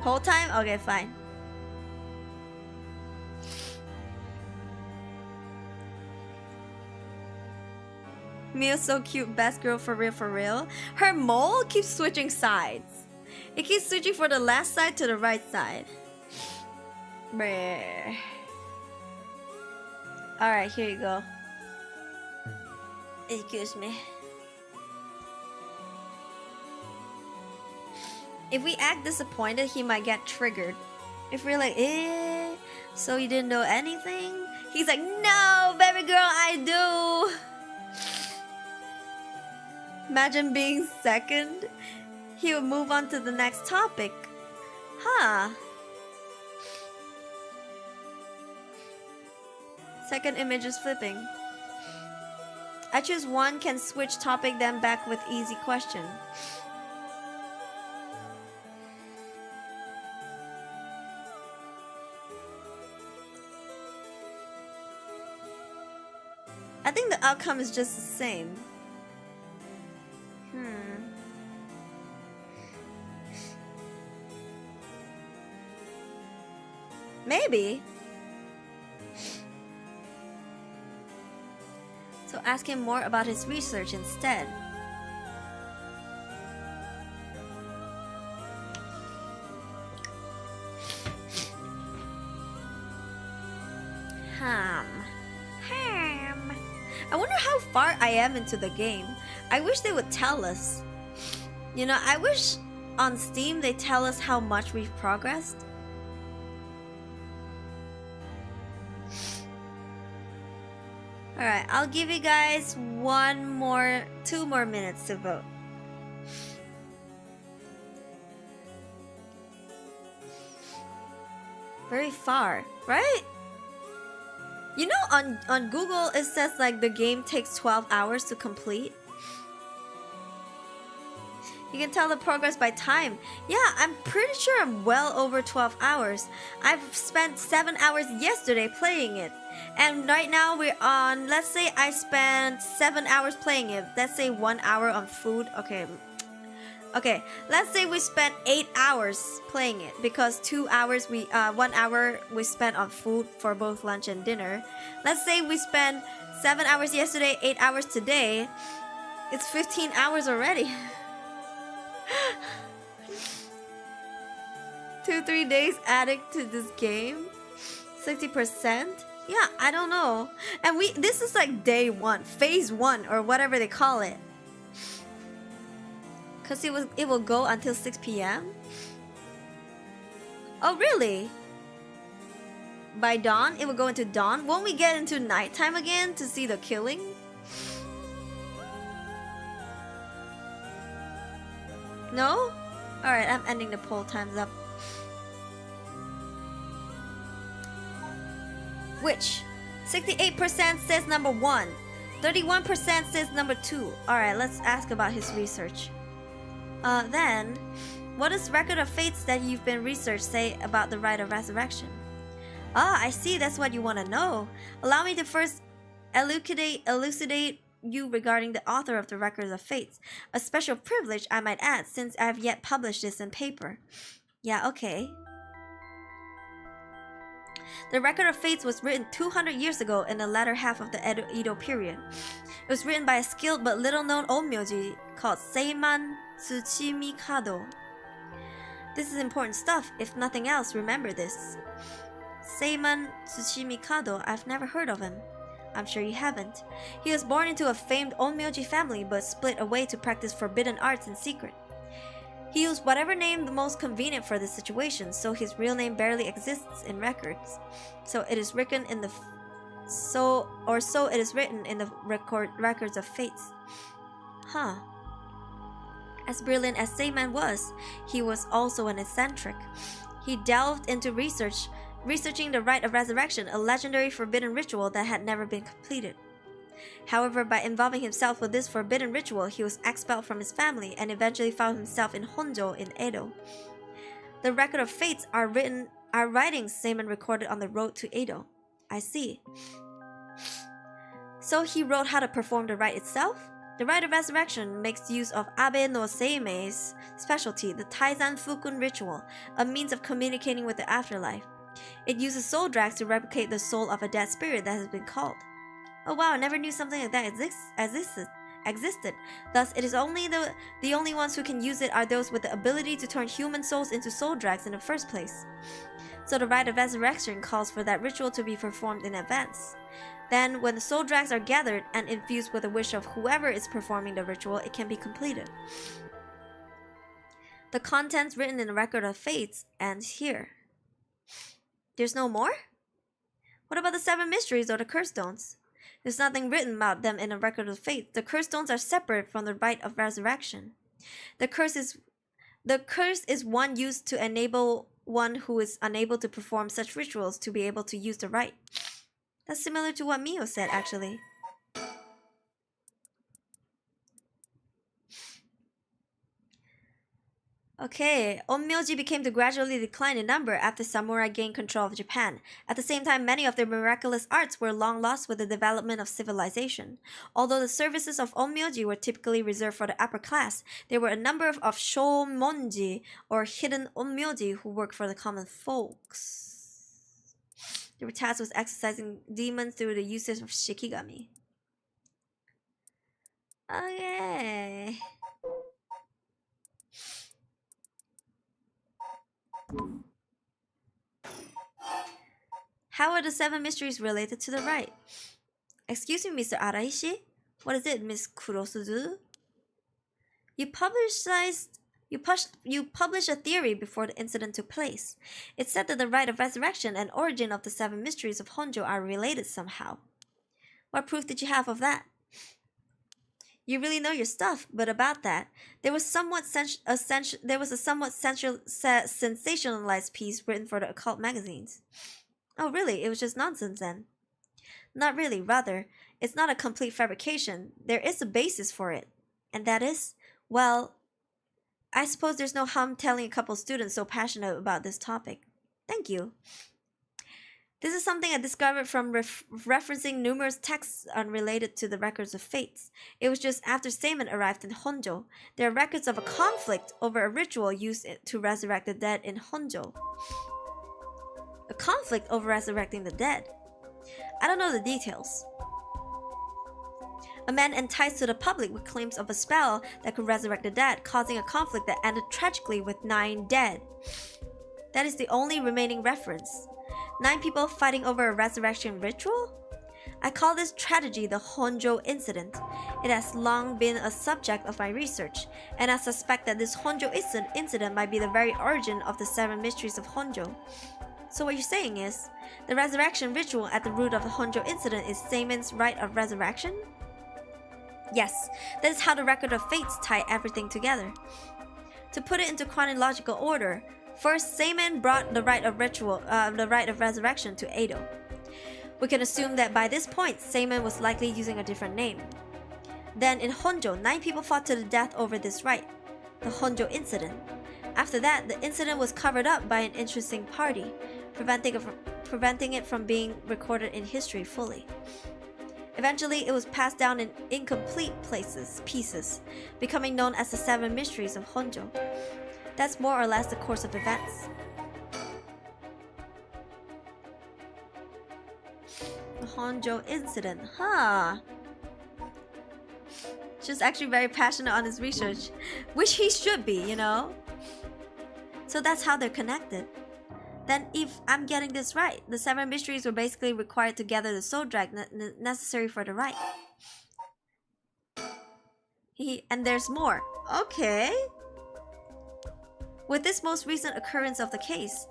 Whole time? Okay, fine. Mia's so cute, best girl for real, for real. Her mole keeps switching sides. It keeps switching from the left side to the right side. Brr. Alright, here you go. Excuse me. If we act disappointed, he might get triggered. If we're like, eh, so you didn't know anything? He's like, no, baby girl, I do. Imagine being second. He would move on to the next topic. Huh. Second image is flipping. I choose one, can switch topic, then back with easy question. I think the outcome is just the same. Maybe. So ask him more about his research instead. I wonder how far I am into the game. I wish they would tell us. You know, I wish on Steam they tell us how much we've progressed. Alright, I'll give you guys 2 more minutes to vote. Very far, right? You know, on Google it says like the game takes 12 hours to complete. You can tell the progress by time. Yeah, I'm pretty sure I'm well over 12 hours. I've spent 7 hours yesterday playing it. And right now we're on, let's say I spent 7 hours playing it. Let's say 1 hour on food. Okay, let's say we spent 8 hours playing it because 2 hours 1 hour we spent on food for both lunch and dinner. Let's say we spent 7 hours yesterday, 8 hours today. It's 15 hours already. 2-3 days addict to this game. 60%. Yeah, I don't know. And this is like day 1, phase 1 or whatever they call it. Cause it will go until 6 p.m. Oh really? By dawn, it will go into dawn. Won't we get into nighttime again to see the killing? No? Alright, I'm ending the poll. Time's up. Which? 68% says number 1. 31% says number 2. Alright, let's ask about his research. Then, what does Record of Fates that you've been researched say about the Rite of Resurrection? Ah, I see, that's what you want to know. Allow me to first elucidate you regarding the author of the Record of Fates. A special privilege, I might add, since I have yet published this in paper. Yeah, okay. The Record of Fates was written 200 years ago in the latter half of the Edo period. It was written by a skilled but little-known onmyoji called Seiman Tsuchimikado. This is important stuff. If nothing else, remember this. Seiman Tsuchimikado, I've never heard of him. I'm sure you haven't. He was born into a famed Onmyoji family but split away to practice forbidden arts in secret. He used whatever name the most convenient for this situation, so his real name barely exists in records. So it is written in the it is written in the records of fates. Huh. As brilliant as Seiman was, he was also an eccentric. He delved into researching the Rite of Resurrection, a legendary forbidden ritual that had never been completed. However, by involving himself with this forbidden ritual, he was expelled from his family and eventually found himself in Honjo in Edo. The record of fates are writings Seiman recorded on the road to Edo. I see. So he wrote how to perform the rite itself? The Rite of Resurrection makes use of Abe no Seimei's specialty, the Taizan Fukun ritual, a means of communicating with the afterlife. It uses soul drags to replicate the soul of a dead spirit that has been called. Oh wow, I never knew something like that existed. Thus, it is only the only ones who can use it are those with the ability to turn human souls into soul drags in the first place. So the Rite of Resurrection calls for that ritual to be performed in advance. Then, when the soul drags are gathered and infused with the wish of whoever is performing the ritual, it can be completed. The contents written in the Record of Fates ends here. There's no more? What about the 7 mysteries or the curse stones? There's nothing written about them in the Record of Fate. The curse stones are separate from the Rite of Resurrection. The curse is one used to enable one who is unable to perform such rituals to be able to use the rite. That's similar to what Mio said, actually. Okay, Onmyoji became to gradually decline in number after samurai gained control of Japan. At the same time, many of their miraculous arts were long lost with the development of civilization. Although the services of Onmyoji were typically reserved for the upper class, there were a number of shomonji, or hidden Onmyoji, who worked for the common folks. They were tasked with exorcising demons through the usage of shikigami. Okay. How are the 7 mysteries related to the rite? Excuse me, Mr. Araishi? What is it, Miss Kurosuzu? You published a theory before the incident took place. It said that the Rite of Resurrection and origin of the 7 mysteries of Honjo are related somehow. What proof did you have of that? You really know your stuff, but about that, there was a somewhat sensationalized piece written for the occult magazines. Oh really? It was just nonsense then? Not really, rather, it's not a complete fabrication. There is a basis for it. And that is, well, I suppose there's no harm telling a couple students so passionate about this topic. Thank you. This is something I discovered from referencing numerous texts unrelated to the records of fates. It was just after Seiman arrived in Honjo. There are records of a conflict over a ritual used to resurrect the dead in Honjo. A conflict over resurrecting the dead? I don't know the details. A man enticed to the public with claims of a spell that could resurrect the dead, causing a conflict that ended tragically with 9 dead. That is the only remaining reference. 9 people fighting over a resurrection ritual? I call this tragedy the Honjo incident. It has long been a subject of my research, and I suspect that this Honjo incident might be the very origin of the 7 mysteries of Honjo. So what you're saying is, the resurrection ritual at the root of the Honjo incident is Seiman's Rite of Resurrection? Yes, that is how the Record of Fates tie everything together. To put it into chronological order, first, Seiman brought the Rite of Resurrection to Edo. We can assume that by this point, Seiman was likely using a different name. Then in Honjo, 9 people fought to the death over this rite, the Honjo incident. After that, the incident was covered up by an interesting party, preventing it from being recorded in history fully. Eventually, it was passed down in incomplete pieces, becoming known as the 7 mysteries of Honjo. That's more or less the course of events. The Honjo incident, huh? Just actually very passionate on his research, which he should be, you know? So that's how they're connected. Then if I'm getting this right, the 7 mysteries were basically required to gather the soul drag necessary for the rite. And there's more. Okay. With this most recent occurrence of the case,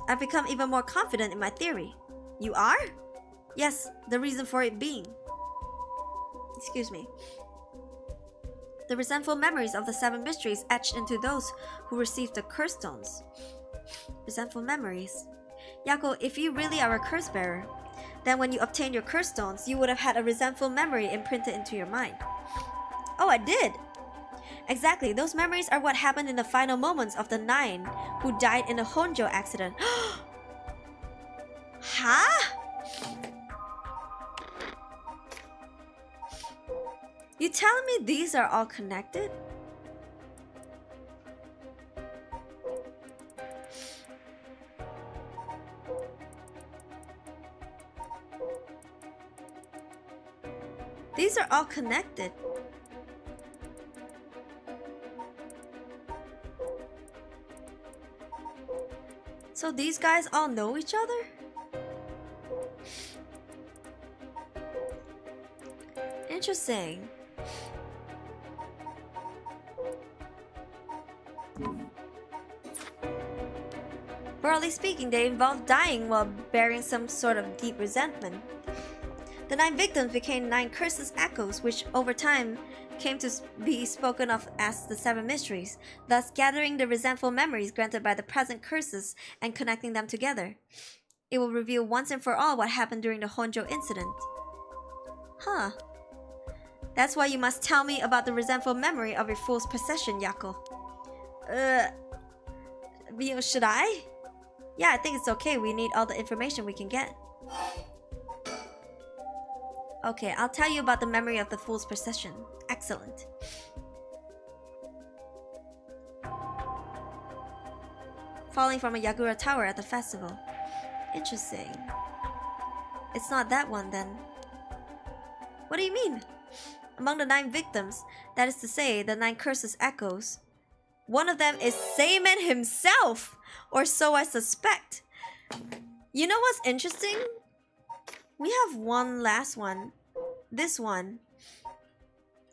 I've become even more confident in my theory. You are? Yes, the reason for it being. Excuse me. The resentful memories of the 7 mysteries etched into those who received the curse stones. Resentful memories. Yako, if you really are a curse bearer, then when you obtained your curse stones, you would have had a resentful memory imprinted into your mind. Oh, I did! Exactly, those memories are what happened in the final moments of the 9 who died in the Honjo accident. Huh? You telling me these are all connected? These are all connected. So these guys all know each other? Interesting. Broadly speaking, they involved dying while bearing some sort of deep resentment. The 9 victims became 9 curses echoes, which over time came to be spoken of as the 7 mysteries, thus gathering the resentful memories granted by the present curses and connecting them together. It will reveal once and for all what happened during the Honjo incident. Huh. That's why you must tell me about the resentful memory of your fool's possession, Yako. Should I? Yeah, I think it's okay. We need all the information we can get. Okay, I'll tell you about the memory of the fool's possession. Excellent. Falling from a Yagura tower at the festival. Interesting. It's not that one then. What do you mean? Among the 9 victims, that is to say, the 9 curses echoes, one of them is Seimen himself, or so I suspect. You know what's interesting? We have one last one. This one.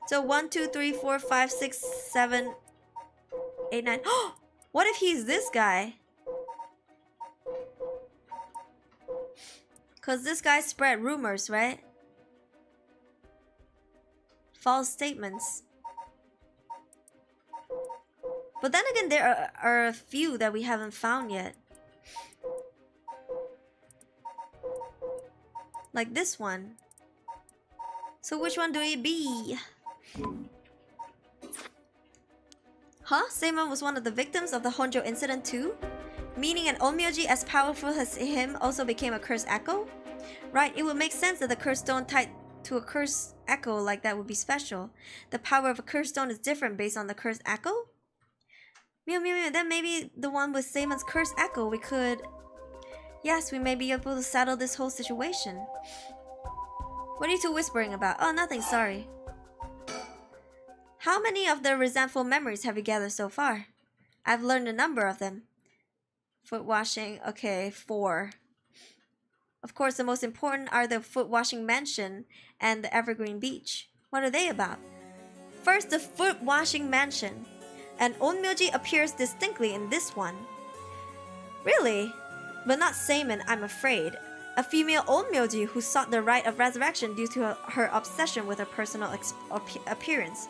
So 1, 2, 3, 4, 5, 6, 7, 8, 9. What if he's this guy? Because this guy spread rumors, right? False statements. But then again, there are a few that we haven't found yet. Like this one. So which one do it be? Huh? Seiman was one of the victims of the Honjo incident too? Meaning an onmyoji as powerful as him also became a curse echo? Right, it would make sense that the curse stone tied to a curse echo like that would be special. The power of a curse stone is different based on the curse echo? Then maybe the one with Seiman's curse echo we could... Yes, we may be able to settle this whole situation. What are you two whispering about? Oh, nothing, sorry. How many of the resentful memories have you gathered so far? I've learned a number of them. Foot washing, okay, 4. Of course, the most important are the foot washing mansion and the evergreen beach. What are they about? First, the foot washing mansion. An onmyoji appears distinctly in this one. Really? But not Seiman, I'm afraid. A female onmyoji who sought the rite of resurrection due to her obsession with her personal appearance.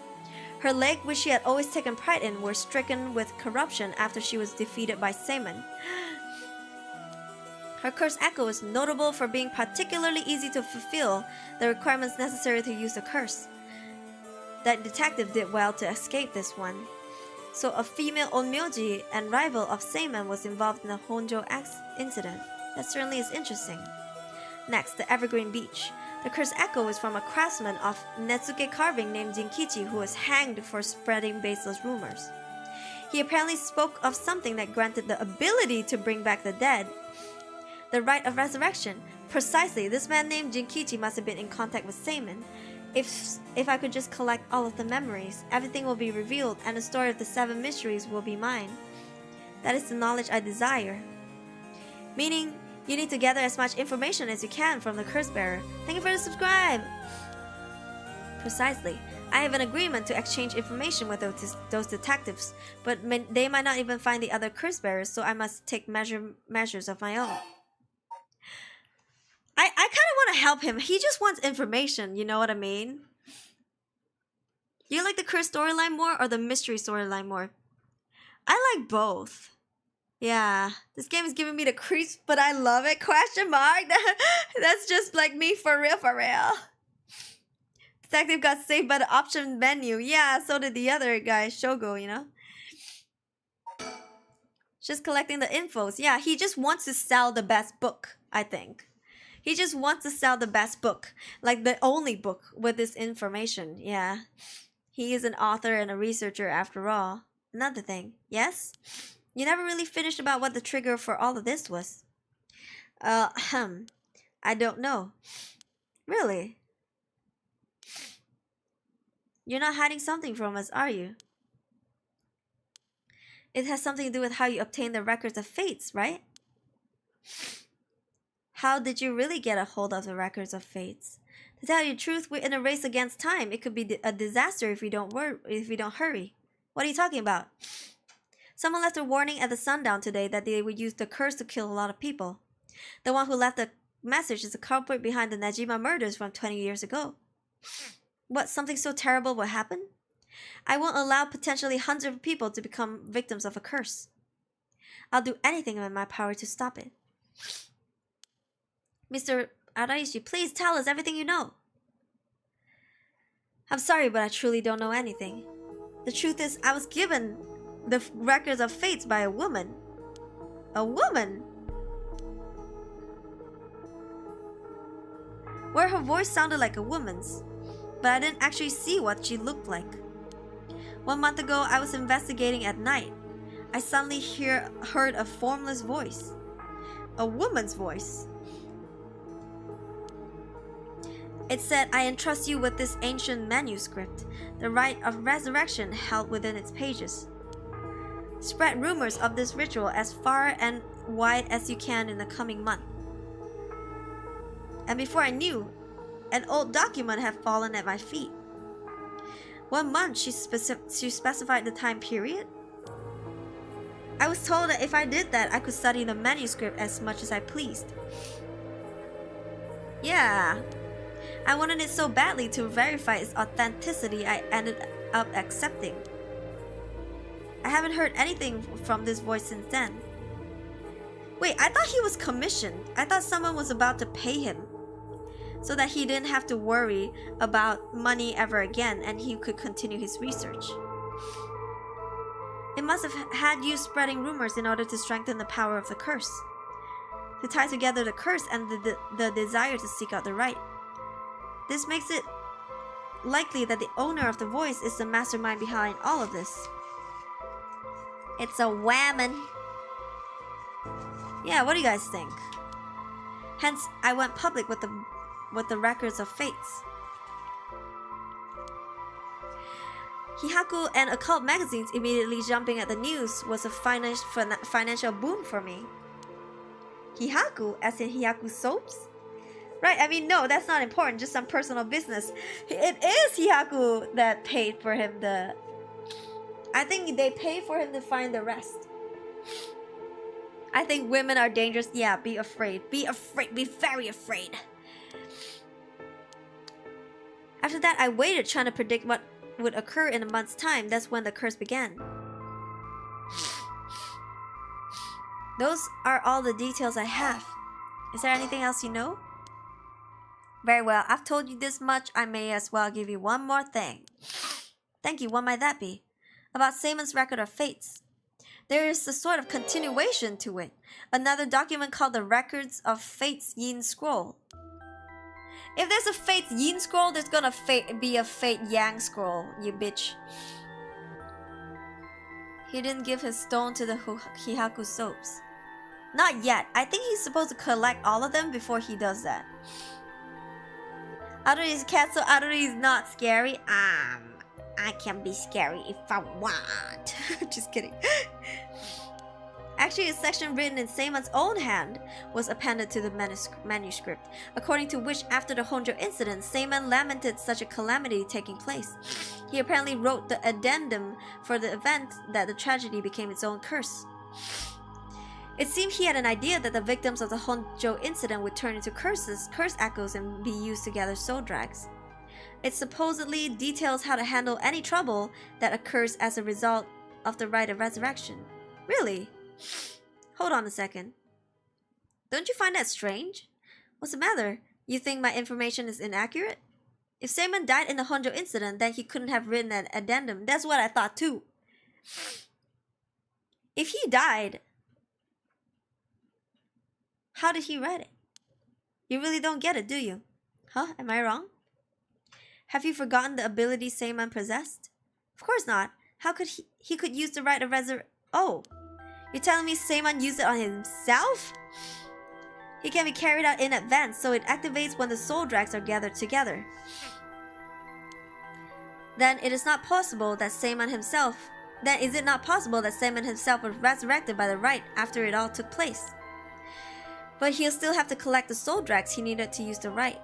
Her leg, which she had always taken pride in, were stricken with corruption after she was defeated by Seiman. Her curse echo is notable for being particularly easy to fulfill the requirements necessary to use the curse. That detective did well to escape this one. So a female onmyoji and rival of Seiman was involved in the Honjo incident. That certainly is interesting. Next, the Evergreen Beach. The curse echo is from a craftsman of Netsuke carving named Jinkichi who was hanged for spreading baseless rumors. He apparently spoke of something that granted the ability to bring back the dead. The rite of resurrection. Precisely, this man named Jinkichi must have been in contact with Seiman. If I could just collect all of the memories, everything will be revealed and the story of the 7 mysteries will be mine. That is the knowledge I desire. Meaning, you need to gather as much information as you can from the curse bearer. Thank you for the subscribe! Precisely. I have an agreement to exchange information with those detectives, but they might not even find the other curse bearers, so I must take measures of my own. I kind of want to help him. He just wants information, you know what I mean? You like the curse storyline more or the mystery storyline more? I like both. Yeah, this game is giving me the creeps, but I love it. Question mark. That's just like me for real, for real. Detective got saved by the option menu. Yeah, so did the other guy, Shogo, you know? Just collecting the infos. Yeah, he just wants to sell the best book, I think. He just wants to sell the best book. Like the only book with this information. Yeah. He is an author and a researcher after all. Another thing. Yes? You never really finished about what the trigger for all of this was. I don't know. Really? You're not hiding something from us, are you? It has something to do with how you obtain the records of fates, right? How did you really get a hold of the records of fates? To tell you the truth, we're in a race against time. It could be a disaster if we don't hurry. What are you talking about? Someone left a warning at the sundown today that they would use the curse to kill a lot of people. The one who left the message is the culprit behind the Najima murders from 20 years ago. What, something so terrible will happen? I won't allow potentially hundreds of people to become victims of a curse. I'll do anything in my power to stop it. Mr. Araishi, please tell us everything you know. I'm sorry, but I truly don't know anything. The truth is, I was given the records of fates by a woman. A woman? Where her voice sounded like a woman's, but I didn't actually see what she looked like. 1 month ago, I was investigating at night. I suddenly heard a formless voice. A woman's voice. It said, I entrust you with this ancient manuscript, the right of resurrection held within its pages. Spread rumors of this ritual as far and wide as you can in the coming month. And before I knew, an old document had fallen at my feet. 1 month, she specified the time period. I was told that if I did that, I could study the manuscript as much as I pleased. Yeah, I wanted it so badly to verify its authenticity, I ended up accepting. I haven't heard anything from this voice since then. Wait, I thought he was commissioned. I thought someone was about to pay him, so that he didn't have to worry about money ever again and he could continue his research. It must have had you spreading rumors in order to strengthen the power of the curse, to tie together the curse and the desire to seek out the right. This makes it likely that the owner of the voice is the mastermind behind all of this. It's a woman. Yeah, what do you guys think? Hence, I went public with the records of fates. Hihaku and occult magazines immediately jumping at the news was a financial boon for me. Hihaku, as in Hihaku soaps? Right, I mean, no, that's not important, just some personal business. It is Hihaku that paid for him I think they paid for him to find the rest. I think women are dangerous. Yeah, be afraid. Be afraid. Be very afraid. After that, I waited trying to predict what would occur in a month's time. That's when the curse began. Those are all the details I have. Is there anything else you know? Very well, I've told you this much. I may as well give you one more thing. Thank you, what might that be? About Samon's record of fates. There is a sort of continuation to it. Another document called the Records of Fate's Yin Scroll. If there's a Fate's Yin Scroll, there's gonna be a Fate Yang Scroll, you bitch. He didn't give his stone to the Hihaku soaps. Not yet. I think he's supposed to collect all of them before he does that. Aruri is a cat, so Aruri is not scary. I can be scary if I want. Just kidding. Actually, a section written in Seiman's own hand was appended to the manuscript, according to which after the Honjo incident, Seiman lamented such a calamity taking place. He apparently wrote the addendum for the event that the tragedy became its own curse. It seemed he had an idea that the victims of the Honjo incident would turn into curse echoes, and be used to gather soul drags. It supposedly details how to handle any trouble that occurs as a result of the rite of resurrection. Really? Hold on a second. Don't you find that strange? What's the matter? You think my information is inaccurate? If Seiman died in the Honjo incident, then he couldn't have written an addendum. That's what I thought too. If he died, how did he write it? You really don't get it, do you? Huh? Am I wrong? Have you forgotten the ability Seiman possessed? Of course not. How could he could use the rite of resurrection? Oh, you're telling me Seiman used it on himself? He can be carried out in advance, so it activates when the soul drags are gathered together. Then it is not possible that Seiman himself. Then is it not possible that Seiman himself was resurrected by the rite after it all took place? But he'll still have to collect the soul drags he needed to use the rite.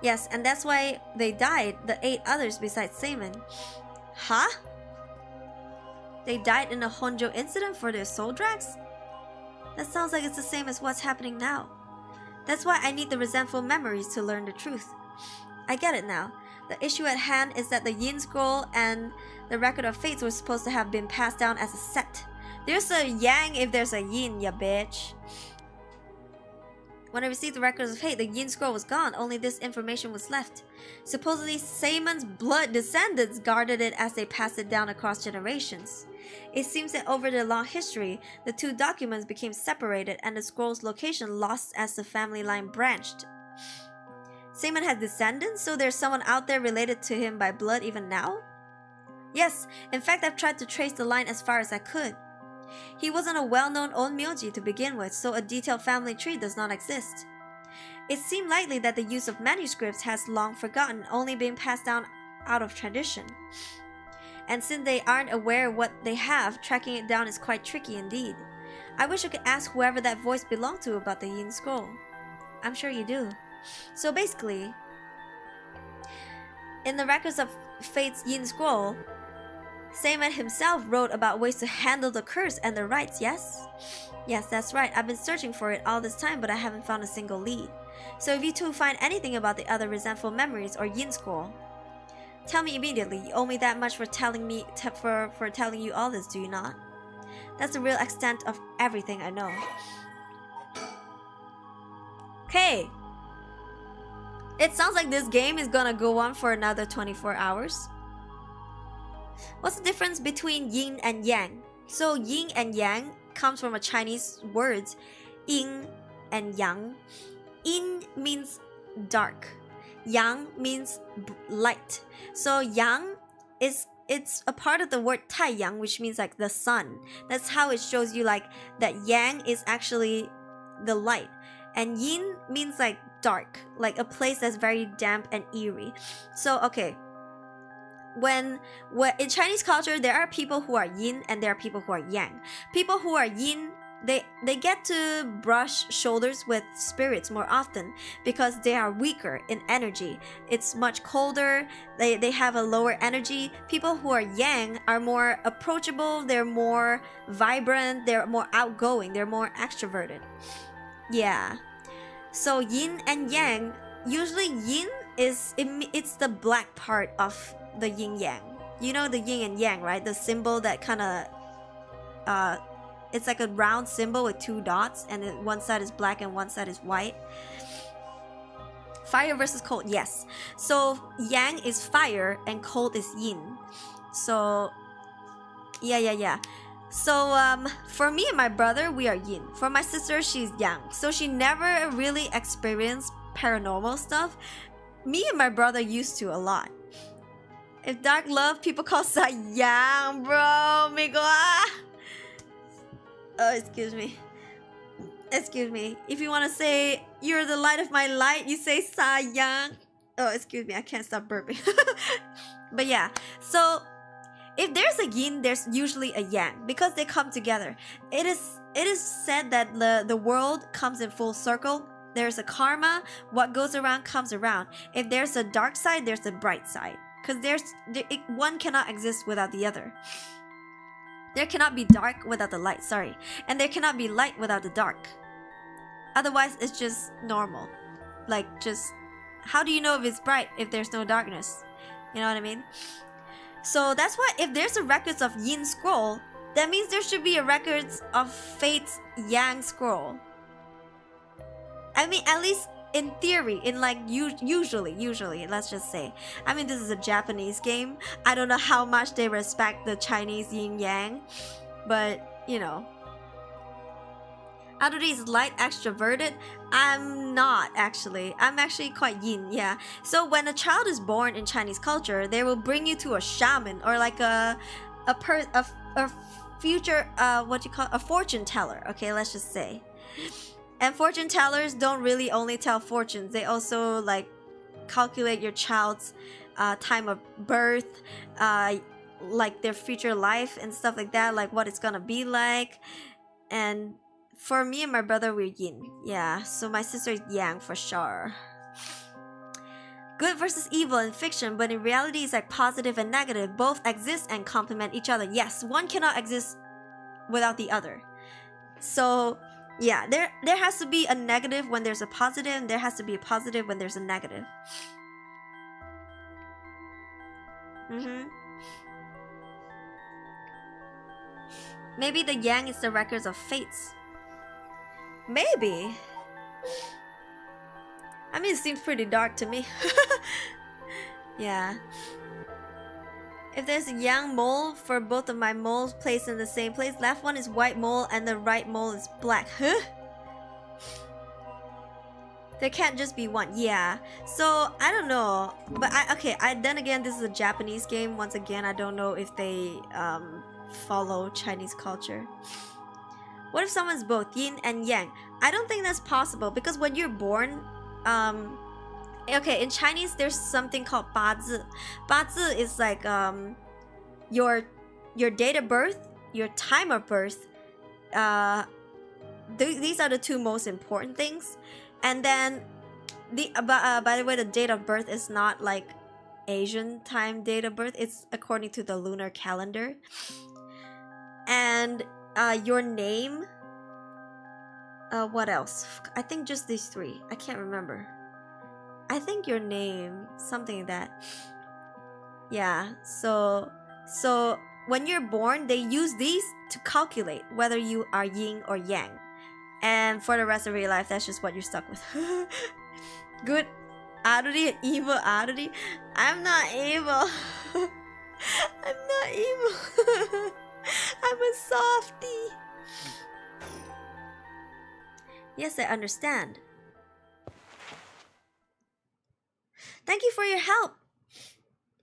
Yes, and that's why they died, the 8 others besides Seiman. Huh? They died in a Honjo incident for their soul drags? That sounds like it's the same as what's happening now. That's why I need the resentful memories to learn the truth. I get it now. The issue at hand is that the Yin Scroll and the Record of Fates were supposed to have been passed down as a set. There's a Yang if there's a Yin, ya bitch. When I received the Records of Fate, the Yin Scroll was gone, only this information was left. Supposedly, Seiman's blood descendants guarded it as they passed it down across generations. It seems that over their long history, the 2 documents became separated and the scroll's location lost as the family line branched. Seiman has descendants, so there's someone out there related to him by blood even now? Yes, in fact I've tried to trace the line as far as I could. He wasn't a well-known onmyoji to begin with, so a detailed family tree does not exist. It seemed likely that the use of manuscripts has long forgotten, only being passed down out of tradition. And since they aren't aware of what they have, tracking it down is quite tricky indeed. I wish I could ask whoever that voice belonged to about the Yin Scroll. I'm sure you do. So basically, in the Records of Fate's Yin Scroll, Seiman himself wrote about ways to handle the curse and the rites, yes? Yes, that's right. I've been searching for it all this time, but I haven't found a single lead. So if you two find anything about the other resentful memories or Yin Scroll, tell me immediately. You owe me that much for telling me for telling you all this, do you not? That's the real extent of everything I know. Okay. It sounds like this game is gonna go on for another 24 hours. What's the difference between yin and yang? So yin and yang comes from a Chinese words, yin and yang. Yin means dark. Yang means light. So yang it's a part of the word taiyang, which means like the sun. That's how it shows you like that yang is actually the light. And yin means like dark, like a place that's very damp and eerie. So okay, when in Chinese culture there are people who are yin and there are people who are yang. People who are yin, they get to brush shoulders with spirits more often because they are weaker in energy. It's much colder, they have a lower energy. People who are yang are more approachable, they're more vibrant, they're more outgoing, they're more extroverted. Yeah. So yin and yang, usually yin it's the black part of the yin yang. You know the yin and yang, right? The symbol that kind of it's like a round symbol with 2 dots, and one side is black and one side is white. Fire versus cold, yes. So yang is fire and cold is yin. So yeah. So for me and my brother, we are yin. For my sister, she's yang. So she never really experienced paranormal stuff. Me and my brother used to a lot. If dark love, people call sa yang, bro. Oh, excuse me. If you want to say you're the light of my light, you say sa yang. Oh, excuse me. I can't stop burping. But yeah, so if there's a yin, there's usually a yang because they come together. It it is said that the world comes in full circle. There's a karma. What goes around comes around. If there's a dark side, there's a bright side. Because one cannot exist without the other. There cannot be dark without the light, sorry. And there cannot be light without the dark. Otherwise, it's just normal. Like, just, how do you know if it's bright if there's no darkness? You know what I mean? So that's why if there's a records of Yin scroll, that means there should be a records of Fate's Yang scroll. I mean, at least in theory, in like usually, let's just say. I mean, this is a Japanese game. I don't know how much they respect the Chinese yin yang, but you know. Aruri is light extroverted. I'm not actually. I'm actually quite yin, yeah. So when a child is born in Chinese culture, they will bring you to a shaman or like a future a fortune teller. Okay, let's just say. And fortune tellers don't really only tell fortunes. They also like calculate your child's time of birth, like their future life and stuff like that, like what it's gonna be like. And for me and my brother, we're yin. Yeah, so my sister is yang for sure. Good versus evil in fiction, but in reality it's like positive and negative. Both exist and complement each other. Yes, one cannot exist without the other. So yeah, there has to be a negative when there's a positive, and there has to be a positive when there's a negative. Maybe the yang is the records of fates. Maybe. I mean, it seems pretty dark to me. Yeah. If there's a yang mole for both of my moles placed in the same place, left one is white mole and the right mole is black. Huh? There can't just be one. Yeah. So I don't know. But then again, this is a Japanese game. Once again, I don't know if they follow Chinese culture. What if someone's both yin and yang? I don't think that's possible because when you're born, okay, in Chinese there's something called 八字. 八字 is like your date of birth, your time of birth. These are the two most important things. And then by the way, the date of birth is not like Asian time date of birth. It's according to the lunar calendar. And your name. What else? I think just these three. I can't remember. I think your name, something like that. Yeah, so when you're born, they use these to calculate whether you are yin or yang. And for the rest of your life, that's just what you're stuck with. Good Aruri, evil Aruri. I'm not evil. I'm not evil. I'm a softie. Yes, I understand. Thank you for your help.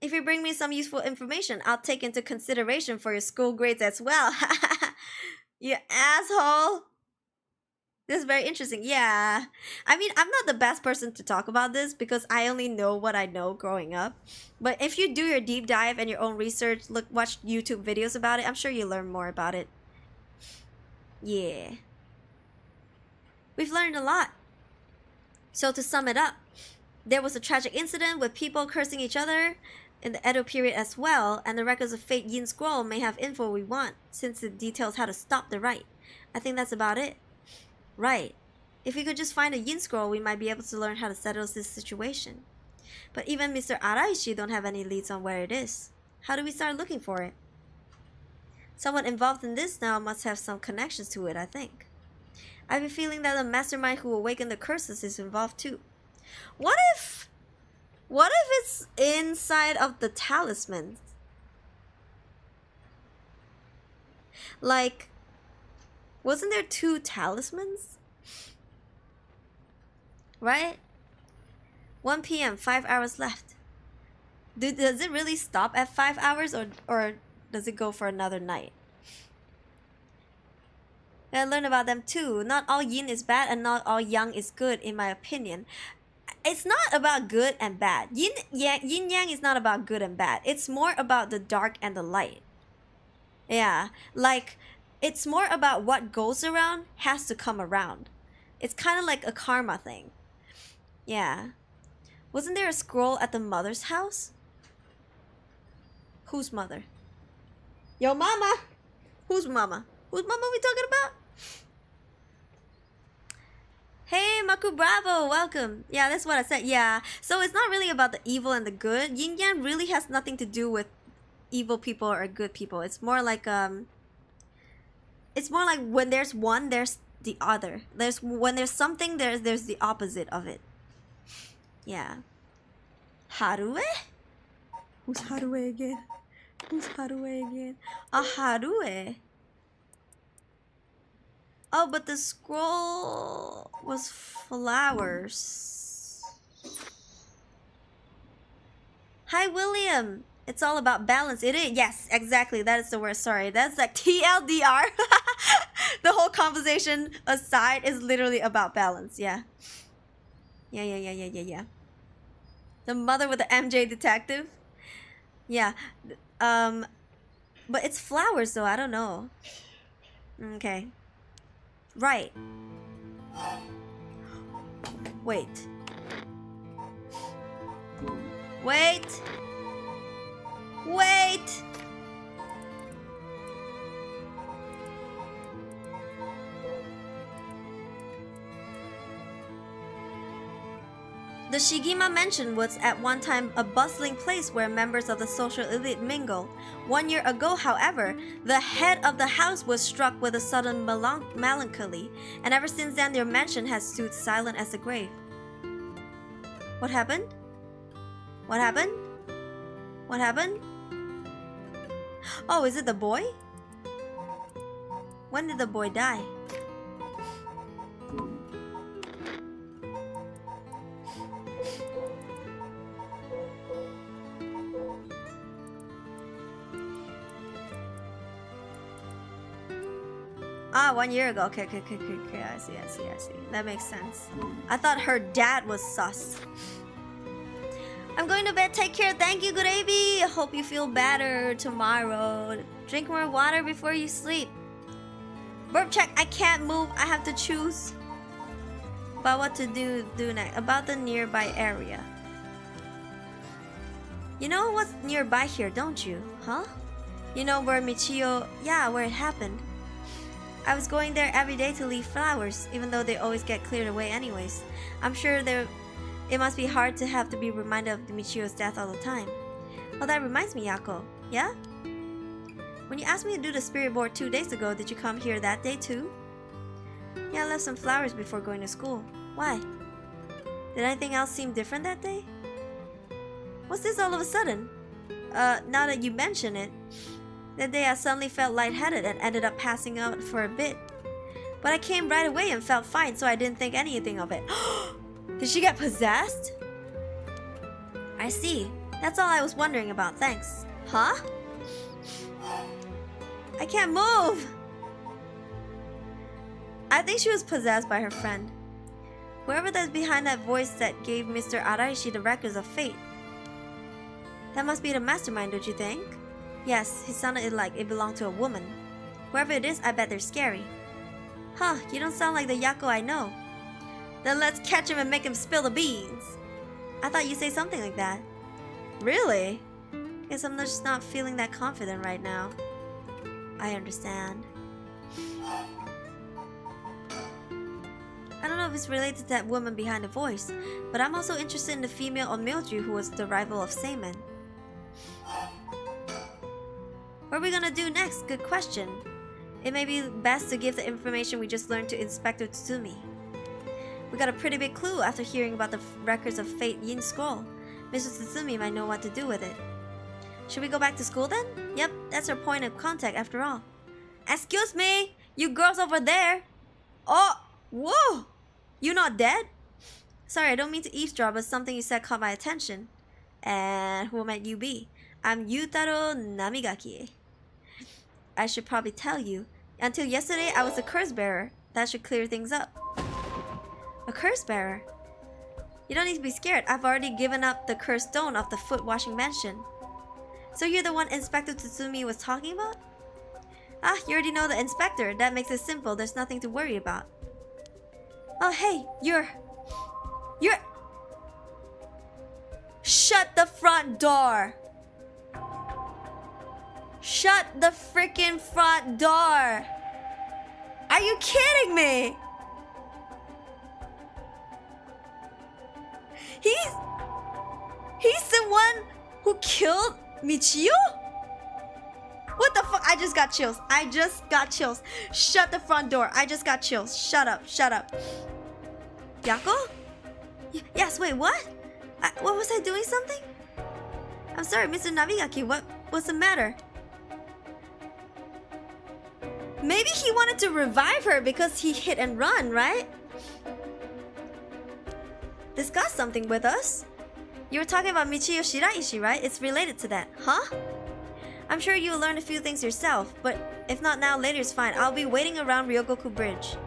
If you bring me some useful information, I'll take into consideration for your school grades as well. You asshole. This is very interesting. Yeah. I mean, I'm not the best person to talk about this because I only know what I know growing up. But if you do your deep dive and your own research, watch YouTube videos about it, I'm sure you'll learn more about it. Yeah. We've learned a lot. So to sum it up, there was a tragic incident with people cursing each other in the Edo period as well, and the records of Fate Yin Scroll may have info we want, since it details how to stop the right. I think that's about it. Right. If we could just find a Yin Scroll, we might be able to learn how to settle this situation. But even Mr. Araishi don't have any leads on where it is. How do we start looking for it? Someone involved in this now must have some connections to it, I think. I have a feeling that the mastermind who awakened the curses is involved too. What if it's inside of the talismans? Like, wasn't there 2 talismans? Right? 1 p.m., 5 hours left. Does it really stop at 5 hours or does it go for another night? I learn about them too. Not all yin is bad and not all yang is good, in my opinion. It's not about good and bad. Yin yang is not about good and bad. It's more about the dark and the light. Yeah, like It's more about what goes around has to come around. It's kind of like a karma thing. Yeah. Wasn't there a scroll at the mother's house? Whose mother? Yo, mama! Whose mama? Whose mama we talking about? Hey, Maku Bravo, welcome. Yeah, that's what I said. Yeah, so it's not really about the evil and the good. Yin Yang really has nothing to do with evil people or good people. It's more like when there's one, there's the other. When there's something, there's the opposite of it. Yeah. Harue? Who's Harue again? Who's Harue again? Harue. Oh, but the scroll was flowers. Hi, William. It's all about balance. It is. Yes, exactly. That is the word. Sorry. That's like TLDR. The whole conversation aside is literally about balance. Yeah. Yeah. The mother with the MJ detective. Yeah. But it's flowers though. I don't know. Okay. Right. Wait. The Shigima Mansion was at one time a bustling place where members of the social elite mingle. 1 year ago, however, the head of the house was struck with a sudden melancholy, and ever since then their mansion has stood silent as the grave. What happened? What happened? What happened? Oh, is it the boy? When did the boy die? Ah, 1 year ago. Okay. I see. That makes sense. I thought her dad was sus. I'm going to bed. Take care. Thank you, Gravy. I hope you feel better tomorrow. Drink more water before you sleep. Burp check. I can't move. I have to choose about what to do next. About the nearby area. You know what's nearby here, don't you? Huh? You know where Michio... Yeah, where it happened. I was going there every day to leave flowers, even though they always get cleared away anyways. I'm sure it must be hard to have to be reminded of Michio's death all the time. Oh, that reminds me, Yako. Yeah? When you asked me to do the spirit board 2 days ago, did you come here that day too? Yeah, I left some flowers before going to school. Why? Did anything else seem different that day? What's this all of a sudden? Now that you mention it, that day I suddenly felt lightheaded and ended up passing out for a bit. But I came right away and felt fine, so I didn't think anything of it. Did she get possessed? I see. That's all I was wondering about, thanks. Huh? I can't move! I think she was possessed by her friend. Whoever that's behind that voice that gave Mr. Araishi the records of fate. That must be the mastermind, don't you think? Yes, he sounded like it belonged to a woman. Whoever it is, I bet they're scary. Huh, you don't sound like the Yako I know. Then let's catch him and make him spill the beans. I thought you'd say something like that. Really? Guess I'm just not feeling that confident right now. I understand. I don't know if it's related to that woman behind the voice, but I'm also interested in the female Onmyoju who was the rival of Seimen. What are we gonna do next? Good question. It may be best to give the information we just learned to Inspector Tsumi. We got a pretty big clue after hearing about the records of Fate Yin Scroll. Mrs. Tsumi might know what to do with it. Should we go back to school then? Yep, that's our point of contact after all. Excuse me! You girls over there! Oh! Whoa! You not dead? Sorry, I don't mean to eavesdrop, but something you said caught my attention. And who might you be? I'm Yutaro Namigaki. I should probably tell you. Until yesterday, I was a curse bearer. That should clear things up. A curse bearer? You don't need to be scared. I've already given up the cursed stone of the foot washing mansion. So you're the one Inspector Tsutsumi was talking about? Ah, you already know the inspector. That makes it simple. There's nothing to worry about. Oh, hey, you're... Shut the front door! Shut the freaking front door! Are you kidding me? He's the one who killed Michiyo? What the fuck? I just got chills. I just got chills. Shut the front door. I just got chills. Shut up. Shut up. Yako? Yes, wait, what? What was I doing something? I'm sorry, Mr. Nabigaki. What's the matter? Maybe he wanted to revive her because he hit and run, right? Discuss something with us. You were talking about Michiyo Shiraishi, right? It's related to that, huh? I'm sure you'll learn a few things yourself, but if not now, later is fine. I'll be waiting around Ryogoku Bridge.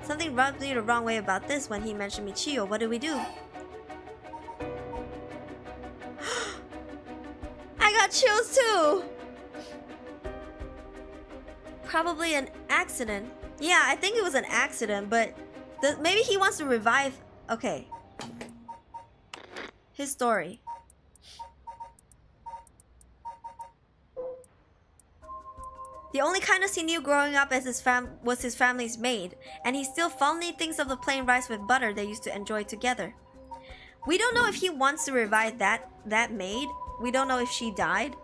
Something rubbed me the wrong way about this when he mentioned Michiyo. What do we do? I got chills too! Probably an accident. Yeah, I think it was an accident, but maybe he wants to revive... Okay. His story. The only kindness he knew growing up as was his family's maid, and he still fondly thinks of the plain rice with butter they used to enjoy together. We don't know if he wants to revive that maid. We don't know if she died,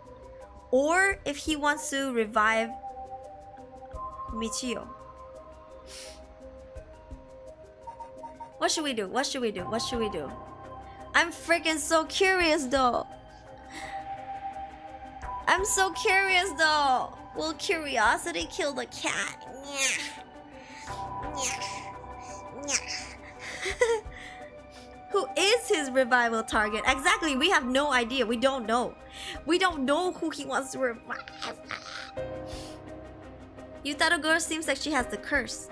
or if he wants to revive Michiyo. What should we do? What should we do? What should we do? I'm freaking so curious though. I'm so curious though. Will curiosity kill the cat? Who is his revival target? Exactly, we have no idea. We don't know. We don't know who he wants to revive. Yutaro girl seems like she has the curse.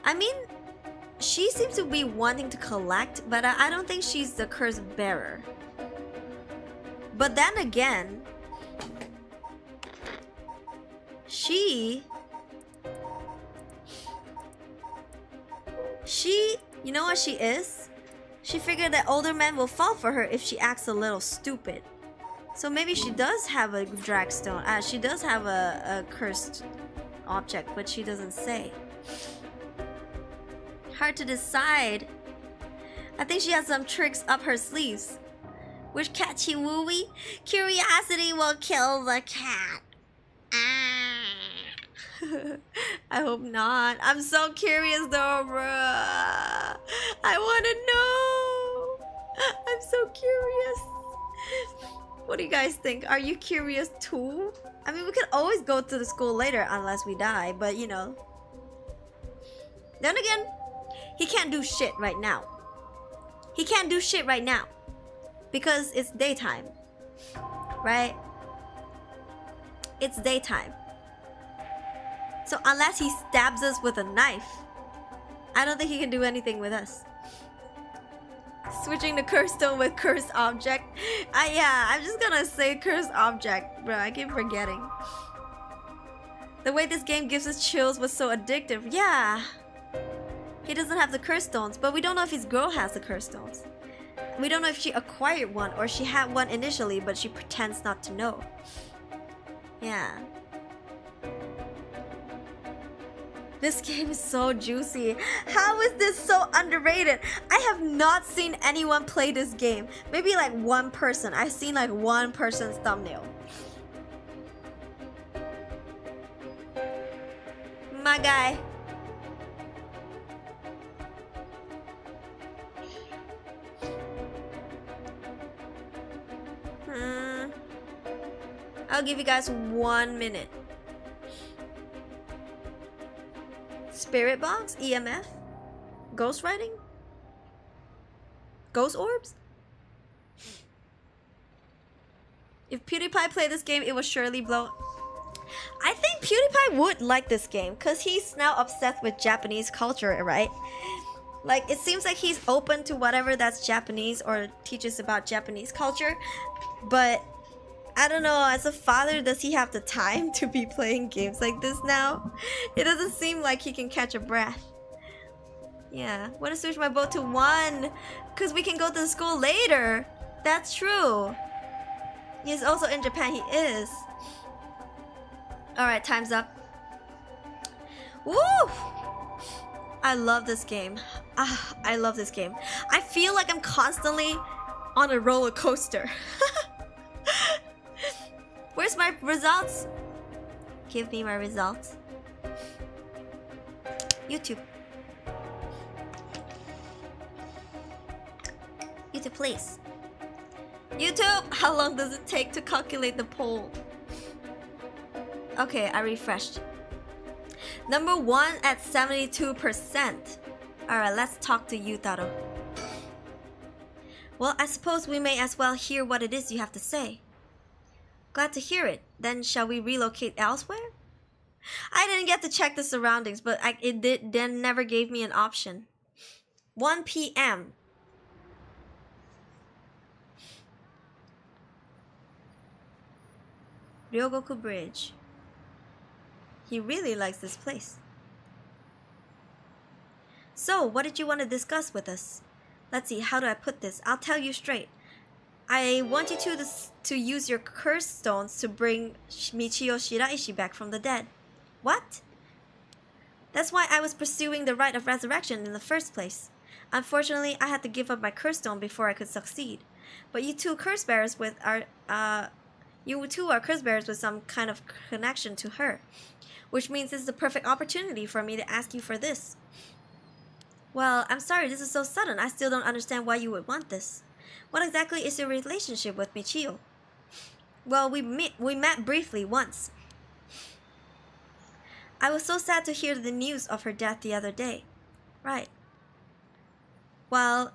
I mean, she seems to be wanting to collect, but I don't think she's the curse bearer. But then again, you know what she is? She figured that older men will fall for her if she acts a little stupid. So maybe she does have a dragstone. She does have a cursed object, but she doesn't say. Hard to decide. I think she has some tricks up her sleeves. Which catchy wooey? Curiosity will kill the cat. I hope not. I'm so curious though, bruh. I wanna know. I'm so curious. What do you guys think? Are you curious too? I mean, we could always go to the school later unless we die, but you know. Then again, he can't do shit right now. He can't do shit right now. Because it's daytime. Right? It's daytime. So unless he stabs us with a knife, I don't think he can do anything with us. Switching the curse stone with cursed object. Yeah, I'm just gonna say cursed object. Bro, I keep forgetting. The way this game gives us chills was so addictive. Yeah. He doesn't have the curse stones, but we don't know if his girl has the curse stones. We don't know if she acquired one or she had one initially, but she pretends not to know. Yeah. This game is so juicy. How is this so underrated? I have not seen anyone play this game. Maybe like one person. I've seen like one person's thumbnail. My guy. I'll give you guys 1 minute. Spirit box? EMF? Ghost writing? Ghost orbs? If PewDiePie played this game, it would surely blow. I think PewDiePie would like this game because he's now obsessed with Japanese culture, right? Like, it seems like he's open to whatever that's Japanese or teaches about Japanese culture. But, I don't know, as a father, does he have the time to be playing games like this now? It doesn't seem like he can catch a breath. Yeah, want to switch my boat to 1. Because we can go to the school later. That's true. He's also in Japan, he is. Alright, time's up. Woo! I love this game. I love this game. I feel like I'm constantly on a roller coaster. Where's my results? Give me my results. YouTube. YouTube, please. YouTube, how long does it take to calculate the poll? Okay, I refreshed. Number 1 at 72%. Alright, let's talk to you, Taro. Well, I suppose we may as well hear what it is you have to say. Glad to hear it. Then shall we relocate elsewhere? I didn't get to check the surroundings, but it then never gave me an option. 1 p.m. Ryogoku Bridge. He really likes this place. So, what did you want to discuss with us? Let's see, how do I put this? I'll tell you straight. I want you to use your curse stones to bring Michio Shiraishi back from the dead. What? That's why I was pursuing the rite of resurrection in the first place. Unfortunately, I had to give up my curse stone before I could succeed. But you two are curse bearers with some kind of connection to her. Which means this is the perfect opportunity for me to ask you for this. Well, I'm sorry this is so sudden. I still don't understand why you would want this. What exactly is your relationship with Michio? Well, we met briefly once. I was so sad to hear the news of her death the other day. Right. Well,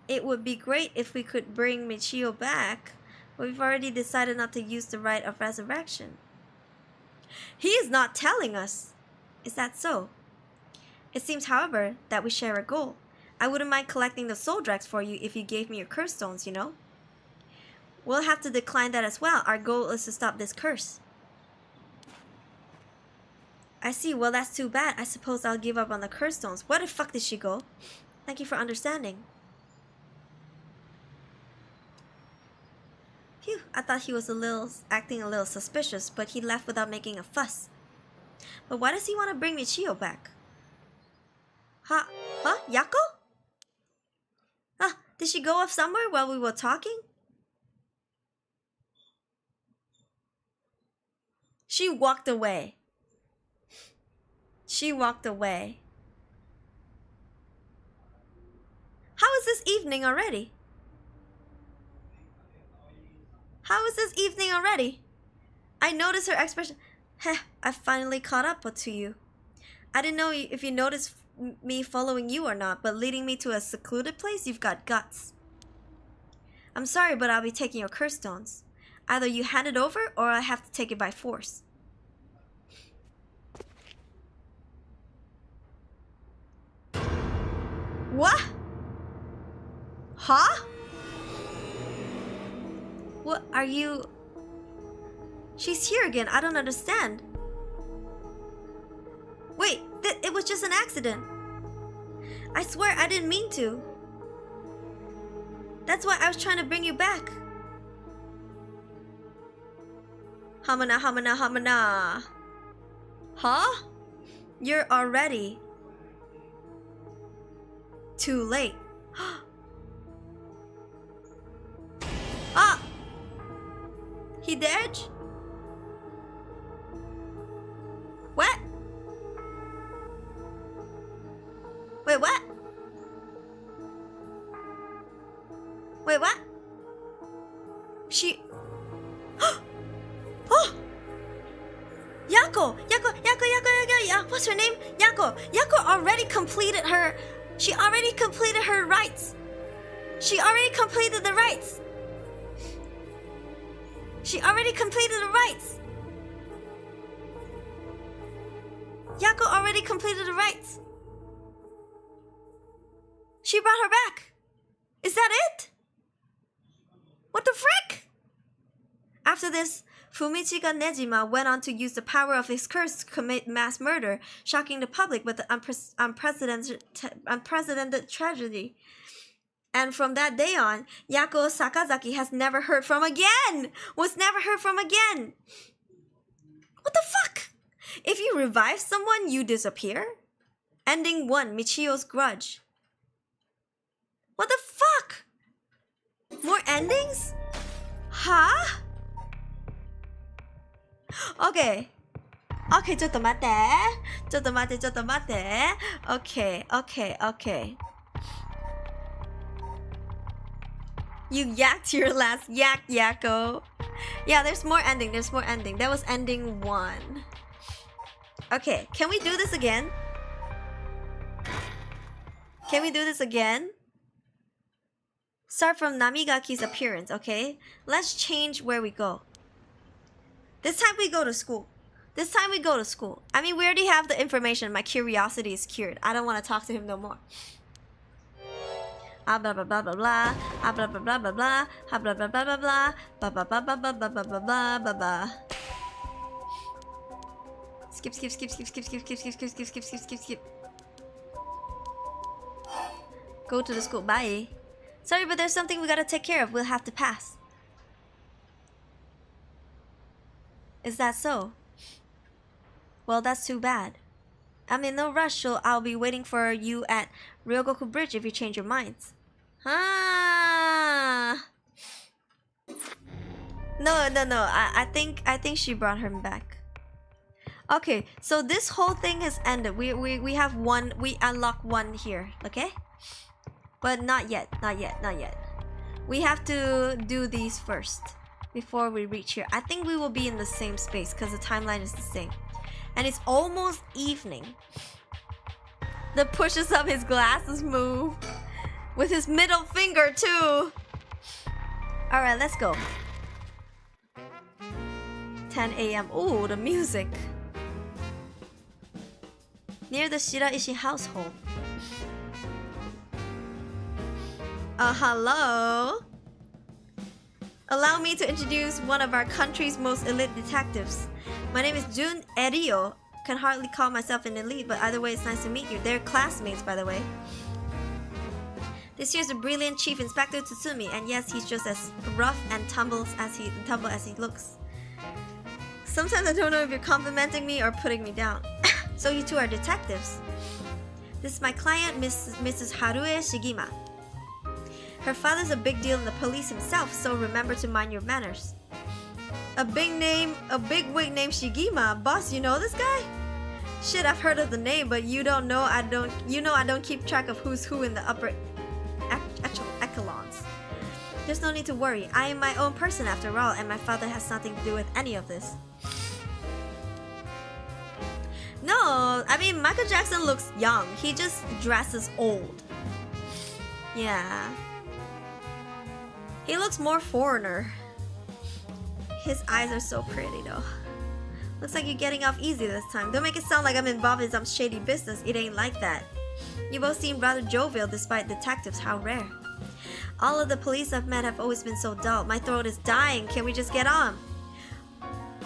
it would be great if we could bring Michio back, but we've already decided not to use the rite of resurrection. He is not telling us. Is that so? It seems, however, that we share a goal. I wouldn't mind collecting the soul dregs for you if you gave me your curse stones, you know? We'll have to decline that as well. Our goal is to stop this curse. I see. Well, that's too bad. I suppose I'll give up on the curse stones. Where the fuck did she go? Thank you for understanding. Phew, I thought he was acting a little suspicious, but he left without making a fuss. But why does he want to bring Michio back? Huh? Yako? Did she go off somewhere while we were talking? She walked away. She walked away. How is this evening already? How is this evening already? I noticed her expression. Heh, I finally caught up to you. I didn't know if you noticed me following you or not, but leading me to a secluded place, you've got guts. I'm sorry, but I'll be taking your curse stones. Either you hand it over, or I have to take it by force. What? Huh? What are you... She's here again. I don't understand. Wait, it was just an accident. I swear I didn't mean to. That's why I was trying to bring you back. Hamana, hamana, hamana. Huh? You're already too late. Ah! He dead? What? Wait, what? Wait, what? She... Oh! Yako! What's her name? Yako! Yako already completed her... She already completed her rites. She already completed the rites. She already completed the rites. Yako already completed the rites. She brought her back. Is that it? What the frick? After this, Fumichika Nejima went on to use the power of his curse to commit mass murder, shocking the public with the unprecedented tragedy. And from that day on, Yako Sakazaki has never heard from again! Was never heard from again! What the fuck? If you revive someone, you disappear? Ending 1, Michio's Grudge. What the fuck? More endings? Huh? Okay. Okay, ちょっと待って。ちょっと待って、ちょっと待って。Okay, okay, okay. You yacked your last yak, Yakko. Yeah, there's more ending, there's more ending. That was ending 1. Okay, can we do this again? Can we do this again? Start from Namigaki's appearance, okay? Let's change where we go. This time we go to school. This time we go to school. I mean, we already have the information. My curiosity is cured. I don't want to talk to him no more. Ah blah blah blah blah blah. Ah blah blah blah blah blah. Ah blah blah blah blah blah. Ba ba ba ba ba ba ba ba ba ba ba. Skip skip skip skip skip skip skip skip skip skip skip skip skip skip. Go to the school. Bye. Sorry, but there's something we gotta take care of. We'll have to pass. Is that so? Well, that's too bad. I'm in no rush, so I'll be waiting for you at Ryogoku Bridge if you change your minds. Ah. No. I think she brought him back. Okay, so this whole thing has ended. We have one. We unlock one here. Okay, but not yet. We have to do these first before we reach here. I think we will be in the same space because the timeline is the same. And it's almost evening. The pushes of his glasses move. With his middle finger too. Alright, let's go. 10 a.m. Ooh, the music. Near the Shiraishi household. Hello? Allow me to introduce one of our country's most elite detectives. My name is Jun Erio. Can hardly call myself an elite, but either way, it's nice to meet you. They're classmates, by the way. This here's the brilliant Chief Inspector Tsutsumi, and yes, he's just as rough and tumble as he looks. Sometimes I don't know if you're complimenting me or putting me down. So you two are detectives. This is my client, Mrs. Harue Shigima. Her father's a big deal in the police himself, so remember to mind your manners. A big wig named Shigima. Boss, you know this guy? Shit, I've heard of the name, but you don't know I don't keep track of who's who in the upper echelons. There's no need to worry. I am my own person after all, and my father has nothing to do with any of this. No, I mean, Michael Jackson looks young. He just dresses old. Yeah. He looks more foreigner. His eyes are so pretty though. Looks like you're getting off easy this time. Don't make it sound like I'm involved in some shady business. It ain't like that. You both seem rather jovial despite detectives. How rare. All of the police I've met have always been so dull. My throat is dying. Can we just get on?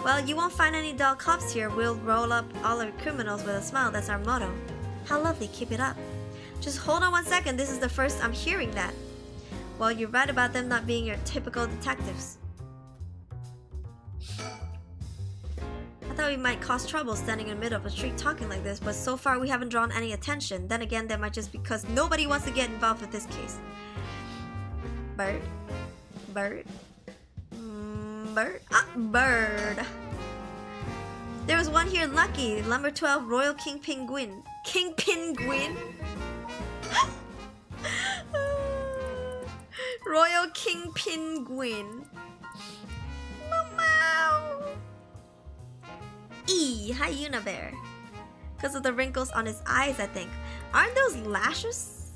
Well, you won't find any dull cops here. We'll roll up all our criminals with a smile. That's our motto. How lovely. Keep it up. Just hold on 1 second. This is the first I'm hearing that. Well, you're right about them not being your typical detectives. I thought we might cause trouble standing in the middle of a street talking like this, but so far we haven't drawn any attention. Then again, that might just be because nobody wants to get involved with this case. Bird. Bird. Bird. Ah, bird. There was one here, Lucky. Number 12, Royal King Penguin. King Penguin? Royal King Penguin. Meow. Hi Unibear. Because of the wrinkles on his eyes, I think. Aren't those lashes?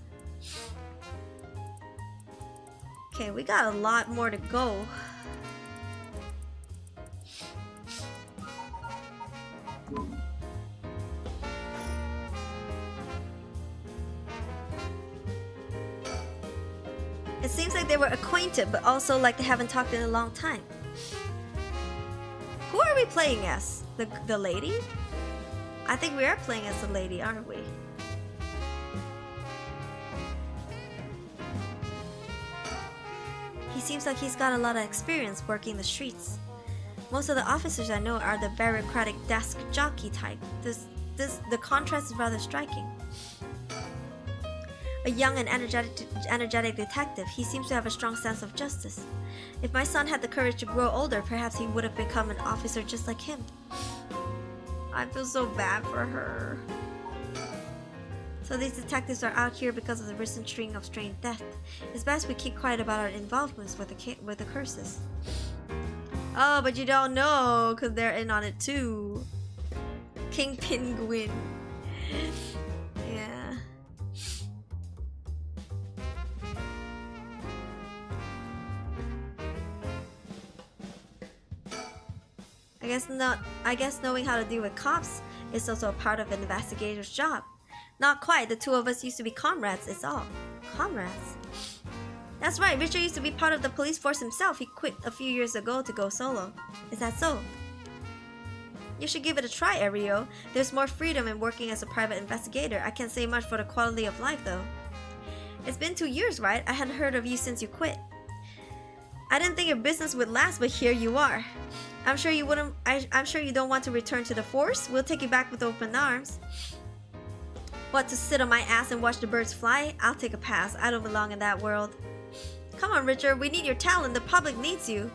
Okay, we got a lot more to go. It seems like they were acquainted, but also like they haven't talked in a long time. Who are we playing as? The lady? I think we are playing as the lady, aren't we? He seems like he's got a lot of experience working the streets. Most of the officers I know are the bureaucratic desk jockey type. The contrast is rather striking. A young and energetic detective, he seems to have a strong sense of justice. If my son had the courage to grow older, perhaps he would have become an officer just like him. I feel so bad for her. So these detectives are out here because of the recent string of strange deaths. It's best we keep quiet about our involvements with the curses. Oh, but you don't know, because they're in on it too. King Penguin. Yeah. I guess knowing how to deal with cops is also a part of an investigator's job. Not quite. The two of us used to be comrades, it's all. Comrades? That's right, Richard used to be part of the police force himself. He quit a few years ago to go solo. Is that so? You should give it a try, Ario. There's more freedom in working as a private investigator. I can't say much for the quality of life, though. It's been 2 years, right? I hadn't heard of you since you quit. I didn't think your business would last, but here you are. I'm sure you wouldn't. I'm sure you don't want to return to the force. We'll take you back with open arms. What, to sit on my ass and watch the birds fly? I'll take a pass. I don't belong in that world. Come on, Richard. We need your talent. The public needs you.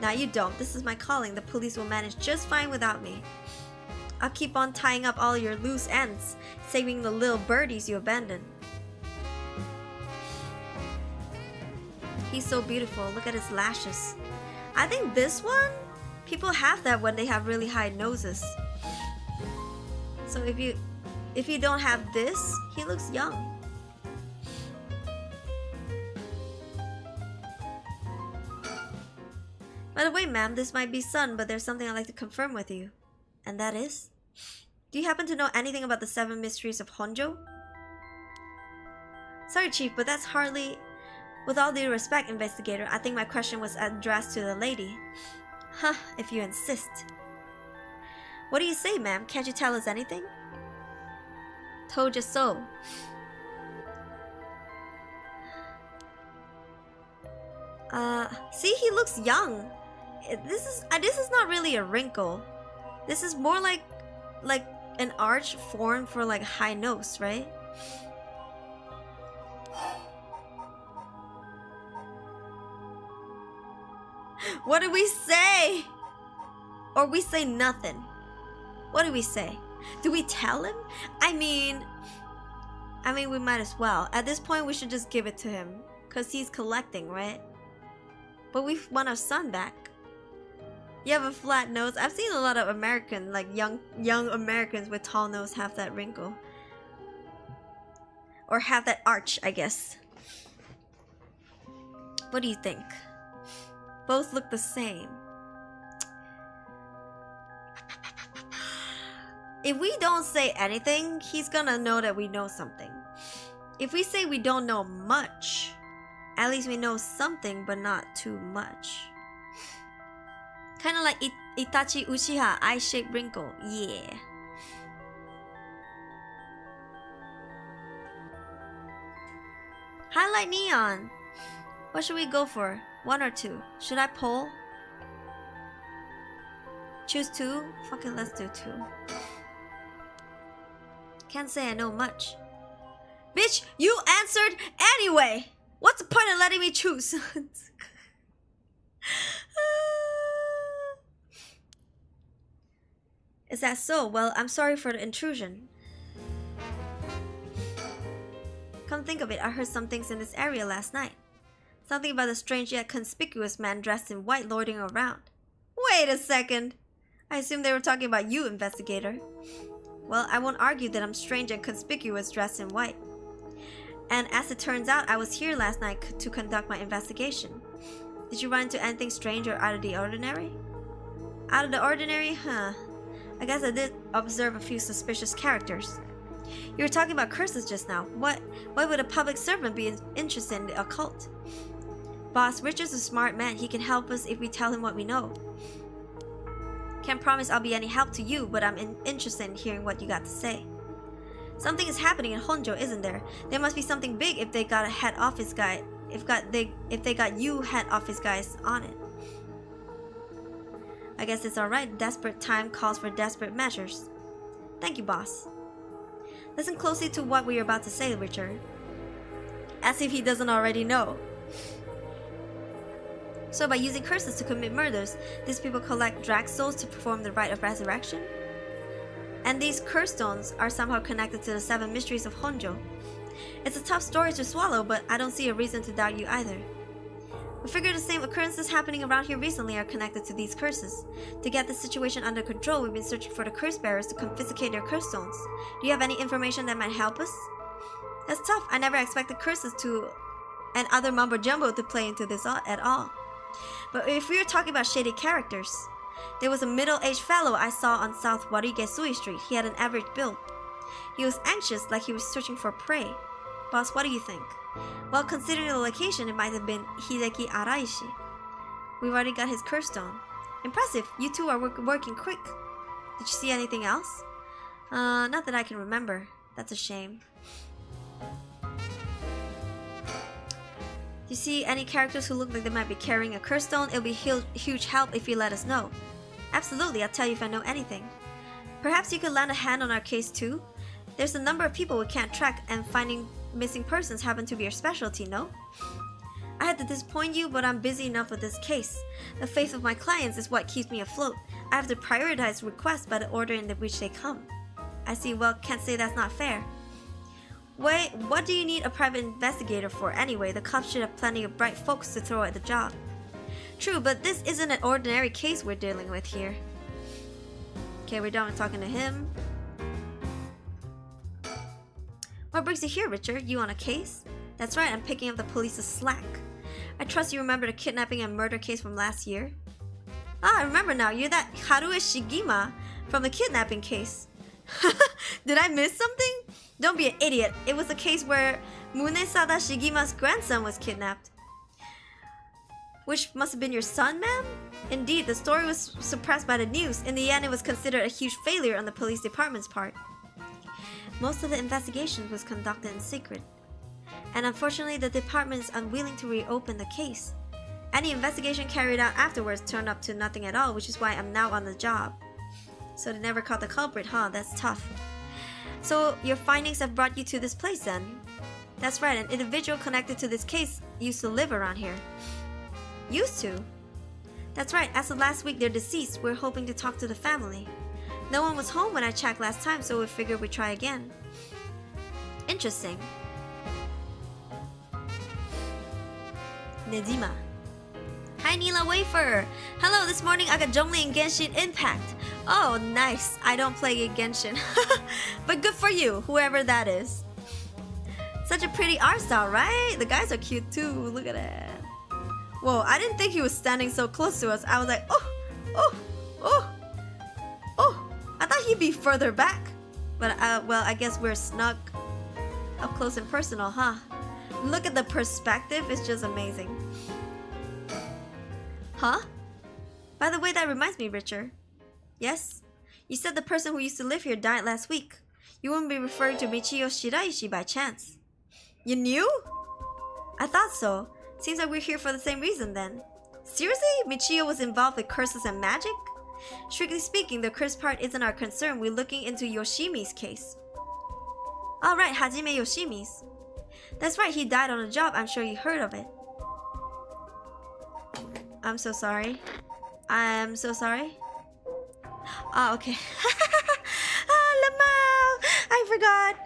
Now you don't. This is my calling. The police will manage just fine without me. I'll keep on tying up all your loose ends, saving the little birdies you abandoned. He's so beautiful. Look at his lashes. I think this one, people have that when they have really high noses. So if you don't have this, he looks young. By the way, ma'am, this might be son, but there's something I'd like to confirm with you. And that is? Do you happen to know anything about the 7 mysteries of Honjo? Sorry, Chief, but that's hardly... With all due respect, investigator, I think my question was addressed to the lady. Huh, if you insist. What do you say, ma'am? Can't you tell us anything? Told you so. See, he looks young. This is not really a wrinkle. This is more like an arch formed for like high nose, right? What do we say? Or we say nothing. What do we say? Do we tell him? I mean we might as well. At this point we should just give it to him, cause he's collecting, right? But we want our son back. You have a flat nose. I've seen a lot of American, like young Americans with tall nose have that wrinkle. Or have that arch, I guess. What do you think? Both look the same. If we don't say anything, he's gonna know that we know something. If we say we don't know much, at least we know something, but not too much. Kind of like Itachi Uchiha, eye-shaped wrinkle. Yeah. Highlight neon. What should we go for? 1 or 2? Should I poll? Choose 2? Fuck it, let's do 2. Can't say I know much. Bitch, you answered anyway! What's the point of letting me choose? Is that so? Well, I'm sorry for the intrusion. Come think of it, I heard some things in this area last night. Something about a strange yet conspicuous man dressed in white loitering around. Wait a second! I assume they were talking about you, investigator. Well, I won't argue that I'm strange and conspicuous dressed in white. And as it turns out, I was here last night to conduct my investigation. Did you run into anything strange or out of the ordinary? Out of the ordinary? Huh. I guess I did observe a few suspicious characters. You were talking about curses just now. Why would a public servant be interested in the occult? Boss, Richard's a smart man. He can help us if we tell him what we know. Can't promise I'll be any help to you, but I'm interested in hearing what you got to say. Something is happening in Honjo, isn't there? There must be something big if they got a head office guy. If they got you head office guys on it. I guess it's alright. Desperate time calls for desperate measures. Thank you, boss. Listen closely to what we are about to say, Richard. As if he doesn't already know. So by using curses to commit murders, these people collect drag souls to perform the rite of resurrection? And these curse stones are somehow connected to the 7 mysteries of Honjo. It's a tough story to swallow, but I don't see a reason to doubt you either. We figure the same occurrences happening around here recently are connected to these curses. To get the situation under control, we've been searching for the curse bearers to confiscate their curse stones. Do you have any information that might help us? That's tough. I never expected curses and other mumbo jumbo to play into this at all. But if we were talking about shady characters, there was a middle-aged fellow I saw on South Warigesui Street. He had an average build. He was anxious, like he was searching for prey. Boss, what do you think? Well, considering the location, it might have been Hideki Araishi. We've already got his curse stone. Impressive, you two are working quick. Did you see anything else? Not that I can remember. That's a shame. Do you see any characters who look like they might be carrying a curse stone? It'll be huge help if you let us know. Absolutely, I'll tell you if I know anything. Perhaps you could lend a hand on our case too? There's a number of people we can't track, and finding missing persons happen to be our specialty, no? I had to disappoint you, but I'm busy enough with this case. The faith of my clients is what keeps me afloat. I have to prioritize requests by the order in which they come. I see, well, can't say that's not fair. Wait, what do you need a private investigator for anyway? The cops should have plenty of bright folks to throw at the job. True, but this isn't an ordinary case we're dealing with here. Okay, we're done with talking to him. What brings you here, Richard? You on a case? That's right, I'm picking up the police's slack. I trust you remember the kidnapping and murder case from last year? Ah, I remember now. You're that Haruo Shigima from the kidnapping case. Did I miss something? Don't be an idiot. It was a case where Munesada Shigima's grandson was kidnapped. Which must have been your son, ma'am? Indeed, the story was suppressed by the news. In the end, it was considered a huge failure on the police department's part. Most of the investigation was conducted in secret. And unfortunately, the department is unwilling to reopen the case. Any investigation carried out afterwards turned up to nothing at all, which is why I'm now on the job. So they never caught the culprit, huh? That's tough. So your findings have brought you to this place then? That's right, an individual connected to this case used to live around here. Used to? That's right, as of last week they're deceased. We're hoping to talk to the family. No one was home when I checked last time, so we figured we'd try again. Interesting. Nejima. Hi Nila Wafer! Hello, this morning I got Zhongli in Genshin Impact. Oh, nice. I don't play Genshin. But good for you, whoever that is. Such a pretty art style, right? The guys are cute too. Look at that. Whoa, I didn't think he was standing so close to us. I was like, oh. I thought he'd be further back. But, well, I guess we're snug up close and personal, huh? Look at the perspective. It's just amazing. Huh? By the way, that reminds me, Richard. Yes? You said the person who used to live here died last week. You wouldn't be referring to Michiyo Shiraishi by chance. You knew? I thought so. Seems like we're here for the same reason then. Seriously? Michiyo was involved with curses and magic? Strictly speaking, the curse part isn't our concern. We're looking into Yoshimi's case. Alright, Hajime Yoshimi's. That's right, he died on a job. I'm sure you heard of it. I'm so sorry. I'm so sorry. Oh, okay. Lamau! I forgot.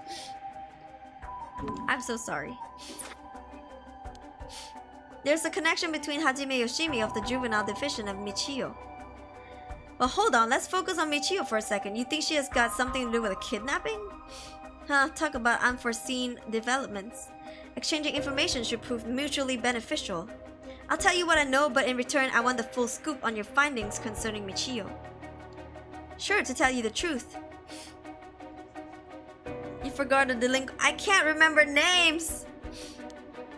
I'm so sorry. There's a connection between Hajime Yoshimi of the juvenile division and Michiyo. Well, hold on. Let's focus on Michiyo for a second. You think she has got something to do with a kidnapping? Huh, talk about unforeseen developments. Exchanging information should prove mutually beneficial. I'll tell you what I know, but in return, I want the full scoop on your findings concerning Michiyo. Sure, to tell you the truth. You forgot a delinquent. I can't remember names.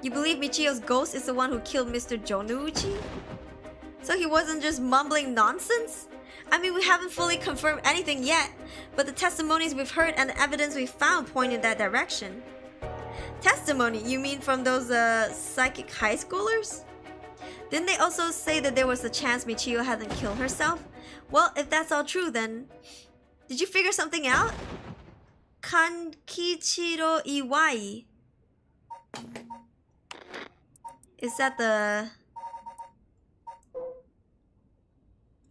You believe Michio's ghost is the one who killed Mr. Jonouchi? So he wasn't just mumbling nonsense? I mean, we haven't fully confirmed anything yet, but the testimonies we've heard and the evidence we've found point in that direction. Testimony? You mean from those psychic high schoolers? Didn't they also say that there was a chance Michio hadn't killed herself? Well, if that's all true, then... Did you figure something out? Kankichiro Iwai. Is that the...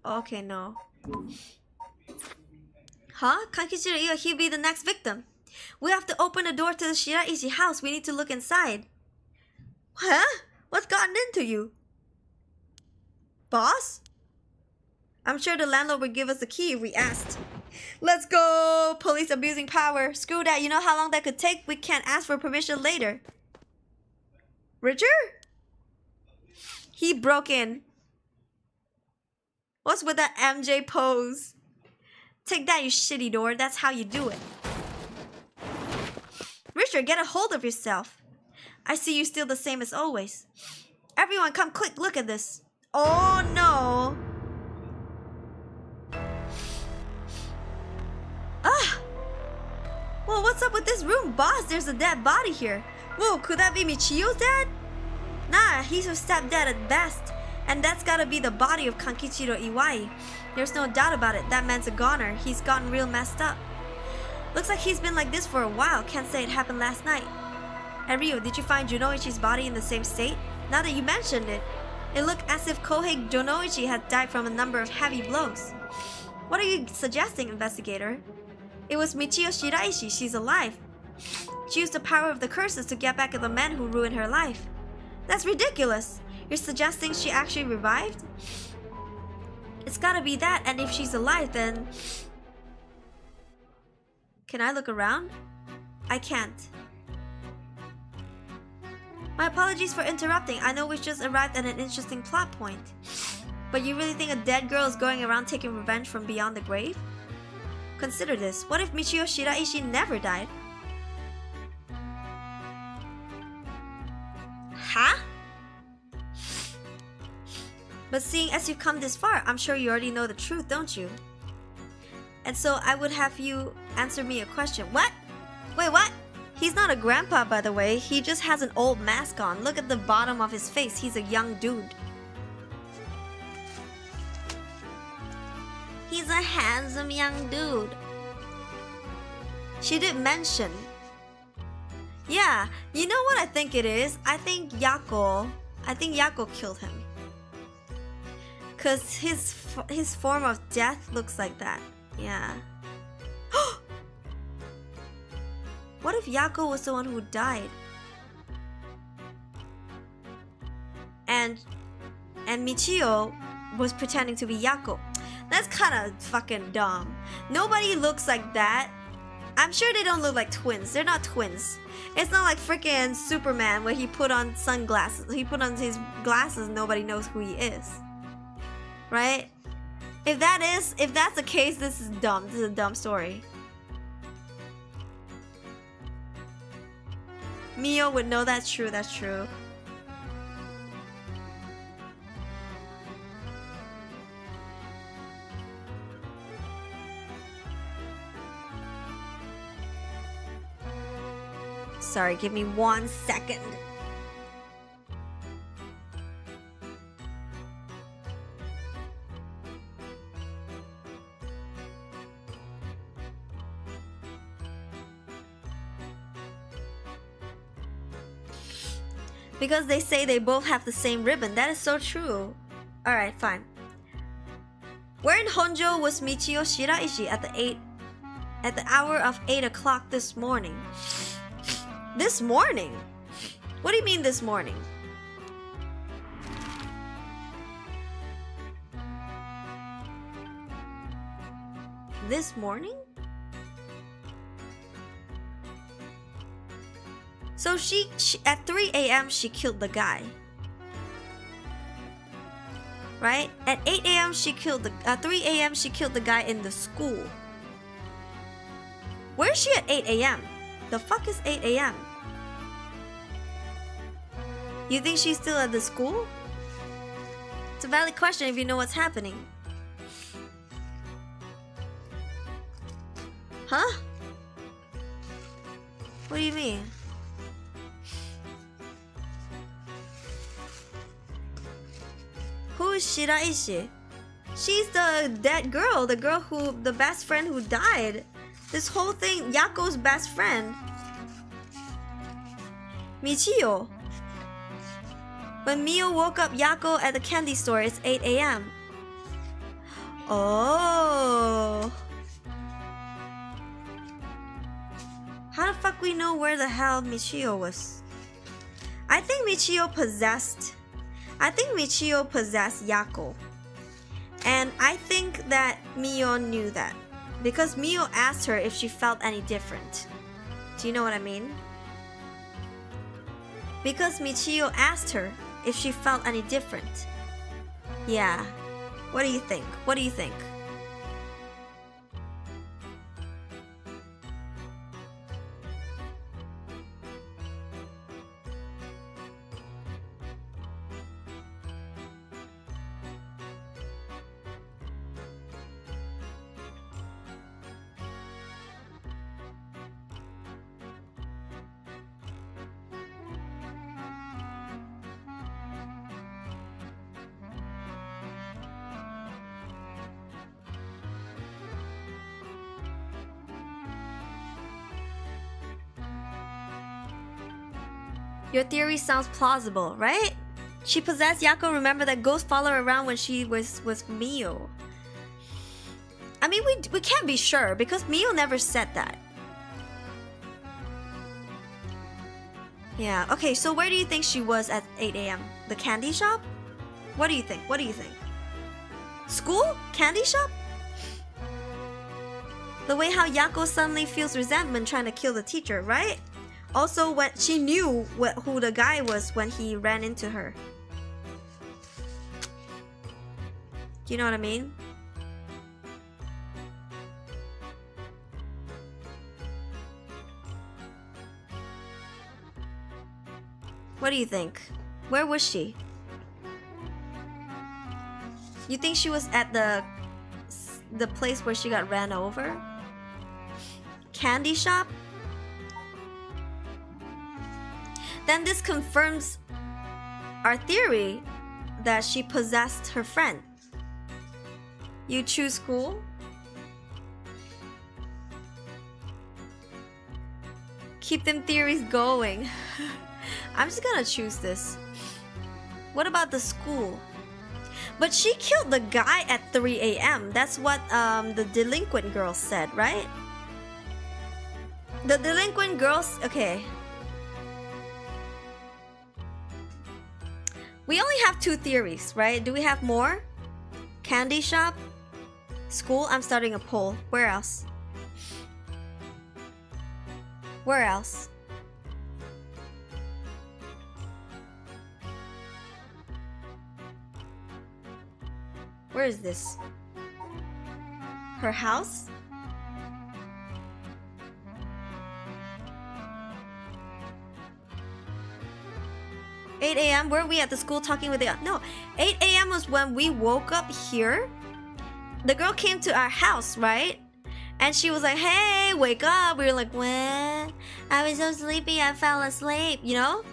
Okay, no. Huh? Kankichiro Iwai, he'll be the next victim. We have to open the door to the Shiraishi house. We need to look inside. Huh? What's gotten into you? Boss? I'm sure the landlord would give us the key if we asked. Let's go! Police abusing power. Screw that. You know how long that could take? We can't ask for permission later. Richard? He broke in. What's with that MJ pose? Take that, you shitty door. That's how you do it. Richard, get a hold of yourself. I see you still the same as always. Everyone, come quick, look at this. Oh no. Ah! Well, what's up with this room, boss? There's a dead body here. Whoa, could that be Michio's dad? Nah, he's a stepdad at best. And that's gotta be the body of Kankichiro Iwai. There's no doubt about it. That man's a goner. He's gotten real messed up. Looks like he's been like this for a while. Can't say it happened last night. Hey Ryo, did you find Jonoichi's body in the same state? Now that you mentioned it, it looked as if Kohei Jonoichi had died from a number of heavy blows. What are you suggesting, investigator? It was Michio Shiraishi. She's alive. She used the power of the curses to get back at the man who ruined her life. That's ridiculous. You're suggesting she actually revived? It's gotta be that, and if she's alive, then... Can I look around? I can't. My apologies for interrupting. I know we just arrived at an interesting plot point. But you really think a dead girl is going around taking revenge from beyond the grave? Consider this. What if Michio Shiraishi never died? Huh? But seeing as you've come this far, I'm sure you already know the truth, don't you? And so I would have you answer me a question. What? Wait, what? He's not a grandpa, by the way. He just has an old mask on. Look at the bottom of his face. He's a young dude. He's a handsome young dude. She did mention. Yeah, you know what I think it is? I think Yako killed him. Cause his form of death looks like that. Yeah. What if Yako was the one who died? And Michio was pretending to be Yako. That's kind of fucking dumb. Nobody looks like that. I'm sure they don't look like twins. They're not twins. It's not like freaking Superman where he put on sunglasses. He put on his glasses, nobody knows who he is. Right? If that's the case, this is dumb. This is a dumb story. Mio would know that's true, that's true. Sorry, give me 1 second. Because they say they both have the same ribbon. That is so true. Alright, fine. Where in Honjo was Michio Shiraishi at the hour of 8 o'clock this morning? This morning? What do you mean this morning? This morning? So she at 3 a.m. she killed the guy. Right? At 8 a.m. she killed the 3 a.m. she killed the guy in the school. Where is she at 8 a.m.? The fuck is 8 a.m.? You think she's still at the school? It's a valid question if you know what's happening. Huh? What do you mean? Who is Shiraishi? She's the dead girl, the best friend who died. This whole thing, Yako's best friend. Michio. When Mio woke up Yako at the candy store, it's 8 a.m. Oh. How the fuck we know where the hell Michio was? I think Michio possessed Yako. And I think that Mio knew that. Because Mio asked her if she felt any different. Do you know what I mean? Because Michio asked her if she felt any different. Yeah. What do you think? What do you think? Your theory sounds plausible, right? She possessed Yako. Remember that ghost followed her around when she was Mio. I mean, we can't be sure because Mio never said that. Yeah, okay, so where do you think she was at 8 a.m.? The candy shop? What do you think? What do you think? School? Candy shop? The way how Yako suddenly feels resentment trying to kill the teacher, right? Also, when she knew who the guy was when he ran into her. Do you know what I mean? What do you think? Where was she? You think she was at the place where she got ran over? Candy shop? Then this confirms our theory that she possessed her friend. You choose school? Keep them theories going. I'm just gonna choose this. What about the school? But she killed the guy at 3 a.m. That's what the delinquent girl said, right? The delinquent girls... Okay. We only have 2 theories, right? Do we have more? Candy shop? School? I'm starting a poll. Where else? Where else? Where is this? Her house? $8 a.m. Were we at the school talking with the... No, 8 a.m. was when we woke up here. The girl came to our house, right? And she was like, hey, wake up. We were like, what? I was so sleepy, I fell asleep, you know?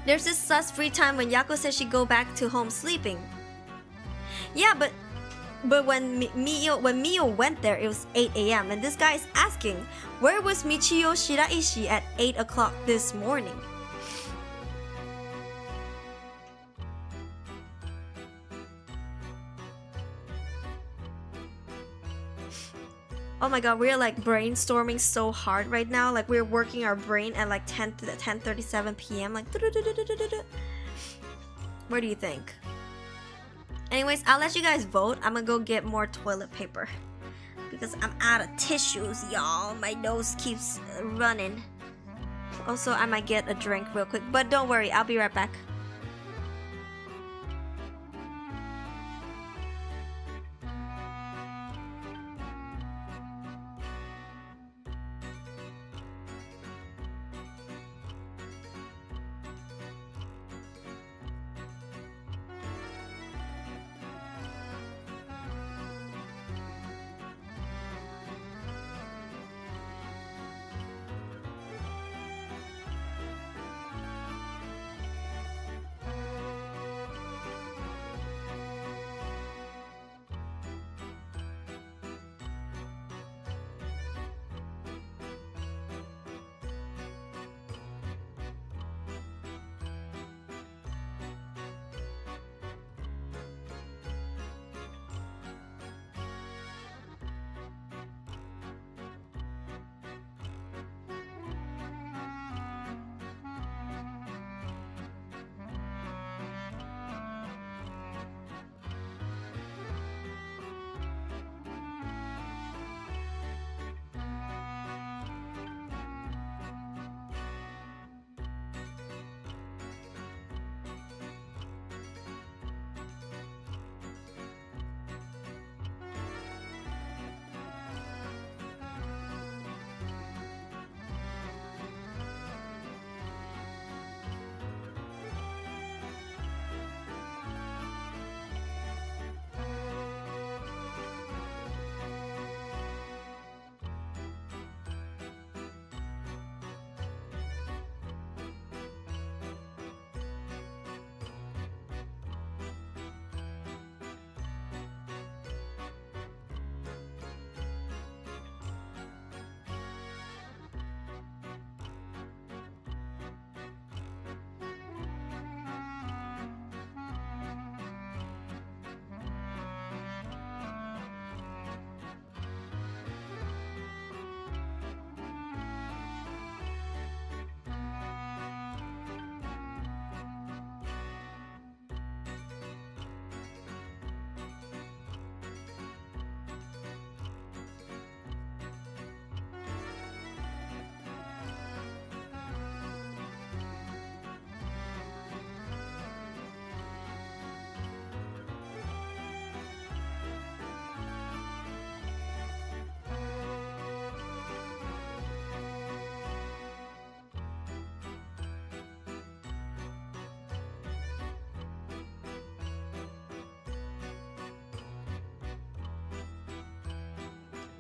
There's this sus free time when Yako said she'd go back to home sleeping. Yeah, but when Mio went there, it was 8 a.m. And this guy is asking, where was Michio Shiraishi at 8 o'clock this morning? Oh my god, we're like brainstorming so hard right now. Like we're working our brain at like 10:37 p.m. Like, where do you think? Anyways, I'll let you guys vote. I'm gonna go get more toilet paper because I'm out of tissues, y'all. My nose keeps running. Also, I might get a drink real quick, but don't worry, I'll be right back.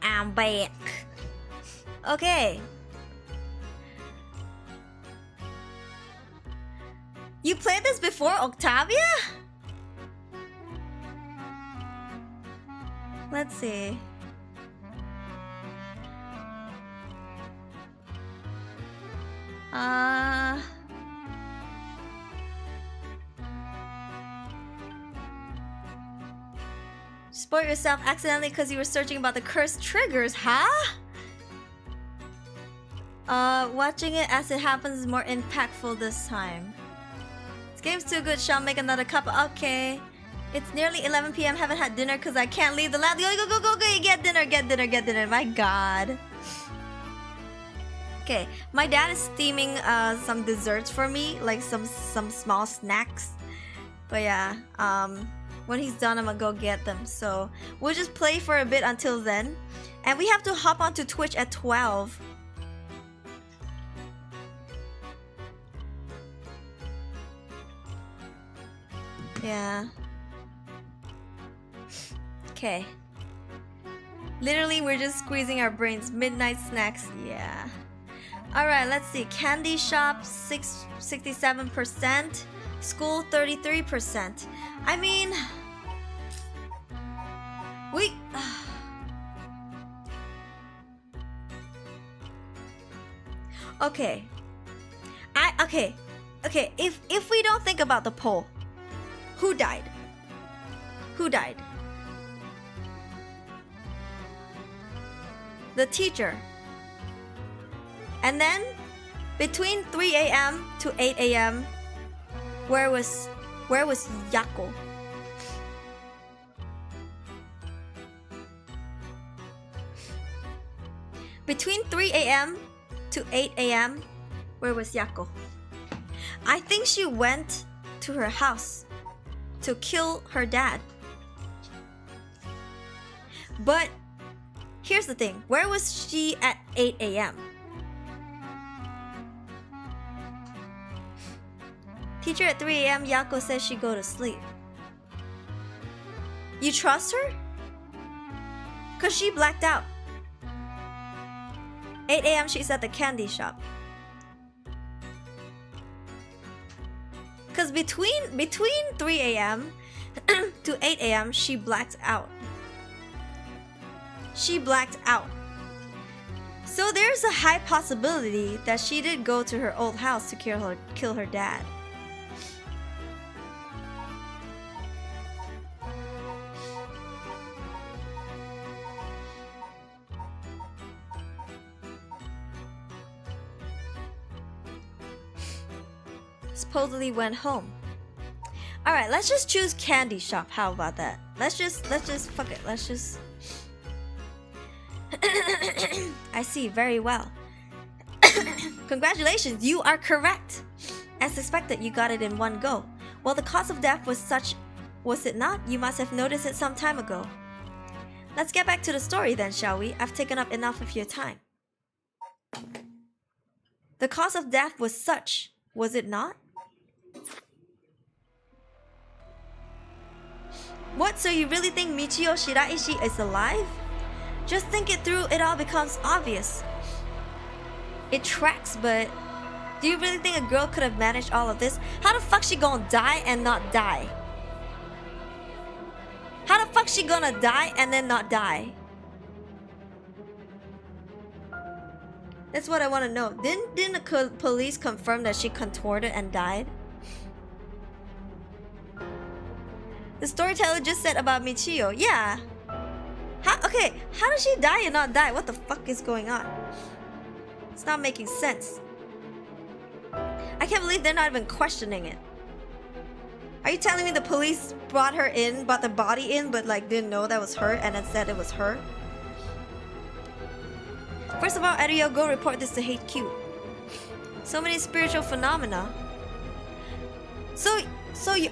I'm back. Okay. You played this before, Octavia? Let's see. Spoil yourself accidentally because you were searching about the cursed triggers, huh? Watching it as it happens is more impactful this time. This game's too good, shall make another cup. Okay. It's nearly 11 p.m. Haven't had dinner because I can't leave the lab. Go, get dinner. My god. Okay, my dad is steaming some desserts for me, like some small snacks. But yeah, when he's done, I'm gonna go get them. So we'll just play for a bit until then. And we have to hop onto Twitch at 12. Yeah. Okay. Literally, we're just squeezing our brains. Midnight snacks, yeah. Alright, let's see. Candy shop, 67%. School, 33%. I mean... We... Okay. Okay, if we don't think about the poll, who died? Who died? The teacher. And then between 3 a.m. to 8 a.m. where was Yako? Between 3 a.m. to 8 a.m. where was Yako? I think she went to her house to kill her dad. But here's the thing, where was she at 8 a.m.? Teacher at 3 a.m. Yako says she go to sleep. You trust her? Cause she blacked out. 8 a.m. she's at the candy shop. Cause between 3 a.m. to 8 a.m. she blacked out. She blacked out. So there's a high possibility that she did go to her old house to kill her dad. Supposedly went home. Alright, let's just choose candy shop. How about that? Let's just fuck it. Let's just I see, very well. Congratulations, you are correct. As expected, you got it in one go. Well, the cause of death was such, was it not? You must have noticed it some time ago. Let's get back to the story then, shall we? I've taken up enough of your time. The cause of death was such, was it not? What, so you really think Michio Shiraishi is alive? Just think it through, it all becomes obvious. It tracks, but do you really think a girl could have managed all of this? How the fuck she gonna die and not die? How the fuck she gonna die and then not die? That's what I want to know. Didn't the police confirm that she contorted and died? The storyteller just said about Michio. Yeah. Okay, how does she die and not die? What the fuck is going on? It's not making sense. I can't believe they're not even questioning it. Are you telling me the police brought her in, brought the body in, but like didn't know that was her and then said it was her? First of all, Ariel, go report this to HQ. So many spiritual phenomena. So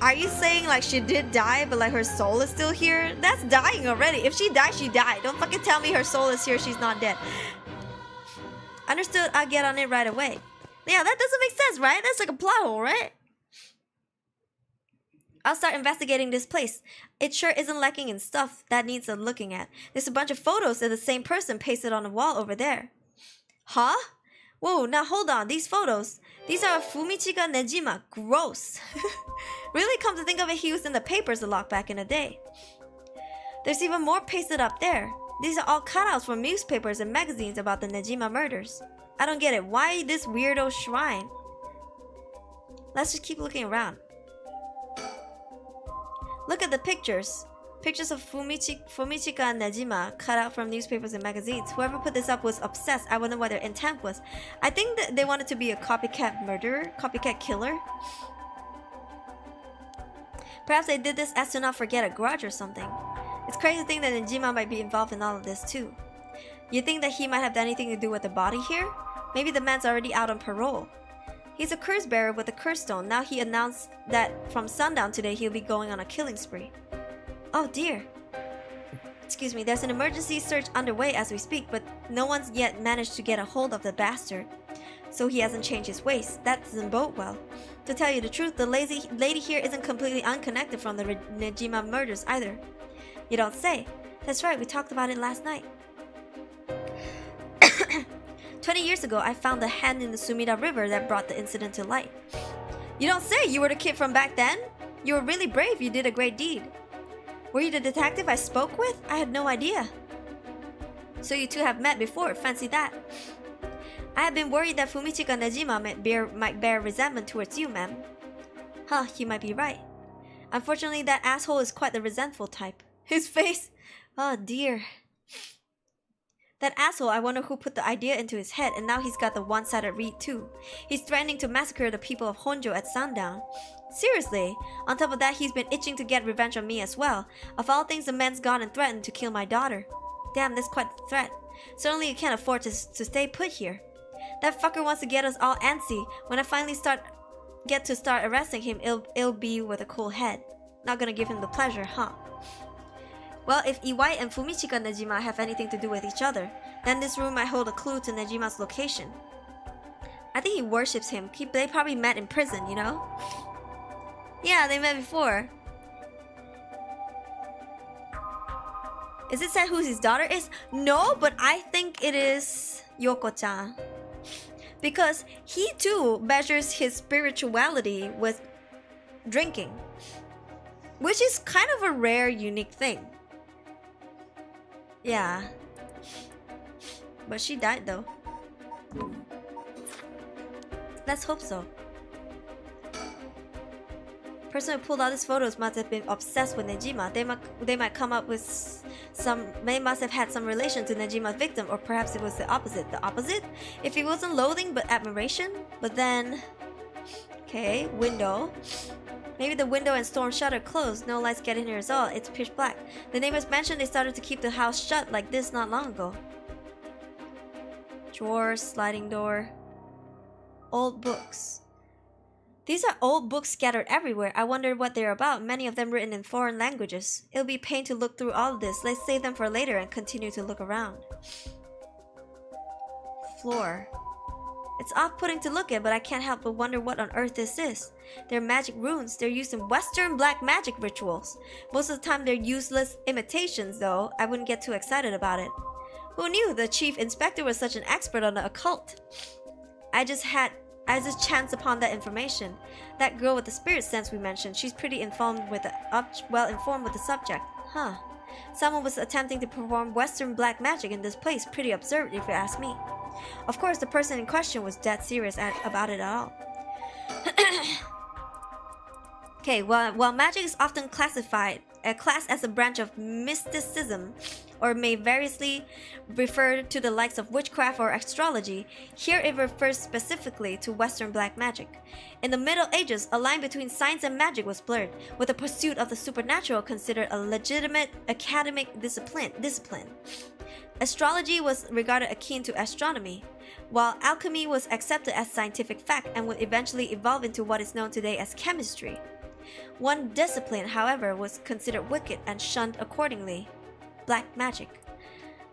are you saying like she did die, but like her soul is still here? That's dying already. If she died, she died. Don't fucking tell me her soul is here, she's not dead. Understood, I'll get on it right away. Yeah, that doesn't make sense, right? That's like a plot hole, right? I'll start investigating this place. It sure isn't lacking in stuff that needs a looking at. There's a bunch of photos of the same person pasted on the wall over there. Huh? Whoa, now hold on. These photos. These are Fumichika Nejima. Gross. Really, come to think of it, he was in the papers a lot back in the day. There's even more pasted up there. These are all cutouts from newspapers and magazines about the Nejima murders. I don't get it. Why this weirdo shrine? Let's just keep looking around. Look at the pictures. Pictures of Fumichika and Nejima cut out from newspapers and magazines. Whoever put this up was obsessed. I wonder what their intent was. I think that they wanted to be a copycat murderer, copycat killer. Perhaps they did this as to not forget a grudge or something. It's crazy to think that Nejima might be involved in all of this too. You think that he might have anything to do with the body here? Maybe the man's already out on parole. He's a curse bearer with a curse stone. Now he announced that from sundown today he'll be going on a killing spree. Oh dear. Excuse me, there's an emergency search underway as we speak, but no one's yet managed to get a hold of the bastard. So he hasn't changed his ways. That doesn't bode well. To tell you the truth, the lady here isn't completely unconnected from the Nejima murders either. You don't say. That's right, we talked about it last night. 20 years ago, I found the hand in the Sumida River that brought the incident to light. You don't say! You were the kid from back then? You were really brave, you did a great deed. Were you the detective I spoke with? I had no idea. So you two have met before, fancy that. I have been worried that Fumichika Nejima might bear resentment towards you, ma'am. Huh, you might be right. Unfortunately, that asshole is quite the resentful type. His face... Oh dear. That asshole, I wonder who put the idea into his head, and now he's got the one-sided read too. He's threatening to massacre the people of Honjo at sundown. Seriously, on top of that, he's been itching to get revenge on me as well. Of all things, the man's gone and threatened to kill my daughter. Damn, that's quite a threat. Certainly you can't afford to stay put here. That fucker wants to get us all antsy. When I finally get to start arresting him, it'll be with a cool head. Not gonna give him the pleasure, huh? Well, if Iwai and Fumichika Nejima have anything to do with each other, then this room might hold a clue to Nejima's location. I think he worships him. They probably met in prison, you know? Yeah, they met before. Is it said who his daughter is? No, but I think it is Yoko-chan. Because he too measures his spirituality with drinking. Which is kind of a rare, unique thing. Yeah. But she died though. Let's hope so. Person who pulled out these photos must have been obsessed with Nejima. They might come up with they must have had some relation to Nejima's victim, or perhaps it was the opposite. The opposite? If it wasn't loathing but admiration? But then... Okay, window. Maybe the window and storm shutter closed. No lights get in here at all. It's pitch black. The neighbors mentioned they started to keep the house shut like this not long ago. Drawers, sliding door. Old books. These are old books scattered everywhere. I wonder what they're about, many of them written in foreign languages. It'll be a pain to look through all of this. Let's save them for later and continue to look around. Floor. It's off-putting to look at, but I can't help but wonder what on earth this is. They're magic runes. They're used in Western black magic rituals. Most of the time they're useless imitations, though. I wouldn't get too excited about it. Who knew the chief inspector was such an expert on the occult? I just chanced upon that information. That girl with the spirit sense we mentioned, she's pretty well informed with the subject. Huh. Someone was attempting to perform Western black magic in this place. Pretty absurd, if you ask me. Of course, the person in question was dead serious about it at all. Okay, while magic is often classed as a branch of mysticism, or may variously refer to the likes of witchcraft or astrology, here it refers specifically to Western black magic. In the Middle Ages, a line between science and magic was blurred, with the pursuit of the supernatural considered a legitimate academic discipline. Astrology was regarded akin to astronomy, while alchemy was accepted as scientific fact and would eventually evolve into what is known today as chemistry. One discipline, however, was considered wicked and shunned accordingly: black magic.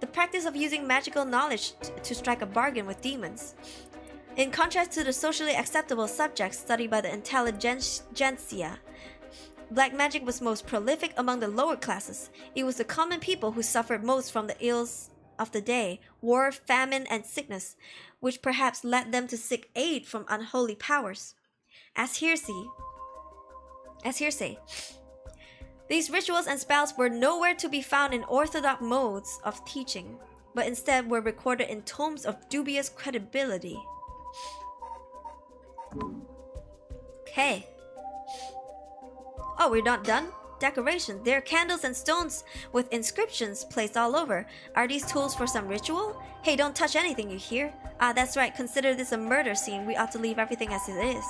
The practice of using magical knowledge to strike a bargain with demons. In contrast to the socially acceptable subjects studied by the intelligentsia, Black magic was most prolific among the lower classes. It was the common people who suffered most from the ills of the day, war, famine, and sickness, which perhaps led them to seek aid from unholy powers. As hearsay, these rituals and spells were nowhere to be found in orthodox modes of teaching, but instead were recorded in tomes of dubious credibility. Okay. Oh, we're not done? Decorations. There are candles and stones with inscriptions placed all over. Are these tools for some ritual? Hey, don't touch anything, you hear? Ah, that's right. Consider this a murder scene. We ought to leave everything as it is.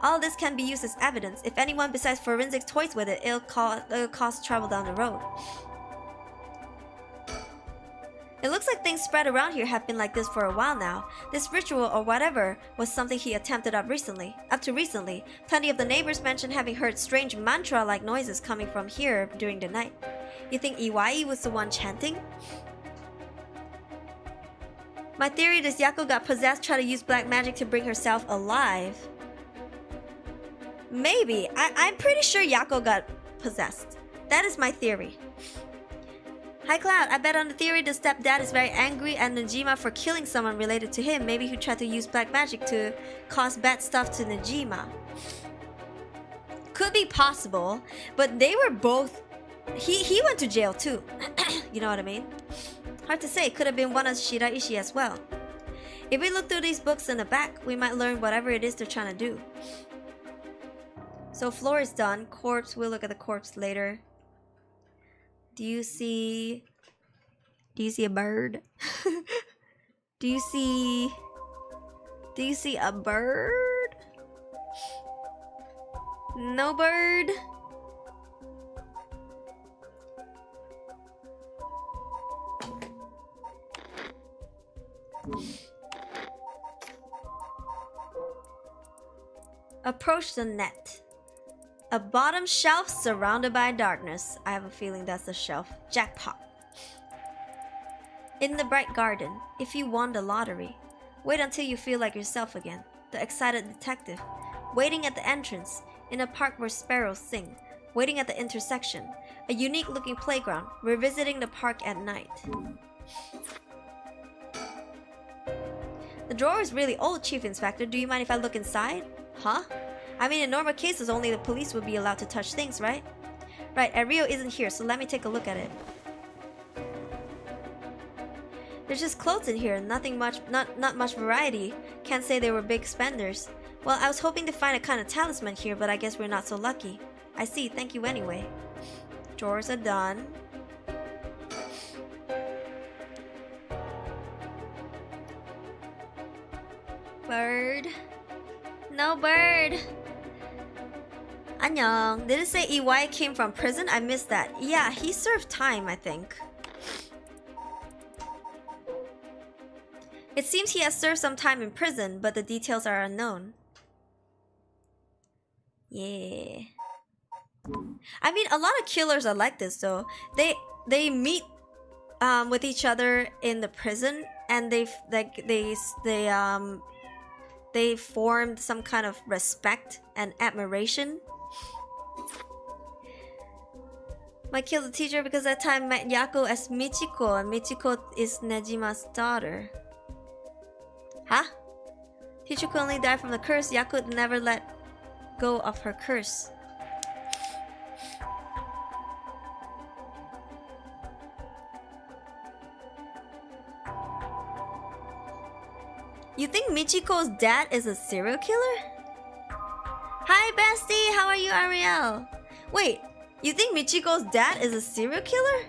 All this can be used as evidence. If anyone besides forensics toys with it, it'll cause trouble down the road. It looks like things spread around here have been like this for a while now. This ritual or whatever was something he attempted up to recently. Plenty of the neighbors mentioned having heard strange mantra-like noises coming from here during the night. You think Iwai was the one chanting? My theory is Yako got possessed, tried to use black magic to bring herself alive. Maybe. I'm pretty sure Yako got possessed. That is my theory. Hi Cloud, I bet on the theory the stepdad is very angry at Najima for killing someone related to him. Maybe he tried to use black magic to cause bad stuff to Najima. Could be possible, but they were both... He went to jail too. You know what I mean? Hard to say, could have been one of Shiraishi as well. If we look through these books in the back, we might learn whatever it is they're trying to do. So floor is done. Corpse, we'll look at the corpse later. Do you see a bird? Do you see a bird? No bird? Approach the net. A bottom shelf surrounded by darkness. I have a feeling that's the shelf. Jackpot. In the bright garden, if you won the lottery, wait until you feel like yourself again. The excited detective. Waiting at the entrance, in a park where sparrows sing. Waiting at the intersection. A unique looking playground. Revisiting the park at night. The drawer is really old, Chief Inspector. Do you mind if I look inside? Huh? I mean, in normal cases, only the police would be allowed to touch things, right? Right, Rio isn't here, so let me take a look at it. There's just clothes in here, not much variety. Can't say they were big spenders. Well, I was hoping to find a kind of talisman here, but I guess we're not so lucky. I see, thank you anyway. Drawers are done. Bird. No bird. Annyeong. Did it say EY came from prison? I missed that. Yeah, he served time, I think. It seems he has served some time in prison, but the details are unknown. Yeah. I mean, a lot of killers are like this, though. They meet with each other in the prison, and they formed some kind of respect and admiration. Might kill the teacher because that time met Yako as Michiko, and Michiko is Nejima's daughter. Huh? Teacher could only die from the curse. Yako never let go of her curse. You think Michiko's dad is a serial killer? Hi, bestie! How are you, Ariel? Wait, you think Michiko's dad is a serial killer?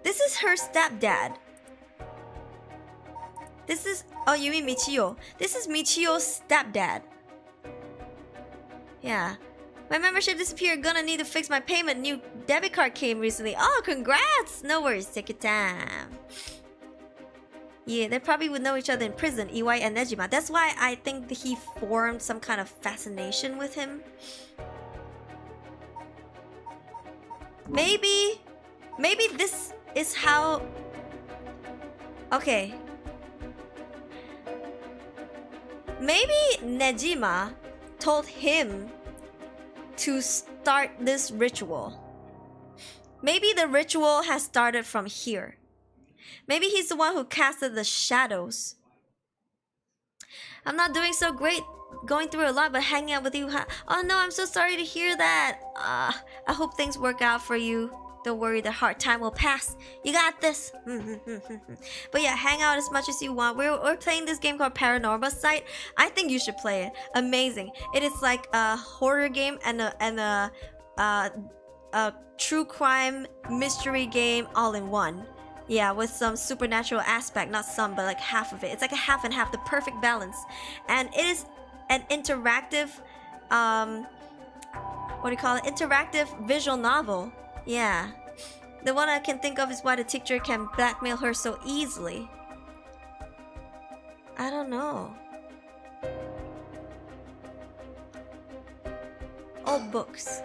This is her stepdad. This is... Oh, you mean Michio. This is Michio's stepdad. Yeah. My membership disappeared. Gonna need to fix my payment. New debit card came recently. Oh, congrats! No worries. Take your time. Yeah, they probably would know each other in prison, Iwai and Nejima. That's why I think that he formed some kind of fascination with him. Maybe this is how... Okay. Maybe Nejima told him to start this ritual. Maybe the ritual has started from here. Maybe he's the one who casted the shadows. I'm not doing so great, going through a lot, but hanging out with you. Oh no, I'm so sorry to hear that. I hope things work out for you. Don't worry, the hard time will pass. You got this. But yeah, hang out as much as you want. We're playing this game called Paranormasight. I think you should play it. Amazing. It is like a horror game and a true crime mystery game all in one. Yeah, with some supernatural aspect. Not some, but like half of it. It's like a half and half, the perfect balance. And it is an interactive, what do you call it? Interactive visual novel. Yeah. The one I can think of is why the teacher can blackmail her so easily. I don't know. Old books.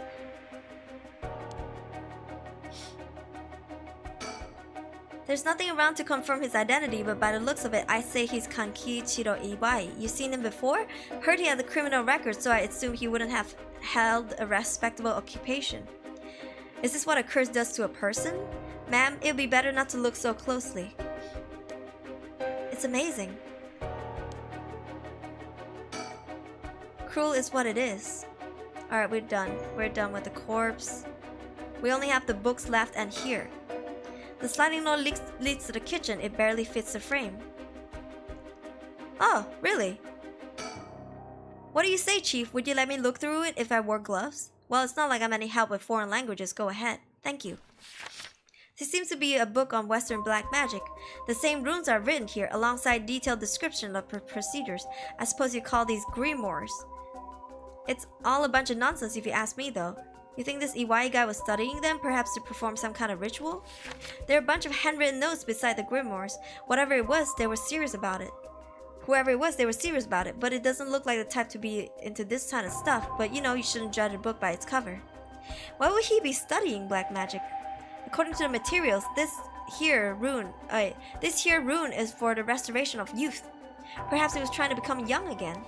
There's nothing around to confirm his identity, but by the looks of it, I say he's Kankichiro Iwai. You seen him before? Heard he had a criminal record, so I assume he wouldn't have held a respectable occupation. Is this what a curse does to a person? Ma'am, it would be better not to look so closely. It's amazing. Cruel is what it is. Alright, we're done. We're done with the corpse. We only have the books left and here. The sliding door leads to the kitchen. It barely fits the frame. Oh, really? What do you say, Chief? Would you let me look through it if I wore gloves? Well, it's not like I'm any help with foreign languages. Go ahead. Thank you. This seems to be a book on Western black magic. The same runes are written here, alongside detailed description of procedures. I suppose you call these grimoires. It's all a bunch of nonsense if you ask me, though. You think this Iwai guy was studying them, perhaps to perform some kind of ritual? There are a bunch of handwritten notes beside the grimoires. Whatever it was, they were serious about it. Whoever it was, they were serious about it, but it doesn't look like the type to be into this kind of stuff. But you know, you shouldn't judge a book by its cover. Why would he be studying black magic? According to the materials, this here rune is for the restoration of youth. Perhaps he was trying to become young again.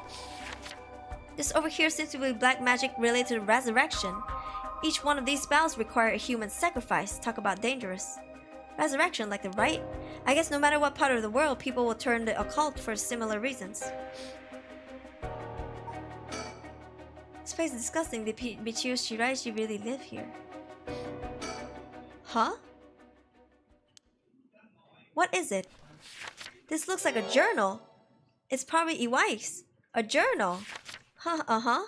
This over here seems to be black magic related to resurrection. Each one of these spells require a human sacrifice. Talk about dangerous. Resurrection, like the rite? I guess no matter what part of the world, people will turn to the occult for similar reasons. This place is disgusting. Did Michio Shiraishi really live here? Huh? What is it? This looks like a journal. It's probably Iwai's. A journal. Huh,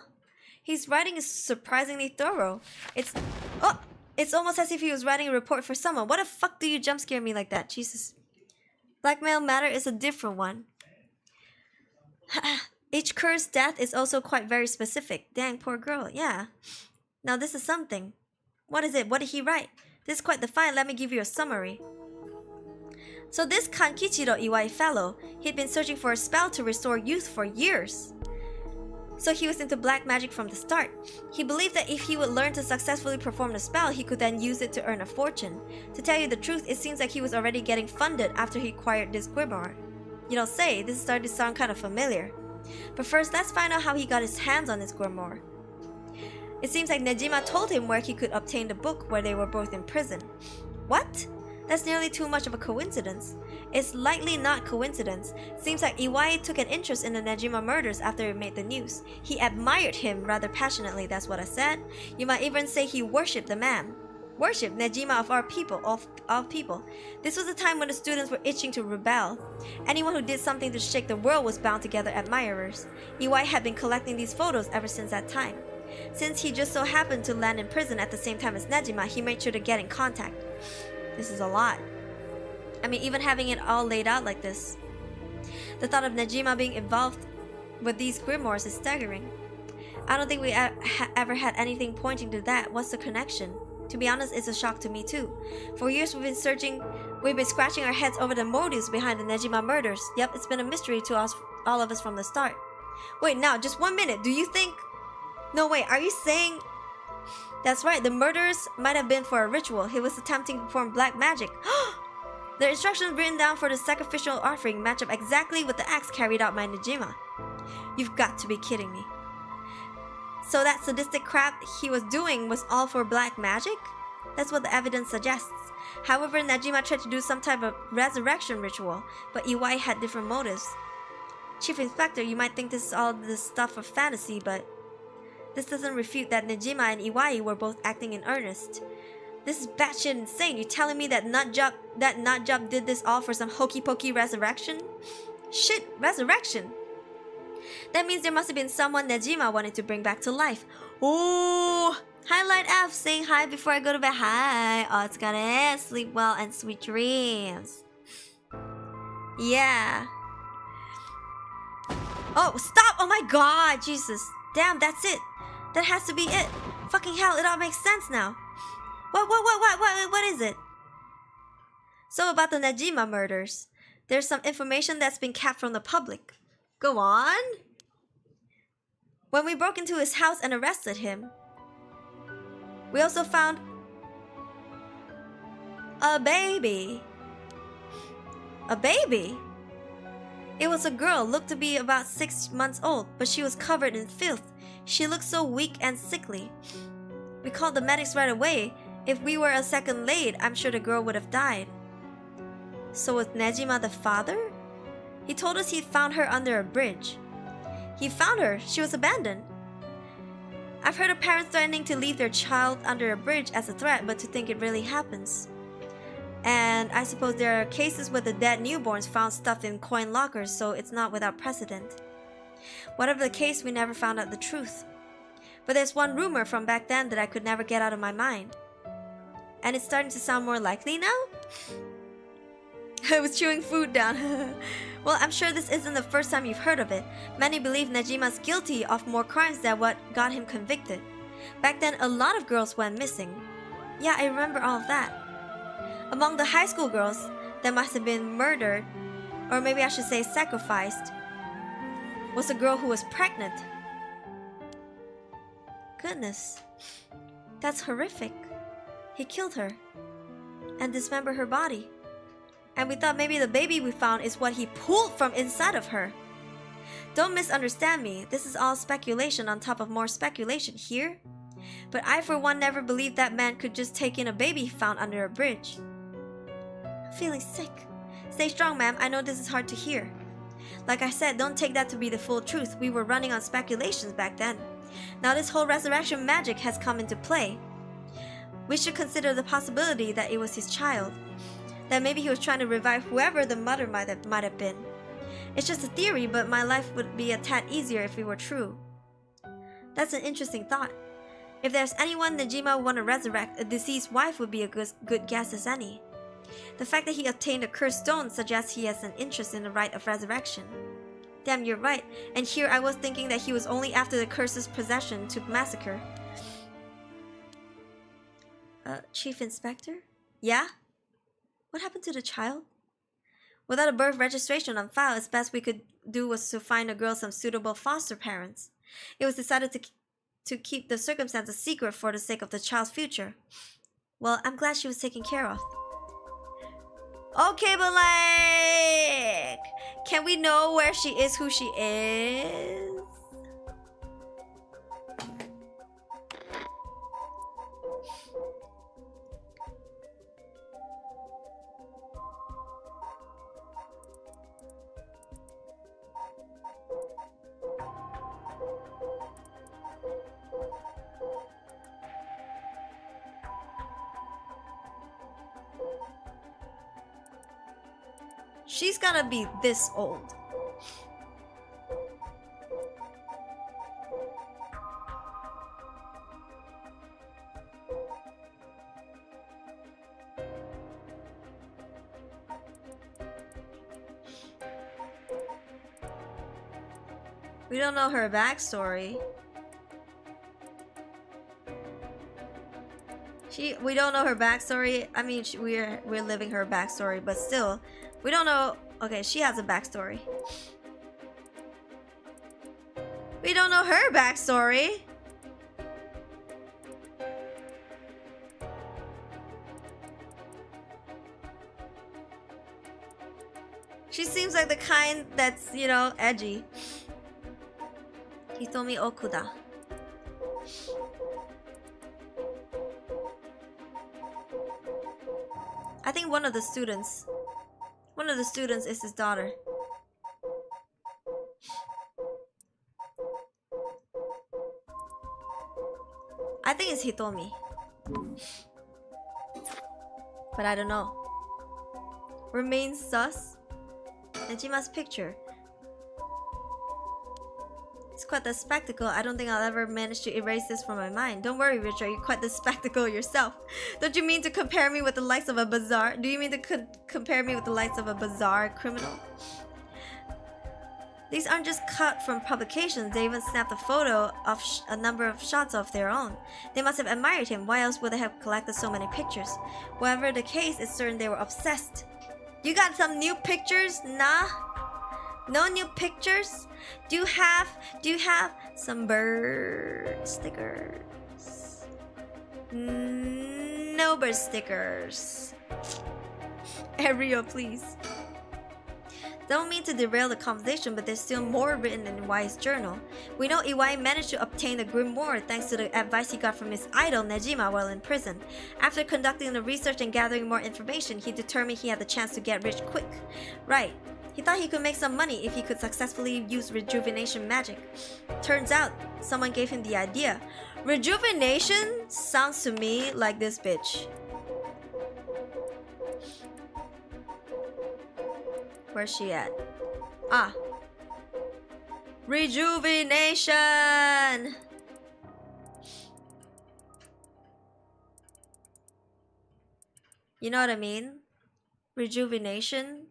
His writing is surprisingly thorough. It's almost as if he was writing a report for someone. What the fuck do you jump scare me like that? Jesus. Blackmail matter is a different one. Each cursed death is also quite very specific. Dang, poor girl. Yeah. Now this is something. What is it? What did he write? This is quite the fine. Let me give you a summary. So this Kankichiro Iwai fellow, he'd been searching for a spell to restore youth for years. So he was into black magic from the start. He believed that if he would learn to successfully perform the spell, he could then use it to earn a fortune. To tell you the truth, it seems like he was already getting funded after he acquired this grimoire. You don't say, this is starting to sound kind of familiar. But first, let's find out how he got his hands on this grimoire. It seems like Nejima told him where he could obtain the book where they were both in prison. What? That's nearly too much of a coincidence. It's likely not coincidence. Seems like Iwai took an interest in the Nejima murders after it made the news. He admired him rather passionately, that's what I said. You might even say he worshipped the man. Worship Nejima of our people, of people. This was a time when the students were itching to rebel. Anyone who did something to shake the world was bound to gather admirers. Iwai had been collecting these photos ever since that time. Since he just so happened to land in prison at the same time as Nejima, he made sure to get in contact. This is a lot. I mean, even having it all laid out like this. The thought of Nejima being involved with these grimoires is staggering. I don't think we ever had anything pointing to that. What's the connection? To be honest, it's a shock to me too. For years we've been scratching our heads over the motives behind the Nejima murders. Yep, it's been a mystery to us, all of us from the start. Wait, now, just 1 minute. Do you think... No, wait, are you saying... That's right, the murders might have been for a ritual. He was attempting to perform black magic. The instructions written down for the sacrificial offering match up exactly with the acts carried out by Nejima. You've got to be kidding me. So that sadistic crap he was doing was all for black magic? That's what the evidence suggests. However, Najima tried to do some type of resurrection ritual, but Iwai had different motives. Chief Inspector, you might think this is all this stuff of fantasy, but this doesn't refute that Najima and Iwai were both acting in earnest. This is batshit insane. You telling me that Nutjob did this all for some hokey pokey resurrection? Shit, resurrection! That means there must have been someone Najima wanted to bring back to life. Ooh! Highlight F saying hi before I go to bed. Hi! Oh, it's got it. Sleep well and sweet dreams. Yeah. Oh, stop! Oh my god! Jesus. Damn, that's it. That has to be it. Fucking hell, it all makes sense now. What is it? So about the Najima murders. There's some information that's been kept from the public. Go on. When we broke into his house and arrested him, we also found a baby. A baby? It was a girl, looked to be about 6 months old, but she was covered in filth. She looked so weak and sickly. We called the medics right away. If we were a second late, I'm sure the girl would have died. So was Najima the father? He told us he'd found her under a bridge. He found her. She was abandoned. I've heard of parents threatening to leave their child under a bridge as a threat, but to think it really happens. And I suppose there are cases where the dead newborns found stuffed in coin lockers, so it's not without precedent. Whatever the case, we never found out the truth. But there's one rumor from back then that I could never get out of my mind. And it's starting to sound more likely now? I was chewing food down. Well, I'm sure this isn't the first time you've heard of it. Many believe Najima's guilty of more crimes than what got him convicted. Back then, a lot of girls went missing. Yeah, I remember all of that. Among the high school girls that must have been murdered, or maybe I should say sacrificed, was a girl who was pregnant. Goodness, that's horrific. He killed her and dismembered her body. And we thought maybe the baby we found is what he pulled from inside of her. Don't misunderstand me. This is all speculation on top of more speculation here. But I for one never believed that man could just take in a baby he found under a bridge. I'm feeling sick. Stay strong, ma'am. I know this is hard to hear. Like I said, don't take that to be the full truth. We were running on speculations back then. Now this whole resurrection magic has come into play. We should consider the possibility that it was his child. That maybe he was trying to revive whoever the mother might have been. It's just a theory, but my life would be a tad easier if it were true. That's an interesting thought. If there's anyone Najima would want to resurrect, a deceased wife would be a good guess as any. The fact that he obtained a cursed stone suggests he has an interest in the rite of resurrection. Damn, you're right. And here I was thinking that he was only after the curse's possession to massacre. Chief Inspector? Yeah? What happened to the child? Without a birth registration on file, as best we could do was to find a girl some suitable foster parents. It was decided to keep the circumstances secret for the sake of the child's future. Well, I'm glad she was taken care of. Okay, but like, can we know where she is, who she is? She's gotta be this old. We don't know her backstory. We don't know her backstory. I mean, we're living her backstory, but still, we don't know. Okay, she has a backstory. We don't know her backstory. She seems like the kind that's, you know, edgy. Hitomi Okuda. I think one of the students is his daughter. I think it's Hitomi. But I don't know. Remains sus. Nejima's picture. It's quite the spectacle. I don't think I'll ever manage to erase this from my mind. Don't worry, Richard. You're quite the spectacle yourself. Don't you mean to compare me with the likes of a bizarre? Do you mean to compare me with the likes of a bizarre criminal? These aren't just cut from publications. They even snapped a photo of a number of shots of their own. They must have admired him. Why else would they have collected so many pictures? Whatever the case, it's certain they were obsessed. You got some new pictures? Nah. No new pictures? Do you have some bird stickers? No bird stickers. Ariel, please. Don't mean to derail the conversation, but there's still more written in Iwai's journal. We know Iwai managed to obtain the grimoire thanks to the advice he got from his idol Nejima while in prison. After conducting the research and gathering more information, he determined he had the chance to get rich quick. Right. He thought he could make some money if he could successfully use rejuvenation magic. Turns out, someone gave him the idea. Rejuvenation sounds to me like this bitch. Where's she at? Ah. Rejuvenation! You know what I mean? Rejuvenation.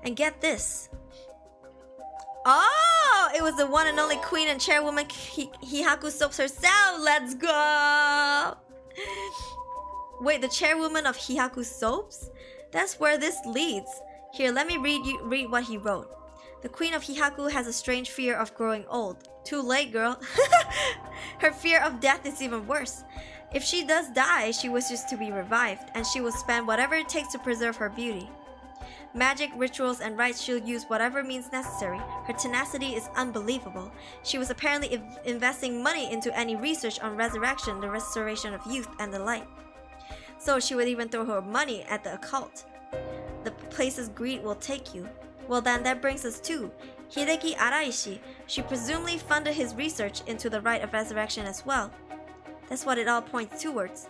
And get this. Oh! It was the one and only queen and chairwoman Hihaku Soaps herself! Let's go! Wait, the chairwoman of Hihaku Soaps? That's where this leads. Here, let me read what he wrote. The queen of Hihaku has a strange fear of growing old. Too late, girl. Her fear of death is even worse. If she does die, she wishes to be revived, and she will spend whatever it takes to preserve her beauty. Magic, rituals, and rites, she'll use whatever means necessary. Her tenacity is unbelievable. She was apparently investing money into any research on resurrection, the restoration of youth, and the light. So she would even throw her money at the occult. The places greed will take you. Well then, that brings us to Hideki Araishi. She presumably funded his research into the rite of resurrection as well. That's what it all points towards.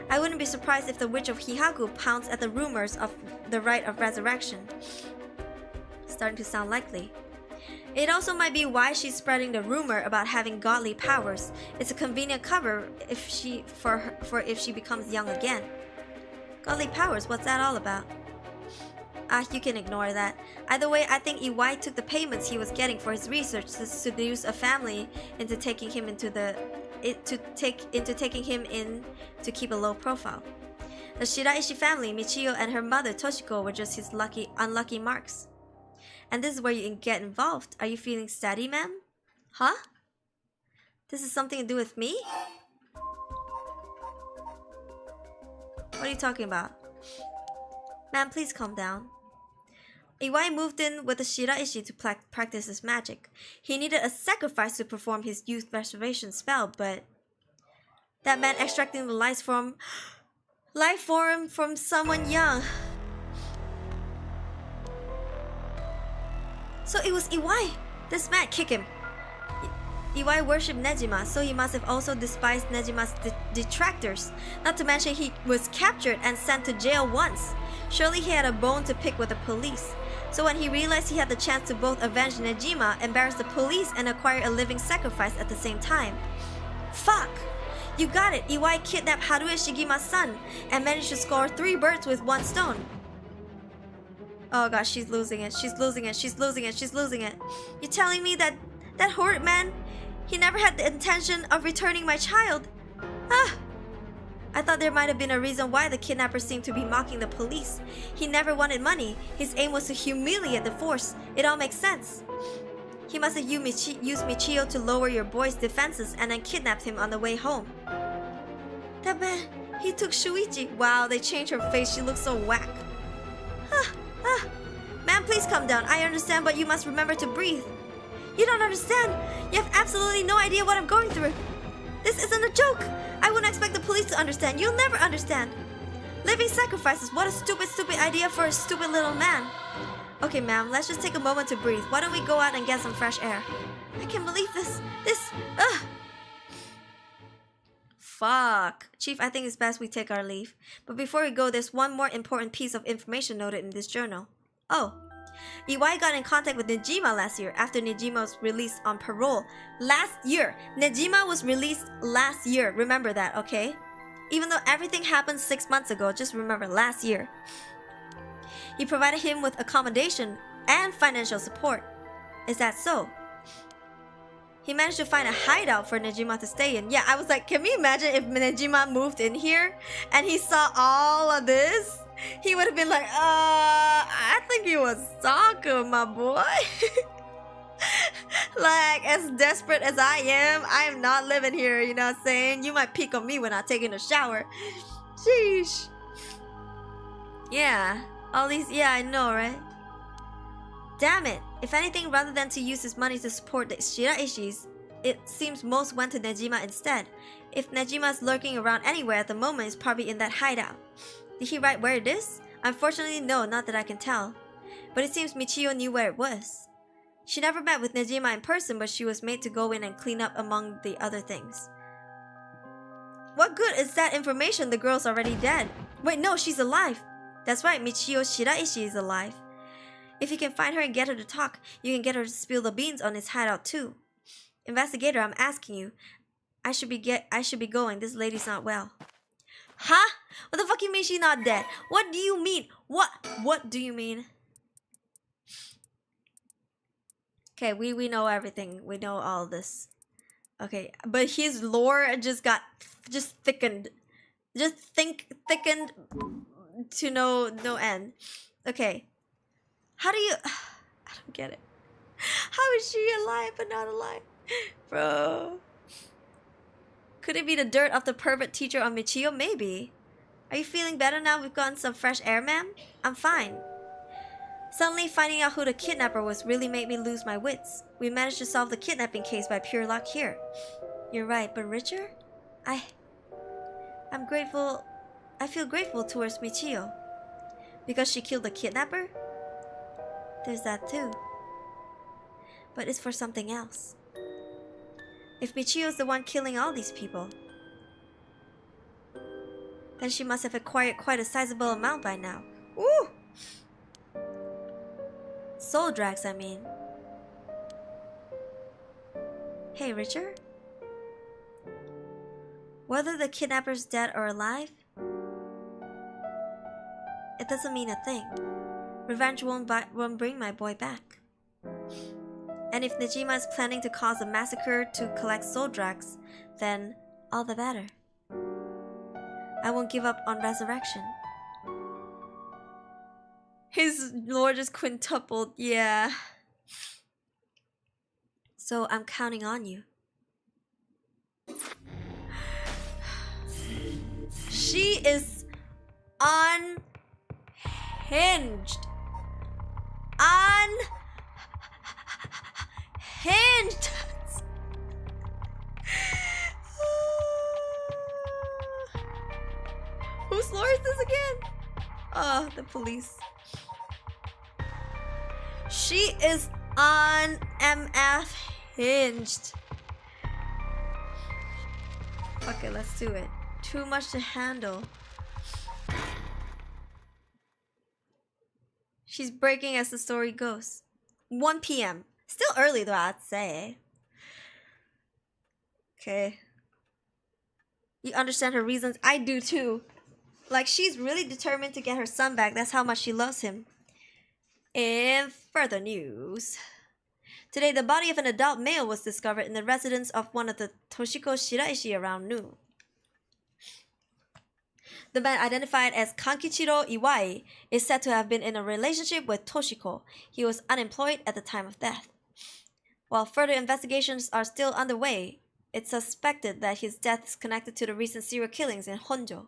I wouldn't be surprised if the witch of Hihaku pounced at the rumors of the rite of resurrection. Starting to sound likely. It also might be why she's spreading the rumor about having godly powers. It's a convenient cover if she becomes young again. Godly powers, what's that all about? You can ignore that. Either way, I think Iwai took the payments he was getting for his research to seduce a family into taking him into taking him in to keep a low profile. The Shiraishi family, Michiyo and her mother Toshiko, were just his unlucky marks. And this is where you get involved. Are you feeling steady, ma'am? Huh? This is something to do with me? What are you talking about? Ma'am, please calm down. Iwai moved in with the Shiraishi to practice his magic. He needed a sacrifice to perform his youth restoration spell, but that meant extracting the life form from someone young. So it was Iwai. This man, kick him. Iwai worshipped Nejima, so he must have also despised Nejima's detractors. Not to mention he was captured and sent to jail once. Surely he had a bone to pick with the police. So when he realized he had the chance to both avenge Nejima, embarrass the police, and acquire a living sacrifice at the same time. Fuck! You got it! Iwai kidnapped Harue Shigima's son and managed to score 3 birds with 1 stone. Oh gosh, she's losing it. She's losing it. She's losing it. She's losing it. You're telling me that horrid man, he never had the intention of returning my child? Ah! I thought there might have been a reason why the kidnapper seemed to be mocking the police. He never wanted money. His aim was to humiliate the force. It all makes sense. He must have used Michiyo to lower your boy's defenses and then kidnapped him on the way home. That man, he took Shuichi. Wow, they changed her face. She looks so whack. Man, please calm down. I understand, but you must remember to breathe. You don't understand. You have absolutely no idea what I'm going through. This isn't a joke. I wouldn't expect the police to understand. You'll never understand. Living sacrifices. What a stupid, stupid idea for a stupid little man. Okay, ma'am, let's just take a moment to breathe. Why don't we go out and get some fresh air? I can't believe this. Fuck. Chief, I think it's best we take our leave. But before we go, there's one more important piece of information noted in this journal. Oh. Iwai got in contact with Nejima last year after Nejima was released on parole. Last year! Nejima was released last year. Remember that, okay? Even though everything happened 6 months ago, just remember last year. He provided him with accommodation and financial support. Is that so? He managed to find a hideout for Nejima to stay in. Yeah, I was like, can we imagine if Nejima moved in here and he saw all of this? He would have been like, I think you was soccer, my boy. Like, as desperate as I am not living here, you know what I'm saying? You might peek on me when I take in a shower. Sheesh. Yeah, all these, yeah, I know, right? Damn it. If anything, rather than to use his money to support the Shiraishis, it seems most went to Nejima instead. If Nejima is lurking around anywhere at the moment, it's probably in that hideout. Did he write where it is? Unfortunately, no, not that I can tell. But it seems Michio knew where it was. She never met with Nejima in person, but she was made to go in and clean up among the other things. What good is that information? The girl's already dead. Wait, no, she's alive. That's right, Michio Shiraishi is alive. If you can find her and get her to talk, you can get her to spill the beans on his hideout too. Investigator, I'm asking you. I should be going. This lady's not well. Huh? What the fuck you mean she's not dead? What do you mean? What do you mean? Okay, we know everything. We know all this. Okay, but his lore just thickened. Thickened to no end. Okay. How do you... I don't get it. How is she alive but not alive? Bro. Could it be the dirt of the pervert teacher on Michio? Maybe. Are you feeling better now we've gotten some fresh air, ma'am? I'm fine. Suddenly, finding out who the kidnapper was really made me lose my wits. We managed to solve the kidnapping case by pure luck here. You're right, but Richard? I'm grateful... I feel grateful towards Michio. Because she killed the kidnapper? There's that too. But it's for something else. If Michio's the one killing all these people, then she must have acquired quite a sizable amount by now. Ooh! Soul drags, I mean. Hey, Richard? Whether the kidnapper's dead or alive, it doesn't mean a thing. Revenge won't bring my boy back. And if Nejima is planning to cause a massacre to collect soul drags, then all the better. I won't give up on resurrection. His lore just quintupled, yeah. So I'm counting on you. She is unhinged. Unhinged. Whose lore is this again? Oh, the police. She is on MF hinged. Okay, let's do it. Too much to handle. She's breaking as the story goes. 1 p.m. Still early though, I'd say. Okay. You understand her reasons? I do too. Like, she's really determined to get her son back. That's how much she loves him. In further news, today the body of an adult male was discovered in the residence of one of the Toshiko Shiraishi around noon. The man, identified as Kankichiro Iwai, is said to have been in a relationship with Toshiko. He was unemployed at the time of death. While further investigations are still underway, it's suspected that his death is connected to the recent serial killings in Honjo.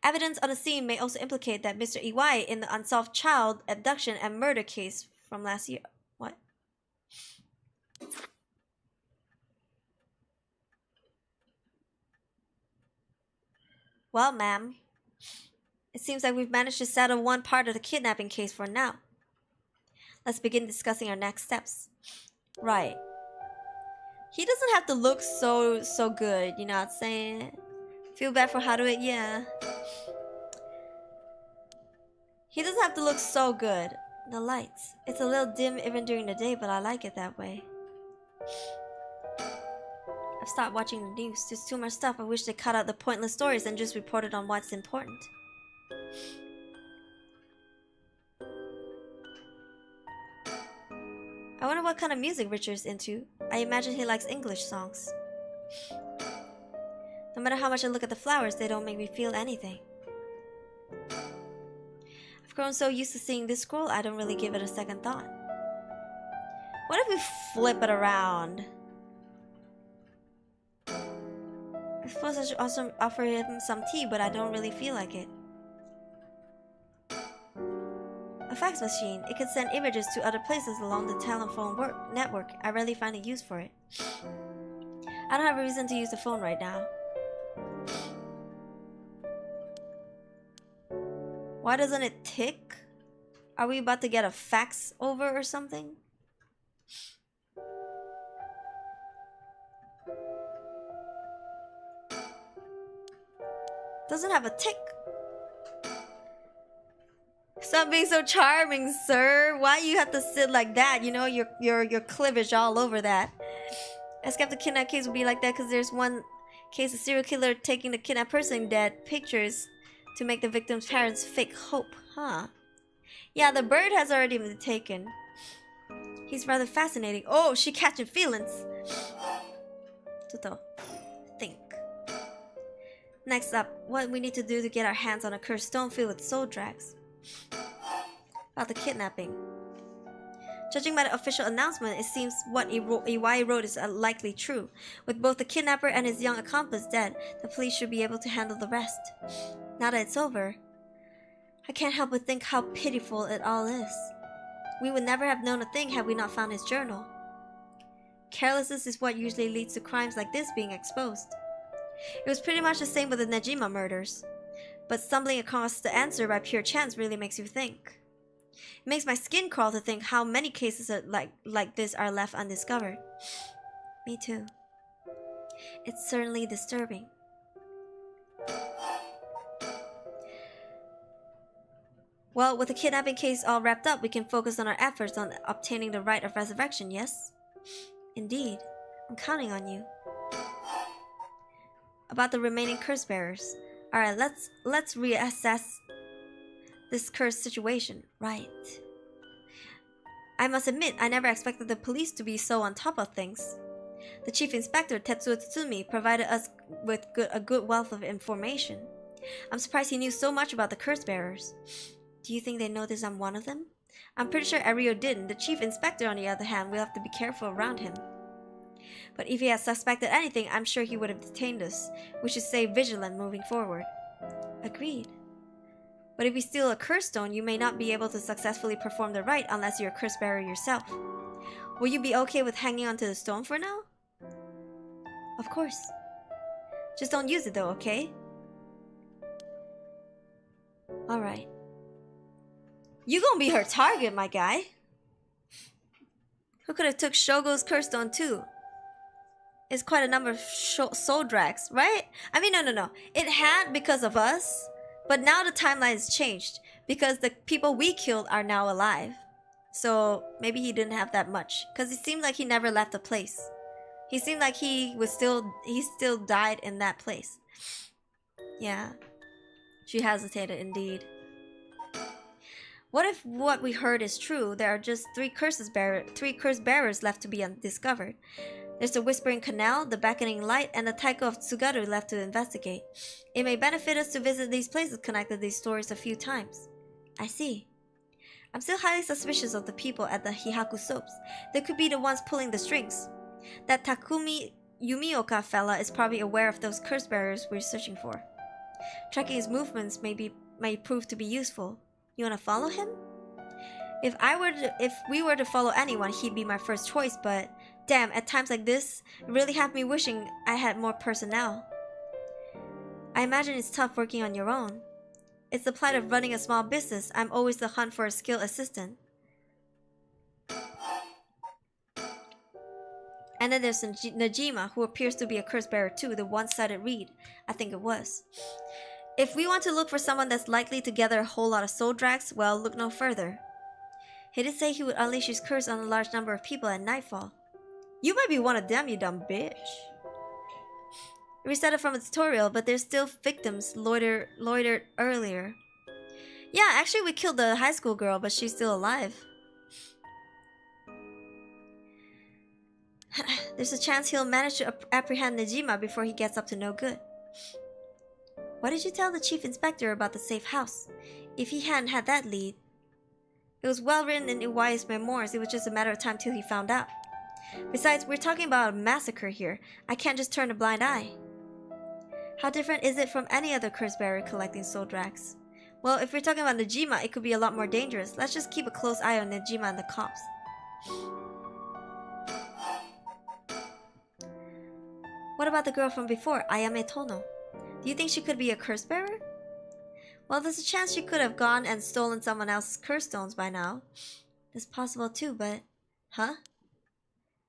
Evidence on the scene may also implicate that Mr. Iwai in the unsolved child abduction and murder case from last year. What? Well, ma'am, it seems like we've managed to settle one part of the kidnapping case for now. Let's begin discussing our next steps. Right. He doesn't have to look so good, you know what I'm saying? Feel bad for Haruhi, yeah. He doesn't have to look so good. The lights. It's a little dim even during the day, but I like it that way. I've stopped watching the news. There's too much stuff. I wish they cut out the pointless stories and just reported on what's important. I wonder what kind of music Richard's into. I imagine he likes English songs. No matter how much I look at the flowers, they don't make me feel anything. I've grown so used to seeing this scroll, I don't really give it a second thought. What if we flip it around? I suppose I should also offer him some tea, but I don't really feel like it. A fax machine. It can send images to other places along the telephone network. I rarely find a use for it. I don't have a reason to use the phone right now. Why doesn't it tick? Are we about to get a fax over or something? Doesn't have a tick. Stop being so charming, sir. Why you have to sit like that? You know, your cleavage all over that. Escape the kidnap case would be like that because there's one case of serial killer taking the kidnapped person dead pictures to make the victim's parents fake hope, huh? Yeah, the bird has already been taken. He's rather fascinating. Oh, she catching feelings. Toto, think. Next up, what we need to do to get our hands on a cursed stone filled with soul drags. About the kidnapping. Judging by the official announcement, it seems what Iwai wrote is likely true. With both the kidnapper and his young accomplice dead, the police should be able to handle the rest. Now that it's over, I can't help but think how pitiful it all is. We would never have known a thing had we not found his journal. Carelessness is what usually leads to crimes like this being exposed. It was pretty much the same with the Najima murders. But stumbling across the answer by pure chance really makes you think. It makes my skin crawl to think how many cases like this are left undiscovered. Me too. It's certainly disturbing. Well, with the kidnapping case all wrapped up, we can focus on our efforts on obtaining the right of resurrection, yes? Indeed. I'm counting on you. About the remaining curse bearers. Alright, let's reassess this cursed situation. Right. I must admit, I never expected the police to be so on top of things. The chief inspector, Tetsuo Tsutsumi, provided us with a good wealth of information. I'm surprised he knew so much about the curse bearers. Do you think they noticed I'm one of them? I'm pretty sure Ario didn't. The chief inspector, on the other hand, will have to be careful around him. But if he had suspected anything, I'm sure he would have detained us. We should stay vigilant moving forward. Agreed. But if you steal a curse stone, you may not be able to successfully perform the rite unless you're a curse bearer yourself. Will you be okay with hanging onto the stone for now? Of course. Just don't use it though, okay? Alright. You gonna be her target, my guy. Who could have took Shogo's curse stone too? It's quite a number of soul drags, right? I mean, no. It had because of us, but now the timeline has changed because the people we killed are now alive. So maybe he didn't have that much because it seemed like he never left the place. He seemed like he still died in that place. Yeah, she hesitated indeed. What if what we heard is true? There are just three curse bearers left to be undiscovered. There's the Whispering Canal, the Beckoning Light, and the Taiko of Tsugaru left to investigate. It may benefit us to visit these places connected to these stories a few times. I see. I'm still highly suspicious of the people at the Hihaku Soaps. They could be the ones pulling the strings. That Takumi Yumioka fella is probably aware of those curse bearers we're searching for. Tracking his movements may prove to be useful. You wanna follow him? If we were to follow anyone, he'd be my first choice, but damn, at times like this, it really have me wishing I had more personnel. I imagine it's tough working on your own. It's the plight of running a small business. I'm always the hunt for a skilled assistant. And then there's Najima, who appears to be a curse bearer too, the one-sided reed. I think it was. If we want to look for someone that's likely to gather a whole lot of soul drags, well, look no further. He did say he would unleash his curse on a large number of people at nightfall. You might be one of them, you dumb bitch. We reset it from a tutorial, but there's still victims loitered earlier. Yeah, actually we killed the high school girl, but she's still alive. There's a chance he'll manage to apprehend Najima before he gets up to no good. What did you tell the chief inspector about the safe house? If he hadn't had that lead. It was well written in Iwai's memoirs, it was just a matter of time till he found out. Besides, we're talking about a massacre here. I can't just turn a blind eye. How different is it from any other curse bearer collecting soul drags? Well, if we're talking about Najima, it could be a lot more dangerous. Let's just keep a close eye on Najima and the cops. What about the girl from before, Ayame Tono? Do you think she could be a curse bearer? Well, there's a chance she could have gone and stolen someone else's curse stones by now. That's possible too, but... Huh?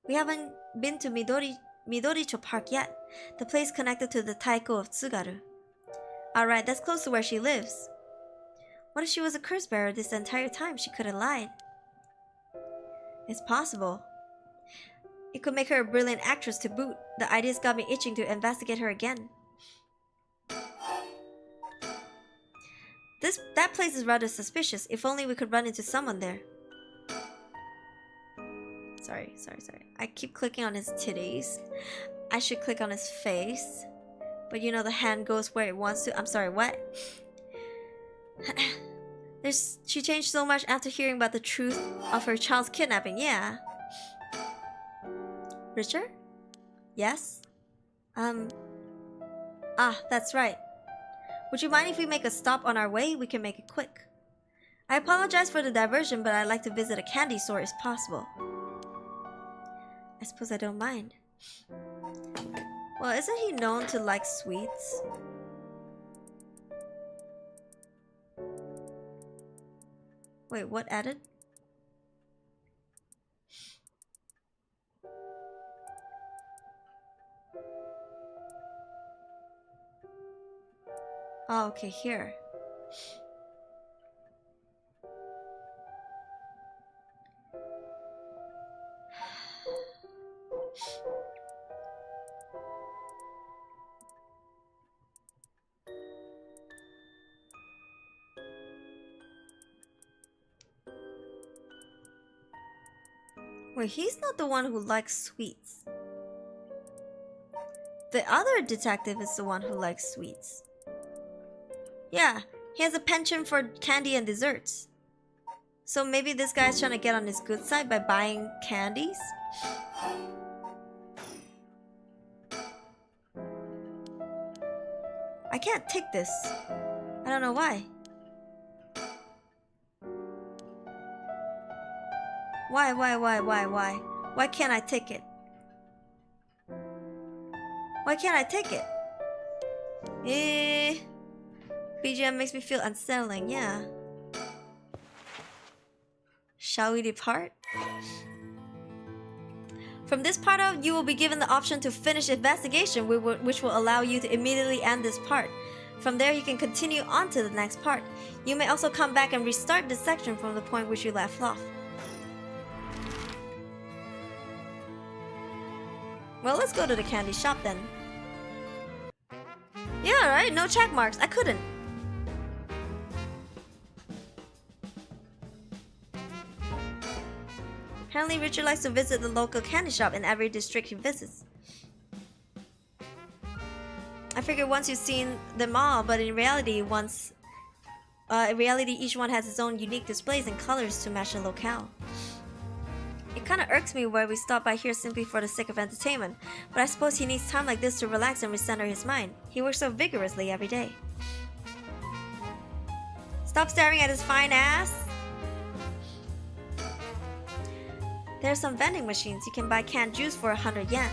We haven't been to Midoricho Park yet, the place connected to the Taiko of Tsugaru. Alright, that's close to where she lives. What if she was a curse bearer this entire time? She could have lied. It's possible. It could make her a brilliant actress to boot. The idea's got me itching to investigate her again. That place is rather suspicious. If only we could run into someone there. Sorry. I keep clicking on his titties. I should click on his face. But you know the hand goes where it wants to. I'm sorry, what? She changed so much after hearing about the truth of her child's kidnapping, yeah. Richard? Yes? That's right. Would you mind if we make a stop on our way? We can make it quick. I apologize for the diversion, but I'd like to visit a candy store if possible. I suppose I don't mind. Well, isn't he known to like sweets? Wait, what added? Oh, okay, here. Wait, he's not the one who likes sweets. The other detective is the one who likes sweets. Yeah, he has a penchant for candy and desserts. So maybe this guy's trying to get on his good side by buying candies? I can't take this. I don't know why. Why? Why can't I take it? Why can't I take it? BGM makes me feel unsettling, yeah. Shall we depart? From this part out, you will be given the option to finish investigation, which will allow you to immediately end this part. From there, you can continue on to the next part. You may also come back and restart this section from the point which you left off. Well, let's go to the candy shop then. Yeah, right? No check marks. I couldn't. Apparently, Richard likes to visit the local candy shop in every district he visits. I figured once you've seen them all, but in reality, each one has its own unique displays and colors to match the locale. It kinda irks me where we stop by here simply for the sake of entertainment, but I suppose he needs time like this to relax and recenter his mind. He works so vigorously every day. Stop staring at his fine ass! There are some vending machines. You can buy canned juice for 100 yen.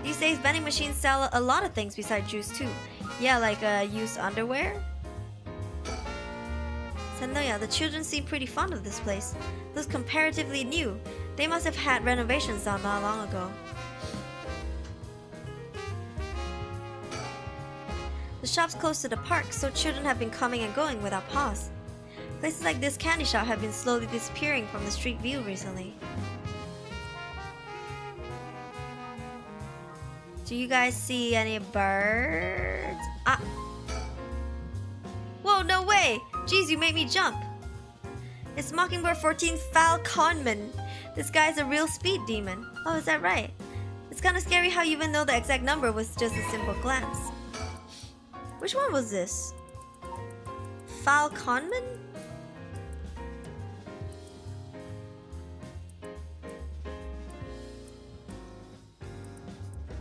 These days, vending machines sell a lot of things besides juice too. Yeah, like used underwear. Said no, yeah, the children seem pretty fond of this place. Looks comparatively new. They must have had renovations done not long ago. The shop's close to the park, so children have been coming and going without pause. Places like this candy shop have been slowly disappearing from the street view recently. Do you guys see any birds? Ah! Whoa, no way! Jeez, you made me jump! It's Mockingbird 14 Falconman. This guy's a real speed demon. Oh, is that right? It's kinda scary how you even know the exact number with just a simple glance. Which one was this? Falconman?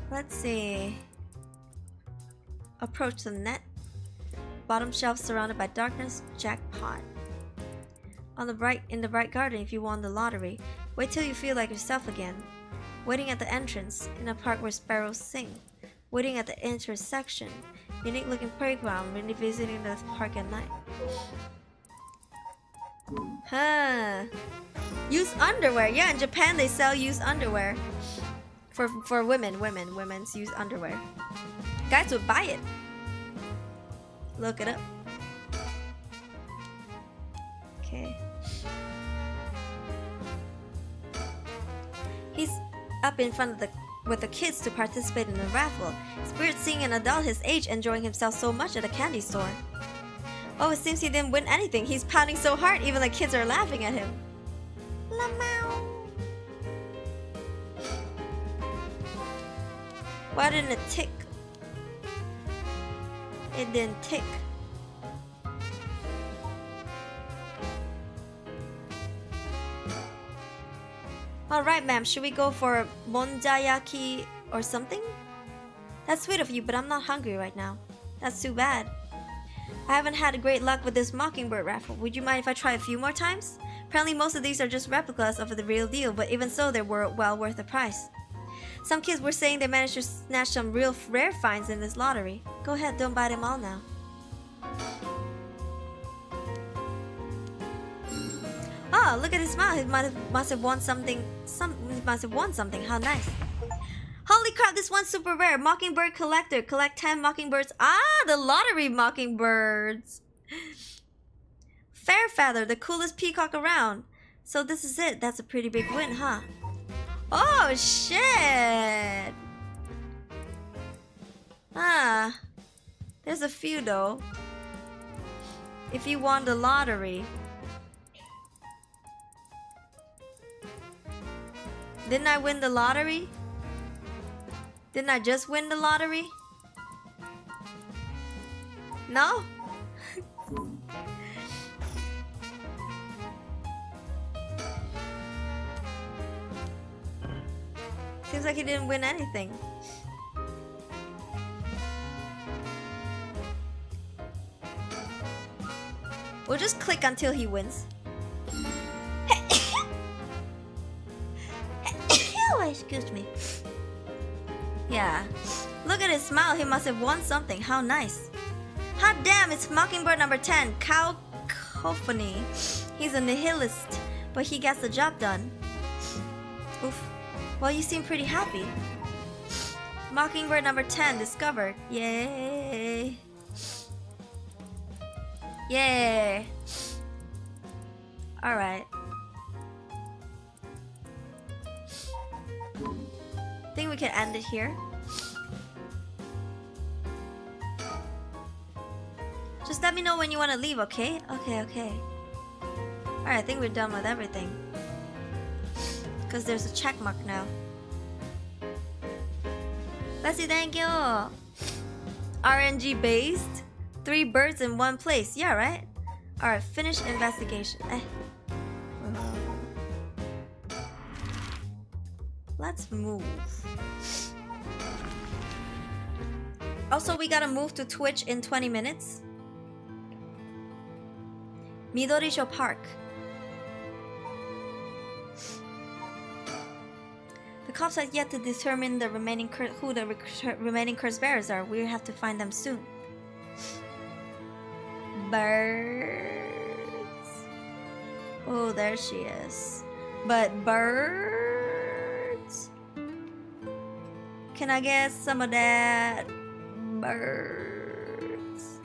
Let's see. Approach the net. Bottom shelf surrounded by darkness. Jackpot. In the bright garden if you won the lottery. Wait till you feel like yourself again. Waiting at the entrance. In a park where sparrows sing. Waiting at the intersection. Unique looking playground when you're visiting the park at night. Huh. Used underwear. Yeah, in Japan they sell used underwear. For women's used underwear. Guys would buy it. Look it up. Okay. He's up in front of with the kids to participate in the raffle. It's weird seeing an adult his age enjoying himself so much at a candy store. Oh, it seems he didn't win anything. He's pounding so hard even the kids are laughing at him. Lamau. Why didn't it tick? It didn't tick. Alright, ma'am, should we go for monjayaki or something? That's sweet of you, but I'm not hungry right now. That's too bad. I haven't had great luck with this Mockingbird raffle. Would you mind if I try a few more times? Apparently most of these are just replicas of the real deal, but even so, they were well worth the price. Some kids were saying they managed to snatch some real rare finds in this lottery. Go ahead, don't buy them all now. Oh, look at his smile. He must have won something. How nice. Holy crap, this one's super rare. Mockingbird collector. Collect 10 mockingbirds. Ah, the lottery mockingbirds. Fairfeather, the coolest peacock around. So this is it. That's a pretty big win, huh? Oh, shit. Ah. There's a few, though. If you won the lottery. Didn't I win the lottery? Didn't I just win the lottery? No? Seems like he didn't win anything. We'll just click until he wins. Excuse me. Yeah. Look at his smile. He must have won something. How nice. Hot damn, it's Mockingbird number 10. Cacophony. He's a nihilist, but he gets the job done. Oof. Well, you seem pretty happy. Mockingbird number 10 discovered. Yay. Yay. Alright. I think we can end it here. Just let me know when you want to leave, okay? Okay. Alright, I think we're done with everything. Because there's a check mark now. Leslie, thank you! RNG based? 3 birds in 1 place. Yeah, right? Alright, finish investigation. Let's move. Also, we gotta move to Twitch in 20 minutes. Midorisho Park. The cops have yet to determine the remaining remaining curse bearers are. We have to find them soon. Birds. Oh, there she is. But birds? Can I get some of that? Birds.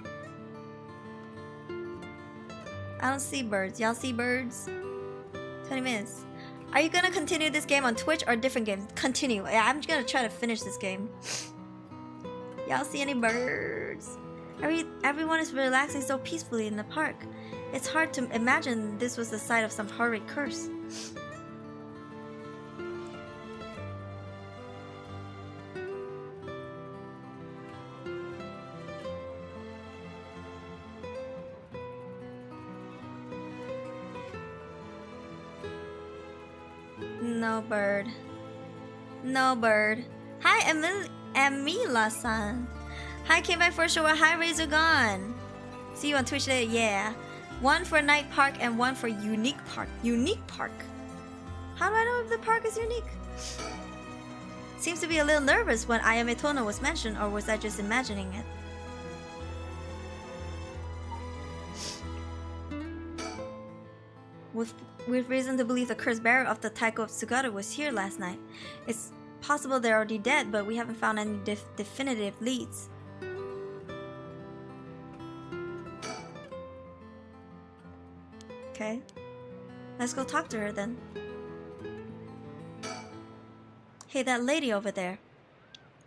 I don't see birds. Y'all see birds? 20 minutes. Are you gonna continue this game on Twitch or different games? Continue. Yeah, I'm gonna try to finish this game. Y'all see any birds? Everyone is relaxing so peacefully in the park. It's hard to imagine this was the site of some horrid curse. No bird. No bird. Hi, Emila-san. Hi, came by for a show. Hi, Razor Gone. See you on Twitch today. Yeah. One for Night Park and one for Unique Park. Unique Park. How do I know if the park is unique? Seems to be a little nervous when Ayame Tono was mentioned, or was I just imagining it? With reason to believe the cursed bearer of the Taiko of Tsugaru was here last night. It's possible they're already dead, but we haven't found any definitive leads. Okay. Let's go talk to her then. Hey, that lady over there.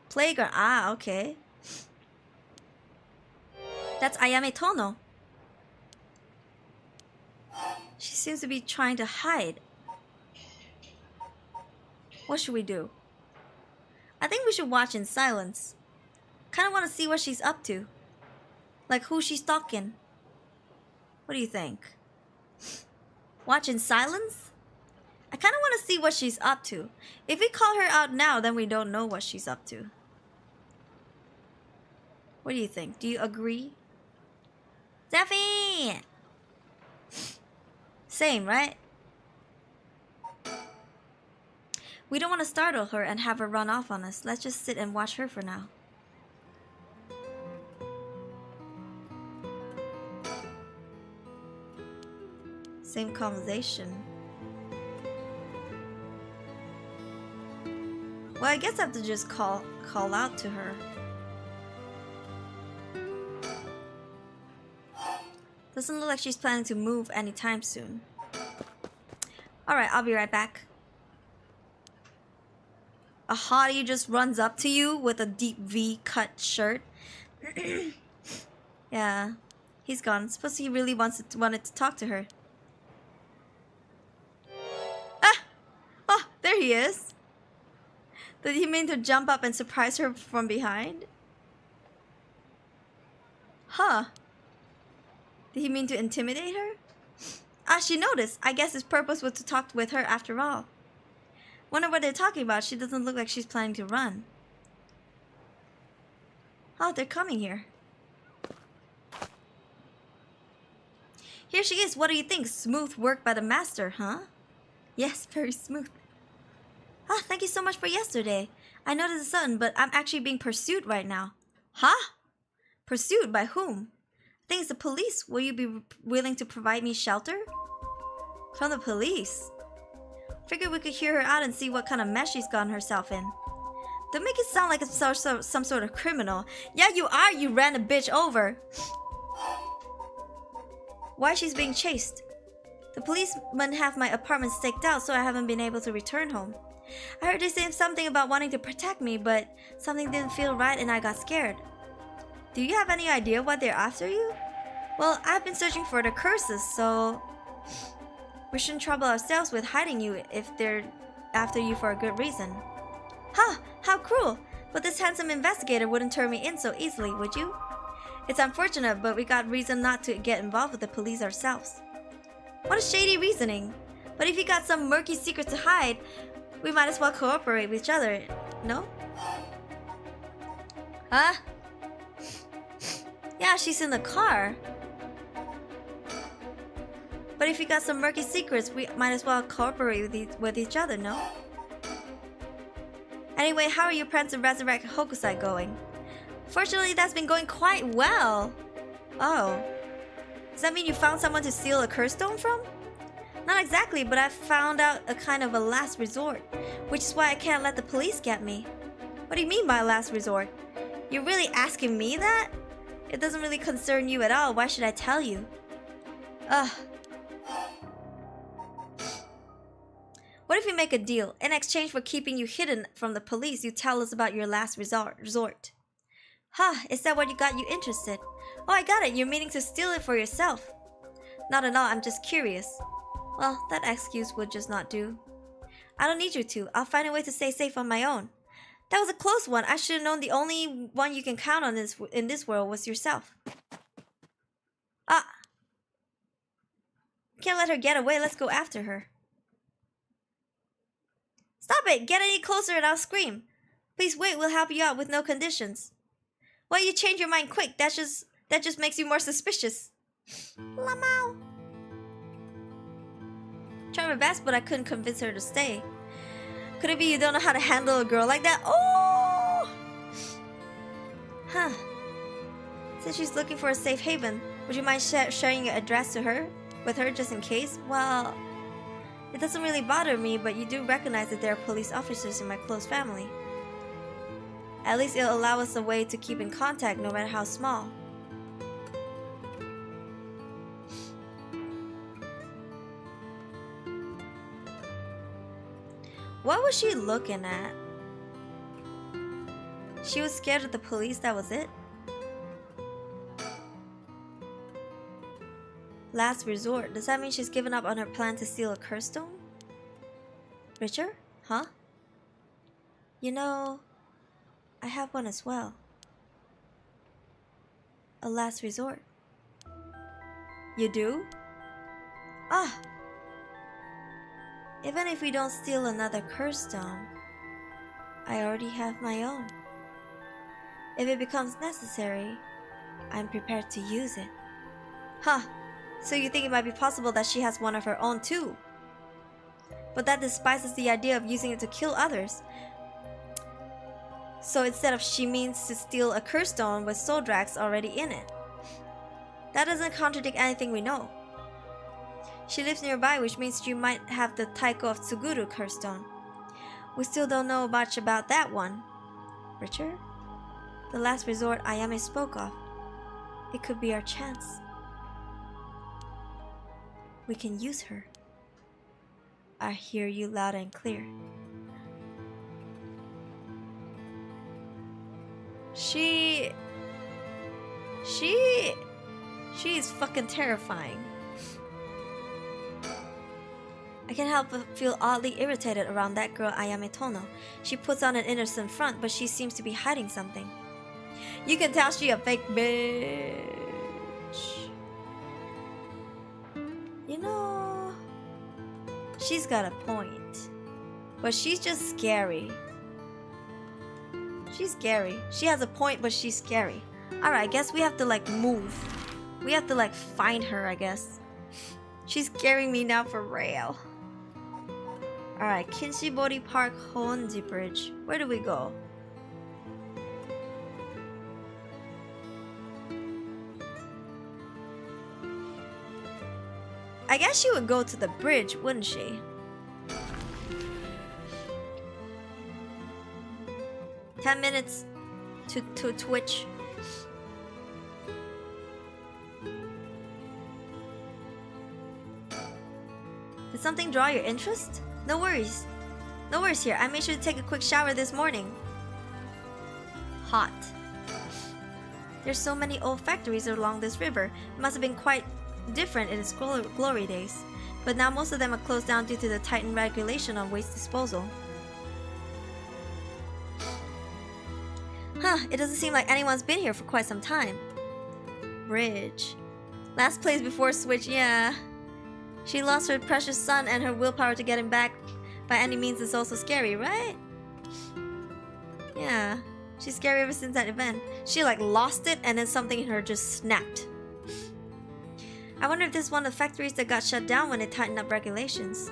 Playground. Ah, okay. That's Ayame Tono. She seems to be trying to hide. What should we do? I think we should watch in silence. Kind of want to see what she's up to. Like who she's stalking. What do you think? Watch in silence? I kind of want to see what she's up to. If we call her out now, then we don't know what she's up to. What do you think? Do you agree? Zeffy! Same, right? We don't want to startle her and have her run off on us. Let's just sit and watch her for now. Same conversation. Well, I guess I have to just call out to her. Doesn't look like she's planning to move anytime soon. Alright, I'll be right back. A hottie just runs up to you with a deep V-cut shirt. Yeah, he's gone. Suppose he really wanted to talk to her. Ah! Oh, there he is. Did he mean to jump up and surprise her from behind? Huh. Did he mean to intimidate her? Ah, she noticed. I guess his purpose was to talk with her after all. Wonder what they're talking about. She doesn't look like she's planning to run. Oh, they're coming here. Here she is. What do you think? Smooth work by the master, huh? Yes, very smooth. Ah, thank you so much for yesterday. I noticed the sun, but I'm actually being pursued right now. Huh? Pursued by whom? I think it's the police. Will you be willing to provide me shelter? From the police? Figured we could hear her out and see what kind of mess she's gotten herself in. Don't make it sound like it's some sort of criminal. Yeah, you are. You ran a bitch over. Why she's being chased? The policemen have my apartment staked out, so I haven't been able to return home. I heard they say something about wanting to protect me, but something didn't feel right and I got scared. Do you have any idea why they're after you? Well, I've been searching for the curses, so we shouldn't trouble ourselves with hiding you if they're after you for a good reason. Huh, how cruel! But this handsome investigator wouldn't turn me in so easily, would you? It's unfortunate, but we got reason not to get involved with the police ourselves. What a shady reasoning. But if you got some murky secret to hide, we might as well cooperate with each other, no? Huh? Yeah, she's in the car. But if you got some murky secrets, we might as well cooperate with each other, no? Anyway, how are your plans to resurrect Hokusai going? Fortunately, that's been going quite well. Oh. Does that mean you found someone to steal a curse stone from? Not exactly, but I found out a kind of a last resort, which is why I can't let the police get me. What do you mean by last resort? You're really asking me that? It doesn't really concern you at all. Why should I tell you? Ugh. What if we make a deal? In exchange for keeping you hidden from the police, you tell us about your last resort. Huh, is that what got you interested? Oh, I got it. You're meaning to steal it for yourself. Not at all, I'm just curious. Well, that excuse would just not do. I don't need you to. I'll find a way to stay safe on my own. That was a close one. I should have known the only one you can count on in this world was yourself. Ah! Can't let her get away. Let's go after her. Stop it! Get any closer and I'll scream. Please wait, we'll help you out with no conditions. Well, you change your mind quick. That just makes you more suspicious. Lamau. Tried my best, but I couldn't convince her to stay. Could it be you don't know how to handle a girl like that? Oh! Huh. Since she's looking for a safe haven, would you mind sharing your address with her just in case? Well, it doesn't really bother me, but you do recognize that there are police officers in my close family. At least it'll allow us a way to keep in contact, no matter how small. What was she looking at? She was scared of the police, that was it? Last resort. Does that mean she's given up on her plan to steal a curse stone? Richard? Huh? You know, I have one as well. A last resort. You do? Ah! Even if we don't steal another curse stone, I already have my own. If it becomes necessary, I'm prepared to use it. Huh, so you think it might be possible that she has one of her own too? But that despises the idea of using it to kill others. So instead of she means to steal a curse stone with soul drags already in it. That doesn't contradict anything we know. She lives nearby, which means she might have the Taiko of Tsuguru curse stone. We still don't know much about that one. Richard? The last resort Ayame spoke of. It could be our chance. We can use her. I hear you loud and clear. She is fucking terrifying. I can't help but feel oddly irritated around that girl Ayame Tono. She puts on an innocent front, but she seems to be hiding something. You can tell she a fake bitch. You know, she's got a point. But she's just scary. She's scary. She has a point, but she's scary. Alright, I guess we have to like move. We have to like find her, I guess. She's scaring me now for real. Alright, Kinshibori Park Honji Bridge. Where do we go? I guess she would go to the bridge, wouldn't she? "10 minutes to Twitch." Did something draw your interest? No worries. No worries here. I made sure to take a quick shower this morning. Hot. There's so many old factories along this river. It must have been quite different in its glory days. But now most of them are closed down due to the tightened regulation on waste disposal. Huh, it doesn't seem like anyone's been here for quite some time. Bridge. Last place before Switch, yeah. She lost her precious son, and her willpower to get him back by any means is also scary, right? Yeah, she's scary ever since that event. She like lost it and then something in her just snapped. I wonder if this is one of the factories that got shut down when they tightened up regulations.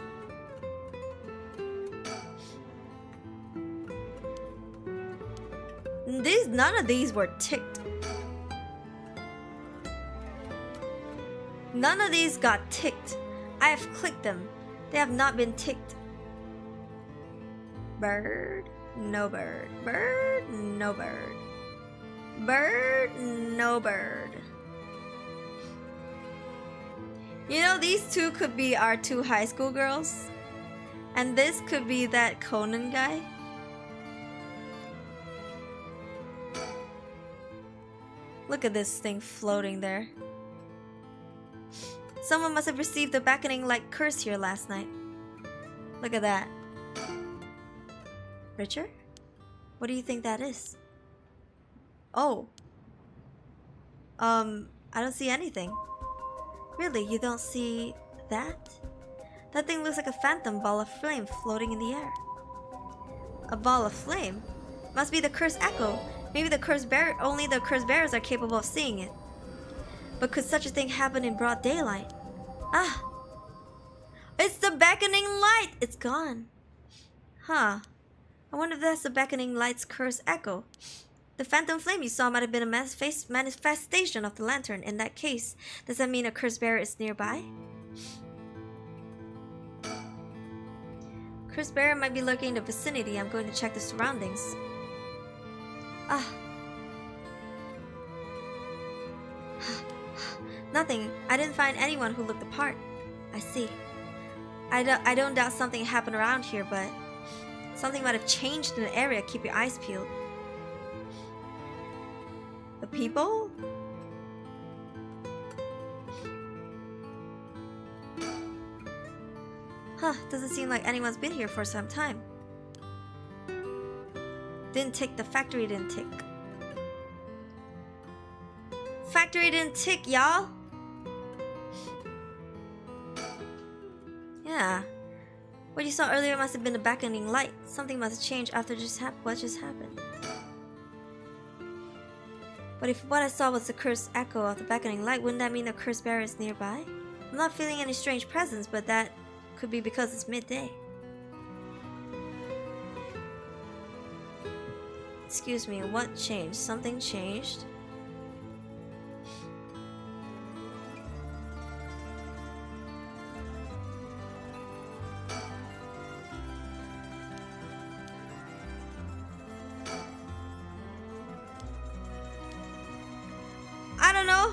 None of these were ticked. None of these got ticked. I have clicked them. They have not been ticked. Bird, no bird. Bird, no bird. Bird, no bird. You know, these two could be our two high school girls. And this could be that Conan guy. Look at this thing floating there. Someone must have received the beckoning light curse here last night. Look at that. Richard? What do you think that is? Oh. I don't see anything. Really, you don't see that? That thing looks like a phantom ball of flame floating in the air. A ball of flame? Must be the cursed echo. Maybe only the cursed bearers are capable of seeing it. But could such a thing happen in broad daylight? Ah! It's the beckoning light! It's gone. Huh. I wonder if that's the beckoning light's cursed echo. The phantom flame you saw might have been a manifestation of the lantern. In that case, does that mean a cursed bearer is nearby? Cursed bearer might be lurking in the vicinity. I'm going to check the surroundings. Ah. Nothing. I didn't find anyone who looked the part. I see. I don't doubt something happened around here, but something might have changed in the area. Keep your eyes peeled. The people? Huh, doesn't seem like anyone's been here for some time. Didn't tick, the factory didn't tick. Factory didn't tick, y'all! Yeah. What you saw earlier must have been a beckoning light. Something must have changed after what just happened. But if what I saw was the cursed echo of the beckoning light, wouldn't that mean the cursed bearer is nearby? I'm not feeling any strange presence, but that could be because it's midday. Excuse me, what changed? Something changed? I don't know.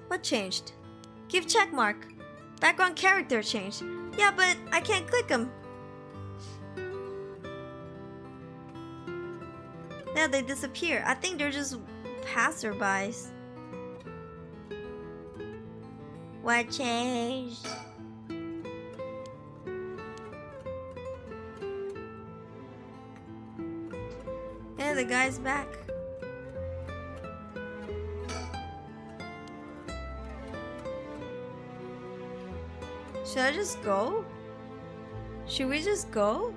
What changed? Give check mark. Background character changed. Yeah, but I can't click them. Yeah, they disappear. I think they're just passerbys. What changed? Yeah, the guy's back. Should I just go? Should we just go?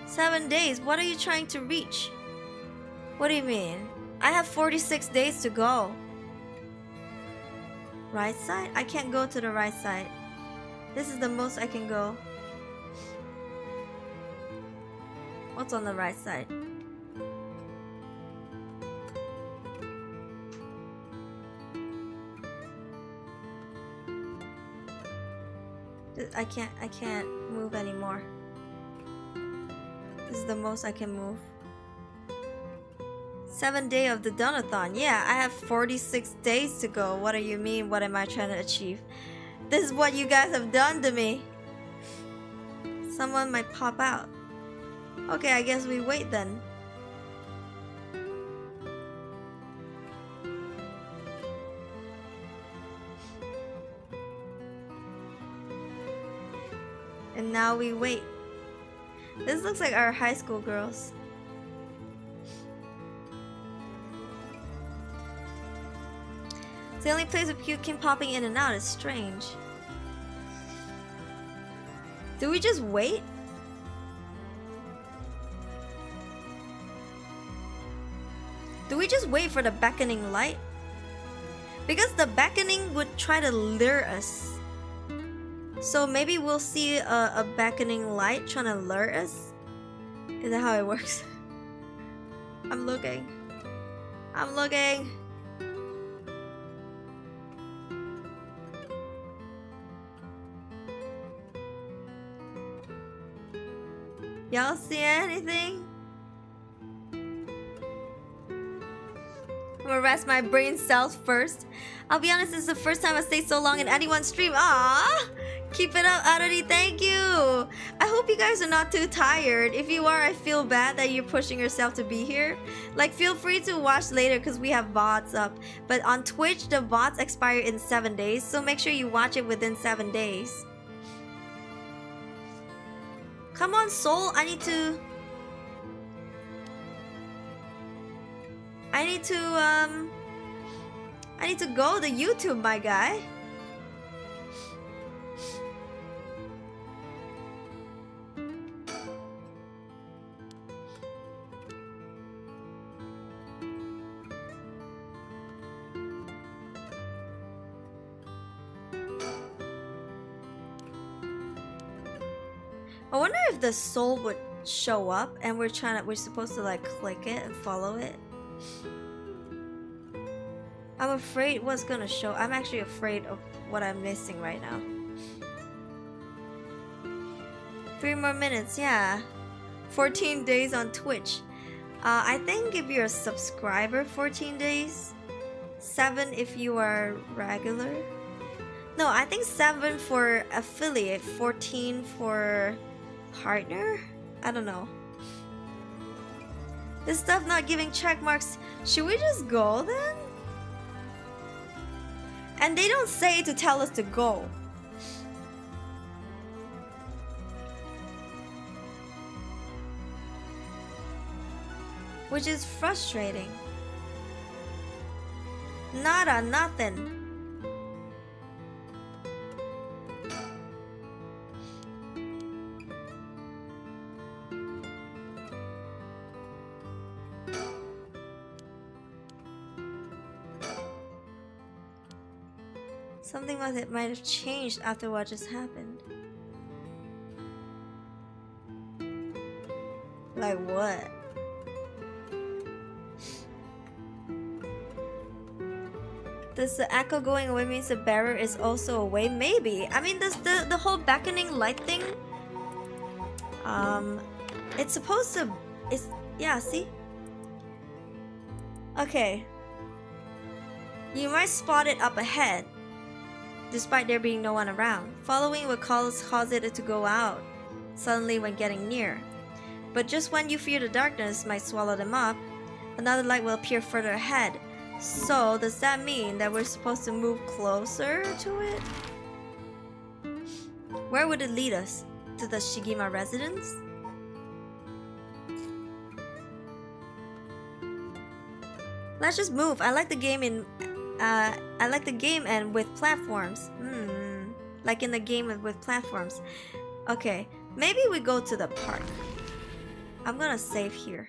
"7 days. What are you trying to reach?" What do you mean? I have 46 days to go. Right side? I can't go to the right side. This is the most I can go. What's on the right side? I can't move anymore. This is the most I can move. 7th day of the Donothon. Yeah, I have 46 days to go. What do you mean? What am I trying to achieve? This is what you guys have done to me. Someone might pop out. Okay, I guess we wait then. And now we wait. This looks like our high school girls. It's the only place with cute Kim popping in and out. Is strange. Do we just wait? Do we just wait for the beckoning light? Because the beckoning would try to lure us. So maybe we'll see a beckoning light trying to lure us. Is that how it works? I'm looking. I'm looking. Y'all see anything? I'm gonna rest my brain cells first. I'll be honest, this is the first time I stayed so long in anyone's stream. Aww! Keep it up, Aruri, thank you! I hope you guys are not too tired. If you are, I feel bad that you're pushing yourself to be here. Like, feel free to watch later because we have bots up. But on Twitch, the bots expire in 7 days, so make sure you watch it within 7 days. Come on, Soul, I need to go to YouTube, my guy. I wonder if the soul would show up and we're supposed to like click it and follow it. I'm afraid what's gonna show. I'm actually afraid of what I'm missing right now. 3 more minutes, yeah. 14 days on Twitch. I think if you're a subscriber, 14 days. 7 if you are regular. No, I think 7 for affiliate, 14 for partner? I don't know. This stuff not giving check marks. Should we just go then? And they don't say to tell us to go. Which is frustrating. Nada, nothing. Something might have changed after what just happened. Like what? Does the echo going away means the barrier is also away? Maybe. I mean, does the whole beckoning light thing? It's supposed to. Yeah. See. Okay. You might spot it up ahead, despite there being no one around. Following would cause it to go out suddenly when getting near. But just when you fear the darkness might swallow them up, another light will appear further ahead. So, does that mean that we're supposed to move closer to it? Where would it lead us? To the Shigima residence? Let's just move. I like the game and with platforms. Like in the game with platforms. Okay, maybe we go to the park. I'm gonna save here.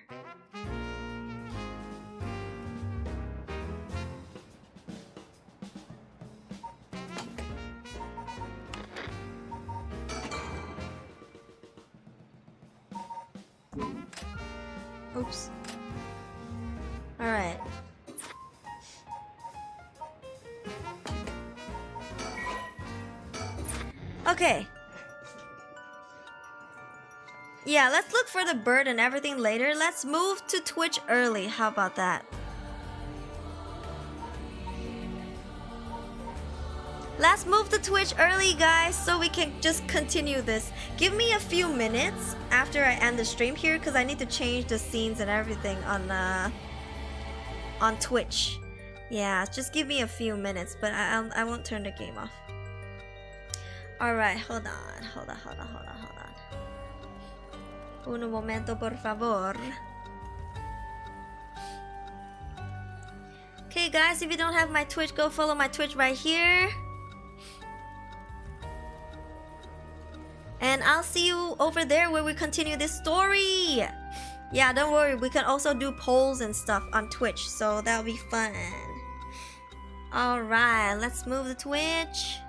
Oops. Alright. Okay. Yeah, let's look for the bird and everything later. Let's move to Twitch early. How about that? Let's move to Twitch early, guys, so we can just continue this. Give me a few minutes after I end the stream here, because I need to change the scenes and everything on Twitch. Yeah, just give me a few minutes, but I won't turn the game off. Alright, hold on. Un momento, por favor. Okay, guys, if you don't have my Twitch, go follow my Twitch right here. And I'll see you over there where we continue this story. Yeah, don't worry. We can also do polls and stuff on Twitch, so that'll be fun. Alright, let's move the Twitch.